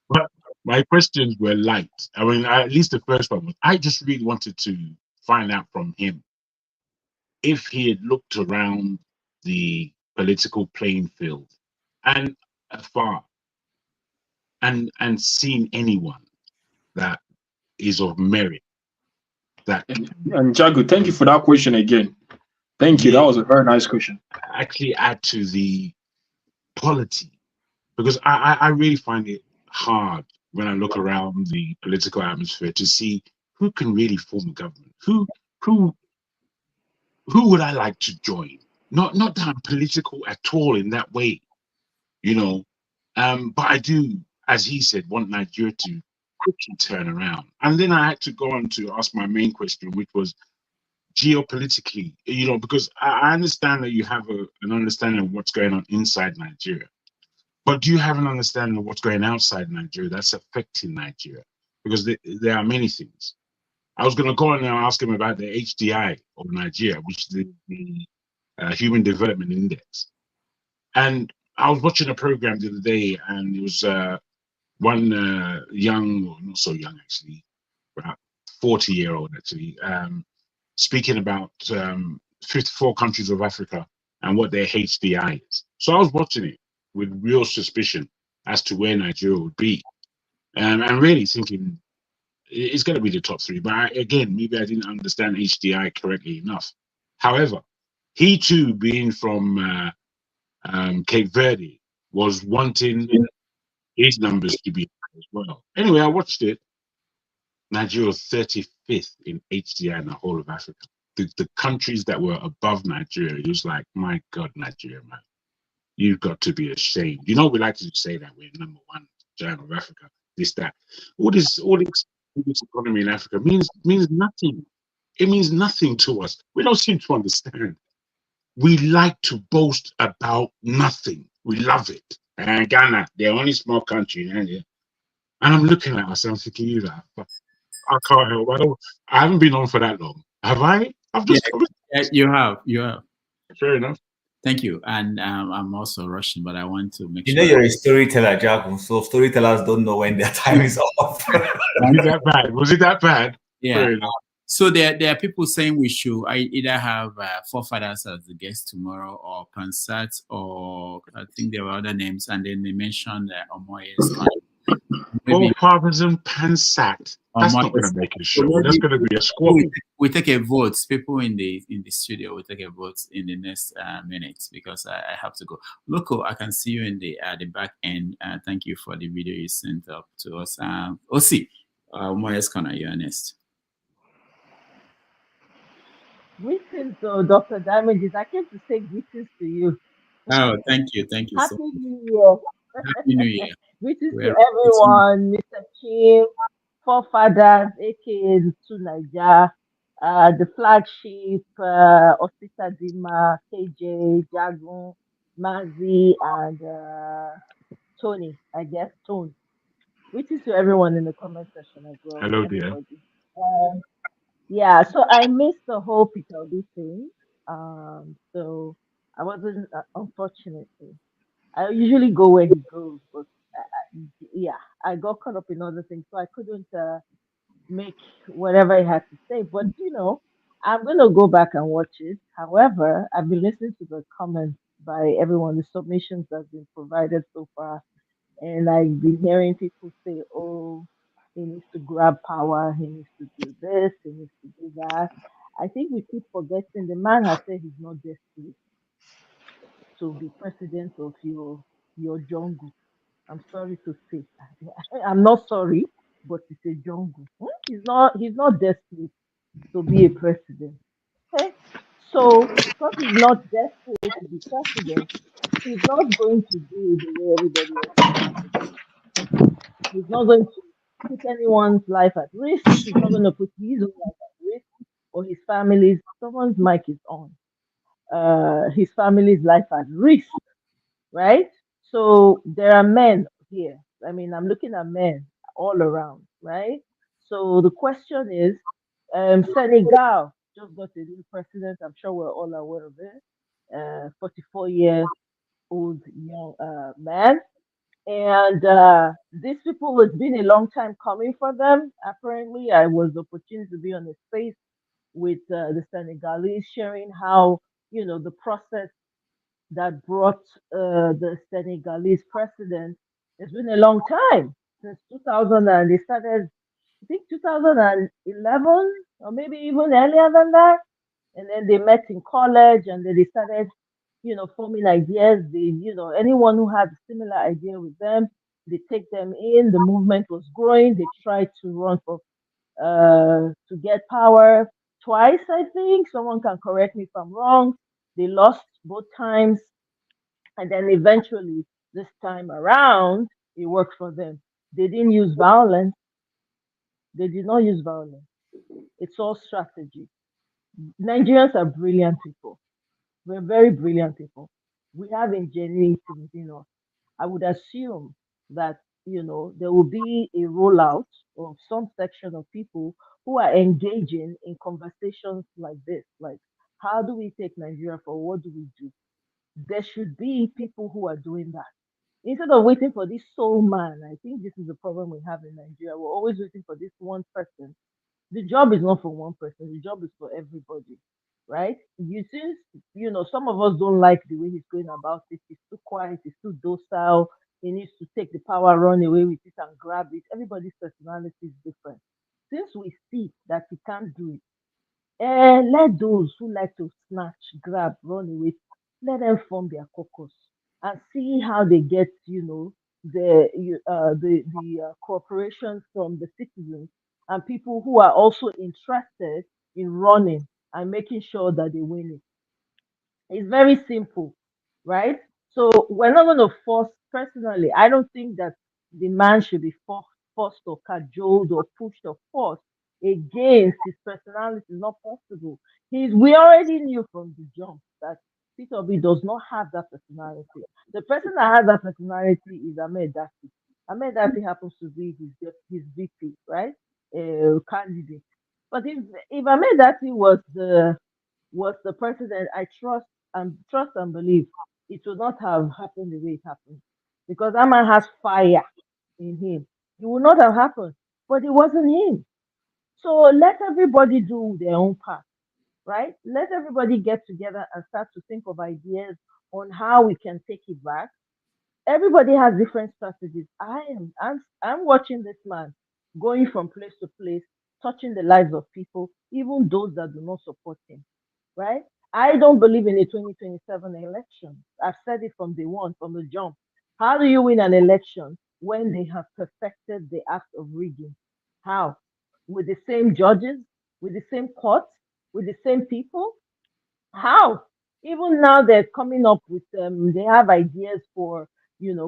But my questions were light. I mean, at least the first one was, I just really wanted to find out from him if he had looked around the political playing field and afar and seen anyone that is of merit. And Jago, thank you for that question again. Thank you. That was a very nice question. Actually add to the polity, because I really find it hard when I look around the political atmosphere to see who can really form a government. Who would I like to join? Not that I'm political at all in that way, but I do, as he said, want Nigeria to quickly turn around. And then I had to go on to ask my main question, which was geopolitically, because I understand that you have an understanding of what's going on inside Nigeria, but do you have an understanding of what's going outside Nigeria that's affecting Nigeria? Because there are many things. I was going to go on and ask him about the HDI of Nigeria, which is the Human Development Index. And I was watching a program the other day, and it was one young, or not so young actually, about 40-year-old actually, speaking about 54 countries of Africa and what their HDI is. So I was watching it with real suspicion as to where Nigeria would be, and really thinking it's going to be the top 3. But again, maybe I didn't understand HDI correctly enough. However, he too, being from Cape Verde, was wanting his numbers to be high as well. Anyway, I watched it. Nigeria was 35th in HDI in the whole of Africa. The countries that were above Nigeria, it was like, my God, Nigeria, man, you've got to be ashamed. We like to say that we're number 1 giant of Africa, this, that. All this economy in Africa means nothing. It means nothing to us. We don't seem to understand. We like to boast about nothing. We love it. And Ghana, they're only small country. And I'm looking at myself thinking, I can't help. I haven't been on for that long. Have I? I've just. You have. Fair enough. Thank you. And I'm also rushing, but I want to make You sure. know you're a storyteller, Jacob, so storytellers don't know when their time is up. Was it that bad? Was it that bad? Yeah. So there are people saying we should either have forefathers as the guest tomorrow, or Pansat, or I think there were other names, and then they mentioned Omoye's. Forefathers and Pansat. That's not going to make a show. That's going to be a squabble. We take a vote. People in the studio will take a vote in the next minutes, because I have to go. Loco, I can see you in the back end. Thank you for the video you sent up to us. Osi, Omoye's corner, you're next. Greetings, Dr. Damages. I came to say greetings to you. Oh, thank you. Happy New Year. Happy New Year. Greetings to everyone, Mr. Kim, forefathers, aka the two Naija, the flagship, Osita Dima, KJ, Jagun, Mazi, and Tony, I guess, Tone. Greetings to everyone in the comment section as well. Hello, dear. Everybody. Yeah, so I missed the whole Peter Obi thing. So I wasn't, unfortunately. I usually go where he goes, but yeah, I got caught up in other things, so I couldn't make whatever he had to say. But I'm gonna go back and watch it. However, I've been listening to the comments by everyone, the submissions that's been provided so far, and I've been hearing people say, "Oh, he needs to grab power. He needs to do this. He needs to do that." I think we keep forgetting the man has said he's not desperate to be president of your jungle. I'm sorry to say. I'm not sorry, but it's a jungle. He's not desperate to be a president. Okay? So because he's not desperate to be president, he's not going to do it the way everybody else is going to do it. He's not going to put anyone's life at risk. He's not going to put his own life at risk or his family's. Someone's mic is on. His family's life at risk, right? So there are men here. I mean, I'm looking at men all around, right? So the question is, Senegal just got a new president. I'm sure we're all aware of it. 44-year-old young man. And these people, it's been a long time coming for them. Apparently, I was opportunity to be on a space with the Senegalese, sharing how the process that brought the Senegalese president. It's been a long time since 2000, and they started, I think, 2011 or maybe even earlier than that. And then they met in college, and then they started, forming ideas. Anyone who had a similar idea with them, they take them in. The movement was growing. They tried to run for to get power twice, I think. Someone can correct me if I'm wrong. They lost both times, and then eventually, this time around, it worked for them. They didn't use violence. They did not use violence. It's all strategy. Nigerians are brilliant people. We're very brilliant people. We have ingenuity within us. I would assume that, there will be a rollout of some section of people who are engaging in conversations like this. Like, how do we take Nigeria for what do we do? There should be people who are doing that. Instead of waiting for this soul man, I think this is the problem we have in Nigeria. We're always waiting for this one person. The job is not for one person, the job is for everybody, right? Since some of us don't like the way he's going about it. He's too quiet, he's too docile. He needs to take the power, run away with it, and grab it. Everybody's personality is different. Since we see that he can't do it, let those who like to snatch, grab, run away, let them form their caucus and see how they get, the cooperation from the citizens and people who are also interested in running and making sure that they win it. It's very simple, right? So we're not going to force, personally, I don't think that the man should be forced or cajoled or pushed or forced against his personality. It's not possible. We already knew from the jump that Peter Obi does not have that personality. The person that has that personality is Ahmed Dati. Ahmed Dati happens to be his VP, right? Candidate. But if Ahmed Dati was the president, I trust trust and believe it would not have happened the way it happened. Because that man has fire in him. It would not have happened. But it wasn't him. So let everybody do their own part, right? Let everybody get together and start to think of ideas on how we can take it back. Everybody has different strategies. I'm watching this man going from place to place, touching the lives of people, even those that do not support him, right? I don't believe in a 2027 election. I've said it from day one, from the jump. How do you win an election when they have perfected the act of rigging? How? With the same judges, with the same courts, with the same people? How? Even now they're coming up with they have ideas for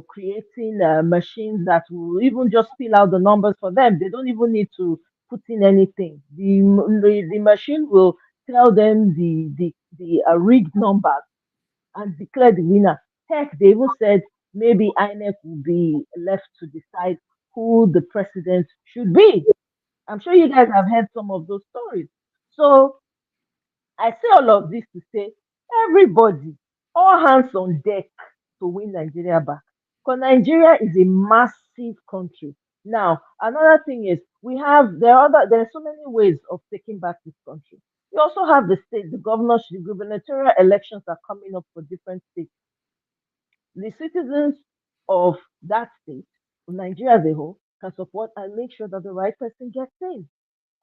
creating machines that will even just fill out the numbers for them. They don't even need to put in anything. The machine will tell them the rigged numbers and declare the winner. Heck, they even said maybe INEC will be left to decide who the president should be. I'm sure you guys have heard some of those stories. So I say all of this to say, everybody, all hands on deck to win Nigeria back. Because Nigeria is a massive country. Now, another thing is there are so many ways of taking back this country. We also have the state, the governorship, the gubernatorial elections are coming up for different states. The citizens of that state, of Nigeria as a whole, can support and make sure that the right person gets in.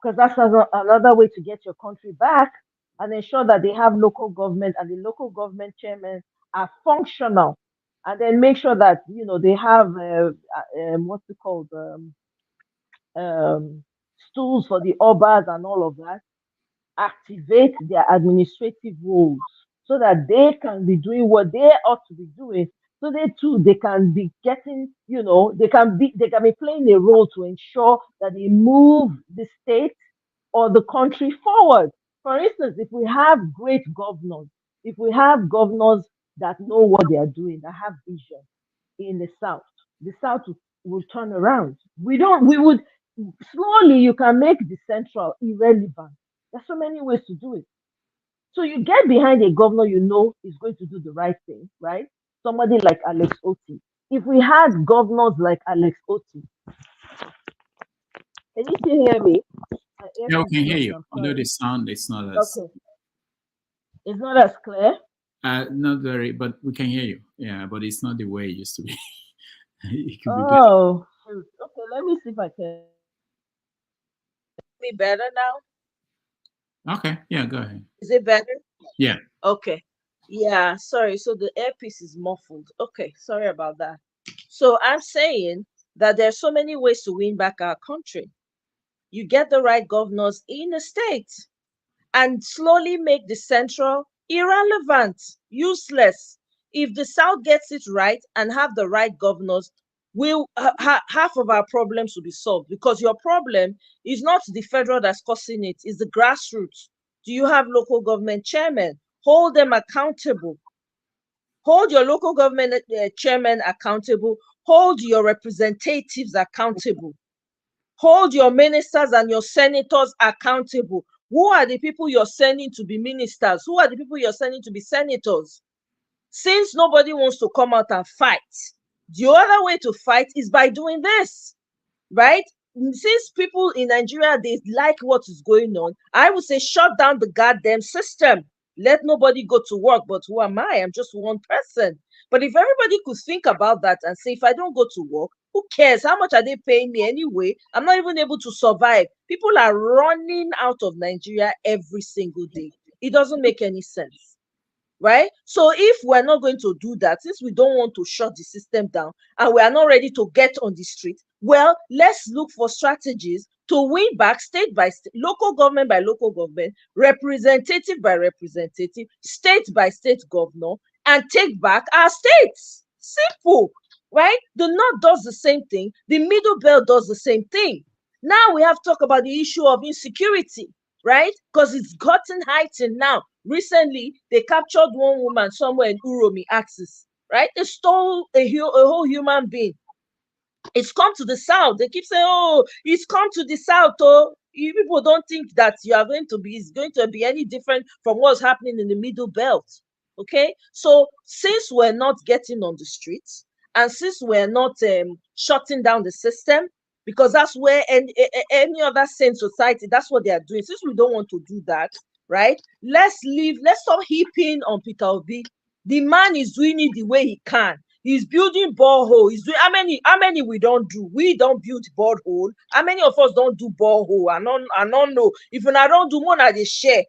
Because that's another way to get your country back and ensure that they have local government and the local government chairmen are functional, and then make sure that they have what's it called stools for the obas and all of that. Activate their administrative roles so that they can be doing what they ought to be doing. So they can be getting, they can be playing a role to ensure that they move the state or the country forward. For instance, if we have great governors, if we have governors that know what they are doing, that have vision in the South will turn around. We would slowly, you can make the central irrelevant. There's so many ways to do it. So you get behind a governor you know is going to do the right thing, right? Somebody like Alex Oti. If we had governors like Alex Oti, can you still hear me? Yeah, we can hear you. Although the sound is not as okay. It's not as clear. Not very, but we can hear you. Yeah, but it's not the way it used to be. It could be better. Oh, shoot. Okay. Let me see if I can. Be better now. Okay. Yeah, go ahead. Is it better? Yeah. Okay. Yeah. Sorry. So the AirPeace is muffled. Okay. Sorry about that. So I'm saying that there's so many ways to win back our country. You get the right governors in the state and slowly make the central irrelevant, useless. If the South gets it right and have the right governors, half of our problems will be solved, because your problem is not the federal that's causing it, it's the grassroots. Do you have local government chairmen? Hold them accountable. Hold your local government chairman accountable. Hold your representatives accountable. Hold your ministers and your senators accountable. Who are the people you're sending to be ministers? Who are the people you're sending to be senators? Since nobody wants to come out and fight, the other way to fight is by doing this, right? Since people in Nigeria, they like what is going on, I would say shut down the goddamn system. Let nobody go to work. But who am I? I'm just one person. But if everybody could think about that and say, if I don't go to work, who cares? How much are they paying me anyway? I'm not even able to survive. People are running out of Nigeria every single day. It doesn't make any sense, right? So if we're not going to do that, since we don't want to shut the system down and we are not ready to get on the street, well, let's look for strategies to win back state by state, local government by local government, representative by representative, state by state governor, and take back our states. Simple, right? The North does the same thing. The Middle Belt does the same thing. Now we have to talk about the issue of insecurity, right? Because it's gotten heightened now. Recently, they captured one woman somewhere in Uromi Axis, right? They stole a whole human being. It's come to the South. They keep saying, oh, it's come to the South. Oh, you people don't think that it's going to be any different from what's happening in the Middle Belt. Okay, so since we're not getting on the streets, and since we're not shutting down the system, because that's where any other sane society, that's what they are doing. Since we don't want to do that, right? Let's stop heaping on Peter Obi. The man is doing it the way he can. He's building borehole. He's doing how many we don't do? We don't build borehole. How many of us don't do borehole? I don't know. If you don't do more, they share.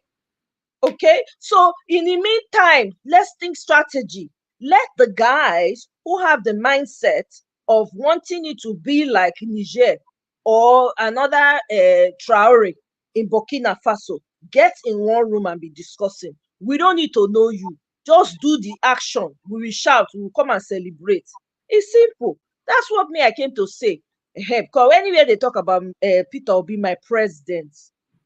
Okay, so in the meantime, let's think strategy. Let the guys who have the mindset of wanting it to be like Niger or another Traore in Burkina Faso get in one room and be discussing. We don't need to know you. Just do the action. We will shout. We will come and celebrate. It's simple. That's what I came to say. Because anywhere they talk about Peter Obi, my president,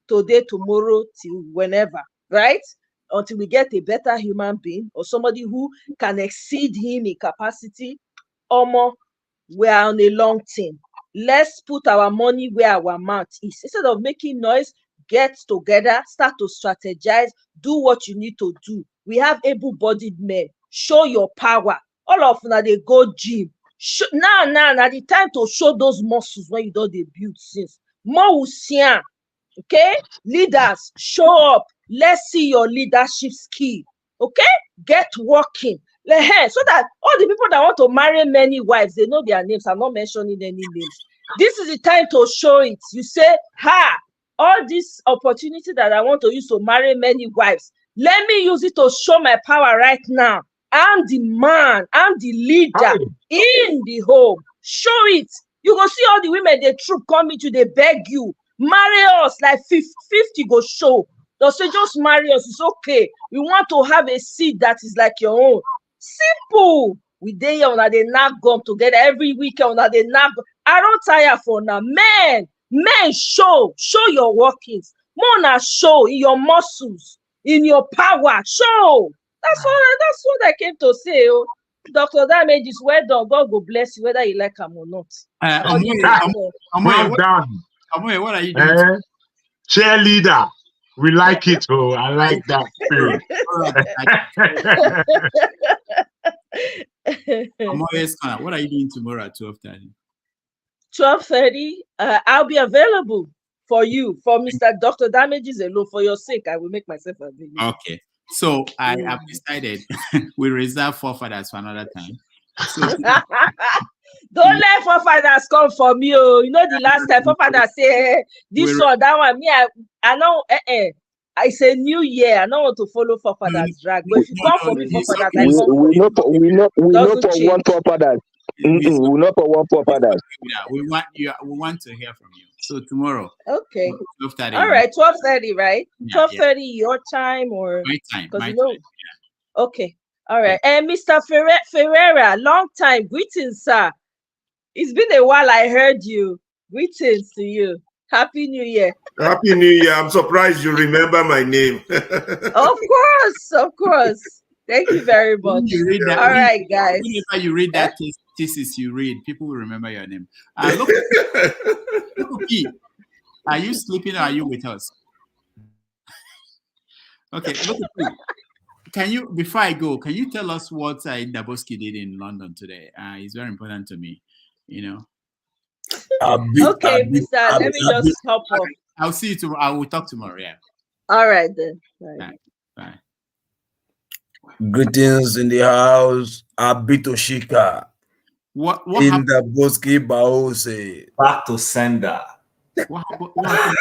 today, tomorrow, till whenever, right? Until we get a better human being or somebody who can exceed him in capacity, we're on a long team. Let's put our money where our mouth is. Instead of making noise, get together, start to strategize, do what you need to do. We have able-bodied men. Show your power. All of them, they go gym. Now, the time to show those muscles when you don't build since. More okay? Leaders, show up. Let's see your leadership skill. Okay? Get working. So that all the people that want to marry many wives, they know their names. I'm not mentioning any names. This is the time to show it. You say, all this opportunity that I want to use to marry many wives, let me use it to show my power right now. I'm the man, I'm the leader in the home. Show it. You go see all the women, they troop coming to, they beg you, marry us, like 50 go show. They'll say, just marry us, it's okay. We want to have a seed that is like your own. Simple. We day here, they knock gum together every weekend, they knock. I don't tire for now. Men, show your workings. Mona, show in your muscles, in your power. Show. That's what I came to say. Dr. Damage is well done. God will bless you, whether you like him or not. Well done. What are you doing? Cheerleader. We like it. Oh, I like that spirit. What are you doing tomorrow at 12:30? 12:30. I'll be available for you, for Mr. Dr. Damages alone. For your sake, I will make myself available. Okay. So I have decided we reserve forefathers for another time. So, don't let forefathers come for me. You know the last time forefathers say this one, that one. Me, I know. It's a new year. I don't want to follow forefathers drag. But if you come for me, forefathers, I come for you. We not for one forefathers. We not for one forefathers. We want to hear from you. So tomorrow. Okay. 12:30. All right, 12:30, right? Yeah, 12:30 your time or my time. Because Okay. All right. And Mr. Ferreira, long time. Greetings, sir. It's been a while. I heard you. Greetings to you. Happy New Year. Happy New Year. I'm surprised you remember my name. Of course. Thank you very much. You read that, all right, guys. Whenever you read that thesis you read, people will remember your name. Look, are you sleeping or are you with us? Okay, look, can you, before I go, can you tell us what Bobrisky did in London today? It's very important to me, you know. Okay, Mr. Let me just hop off. I'll see you tomorrow. I will talk tomorrow. Yeah. All right then. Bye. Greetings in the house. Abito Shika. What in happened? the Bobrisky Baose. Back to sender. What happened?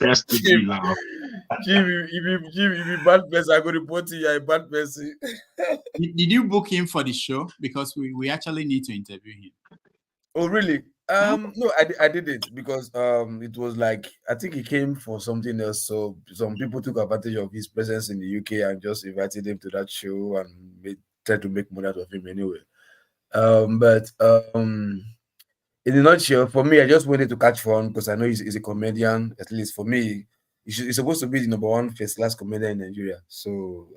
That's to be loud. Jim, if you bad person, I go report to you. You're a bad person. Did you book him for the show? Because we actually need to interview him. Oh, really? No, I didn't because it was like I think he came for something else. So some people took advantage of his presence in the UK and just invited him to that show and tried to make money out of him anyway. But in a nutshell, for me, I just wanted to catch fun because I know he's a comedian. At least for me, he's supposed to be the #1 first-class comedian in Nigeria. So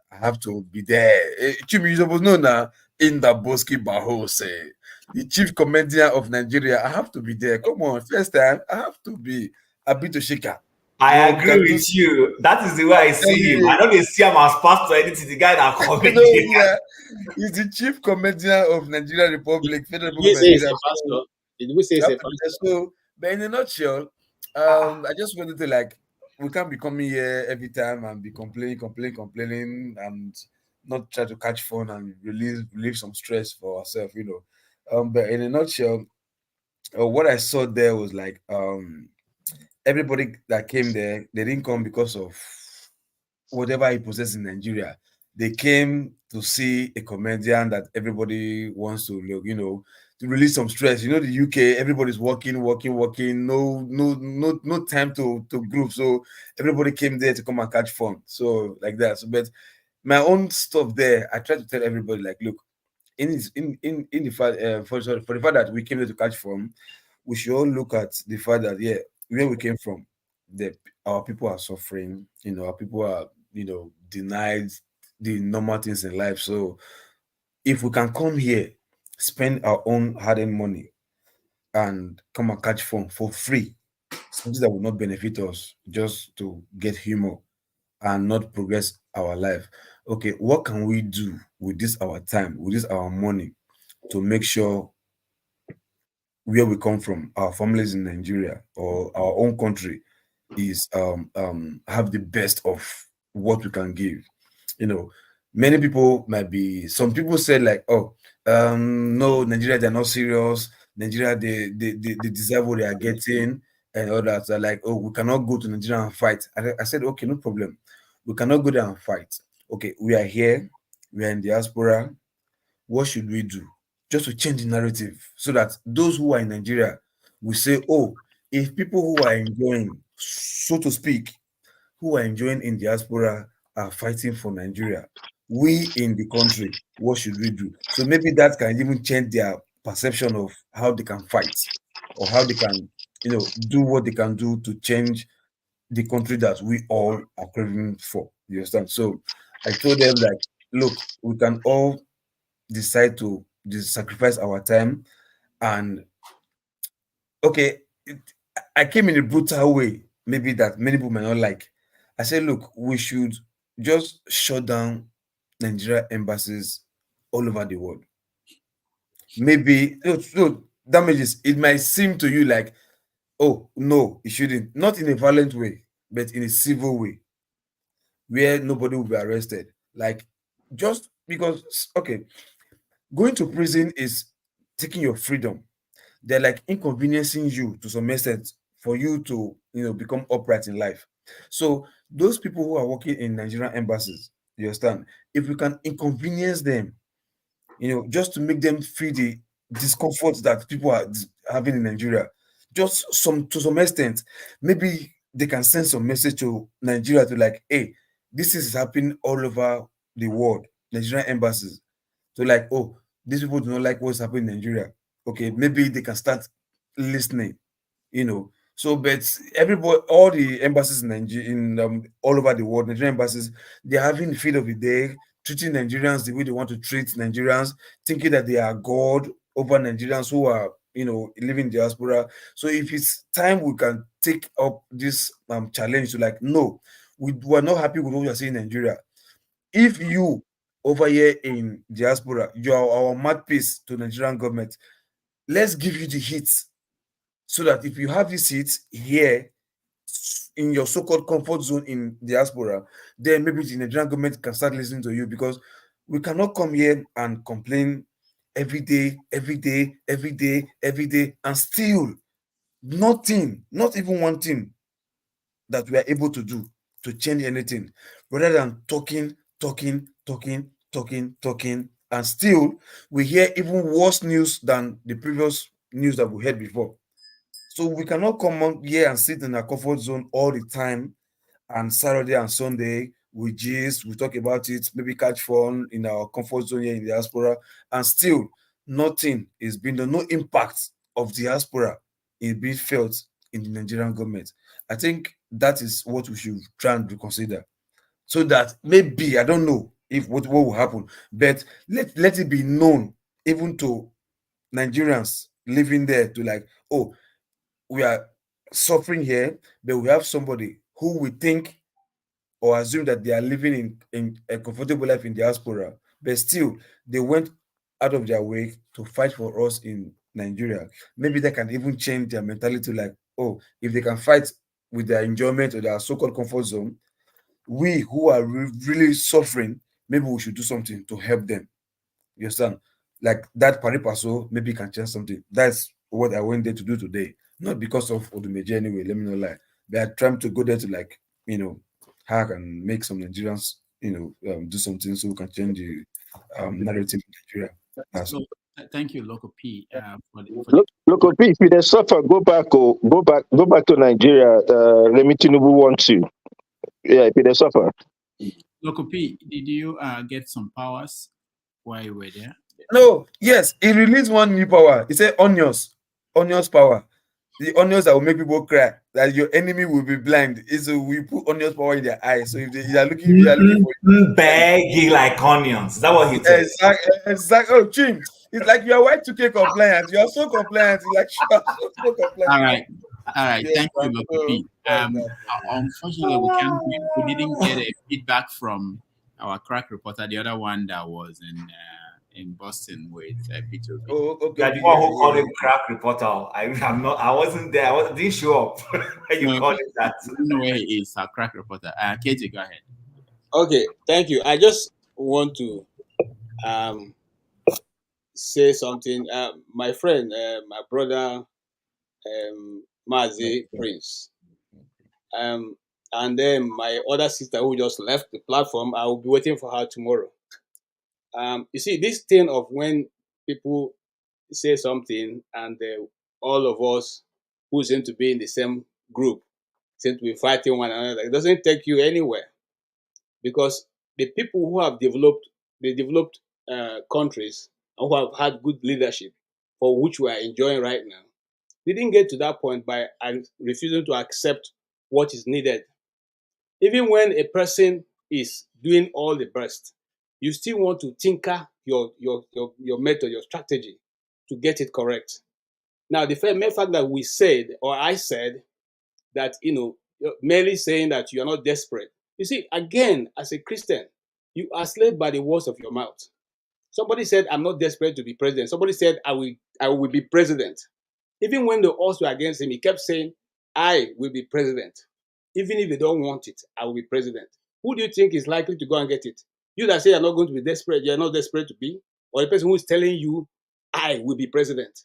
I have to be there. Chimi, you're supposed to know now in the Bobrisky Bahose. The chief comedian of Nigeria, I have to be there. Come on, first time, I have to be Abito Shika. I You agree can do. with you. That is the way I see him. I Yeah, don't even see him as pastor anything. The guy that you know, comedy. yeah, he's the chief comedian of Nigeria Republic, Federal Did you Republic of say it's Nigeria. a So pastor? Did we say you it's have a to be pastor? there. So, but in a nutshell, I just wanted to like, we can't be coming here every time and be complaining, and not try to catch fun and relieve some stress for ourselves, you know. But in a nutshell, what I saw there was like, everybody that came there, they didn't come because of whatever he possessed in Nigeria. They came to see a comedian that everybody wants to look, you know, to release some stress. You know, the UK, everybody's working, no time to group. So everybody came there to come and catch fun. So like that. So, but my own stuff there, I try to tell everybody like, look, in the fact for the fact that we came there to catch fun, we should all look at the fact that yeah, where we came from, the our people are suffering, you know, our people are, you know, denied the normal things in life. So if we can come here, spend our own hard-earned money and come and catch fun for free, something that will not benefit us, just to get humor and not progress our life. Okay, what can we do with this our time, with this our money, to make sure where we come from, our families in Nigeria or our own country, is have the best of what we can give. You know, many people might be, some people said like, oh, no, Nigeria, they're not serious. Nigeria, they deserve what they are getting and all that. They're like, oh, we cannot go to Nigeria and fight. I said, okay, no problem. We cannot go there and fight. Okay, we are here, we are in diaspora. What should we do just to change the narrative so that those who are in Nigeria will say, oh, if people who are enjoying, so to speak, who are enjoying in diaspora are fighting for Nigeria, we in the country, what should we do? So maybe that can even change their perception of how they can fight, or how they can, you know, do what they can do to change the country that we all are craving for. You understand? So I told them like, look, we can all decide to sacrifice our time. And okay, I came in a brutal way, maybe that many people may not like. I said, look, we should just shut down Nigeria embassies all over the world. Maybe no damages. It might seem to you like, oh no, it shouldn't. Not in a violent way, but in a civil way, where nobody will be arrested. Like, just because, okay, going to prison is taking your freedom. They're like inconveniencing you to some extent for you to, you know, become upright in life. So those people who are working in Nigerian embassies, you understand, if we can inconvenience them, you know, just to make them feel the discomfort that people are having in Nigeria, just some to some extent, maybe they can send some message to Nigeria to like, hey, this is happening all over the world, Nigerian embassies. So like, oh, these people do not like what's happening in Nigeria. Okay, maybe they can start listening, you know. So, but everybody, all the embassies in Nigeria, in all over the world, Nigerian embassies, they're having the feed of the day, treating Nigerians the way they want to treat Nigerians, thinking that they are God over Nigerians who are, you know, living in diaspora. So, if it's time, we can take up this challenge to like, no, we are not happy with what we are seeing in Nigeria. If you over here in diaspora, you are our mouthpiece to Nigerian government, let's give you the hits, so that if you have this hit here in your so-called comfort zone in diaspora, then maybe the Nigerian government can start listening to you, because we cannot come here and complain every day, and still nothing, not even one thing that we are able to do to change anything, rather than talking, and still we hear even worse news than the previous news that we heard before. So we cannot come on here and sit in our comfort zone all the time, and Saturday and Sunday we gist, we talk about it, maybe catch fun in our comfort zone here in diaspora, and still nothing is being done, no impact of diaspora is being felt in the Nigerian government. I think that is what we should try and reconsider, so that maybe, I don't know if what will happen, but let it be known even to Nigerians living there, to like, oh, we are suffering here, but we have somebody who we think or assume that they are living in a comfortable life in diaspora, but still they went out of their way to fight for us in Nigeria. Maybe they can even change their mentality, like, oh, if they can fight with their enjoyment or their so-called comfort zone, we who are really suffering, maybe we should do something to help them. You understand? Like that pari paso maybe can change something. That's what I went there to do today. Not because of Odumeje anyway, let me not lie. But I trying to go there to, like, hack and make some Nigerians, do something so we can change the narrative in Nigeria. So, thank you, Loco P. For the Look, if you suffer, go back to Nigeria. Remi Tinubu wants you. Yeah, if you suffer. Loco P, did you get some powers while you were there? No, yes, he released one new power. He said onions power. The onions that will make people cry, that your enemy will be blind. Is we put onions power in their eyes. So if they are looking for you, baggy like onions. Is that what he said? Exactly. Oh, Jim, it's like you are Y2K compliant. You are so compliant. It's like you are so compliant. All right. Yes, thank you, Loco P. Unfortunately, we didn't get a feedback from our crack reporter, the other one that was in Boston with Peter Obi. Oh, okay. Yeah, the one who called him crack reporter. I wasn't there. Didn't show up. You called him that. I don't know where he is, our crack reporter. KJ, go ahead. Okay, thank you. I just want to say something. My friend, my brother, Mazi Prince, and then my other sister who just left the platform. I will be waiting for her tomorrow. You see, this thing of when people say something and all of us who seem to be in the same group seem to be fighting one another, it doesn't take you anywhere, because the people who have developed countries and who have had good leadership, for which we are enjoying right now, didn't get to that point by refusing to accept what is needed. Even when a person is doing all the best, you still want to tinker your method, your strategy to get it correct. Now, the mere fact that we said, or I said, that, merely saying that you are not desperate. You see, again, as a Christian, you are slaved by the words of your mouth. Somebody said, I'm not desperate to be president. Somebody said, I will be president. Even when the odds were against him, he kept saying, I will be president. Even if they don't want it, I will be president. Who do you think is likely to go and get it? You that say you're not going to be desperate, you're not desperate to be, or the person who is telling you, I will be president.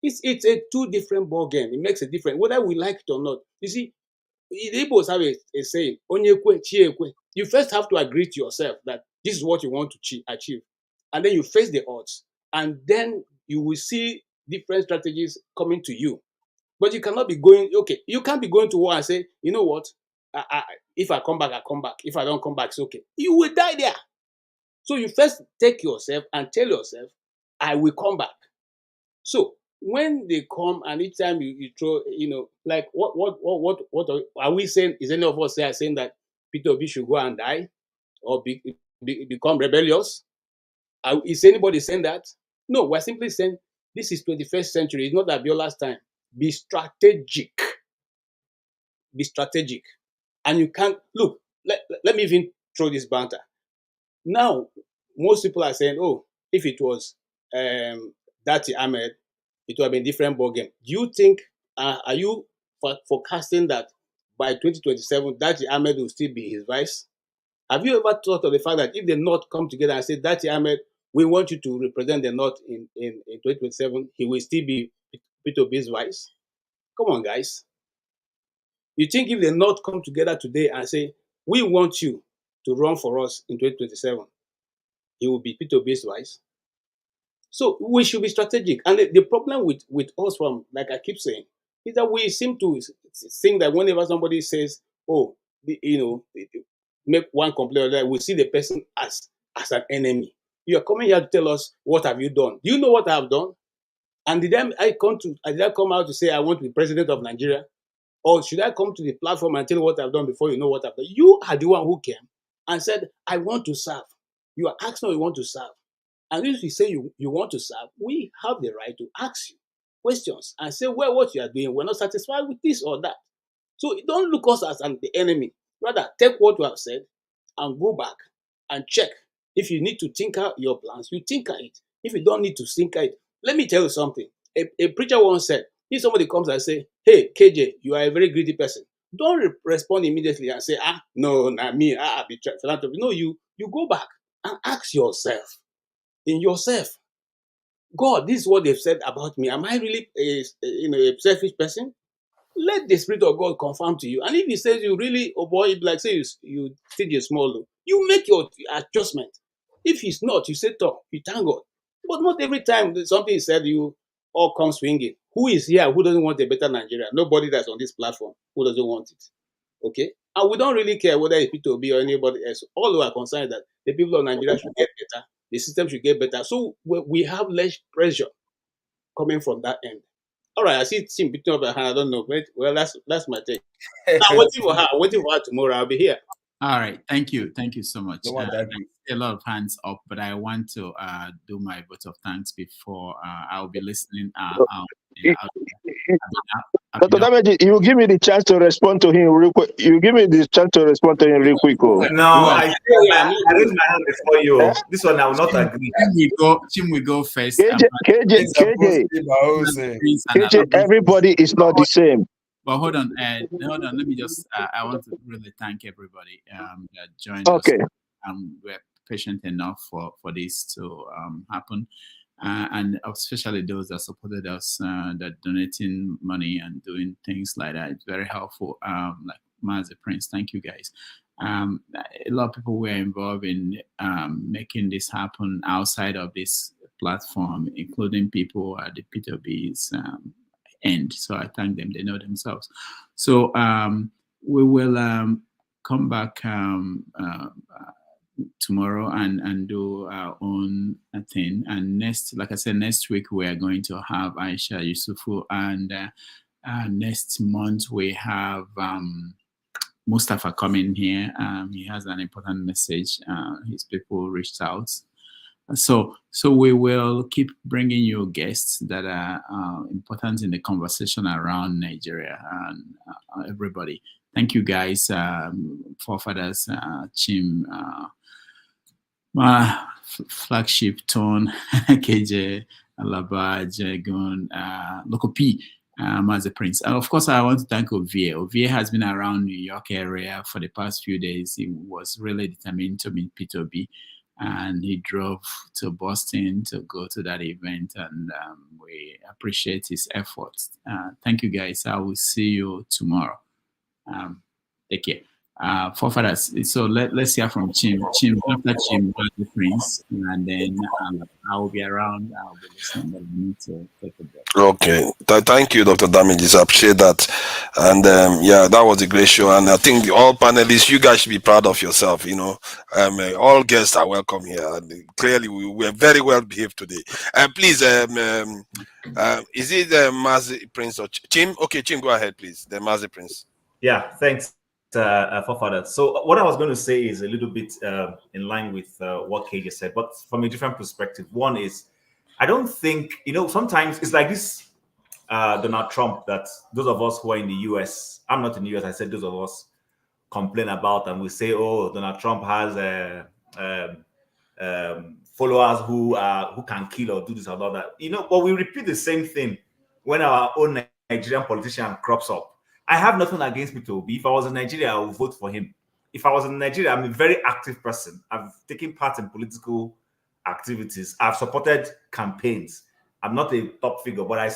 It's a two different ball game. It makes a difference, whether we like it or not. You see, the Igbos have a saying, Onyekwe, Chiekwe. You first have to agree to yourself that this is what you want to achieve. And then you face the odds. And then you will see different strategies coming to you. But you cannot be going, you can't be going to war and say, you know what? If I come back, I come back. If I don't come back, it's okay. You will die there. So you first take yourself and tell yourself, I will come back. So when they come and each time you throw, like what are we saying? Is any of us saying that Peter Obi should go and die or become rebellious? Is anybody saying that? No, we're simply saying this is 21st century. It's not Abiola's time. Be strategic. Be strategic. And you can't, look, let me even throw this banter. Now, most people are saying, oh, if it was Dati Ahmed, it would have been a different ballgame. Do you think, are you forecasting that by 2027, Dati Ahmed will still be his vice? Have you ever thought of the fact that if the North come together and say, Dati Ahmed, we want you to represent the North in 2027, he will still be Peter Obi's vice? Come on, guys. You think if the North come together today and say, we want you to run for us in 2027, he will be Peter Obi's vice? So we should be strategic. And the problem with us, from, like I keep saying, is that we seem to think that whenever somebody says, oh, make one complaint, that we see the person as an enemy. You are coming here to tell us, what have you done? Do you know what I have done? And did I come out to say I want to be president of Nigeria? Or should I come to the platform and tell you what I've done before you know what I've done? You are the one who came and said, I want to serve. You are asking you want to serve. And if you say you want to serve, we have the right to ask you questions and say, well, what you are doing, we're not satisfied with this or that. So don't look us as the enemy. Rather, take what you have said and go back and check. If you need to tinker your plans, you tinker it. If you don't need to tinker it, let me tell you something. A preacher once said, if somebody comes and say, hey, KJ, you are a very greedy person, don't respond immediately and say, no, not me, I be philanthropy. No, you go back and ask yourself, God, this is what they've said about me. Am I really a selfish person? Let the Spirit of God confirm to you. And if he says you really, oh boy, like say you did a small, you make your adjustment. If he's not, you say, talk, you thank God. But not every time something is said, you all come swinging. Who is here who doesn't want a better Nigeria? Nobody that's on this platform who doesn't want it. Okay? And we don't really care whether it's Peter Obi or anybody else. All we are concerned that the people of Nigeria should get better. The system should get better. So we have less pressure coming from that end. All right, I see Tim between up her hand. I don't know. Well, that's my take. I'm waiting for her. I'm waiting for her tomorrow. I'll be here. All right, thank you so much. No one thank you. A lot of hands up, but I want to do my vote of thanks before I'll be listening. Dr. Damage, you give me the chance to respond to him real quick. You give me the chance to respond to him real quick. Oh. No, I raised my hand before you. This one I will not agree. Tim will go first. KJ, everybody is not the same. But hold on. Let me just. I want to really thank everybody that joined us. We're patient enough for this to happen, and especially those that supported us, that donating money and doing things like that. It's very helpful. Like Master Prince, thank you guys. A lot of people were involved in making this happen outside of this platform, including people at the Peter B's end. So I thank them. They know themselves. So we will come back tomorrow and do our own thing. And like I said, next week we are going to have Aisha Yusufu, and next month we have Mustafa coming here. He has an important message. His people reached out. So we will keep bringing you guests that are important in the conversation around Nigeria and everybody. Thank you guys, forefathers, Chim, my flagship Tone, KJ, Alaba, Jagun, Loco P, Master Prince. And of course, I want to thank Ovie. Ovie has been around New York area for the past few days. He was really determined to meet Peter Obi, and he drove to Boston to go to that event, and we appreciate his efforts. Thank you guys. I will see you tomorrow. Take care. Forefathers, so let's hear from Chim. After Chim, the Prince, and then I will be around. I'll be listening, but I need to take a break. Okay, thank you, Dr. Damages. I appreciate that. And yeah, that was a great show. And I think all panelists, you guys should be proud of yourself. You know, all guests are welcome here. And clearly, we are very well behaved today. And please, is it the Mazi Prince or Chim? Okay, Chim, go ahead, please. The Mazi Prince. Yeah, thanks. Forefather. So what I was going to say is a little bit in line with what KJ said, but from a different perspective. One is, I don't think, sometimes it's like this Donald Trump that those of us who are in the US, I'm not in the US, I said those of us complain about, and we say, oh, Donald Trump has followers who can kill or do this or that. But we repeat the same thing when our own Nigerian politician crops up. I have nothing against Peter Obi. If I was in Nigeria, I would vote for him. If I was in Nigeria, I'm a very active person. I've taken part in political activities. I've supported campaigns. I'm not a top figure, but I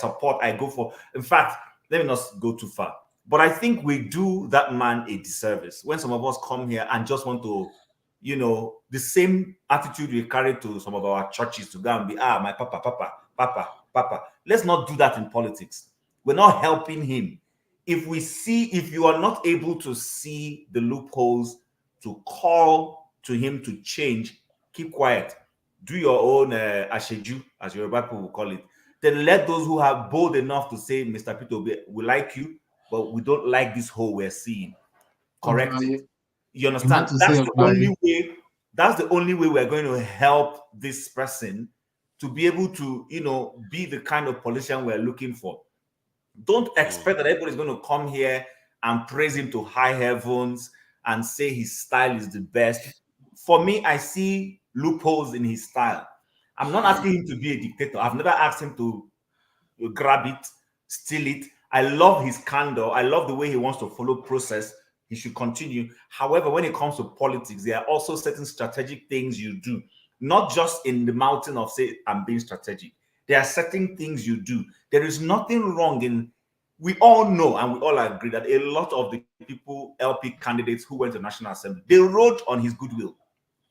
go for. In fact, let me not go too far. But I think we do that man a disservice when some of us come here and just want to, the same attitude we carry to some of our churches to go and be, my papa. Let's not do that in politics. We're not helping him. If you are not able to see the loopholes to call to him to change, keep quiet. Do your own asheju, as Yoruba people will call it. Then let those who are bold enough to say, Mr. Peter Obi, we like you, but we don't like this whole we're seeing. Correct it. You understand? That's the only way we're going to help this person to be able to, be the kind of politician we're looking for. Don't expect that everybody's going to come here and praise him to high heavens and say his style is the best. For me, I see loopholes in his style. I'm not asking him to be a dictator. I've never asked him to grab it, steal it. I love his candor. I love the way he wants to follow process. He should continue. However, when it comes to politics, there are also certain strategic things you do, not just in the mountain of say, I'm being strategic. There are certain things you do. There is nothing wrong in, we all know and we all agree that a lot of the people, LP candidates who went to National Assembly, they rode on his goodwill.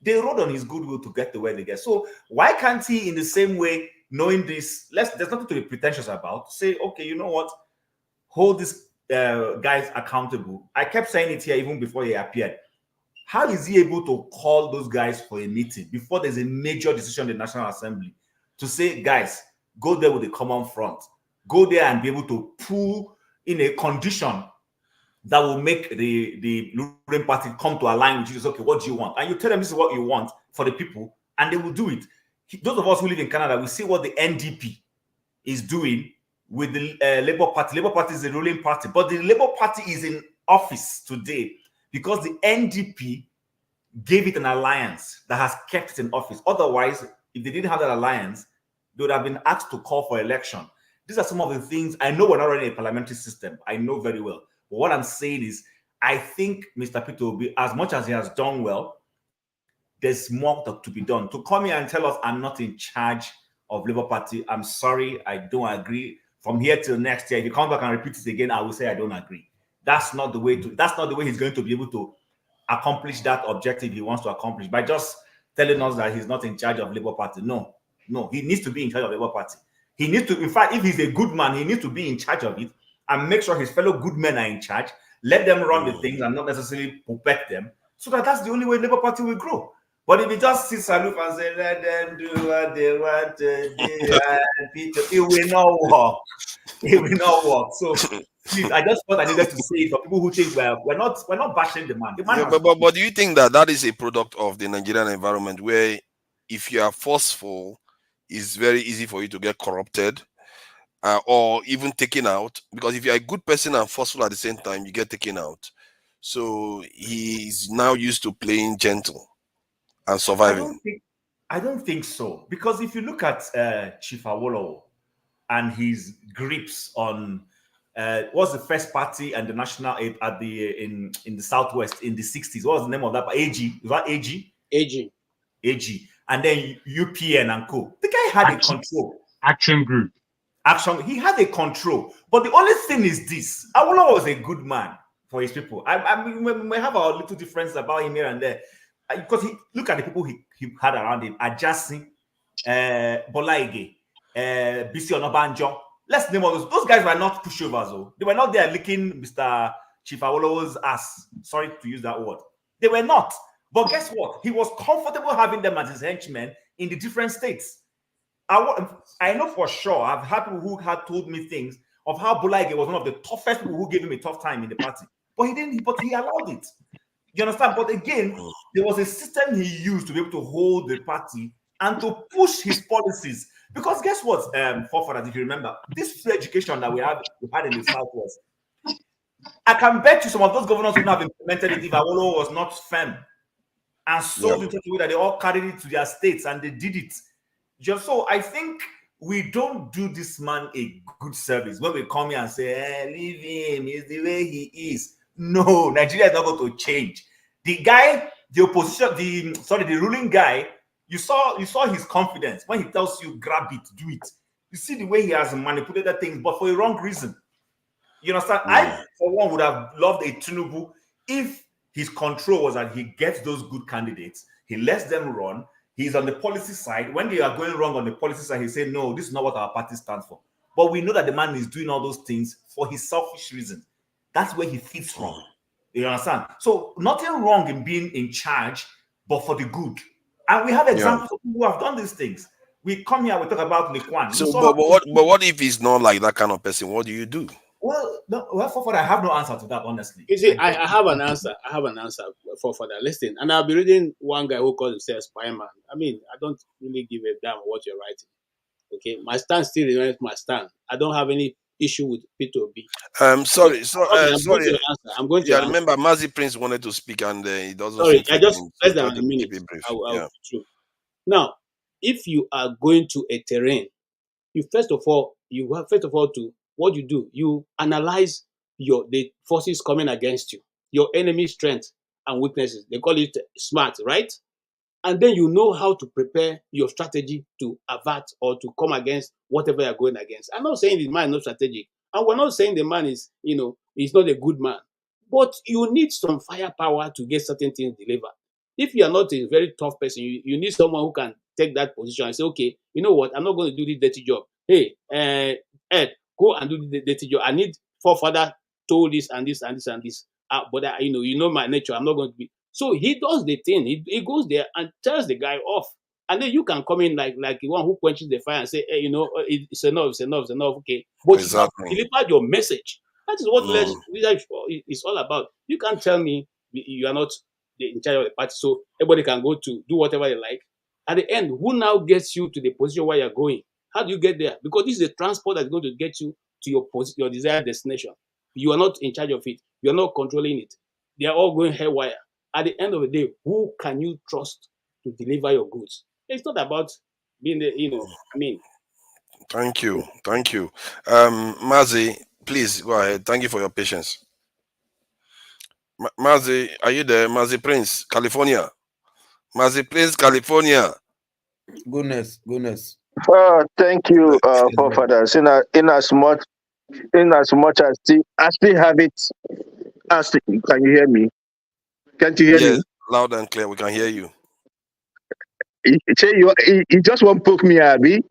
They rode on his goodwill to get to where they get. So why can't he, in the same way, knowing this, there's nothing to be pretentious about, say, okay, you know what, hold these guys accountable. I kept saying it here even before he appeared. How is he able to call those guys for a meeting before there's a major decision in the National Assembly to say, guys, go there with a common front, go there and be able to pull in a condition that will make the ruling party come to align with you? Okay, what do you want? And you tell them this is what you want for the people, and they will do it. Those of us who live in Canada, we see what the NDP is doing with the Labour Party. Labour Party is the ruling party, but the Labour Party is in office today because the NDP gave it an alliance that has kept it in office. Otherwise, if they didn't have that alliance, they would have been asked to call for election. These are some of the things. I know we're not running a parliamentary system. I know very well. But what I'm saying is, I think Mr. Peter Obi, as much as he has done well, there's more to be done. To come here and tell us I'm not in charge of Labour Party, I'm sorry, I don't agree. From here till next year, if you come back and repeat it again, I will say I don't agree. That's not the way he's going to be able to accomplish that objective he wants to accomplish by just telling us that he's not in charge of Labour Party. No, he needs to be in charge of Labour Party. He needs to, in fact, if he's a good man, he needs to be in charge of it and make sure his fellow good men are in charge. Let them run the things and not necessarily puppet them, so that's the only way Labour Party will grow. But if he just sits aloof and say, let them do what they want to do, it will not work. It will not work. So please, I just thought I needed to say it for people who think we're not bashing the man. The man but do you think that is a product of the Nigerian environment where if you are forceful, it's very easy for you to get corrupted or even taken out? Because if you're a good person and forceful at the same time, you get taken out. So he's now used to playing gentle and surviving. I don't think so, because if you look at Chief Awolowo and his grips on what's the first party and the national aid at the in the southwest in the 60s, what was the name of that? AG, was that AG? AG, and then UPN and co. The guy had a control. Action group. He had a control. But the only thing is this: Awolowo was a good man for his people. I mean, we may have our little difference about him here and there, because look at the people he had around him: Ajasi, Bolaige, Bisi Onabanjo. Let's name all those guys were not pushovers, though. They were not there licking Mr. Chief Awolowo's ass. Sorry to use that word. They were not. But guess what? He was comfortable having them as his henchmen in the different states. I know for sure, I've had people who had told me things of how Bolaige was one of the toughest people who gave him a tough time in the party. But he allowed it. You understand? But again, there was a system he used to be able to hold the party and to push his policies. Because guess what, forefathers, if you remember, this free education that we had in the Southwest, I can bet you some of those governors would not have implemented it if Awolowo was not firm and sold it to the way that they all carried it to their states and they did it. Just so I think we don't do this man a good service when we come here and say, leave him, he's the way he is. No, Nigeria is not going to change. The guy, the opposition, the ruling guy, you saw his confidence when he tells you grab it, do it. You see the way he has manipulated things, but for a wrong reason. You understand? I, for one, would have loved a Tinubu if his control was that he gets those good candidates, he lets them run, he's on the policy side. When they are going wrong on the policy side, he say, no, this is not what our party stands for. But we know that the man is doing all those things for his selfish reason. That's where he feeds from. You understand? So nothing wrong in being in charge, but for the good. And we have examples of people who have done these things. We come here, we talk about Lekwan. So, but what if he's not like that kind of person? What do you do? Well, I have no answer to that, honestly. You see, I have an answer. I have an answer for that. Listen, and I'll be reading one guy who calls himself Spiderman. I mean, I don't really give a damn what you're writing. Okay, my stand still remains my stand. I don't have any issue with Peter Obi. Sorry, I'm going to answer. I'm going to yeah, answer. remember, Mazi Prince wanted to speak and he doesn't Sorry, seem to I be just in, less so than try a to keep minute. it brief. I'll Yeah. through. Now, if you are going to a terrain, you first of all to what you do, you analyze the forces coming against you, your enemy's strength and weaknesses. They call it SMART, right? And then you know how to prepare your strategy to avert or to come against whatever you're going against. I'm not saying the man is not strategic, and we're not saying the man is, he's not a good man, but you need some firepower to get certain things delivered. If you are not a very tough person, you need someone who can take that position and say, okay, you know what, I'm not going to do this dirty job. Hey, Ed, go and do the dirty job. I need forefather told this and this and this and this. But you know my nature. I'm not going to be. So he does the thing. He goes there and tells the guy off. And then you can come in like the one who quenches the fire and say, hey, it's enough, it's enough, it's enough. Okay. But you have delivered your message. That is what leadership is all about. You can't tell me you are not in charge of the party. So everybody can go to do whatever they like. At the end, who now gets you to the position where you're going? How do you get there? Because this is a transport that's going to get you to your desired destination. You are not in charge of it. You are not controlling it. They are all going haywire. At the end of the day, who can you trust to deliver your goods? It's not about being Thank you. Mazi, please go ahead. Thank you for your patience. Mazi, are you there? Mazi Prince, California. Mazi Prince, California. Goodness. Thank you, forefathers. In as much as I still have it. Can you hear me? Can't you hear Yes, me? loud and clear. We can hear you. He just won't poke me, Abby.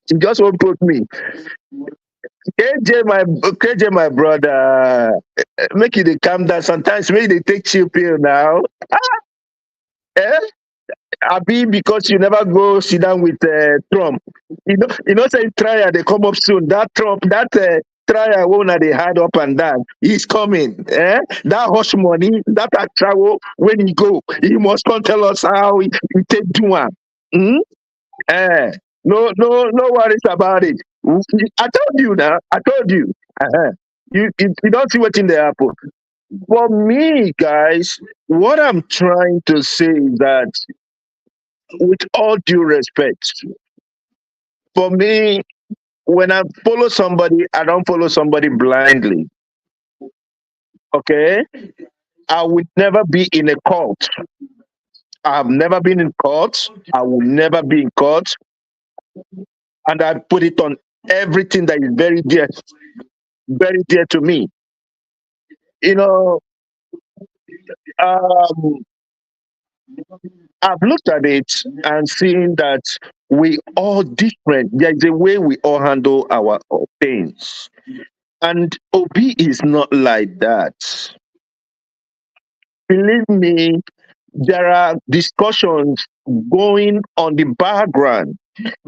He just won't poke me. KJ, my brother, make it calm down. Sometimes maybe they take chill pill now. Eh? Abi, because you never go sit down with Trump. You know, say trial they come up soon. That Trump, trial one they had up and down. He's coming. That hush money, that travel when he go, he must come tell us how he take do one. No worries about it. I told you now. I told you. You don't see what's in the happen. For me, guys, what I'm trying to say is that, with all due respect, for me, when I follow somebody, I don't follow somebody blindly. Okay? I would never be in a cult. I have never been in court. I will never be in court. And I put it on everything that is very dear to me. You know, I've looked at it and seen that we all different. There's a way we all handle our things. And Obi is not like that. Believe me, there are discussions going on the background.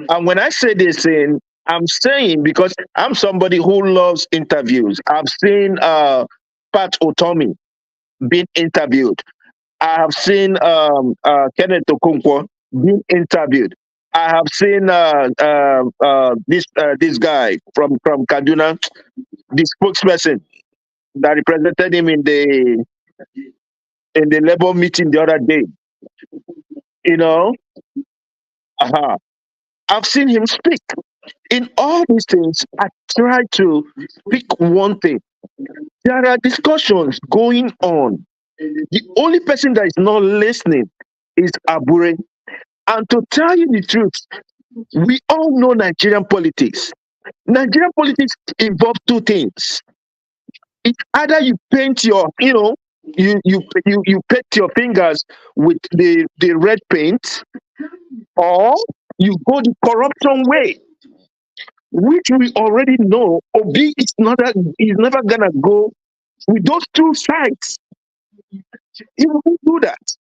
And when I say this thing, I'm saying because I'm somebody who loves interviews. I've seen Pat Otomi being interviewed. I have seen Kenneth Okonkwo being interviewed. I have seen this guy from Kaduna, the spokesperson that represented him in the labor meeting the other day. You know, I've seen him speak. In all these things, I try to pick one thing. There are discussions going on. The only person that is not listening is Abure. And to tell you the truth, we all know Nigerian politics. Nigerian politics involves two things. It's either you paint your, you paint your fingers with the red paint, or you go the corruption way, which we already know. Obi is never gonna go with those two sides. He won't do that.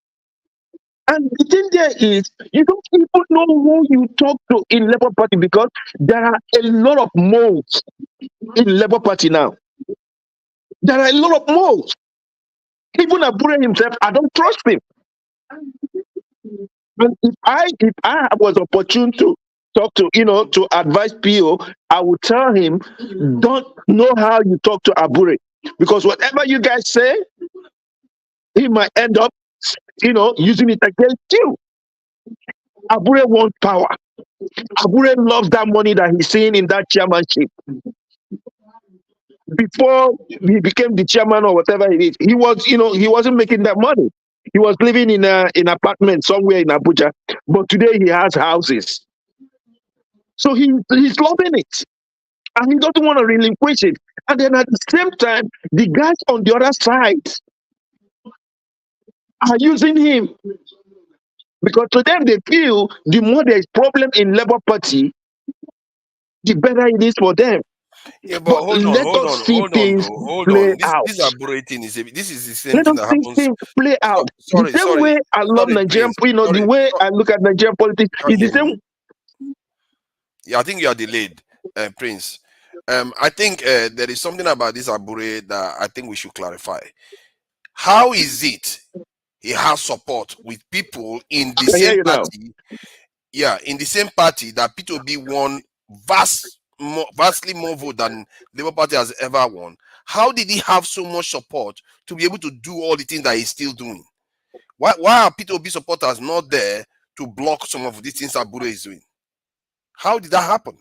And the thing there is, you don't even know who you talk to in Labour Party, because there are a lot of moles in Labour Party now. There are a lot of moles. Even Abure himself, I don't trust him. And if I was opportune to talk to, to advise PO, I would tell him, don't know how you talk to Abure. Because whatever you guys say, he might end up, using it against you. Abure wants power. Abure loves that money that he's seeing in that chairmanship. Before he became the chairman or whatever it is, he was, he wasn't making that money. He was living in an apartment somewhere in Abuja. But today he has houses. So he's loving it. And he doesn't want to relinquish it. And then at the same time, the guys on the other side are using him. Because to them, they feel the more there is problem in Labour Party, the better it is for them. Yeah, but hold on. This Abure thing is this is the same thing that happens. Things play out. The same way I love Nigerian, the way I look at Nigerian politics is the same. Yeah, I think you are delayed, Prince. I think there is something about this Abure that I think we should clarify. How is it he has support with people in the same party? Yeah, in the same party that Peter Obi won vastly more vote than Labour Party has ever won. How did he have so much support to be able to do all the things that he's still doing? Why are Peter Obi supporters not there to block some of these things Abure is doing? How did that happen?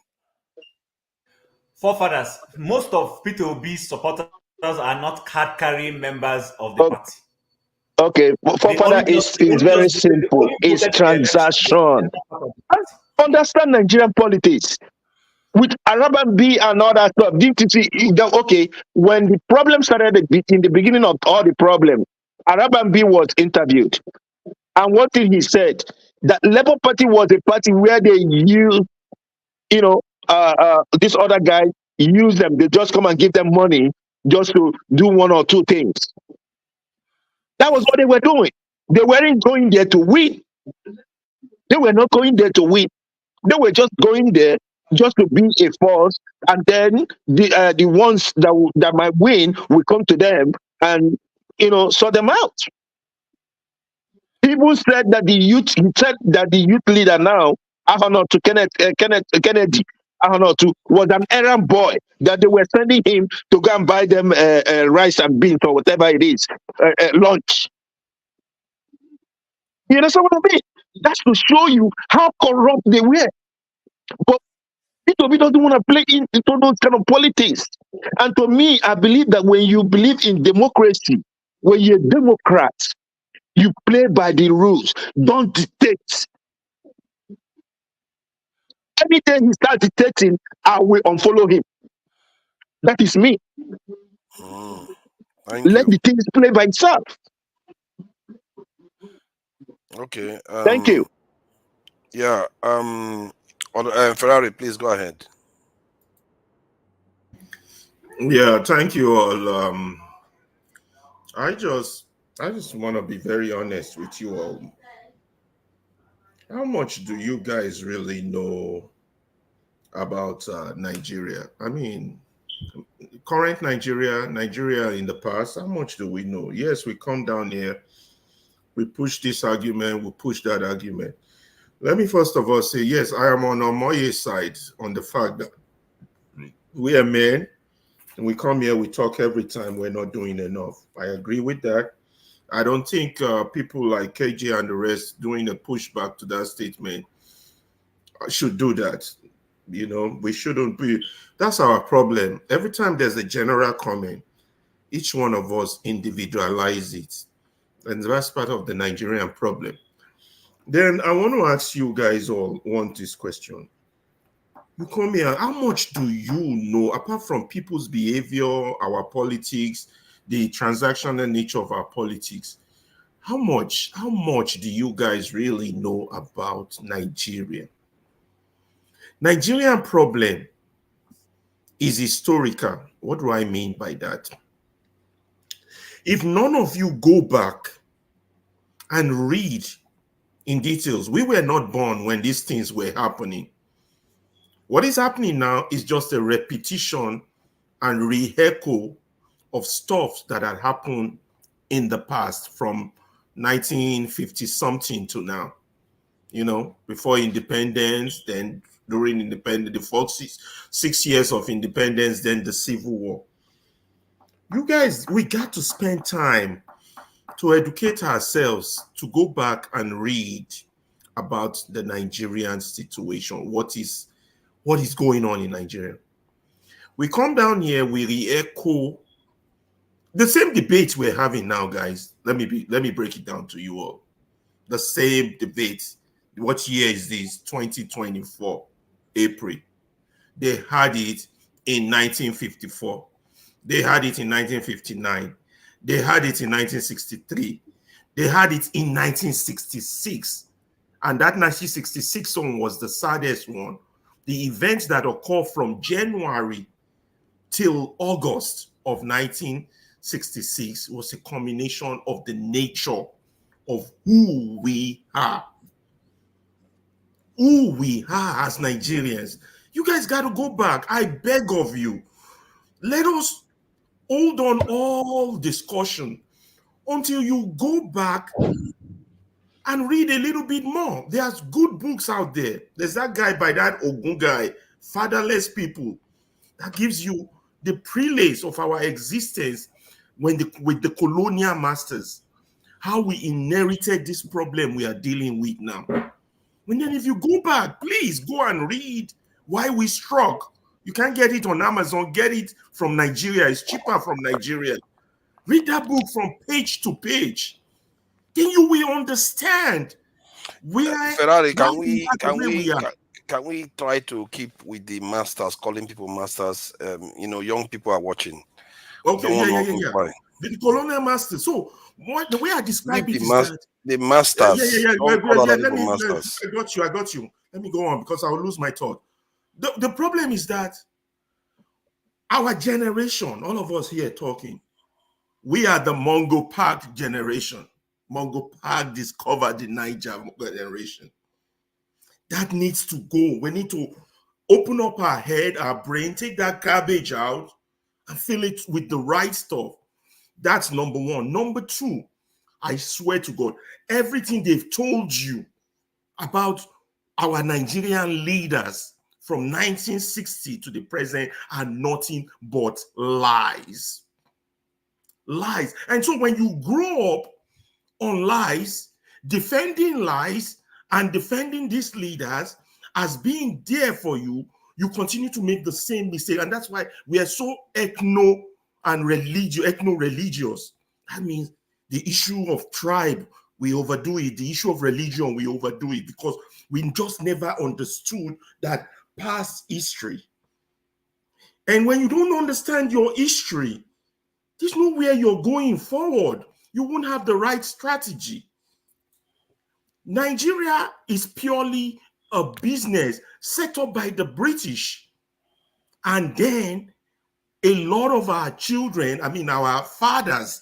Forefathers, most of Peter Obi's supporters are not card-carrying members of the party. Okay, forefather is very simple. It's transaction. Understand Nigerian politics. With Araban B and all that stuff, okay, when the problem started in the beginning of all the problem, Araban B was interviewed. And what did he said? That Labour Party was a party where they use, this other guy use them. They just come and give them money just to do one or two things. That was what they were doing. They weren't going there to win. They were not going there to win. They were just going there just to be a force, and then the ones that might win will come to them and sort them out. People said that the youth leader now, Kennedy, was an errand boy, that they were sending him to go and buy them rice and beans or whatever it is, lunch. You understand what I mean? That's to show you how corrupt they were. But Peter doesn't want to play into those kind of politics. And to me, I believe that when you believe in democracy, when you're a Democrat, you play by the rules. Don't dictate. Anytime he starts dictating, I will unfollow him. That is me. Let the things play by itself. Okay. Thank you. Yeah. Ferrari, please go ahead. Yeah, thank you all. I just want to be very honest with you all. How much do you guys really know about Nigeria? I mean, current Nigeria in the past, how much do we know? Yes, we come down here, we push this argument, we push that argument. Let me first of all say, yes, I am on Omoye's side on the fact that we are men, and we come here, we talk every time, we're not doing enough. I agree with that. I don't think people like KJ and the rest doing a pushback to that statement should do that. We shouldn't be. That's our problem. Every time there's a general comment, each one of us individualize it. And that's part of the Nigerian problem. Then I want to ask you guys all this question. You come here, how much do you know, apart from people's behavior, our politics, the transactional nature of our politics, how much do you guys really know about Nigeria? Nigerian problem is historical. What do I mean by that? If none of you go back and read in details, we were not born when these things were happening. What is happening now is just a repetition and re-echo of stuff that had happened in the past from 1950 something to now. Before independence, then during independence, the first 6 years of independence, then the Civil War. You guys, we got to spend time to educate ourselves, to go back and read about the Nigerian situation. What is going on in Nigeria? We come down here, we re-echo the same debate we're having now, guys. Let me break it down to you all. The same debate. What year is this? 2024, April. They had it in 1954. They had it in 1959. They had it in 1963. They had it in 1966. And that 1966 one was the saddest one. The events that occurred from January till August of 1966 was a combination of the nature of who we are. Who we are as Nigerians. You guys got to go back. I beg of you. Let us hold on all discussion until you go back and read a little bit more. There's good books out there. There's that guy by that Ogun guy, Fatherless People, that gives you the prelates of our existence with the colonial masters, how we inherited this problem we are dealing with now. And then if you go back, please go and read Why We Struck. You can't get it on Amazon. Get it from Nigeria. It's cheaper from Nigeria. Read that book from page to page. Then you will understand where Ferrari, can we try to keep with the masters, calling people masters? Young people are watching. Okay, yeah. The colonial masters. So the way I describe it is that the masters. Masters. I got you. Let me go on because I'll lose my thought. The problem is that our generation, all of us here talking, we are the Mongo Park generation. Mongo Park discovered the Niger generation. That needs to go. We need to open up our head, our brain, take that garbage out and fill it with the right stuff. That's number one. Number two, I swear to God, everything they've told you about our Nigerian leaders from 1960 to the present are nothing but lies. Lies. And so when you grow up on lies, defending lies, and defending these leaders as being there for you, you continue to make the same mistake. And that's why we are so ethno-religious. That means the issue of tribe, we overdo it. The issue of religion, we overdo it because we just never understood that past history. And when you don't understand your history, there's nowhere you're going forward. You won't have the right strategy. Nigeria is purely a business set up by the British. And then a lot of our children, our fathers,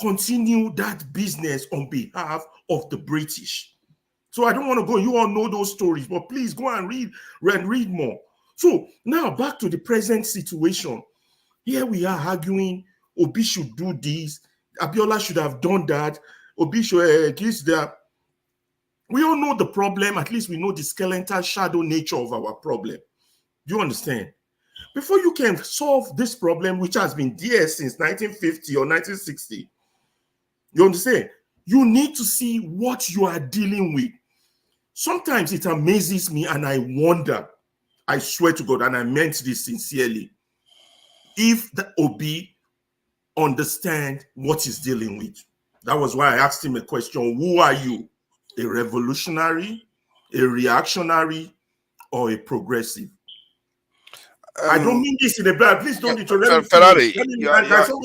continue that business on behalf of the British. So I don't want to go, you all know those stories, but please go and read more. So now back to the present situation. Here we are arguing, Obi should do this, Abiola should have done that, Obi should accuse that. We all know the problem, at least we know the skeletal shadow nature of our problem. Do you understand? Before you can solve this problem, which has been there since 1950 or 1960, you understand? You need to see what you are dealing with. Sometimes it amazes me and I wonder, I swear to God, and I meant this sincerely, if the Obi understand what he's dealing with. That was why I asked him a question, who are you? A revolutionary, a reactionary, or a progressive? I don't mean this in a bad. Please don't interrupt. Ferrari, somebody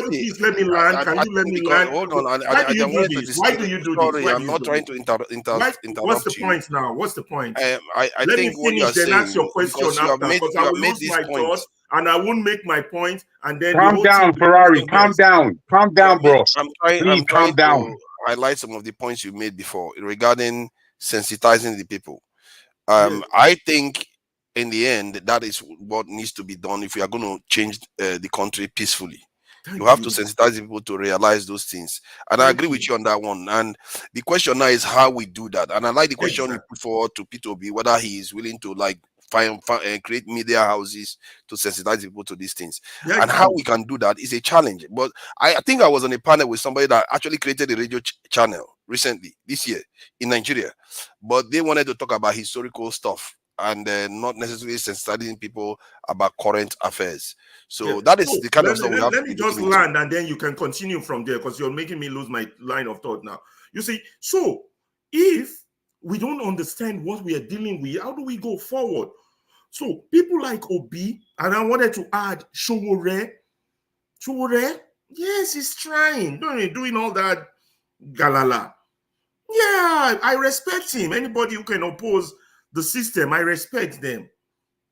please let me land. Can you let me land? Hold on. Why do you do this? Why do you do this? I'm not trying to interrupt What's the point now? What's the point? I let think me what you are finish, then saying, ask your question after, because I will lose my thought and I won't make my point. And then calm down, Ferrari. Calm down. Calm down, bro. I'm trying down. to highlight some of the points you made before regarding sensitizing the people. I think in the end, that is what needs to be done if we are going to change the country peacefully. You have to sensitize people to realize those things. And I agree with you on that one. And the question now is how we do that. And I like the question you put forward to Peter Obi, whether he is willing to create media houses to sensitize people to these things. Yeah, And how we can do that is a challenge. But I think I was on a panel with somebody that actually created a radio channel recently this year in Nigeria, but they wanted to talk about historical stuff and not necessarily sensitizing people about current affairs. So that is So the kind of stuff we have let to me be just looking into. land, and then you can continue from there, because you're making me lose my line of thought now. You see, so if we don't understand what we are dealing with, how do we go forward? So people like Obi, and I wanted to add Showore, yes, he's trying, doing all that galala. Yeah, I respect him. Anybody who can oppose the system, I respect them.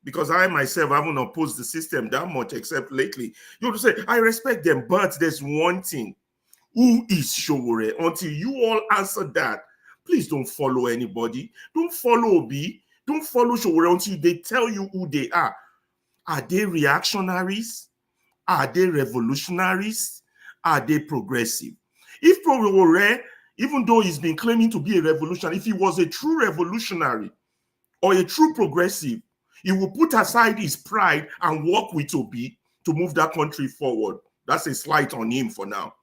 Because I myself haven't opposed the system that much, except lately. You have to say, I respect them, but there's one thing. Who is Showore? Until you all answer that, please don't follow anybody. Don't follow Obi. Don't follow Showore until they tell you who they are. Are they reactionaries? Are they revolutionaries? Are they progressive? If Showore, even though he's been claiming to be a revolutionary, if he was a true revolutionary or a true progressive, he will put aside his pride and work with Obi to move that country forward. That's a slight on him for now.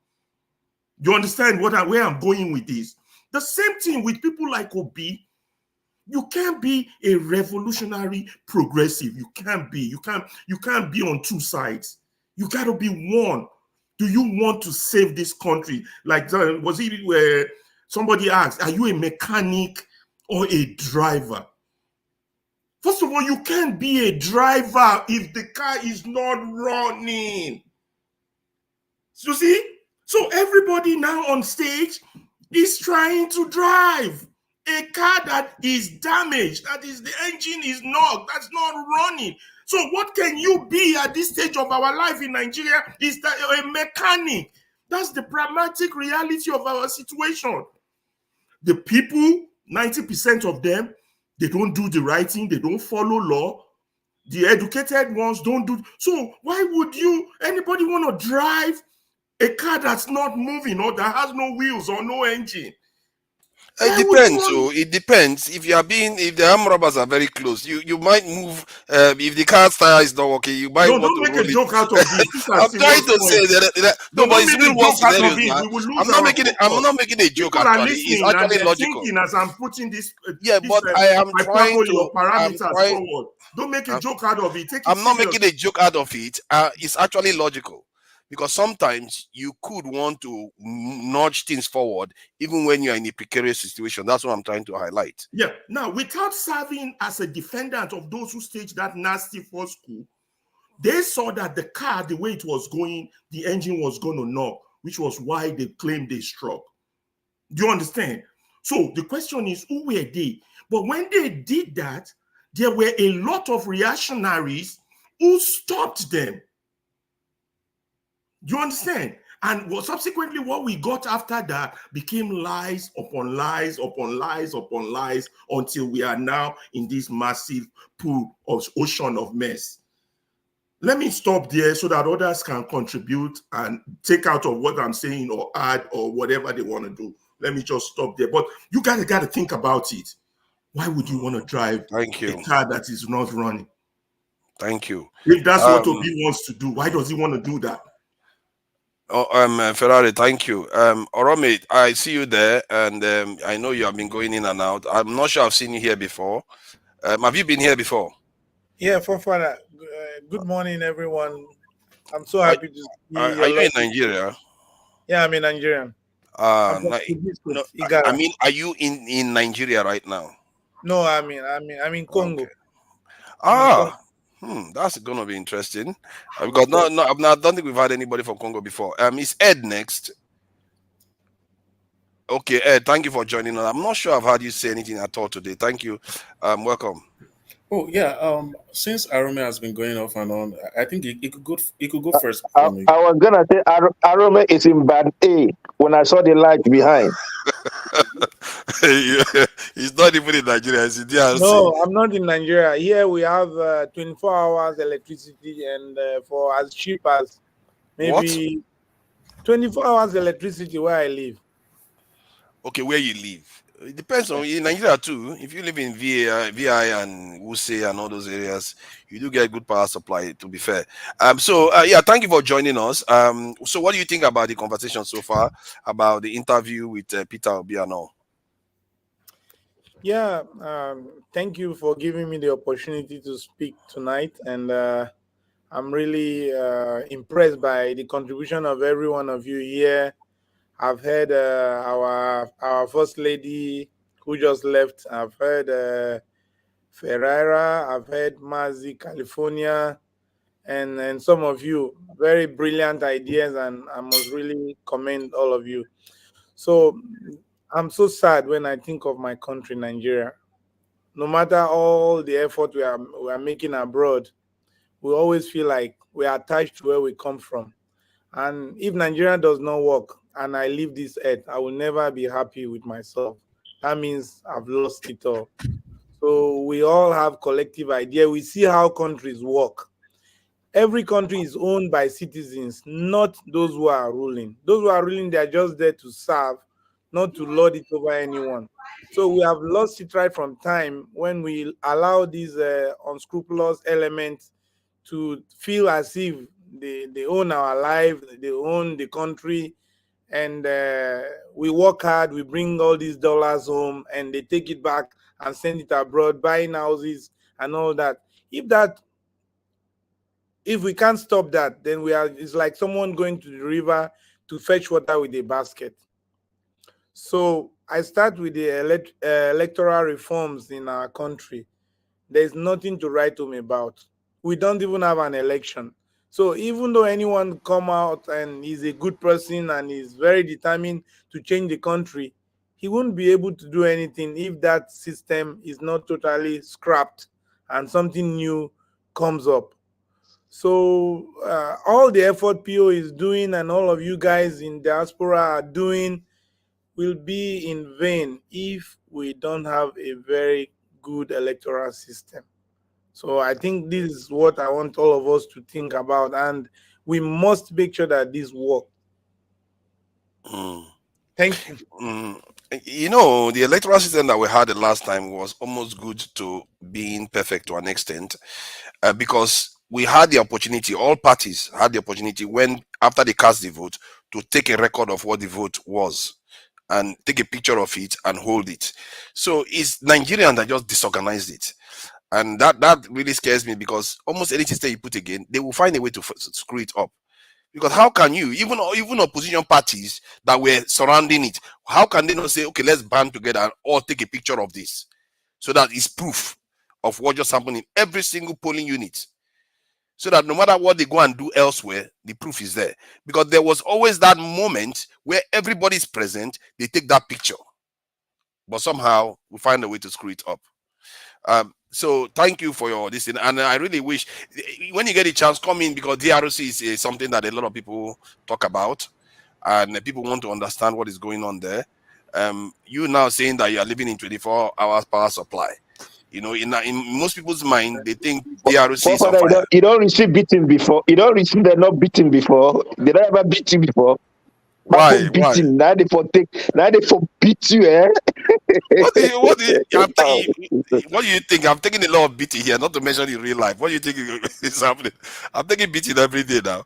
You understand where I'm going with this? The same thing with people like Obi. You can't be a revolutionary progressive. You can't be. You can't be on two sides. You got to be one. Do you want to save this country? Like, was it where somebody asked, are you a mechanic or a driver? First of all, you can't be a driver if the car is not running. You see? So everybody now on stage is trying to drive a car that is damaged, that is, the engine is knocked, that's not running. So what can you be at this stage of our life in Nigeria is that a mechanic. That's the pragmatic reality of our situation. The people, 90% of them, they don't do the right thing, they don't follow law. The educated ones don't do. So why would anybody want to drive a car that's not moving or that has no wheels or no engine? It depends. So it depends. If the armed robbers are very close, you might move. If the car's tire is not working, you might want don't to make roll a joke out of this. I'm trying to say that no, but it's real world scenarios now. I'm not making a joke. People Actually, it's actually logical. Thinking as I'm putting this. But I am trying to parameters forward. Don't make a joke out of it. I'm not making a joke out of it. It's actually logical. Because sometimes you could want to nudge things forward, even when you're in a precarious situation. That's what I'm trying to highlight. Yeah. Now, without serving as a defendant of those who staged that nasty first coup, they saw that the car, the way it was going, the engine was going to knock, which was why they claimed they struck. Do you understand? So the question is, who were they? But when they did that, there were a lot of reactionaries who stopped them. Do you understand? And subsequently, what we got after that became lies upon lies upon lies upon lies until we are now in this massive pool of ocean of mess. Let me stop there so that others can contribute and take out of what I'm saying or add or whatever they want to do. Let me just stop there. But you guys got to think about it. Why would you want to drive a car that is not running? Thank you. If that's what Obi wants to do, why does he want to do that? Ferrari, thank you. Orome, I see you there, and I know you have been going in and out. I'm not sure I've seen you here before. Have you been here before? Yeah, Father. Good morning, everyone. I'm so happy to see Are you in Nigeria? Yeah, I'm in Nigeria. Are you in Nigeria right now? No, I'm in Congo. Okay. That's gonna be interesting. Because I don't think we've had anybody from Congo before. Is Ed next? Okay, Ed, thank you for joining us. I'm not sure I've heard you say anything at all today. Thank you. Welcome. Oh yeah. Since Arome has been going off and on, I think it could go first. I was gonna say Arome is in band A when I saw the light behind. He's not even in Nigeria. He's in DRC. No, I'm not in Nigeria. Here we have 24 hours electricity, and for as cheap as maybe what? 24 hours electricity where I live. Okay, where you live? It depends on in Nigeria too. If you live in VI and Wuse and all those areas, you do get good power supply. To be fair, yeah, thank you for joining us. So what do you think about the conversation so far about the interview with Peter Obi and all? Yeah, thank you for giving me the opportunity to speak tonight, and I'm really impressed by the contribution of every one of you here. I've heard our first lady who just left. I've heard Ferreira. I've heard Mazi, California, and some of you very brilliant ideas, and I must really commend all of you. So I'm so sad when I think of my country, Nigeria. No matter all the effort we are making abroad, we always feel like we are attached to where we come from. And if Nigeria does not work and I leave this earth, I will never be happy with myself. That means I've lost it all. So we all have collective idea. We see how countries work. Every country is owned by citizens, not those who are ruling. Those who are ruling, they are just there to serve, not to lord it over anyone. So we have lost it right from time when we allow these unscrupulous elements to feel as if they own our life, they own the country, and we work hard, we bring all these dollars home, and they take it back and send it abroad, buying houses and all that. If we can't stop that, then it's like someone going to the river to fetch water with a basket. So I start with the electoral reforms in our country. There's nothing to write home about. We don't even have an election. So even though anyone come out and is a good person and is very determined to change the country, he won't be able to do anything if that system is not totally scrapped and something new comes up. So all the effort PO is doing and all of you guys in diaspora are doing will be in vain if we don't have a very good electoral system. So I think this is what I want all of us to think about, and we must make sure that this works. Thank you. You know, the electoral system that we had the last time was almost good to being perfect to an extent, because we had the opportunity, all parties had the opportunity when after they cast the vote to take a record of what the vote was and take a picture of it and hold it. So it's Nigerians that just disorganized it. And that really scares me, because almost any system you put again, they will find a way to screw it up. Because how can you, even opposition parties that were surrounding it, how can they not say, okay, let's band together and all take a picture of this, so that it's proof of what just happened in every single polling unit, so that no matter what they go and do elsewhere, the proof is there. Because there was always that moment where everybody's present, they take that picture, but somehow we find a way to screw it up. So thank you for your this, and I really wish when you get a chance, come in, because DRC is something that a lot of people talk about, and people want to understand what is going on there. You now saying that you are living in 24 hours power supply. You know, in most people's mind, they think DRC is on Father, fire. you don't receive beating before. You don't receive they're not beating before. They don't ever beat you before. Why? Beating. Now they for beat you, eh? What do you think? I'm taking a lot of beating here, not to mention in real life. What do you think is happening? I'm taking beating every day now.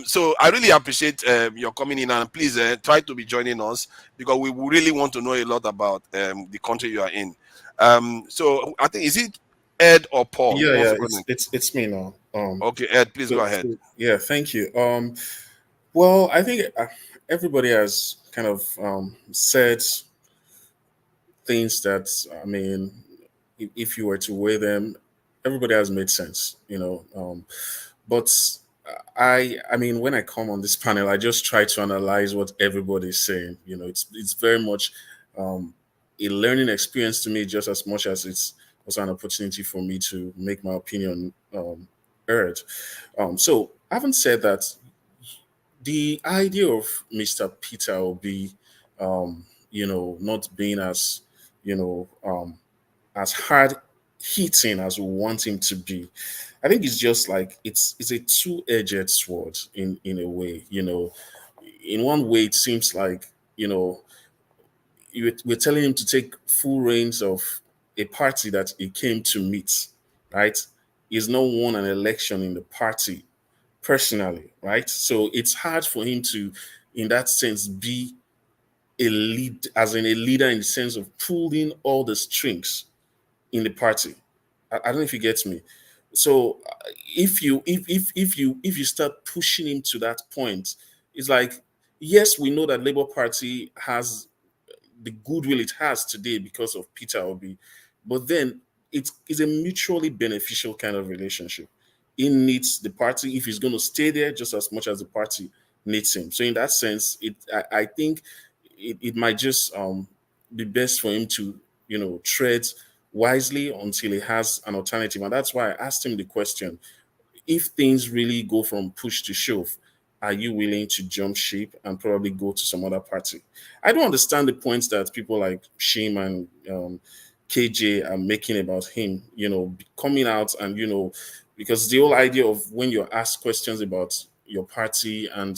So I really appreciate your coming in, and please try to be joining us, because we really want to know a lot about the country you are in. So I think, is it Ed or Paul? Yeah, it's me now. Okay, Ed, please go ahead. Yeah, thank you. Well, I think everybody has kind of said things that, I mean, if you were to weigh them, everybody has made sense, but I mean, when I come on this panel, I just try to analyze what everybody's saying. It's very much a learning experience to me, just as much as it's also an opportunity for me to make my opinion heard. So having said that, the idea of Mr. Peter Obi, not being as, as hard hitting as we want him to be, I think it's just like it's a two-edged sword in a way. In one way, it seems like we're telling him to take full reins of a party that he came to meet, right? He's not won an election in the party personally, right? So it's hard for him to, in that sense, be a lead, as in a leader in the sense of pulling all the strings in the party. I don't know if you get me. So if you start pushing him to that point, it's like, yes, we know that Labour Party has the goodwill it has today because of Peter Obi, but then it's a mutually beneficial kind of relationship. He needs the party if he's going to stay there just as much as the party needs him. So in that sense, I think it might just be best for him to tread wisely until he has an alternative. And that's why I asked him the question: if things really go from push to shove, are you willing to jump ship and probably go to some other party? I don't understand the points that people like Shim and KJ are making about him, coming out and, because the whole idea of when you're asked questions about your party and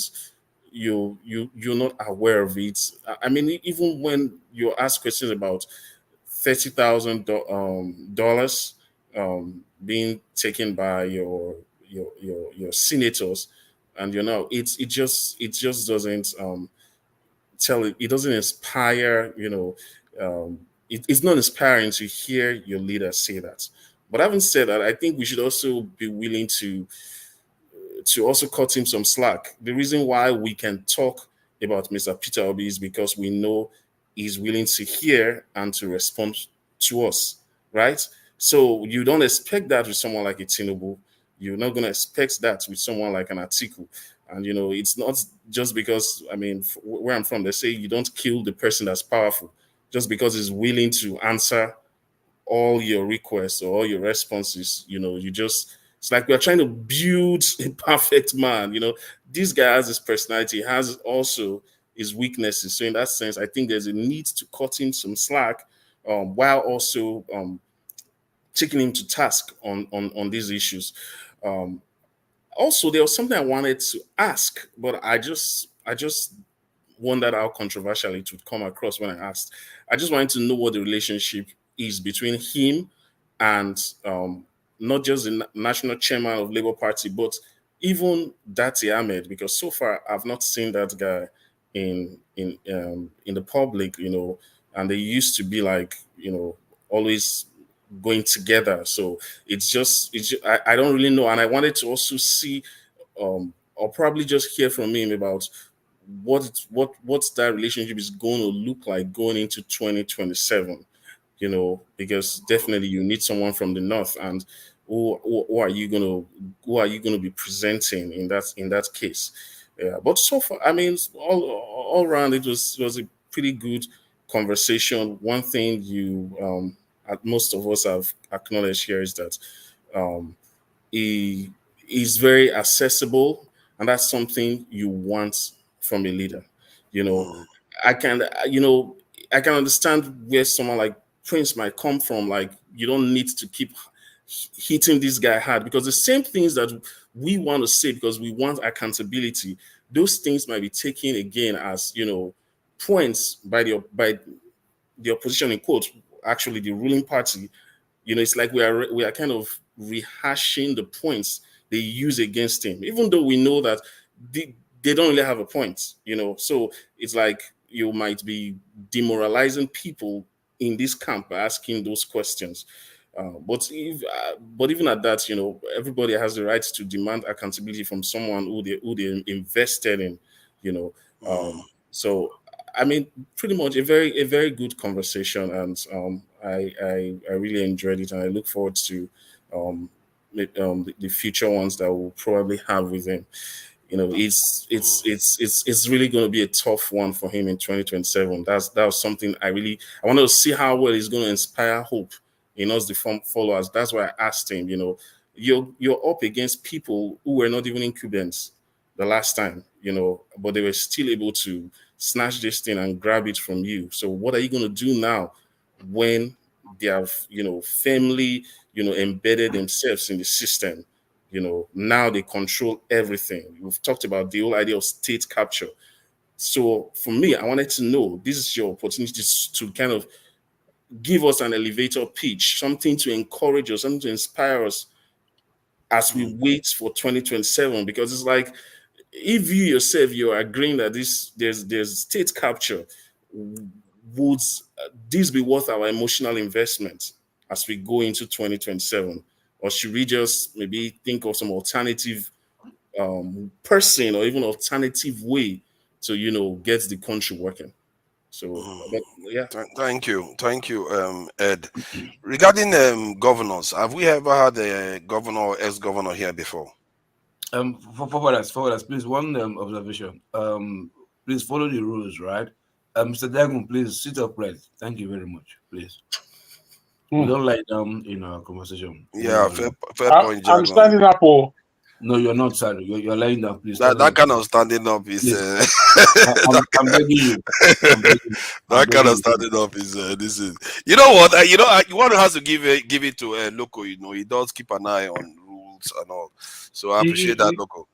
you're not aware of it. I mean, even when you're asked questions about $30,000 being taken by your senators, and it just doesn't it doesn't inspire, it's not inspiring to hear your leader say that. But having said that, I think we should also be willing to also cut him some slack. The reason why we can talk about Mr. Peter Obi is because we know he's willing to hear and to respond to us, right? So you don't expect that with someone like a Tinubu. You're not going to expect that with someone like an Atiku. And, it's not just because, I mean, where I'm from, they say you don't kill the person that's powerful just because he's willing to answer all your requests or all your responses. It's like we're trying to build a perfect man. This guy has his personality, has also his weaknesses. So in that sense, I think there's a need to cut him some slack, while also taking him to task on these issues. Also, there was something I wanted to ask, but I just wondered how controversial it would come across when I asked. I just wanted to know what the relationship is between him and not just the national chairman of Labour Party, but even Dati Ahmed, because so far I've not seen that guy in the public, and they used to be like, always going together. So I don't really know, and I wanted to also see, or probably just hear from him about what's that relationship is going to look like going into 2027. Because definitely you need someone from the north, and who are you going to be presenting in that case? Yeah, but so far, I mean, all around, it was a pretty good conversation. One thing most of us have acknowledged here is that he is very accessible, and that's something you want from a leader. You know, I can I can understand where someone like Prince might come from. Like, you don't need to keep hitting this guy hard, because the same things that we want to say because we want accountability, those things might be taken again as points by the opposition, in quotes, actually the ruling party. It's like we are kind of rehashing the points they use against him, even though we know that they don't really have a point. So it's like you might be demoralizing people in this camp by asking those questions. But even at that, everybody has the right to demand accountability from someone who they invested in. So I mean, pretty much a very good conversation, and I really enjoyed it, and I look forward to the future ones that we'll probably have with him. It's really going to be a tough one for him in 2027. That was something I wanted to see how well he's going to inspire hope in us, the followers. That's why I asked him. You're up against people who were not even incumbents the last time, but they were still able to snatch this thing and grab it from you. So what are you going to do now when they have, firmly, embedded themselves in the system? Now they control everything. We've talked about the whole idea of state capture. So for me, I wanted to know, this is your opportunity to kind of give us an elevator pitch, something to encourage us, something to inspire us as we wait for 2027, because it's like, if you yourself, you're agreeing that there's state capture, would this be worth our emotional investment as we go into 2027? Or should we just maybe think of some alternative person or even alternative way to, get the country working? So, but, yeah. Thank you, Ed. Regarding governors, have we ever had a governor or ex-governor here before? Forward us, please. One observation. Please follow the rules, right? Mr. Dagon, please sit upright. Thank you very much, please. We don't lie down in our conversation. Yeah, fair point, I'm Jagon. standing up. Oh. No, you're not, sorry. You're lying down, please. That kind of standing up is. I'm begging you. That kind of standing up is. This is. You know what? One has to give it to Loco. He does keep an eye on rules and all. So I appreciate that, Loco.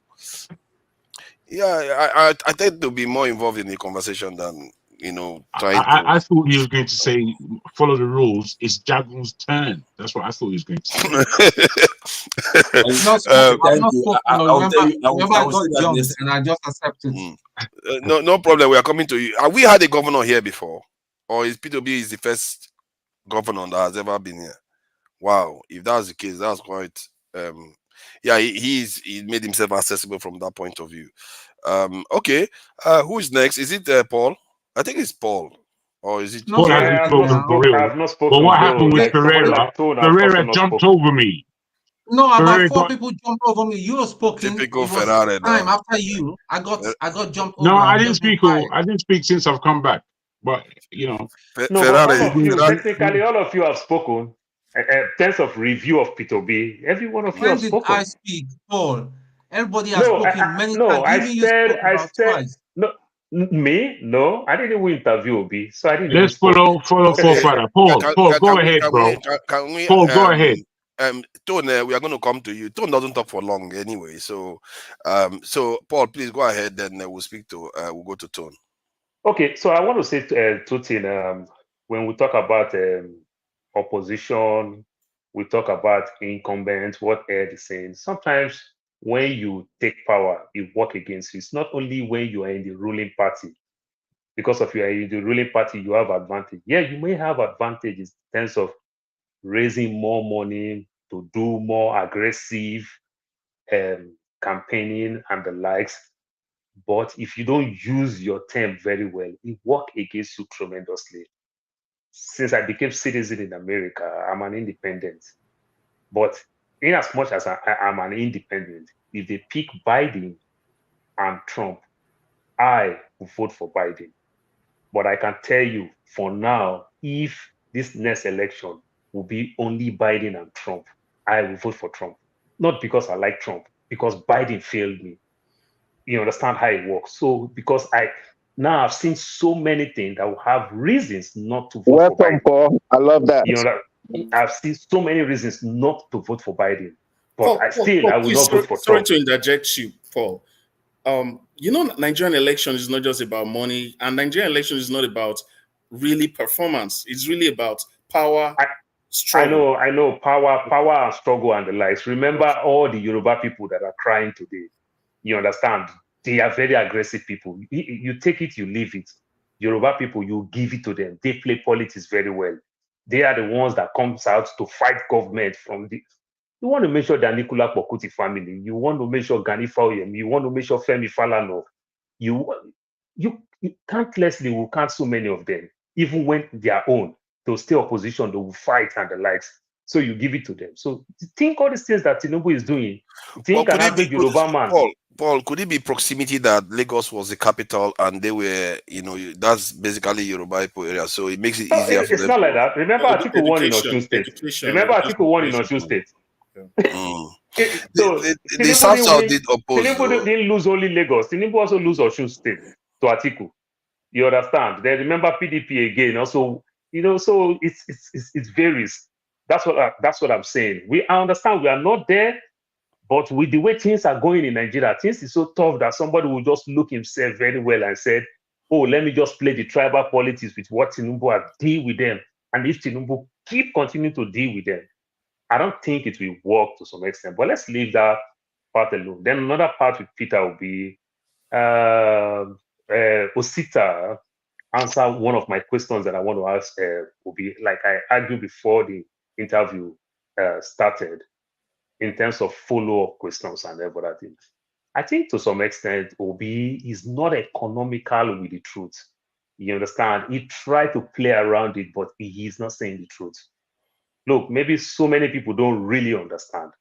Yeah, I tend to be more involved in the conversation than trying to. I thought he was going to say, follow the rules. It's Jagon's turn. That's what I thought he was going to say. I've not spoken. I got jumped and I just accepted. No problem. We are coming to you. Have we had a governor here before? Or is Peter Obi the first governor that has ever been here? Wow. If that's the case, that's quite... he made himself accessible from that point of view. Okay. Who is next? Is it Paul? I think it's Paul. Or is it... Paul hasn't spoken for real. But what happened with Pereira? Pereira jumped over me. No, about 4 people jumped over me. You were spoken. Typical Ferrari. Time after you, I got jumped over. No, I didn't speak. I didn't speak since I've come back. But no, technically, all of you have spoken. In terms of review of Peter Obi, every one of you have spoken. When did I speak, Paul? Everybody has spoken many times. I said, no. Me? No, I didn't even interview Obi, so I didn't. Let's follow Father. Paul, go ahead, bro. Paul, go ahead. Tone, we are going to come to you. Tone doesn't talk for long anyway, so Paul, please go ahead. Then we'll speak to. We'll go to Tone. Okay, so I want to say two things. When we talk about opposition, we talk about incumbents. What Ed is saying. Sometimes when you take power, it works against you. It's not only when you are in the ruling party. Because if you are in the ruling party, you have advantage. Yeah, you may have advantages in terms of raising more money to do more aggressive campaigning and the likes. But if you don't use your term very well, it works against you tremendously. Since I became citizen in America, I'm an independent. But in as much as I'm an independent, if they pick Biden and Trump, I will vote for Biden. But I can tell you, for now, if this next election will be only Biden and Trump, I will vote for Trump. Not because I like Trump, because Biden failed me. You understand how it works. So because now I've seen so many things that will have reasons not to vote for Biden. Paul. I love that. I've seen so many reasons not to vote for Biden. But I will not vote for Trump. Sorry to interject you, Paul. Nigerian election is not just about money, and Nigerian election is not about really performance. It's really about power, struggle. I know, power and struggle and the likes. Remember all the Yoruba people that are crying today. You understand? They are very aggressive people. You take it, you leave it. Yoruba people, you give it to them. They play politics very well. They are the ones that comes out to fight government from the... You want to make sure the Nicola Pokuti family. You want to make sure Gani Fauyem. You want to make sure Femi Falana. You countlessly will count so many of them. Even when they are own, they'll stay opposition, they will fight and the likes. So you give it to them. So think all these things that Tinubu is doing. Think an average Yoruba man. Paul, could it be proximity that Lagos was the capital and they were, that's basically Yoruba area, so it makes it easier for them? It's not like that. Remember Atiku won in Osun State. Remember Atiku won in Osun State. So the South did oppose. Tinubu didn't lose only Lagos. Tinubu also lose Osun State to Atiku. You understand? Then remember PDP again. Also, so it varies. That's what I'm saying. I understand we are not there, but with the way things are going in Nigeria, things is so tough that somebody will just look himself very well and said, oh, let me just play the tribal politics with what Tinubu have, deal with them. And if Tinubu keep continuing to deal with them, I don't think it will work to some extent. But let's leave that part alone. Then another part with Peter will be Osita answer one of my questions that I want to ask will be, like I argued before the interview started, in terms of follow-up questions and everything. I think to some extent, Obi is not economical with the truth. You understand? He tried to play around it, but he is not saying the truth. Look, maybe so many people don't really understand.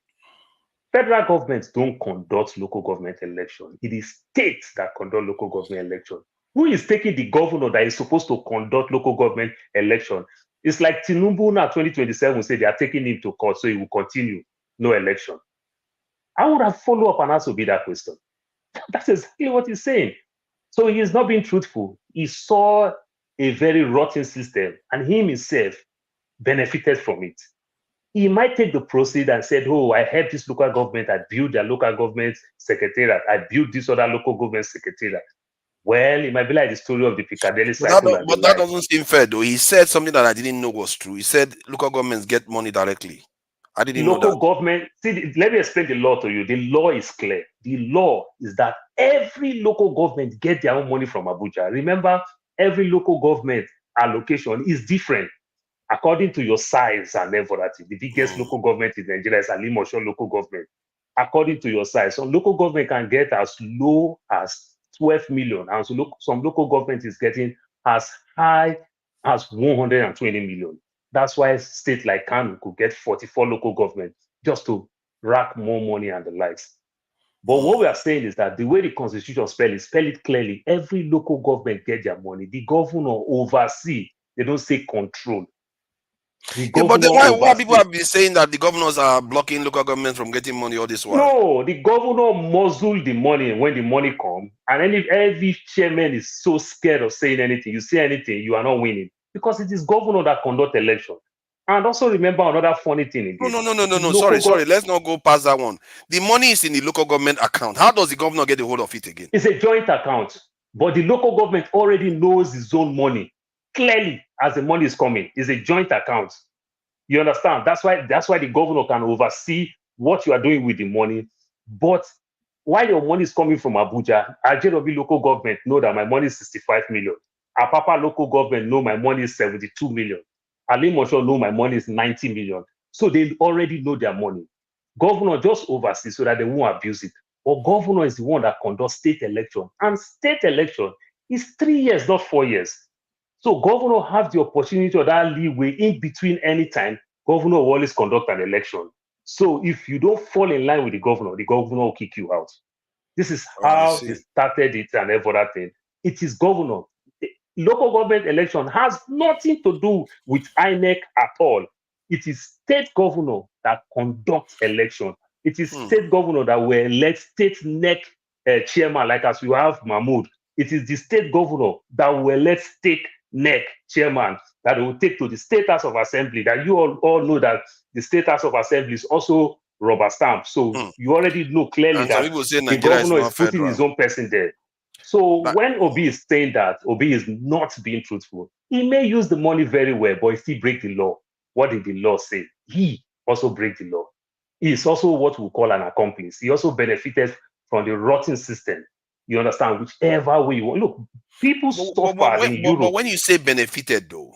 Federal governments don't conduct local government elections. It is states that conduct local government elections. Who is taking the governor that is supposed to conduct local government election? It's like Tinubu now 2027 say they are taking him to court, so he will continue, no election. I would have followed up and asked Obi that question. That's exactly what he's saying. So he is not being truthful. He saw a very rotten system and he himself benefited from it. He might take the proceed and said, oh, I helped this local government, I built their local government secretariat, I built this other local government secretariat. Well, it might be like the story of the Piccadilly cycle. But that doesn't seem fair, though. He said something that I didn't know was true. He said local governments get money directly. I didn't know that. Local government, see, let me explain the law to you. The law is clear. The law is that every local government get their own money from Abuja. Remember, every local government allocation is different according to your size and everything. The biggest local government in Nigeria is Alimosho local government. According to your size, some local government can get as low as 12 million, and some local government is getting as high as 120 million. That's why states like Kano could get 44 local governments just to rack more money and the likes. But what we are saying is that the way the constitution spell it clearly. Every local government get their money. The governor oversee. They don't say control. Yeah, but why people have been saying that the governors are blocking local governments from getting money all this while? No, the governor muzzle the money when the money comes. And every chairman is so scared of saying anything. You say anything, you are not winning. Because it is governor that conduct election. And also remember another funny thing again. No. Sorry. Let's not go past that one. The money is in the local government account. How does the governor get a hold of it again? It's a joint account. But the local government already knows his own money clearly as the money is coming. It's a joint account. You understand? That's why the governor can oversee what you are doing with the money. But while your money is coming from Abuja, Ajerobi local government know that my money is 65 million. Apapa local government know my money is 72 million. Alimosho know my money is 90 million. So they already know their money. Governor just oversees so that they won't abuse it. But governor is the one that conducts state election. And state election is 3 years, not 4 years. So governor have the opportunity or that leeway in between any time. Governor will always conduct an election. So if you don't fall in line with the governor will kick you out. This is how they started it and everything. It is governor. Local government election has nothing to do with INEC at all. It is state governor that conducts election. It is state governor that will elect state NEC chairman, like as we have Mahmoud. It is the state governor that will elect state NEC chairman that will take to the State House of Assembly. That you all know that the State House of Assembly is also rubber stamp. So you already know clearly and that the governor is putting his own person there. So when Obi is saying that, Obi is not being truthful. He may use the money very well, but if he break the law, what did the law say? He also break the law. He is also what we call an accomplice. He also benefited from the rotten system. You understand? Whichever way you want. Look, people suffer in Europe. But when you say benefited, though,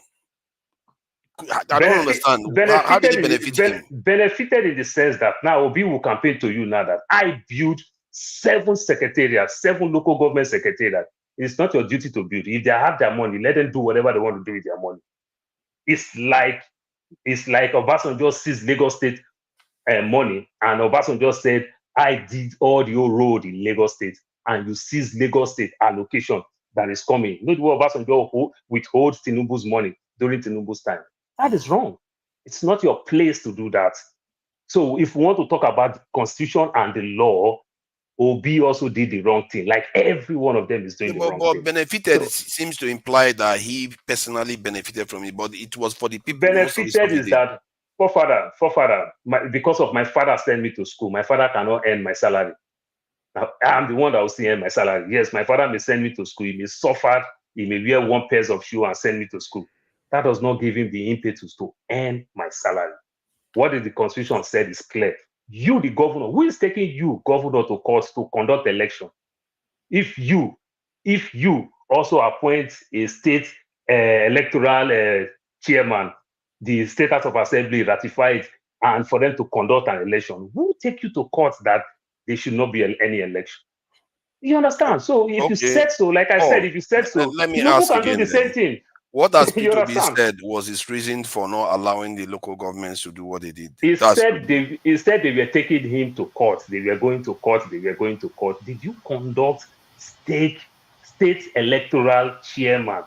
I don't understand. How did he benefit him? Benefited in the sense that now Obi will campaign to you now that I build 7 secretariats, 7 local government secretariats. It's not your duty to build. If they have their money, let them do whatever they want to do with their money. It's like Obasanjo seized Lagos State money, and Obasanjo said, I did all the old road in Lagos State, and you seize Lagos State allocation that is coming. Not what Obasanjo withholds Tinubu's money during Tinubu's time. That is wrong. It's not your place to do that. So if we want to talk about the constitution and the law, Obi also did the wrong thing. Like every one of them is doing the wrong thing. Benefited seems to imply that he personally benefited from it, but it was for the people. Benefited is that, forefather, because of my father sent me to school, my father cannot earn my salary. Now, I'm the one that will still earn my salary. Yes, my father may send me to school, he may suffer he may wear one pair of shoes and send me to school. That does not give him the impetus to earn my salary. What the Constitution said is clear. You, the governor, who is taking you, governor, to court to conduct election? If you also appoint a state electoral chairman, the State House of Assembly ratify it, and for them to conduct an election, who will take you to court that there should not be any election? You understand? So if you said so, like I said, if you said so, let me Tinubu ask can do again the same then. thing. What has You Peter Obi understand? said was his reason for not allowing the local governments to do what they did? He said they were taking him to court. They were going to court. They were going to court. Did you conduct state electoral chairman?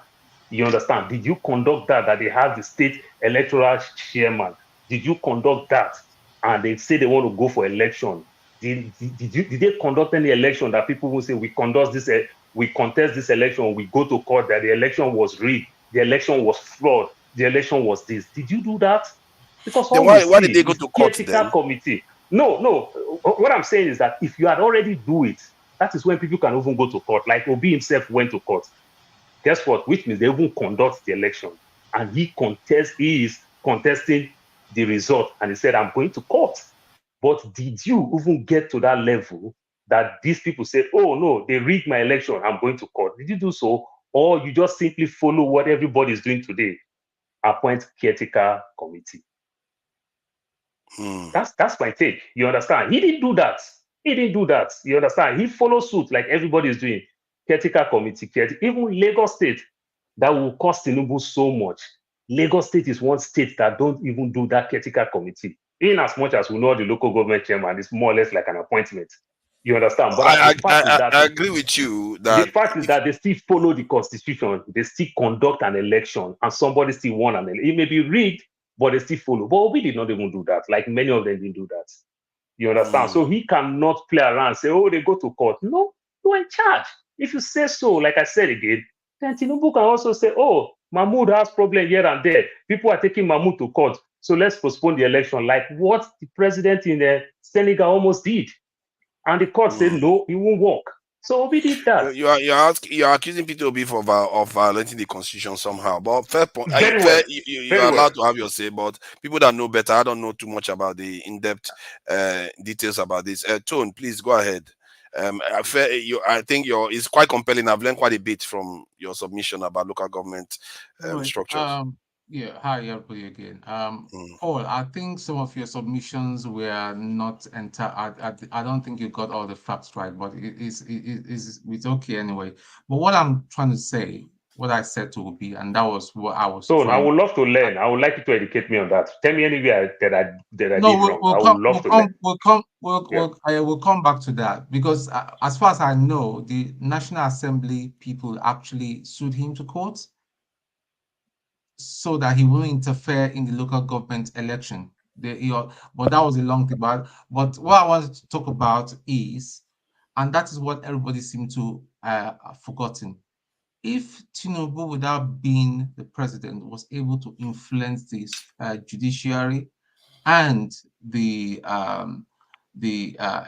You understand? Did you conduct that they have the state electoral chairman? Did you conduct that? And they say they want to go for election. Did they conduct any election that people will say we contest this election, we go to court that the election was rigged, the election was fraud, the election was this? Did you do that? Because Then all why we see did they go is to court caretaker then? committee. No. What I'm saying is that if you had already do it, that is when people can even go to court. Like Obi himself went to court. Guess what? Which means they even conduct the election, and he is contesting the result, and he said, "I'm going to court." But did you even get to that level that these people said, "Oh no, they rigged my election, I'm going to court"? Did you do so, or you just simply follow what everybody is doing today? Appoint caretaker committee. That's my take. You understand? He didn't do that. You understand? He follows suit like everybody is doing. Caretaker committee, even Lagos State, that will cost Tinubu so much. Lagos State is one state that don't even do that caretaker committee. In as much as we know the local government chairman is more or less like an appointment. You understand? But I agree with you that the fact is that they still follow the constitution. They still conduct an election, and somebody still won an election. It may be rigged, but they still follow. But we did not even do that. Like many of them didn't do that. You understand? So he cannot play around and say, "Oh, they go to court." No, you're in charge. If you say so, like I said again, then Tinubu can also say, "Oh, Mahmoud has problem here and there. People are taking Mahmoud to court. So let's postpone the election," like what the president in Senegal almost did. And the court said, "No, it won't work." So Obi did that. You're accusing Peter Obi of violating the constitution somehow. But fair point. Very well. You're allowed to have your say, but people that know better, I don't know too much about the in-depth details about this. Tone, please go ahead. I think it's quite compelling. I've learned quite a bit from your submission about local government structures. Yeah, hi everybody again. Paul, I think some of your submissions were not I don't think you got all the facts right, but it's okay anyway. But what I'm trying to say, what I said to Obi, and that was what I was. So I would love to learn. I would like you to educate me on that. Tell me anywhere that I did wrong. I would love to learn. We'll come back to that because as far as I know, the National Assembly people actually sued him to court so that he will interfere in the local government election. But that was a long thing. But what I wanted to talk about is, and that is what everybody seemed to have forgotten. If Tinubu, without being the president, was able to influence this judiciary and the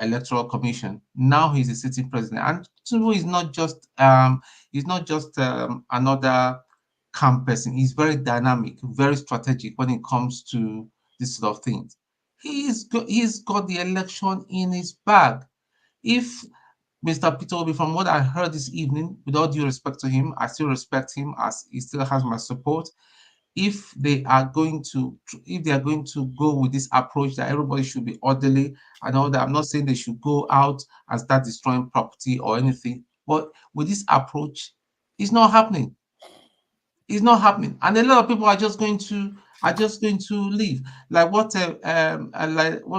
electoral commission, now he's a sitting president, and Tinubu is not just another calm person. He's very dynamic, very strategic when it comes to this sort of things. He's got the election in his bag. If Mr. Peter Obi, from what I heard this evening, with all due respect to him, I still respect him as he still has my support. If they are going to go with this approach that everybody should be orderly and all that, I'm not saying they should go out and start destroying property or anything, but with this approach, it's not happening. It's not happening, and a lot of people are just going to leave. Like what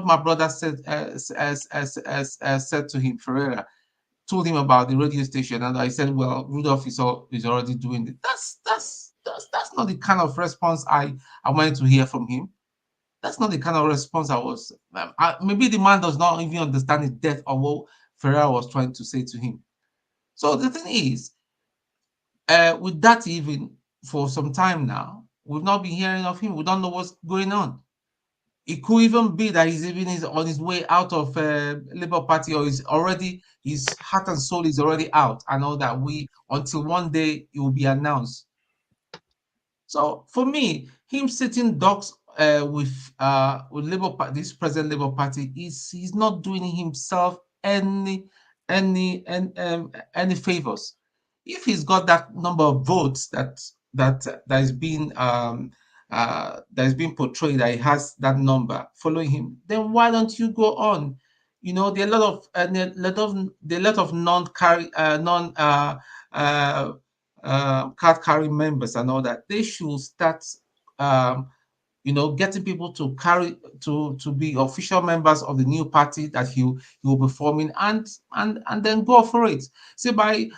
my brother said said to him, Ferreira told him about the radio station, and I said, "Well, Rudolph is already doing it." That's not the kind of response I wanted to hear from him. That's not the kind of response I was. Maybe the man does not even understand the depth of what Ferreira was trying to say to him. So the thing is, with that, even for some time now, we've not been hearing of him. We don't know what's going on. It could even be that he's even on his way out of Labour Party, or his heart and soul is already out, and all that. Until one day it will be announced. So for me, him sitting ducks with Labour Party, this present Labour Party, he's not doing himself any favors. If he's got that number of votes that is being portrayed, that he has that number following him, then why don't you go on? You know, there are a lot of card carrying members and all that. They should start getting people to be official members of the new party that he will be forming, and then go for it. See, by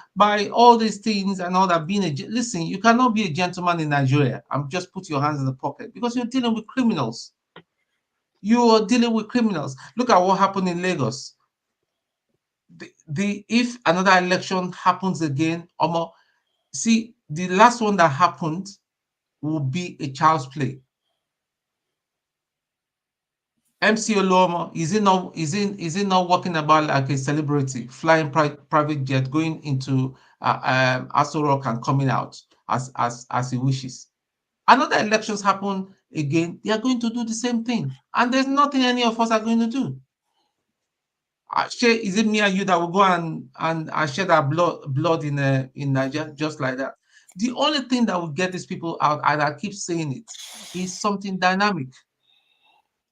all these things and all that, listen, you cannot be a gentleman in Nigeria and just put your hands in the pocket, because you're dealing with criminals. You are dealing with criminals. Look at what happened in Lagos. If another election happens again, see, the last one that happened will be a child's play. MC Oluomo, is he not walking about like a celebrity, flying private jet, going into Aso Rock and coming out as he wishes? Another elections happen again, they are going to do the same thing, and there's nothing any of us are going to do. Is it me and you that will go and shed our blood in Nigeria just like that? The only thing that will get these people out, and I keep saying it, is something dynamic.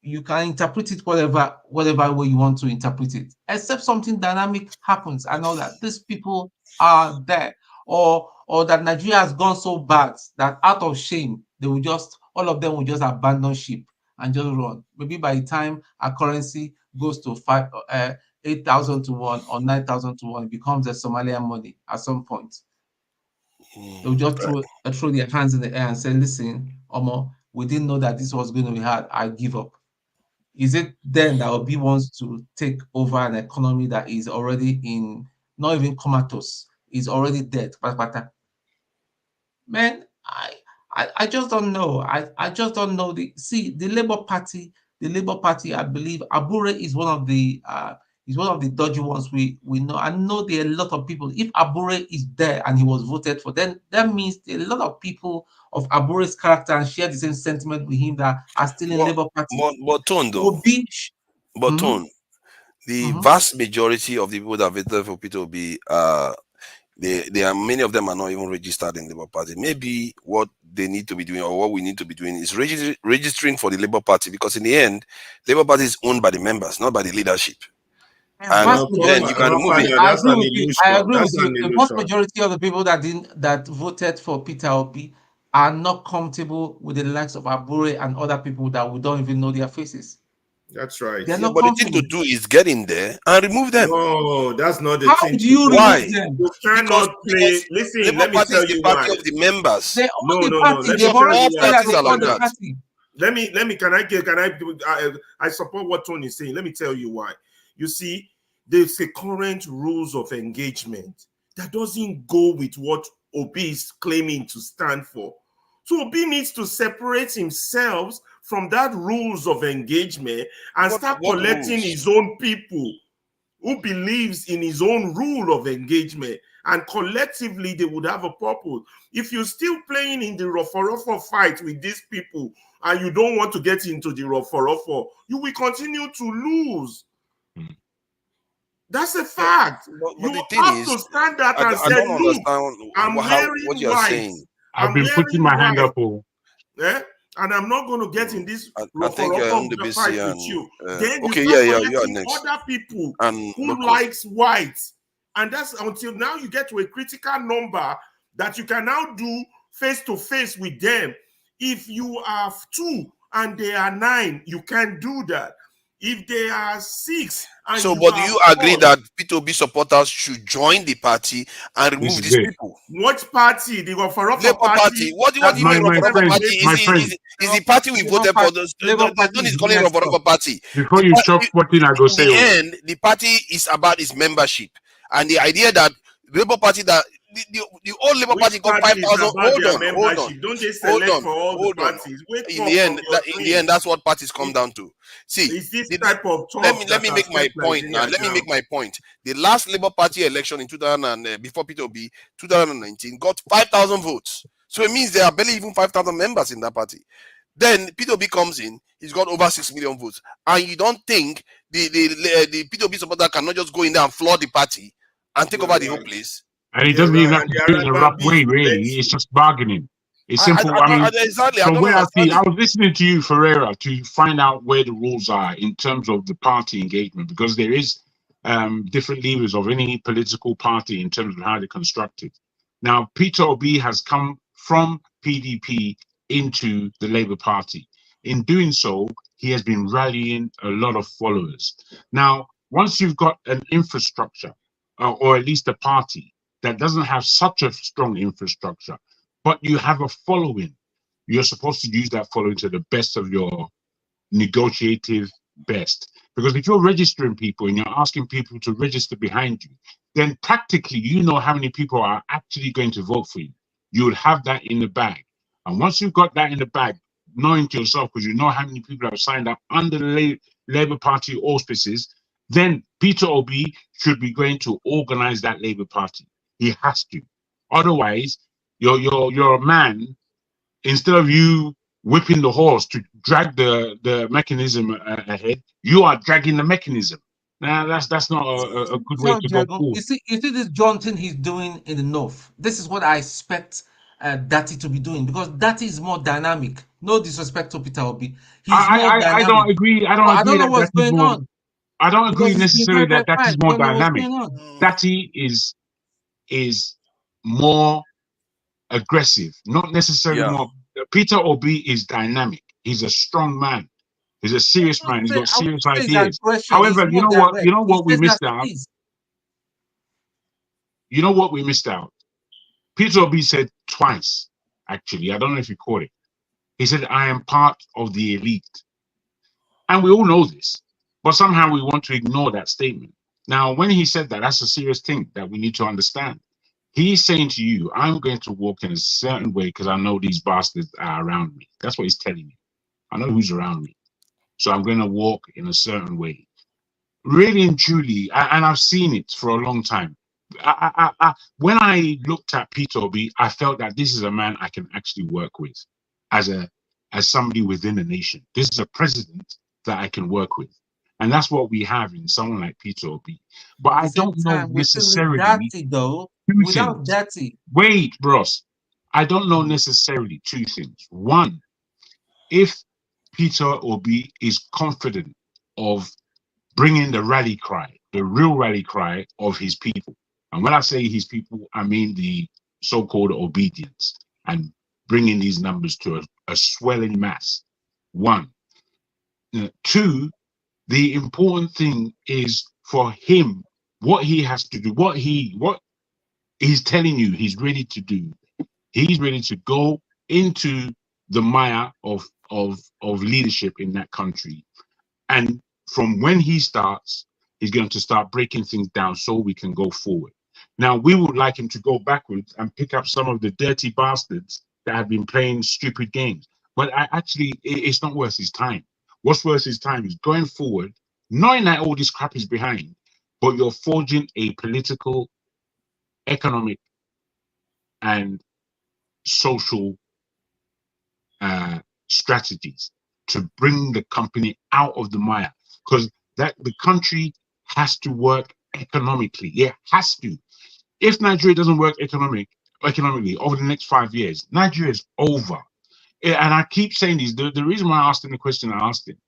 You can interpret it whatever way you want to interpret it, except something dynamic happens and all that. These people are there, or that Nigeria has gone so bad that out of shame, all of them will just abandon ship and just run. Maybe by the time our currency goes to 8,000 to 1 or 9,000 to 1, it becomes a Somalian money at some point. They'll just throw their hands in the air and say, listen, Omo, we didn't know that this was going to be hard. I give up. Is it then that Obi wants to take over an economy that is already not even comatose, is already dead? Man, I just don't know. I just don't know. The Labour Party, I believe Abure is one of the dodgy ones we know. I know there are a lot of people. If Abure is there and he was voted for, then that means there are a lot of people of Abure's character and share the same sentiment with him that are still in Labour Party. The vast majority of the people that voted for Peter Obi, there are many of them are not even registered in Labour Party. Maybe what they need to be doing, or what we need to be doing, is registering for the Labour Party, because in the end, Labour Party is owned by the members, not by the leadership. And then you can remove it. I agree with you. The vast majority of the people that voted for Peter Obi are not comfortable with the likes of Abure and other people that we don't even know their faces. That's right. But the thing to do is get in there and remove them. No, that's not the How thing. do you remove them? You cannot play. Listen, let me tell you why. Of the members. No. Let me. Can I support what Tony is saying. Let me tell you why. You see, there's a current rules of engagement that doesn't go with what Obi is claiming to stand for. So Obi needs to separate himself from that rules of engagement and start collecting his own people who believes in his own rule of engagement, and collectively they would have a purpose. If you're still playing in the rough fight with these people and you don't want to get into the rough, you will continue to lose. That's a fact. You have to stand up and say, look, I'm wearing white. I've been putting my hand up. And I'm not going to get in this fight with you. Then you start other people who likes white. And that's until now you get to a critical number that you can now do face-to-face with them. If you are 2 and they are 9, you can't do that. If they are 6 and but do you agree that P2B supporters should join the party and remove these people? What party? The Labour Party. What do you mean Labour Party? Is the party we voted for? Don't is calling Labour Party. Before you chop what thing I go say. In the end, the party is about its membership, and the idea that Labour Party, that the old Labour Party got party is 5,000. about Hold their on. membership? Don't they select for all the parties? Wake In up the from end, your in the dream. end, that's what parties come down to. See, It's this type of let talk me that make has my kept point now. Nigeria Let me down. make my point. The last Labour Party election in 2000 before Peter Obi, 2019, got 5,000 votes. So it means there are barely even 5,000 members in that party. Then Peter Obi comes in, he's got over 6 million votes, and you don't think the Peter Obi supporter cannot just go in there and flood the party and take over the whole place? And he doesn't even have to do it in a rough way, really. It's just bargaining. It's simple. I mean, exactly. I from don't where I understand see, I was listening to you, Ferreira, to find out where the rules are in terms of the party engagement, because there is different levers of any political party in terms of how they're constructed. Now, Peter Obi has come from PDP into the Labour Party. In doing so, he has been rallying a lot of followers. Now, once you've got an infrastructure, or at least a party that doesn't have such a strong infrastructure, but you have a following, you're supposed to use that following to the best of your negotiative best. Because if you're registering people and you're asking people to register behind you, then practically you know how many people are actually going to vote for you. You would have that in the bag. And once you've got that in the bag, knowing to yourself, because you know how many people have signed up under the Labour Party auspices, then Peter Obi should be going to organize that Labour Party. He has to. Otherwise, you're a man, instead of you whipping the horse to drag the mechanism ahead, you are dragging the mechanism. Now that's not a good way to go forward. You see this jaunting he's doing in the north. This is what I expect Dati to be doing, because Dati is more dynamic. No disrespect to Peter Obi, he's more dynamic. I don't agree. I don't agree know that what's that is going more. on. I don't agree Because he's been necessarily very, that that quiet. is more Don't know what's dynamic. going on. Dati is more aggressive, not necessarily more. Peter Obi is dynamic. He's a strong man. He's a serious man. He's got I serious wouldn't say ideas. aggression, However, he's you more know what? direct. You know He what we says missed that out. it is. You know what we missed out. Peter Obi said twice, actually. I don't know if you caught it. He said, "I am part of the elite," and we all know this, but somehow we want to ignore that statement. Now, when he said that, that's a serious thing that we need to understand. He's saying to you, I'm going to walk in a certain way because I know these bastards are around me. That's what he's telling you. I know who's around me. So I'm going to walk in a certain way. Really and truly, and I've seen it for a long time. When I looked at Peter Obi, I felt that this is a man I can actually work with as somebody within a nation. This is a president that I can work with. And that's what we have in someone like Peter Obi. But At the I same don't know time, we still need necessarily Dati though. two Without things. Dati, Wait, bros. I don't know necessarily two things. One, if Peter Obi is confident of bringing the rally cry, the real rally cry of his people. And when I say his people, I mean the so-called obedience, and bringing these numbers to a swelling mass. One. Two, the important thing is for him, what he has to do, what he's telling you he's ready to do. He's ready to go into the mire of leadership in that country. And from when he starts, he's going to start breaking things down so we can go forward. Now, we would like him to go backwards and pick up some of the dirty bastards that have been playing stupid games. But it's not worth his time. What's worth his time is going forward, knowing that all this crap is behind, but you're forging a political, economic, and social strategies to bring the company out of the mire, because that the country has to work economically. It has to. If Nigeria doesn't work economically over the next 5 years, Nigeria is over. And I keep saying this. The reason why I asked him the question I asked him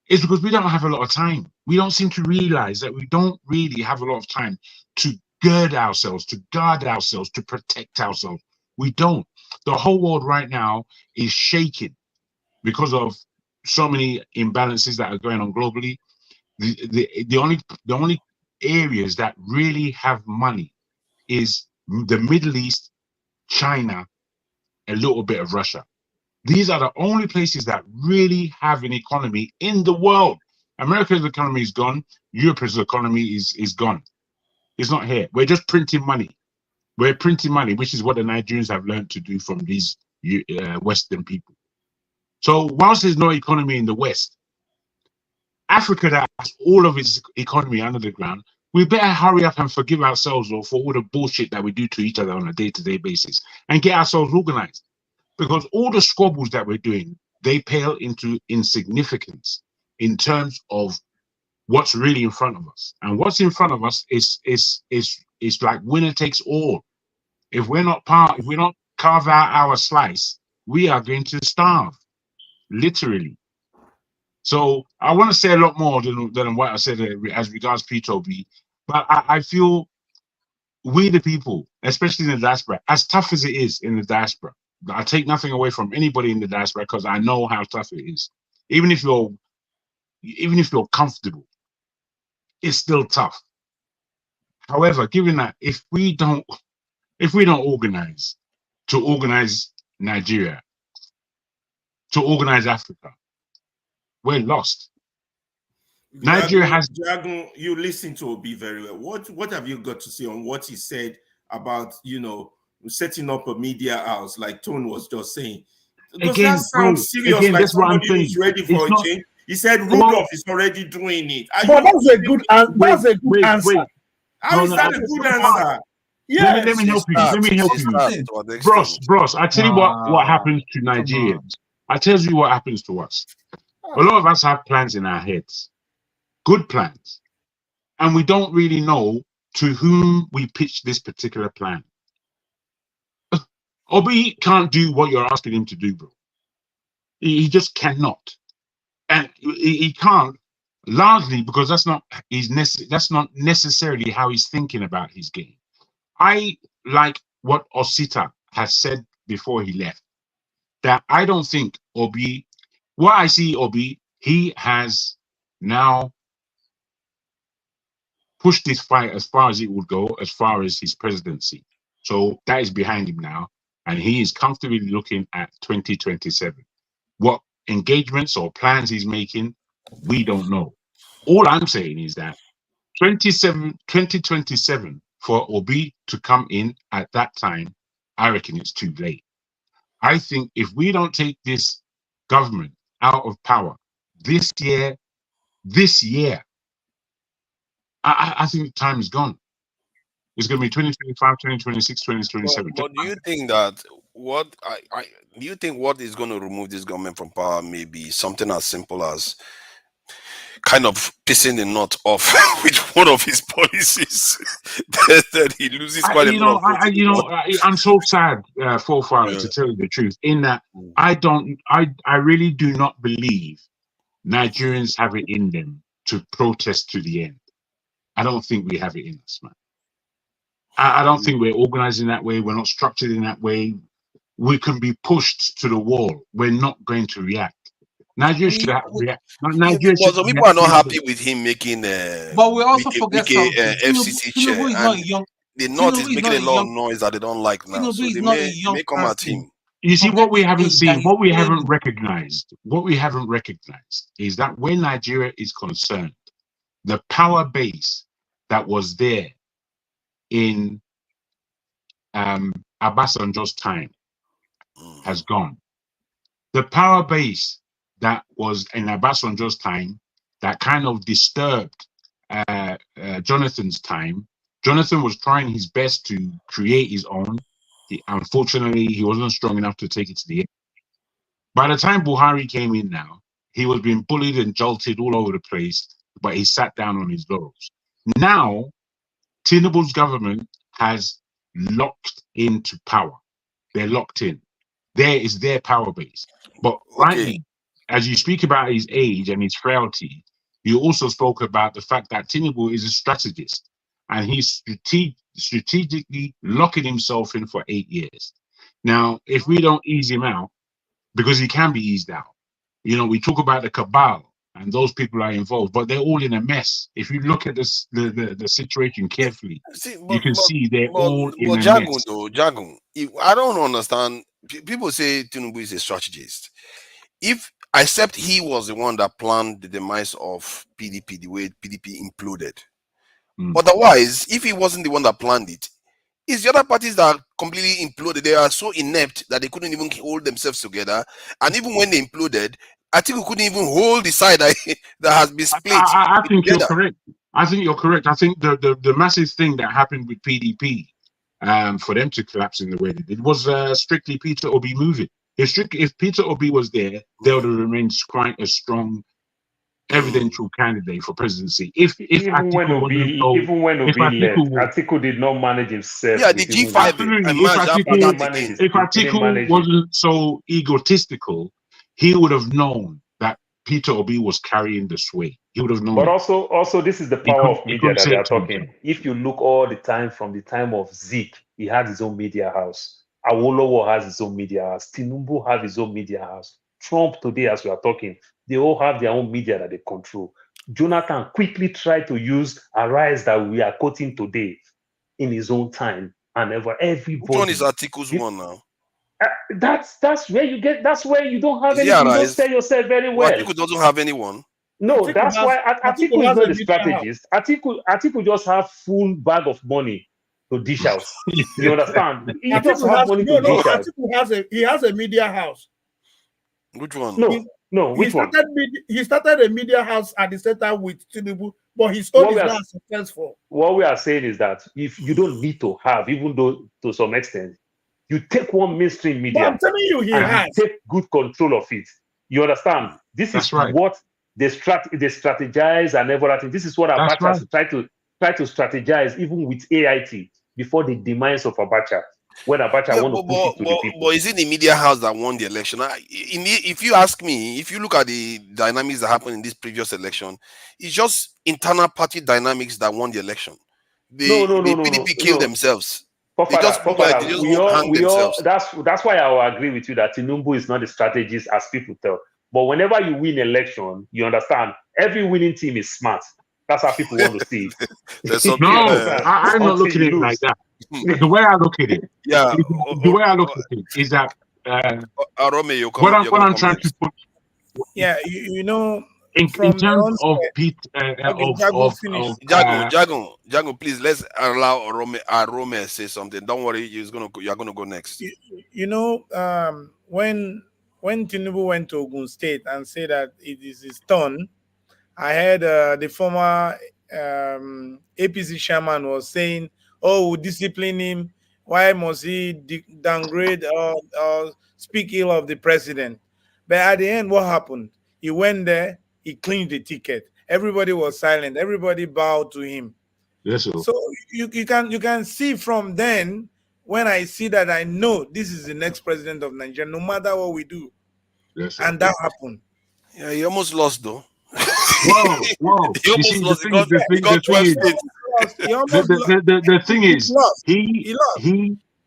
is because we don't have a lot of time. We don't seem to realize that we don't really have a lot of time to gird ourselves, to guard ourselves, to protect ourselves. We don't. The whole world right now is shaking because of so many imbalances that are going on globally. The only areas that really have money is the Middle East, China, a little bit of Russia. These are the only places that really have an economy in the world. America's economy is gone. Europe's economy is gone. It's not here. We're just printing money. We're printing money, which is what the Nigerians have learned to do from these Western people. So whilst there's no economy in the West, Africa that has all of its economy under the ground, we better hurry up and forgive ourselves for all the bullshit that we do to each other on a day-to-day basis and get ourselves organized. Because all the squabbles that we're doing, they pale into insignificance in terms of what's really in front of us. And what's in front of us is like winner takes all. If we don't carve out our slice, we are going to starve, literally. So I want to say a lot more than what I said as regards Peter Obi, but I feel we the people, especially in the diaspora, as tough as it is in the diaspora, I take nothing away from anybody in the diaspora because I know how tough it is. Even if you're comfortable, it's still tough. However, given that if we don't organize to organize Nigeria, to organize Africa, we're lost. Nigeria has. Dragon, you listen to Obi very well. What have you got to say on what he said about setting up a media house, like Tone was just saying? Does that sound serious? Like somebody who's ready for a change? He said Rudolph is already doing it. But that's a good answer. How is that a good answer? Yes. Let me help you. Let me help you. Bros, I tell you what happens to Nigerians. I tell you what happens to us. A lot of us have plans in our heads, good plans, and we don't really know to whom we pitch this particular plan. Obi can't do what you're asking him to do, bro. He just cannot, and he can't largely because that's not necessarily how he's thinking about his game. I like what Osita has said before he left, that I don't think Obi, what I see Obi, he has now pushed this fight as far as it would go, as far as his presidency. So that is behind him now, and he is comfortably looking at 2027. What engagements or plans he's making, we don't know. All I'm saying is that 2027 for Obi to come in at that time, I reckon it's too late. I think if we don't take this government out of power this year, I think time is gone. It's going to be 2025, 2026, 2027. But do you think that do you think what is going to remove this government from power may be something as simple as kind of pissing the knot off with one of his policies that he loses quite a lot of I'm so sad for to tell you the truth, in that I really do not believe Nigerians have it in them to protest to the end. I don't think we have it in us, man. I don't think we're organized in that way. We're not structured in that way. We can be pushed to the wall. We're not going to react. Nigeria should react. Nigeria should some people are not happy with him making but we also forget FCC chair. The North is making a lot of noise that they don't like now. So they may come at him. You see, what we haven't seen, what we haven't recognized is that when Nigeria is concerned, the power base that was there in Obasanjo's time has gone. The power base that was in Obasanjo's time that kind of disturbed Jonathan's time. Jonathan was trying his best to create his own. Unfortunately, he wasn't strong enough to take it to the end. By the time Buhari came in now, he was being bullied and jolted all over the place, but he sat down on his laurels. Now, Tinubu's government has locked into power. They're locked in. There is their power base. But rightly, as you speak about his age and his frailty, you also spoke about the fact that Tinubu is a strategist and he's strategically locking himself in for 8 years. Now, if we don't ease him out, because he can be eased out, we talk about the cabal and those people are involved, but they're all in a mess. If you look at this, the situation carefully, you can see they're all in a mess. Jagun, I don't understand. People say Tinubu is a strategist. Except he was the one that planned the demise of PDP, the way PDP imploded. Otherwise, if he wasn't the one that planned it, It's the other parties that are completely imploded. They are so inept that they couldn't even hold themselves together. And even when they imploded, I think we couldn't even hold the side that, that has been split. I think together. you're correct. I think you're correct. I think the massive thing that happened with PDP, for them to collapse in the way they did, was strictly Peter Obi moving. If Peter Obi was there, they would have remained quite a strong evidential candidate for presidency. If even when Atiku Obi left, Atiku did not manage himself. Yeah, the G5. Absolutely. If Atiku wasn't so egotistical, he would have known that Peter Obi was carrying the sway. He would have known. But also, this is the power of media that they are talking. If you look all the time from the time of Zeke, he had his own media house. Awolowo has his own media house. Tinubu has his own media house. Trump today, as we are talking, they all have their own media that they control. Jonathan quickly tried to use Arise that we are quoting today in his own time, and everybody. Which one is Atiku's one now? That's where you get. That's where you don't have anything. You don't sell yourself very well. Atiku doesn't have anyone. No, that's why Atiku is not the strategist. Atiku just have full bag of money to dish out. You understand? He just have money to dish out. Atiku has a media house. Which one? No. Which one? He started a media house at the center with Tinubu, but his own is not successful. What we are saying is that if you don't need to have, even though to some extent, you take one mainstream media. But I'm telling you, you take good control of it. You understand? This is what they strategize and everything. This is what Abacha try to strategize, even with AIT before the demise of Abacha. When Abacha want to push it to the people. But is it the media house that won the election? If you ask me, if you look at the dynamics that happened in this previous election, it's just internal party dynamics that won the election. The PDP killed themselves. That's why I will agree with you that Tinubu is not the strategist as people tell. But whenever you win election, you understand every winning team is smart. That's how people want to see it. I'm not looking at it like that. The way I look at it, is that what I'm trying to put. Yeah, you know. In terms of Pete, Jago, please let's allow Arome say something. Don't worry, you're gonna go next. You know, when Tinubu went to Ogun State and said that it is his turn, I heard the former APC chairman was saying, "Oh, we'll discipline him. Why must he downgrade or speak ill of the president?" But at the end, what happened? He went there. He cleaned the ticket. Everybody was silent. Everybody bowed to him. Yes, sir. So you can see from then, when I see that, I know this is the next president of Nigeria, no matter what we do. Yes, sir. And that happened. Yeah, he almost lost though. Whoa. He almost lost. He got 12 states. The thing is, he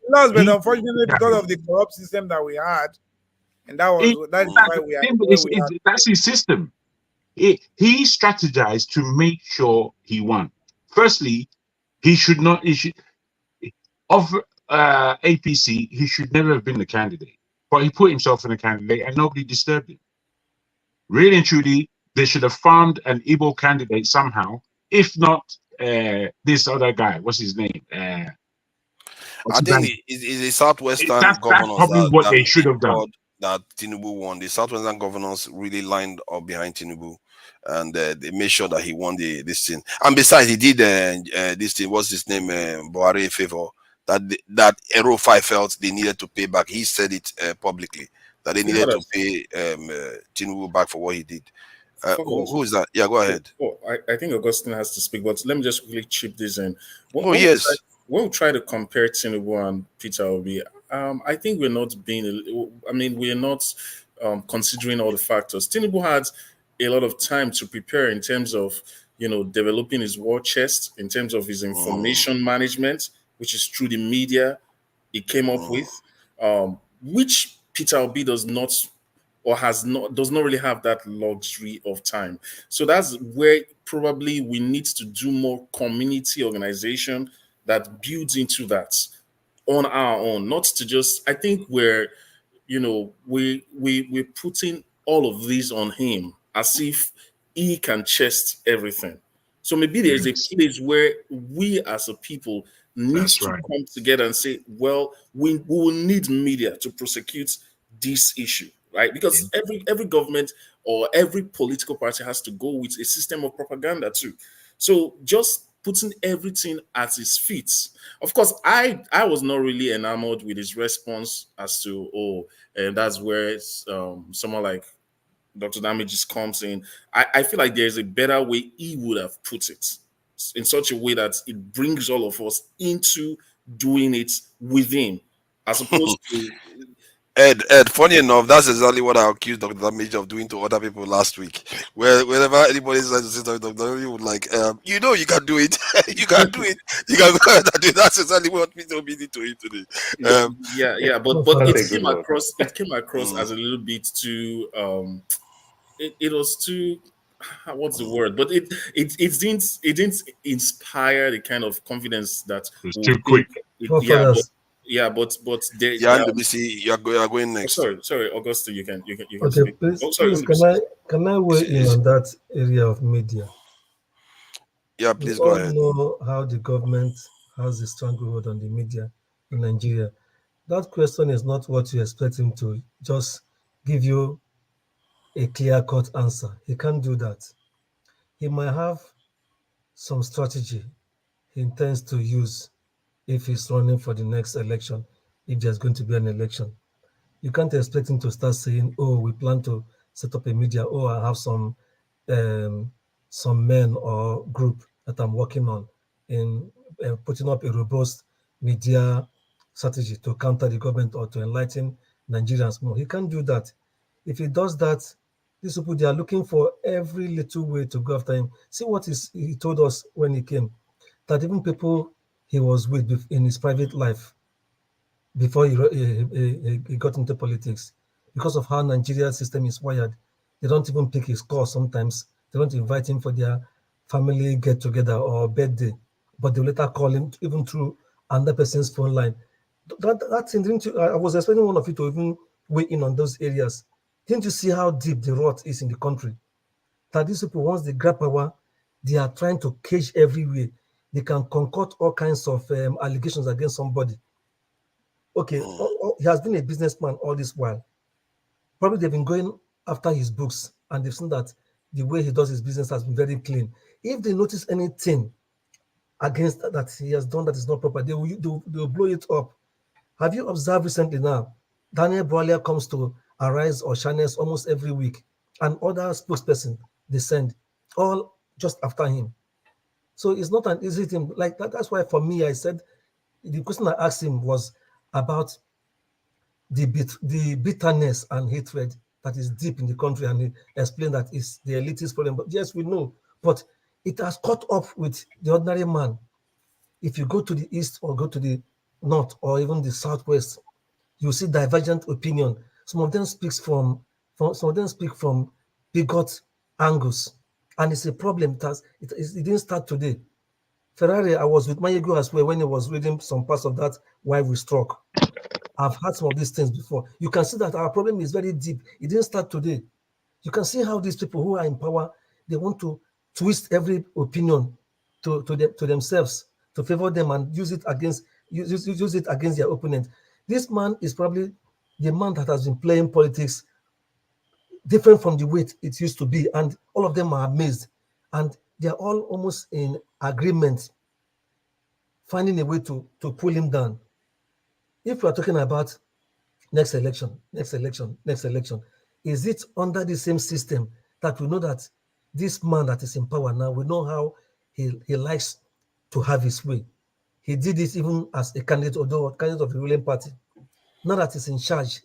lost, but unfortunately, because of the corrupt system that we had, and that's why we are. That's his system. He strategized to make sure he won. Firstly, of APC, he should never have been the candidate. But he put himself in a candidate and nobody disturbed him. Really and truly, they should have found an Igbo candidate somehow, if not this other guy. What's his name? I think it's the Southwestern governors. That's probably what they should have done. That Tinubu won. The Southwestern governors really lined up behind Tinubu, and they made sure that he won this thing. And besides, he did this thing. What's his name? Buhari favor that Aero 5 felt they needed to pay back. He said it publicly that they needed to pay Tinubu back for what he did. Who is that? Yeah, go ahead. I think Augustine has to speak, but let me just quickly chip this in. When we try to compare Tinubu and Peter Obi, I think we're not considering all the factors. Tinubu had a lot of time to prepare in terms of, developing his war chest, in terms of his information management, which is through the media he came up with, which Peter Obi does not really have that luxury of time. So that's where probably we need to do more community organization that builds into that on our own, not to just, I think we're putting all of these on him as if he can chest everything. So maybe there's a place where we as a people That's needs to right. come together and say, well, we will need media to prosecute this issue, right? Because every government or every political party has to go with a system of propaganda too. So just putting everything at his feet. Of course, I was not really enamored with his response as to, and that's where someone like Dr. Damages comes in. I feel like there's a better way he would have put it, in such a way that it brings all of us into doing it with him, as opposed to Ed, funny enough, that's exactly what I accused Dr. Damage of doing to other people last week. Whenever anybody says to say Dr. Damage would like, you know, you can do it. You can do it. You can go ahead and do it. That's exactly what Peter Obi did to him today. But That's it a good came one. across as a little bit too it was too what's the word, but it didn't inspire the kind of confidence that It's we too think quick. but there Yeah, and BC, you are going oh, next. sorry, Augusto, you can Okay, speak. please, Oh, sorry, please, can I weigh in Is- on that area of media? Yeah, We please go all ahead. know how the government has a stranglehold on the media in Nigeria. That question is not what you expect him to just give you a clear-cut answer. He can't do that. He might have some strategy he intends to use if he's running for the next election, if there's going to be an election. You can't expect him to start saying, "Oh, we plan to set up a media. Oh, I have some men or group that I'm working on in putting up a robust media strategy to counter the government or to enlighten Nigerians more." He can't do that. If he does that, these people, they are looking for every little way to go after him. See what he told us when he came, that even people he was with in his private life before he got into politics, because of how Nigeria's system is wired, they don't even pick his call sometimes. They don't invite him for their family get-together or birthday, but they later call him even through another person's phone line. That thing, didn't you, I was expecting one of you to even weigh in on those areas. Didn't you see how deep the rot is in the country? That these people, once they grab power, they are trying to cage everywhere. They can concoct all kinds of allegations against somebody. Okay, he has been a businessman all this while. Probably they've been going after his books and they've seen that the way he does his business has been very clean. If they notice anything against that he has done that is not proper, they'll blow it up. Have you observed recently now? Daniel Broiler comes to Arise or Channels almost every week, and other spokesperson they send all just after him. So it's not an easy thing like that. That's why for me, I said the question I asked him was about the bitterness and hatred that is deep in the country, and he explained that it's the elitist problem. But yes, we know, but it has caught up with the ordinary man. If you go to the east or go to the north or even the southwest, you see divergent opinion. Some of them some of them speak from bigot angles, and it's a problem. It didn't start today. Ferrari, I was with Mayego as well when he was reading some parts of that Why We Struck. I've had some of these things before. You can see that our problem is very deep. It didn't start today. You can see how these people who are in power, they want to twist every opinion to themselves, to favor them and use it against their opponent. This man is probably the man that has been playing politics different from the way it used to be, and all of them are amazed, and they are all almost in agreement, finding a way to pull him down. If we are talking about next election, is it under the same system that we know that this man that is in power now, we know how he likes to have his way. He did it even as a candidate, although a candidate of the ruling party. Now that he's in charge,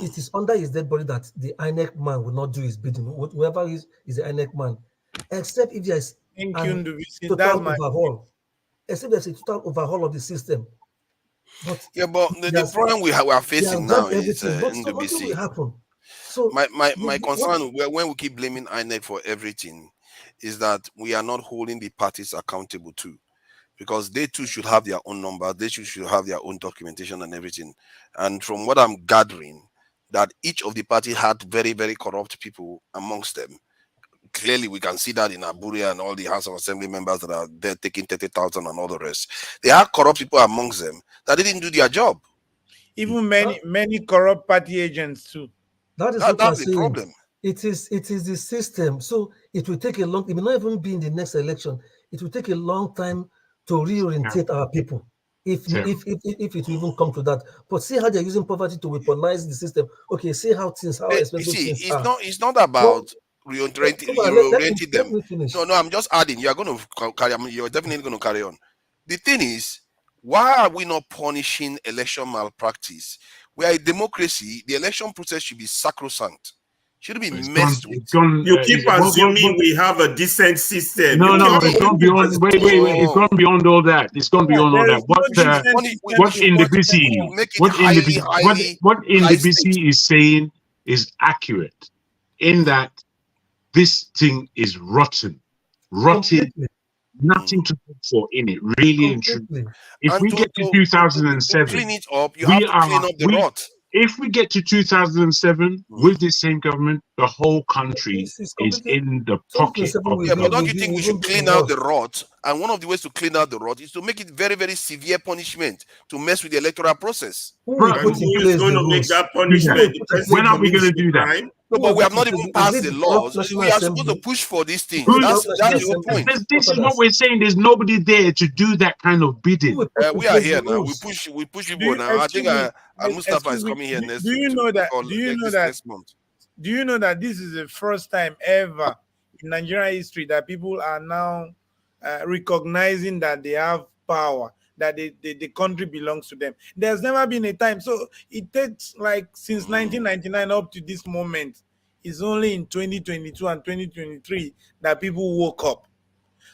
it is under his dead body that the INEC man will not do his bidding. Whoever is the INEC man, except if there is Thank you, a Nduvisi. That's total my overhaul. Except there's a total overhaul of the system. But the problem we are he has facing now done is everything, but so nothing will NWC. happen. So My what? concern when we keep blaming INEC for everything is that we are not holding the parties accountable too, because they too should have their own number, they should have their own documentation and everything. And from what I'm gathering, that each of the party had very, very corrupt people amongst them, clearly we can see that in Abuja and all the House of Assembly members that are there taking 30,000 and all the rest. They are corrupt people amongst them that didn't do their job. Even many corrupt party agents too. That is what that's we're the saying. problem. It is the system. So it will take a long. It may not even be in the next election. It will take a long time to reorientate our people. If it will even come to that. But see how they're using poverty to weaponize the system. Okay, see how expensive things are. It's not about reorienting them. Let me finish. No, I'm just adding. You're going to carry. You're definitely going to carry on. The thing is, why are we not punishing election malpractice? We are a democracy. The election process should be sacrosanct. Shouldn't be messed with. You keep assuming we have a decent system. No, it's gone beyond. Wait. It's gone beyond all that. It's gone beyond all that. What NDBC is saying is accurate, in that this thing is rotten, nothing to look for in it, really and truly. If we get to 2007, clean it up, you have to clean up the rot. If we get to 2007 with the same government, the whole country is in the pocket of it. Yeah, but don't you think we should clean out the rot? And one of the ways to clean out the rot is to make it very, very severe punishment to mess with the electoral process. Who is going to make that punishment? When are we going to do that? No, but we have not even passed the laws. We are supposed to push for these things. That's the whole point. This is what we're saying. There's nobody there to do that kind of bidding. We are here now. We push people now. I think Mustafa is coming here next. Do you know that? Do you know that this is the first time ever in Nigerian history that people are now recognizing that they have power, that the country belongs to them? There's never been a time. So it takes like since 1999 up to this moment. It's only in 2022 and 2023 that people woke up.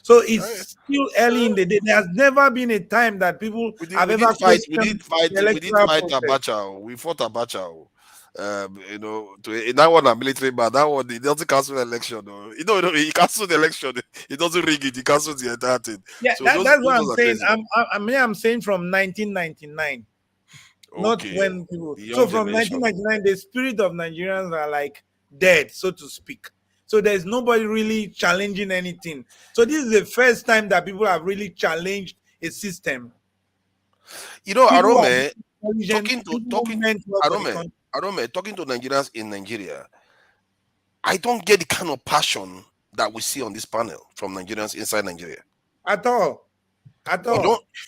So it's still early in the day. There's never been a time that people have ever fight. We did fight Abacha. We fought Abacha. That one a military man. That one, he doesn't cancel the election. He canceled the election. He doesn't rig it. He cancels the entire thing. Yeah, so that's what I'm saying. I'm saying from 1999. Okay. Not when people. So from 1999, the spirit of Nigerians are like dead, so to speak. So there's nobody really challenging anything. So this is the first time that people have really challenged a system. Arome, talking to Nigerians in Nigeria, I don't get the kind of passion that we see on this panel from Nigerians inside Nigeria. At all.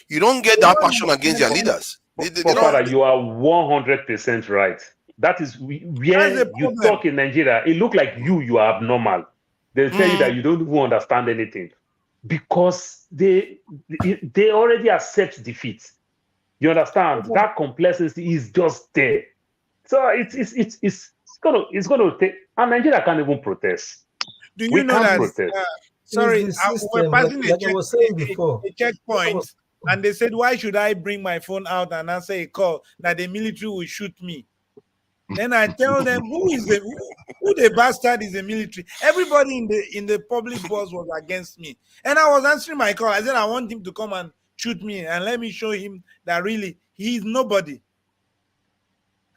You don't get that passion against their leaders. Father, you are 100% right. That is where you talk in Nigeria. It looks like you are abnormal. They tell you that you don't even understand anything because they already accept defeat. You understand? That complexity is just there. So it's gonna take. And Nigeria can't even protest. Do you know that? Sorry, we're passing a checkpoint, and they said, "Why should I bring my phone out and answer a call that the military will shoot me?" Then I tell them, who the bastard is the military? Everybody in the public bus was against me. And I was answering my call. I said, I want him to come and shoot me and let me show him that really he is nobody.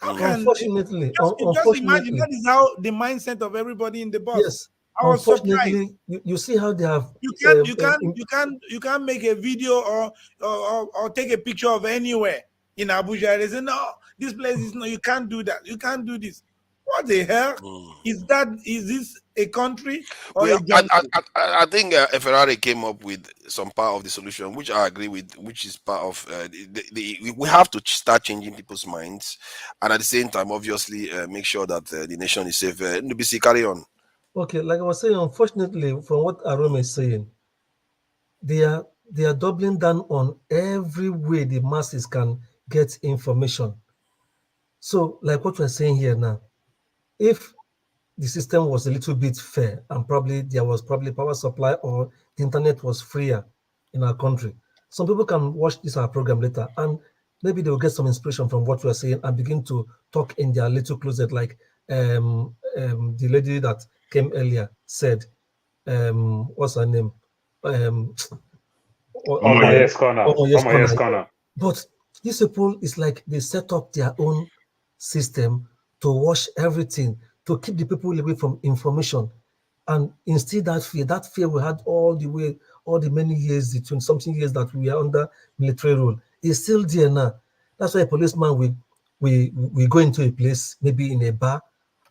Unfortunately, just imagine that is how the mindset of everybody in the bus. Yes. I was surprised. You see how they have. You can't make a video or take a picture of anywhere in Abuja. They say no. This place is no, you can't do that. You can't do this. What the hell? Is this a country or a jungle? I think Ferrari came up with some part of the solution, which I agree with, which is part of we have to start changing people's minds, and at the same time, obviously, make sure that the nation is safe. NBC, carry on. Okay, like I was saying, unfortunately, from what Arome is saying, they are doubling down on every way the masses can get information. So, like what we're saying here now, if the system was a little bit fair and probably there was power supply or the internet was freer in our country, some people can watch this our program later and maybe they will get some inspiration from what we're saying and begin to talk in their little closet, like the lady that came earlier said, what's her name? Yes, corner. But these people, it's like they set up their own system to wash everything, to keep the people away from information. and instill that fear we had all the many years, the 20-something years that we are under military rule, is still there now. That's why a policeman will go into a place, maybe in a bar,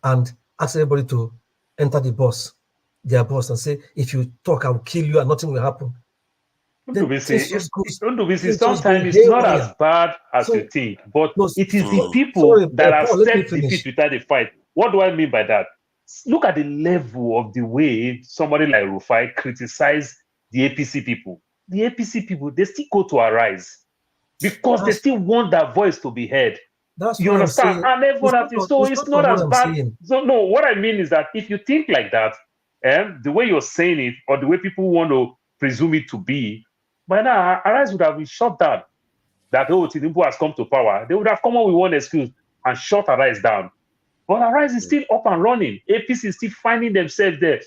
and ask everybody to enter their bus, and say, if you talk, I will kill you and nothing will happen. Sometimes it's not as bad as you think, but it is the people that have set the pitch without a fight. What do I mean by that? Look at the level of the way somebody like Rufai criticized the APC people. The APC people, they still go to Arise because they still want their voice to be heard. That's you understand? And everyone so it's not as bad. So no, what I mean is that if you think like that, the way you're saying it or the way people want to presume it to be, by now Arise would have been shut down. That Tinubu has come to power. They would have come up with one excuse and shut Arise down. But Arise is still up and running. APC is still finding themselves there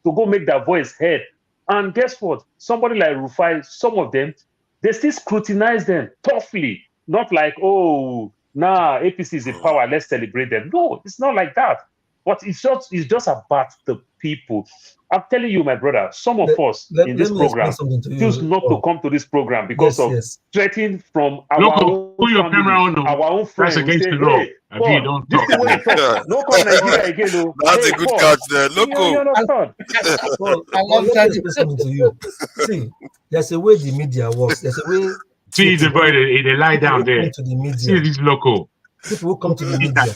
to go make their voice heard. And guess what? Somebody like Rufai, some of them, they still scrutinize them toughly. Not like, oh, APC is in power, let's celebrate them. No, it's not like that. But it's just about the people. I'm telling you, my brother, some of us in this program choose not to come to this program because of threatening from our own family, our own friends. That's against the law. Don't talk. No come Nigeria again, though. That's a good catch there. Loco. You understand? Let me say something to you. See, there's a way the media works. There's a way. See the boy, they lie down there. To the media. See this loco. People who come to the media.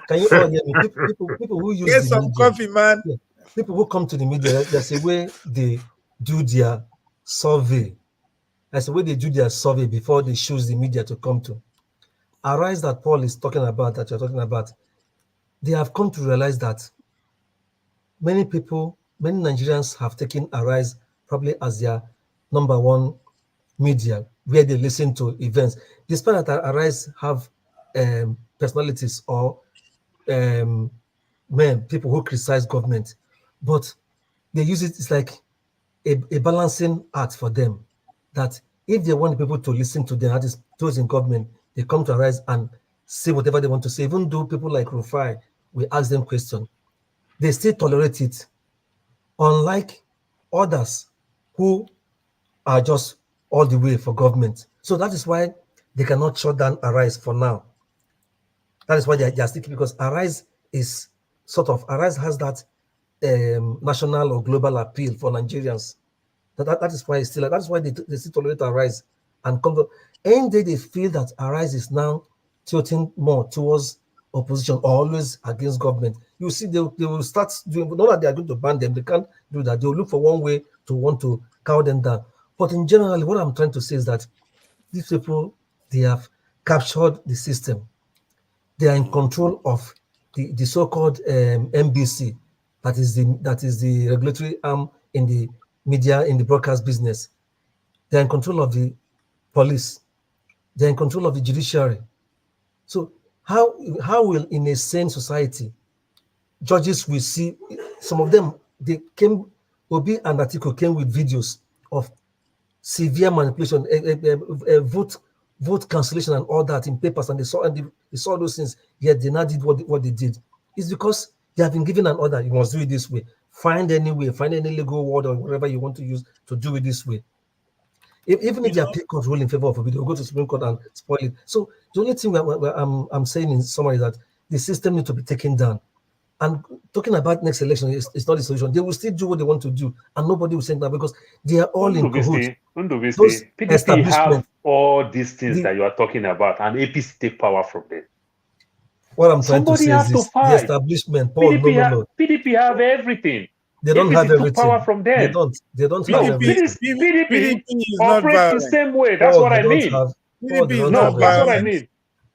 Can you all hear me? People who use get some coffee, man. Yeah. People who come to the media, there's a way they do their survey. There's a way they do their survey before they choose the media to come to. Arise that Paul is talking about, that you're talking about, they have come to realize that many Nigerians have taken Arise probably as their number one media where they listen to events. Despite that Arise have personalities or people who criticize government, but they use it, it's like a balancing act for them, that if they want people to listen to them, that is those in government, they come to Arise and say whatever they want to say. Even though people like Rufai, we ask them questions, they still tolerate it, unlike others who are just all the way for government. So that is why they cannot shut down Arise for now. That is why they are sticking, because Arise has that national or global appeal for Nigerians. That is why they still tolerate Arise and come to. Any day they feel that Arise is now tilting more towards opposition or always against government, you see they will start doing. Not that they are going to ban them, they can't do that. They will look for one way to want to cow them down. But in general, what I'm trying to say is that these people, they have captured the system. They are in control of the so-called MBC, that is the regulatory arm in the media, in the broadcast business. They are in control of the police. They are in control of the judiciary. So how will, in a sane society, judges will see some of them? Obi and Atiku came with videos of severe manipulation, vote cancellation and all that in papers, and they saw those things, yet they now did what they did. It's because they have been given an order. You must do it this way. Find any way, find any legal word or whatever you want to use to do it this way. Even if they appeal court rule in favor of it, they'll go to Supreme Court and spoil it. So the only thing I'm saying in summary is that the system needs to be taken down. And talking about next election is not the solution. They will still do what they want to do, and nobody will say that, because they are all in cahoots. PDP have all these things that you are talking about, and APC take power from them. What I'm trying to say is this: the establishment, Paul, no. PDP have everything. They don't have everything. Power from them. They don't have everything. PDP operates the same way. That's what I mean. That's what I mean.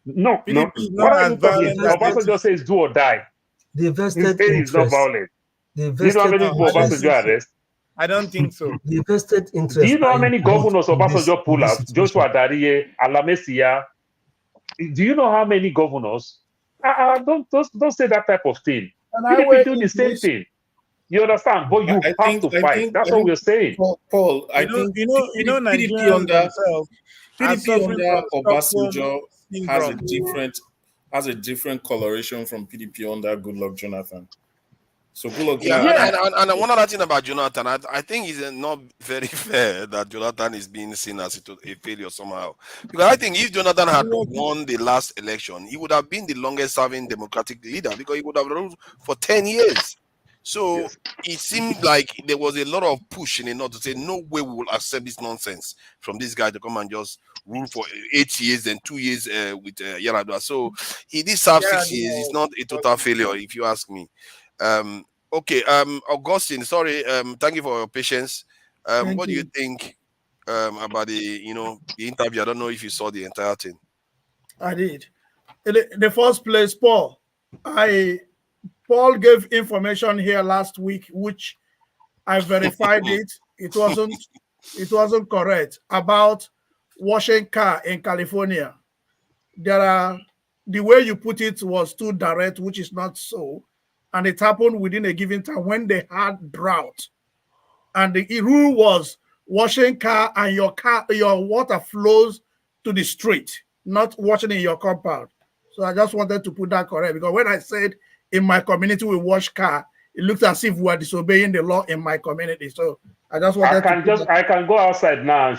No. What are you talking about? Obasanjo says do or die. The vested interest is not violent. Do you know how many Obasanjo arrest? I don't think so. The vested interest. Do you know how many governors Obasanjo pull out? Joshua Dariye, Alamesia. Do you know how many governors? Don't say that type of thing. PDP do the same thing. You understand? But you have to fight. That's what we're saying. Paul, I think PDP under Obasanjo has a different coloration from PDP under Goodluck Jonathan. So Goodluck Yeah, now. and one other thing about Jonathan, I think it's not very fair that Jonathan is being seen as a failure somehow. Because I think if Jonathan had won the last election, he would have been the longest serving democratic leader because he would have ruled for 10 years. So it seemed like there was a lot of push in the north to say, no way we will accept this nonsense from this guy to come and just rule for 8 years and 2 years with Yaradua. So he did serve 6 years. It's not a total failure, if you ask me. Okay, Augustine, sorry, thank you for your patience. What do you think about the interview? I don't know if you saw the entire thing. I did. In the first place, Paul gave information here last week, which I verified it. It wasn't correct about washing car in California. The way you put it was too direct, which is not so. And it happened within a given time when they had drought. And the rule was washing car and your water flows to the street, not washing in your compound. So I just wanted to put that correct, because when I said in my community we wash car, it looked as if we are disobeying the law in my community. So I just wanted I can go outside now and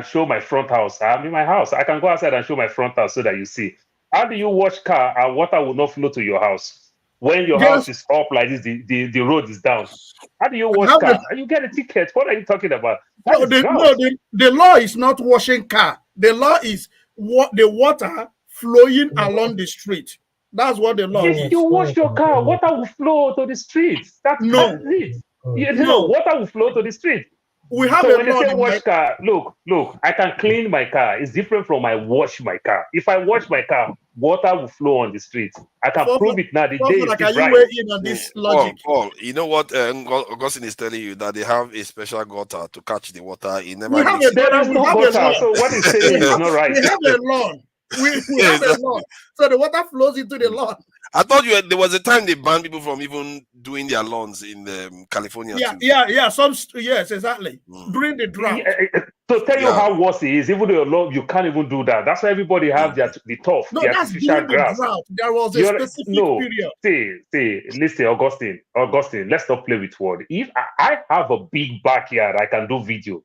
show my front house. I'm in my house. I can go outside and show my front house so that you see. How do you wash car and water will not flow to your house? When your house is up like this, the road is down. How do you wash car? And you get a ticket. What are you talking about? The law is not washing car. The law is the water flowing along the street. That's what the law is. If you wash your car, water will flow to the street. That's it. No, water will flow to the street. We have so when they say wash car, look, I can clean my car. It's different from I wash my car. If I wash my car, water will flow on the street. I can prove it now. The day is right. Paul, you know what Augustine is telling you, that they have a special gutter to catch the water. There is no gutter. So what he's saying is not right. We have a lawn. We have a lawn. So the water flows into the lawn. I thought there was a time they banned people from even doing their lawns in California. Yeah. Yes, exactly. During the drought. To tell you how worse it is, even though you can't even do that. That's why everybody have the turf, the artificial grass. There was a specific period. See, listen, Augustine, let's not play with word. If I have a big backyard, I can do video.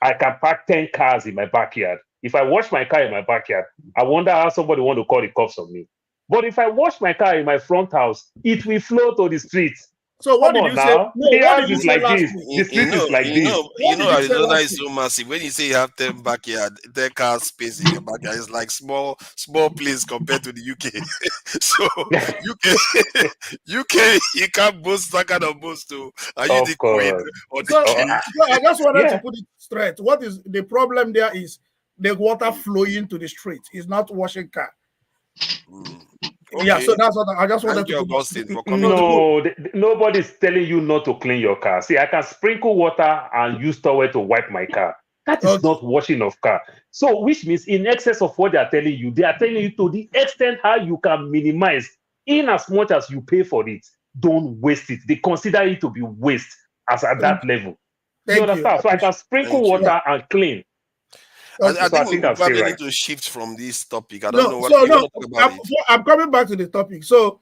I can park 10 cars in my backyard. If I wash my car in my backyard, I wonder how somebody want to call the cops on me. But if I wash my car in my front house, it will flow to the streets. So what did you say? The house is like this. The street is like this. Arizona is so massive. When you say you have 10 backyard, 10 car space in your backyard, it's like small place compared to the UK. So UK, you can't boast that kind of boast too. Are you the queen or the king? I just wanted to put it straight. What is the problem there is the water flowing to the street. It's not washing car. Okay. Yeah, so that's what I just wanted to Augustine, nobody's telling you not to clean your car. See, I can sprinkle water and use towel to wipe my car. That is not washing of car. So, which means in excess of what they are telling you to the extent how you can minimize in as much as you pay for it. Don't waste it. They consider it to be waste as at that level. You understand? So I can sprinkle water and clean. I think we probably need to shift from this topic. I don't know what you want to talk about. I'm coming back to the topic. So,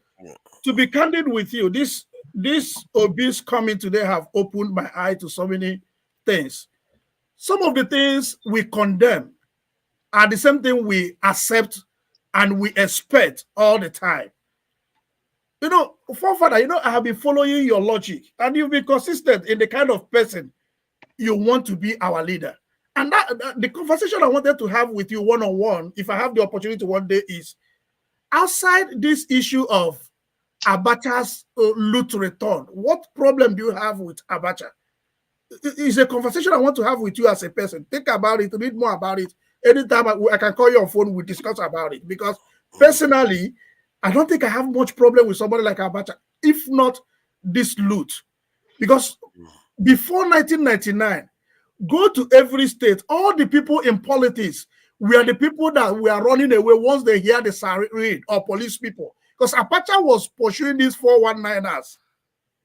to be candid with you, this Obi's coming today have opened my eye to so many things. Some of the things we condemn are the same thing we accept and we expect all the time. Forefather, I have been following your logic, and you've been consistent in the kind of person you want to be our leader. And that the conversation I wanted to have with you one-on-one, if I have the opportunity one day, is outside this issue of Abacha's loot return. What problem do you have with Abacha? It's a conversation I want to have with you as a person. Think about it, read more about it. Anytime I can call you on phone, we discuss about it. Because personally, I don't think I have much problem with somebody like Abacha, if not this loot. Because before 1999, go to every state, all the people in politics were the people that were running away once they hear the siren or police people. Because Abacha was pursuing these 419ers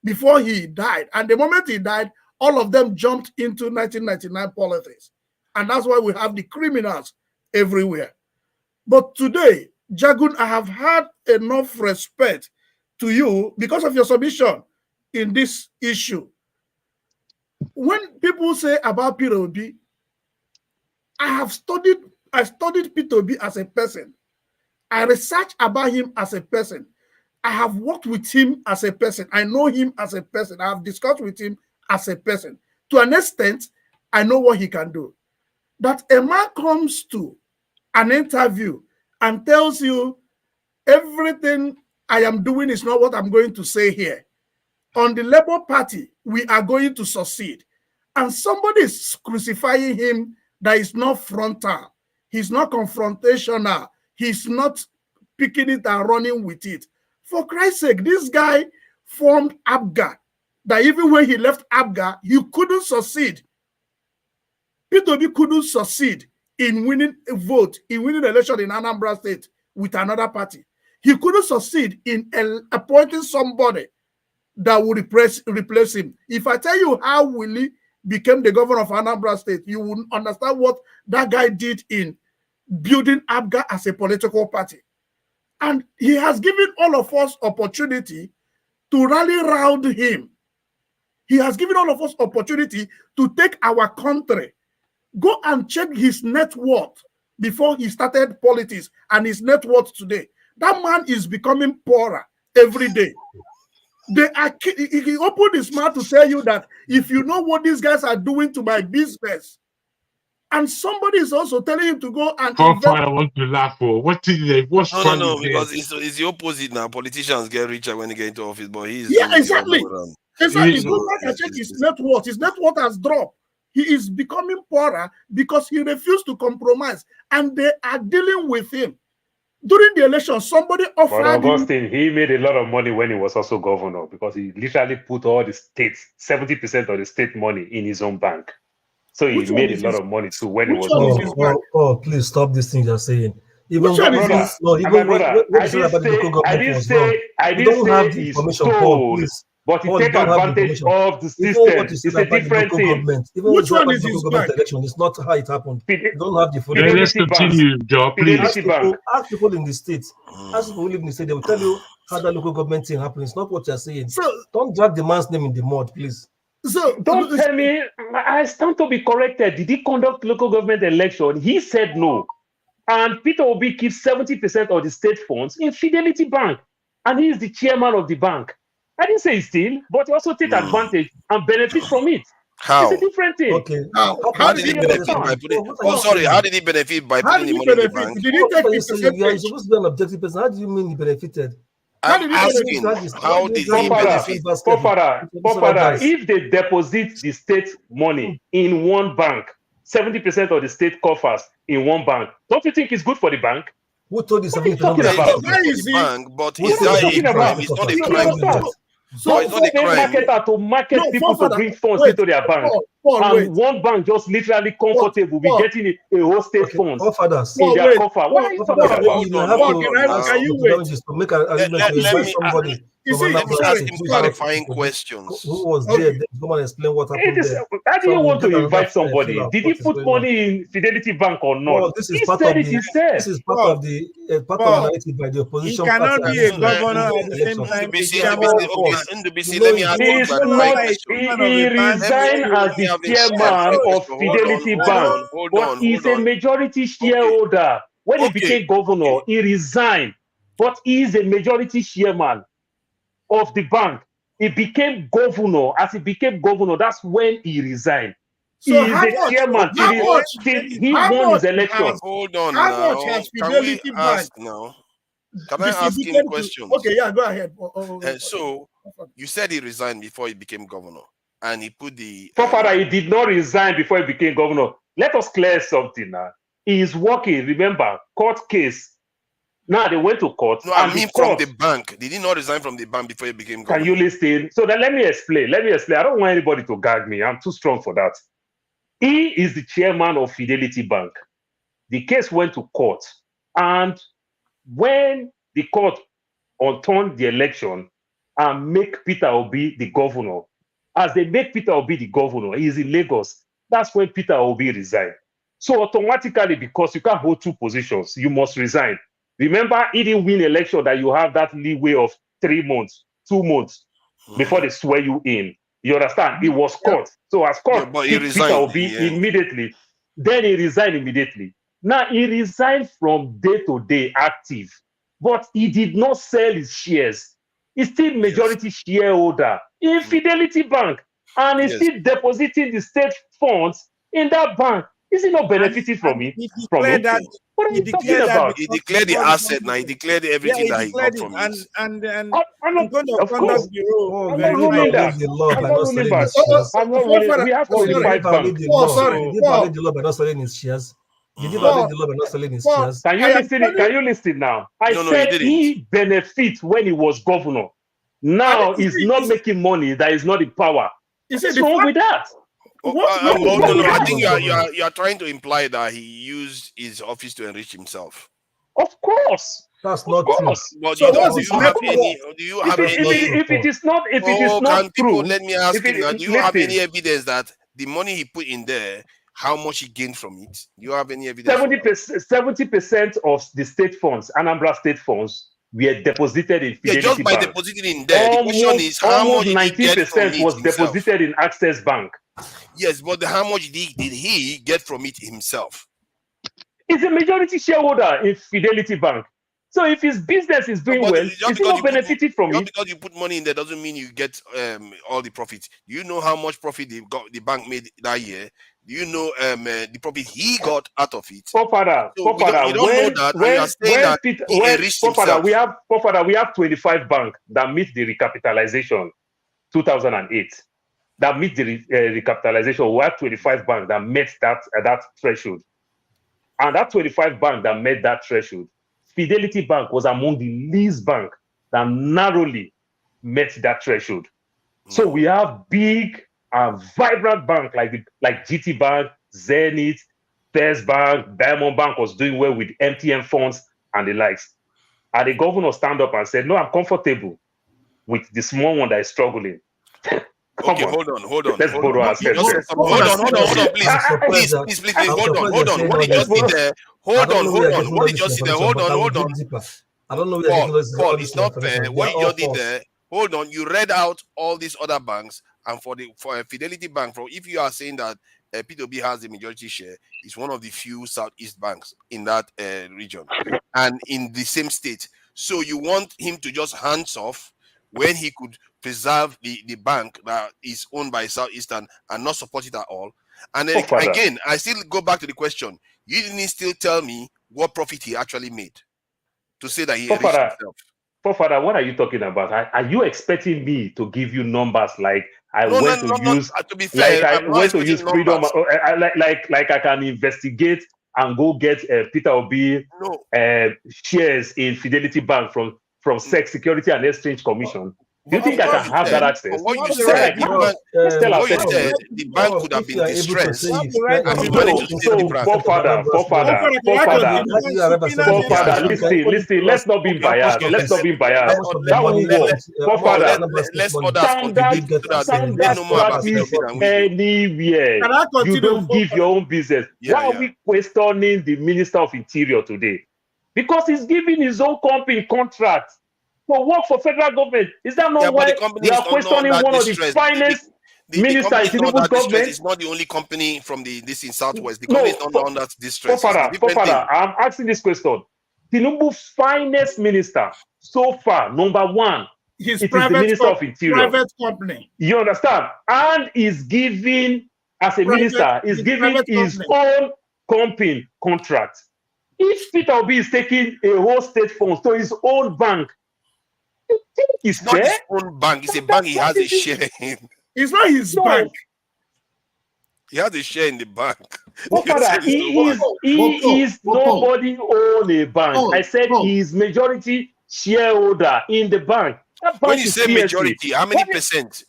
before he died. And the moment he died, all of them jumped into 1999 politics. And that's why we have the criminals everywhere. But today, Jagun, I have had enough respect to you because of your submission in this issue. When people say about Peter Obi, I studied Peter Obi as a person. I researched about him as a person. I have worked with him as a person. I know him as a person. I have discussed with him as a person. To an extent, I know what he can do. That a man comes to an interview and tells you everything I am doing is not what I'm going to say here. On the Labour Party, we are going to succeed. And somebody is crucifying him that is not frontal. He's not confrontational. He's not picking it and running with it. For Christ's sake, this guy formed ABGA, that even when he left ABGA, he couldn't succeed. Peter Obi couldn't succeed in winning a vote, in winning an election in Anambra State with another party. He couldn't succeed in appointing somebody that would replace him. If I tell you how Willie became the governor of Anambra State, you will understand what that guy did in building ABGA as a political party. And he has given all of us opportunity to rally around him. He has given all of us opportunity to take our country. Go and check his net worth before he started politics and his net worth today. That man is becoming poorer every day. He opened his mouth to tell you that if you know what these guys are doing to my business, and somebody is also telling him to go and I want to laugh for what's because it's the opposite now. Politicians get richer when they get into office, but he's exactly. Exactly. Go back and check his net worth. His net worth has dropped. He is becoming poorer because he refused to compromise, and they are dealing with him. During the election, somebody offered Augustine, he made a lot of money when he was also governor because he literally put all the states, 70% of the state money in his own bank. So he made a lot of money too when he was Oh, please stop this thing you're saying. Even I didn't say he stole, but he take advantage of the system. It's a different thing. Which one is his bank? Election? It's not how it happened. You don't have the full. Let's continue, Joe, please. Ask people in the states. Ask people who live in the state. They will tell you how the local government thing happened. It's not what you're saying. So don't drag the man's name in the mud, please. So don't tell me. I stand to be corrected. Did he conduct local government election? He said no. And Peter Obi keeps 70% of the state funds in Fidelity Bank, and he is the chairman of the bank. I didn't say he steal, but he also take advantage and benefit from it. How? It's a different thing. Okay. How did he benefit by putting? How did he benefit by putting the money in the bank? Did he take you're supposed to be an objective person. How do you mean he benefited? I'm asking, how did he benefit? Father, if they deposit the state money in one bank, 70% of the state coffers in one bank, don't you think it's good for the bank? Who told you 70%? Bank, but is that a crime? It's not a crime. So it's not a crime. Marketer to market people to bring funds into their bank. And one bank just literally comfortable with getting a whole state funds in their coffer. What are you talking about? Can you wait? To make an argument to invite somebody. Let me ask him clarifying questions. Who was there? Come and explain what happened there. How do you want to invite somebody? Did he put money in Fidelity Bank or not? Well, this is part of the narrative by the opposition. He cannot be a governor at the same time. Let me ask he resigned as the chairman of Fidelity Bank, but he's a majority shareholder. When he became governor, he resigned, but he is a majority chairman of the bank. He became governor. As he became governor, that's when he resigned. So he is the chairman till he won his election. Hold on now. Can we ask now? Can I ask him questions? Okay, yeah, go ahead. So you said he resigned before he became governor, and he put the. Father, he did not resign before he became governor. Let us clear something now. He is working. Remember, court case. Now they went to court. No, I mean from the bank. Did he not resign from the bank before he became governor? Can you listen? So then let me explain. I don't want anybody to gag me. I'm too strong for that. He is the chairman of Fidelity Bank. The case went to court, and when the court overturned the election and make Peter Obi the governor, as they make Peter Obi the governor, he is in Lagos. That's when Peter Obi resigned. So automatically, because you can't hold two positions, you must resign. Remember, he didn't win election that you have that leeway of 3 months, 2 months. before they swear you in. You understand? He was caught. So as caught, but he Peter resigned Obi in the end. immediately. Then he resigned immediately. Now he resigned from day to day active, but he did not sell his shares. He's still majority shareholder in Fidelity Bank, and he's still depositing the state funds in that bank. Is he not benefiting from it? From it? That, What are you talking about? He declared the asset now. He declared everything he that he declared got it, from it. and I'm Code of of Conduct course. Bureau. I'm not ruling that. The law I'm by not not ruling selling back. his shares. I'm not ruling. We have Did he 25 violate banks. the law? So, Did he violate the law by not selling his shares? Did he violate the law by not selling his shares? Can you listen? Can you listen now? I No, he said didn't. he benefits when he was governor. Now he's not making money. That is not the power. What's wrong with that? No, I think you are trying to imply that he used his office to enrich himself. Of course. That's not true. But do you have any? If it is not can people, true, let me ask you now, do you have any evidence that the money he put in there, how much he gained from it? Do you have any evidence? 70% of the state funds, Anambra state funds, were deposited in Fidelity just by Bank. depositing in there. The question is how much did he get from it was himself? deposited in Access Bank. Yes, but how much did he get from it himself? He's a majority shareholder in Fidelity Bank. So if his business is doing well, is he not benefiting from it? Because you put money in there doesn't mean you get all the profits. Do you know how much profit the bank made that year? Do you know the profit he got out of it? Father, we don't know that, and you are saying that he enriched himself. We have 25 banks that meet the recapitalization 2008. That meet the recapitalization. We have 25 banks that met that threshold. And that 25 bank that met that threshold, Fidelity Bank was among the least bank that narrowly met that threshold. So we have big and vibrant bank like GT Bank, Zenith, First Bank, Diamond Bank was doing well with MTN funds and the likes. And the governor stand up and said, "No, I'm comfortable with the small one that is struggling." Okay, hold on. Let's borrow ourselves. Hold on, please, hold on. What did you just did there? Hold on. What did you just did there? Hold on. I don't know Paul, it's not fair. What you just did there, hold on. You read out all these other banks, and for Fidelity Bank, if you are saying that Peter Obi has the majority share, it's one of the few Southeast banks in that region and in the same state. So you want him to just hands off when he could preserve the bank that is owned by Southeastern and not support it at all. And then again, I still go back to the question. You didn't still tell me what profit he actually made to say that he enriched himself. Father, what are you talking about? Are you expecting me to give you numbers like I went to use freedom, like I can investigate and go get Peter Obi shares in Fidelity Bank from SEC, Security and Exchange Commission? Do you think I can have that access? What you said, the bank could have been distressed. So, Father, listen, let's not be biased. That will work. Standard practice anywhere. You don't give your own business. Why are we questioning the Minister of Interior today? Because he's giving his own company contract for work for federal government. Is that not why we are questioning one of the finest ministers in the government? It's not the only company from this in Southwest. The company is not under distress. I'm asking this question. Tinubu's finest minister so far, number one, his it is the Minister of Interior. Private company. You understand? And is giving, as a minister, is giving his own company contract. If Peter Obi is taking a whole state fund to his own bank, you think it's not his own bank. It's a bank he has a share in. It's not his bank. He has a share in the bank. He is nobody own a bank. I said he is majority shareholder in the bank. When you say majority, how many percent?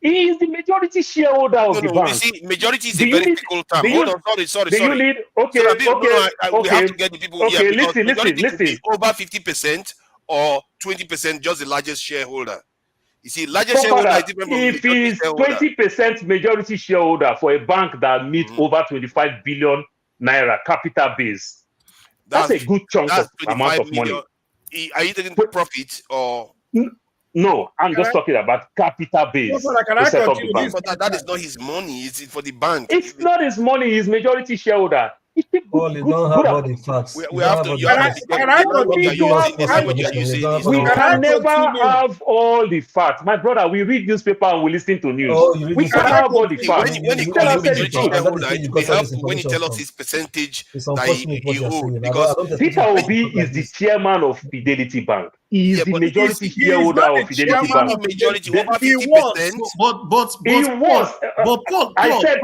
He is the majority shareholder of the bank. You see, majority is a very difficult term. Hold on, sorry. We have to get the people here. Listen. Over 50% or 20%, just the largest shareholder. You see, largest shareholder is different from if he's 20% majority shareholder for a bank that meets over 25 billion naira capital base, that's a good chunk of amount of money. Are you taking profit or? No, I'm just talking about capital base Can to I set up the continue bank. But that is not his money. It's for the bank. It's not his money. He's majority shareholder. Paul, you don't have all the facts. We have to. You Can have I to. can I The language continue? you are using. The language you are using is We not. can never have all the facts. My brother, we read newspaper and we listen to news. Oh, you read We can newspaper. have all the facts. When he Tell calls you us the majority truth. shareholder, That is where it you will be got all this helpful when he information tells us from. his percentage It's that unfortunate what he you're owed. saying. Because I don't expect Peter you to Obi talk like is the this. chairman of Fidelity Bank. He is yeah, the but majority He is shareholder not of the Fidelity chairman Bank. of majority the over he 50%. was. He was. I said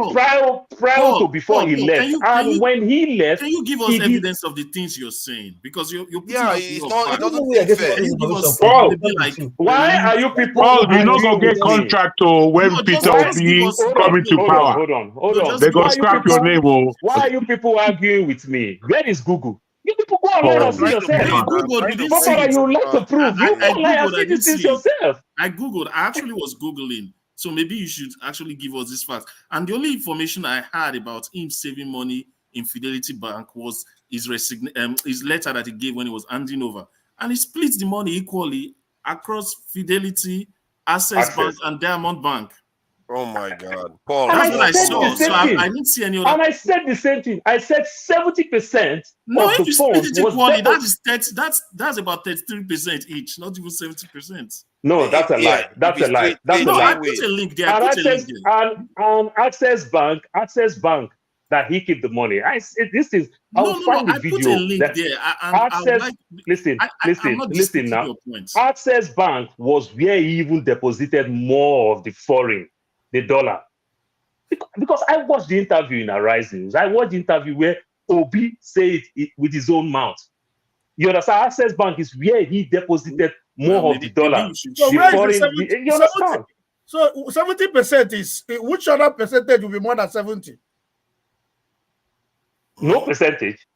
prior to before he left, and when he left, can you give us he did. evidence of the things you're saying? Because you're putting Yeah, out it's your not. It facts. doesn't We are seem getting fair. all this Can you give information us from. maybe like Why links? are you people Paul did not go arguing get with me? contract when No, Peter just give Obi us. coming to power. Hold on. They go Why are you scrap your people? name. Oh, Why are you people arguing with me? Where is Google? You people go online and oh see yourself. I googled, you didn't see Papa, it. you like to prove. You I go online and googled, I see didn't these things see it. yourself. I googled. I actually was googling, so maybe you should actually give us this fact. And the only information I had about him saving money in Fidelity Bank was his letter that he gave when he was handing over, and he split the money equally across Fidelity, Access Bank, and Diamond Bank. Oh my God, Paul! And That's I what I said saw. the same So thing. I didn't see any other. And I said the same thing. I said 70% No, of if the you split funds it was equally, deposited. that's about 33% each, not even 70%. No, that's a lie. That's a lie. That's a No, lie. I put a link there. And I put a link there. Access Bank, that he keep the money. This is. I will find the I video. put a link there. Access. Listen now. Your point. Access Bank was where he even deposited more of the foreign, the dollar. Because I watched the interview in Arise News. I watched the interview where Obi said it with his own mouth. You understand? Access Bank is where he deposited more of the dollar. So where is the 70? You understand? So 70% is which other percentage will be more than 70? No percentage.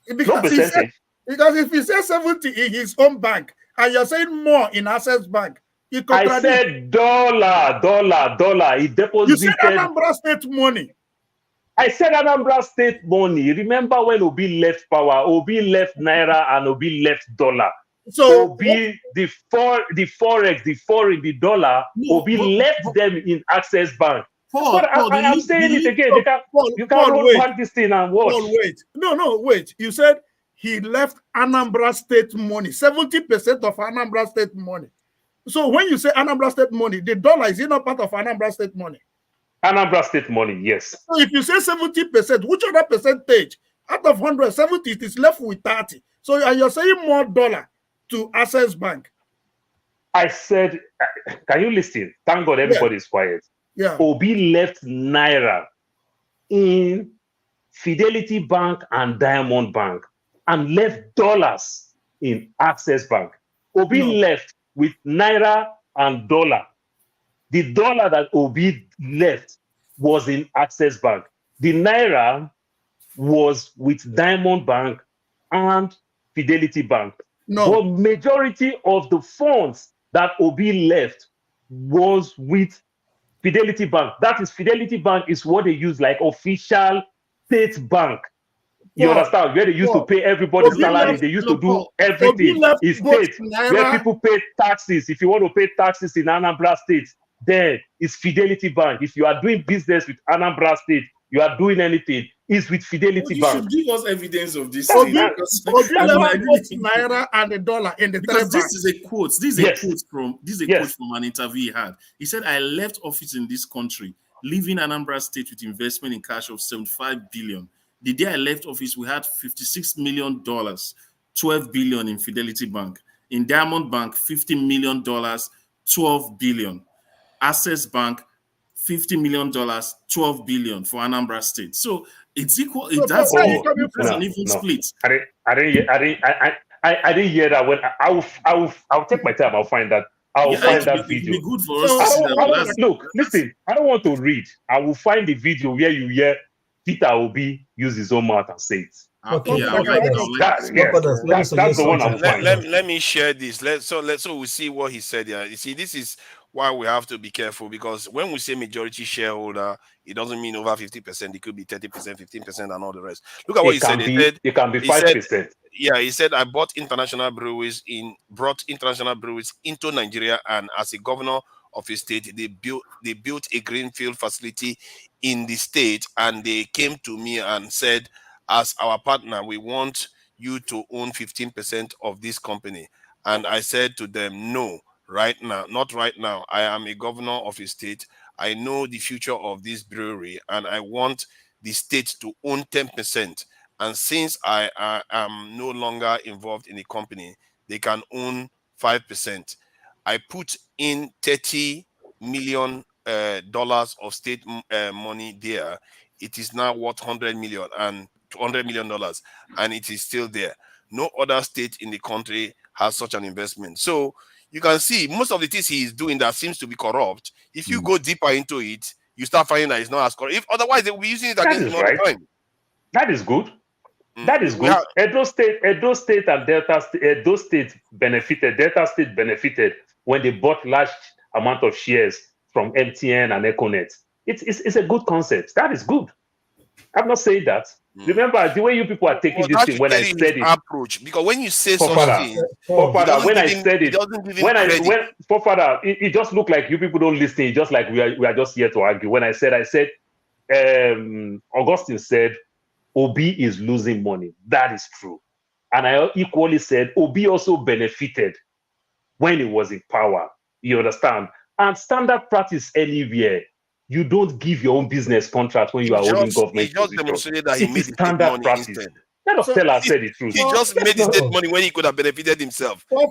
Because No percentage. Because if he says 70 in his own bank and you're saying more in Access Bank, I said dollar. He deposited. You said Anambra State money. I said Anambra State money. Remember when Obi left power? Obi left Naira and Obi left dollar. So Obi, the forex, the foreign, the dollar, Obi left them in Access Bank. I'm saying it again. You can't roll back this thing and watch. Paul, wait. No, wait. You said he left Anambra State money, 70% of Anambra State money. So when you say Anambra State money, the dollar is not part of Anambra State money. Anambra State money, yes. So if you say 70%, which other percentage? Out of 170, it is left with 30. So you're saying more dollar to Access Bank. I said, can you listen? Thank God everybody's quiet. Yeah. Obi left Naira in Fidelity Bank and Diamond Bank and left dollars in Access Bank. Obi left with Naira and dollar. The dollar that Obi left was in Access Bank. The Naira was with Diamond Bank and Fidelity Bank. But majority of the funds that Obi left was with Fidelity Bank. That is, Fidelity Bank is what they use like official state bank. You understand? Where they used to pay everybody's salary, they used to do everything. It's state where people pay taxes. If you want to pay taxes in Anambra State, then it's Fidelity Bank. If you are doing business with Anambra State, you are doing anything, it's with Fidelity Bank. You should give us evidence of this Obi thing. left both Naira and the dollar in the Because this bank. is a quote. This is a quote from an interview he had. He said, "I left office in this country, leaving Anambra State with investment in cash of 75 billion. The day I left office, we had $56 million, 12 billion in Fidelity Bank. In Diamond Bank, $50 million, 12 billion. Access Bank, $50 million, 12 billion for Anambra State." So it's equal. That's an even split. I didn't hear that. When I'll take my time. I'll find that. I'll find that video. It'd be good for us to see look, listen. I don't want to read. I will find the video where you hear Peter Obi use his own mouth and say it. Okay, that's the one I'm finding. Let me share this. So we see what he said here. You see, this is why we have to be careful, because when we say majority shareholder, it doesn't mean over 50%. It could be 30%, 15%, and all the rest. Look at what he said. It can be 5%. Yeah, he said I brought international breweries into Nigeria, and as a governor of a state, they built a greenfield facility in the state, and they came to me and said, as our partner, we want you to own 15% of this company. And I said to them, no, right now, not right now. I am a governor of a state. I know the future of this brewery, and I want the state to own 10%. And since I am no longer involved in the company, they can own 5%. I put in $30 million of state money there. It is now worth $100 million, and it is still there. No other state in the country has such an investment. So you can see most of the things he is doing that seems to be corrupt. If you go deeper into it, you start finding that it's not as corrupt. If otherwise, they will be using it against him all the time. That is good. That is good. Edo State and Edo State benefited when they bought large amount of shares from MTN and Econet. It's a good concept. That is good. I'm not saying that. Remember the way you people are taking this thing when I said it. Approach, because when you say something, when I said it, it just looked like you people don't listen. It's just like we are just here to argue. When I said, Augustine said, Obi is losing money. That is true. And I equally said Obi also benefited when he was in power. You understand? And standard practice anywhere, you don't give your own business contract when you are holding government. He just demonstrated that he made standard money practice. instead. Let us tell ourselves the truth. He just made his state money when he could have benefited himself. Paul,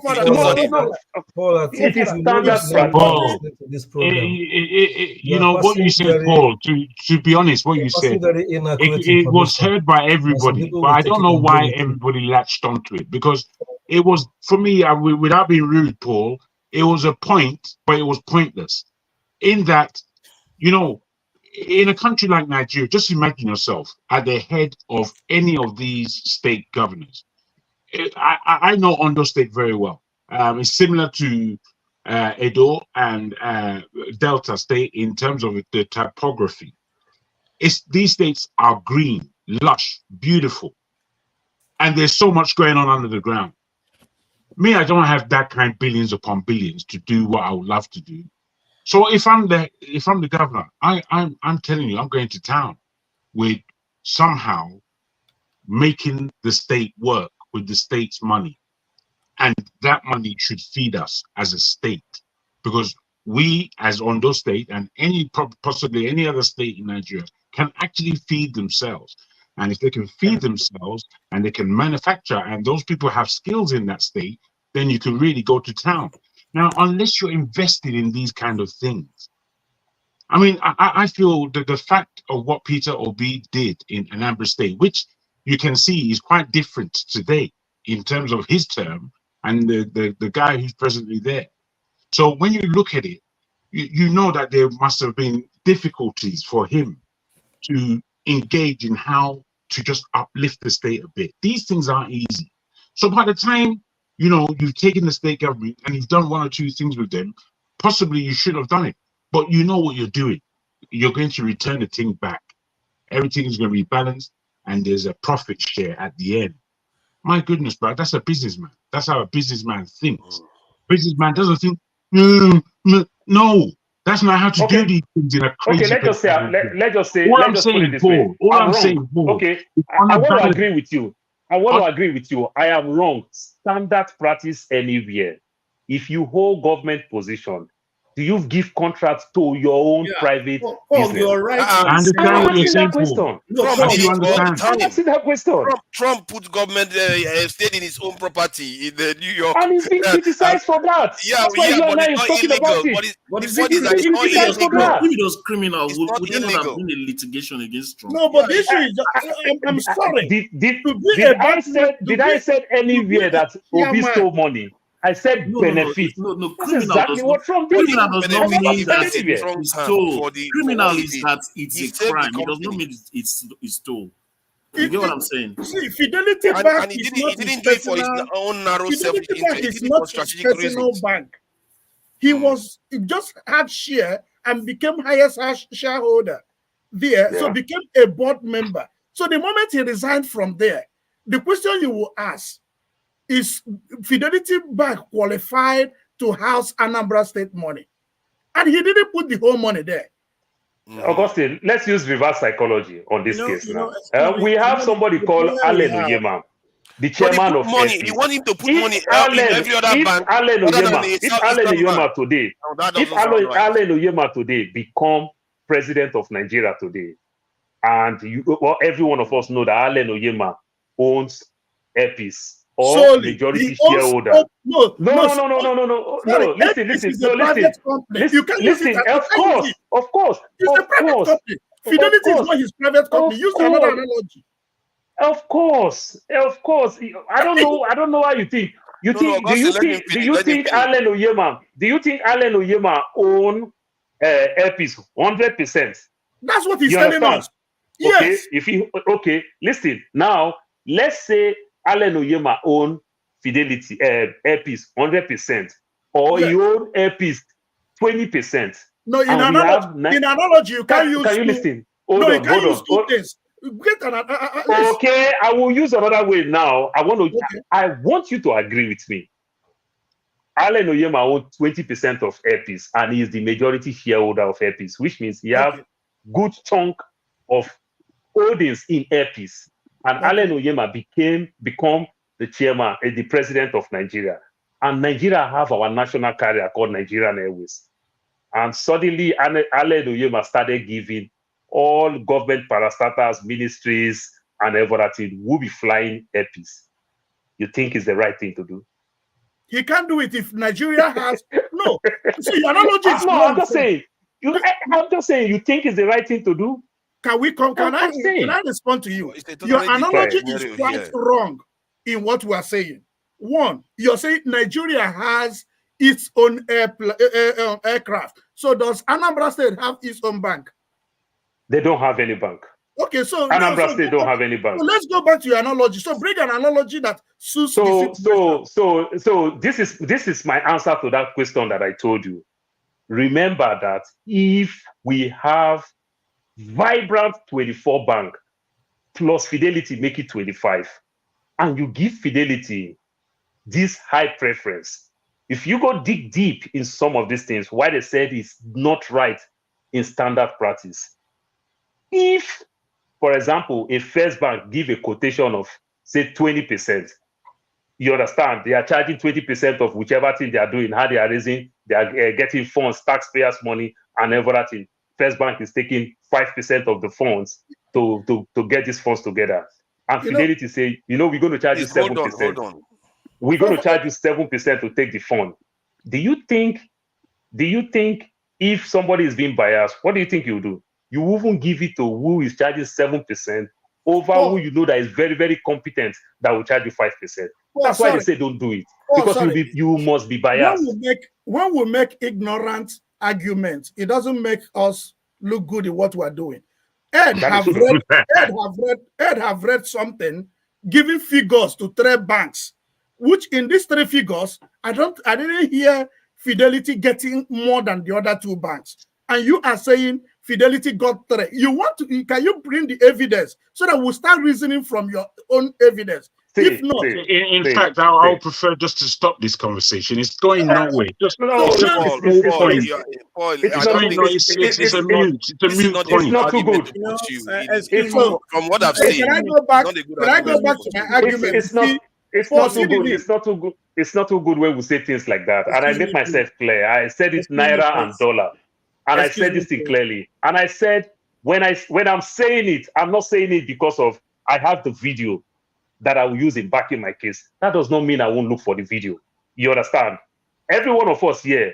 it is standard practice. You know what you said, Paul. To be honest, what you said, it was heard by everybody, but I don't know why everybody latched onto it. Because it was, for me, without being rude, Paul, it was a point, but it was pointless. In that, you know, in a country like Nigeria, just imagine yourself at the head of any of these state governors. I know Ondo State very well. It's similar to Edo and Delta State in terms of the topography. These states are green, lush, beautiful, and there's so much going on under the ground. Me, I don't have that kind of billions upon billions to do what I would love to do. So if I'm the governor, I'm telling you, I'm going to town with somehow making the state work with the state's money, and that money should feed us as a state, because we, as Ondo State and possibly any other state in Nigeria, can actually feed themselves. And if they can feed themselves and they can manufacture, and those people have skills in that state, then you can really go to town. Now, unless you're invested in these kind of things, I mean, I feel that the fact of what Peter Obi did in Anambra State, which you can see is quite different today in terms of his term and the guy who's presently there. So when you look at it, you know that there must have been difficulties for him to engage in how to just uplift the state a bit. These things aren't easy. So by the time, you know, you've taken the state government and you've done one or two things with them, possibly you should have done it, but you know what you're doing. You're going to return the thing back. Everything is going to be balanced, and there's a profit share at the end. My goodness, bro, that's a businessman. That's how a businessman thinks. Businessman doesn't think, no, that's not how to do these things in a crazy. Okay, let's just say, All I'm saying, Paul. Okay, I want to agree with you. I am wrong. Standard practice anywhere. If you hold government position, do you give contracts to your own private business? You're right. I understand what you're saying, Paul. I'm asking that question. Trump put government stayed in his own property in New York, and he's being criticized for that. Yeah, but it's not illegal. But if it was criminal, would there not have been a litigation against Trump? No, but the issue is, I'm sorry. Did I say anywhere that Obi stole money? I said benefit. No, that's exactly what Trump did. Criminal does not mean that it's stole. Criminal is that it's a crime. It does not mean it's stole. You get what I'm saying? See, Fidelity Bank and he didn't do it for his own narrow self-interest. It's not strategic reasons. Bank. He just had share and became highest shareholder there, so became a board member. So the moment he resigned from there, the question you will ask is Fidelity Bank qualified to house Anambra State money? And he didn't put the whole money there. Augustine, let's use reverse psychology on this case now. Excuse me, We have somebody called Allen Onyeama, the chairman of money. AirPeace. You want him to put money in every other bank. Allen Onyeama today become president of Nigeria today, and every one of us know that Allen Onyeama owns AirPeace or majority shareholder. No. Listen. Of course. It's a private company. Fidelity is not his private company. Use another analogy. Of course. I don't know how you think. Do you think Allen Onyeama own AirPeace 100%? That's what he's telling us. Yes. Listen. Now, let's say Allen Onyeama own Fidelity AirPeace 100%, or he own AirPeace 20%. No, in analogy, you can't use. Can you listen? Hold on. Okay, I will use another way now. I want you to agree with me. Allen Onyeama owns 20% of AirPeace, and he is the majority shareholder of AirPeace, which means he have good chunk of holdings in AirPeace. And Allen Onyeama become the chairman, the president of Nigeria. And Nigeria have our national carrier called Nigerian Airways. And suddenly, Allen Onyeama started giving all government parastatals, ministries, and everything will be flying AirPeace. You think it's the right thing to do? He can't do it if Nigeria has no. See, your analogy is I'm just saying. I'm just saying. You think it's the right thing to do? Can I respond to you? Your analogy is quite wrong in what we are saying. One, you're saying Nigeria has its own aircraft. So does Anambra State have its own bank? They don't have any bank. Okay, so Anambra State don't have any bank. So let's go back to your analogy. So bring an analogy that suits So this is my answer to that question that I told you. Remember that if we have vibrant 24 bank plus Fidelity make it 25, and you give Fidelity this high preference, if you go dig deep in some of these things, why they said it's not right in standard practice. If, for example, a first bank give a quotation of, say, 20%, you understand, they are charging 20% of whichever thing they are doing, how they are raising, they are getting funds, taxpayers' money, and everything. First bank is taking 5% of the funds to get these funds together. And Fidelity say, we're going to charge you 7%. Hold on. We're going to charge you 7% to take the fund. Do you think if somebody is being biased, what do you think you do? You won't give it to who is charging 7% over who you know that is very, very competent that will charge you 5%. That's why they say don't do it. Because you must be biased. When we make ignorant arguments, it doesn't make us look good in what we're doing. Ed have read something giving figures to 3 banks, which in these 3 figures, I didn't hear Fidelity getting more than the other 2 banks. And you are saying Fidelity got 3. Can you bring the evidence so that we'll start reasoning from your own evidence? If not, in fact, I'll prefer just to stop this conversation. It's going nowhere. Just it's a mute point. It's not too good. From what I've seen, can I go back to my argument? It's not too good. It's not too good when we say things like that. And I make myself clear. I said it naira and dollar. And I said this thing clearly. And I said, when I'm saying it, I'm not saying it because of I have the video that I will use in backing my case. That does not mean I won't look for the video. You understand? Every one of us here,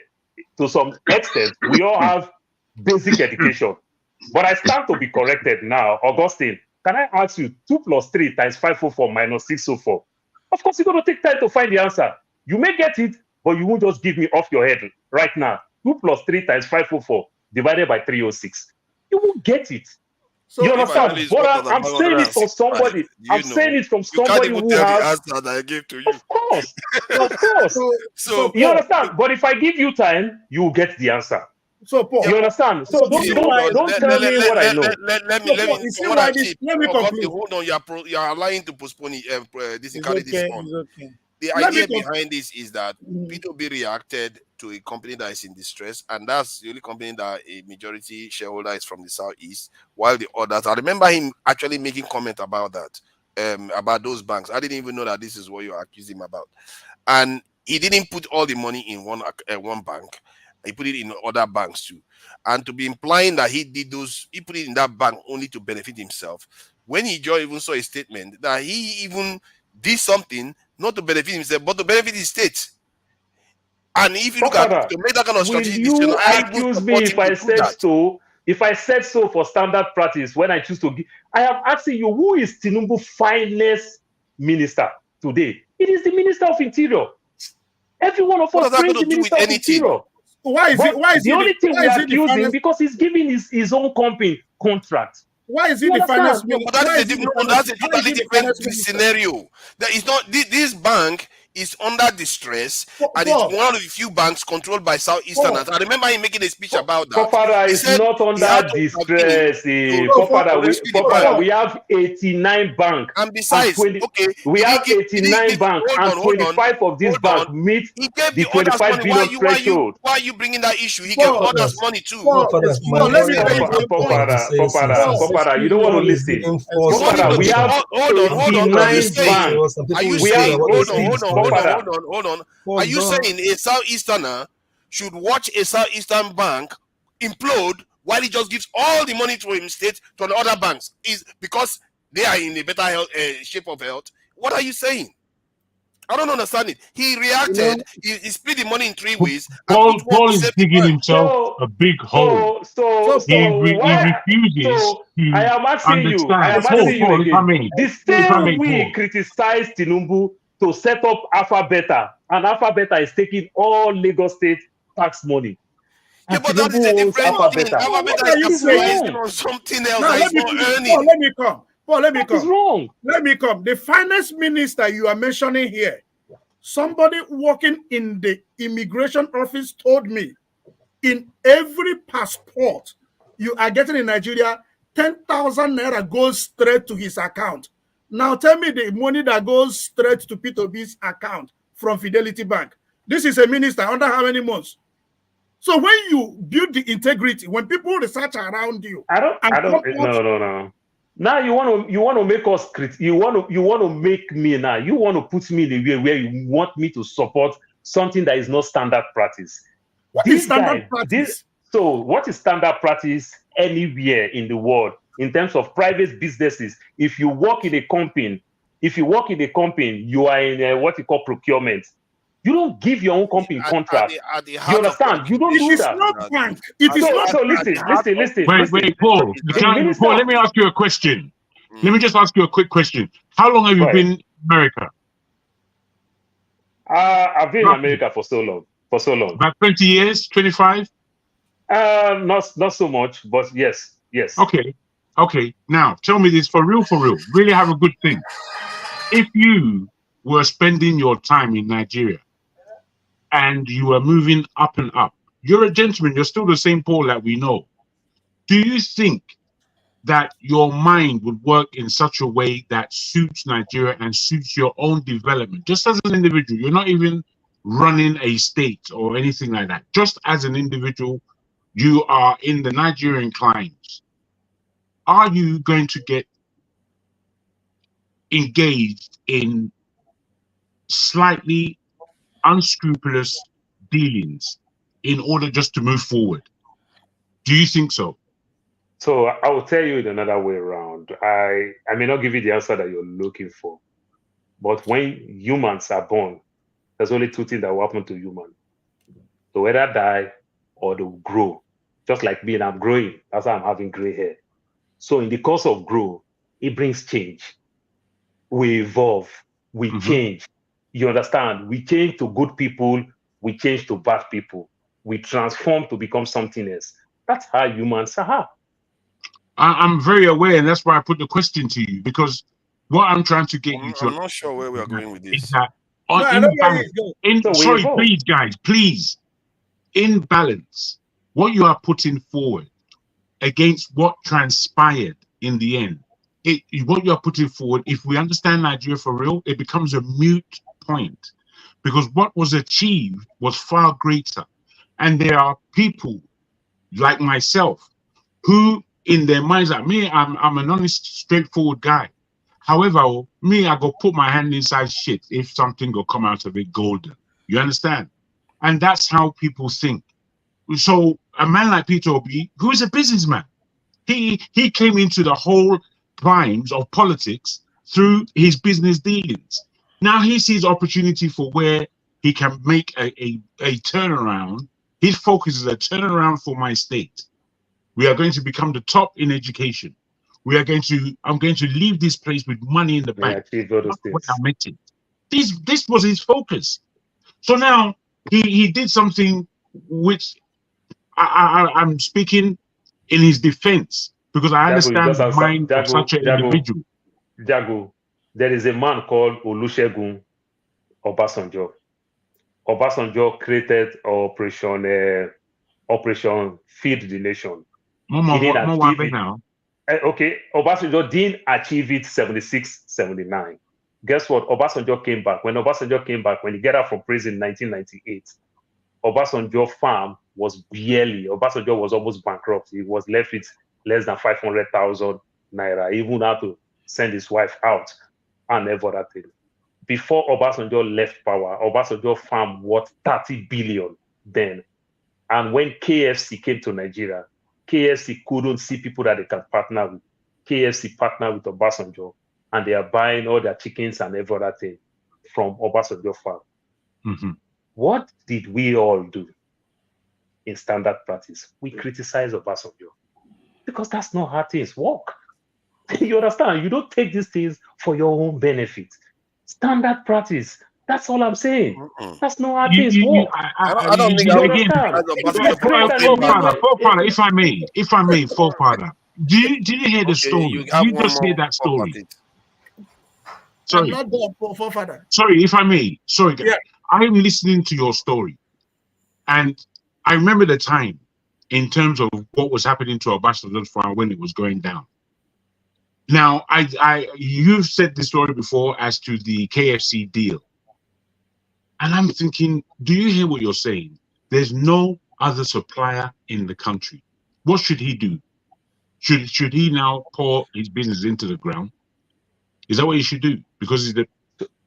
to some extent, we all have basic education. But I stand to be corrected now. Augustine, can I ask you 2 + 3 × 504 - 604? Of course, you're going to take time to find the answer. You may get it, but you won't just give me off your head right now. 2 + 3 × 504 divided by 306. You won't get it. So you understand? But I'm saying it from somebody. I'm saying it from somebody who has. The answer that I gave to you. Of course. So you understand? But if I give you time, you will get the answer. So, Paul, You understand? So don't tell me what I know. Let me conclude. Hold on, you are allowing to postpone it, this and carry this on. Okay. The idea behind this is that Peter Obi reacted to a company that is in distress, and that's the only company that a majority shareholder is from the southeast, while the others. I remember him actually making comment about that, about those banks. I didn't even know that this is what you accused him about, and he didn't put all the money in one bank. He put it in other banks too, and to be implying that he put it in that bank only to benefit himself. When he even saw a statement that he even did something not to benefit himself, but to benefit his state. And if you look at to make that kind of strategy, you accuse me if I said so for standard practice when I choose to give? I am asking you, who is Tinubu's finest minister today? It is the Minister of Interior. Every one of us praise the Minister of Interior. Why is the only thing we accuse him because he's giving his own company contract. Why is it the finance minister? That's a totally different scenario. That is not this bank is under distress, and it's one of the few banks controlled by Southeasterners. I remember him making a speech about that. Kofara is not under distress. Kofara, we have 89 banks. And besides, we have 89 banks, and 25 of these banks meet the 25 billion threshold. Why are you bringing that issue? He gave others money too. Kofara, you don't want to listen. Kofara, we have 89 banks. Hold on. Are you saying a Southeasterner should watch a Southeastern bank implode while he just gives all the money to him state to the other banks? Is because they are in a better health, shape of health? What are you saying? I don't understand it. He reacted. He split the money in 3 ways. Paul is digging himself a big hole. He refuses to I am asking you again. The same we criticize Tinubu to set up Alpha Beta, and Alpha Beta is taking all Lagos State tax money. Yeah, but that is a different thing. Alpha Beta is capitalizing on something else that is not earning. Let me come. Let me come. It's wrong. Let me come. The finance minister you are mentioning here, somebody working in the immigration office told me, in every passport you are getting in Nigeria, 10,000 naira goes straight to his account. Now tell me the money that goes straight to Peter Obi's account from Fidelity Bank. This is a minister under how many months? So when you build the integrity, when people research around you, no. Now you want to make us you want to make me now. You want to put me in a way where you want me to support something that is not standard practice. What is standard practice? So what is standard practice anywhere in the world in terms of private businesses? If you work in a company, you are in what you call procurement. You don't give your own company contract. You understand? You don't do that. Not bank. It is not. So listen. Wait, Paul. Paul, let me ask you a question. Let me just ask you a quick question. How long have you been in America? I've been in America for so long. About 20 years, 25? Not so much, but yes. Okay. Now tell me this for real. Really have a good thing. If you were spending your time in Nigeria and you were moving up and up, you're a gentleman, you're still the same Paul that we know. Do you think that your mind would work in such a way that suits Nigeria and suits your own development? Just as an individual, you're not even running a state or anything like that. Just as an individual, you are in the Nigerian climes. Are you going to get engaged in slightly unscrupulous dealings in order just to move forward? Do you think so? So I will tell you in another way around. I may not give you the answer that you're looking for, but when humans are born, there's only two things that will happen to humans. They'll either die or they'll grow. Just like me, and I'm growing. That's why I'm having gray hair. So in the course of growth, it brings change. We evolve, we change. You understand? We change to good people, we change to bad people. We transform to become something else. That's how humans are. I'm very aware, and that's why I put the question to you, because what I'm trying to get you to... I'm not sure where we are going with this. Is that please, guys, please, in balance, what you are putting forward against what transpired in the end, what you are putting forward, if we understand Nigeria for real, it becomes a moot point, because what was achieved was far greater. And there are people like myself who in their minds, like me, I'm an honest, straightforward guy. However, me, I go put my hand inside shit if something will come out of it golden. You understand? And that's how people think. So a man like Peter Obi, who is a businessman, he came into the whole primes of politics through his business dealings. Now he sees opportunity for where he can make a turnaround. His focus is a turnaround for my state. We are going to become the top in education. I'm going to leave this place with money in the bank. This was his focus. So now he did something which I'm speaking in his defense, because I understand the mind of such an individual. Jago, there is a man called Olusegun Obasanjo. Obasanjo created Operation Feed the Nation. Okay, Obasanjo didn't achieve it 76, 79. Guess what? Obasanjo came back. When Obasanjo came back, when he got out from prison in 1998, Obasanjo farm was Obasanjo was almost bankrupt. He was left with less than 500,000 naira. He even had to send his wife out and every other thing. Before Obasanjo left power, Obasanjo farm worth 30 billion then. And when KFC came to Nigeria, KFC couldn't see people that they can partner with. KFC partnered with Obasanjo, and they are buying all their chickens and every other thing from Obasanjo farm. Mm-hmm. What did we all do in standard practice? We criticize Obasanjo because that's not how things work. You understand? You don't take these things for your own benefit. Standard practice. That's all I'm saying. That's not how things work. I don't think Forefather, if I may, Forefather, did you hear the story? You just hear that story? Sorry. I'm not going for father. Sorry, if I may. Sorry, yeah. I'm listening to your story, and I remember the time in terms of what was happening to Obasanjo's farm when it was going down. Now, you've said the story before as to the KFC deal. And I'm thinking, do you hear what you're saying? There's no other supplier in the country. What should he do? Should he now pour his business into the ground? Is that what he should do? Because he's the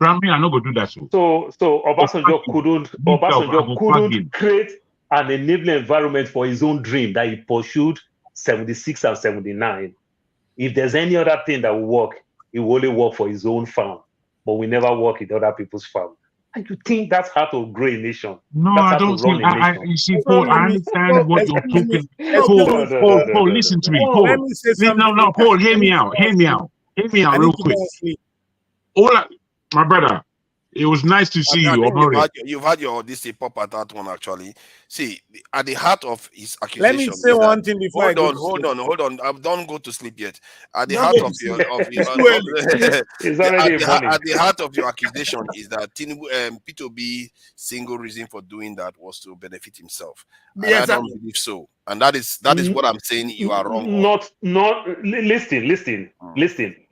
me, I'm not going to do that. So Obasanjo couldn't create an enabling environment for his own dream that he pursued 76 and 79. If there's any other thing that will work, he will only work for his own farm, but we never work in other people's farm. And you think that's how to grow a nation? No, that's I don't think. You see, Paul, I understand what you're talking. Paul, listen to me. Paul, no, Paul, hear me out. Hear me out real quick. My brother, it was nice to see you. You've had your this pop at that one actually. See, at the heart of his accusation. Let me say one thing before hold on. Don't go to sleep yet. At the heart of your at the heart of your accusation is that Peter Obi's single reason for doing that was to benefit himself. And I don't believe so. And that is what I'm saying. You are wrong. Listen.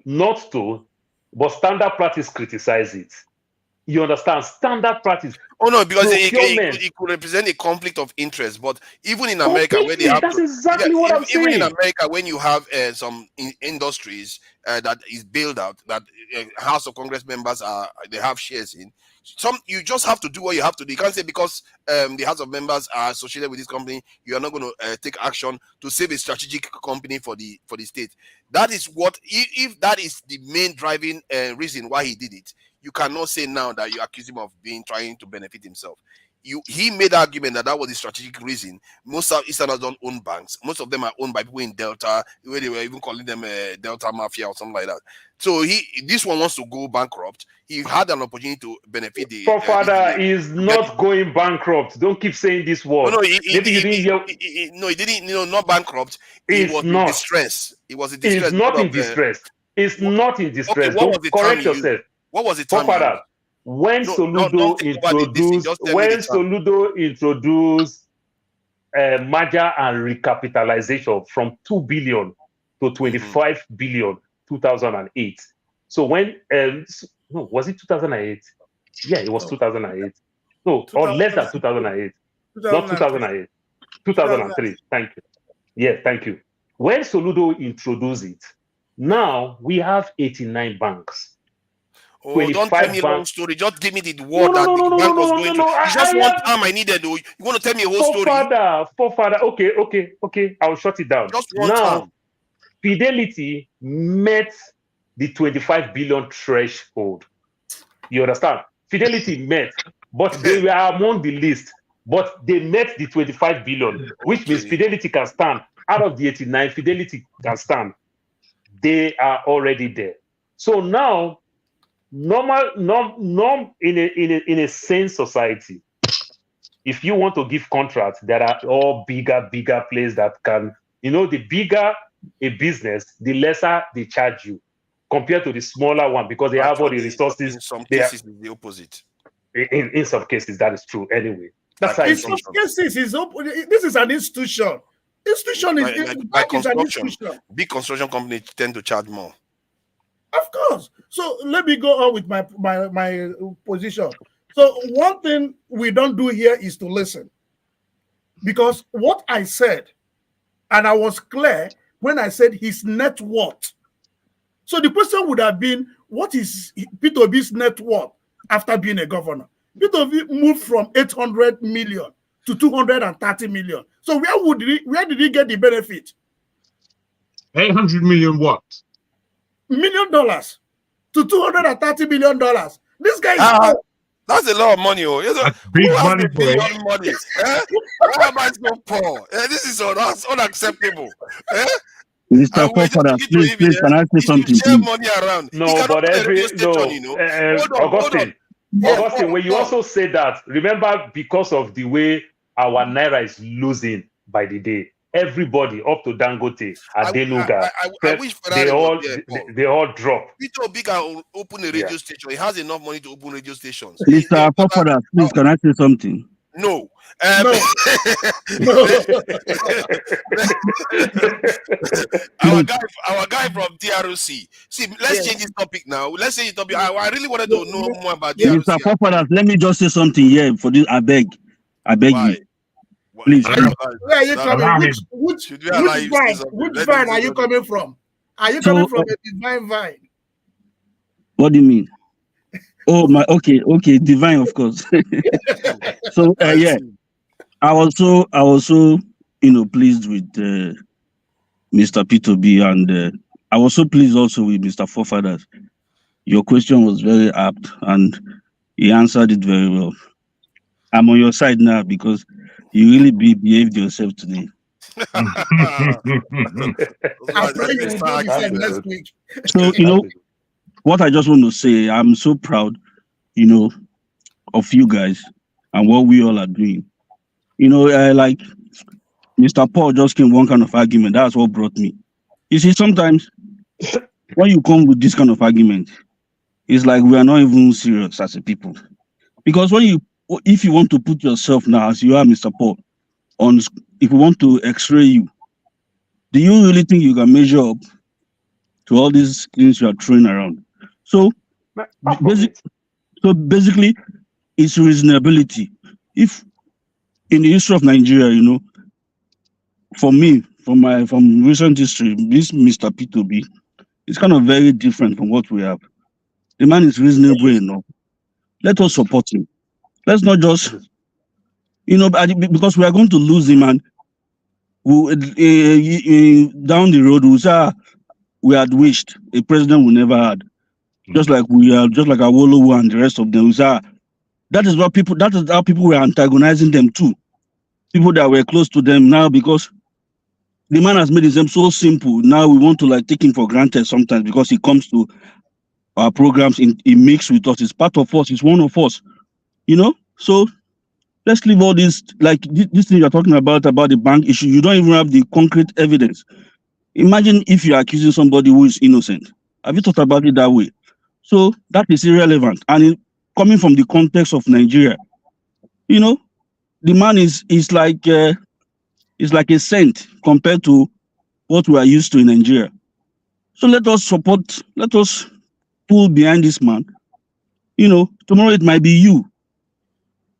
Not to, but standard practice criticize it. You understand? Standard practice. Oh no, because it could represent a conflict of interest. But even in America, where they have that's exactly what I'm saying. Even in America, when you have some industries that is built out, that House of Congress members they have shares in. You just have to do what you have to do. You can't say because the House of Members are associated with this company, you are not going to take action to save a strategic company for the state. That is what, if that is the main driving reason why he did it, you cannot say now that you accuse him of trying to benefit himself. He made the argument that was the strategic reason. Most Southeasterners don't own banks. Most of them are owned by people in Delta, where they were even calling them Delta Mafia or something like that. So this one wants to go bankrupt. He had an opportunity to benefit the. Forefather is not going bankrupt. Don't keep saying this word. No, he didn't. Not bankrupt. He was in distress. He was in distress. It's not in distress. It's not in distress. Okay, don't correct yourself. What was the time? Forefather, when Soludo introduced merger and recapitalization from 2 billion to 25 billion 2008. So when no, was it 2008? Yeah, it was 2008. No, or less than 2008. Not 2008. 2003. Thank you. Yeah, thank you. When Soludo introduced it, now we have 89 banks. Oh, don't tell me a long story. Just give me the word that the bank was going to. It's just one time I needed. You want to tell me a whole story? Forefather. Okay. I'll shut it down. Just one now, time. Fidelity met the 25 billion threshold. You understand? Fidelity met, but they were among the list. But they met the 25 billion, which means Fidelity can stand. Out of the 89, Fidelity can stand. They are already there. So now, norm in a sane society, if you want to give contracts, there are all bigger players that can, the bigger a business, the lesser they charge you compared to the smaller one, because they have all the resources. In some cases, it's the opposite. In some cases, that is true anyway. That's in some cases, this is an institution. Bank is an institution. Big construction companies tend to charge more. Of course. So let me go on with my position. So one thing we don't do here is to listen. Because what I said, and I was clear when I said his net worth. So the question would have been, what is Peter Obi's net worth after being a governor? Peter Obi moved from 800 million to 230 million. So where did he get the benefit? 800 million what? $1 million to $230 million. This guy is that's a lot of money. That's big money, bro. Money. Why am I so poor? This is unacceptable. Mr. Forefather, please, can I say something? Share money around. No, but Augustine, when you also say that, remember, because of the way our naira is losing by the day, everybody up to Dangote, Adenuga, they all drop. Peter Obi can open a radio station. He has enough money to open radio stations. Mr. Forefather, please, can I say something? No. No. our guy from DRC. See, let's change this topic now. Let's change the topic. I really wanted to know more about DRC. Mr. Forefather, let me just say something here for this. I beg you. Please. Where are you coming? Which vine are you coming from? Are you coming from a divine vine? What do you mean? Oh my, okay, divine, of course. So yeah, I was so pleased with Mr. Peter Obi, and I was so pleased also with Mr. Forefather. Your question was very apt, and he answered it very well. I'm on your side now because you really behaved yourself today. So what I just want to say, I'm so proud, of you guys and what we all are doing. Like Mr. Paul just came one kind of argument. That's what brought me. You see, sometimes when you come with this kind of argument, it's like we are not even serious as a people. Because if you want to put yourself now, as you are, Mr. Paul, if you want to X-ray you, do you really think you can measure up to all these things you are throwing around? So basically, it's reasonability. If in the history of Nigeria, for me, from recent history, this Mr. Peter Obi is kind of very different from what we have. The man is reasonable enough. Let us support him. Let's not just, because we are going to lose him, and down the road we'll say we had wished a president we never had. Just like Awolowo and the rest of them. That is how people were antagonizing them too. People that were close to them now, because the man has made himself so simple. Now we want to take him for granted sometimes because he comes to our programs, he mixes with us, he's part of us, he's one of us. So let's leave all this, this thing you're talking about the bank issue. You don't even have the concrete evidence. Imagine if you're accusing somebody who is innocent. Have you thought about it that way? So that is irrelevant. And coming from the context of Nigeria, the man is like is like a cent compared to what we are used to in Nigeria. So let us support, let us pull behind this man. You know, tomorrow it might be you.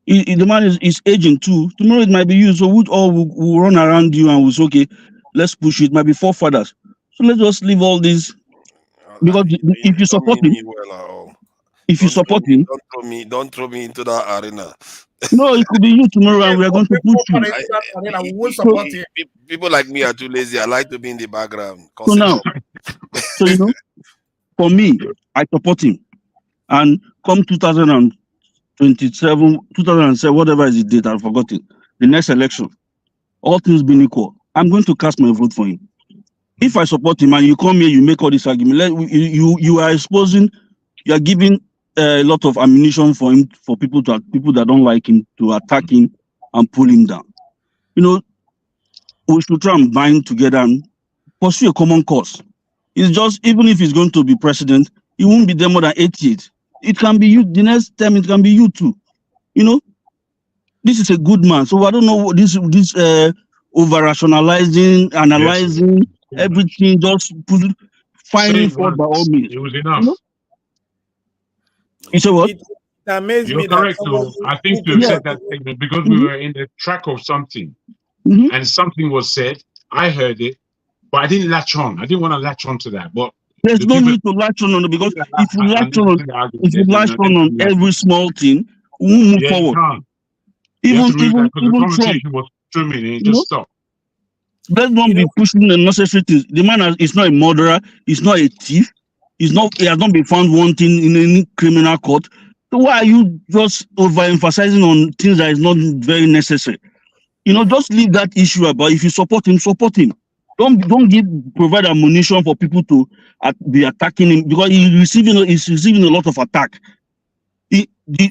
The man is aging too. Tomorrow it might be you. So we all will run around you and we'll say, okay, let's push it. It might be forefathers. So let's just leave all this. Because if you support him, if you support him, don't throw me into that arena. no, it could be you tomorrow and we are going to push you. People like me are too lazy. I like to be in the background. So now, so you know, for me, I support him. And come 2027, 2007, whatever is the date, I've forgotten, the next election, all things being equal, I'm going to cast my vote for him. If I support him and you come here, you make all this argument, you are exposing, you are giving a lot of ammunition for him, for people that don't like him to attack him and pull him down. You know, we should try and bind together and pursue a common cause. It's just, even if he's going to be president, he won't be there more than 8 years. It can be you, the next time it can be you too. You know, this is a good man. So I don't know what this over rationalizing, analyzing everything, just finding fault by all means. It was enough. You know? You say what? It amazed You're me correct, that though. I think you said that statement because we were in the track of something, and something was said. I heard it, but I didn't latch on. I didn't want to latch on to that. But there's no need to latch on it, because if you latch on every small thing, we won't move forward. Even the Trump, conversation was swimming and it just stopped. Let's not be pushing the necessary things. The man is not a murderer. He's not a thief. He has not been found wanting in any criminal court. So why are you just overemphasizing on things that is not very necessary? You know, just leave that issue about if you support him, support him. Don't provide ammunition for people to be attacking him, because he's receiving a lot of attack.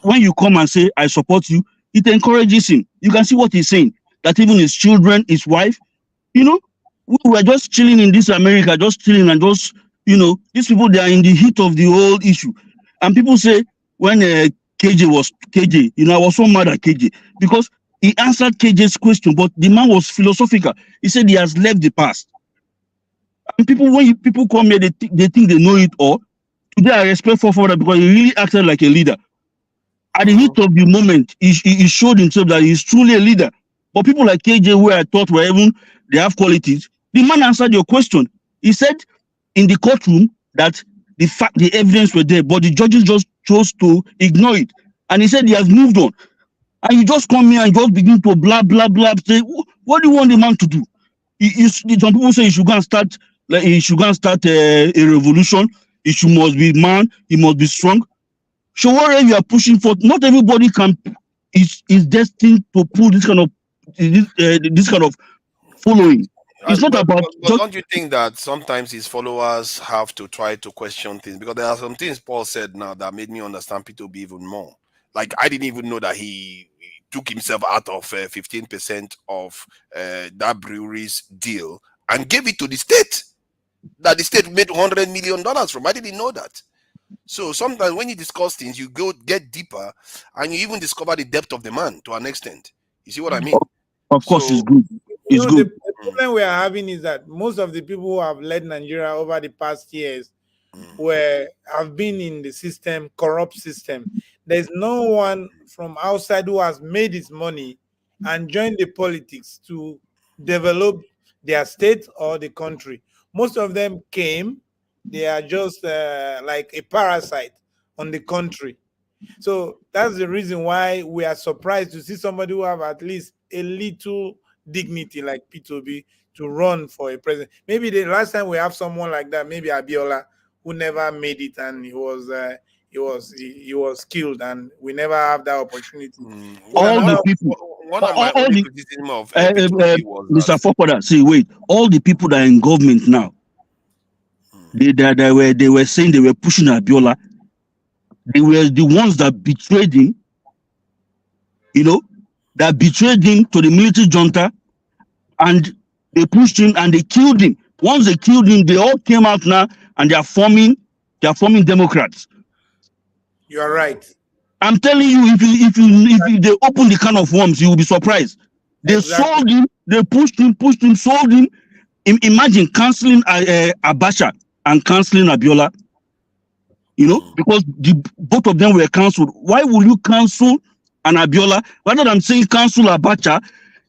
When you come and say I support you, it encourages him. You can see what he's saying. That even his children, his wife, you know, we were just chilling in this America, just chilling and just, you know, these people, they are in the heat of the whole issue. And people say when KJ, you know, I was so mad at KJ because he answered KJ's question, but the man was philosophical. He said he has left the past. And when people come here, they think they know it all. Today I respect for that because he really acted like a leader. At the heat of the moment, he showed himself that he's truly a leader. But people like KJ, where I thought they have qualities, the man answered your question. He said in the courtroom that the evidence were there, but the judges just chose to ignore it. And he said he has moved on. And you just come here and just begin to blah, blah, blah, say, what do you want the man to do? Some people say he should go and start a revolution. He must be man, he must be strong. So whatever you are pushing for, not everybody is destined to pull this kind of following. It's not about. But don't you think that sometimes his followers have to try to question things? Because there are some things Paul said now that made me understand Peter Obi even more. Like, I didn't even know that he took himself out of 15% of that brewery's deal and gave it to the state. That the state made $100 million from. I didn't know that. So sometimes when you discuss things, you get deeper and you even discover the depth of the man to an extent. You see what I mean? Of course, it's good. It's good. The problem we are having is that most of the people who have led Nigeria over the past years have been in the system, corrupt system. There's no one from outside who has made his money and joined the politics to develop their state or the country. Most of them came. They are just like a parasite on the country. So that's the reason why we are surprised to see somebody who have at least a little dignity like Peter Obi to run for a president. Maybe the last time we have someone like that, maybe Abiola, who never made it and he was killed, and we never have that opportunity. All the people, Mr. Fokoda, see, wait, all the people that are in government now, they were saying they were pushing Abiola. They were the ones that betrayed him, you know, that betrayed him to the military junta, and they pushed him and they killed him. Once they killed him, they all came out now and they are forming Democrats. You are right. I'm telling you, if they open the can of worms, you will be surprised. They sold him, they pushed him, sold him. Imagine canceling Abacha and canceling Abiola, you know, because both of them were cancelled. Why will you cancel an Abiola rather than saying cancel Abacha,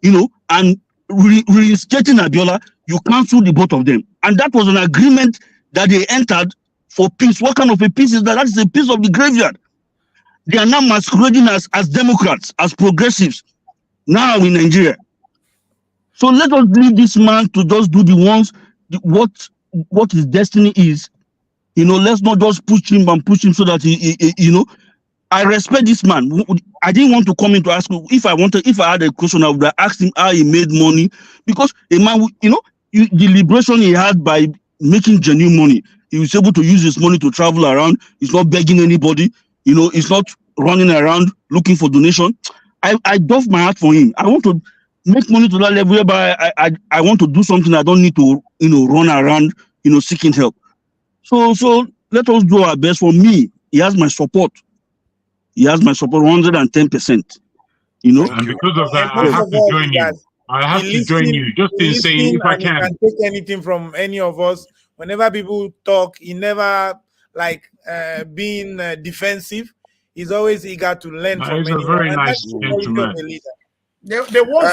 you know, and reinstating Abiola? You cancel the both of them. And that was an agreement that they entered for peace. What kind of a peace is that? That is a peace of the graveyard. They are now masquerading as Democrats, as progressives, now in Nigeria. So let us leave this man to just do the ones, what his destiny is. You know, let's not just push him so that he you know. I respect this man. I didn't want to come in to ask him if I had a question, I would have asked him how he made money, because a man, you know, the liberation he had by making genuine money, he was able to use his money to travel around. He's not begging anybody, you know, he's not running around looking for donation. I doff my heart for him. I want to make money to that level whereby I want to do something. I don't need to, you know, run around, you know, seeking help. So let us do our best. For me, he has my support. He has my support 110%. You know, and because of that, I have to join you. I have to join you just in saying if I can. He can take anything from any of us. Whenever people talk, he never like being defensive. He's always eager to learn from anyone. He's a very nice gentleman. They want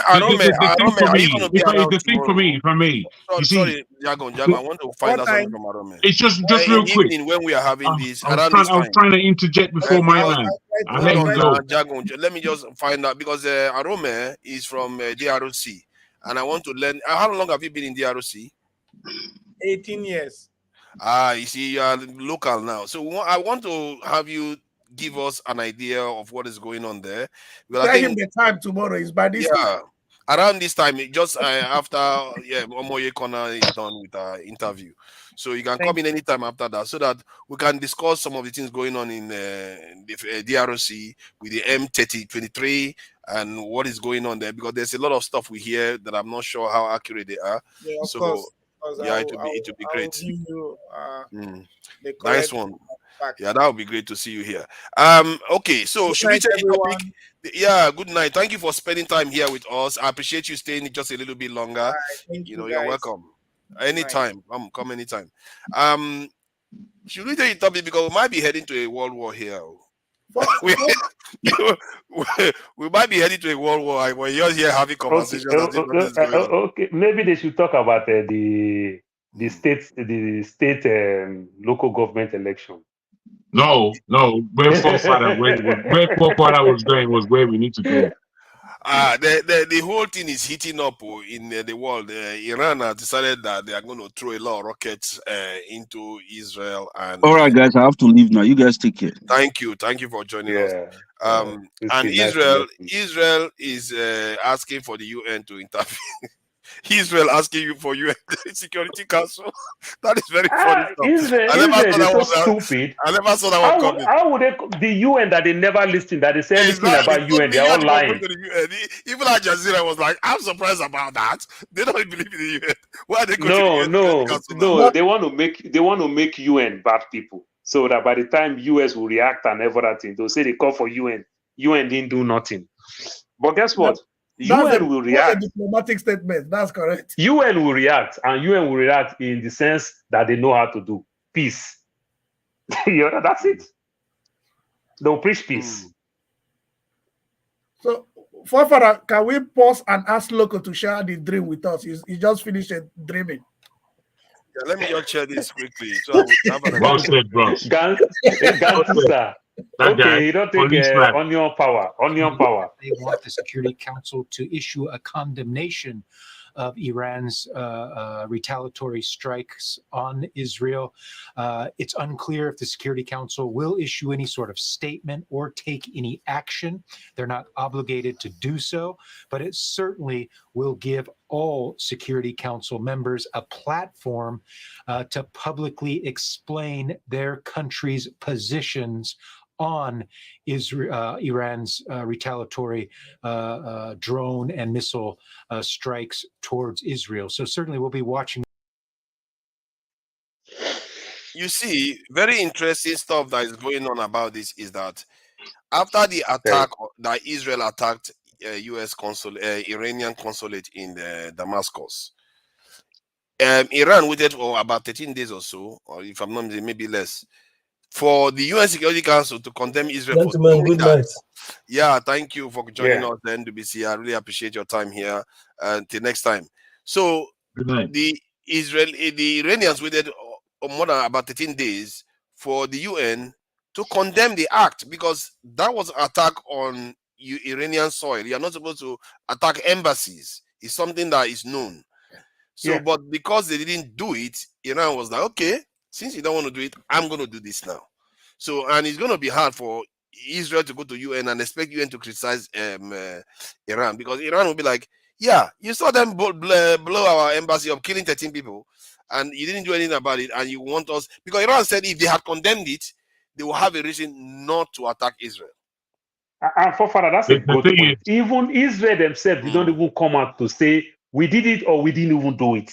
the thing for me, if I may. Sorry, Jagon, I want to find out something from Arome. It's just real quick. When we are having this, I was trying to interject before my man. I let him go. Jagon, let me just find out, because Arome is from DRC, and I want to learn. How long have you been in DRC? 18 years. You see, you are local now. So I want to have you give us an idea of what is going on there. Tell him the time tomorrow is by this time. Around this time, just after Omoye Corner is done with our interview. So you can come in anytime after that, so that we can discuss some of the things going on in the DRC with the M3023 and what is going on there, because there's a lot of stuff we hear that I'm not sure how accurate they are. Yeah, of so course. it will be great. The nice one. Yeah, that would be great to see you here. Okay, so should we take the topic? Yeah, good night. Thank you for spending time here with us. I appreciate you staying just a little bit longer. You're welcome. Anytime. Come anytime. Should we take the topic, because we might be heading to a world war here. We might be heading to a world war. We're just here having conversations. Okay, maybe they should talk about the state local government election. No. Where forefather was going was where we need to go. The whole thing is heating up in the world. Iran has decided that they are going to throw a lot of rockets into Israel. And all right, guys, I have to leave now. You guys take care. Thank you for joining us. And Israel is asking for the UN to intervene. Israel asking you for UN Security Council. That is very funny stuff. Israel is so stupid. I never saw that one coming. How would the UN that they never listen, that they say anything about UN, they're all lying. Even Al Jazeera was like, I'm surprised about that. They don't believe in the UN. Why are they No. They want to make UN bad people, so that by the time US will react and everything, they'll say they call for UN. UN didn't do nothing. But guess what? UN will react. That's a diplomatic statement. That's correct. UN will react, and UN will react in the sense that they know how to do peace. That's it. They'll preach peace. So, Forefather, can we pause and ask Loco to share the dream with us? He just finished dreaming. Yeah, let me just share this quickly. So Well said, bro. Okay, you don't take onion power. They want the Security Council to issue a condemnation of Iran's retaliatory strikes on Israel. It's unclear if the Security Council will issue any sort of statement or take any action. They're not obligated to do so, but it certainly will give all Security Council members a platform to publicly explain their country's positions on Iran's retaliatory drone and missile strikes towards Israel. So certainly we'll be watching. You see, very interesting stuff that is going on about this is that after the attack that Israel attacked U.S. Iranian consulate in Damascus. Iran waited for about 13 days or so, or if I'm not mistaken, maybe less, for the UN Security Council to condemn Israel Gentlemen, for doing good that. night. Yeah, thank you for joining Yeah. us, the NWC. I really appreciate your time here. Until next time. So Good night. the Iranians waited more than about 13 days for the UN to condemn the act, because that was an attack on Iranian soil. You are not supposed to attack embassies. It's something that is known. So, Yeah. but because they didn't do it, Iran was like, okay, since you don't want to do it, I'm going to do this now. So, and it's going to be hard for Israel to go to UN and expect UN to criticize Iran, because Iran will be like, yeah, you saw them blow our embassy up, killing 13 people, and you didn't do anything about it, and you want us, because Iran said if they had condemned it, they will have a reason not to attack Israel. And for Father, that's a good point. Even Israel themselves, they don't even come out to say we did it or we didn't even do it.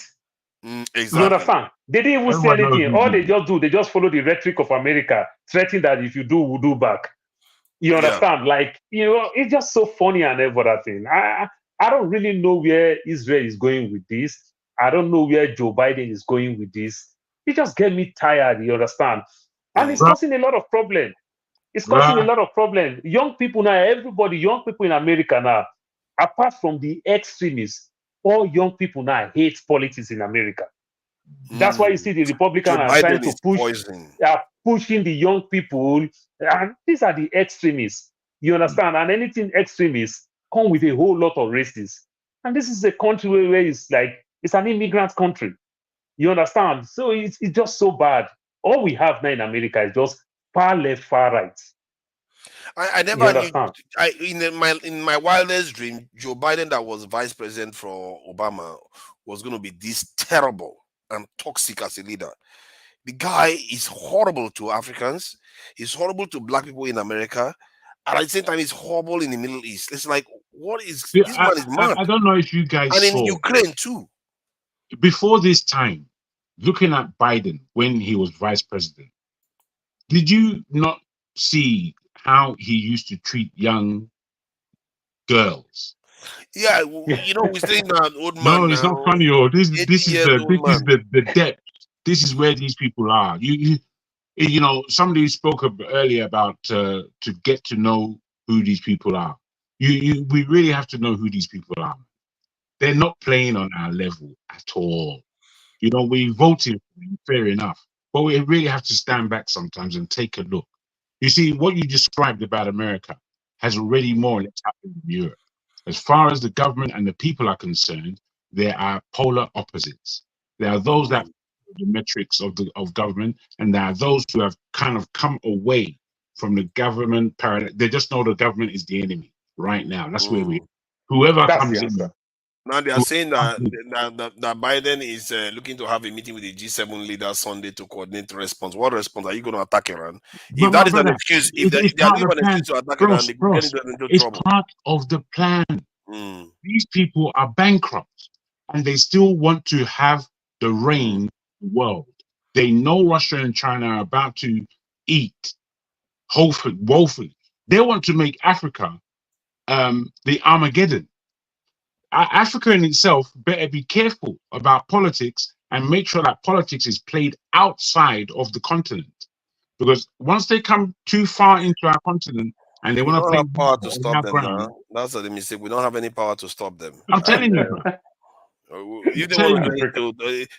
Exactly. You understand? They didn't even say anything. All they just do, they just follow the rhetoric of America, threatening that if you do, we'll do back. You understand? Yeah. Like, you know, it's just so funny and everything. I don't really know where Israel is going with this. I don't know where Joe Biden is going with this. It just get me tired, you understand? And it's causing a lot of problems. It's causing a lot of problems. Young people now, everybody, young people in America now, apart from the extremists, all young people now hate politics in America. That's why you see the Republicans are trying to push, pushing the young people, and these are the extremists. You understand? And anything extremists come with a whole lot of racists. And this is a country where it's like, it's an immigrant country. You understand? So it's just so bad. All we have now in America is just far left, far right. I never knew. In my wildest dream, Joe Biden, that was vice president for Obama, was going to be this terrible and toxic as a leader. The guy is horrible to Africans. He's horrible to black people in America. And at the same time, he's horrible in the Middle East. It's like, what is this man is mad? I don't know if you guys and saw. in Ukraine too. Before this time, looking at Biden when he was vice president, did you not see how he used to treat young girls? Yeah, you know, we're saying that old man. No, it's not funny. Oh, this is the depth. This is where these people are. You know, somebody spoke earlier about to get to know who these people are. We really have to know who these people are. They're not playing on our level at all. You know, we voted, fair enough, but we really have to stand back sometimes and take a look. You see, what you described about America has already more or less happened in Europe. As far as the government and the people are concerned, there are polar opposites. There are those that the metrics of government, and there are those who have kind of come away from the government paradigm. They just know the government is the enemy right now. That's where we. Whoever comes in. Now they are saying that Biden is looking to have a meeting with the G7 leaders Sunday to coordinate response. What response are you going to attack Iran? If that is an excuse, if they are looking for an excuse to attack Iran, they will get into trouble. It's part of the plan. These people are bankrupt, and they still want to have the reign of the world. They know Russia and China are about to eat woefully. They want to make Africa the Armageddon. Africa in itself better be careful about politics and make sure that politics is played outside of the continent. Because once they come too far into our continent and they want to play power to stop them now. That's the mistake. We don't have any power to stop them. I'm telling you. If they want to,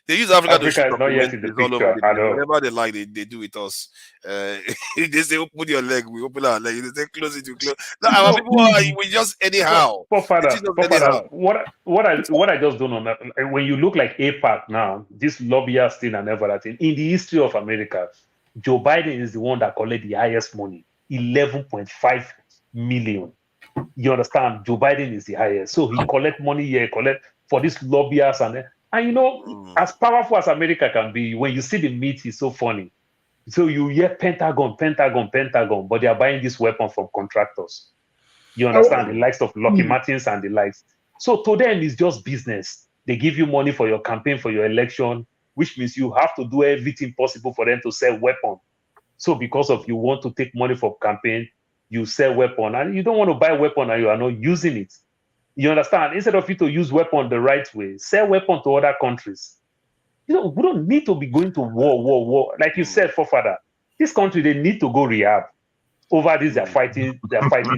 they use Africa to shoot documentaries all over the place. Whatever they like, they do with us. They say, open your leg, we open our leg. They say, close it, we close. No, our people we just anyhow. What I just don't know, when you look like APAC now, this lobbyist thing and everything, in the history of America, Joe Biden is the one that collected the highest money, 11.5 million. You understand? Joe Biden is the highest. So he collect money here, collect for these lobbyists and you know, as powerful as America can be, when you see the meat, it's so funny. So you hear Pentagon, but they are buying this weapon from contractors. You understand? The likes of Lockheed Martins and the likes. So to them, it's just business. They give you money for your campaign, for your election, which means you have to do everything possible for them to sell weapons. So because of you want to take money for campaign, you sell weapon, and you don't want to buy weapon and you are not using it. You understand? Instead of you to use weapon the right way, sell weapon to other countries. We don't need to be going to war. Like you said, forefather, this country, they need to go rehab over this. They're fighting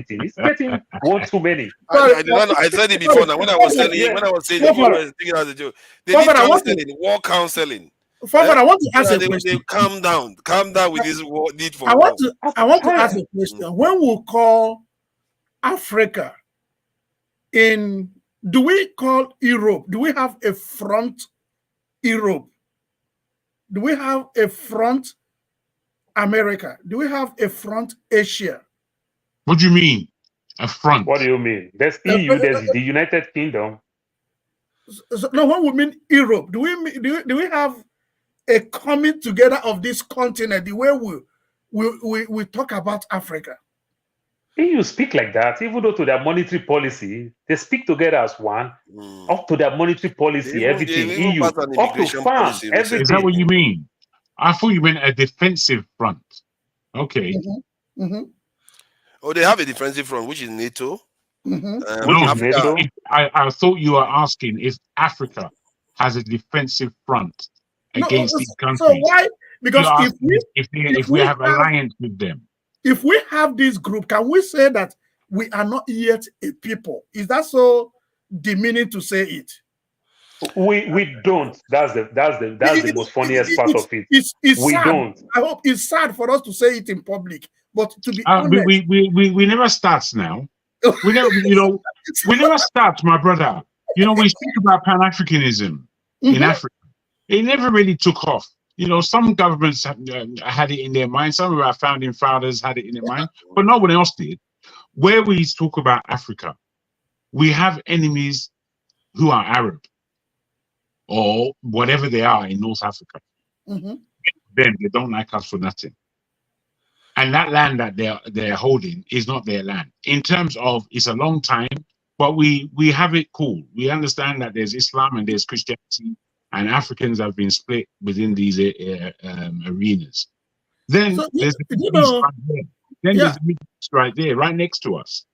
thing. It's getting one too many. I said it before. Now, when I was saying, you were thinking as a joke. They need counseling, war counseling. I want to ask a question. They calm down with this need for I war. want to ask a question. When we call Africa do we call Europe? Do we have a front Europe? Do we have a front America? Do we have a front Asia? What do you mean? A front? What do you mean? There's EU, there's the United Kingdom. No, what we mean Europe? Do we have a coming together of this continent the way we talk about Africa? EU speak like that, even though to their monetary policy, they speak together as one, up to their monetary policy, everything, EU, up to farm, everything. Is that what you mean? I thought you meant a defensive front. Okay. Oh, they have a defensive front, which is NATO. No, I thought you were asking if Africa has a defensive front against these countries. So why? Because if we have alliance with them. If we have this group, can we say that we are not yet a people? Is that so demeaning to say it? We don't. That's the most funniest part of it. It's we sad. Don't. I hope it's sad for us to say it in public, but to be honest, we never start now. We never, we never start, my brother. We speak about Pan-Africanism in Africa. It never really took off. Some governments had it in their mind. Some of our founding fathers had it in their mind, but no one else did. Where we talk about Africa, we have enemies who are Arab or whatever they are in North Africa. Them, they don't like us for nothing. And that land that they're holding is not their land. In terms of, it's a long time, but we have it cool. We understand that there's Islam and there's Christianity, and Africans have been split within these arenas. Then there's the Middle East right there. Then there's the Middle East right there, right next to us.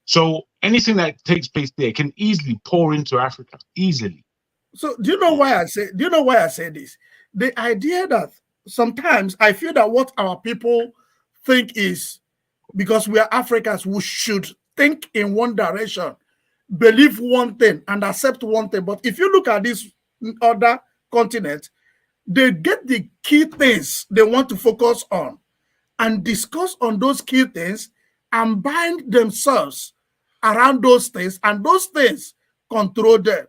So anything that takes place there can easily pour into Africa, easily. So do you know why I say this? The idea that sometimes I feel that what our people think is, because we are Africans, we should think in one direction, believe one thing, and accept one thing. But if you look at this other continent, they get the key things they want to focus on and discuss on those key things and bind themselves around those things, and those things control them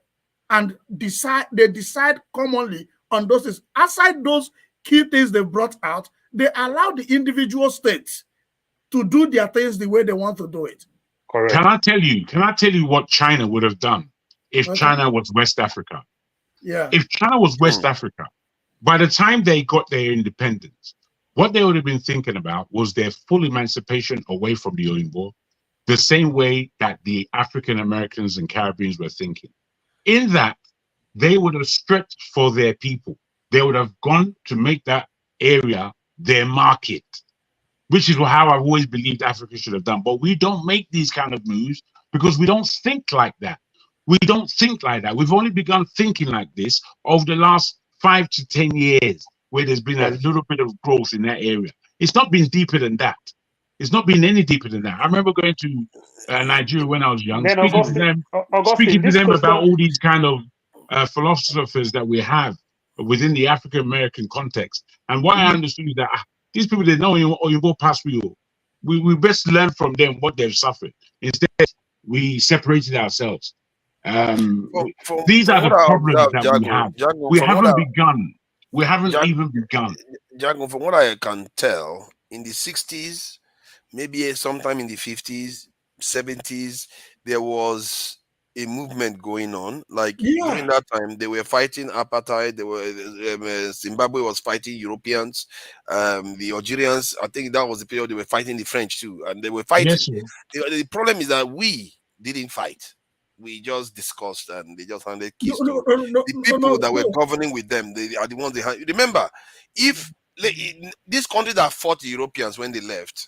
and they decide commonly on those things. Aside those key things they brought out, they allow the individual states to do their things the way they want to do it. Correct. Can I tell you what China would have done if China was West Africa? Yeah. If China was West Africa, by the time they got their independence, what they would have been thinking about was their full emancipation away from the Oyinbo, the same way that the African Americans and Caribbeans were thinking. In that, they would have stretched for their people. They would have gone to make that area their market, which is how I've always believed Africa should have done. But we don't make these kind of moves because we don't think like that. We don't think like that. We've only begun thinking like this over the last 5 to 10 years, where there's been a little bit of growth in that area. It's not been deeper than that. It's not been any deeper than that. I remember going to Nigeria when I was young, speaking to them about all these kind of philosophers that we have within the African American context. And what I understood is that these people, they know you go past you. We best learn from them what they've suffered. Instead, we separated ourselves. These are the problems that we have. We haven't begun. We haven't even begun. Jago, from what I can tell, in the 60s, maybe sometime in the 50s, 70s, there was a movement going on. Like during that time, they were fighting apartheid. They were Zimbabwe was fighting Europeans. The Algerians, I think that was the period they were fighting the French too, and they were fighting. Yes, the problem is that we didn't fight. We just discussed and they just handed keys to the people that were governing with them. They are the ones they had. Remember, if this country that fought the Europeans when they left,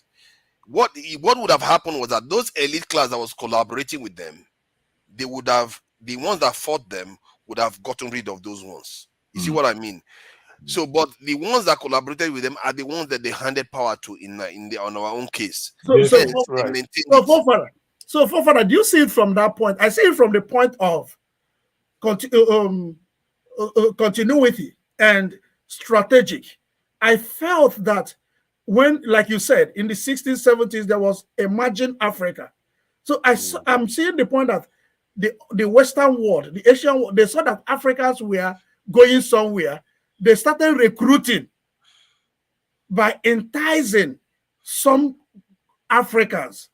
what would have happened was that those elite class that was collaborating with them, they would have, the ones that fought them would have gotten rid of those ones. You see what I mean? So, but the ones that collaborated with them are the ones that they handed power to on our own case. So, Yes, so, they right. maintained so, it. Fofana, do you see it from that point? I see it from the point of continuity and strategic. I felt that when, like you said, in the 60s, 70s, there was Emerging Africa. So I'm seeing the point that the Western world, the Asian world, they saw that Africans were going somewhere. They started recruiting by enticing some Africans.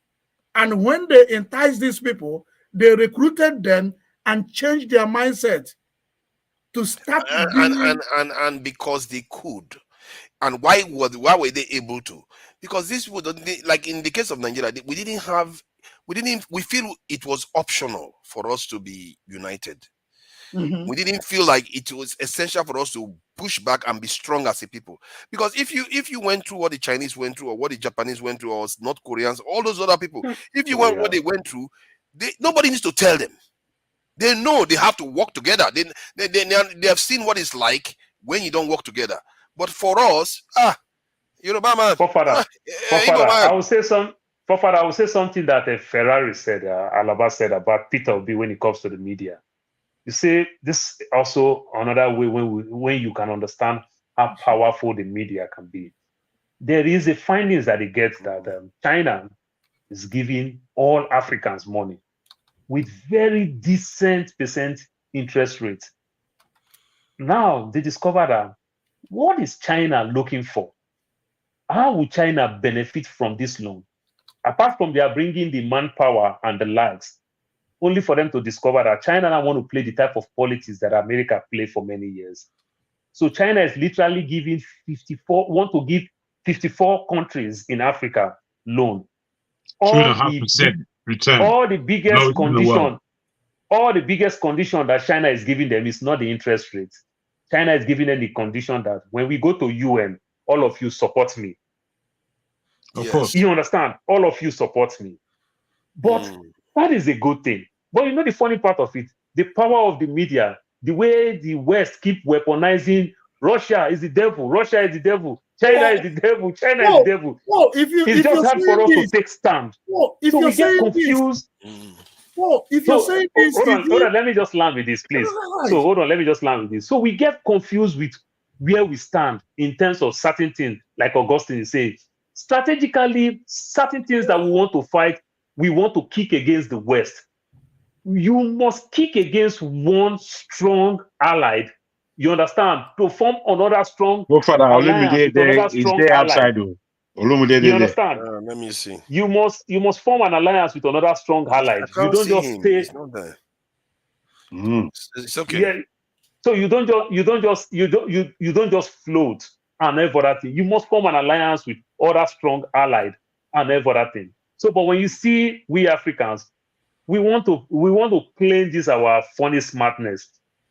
And when they enticed these people, they recruited them and changed their mindset to start and because they could. And why were they able to? Because this would, like in the case of Nigeria, we feel it was optional for us to be united. We didn't feel like it was essential for us to push back and be strong as a people. Because if you went through what the Chinese went through, or what the Japanese went through, or North Koreans, all those other people, if you went what they went through, nobody needs to tell them. They know they have to work together. They have seen what it's like when you don't work together. But for us, Yoruba man, I will say something that Ferrari said, Alaba said about Peter Obi when it comes to the media. You see, this also another way when you can understand how powerful the media can be. There is a findings that it gets that China is giving all Africans money with very decent percent interest rates. Now they discover that what is China looking for? How will China benefit from this loan? Apart from they are bringing the manpower and the likes, only for them to discover that China now want to play the type of politics that America played for many years. So China is literally giving 54 countries in Africa loan. 2.5% return. All the biggest condition that China is giving them is not the interest rate. China is giving them the condition that when we go to UN, all of you support me. Of course. You understand? All of you support me. But that is a good thing. But you know the funny part of it, the power of the media, the way the West keep weaponizing Russia is the devil, Russia is the devil, China is the devil, China is the devil. It's just hard for us to take stand. So we get confused. Hold on, let me just land with this, please. So we get confused with where we stand in terms of certain things, like Augustine is saying. Strategically, certain things that we want to fight, we want to kick against the West. You must kick against one strong allied. You understand? To form another strong alliance with another strong allied. You understand? Let me see. You must form an alliance with another strong allied. You don't just stay. It's not there. It's okay. Yeah. So you don't just float and every other thing. You must form an alliance with other strong allied and every other thing. So, but when you see we Africans, we want to claim this our funny smartness.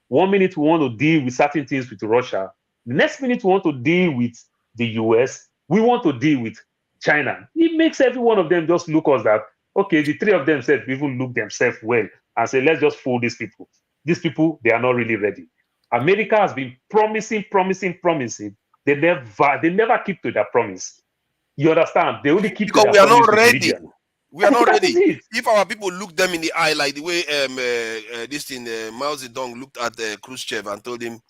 1 minute we want to deal with certain things with Russia. The next minute we want to deal with the US. We want to deal with China. It makes every one of them just look us that, okay, the three of them said even look themselves well and say, let's just fool these people. These people, they are not really ready. America has been promising. They never keep to their promise. You understand? They only keep because to we their are not promise ready. We are not ready. It. If our people look them in the eye, like the way Mao Zedong looked at Khrushchev and told him,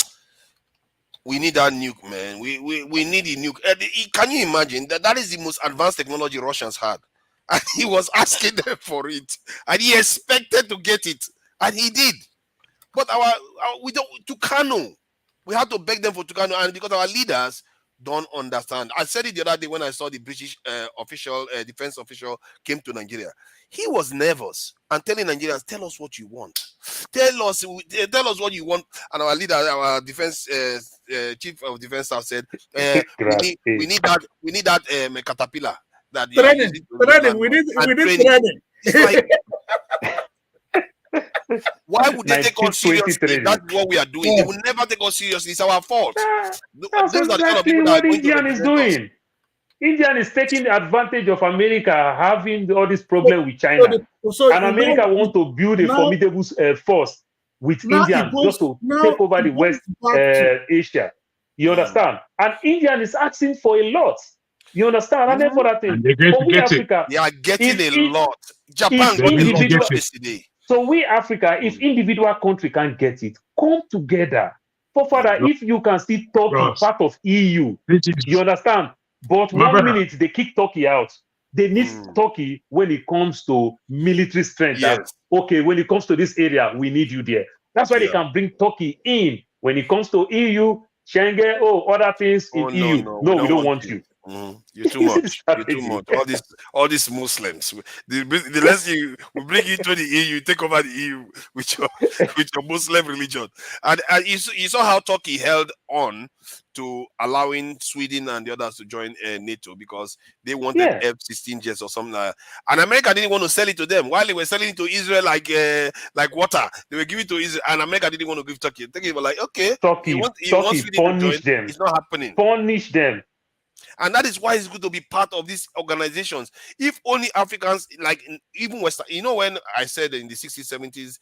"We need that nuke, man. We need a nuke." Can you imagine that is the most advanced technology Russians had, and he was asking them for it, and he expected to get it, and he did. But we don't Tucano. We had to beg them for Tucano, and because our leaders don't understand. I said it the other day when I saw the British defense official came to Nigeria. He was nervous and telling Nigerians, "Tell us what you want. Tell us what you want." And our leader, our defense chief of defense staff said, "We need that caterpillar that training. We need training." It's like, why would they take us seriously? That's what we are doing. They will never take us seriously. It's our fault. That's exactly what Indian is doing. India is taking advantage of America having all this problem with China. And America want to build a formidable force with India just to take over the West Asia. You understand? And India is asking for a lot. You understand? And then for that thing, but we Africa, they are getting a lot. Japan got a lot yesterday. So we Africa, if individual country can't get it, come together. For further, if you can see Turkey part of EU, you understand? But one minute they kick Turkey out. They need Turkey when it comes to military strength. Yes. Okay, when it comes to this area, we need you there. That's why they can bring Turkey in. When it comes to EU, Schengen, other things in EU. No, we don't want you. You're too much. You're too much. All these Muslims. The less we bring you to the EU, take over the EU with your Muslim religion. And you saw how Turkey held on to allowing Sweden and the others to join NATO because they wanted F-16 jets or something like that. And America didn't want to sell it to them. While they were selling it to Israel like water, they were giving it to Israel, and America didn't want to give Turkey. Turkey was like, okay, Turkey punish them. It's not happening. Punish them. And that is why it's good to be part of these organizations. If only Africans, like even Western, when I said in the 60s, 70s,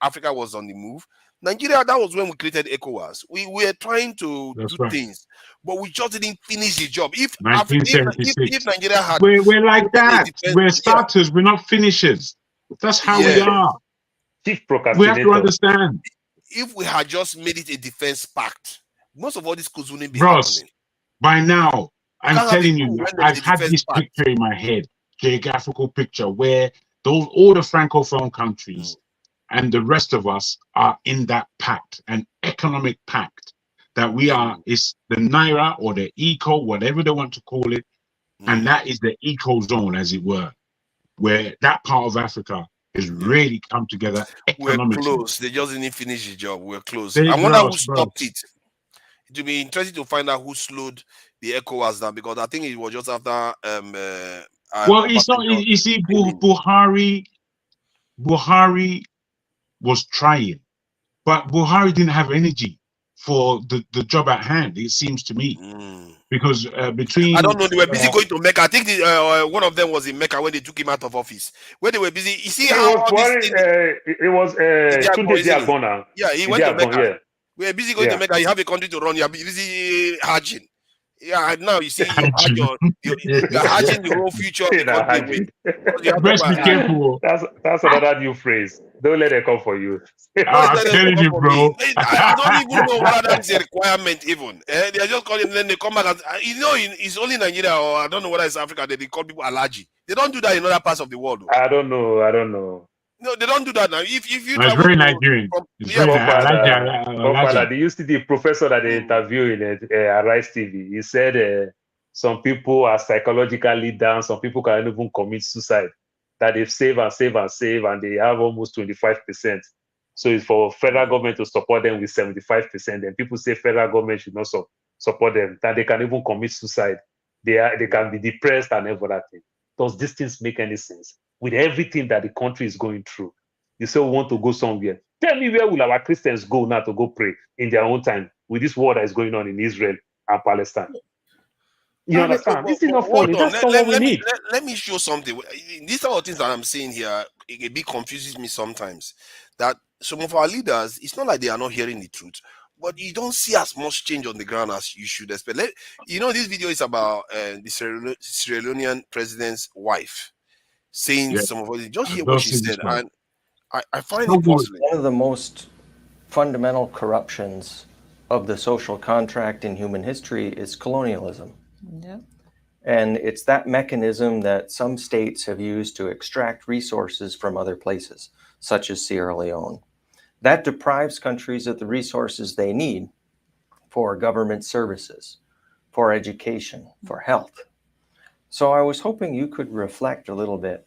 Africa was on the move. Nigeria, that was when we created ECOWAS. We were trying to do things, but we just didn't finish the job. If Nigeria had... We're like that. We're starters. We're not finishers. That's how we are. Chief we have to understand. If we had just made it a defense pact, most of all this could wouldn't be happening. By now, I'm telling you, I've had this picture in my head, geographical picture, where all the Francophone countries and the rest of us are in that pact, an economic pact that we are, is the Naira or the eco, whatever they want to call it, and that is the eco zone, as it were, where that part of Africa has really come together economically. We're close. They just didn't finish the job. We're close. I wonder who stopped it. It will be interesting to find out who slowed the ECOWAS down, because I think it was just after. Well, it's not. You see, Buhari was trying, but Buhari didn't have energy for the job at hand. It seems to me, because between I don't know, they were busy going to Mecca. I think one of them was in Mecca when they took him out of office. When they were busy, you see how it was Tunde Diagbona. Yeah, he went to Mecca. Yeah. We are busy going to Mecca. You have a country to run. You are busy hajjing. Yeah, now you see you're hajjing the whole future. Best be careful. That's another new phrase. Don't let it come for you. I'm telling you, bro. I don't even know whether that's a requirement. Even they are just calling. Then they come back and it's only Nigeria, or I don't know whether it's Africa that they call people allergy. They don't do that in other parts of the world. I don't know. No, they don't do that now. If you it's very Nigerian. They used to be a professor that they interviewed in Arise TV. He said some people are psychologically down. Some people can even commit suicide. That they save and save and save, and they have almost 25%. So it's for federal government to support them with 75%. And people say federal government should not support them. That they can even commit suicide. They can be depressed and everything. Does these things make any sense? With everything that the country is going through, you say we want to go somewhere. Tell me, where will our Christians go now to go pray in their own time with this war that is going on in Israel and Palestine? You understand? This is not funny. That's not what we need. Let me show something. These are the things that I'm saying here. It a bit confuses me sometimes. That some of our leaders, it's not like they are not hearing the truth, but you don't see as much change on the ground as you should expect. This video is about the Sierra Leonean president's wife saying some of it. Just hear what she said, and I find it possible. One of the most fundamental corruptions of the social contract in human history is colonialism. Yeah. And it's that mechanism that some states have used to extract resources from other places, such as Sierra Leone. That deprives countries of the resources they need for government services, for education, for health. So I was hoping you could reflect a little bit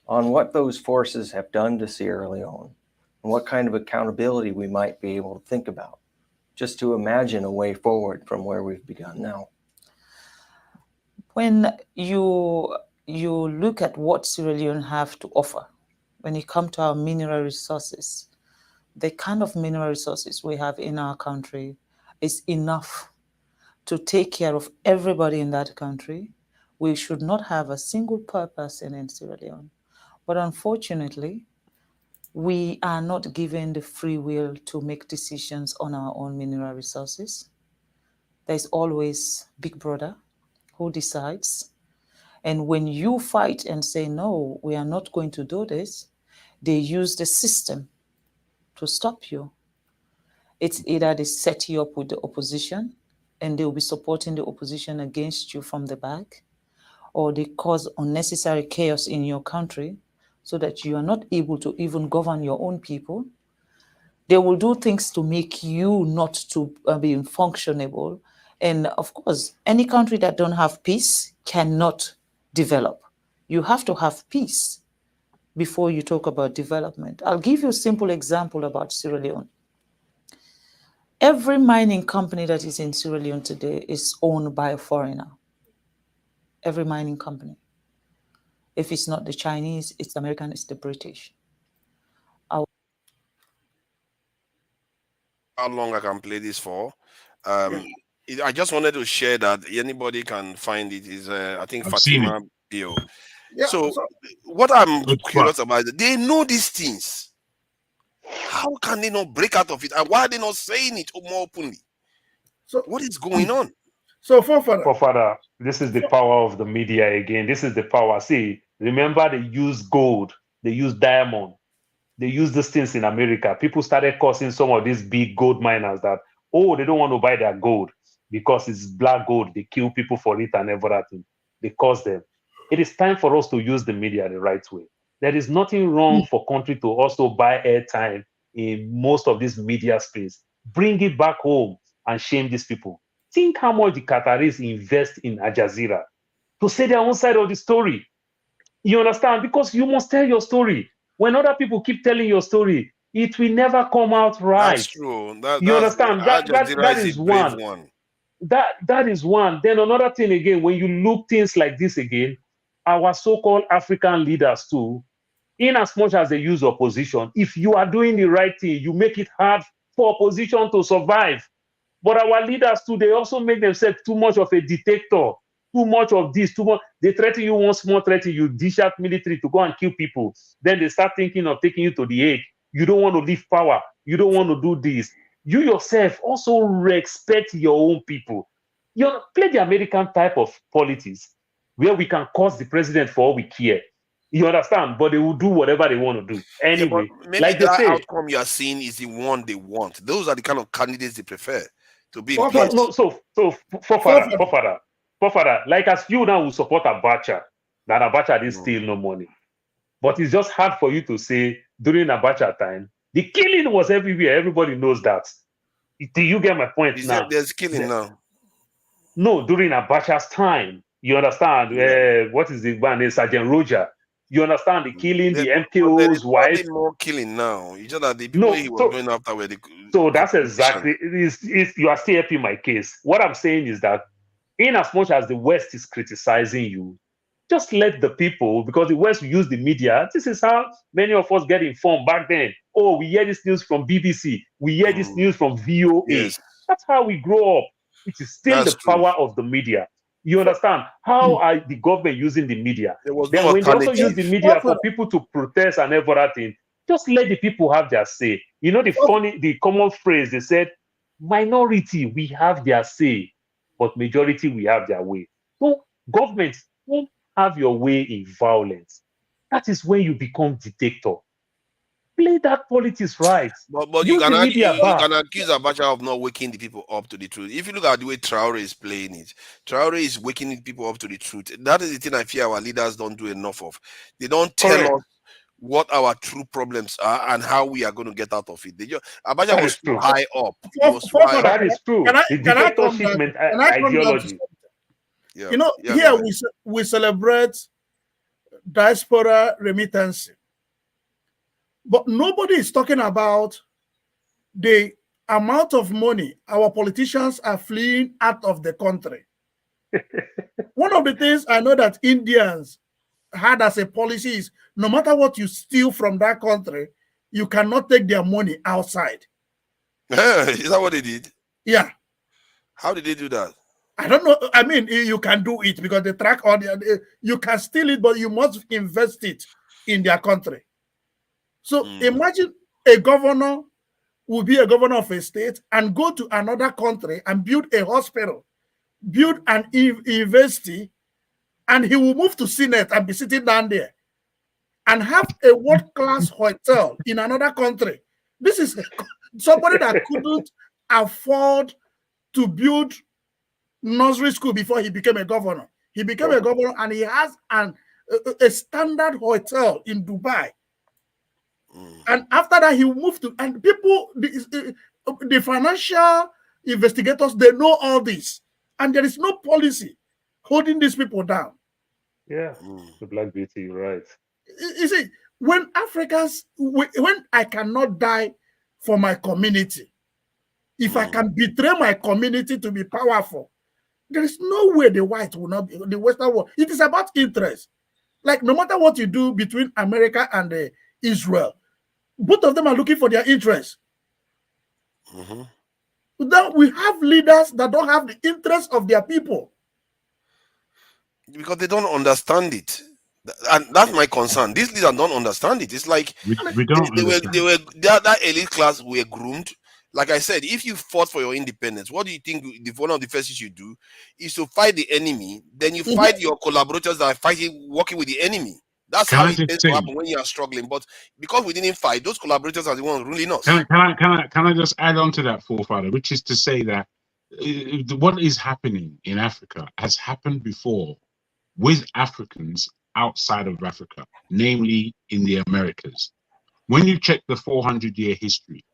on what those forces have done to Sierra Leone and what kind of accountability we might be able to think about, just to imagine a way forward from where we've begun now. When you look at what Sierra Leone have to offer, when you come to our mineral resources, the kind of mineral resources we have in our country is enough to take care of everybody in that country, we should not have a single poor person in Sierra Leone. But unfortunately, we are not given the free will to make decisions on our own mineral resources. There's always Big Brother who decides. And when you fight and say, no, we are not going to do this, they use the system to stop you. It's either they set you up with the opposition and they'll be supporting the opposition against you from the back, or they cause unnecessary chaos in your country so that you are not able to even govern your own people. They will do things to make you not to be functionable. And of course, any country that don't have peace cannot develop. You have to have peace before you talk about development. I'll give you a simple example about Sierra Leone. Every mining company that is in Sierra Leone today is owned by a foreigner. Every mining company. If it's not the Chinese, it's the American, it's the British. How long I can play this for? I just wanted to share that anybody can find it. Is I think Fatima Bio. Yeah, so what I'm curious about is they know these things. How can they not break out of it? And why are they not saying it more openly? So what is going on? So Forefather, this is the power of the media again. This is the power. See, remember they use gold, they use diamond, they use these things in America. People started causing some of these big gold miners that, oh, they don't want to buy their gold because it's black gold. They kill people for it and everything. They cause them. It is time for us to use the media the right way. There is nothing wrong for country to also buy airtime in most of this media space. Bring it back home and shame these people. Think how much the Qataris invest in Al Jazeera to say their own side of the story. You understand? Because you must tell your story. When other people keep telling your story, it will never come out right. That's true. You understand? That is one. That is one. Then another thing again, when you look things like this again, our so-called African leaders too, in as much as they use opposition, if you are doing the right thing, you make it hard for opposition to survive. But our leaders too, they also make themselves too much of a dictator, too much of this, too much. They threaten you, one small threat, you dish out military to go and kill people. Then they start thinking of taking you to the Hague. You don't want to leave power. You don't want to do this. You yourself also respect your own people. You play the American type of politics where we can curse the president for all we care. You understand? But they will do whatever they want to do. Anyway, yeah, maybe like they say, outcome you are seeing is the one they want. Those are the kind of candidates they prefer to be in place. No, so Forefather, like as you now will support Abacha, that Abacha didn't steal no money. But it's just hard for you to say during Abacha time, the killing was everywhere. Everybody knows that. Do you get my point now? There's killing now. No, during Abacha's time. You understand? Yeah. What is the man name? Sergeant Roger. You understand the killing, the MKO's wife? More killing now. You just that the people he was going after were the. So that's exactly. You are still helping my case. What I'm saying is that, in as much as the West is criticizing you, just let the people, because the West use the media. This is how many of us get informed back then. Oh, we hear this news from BBC. We hear this news from VOA. Yes. That's how we grow up. It is still the power of the media. You understand? How are the government using the media? Then when they also use the media for people to protest and everything, just let the people have their say. You know the common phrase, they said, minority, we have their say, but majority, we have their way. So government won't have your way in violence. That is when you become dictator. Play that politics right. But you can accuse Abacha of not waking the people up to the truth. If you look at the way Traore is playing it, Traore is waking people up to the truth. That is the thing I fear our leaders don't do enough of. They don't tell us what our true problems are and how we are going to get out of it. Abacha was too high up. That is true. The dictatorship ideology. Yeah. You know, here we celebrate diaspora remittance. But nobody is talking about the amount of money our politicians are fleeing out of the country. One of the things I know that Indians had as a policy is no matter what you steal from that country, you cannot take their money outside. Is that what they did? Yeah. How did they do that? I don't know. I mean, you can do it because they track all you can steal it, but you must invest it in their country. So imagine a governor will be a governor of a state and go to another country and build a hospital, build an university, and he will move to Senate and be sitting down there and have a world-class hotel in another country. This is somebody that couldn't afford to build nursery school before he became a governor. He became a governor and he has a standard hotel in Dubai. And after that, he moved to, and people, the financial investigators, they know all this. And there is no policy holding these people down. Yeah, the Black Beauty, you're right. You see, when Africans, when I cannot die for my community, if I can betray my community to be powerful, there is no way the white will not be, the Western world. It is about interest. Like no matter what you do between America and Israel, both of them are looking for their interest. Then we have leaders that don't have the interest of their people. Because they don't understand it. And that's my concern. These leaders don't understand it. It's like that elite class were groomed. Like I said, if you fought for your independence, what do you think one of the first things you do is to fight the enemy? Then you fight your collaborators that are fighting, working with the enemy. That's how it tends to happen when you are struggling. But because we didn't fight, those collaborators are the ones ruling us. Can I just add on to that, forefather, which is to say that what is happening in Africa has happened before with Africans outside of Africa, namely in the Americas. When you check the 400-year history,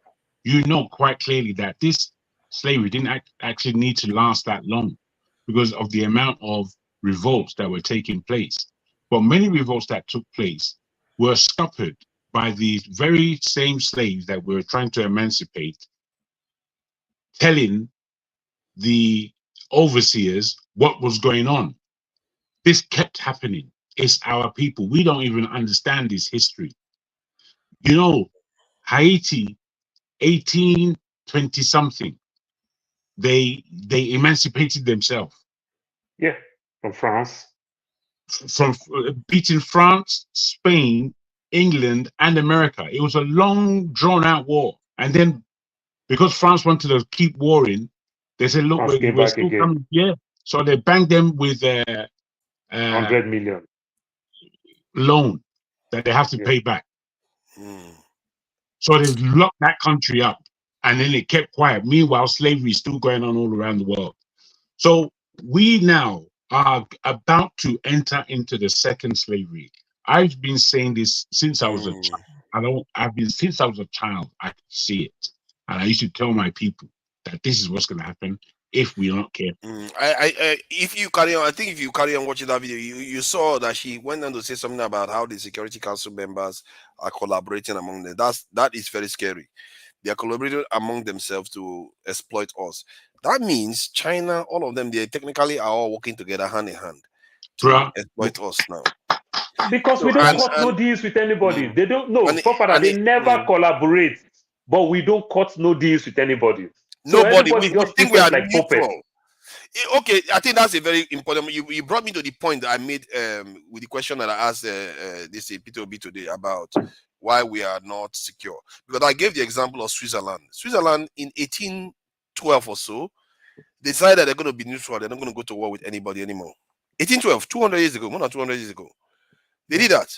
you know quite clearly that this slavery didn't actually need to last that long because of the amount of revolts that were taking place. But many revolts that took place were scuppered by these very same slaves that were trying to emancipate, telling the overseers what was going on. This kept happening. It's our people. We don't even understand this history. You know, Haiti, 1820 something, they emancipated themselves. Yeah, from France. From beating France, Spain, England, and America. It was a long, drawn-out war. And then, because France wanted to keep warring, they said, "Look, we're still coming." Yeah, so they banged them with 100 million loan that they have to pay back. So they locked that country up, and then it kept quiet. Meanwhile, slavery is still going on all around the world. So we now are about to enter into the second slavery. I've been saying this since I was a child. Since I was a child, I could see it. And I used to tell my people that this is what's going to happen if we don't care. If you carry on, I think if you carry on watching that video, you saw that she went on to say something about how the Security Council members are collaborating among them. That is very scary. They are collaborating among themselves to exploit us. That means China, all of them, they technically are all working together hand in hand to exploit us now. Because we don't cut no deals with anybody. They don't know. They never collaborate, but we don't cut no deals with anybody. So nobody. We just think we are like neutral. Okay, I think that's a very important. You brought me to the point that I made with the question that I asked this Peter Obi today about why we are not secure. Because I gave the example of Switzerland. Switzerland in 1812 or so decided they're going to be neutral. They're not going to go to war with anybody anymore. 1812, 200 years ago, more than 200 years ago. They did that.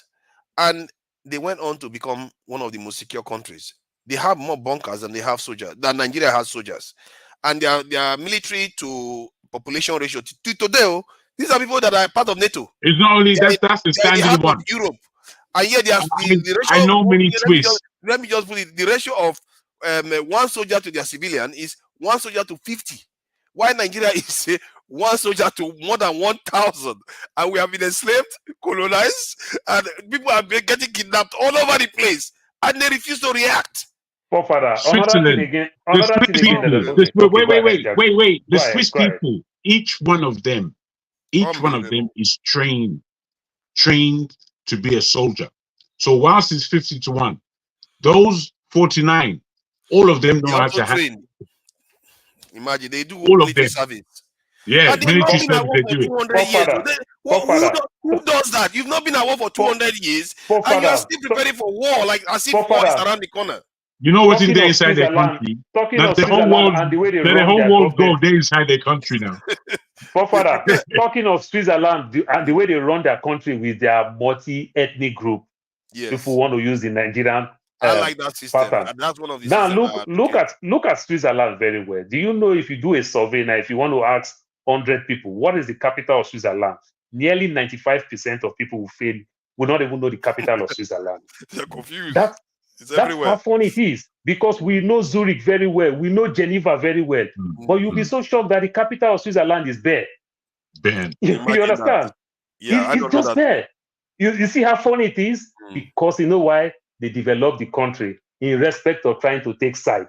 And they went on to become one of the most secure countries. They have more bunkers than they have soldiers, than Nigeria has soldiers. And their military to population ratio to today, these are people that are part of NATO. It's not only that's the standing one. Europe. And yet the ratio. I know many twists. Let me just put it. The ratio of one soldier to their civilian is 1 soldier to 50. While Nigeria is one soldier to more than 1,000, and we have been enslaved, colonized, and people are getting kidnapped all over the place, and they refuse to react. Father, Switzerland. Wait. The Swiss people, each one of them is trained to be a soldier. So whilst it's 50-1, those 49, all of them know how to have. Imagine they do all of them service. Yeah, And they've not military been at war service, for they do it. 200 years. Who does that? You've not been at war for 200 years, and you are still preparing for war, like as if war is around the corner. You know what's in Talking there of inside the Switzerland, country? talking That of the whole Switzerland world, and the way they that the run whole their world go government. there inside the country now. Father, talking of Switzerland and the way they run their country with their multi-ethnic group, Yes. if we want to use the Nigerian I like that system. pattern. And that's one of the Now systems look at Switzerland very well. Do you know, if you do a survey now, if you want to ask 100 people, what is the capital of Switzerland? Nearly 95% of people will not even know the capital of Switzerland. They're confused. That's everywhere. how funny it is, because we know Zurich very well, we know Geneva very well, but you'll be so shocked that the capital of Switzerland is there. Ben. You understand? That. Yeah, I it's don't know just that. there. You see how funny it is? Because you know why they developed the country in respect of trying to take side.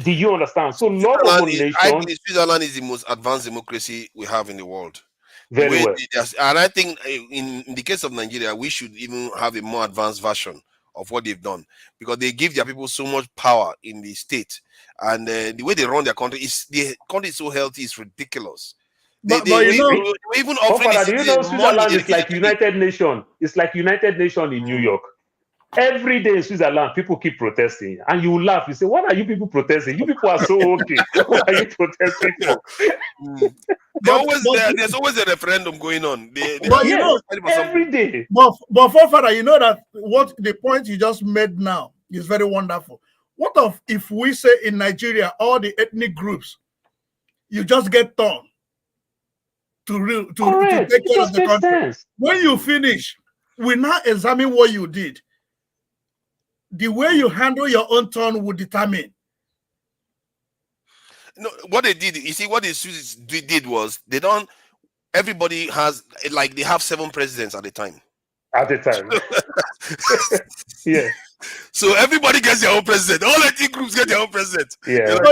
Do you understand? So law of a nation. I think Switzerland is the most advanced democracy we have in the world. Very well. And I think in the case of Nigeria, we should even have a more advanced version of what they've done, because they give their people so much power in the state, and the way they run their country the country is so healthy, it's ridiculous. But They you know, even offering do you know Switzerland is like United Nations? It's like United Nations in New York. Every day in Switzerland, people keep protesting, and you laugh. You say, "What are you people protesting? You people are so okay. What are you protesting for?" There's always a referendum going on. But you know, every day. But forefather, you know that what the point you just made now is very wonderful. What if we say in Nigeria, all the ethnic groups, you just get torn to take care of the country. Sense. When you finish, we now examine what you did. The way you handle your own turn will determine. No, what they did, you see, what they did was everybody has, like, they have 7 presidents at a time. At a time. Yeah. So everybody gets their own president. All ethnic groups get their own president. Yeah. So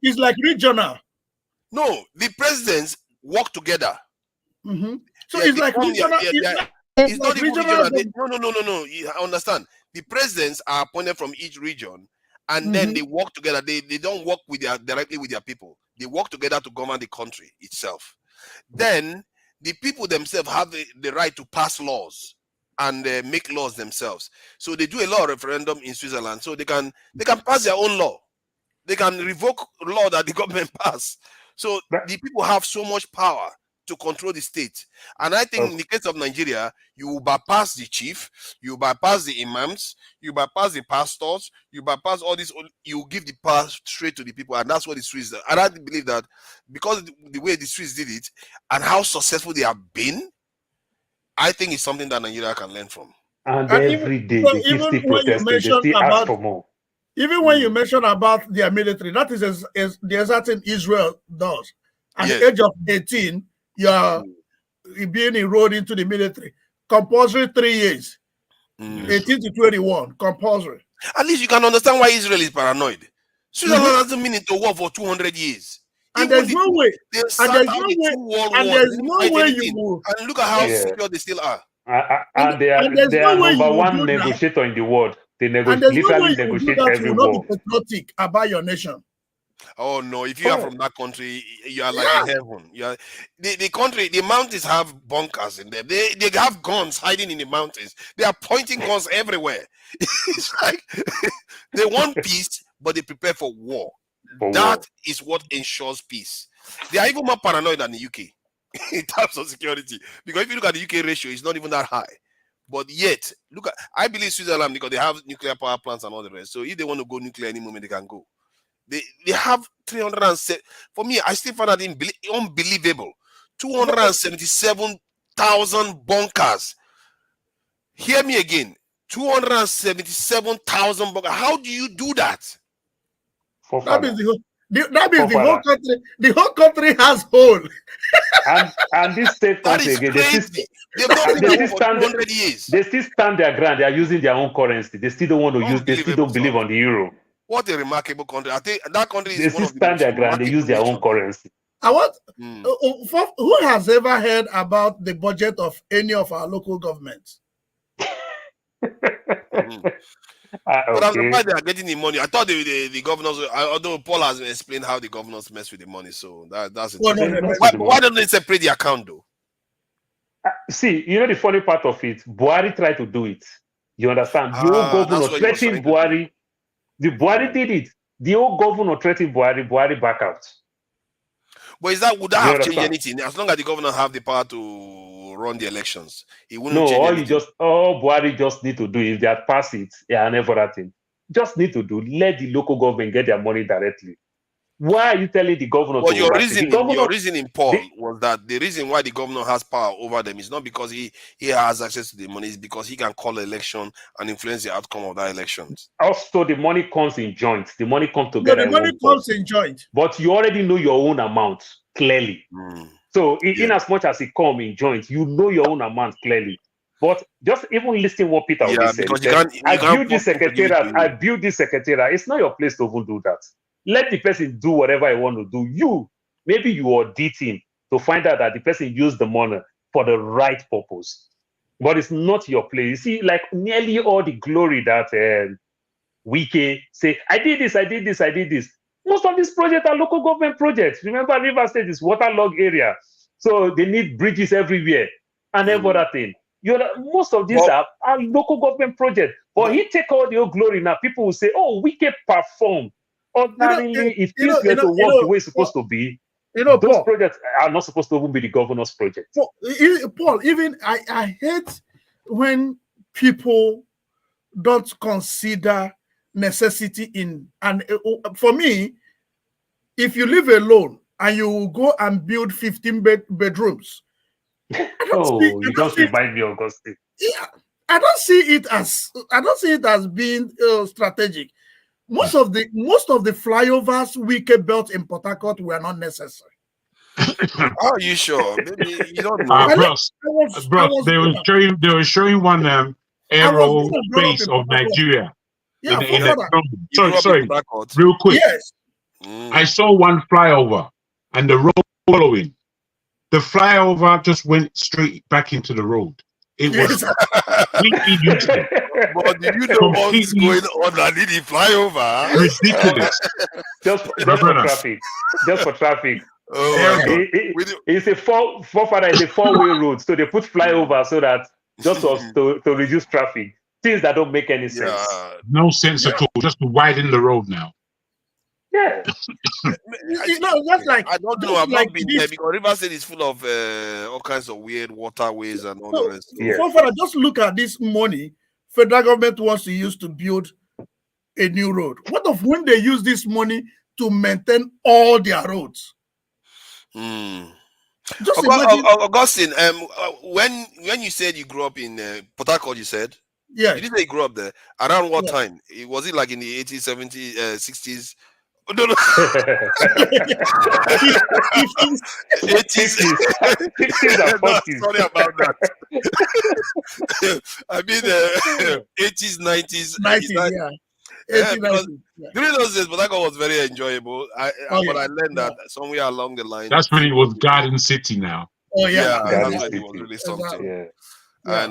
it's like regional. No, the presidents work together. Mm-hmm. So it's like regional. It's not even regional. No. I understand. The presidents are appointed from each region, and then they work together. They don't work directly with their people. They work together to govern the country itself. Then the people themselves have the right to pass laws and make laws themselves. So they do a law referendum in Switzerland, so they can pass their own law. They can revoke law that the government passed. So the people have so much power to control the state. And I think in the case of Nigeria, you bypass the chief, you bypass the imams, you bypass the pastors, you bypass all this, you give the power straight to the people. And that's what the Swiss do. And I believe that because the way the Swiss did it and how successful they have been, I think it's something that Nigeria can learn from. And every day they keep still protesting, they still ask for more. Even when you mention about their military, that is the exact thing Israel does. At the age of 18, you're being enrolled into the military. Compulsory 3 years. 18 to 21, compulsory. At least you can understand why Israel is paranoid. Switzerland hasn't been into war for 200 years. And there's no way. And there's no way you will. And look at how secure they still are. And they are number one negotiator in the world. They literally negotiate every war. You will not be patriotic about your nation. Oh no! If you are from that country, you are like in heaven. You are the country. The mountains have bunkers in them. They have guns hiding in the mountains. They are pointing guns everywhere. It's like they want peace, but they prepare for war. That is what ensures peace. They are even more paranoid than the UK in terms of security. Because if you look at the UK ratio, it's not even that high. But yet, I believe Switzerland, because they have nuclear power plants and all the rest. So if they want to go nuclear any moment, they can go. They have 307. For me, I still find that unbelievable. 277,000 bunkers. Hear me again. 277,000 bunkers. How do you do that? That means the whole country has hole. and this state country again, they still stand their ground. They are using their own currency. They still don't want to use. They still don't believe on the euro. What a remarkable country! I think that country is one of the stand their ground. They use their own currency. Who has ever heard about the budget of any of our local governments? But I'm Okay. surprised they are getting the money. I thought the governors, although Paul has explained how the governors mess with the money, so that's it. Well, no, Why don't they separate the account though? See, you know the funny part of it, Buhari tried to do it. You understand? The old governor that's what he was threatened trying to Buhari. The Buhari did it. The old governor threatened Buhari. Buhari back out. But would that You have changed understand? anything? As long as the governor have the power to run the elections, it wouldn't No, change all anything. Buhari just need to do, if they had passed it, and everything, just need to do, let the local government get their money directly. Why are you telling the governor But to your oversee? reasoning, Paul, was that the reason why the governor has power over them is not because he has access to the money, it's because he can call an election and influence the outcome of that election. Also, the money comes in joint. The money comes No, together. the money comes in joint. But you already know your own amount clearly. So in as much as it comes in joint, you know your own amount clearly. But just even listening what Peter Obi said, because he said, I build this secretariat. I build this secretariat. It's not your place to even do that. Let the person do whatever he want to do. Maybe you audit him to find out that the person used the money for the right purpose. But it's not your place. You see, like nearly all the glory that Wike say, I did this, I did this, I did this. Most of these projects are local government projects. Remember, River State is waterlogged area. So they need bridges everywhere and every other thing. Most of these are local government projects. But he take all the old glory now. People will say, oh, Wike performed. Ordinarily, if things were to work the way it's supposed to be, those Paul, projects are not supposed to even be the governor's project. Paul, even I hate when people don't consider necessity and for me, if you live alone and you go and build 15 bedrooms, you just remind me of Augustine. Yeah, I don't see it as being strategic. Most of the flyovers Wike built in Port Harcourt were not necessary. Are you sure? Maybe you don't know. They were showing one aerospace of Nigeria. Yeah, sorry, real quick. Yes. I saw one flyover and the road following. The flyover just went straight back into the road. It was completely useless. But do you know what's going on under the flyover? Ridiculous. Just for traffic. Just for traffic. It's a four-way road, so they put flyover so that just to reduce traffic. Things that don't make any sense. No sense at all. Just to widen the road now. Yeah. That's like I don't know. I've not been there because River State is full of all kinds of weird waterways and all the rest. So just look at this money federal government wants to use to build a new road. What of when they use this money to maintain all their roads? Just Augustine, when you said you grew up in Port Harcourt, you said, yeah, you didn't say you grew up there. Around what time? Was it like in the 80s, 70s, 60s? Oh, no. 50s, 80s, 60s and 40s. Sorry about that. I mean, 80s, 90s, 90s, yeah. During those days, but that was very enjoyable. But I learned that somewhere along the line. That's when it was Garden City now. Oh yeah, that's when it was really something. Yeah. And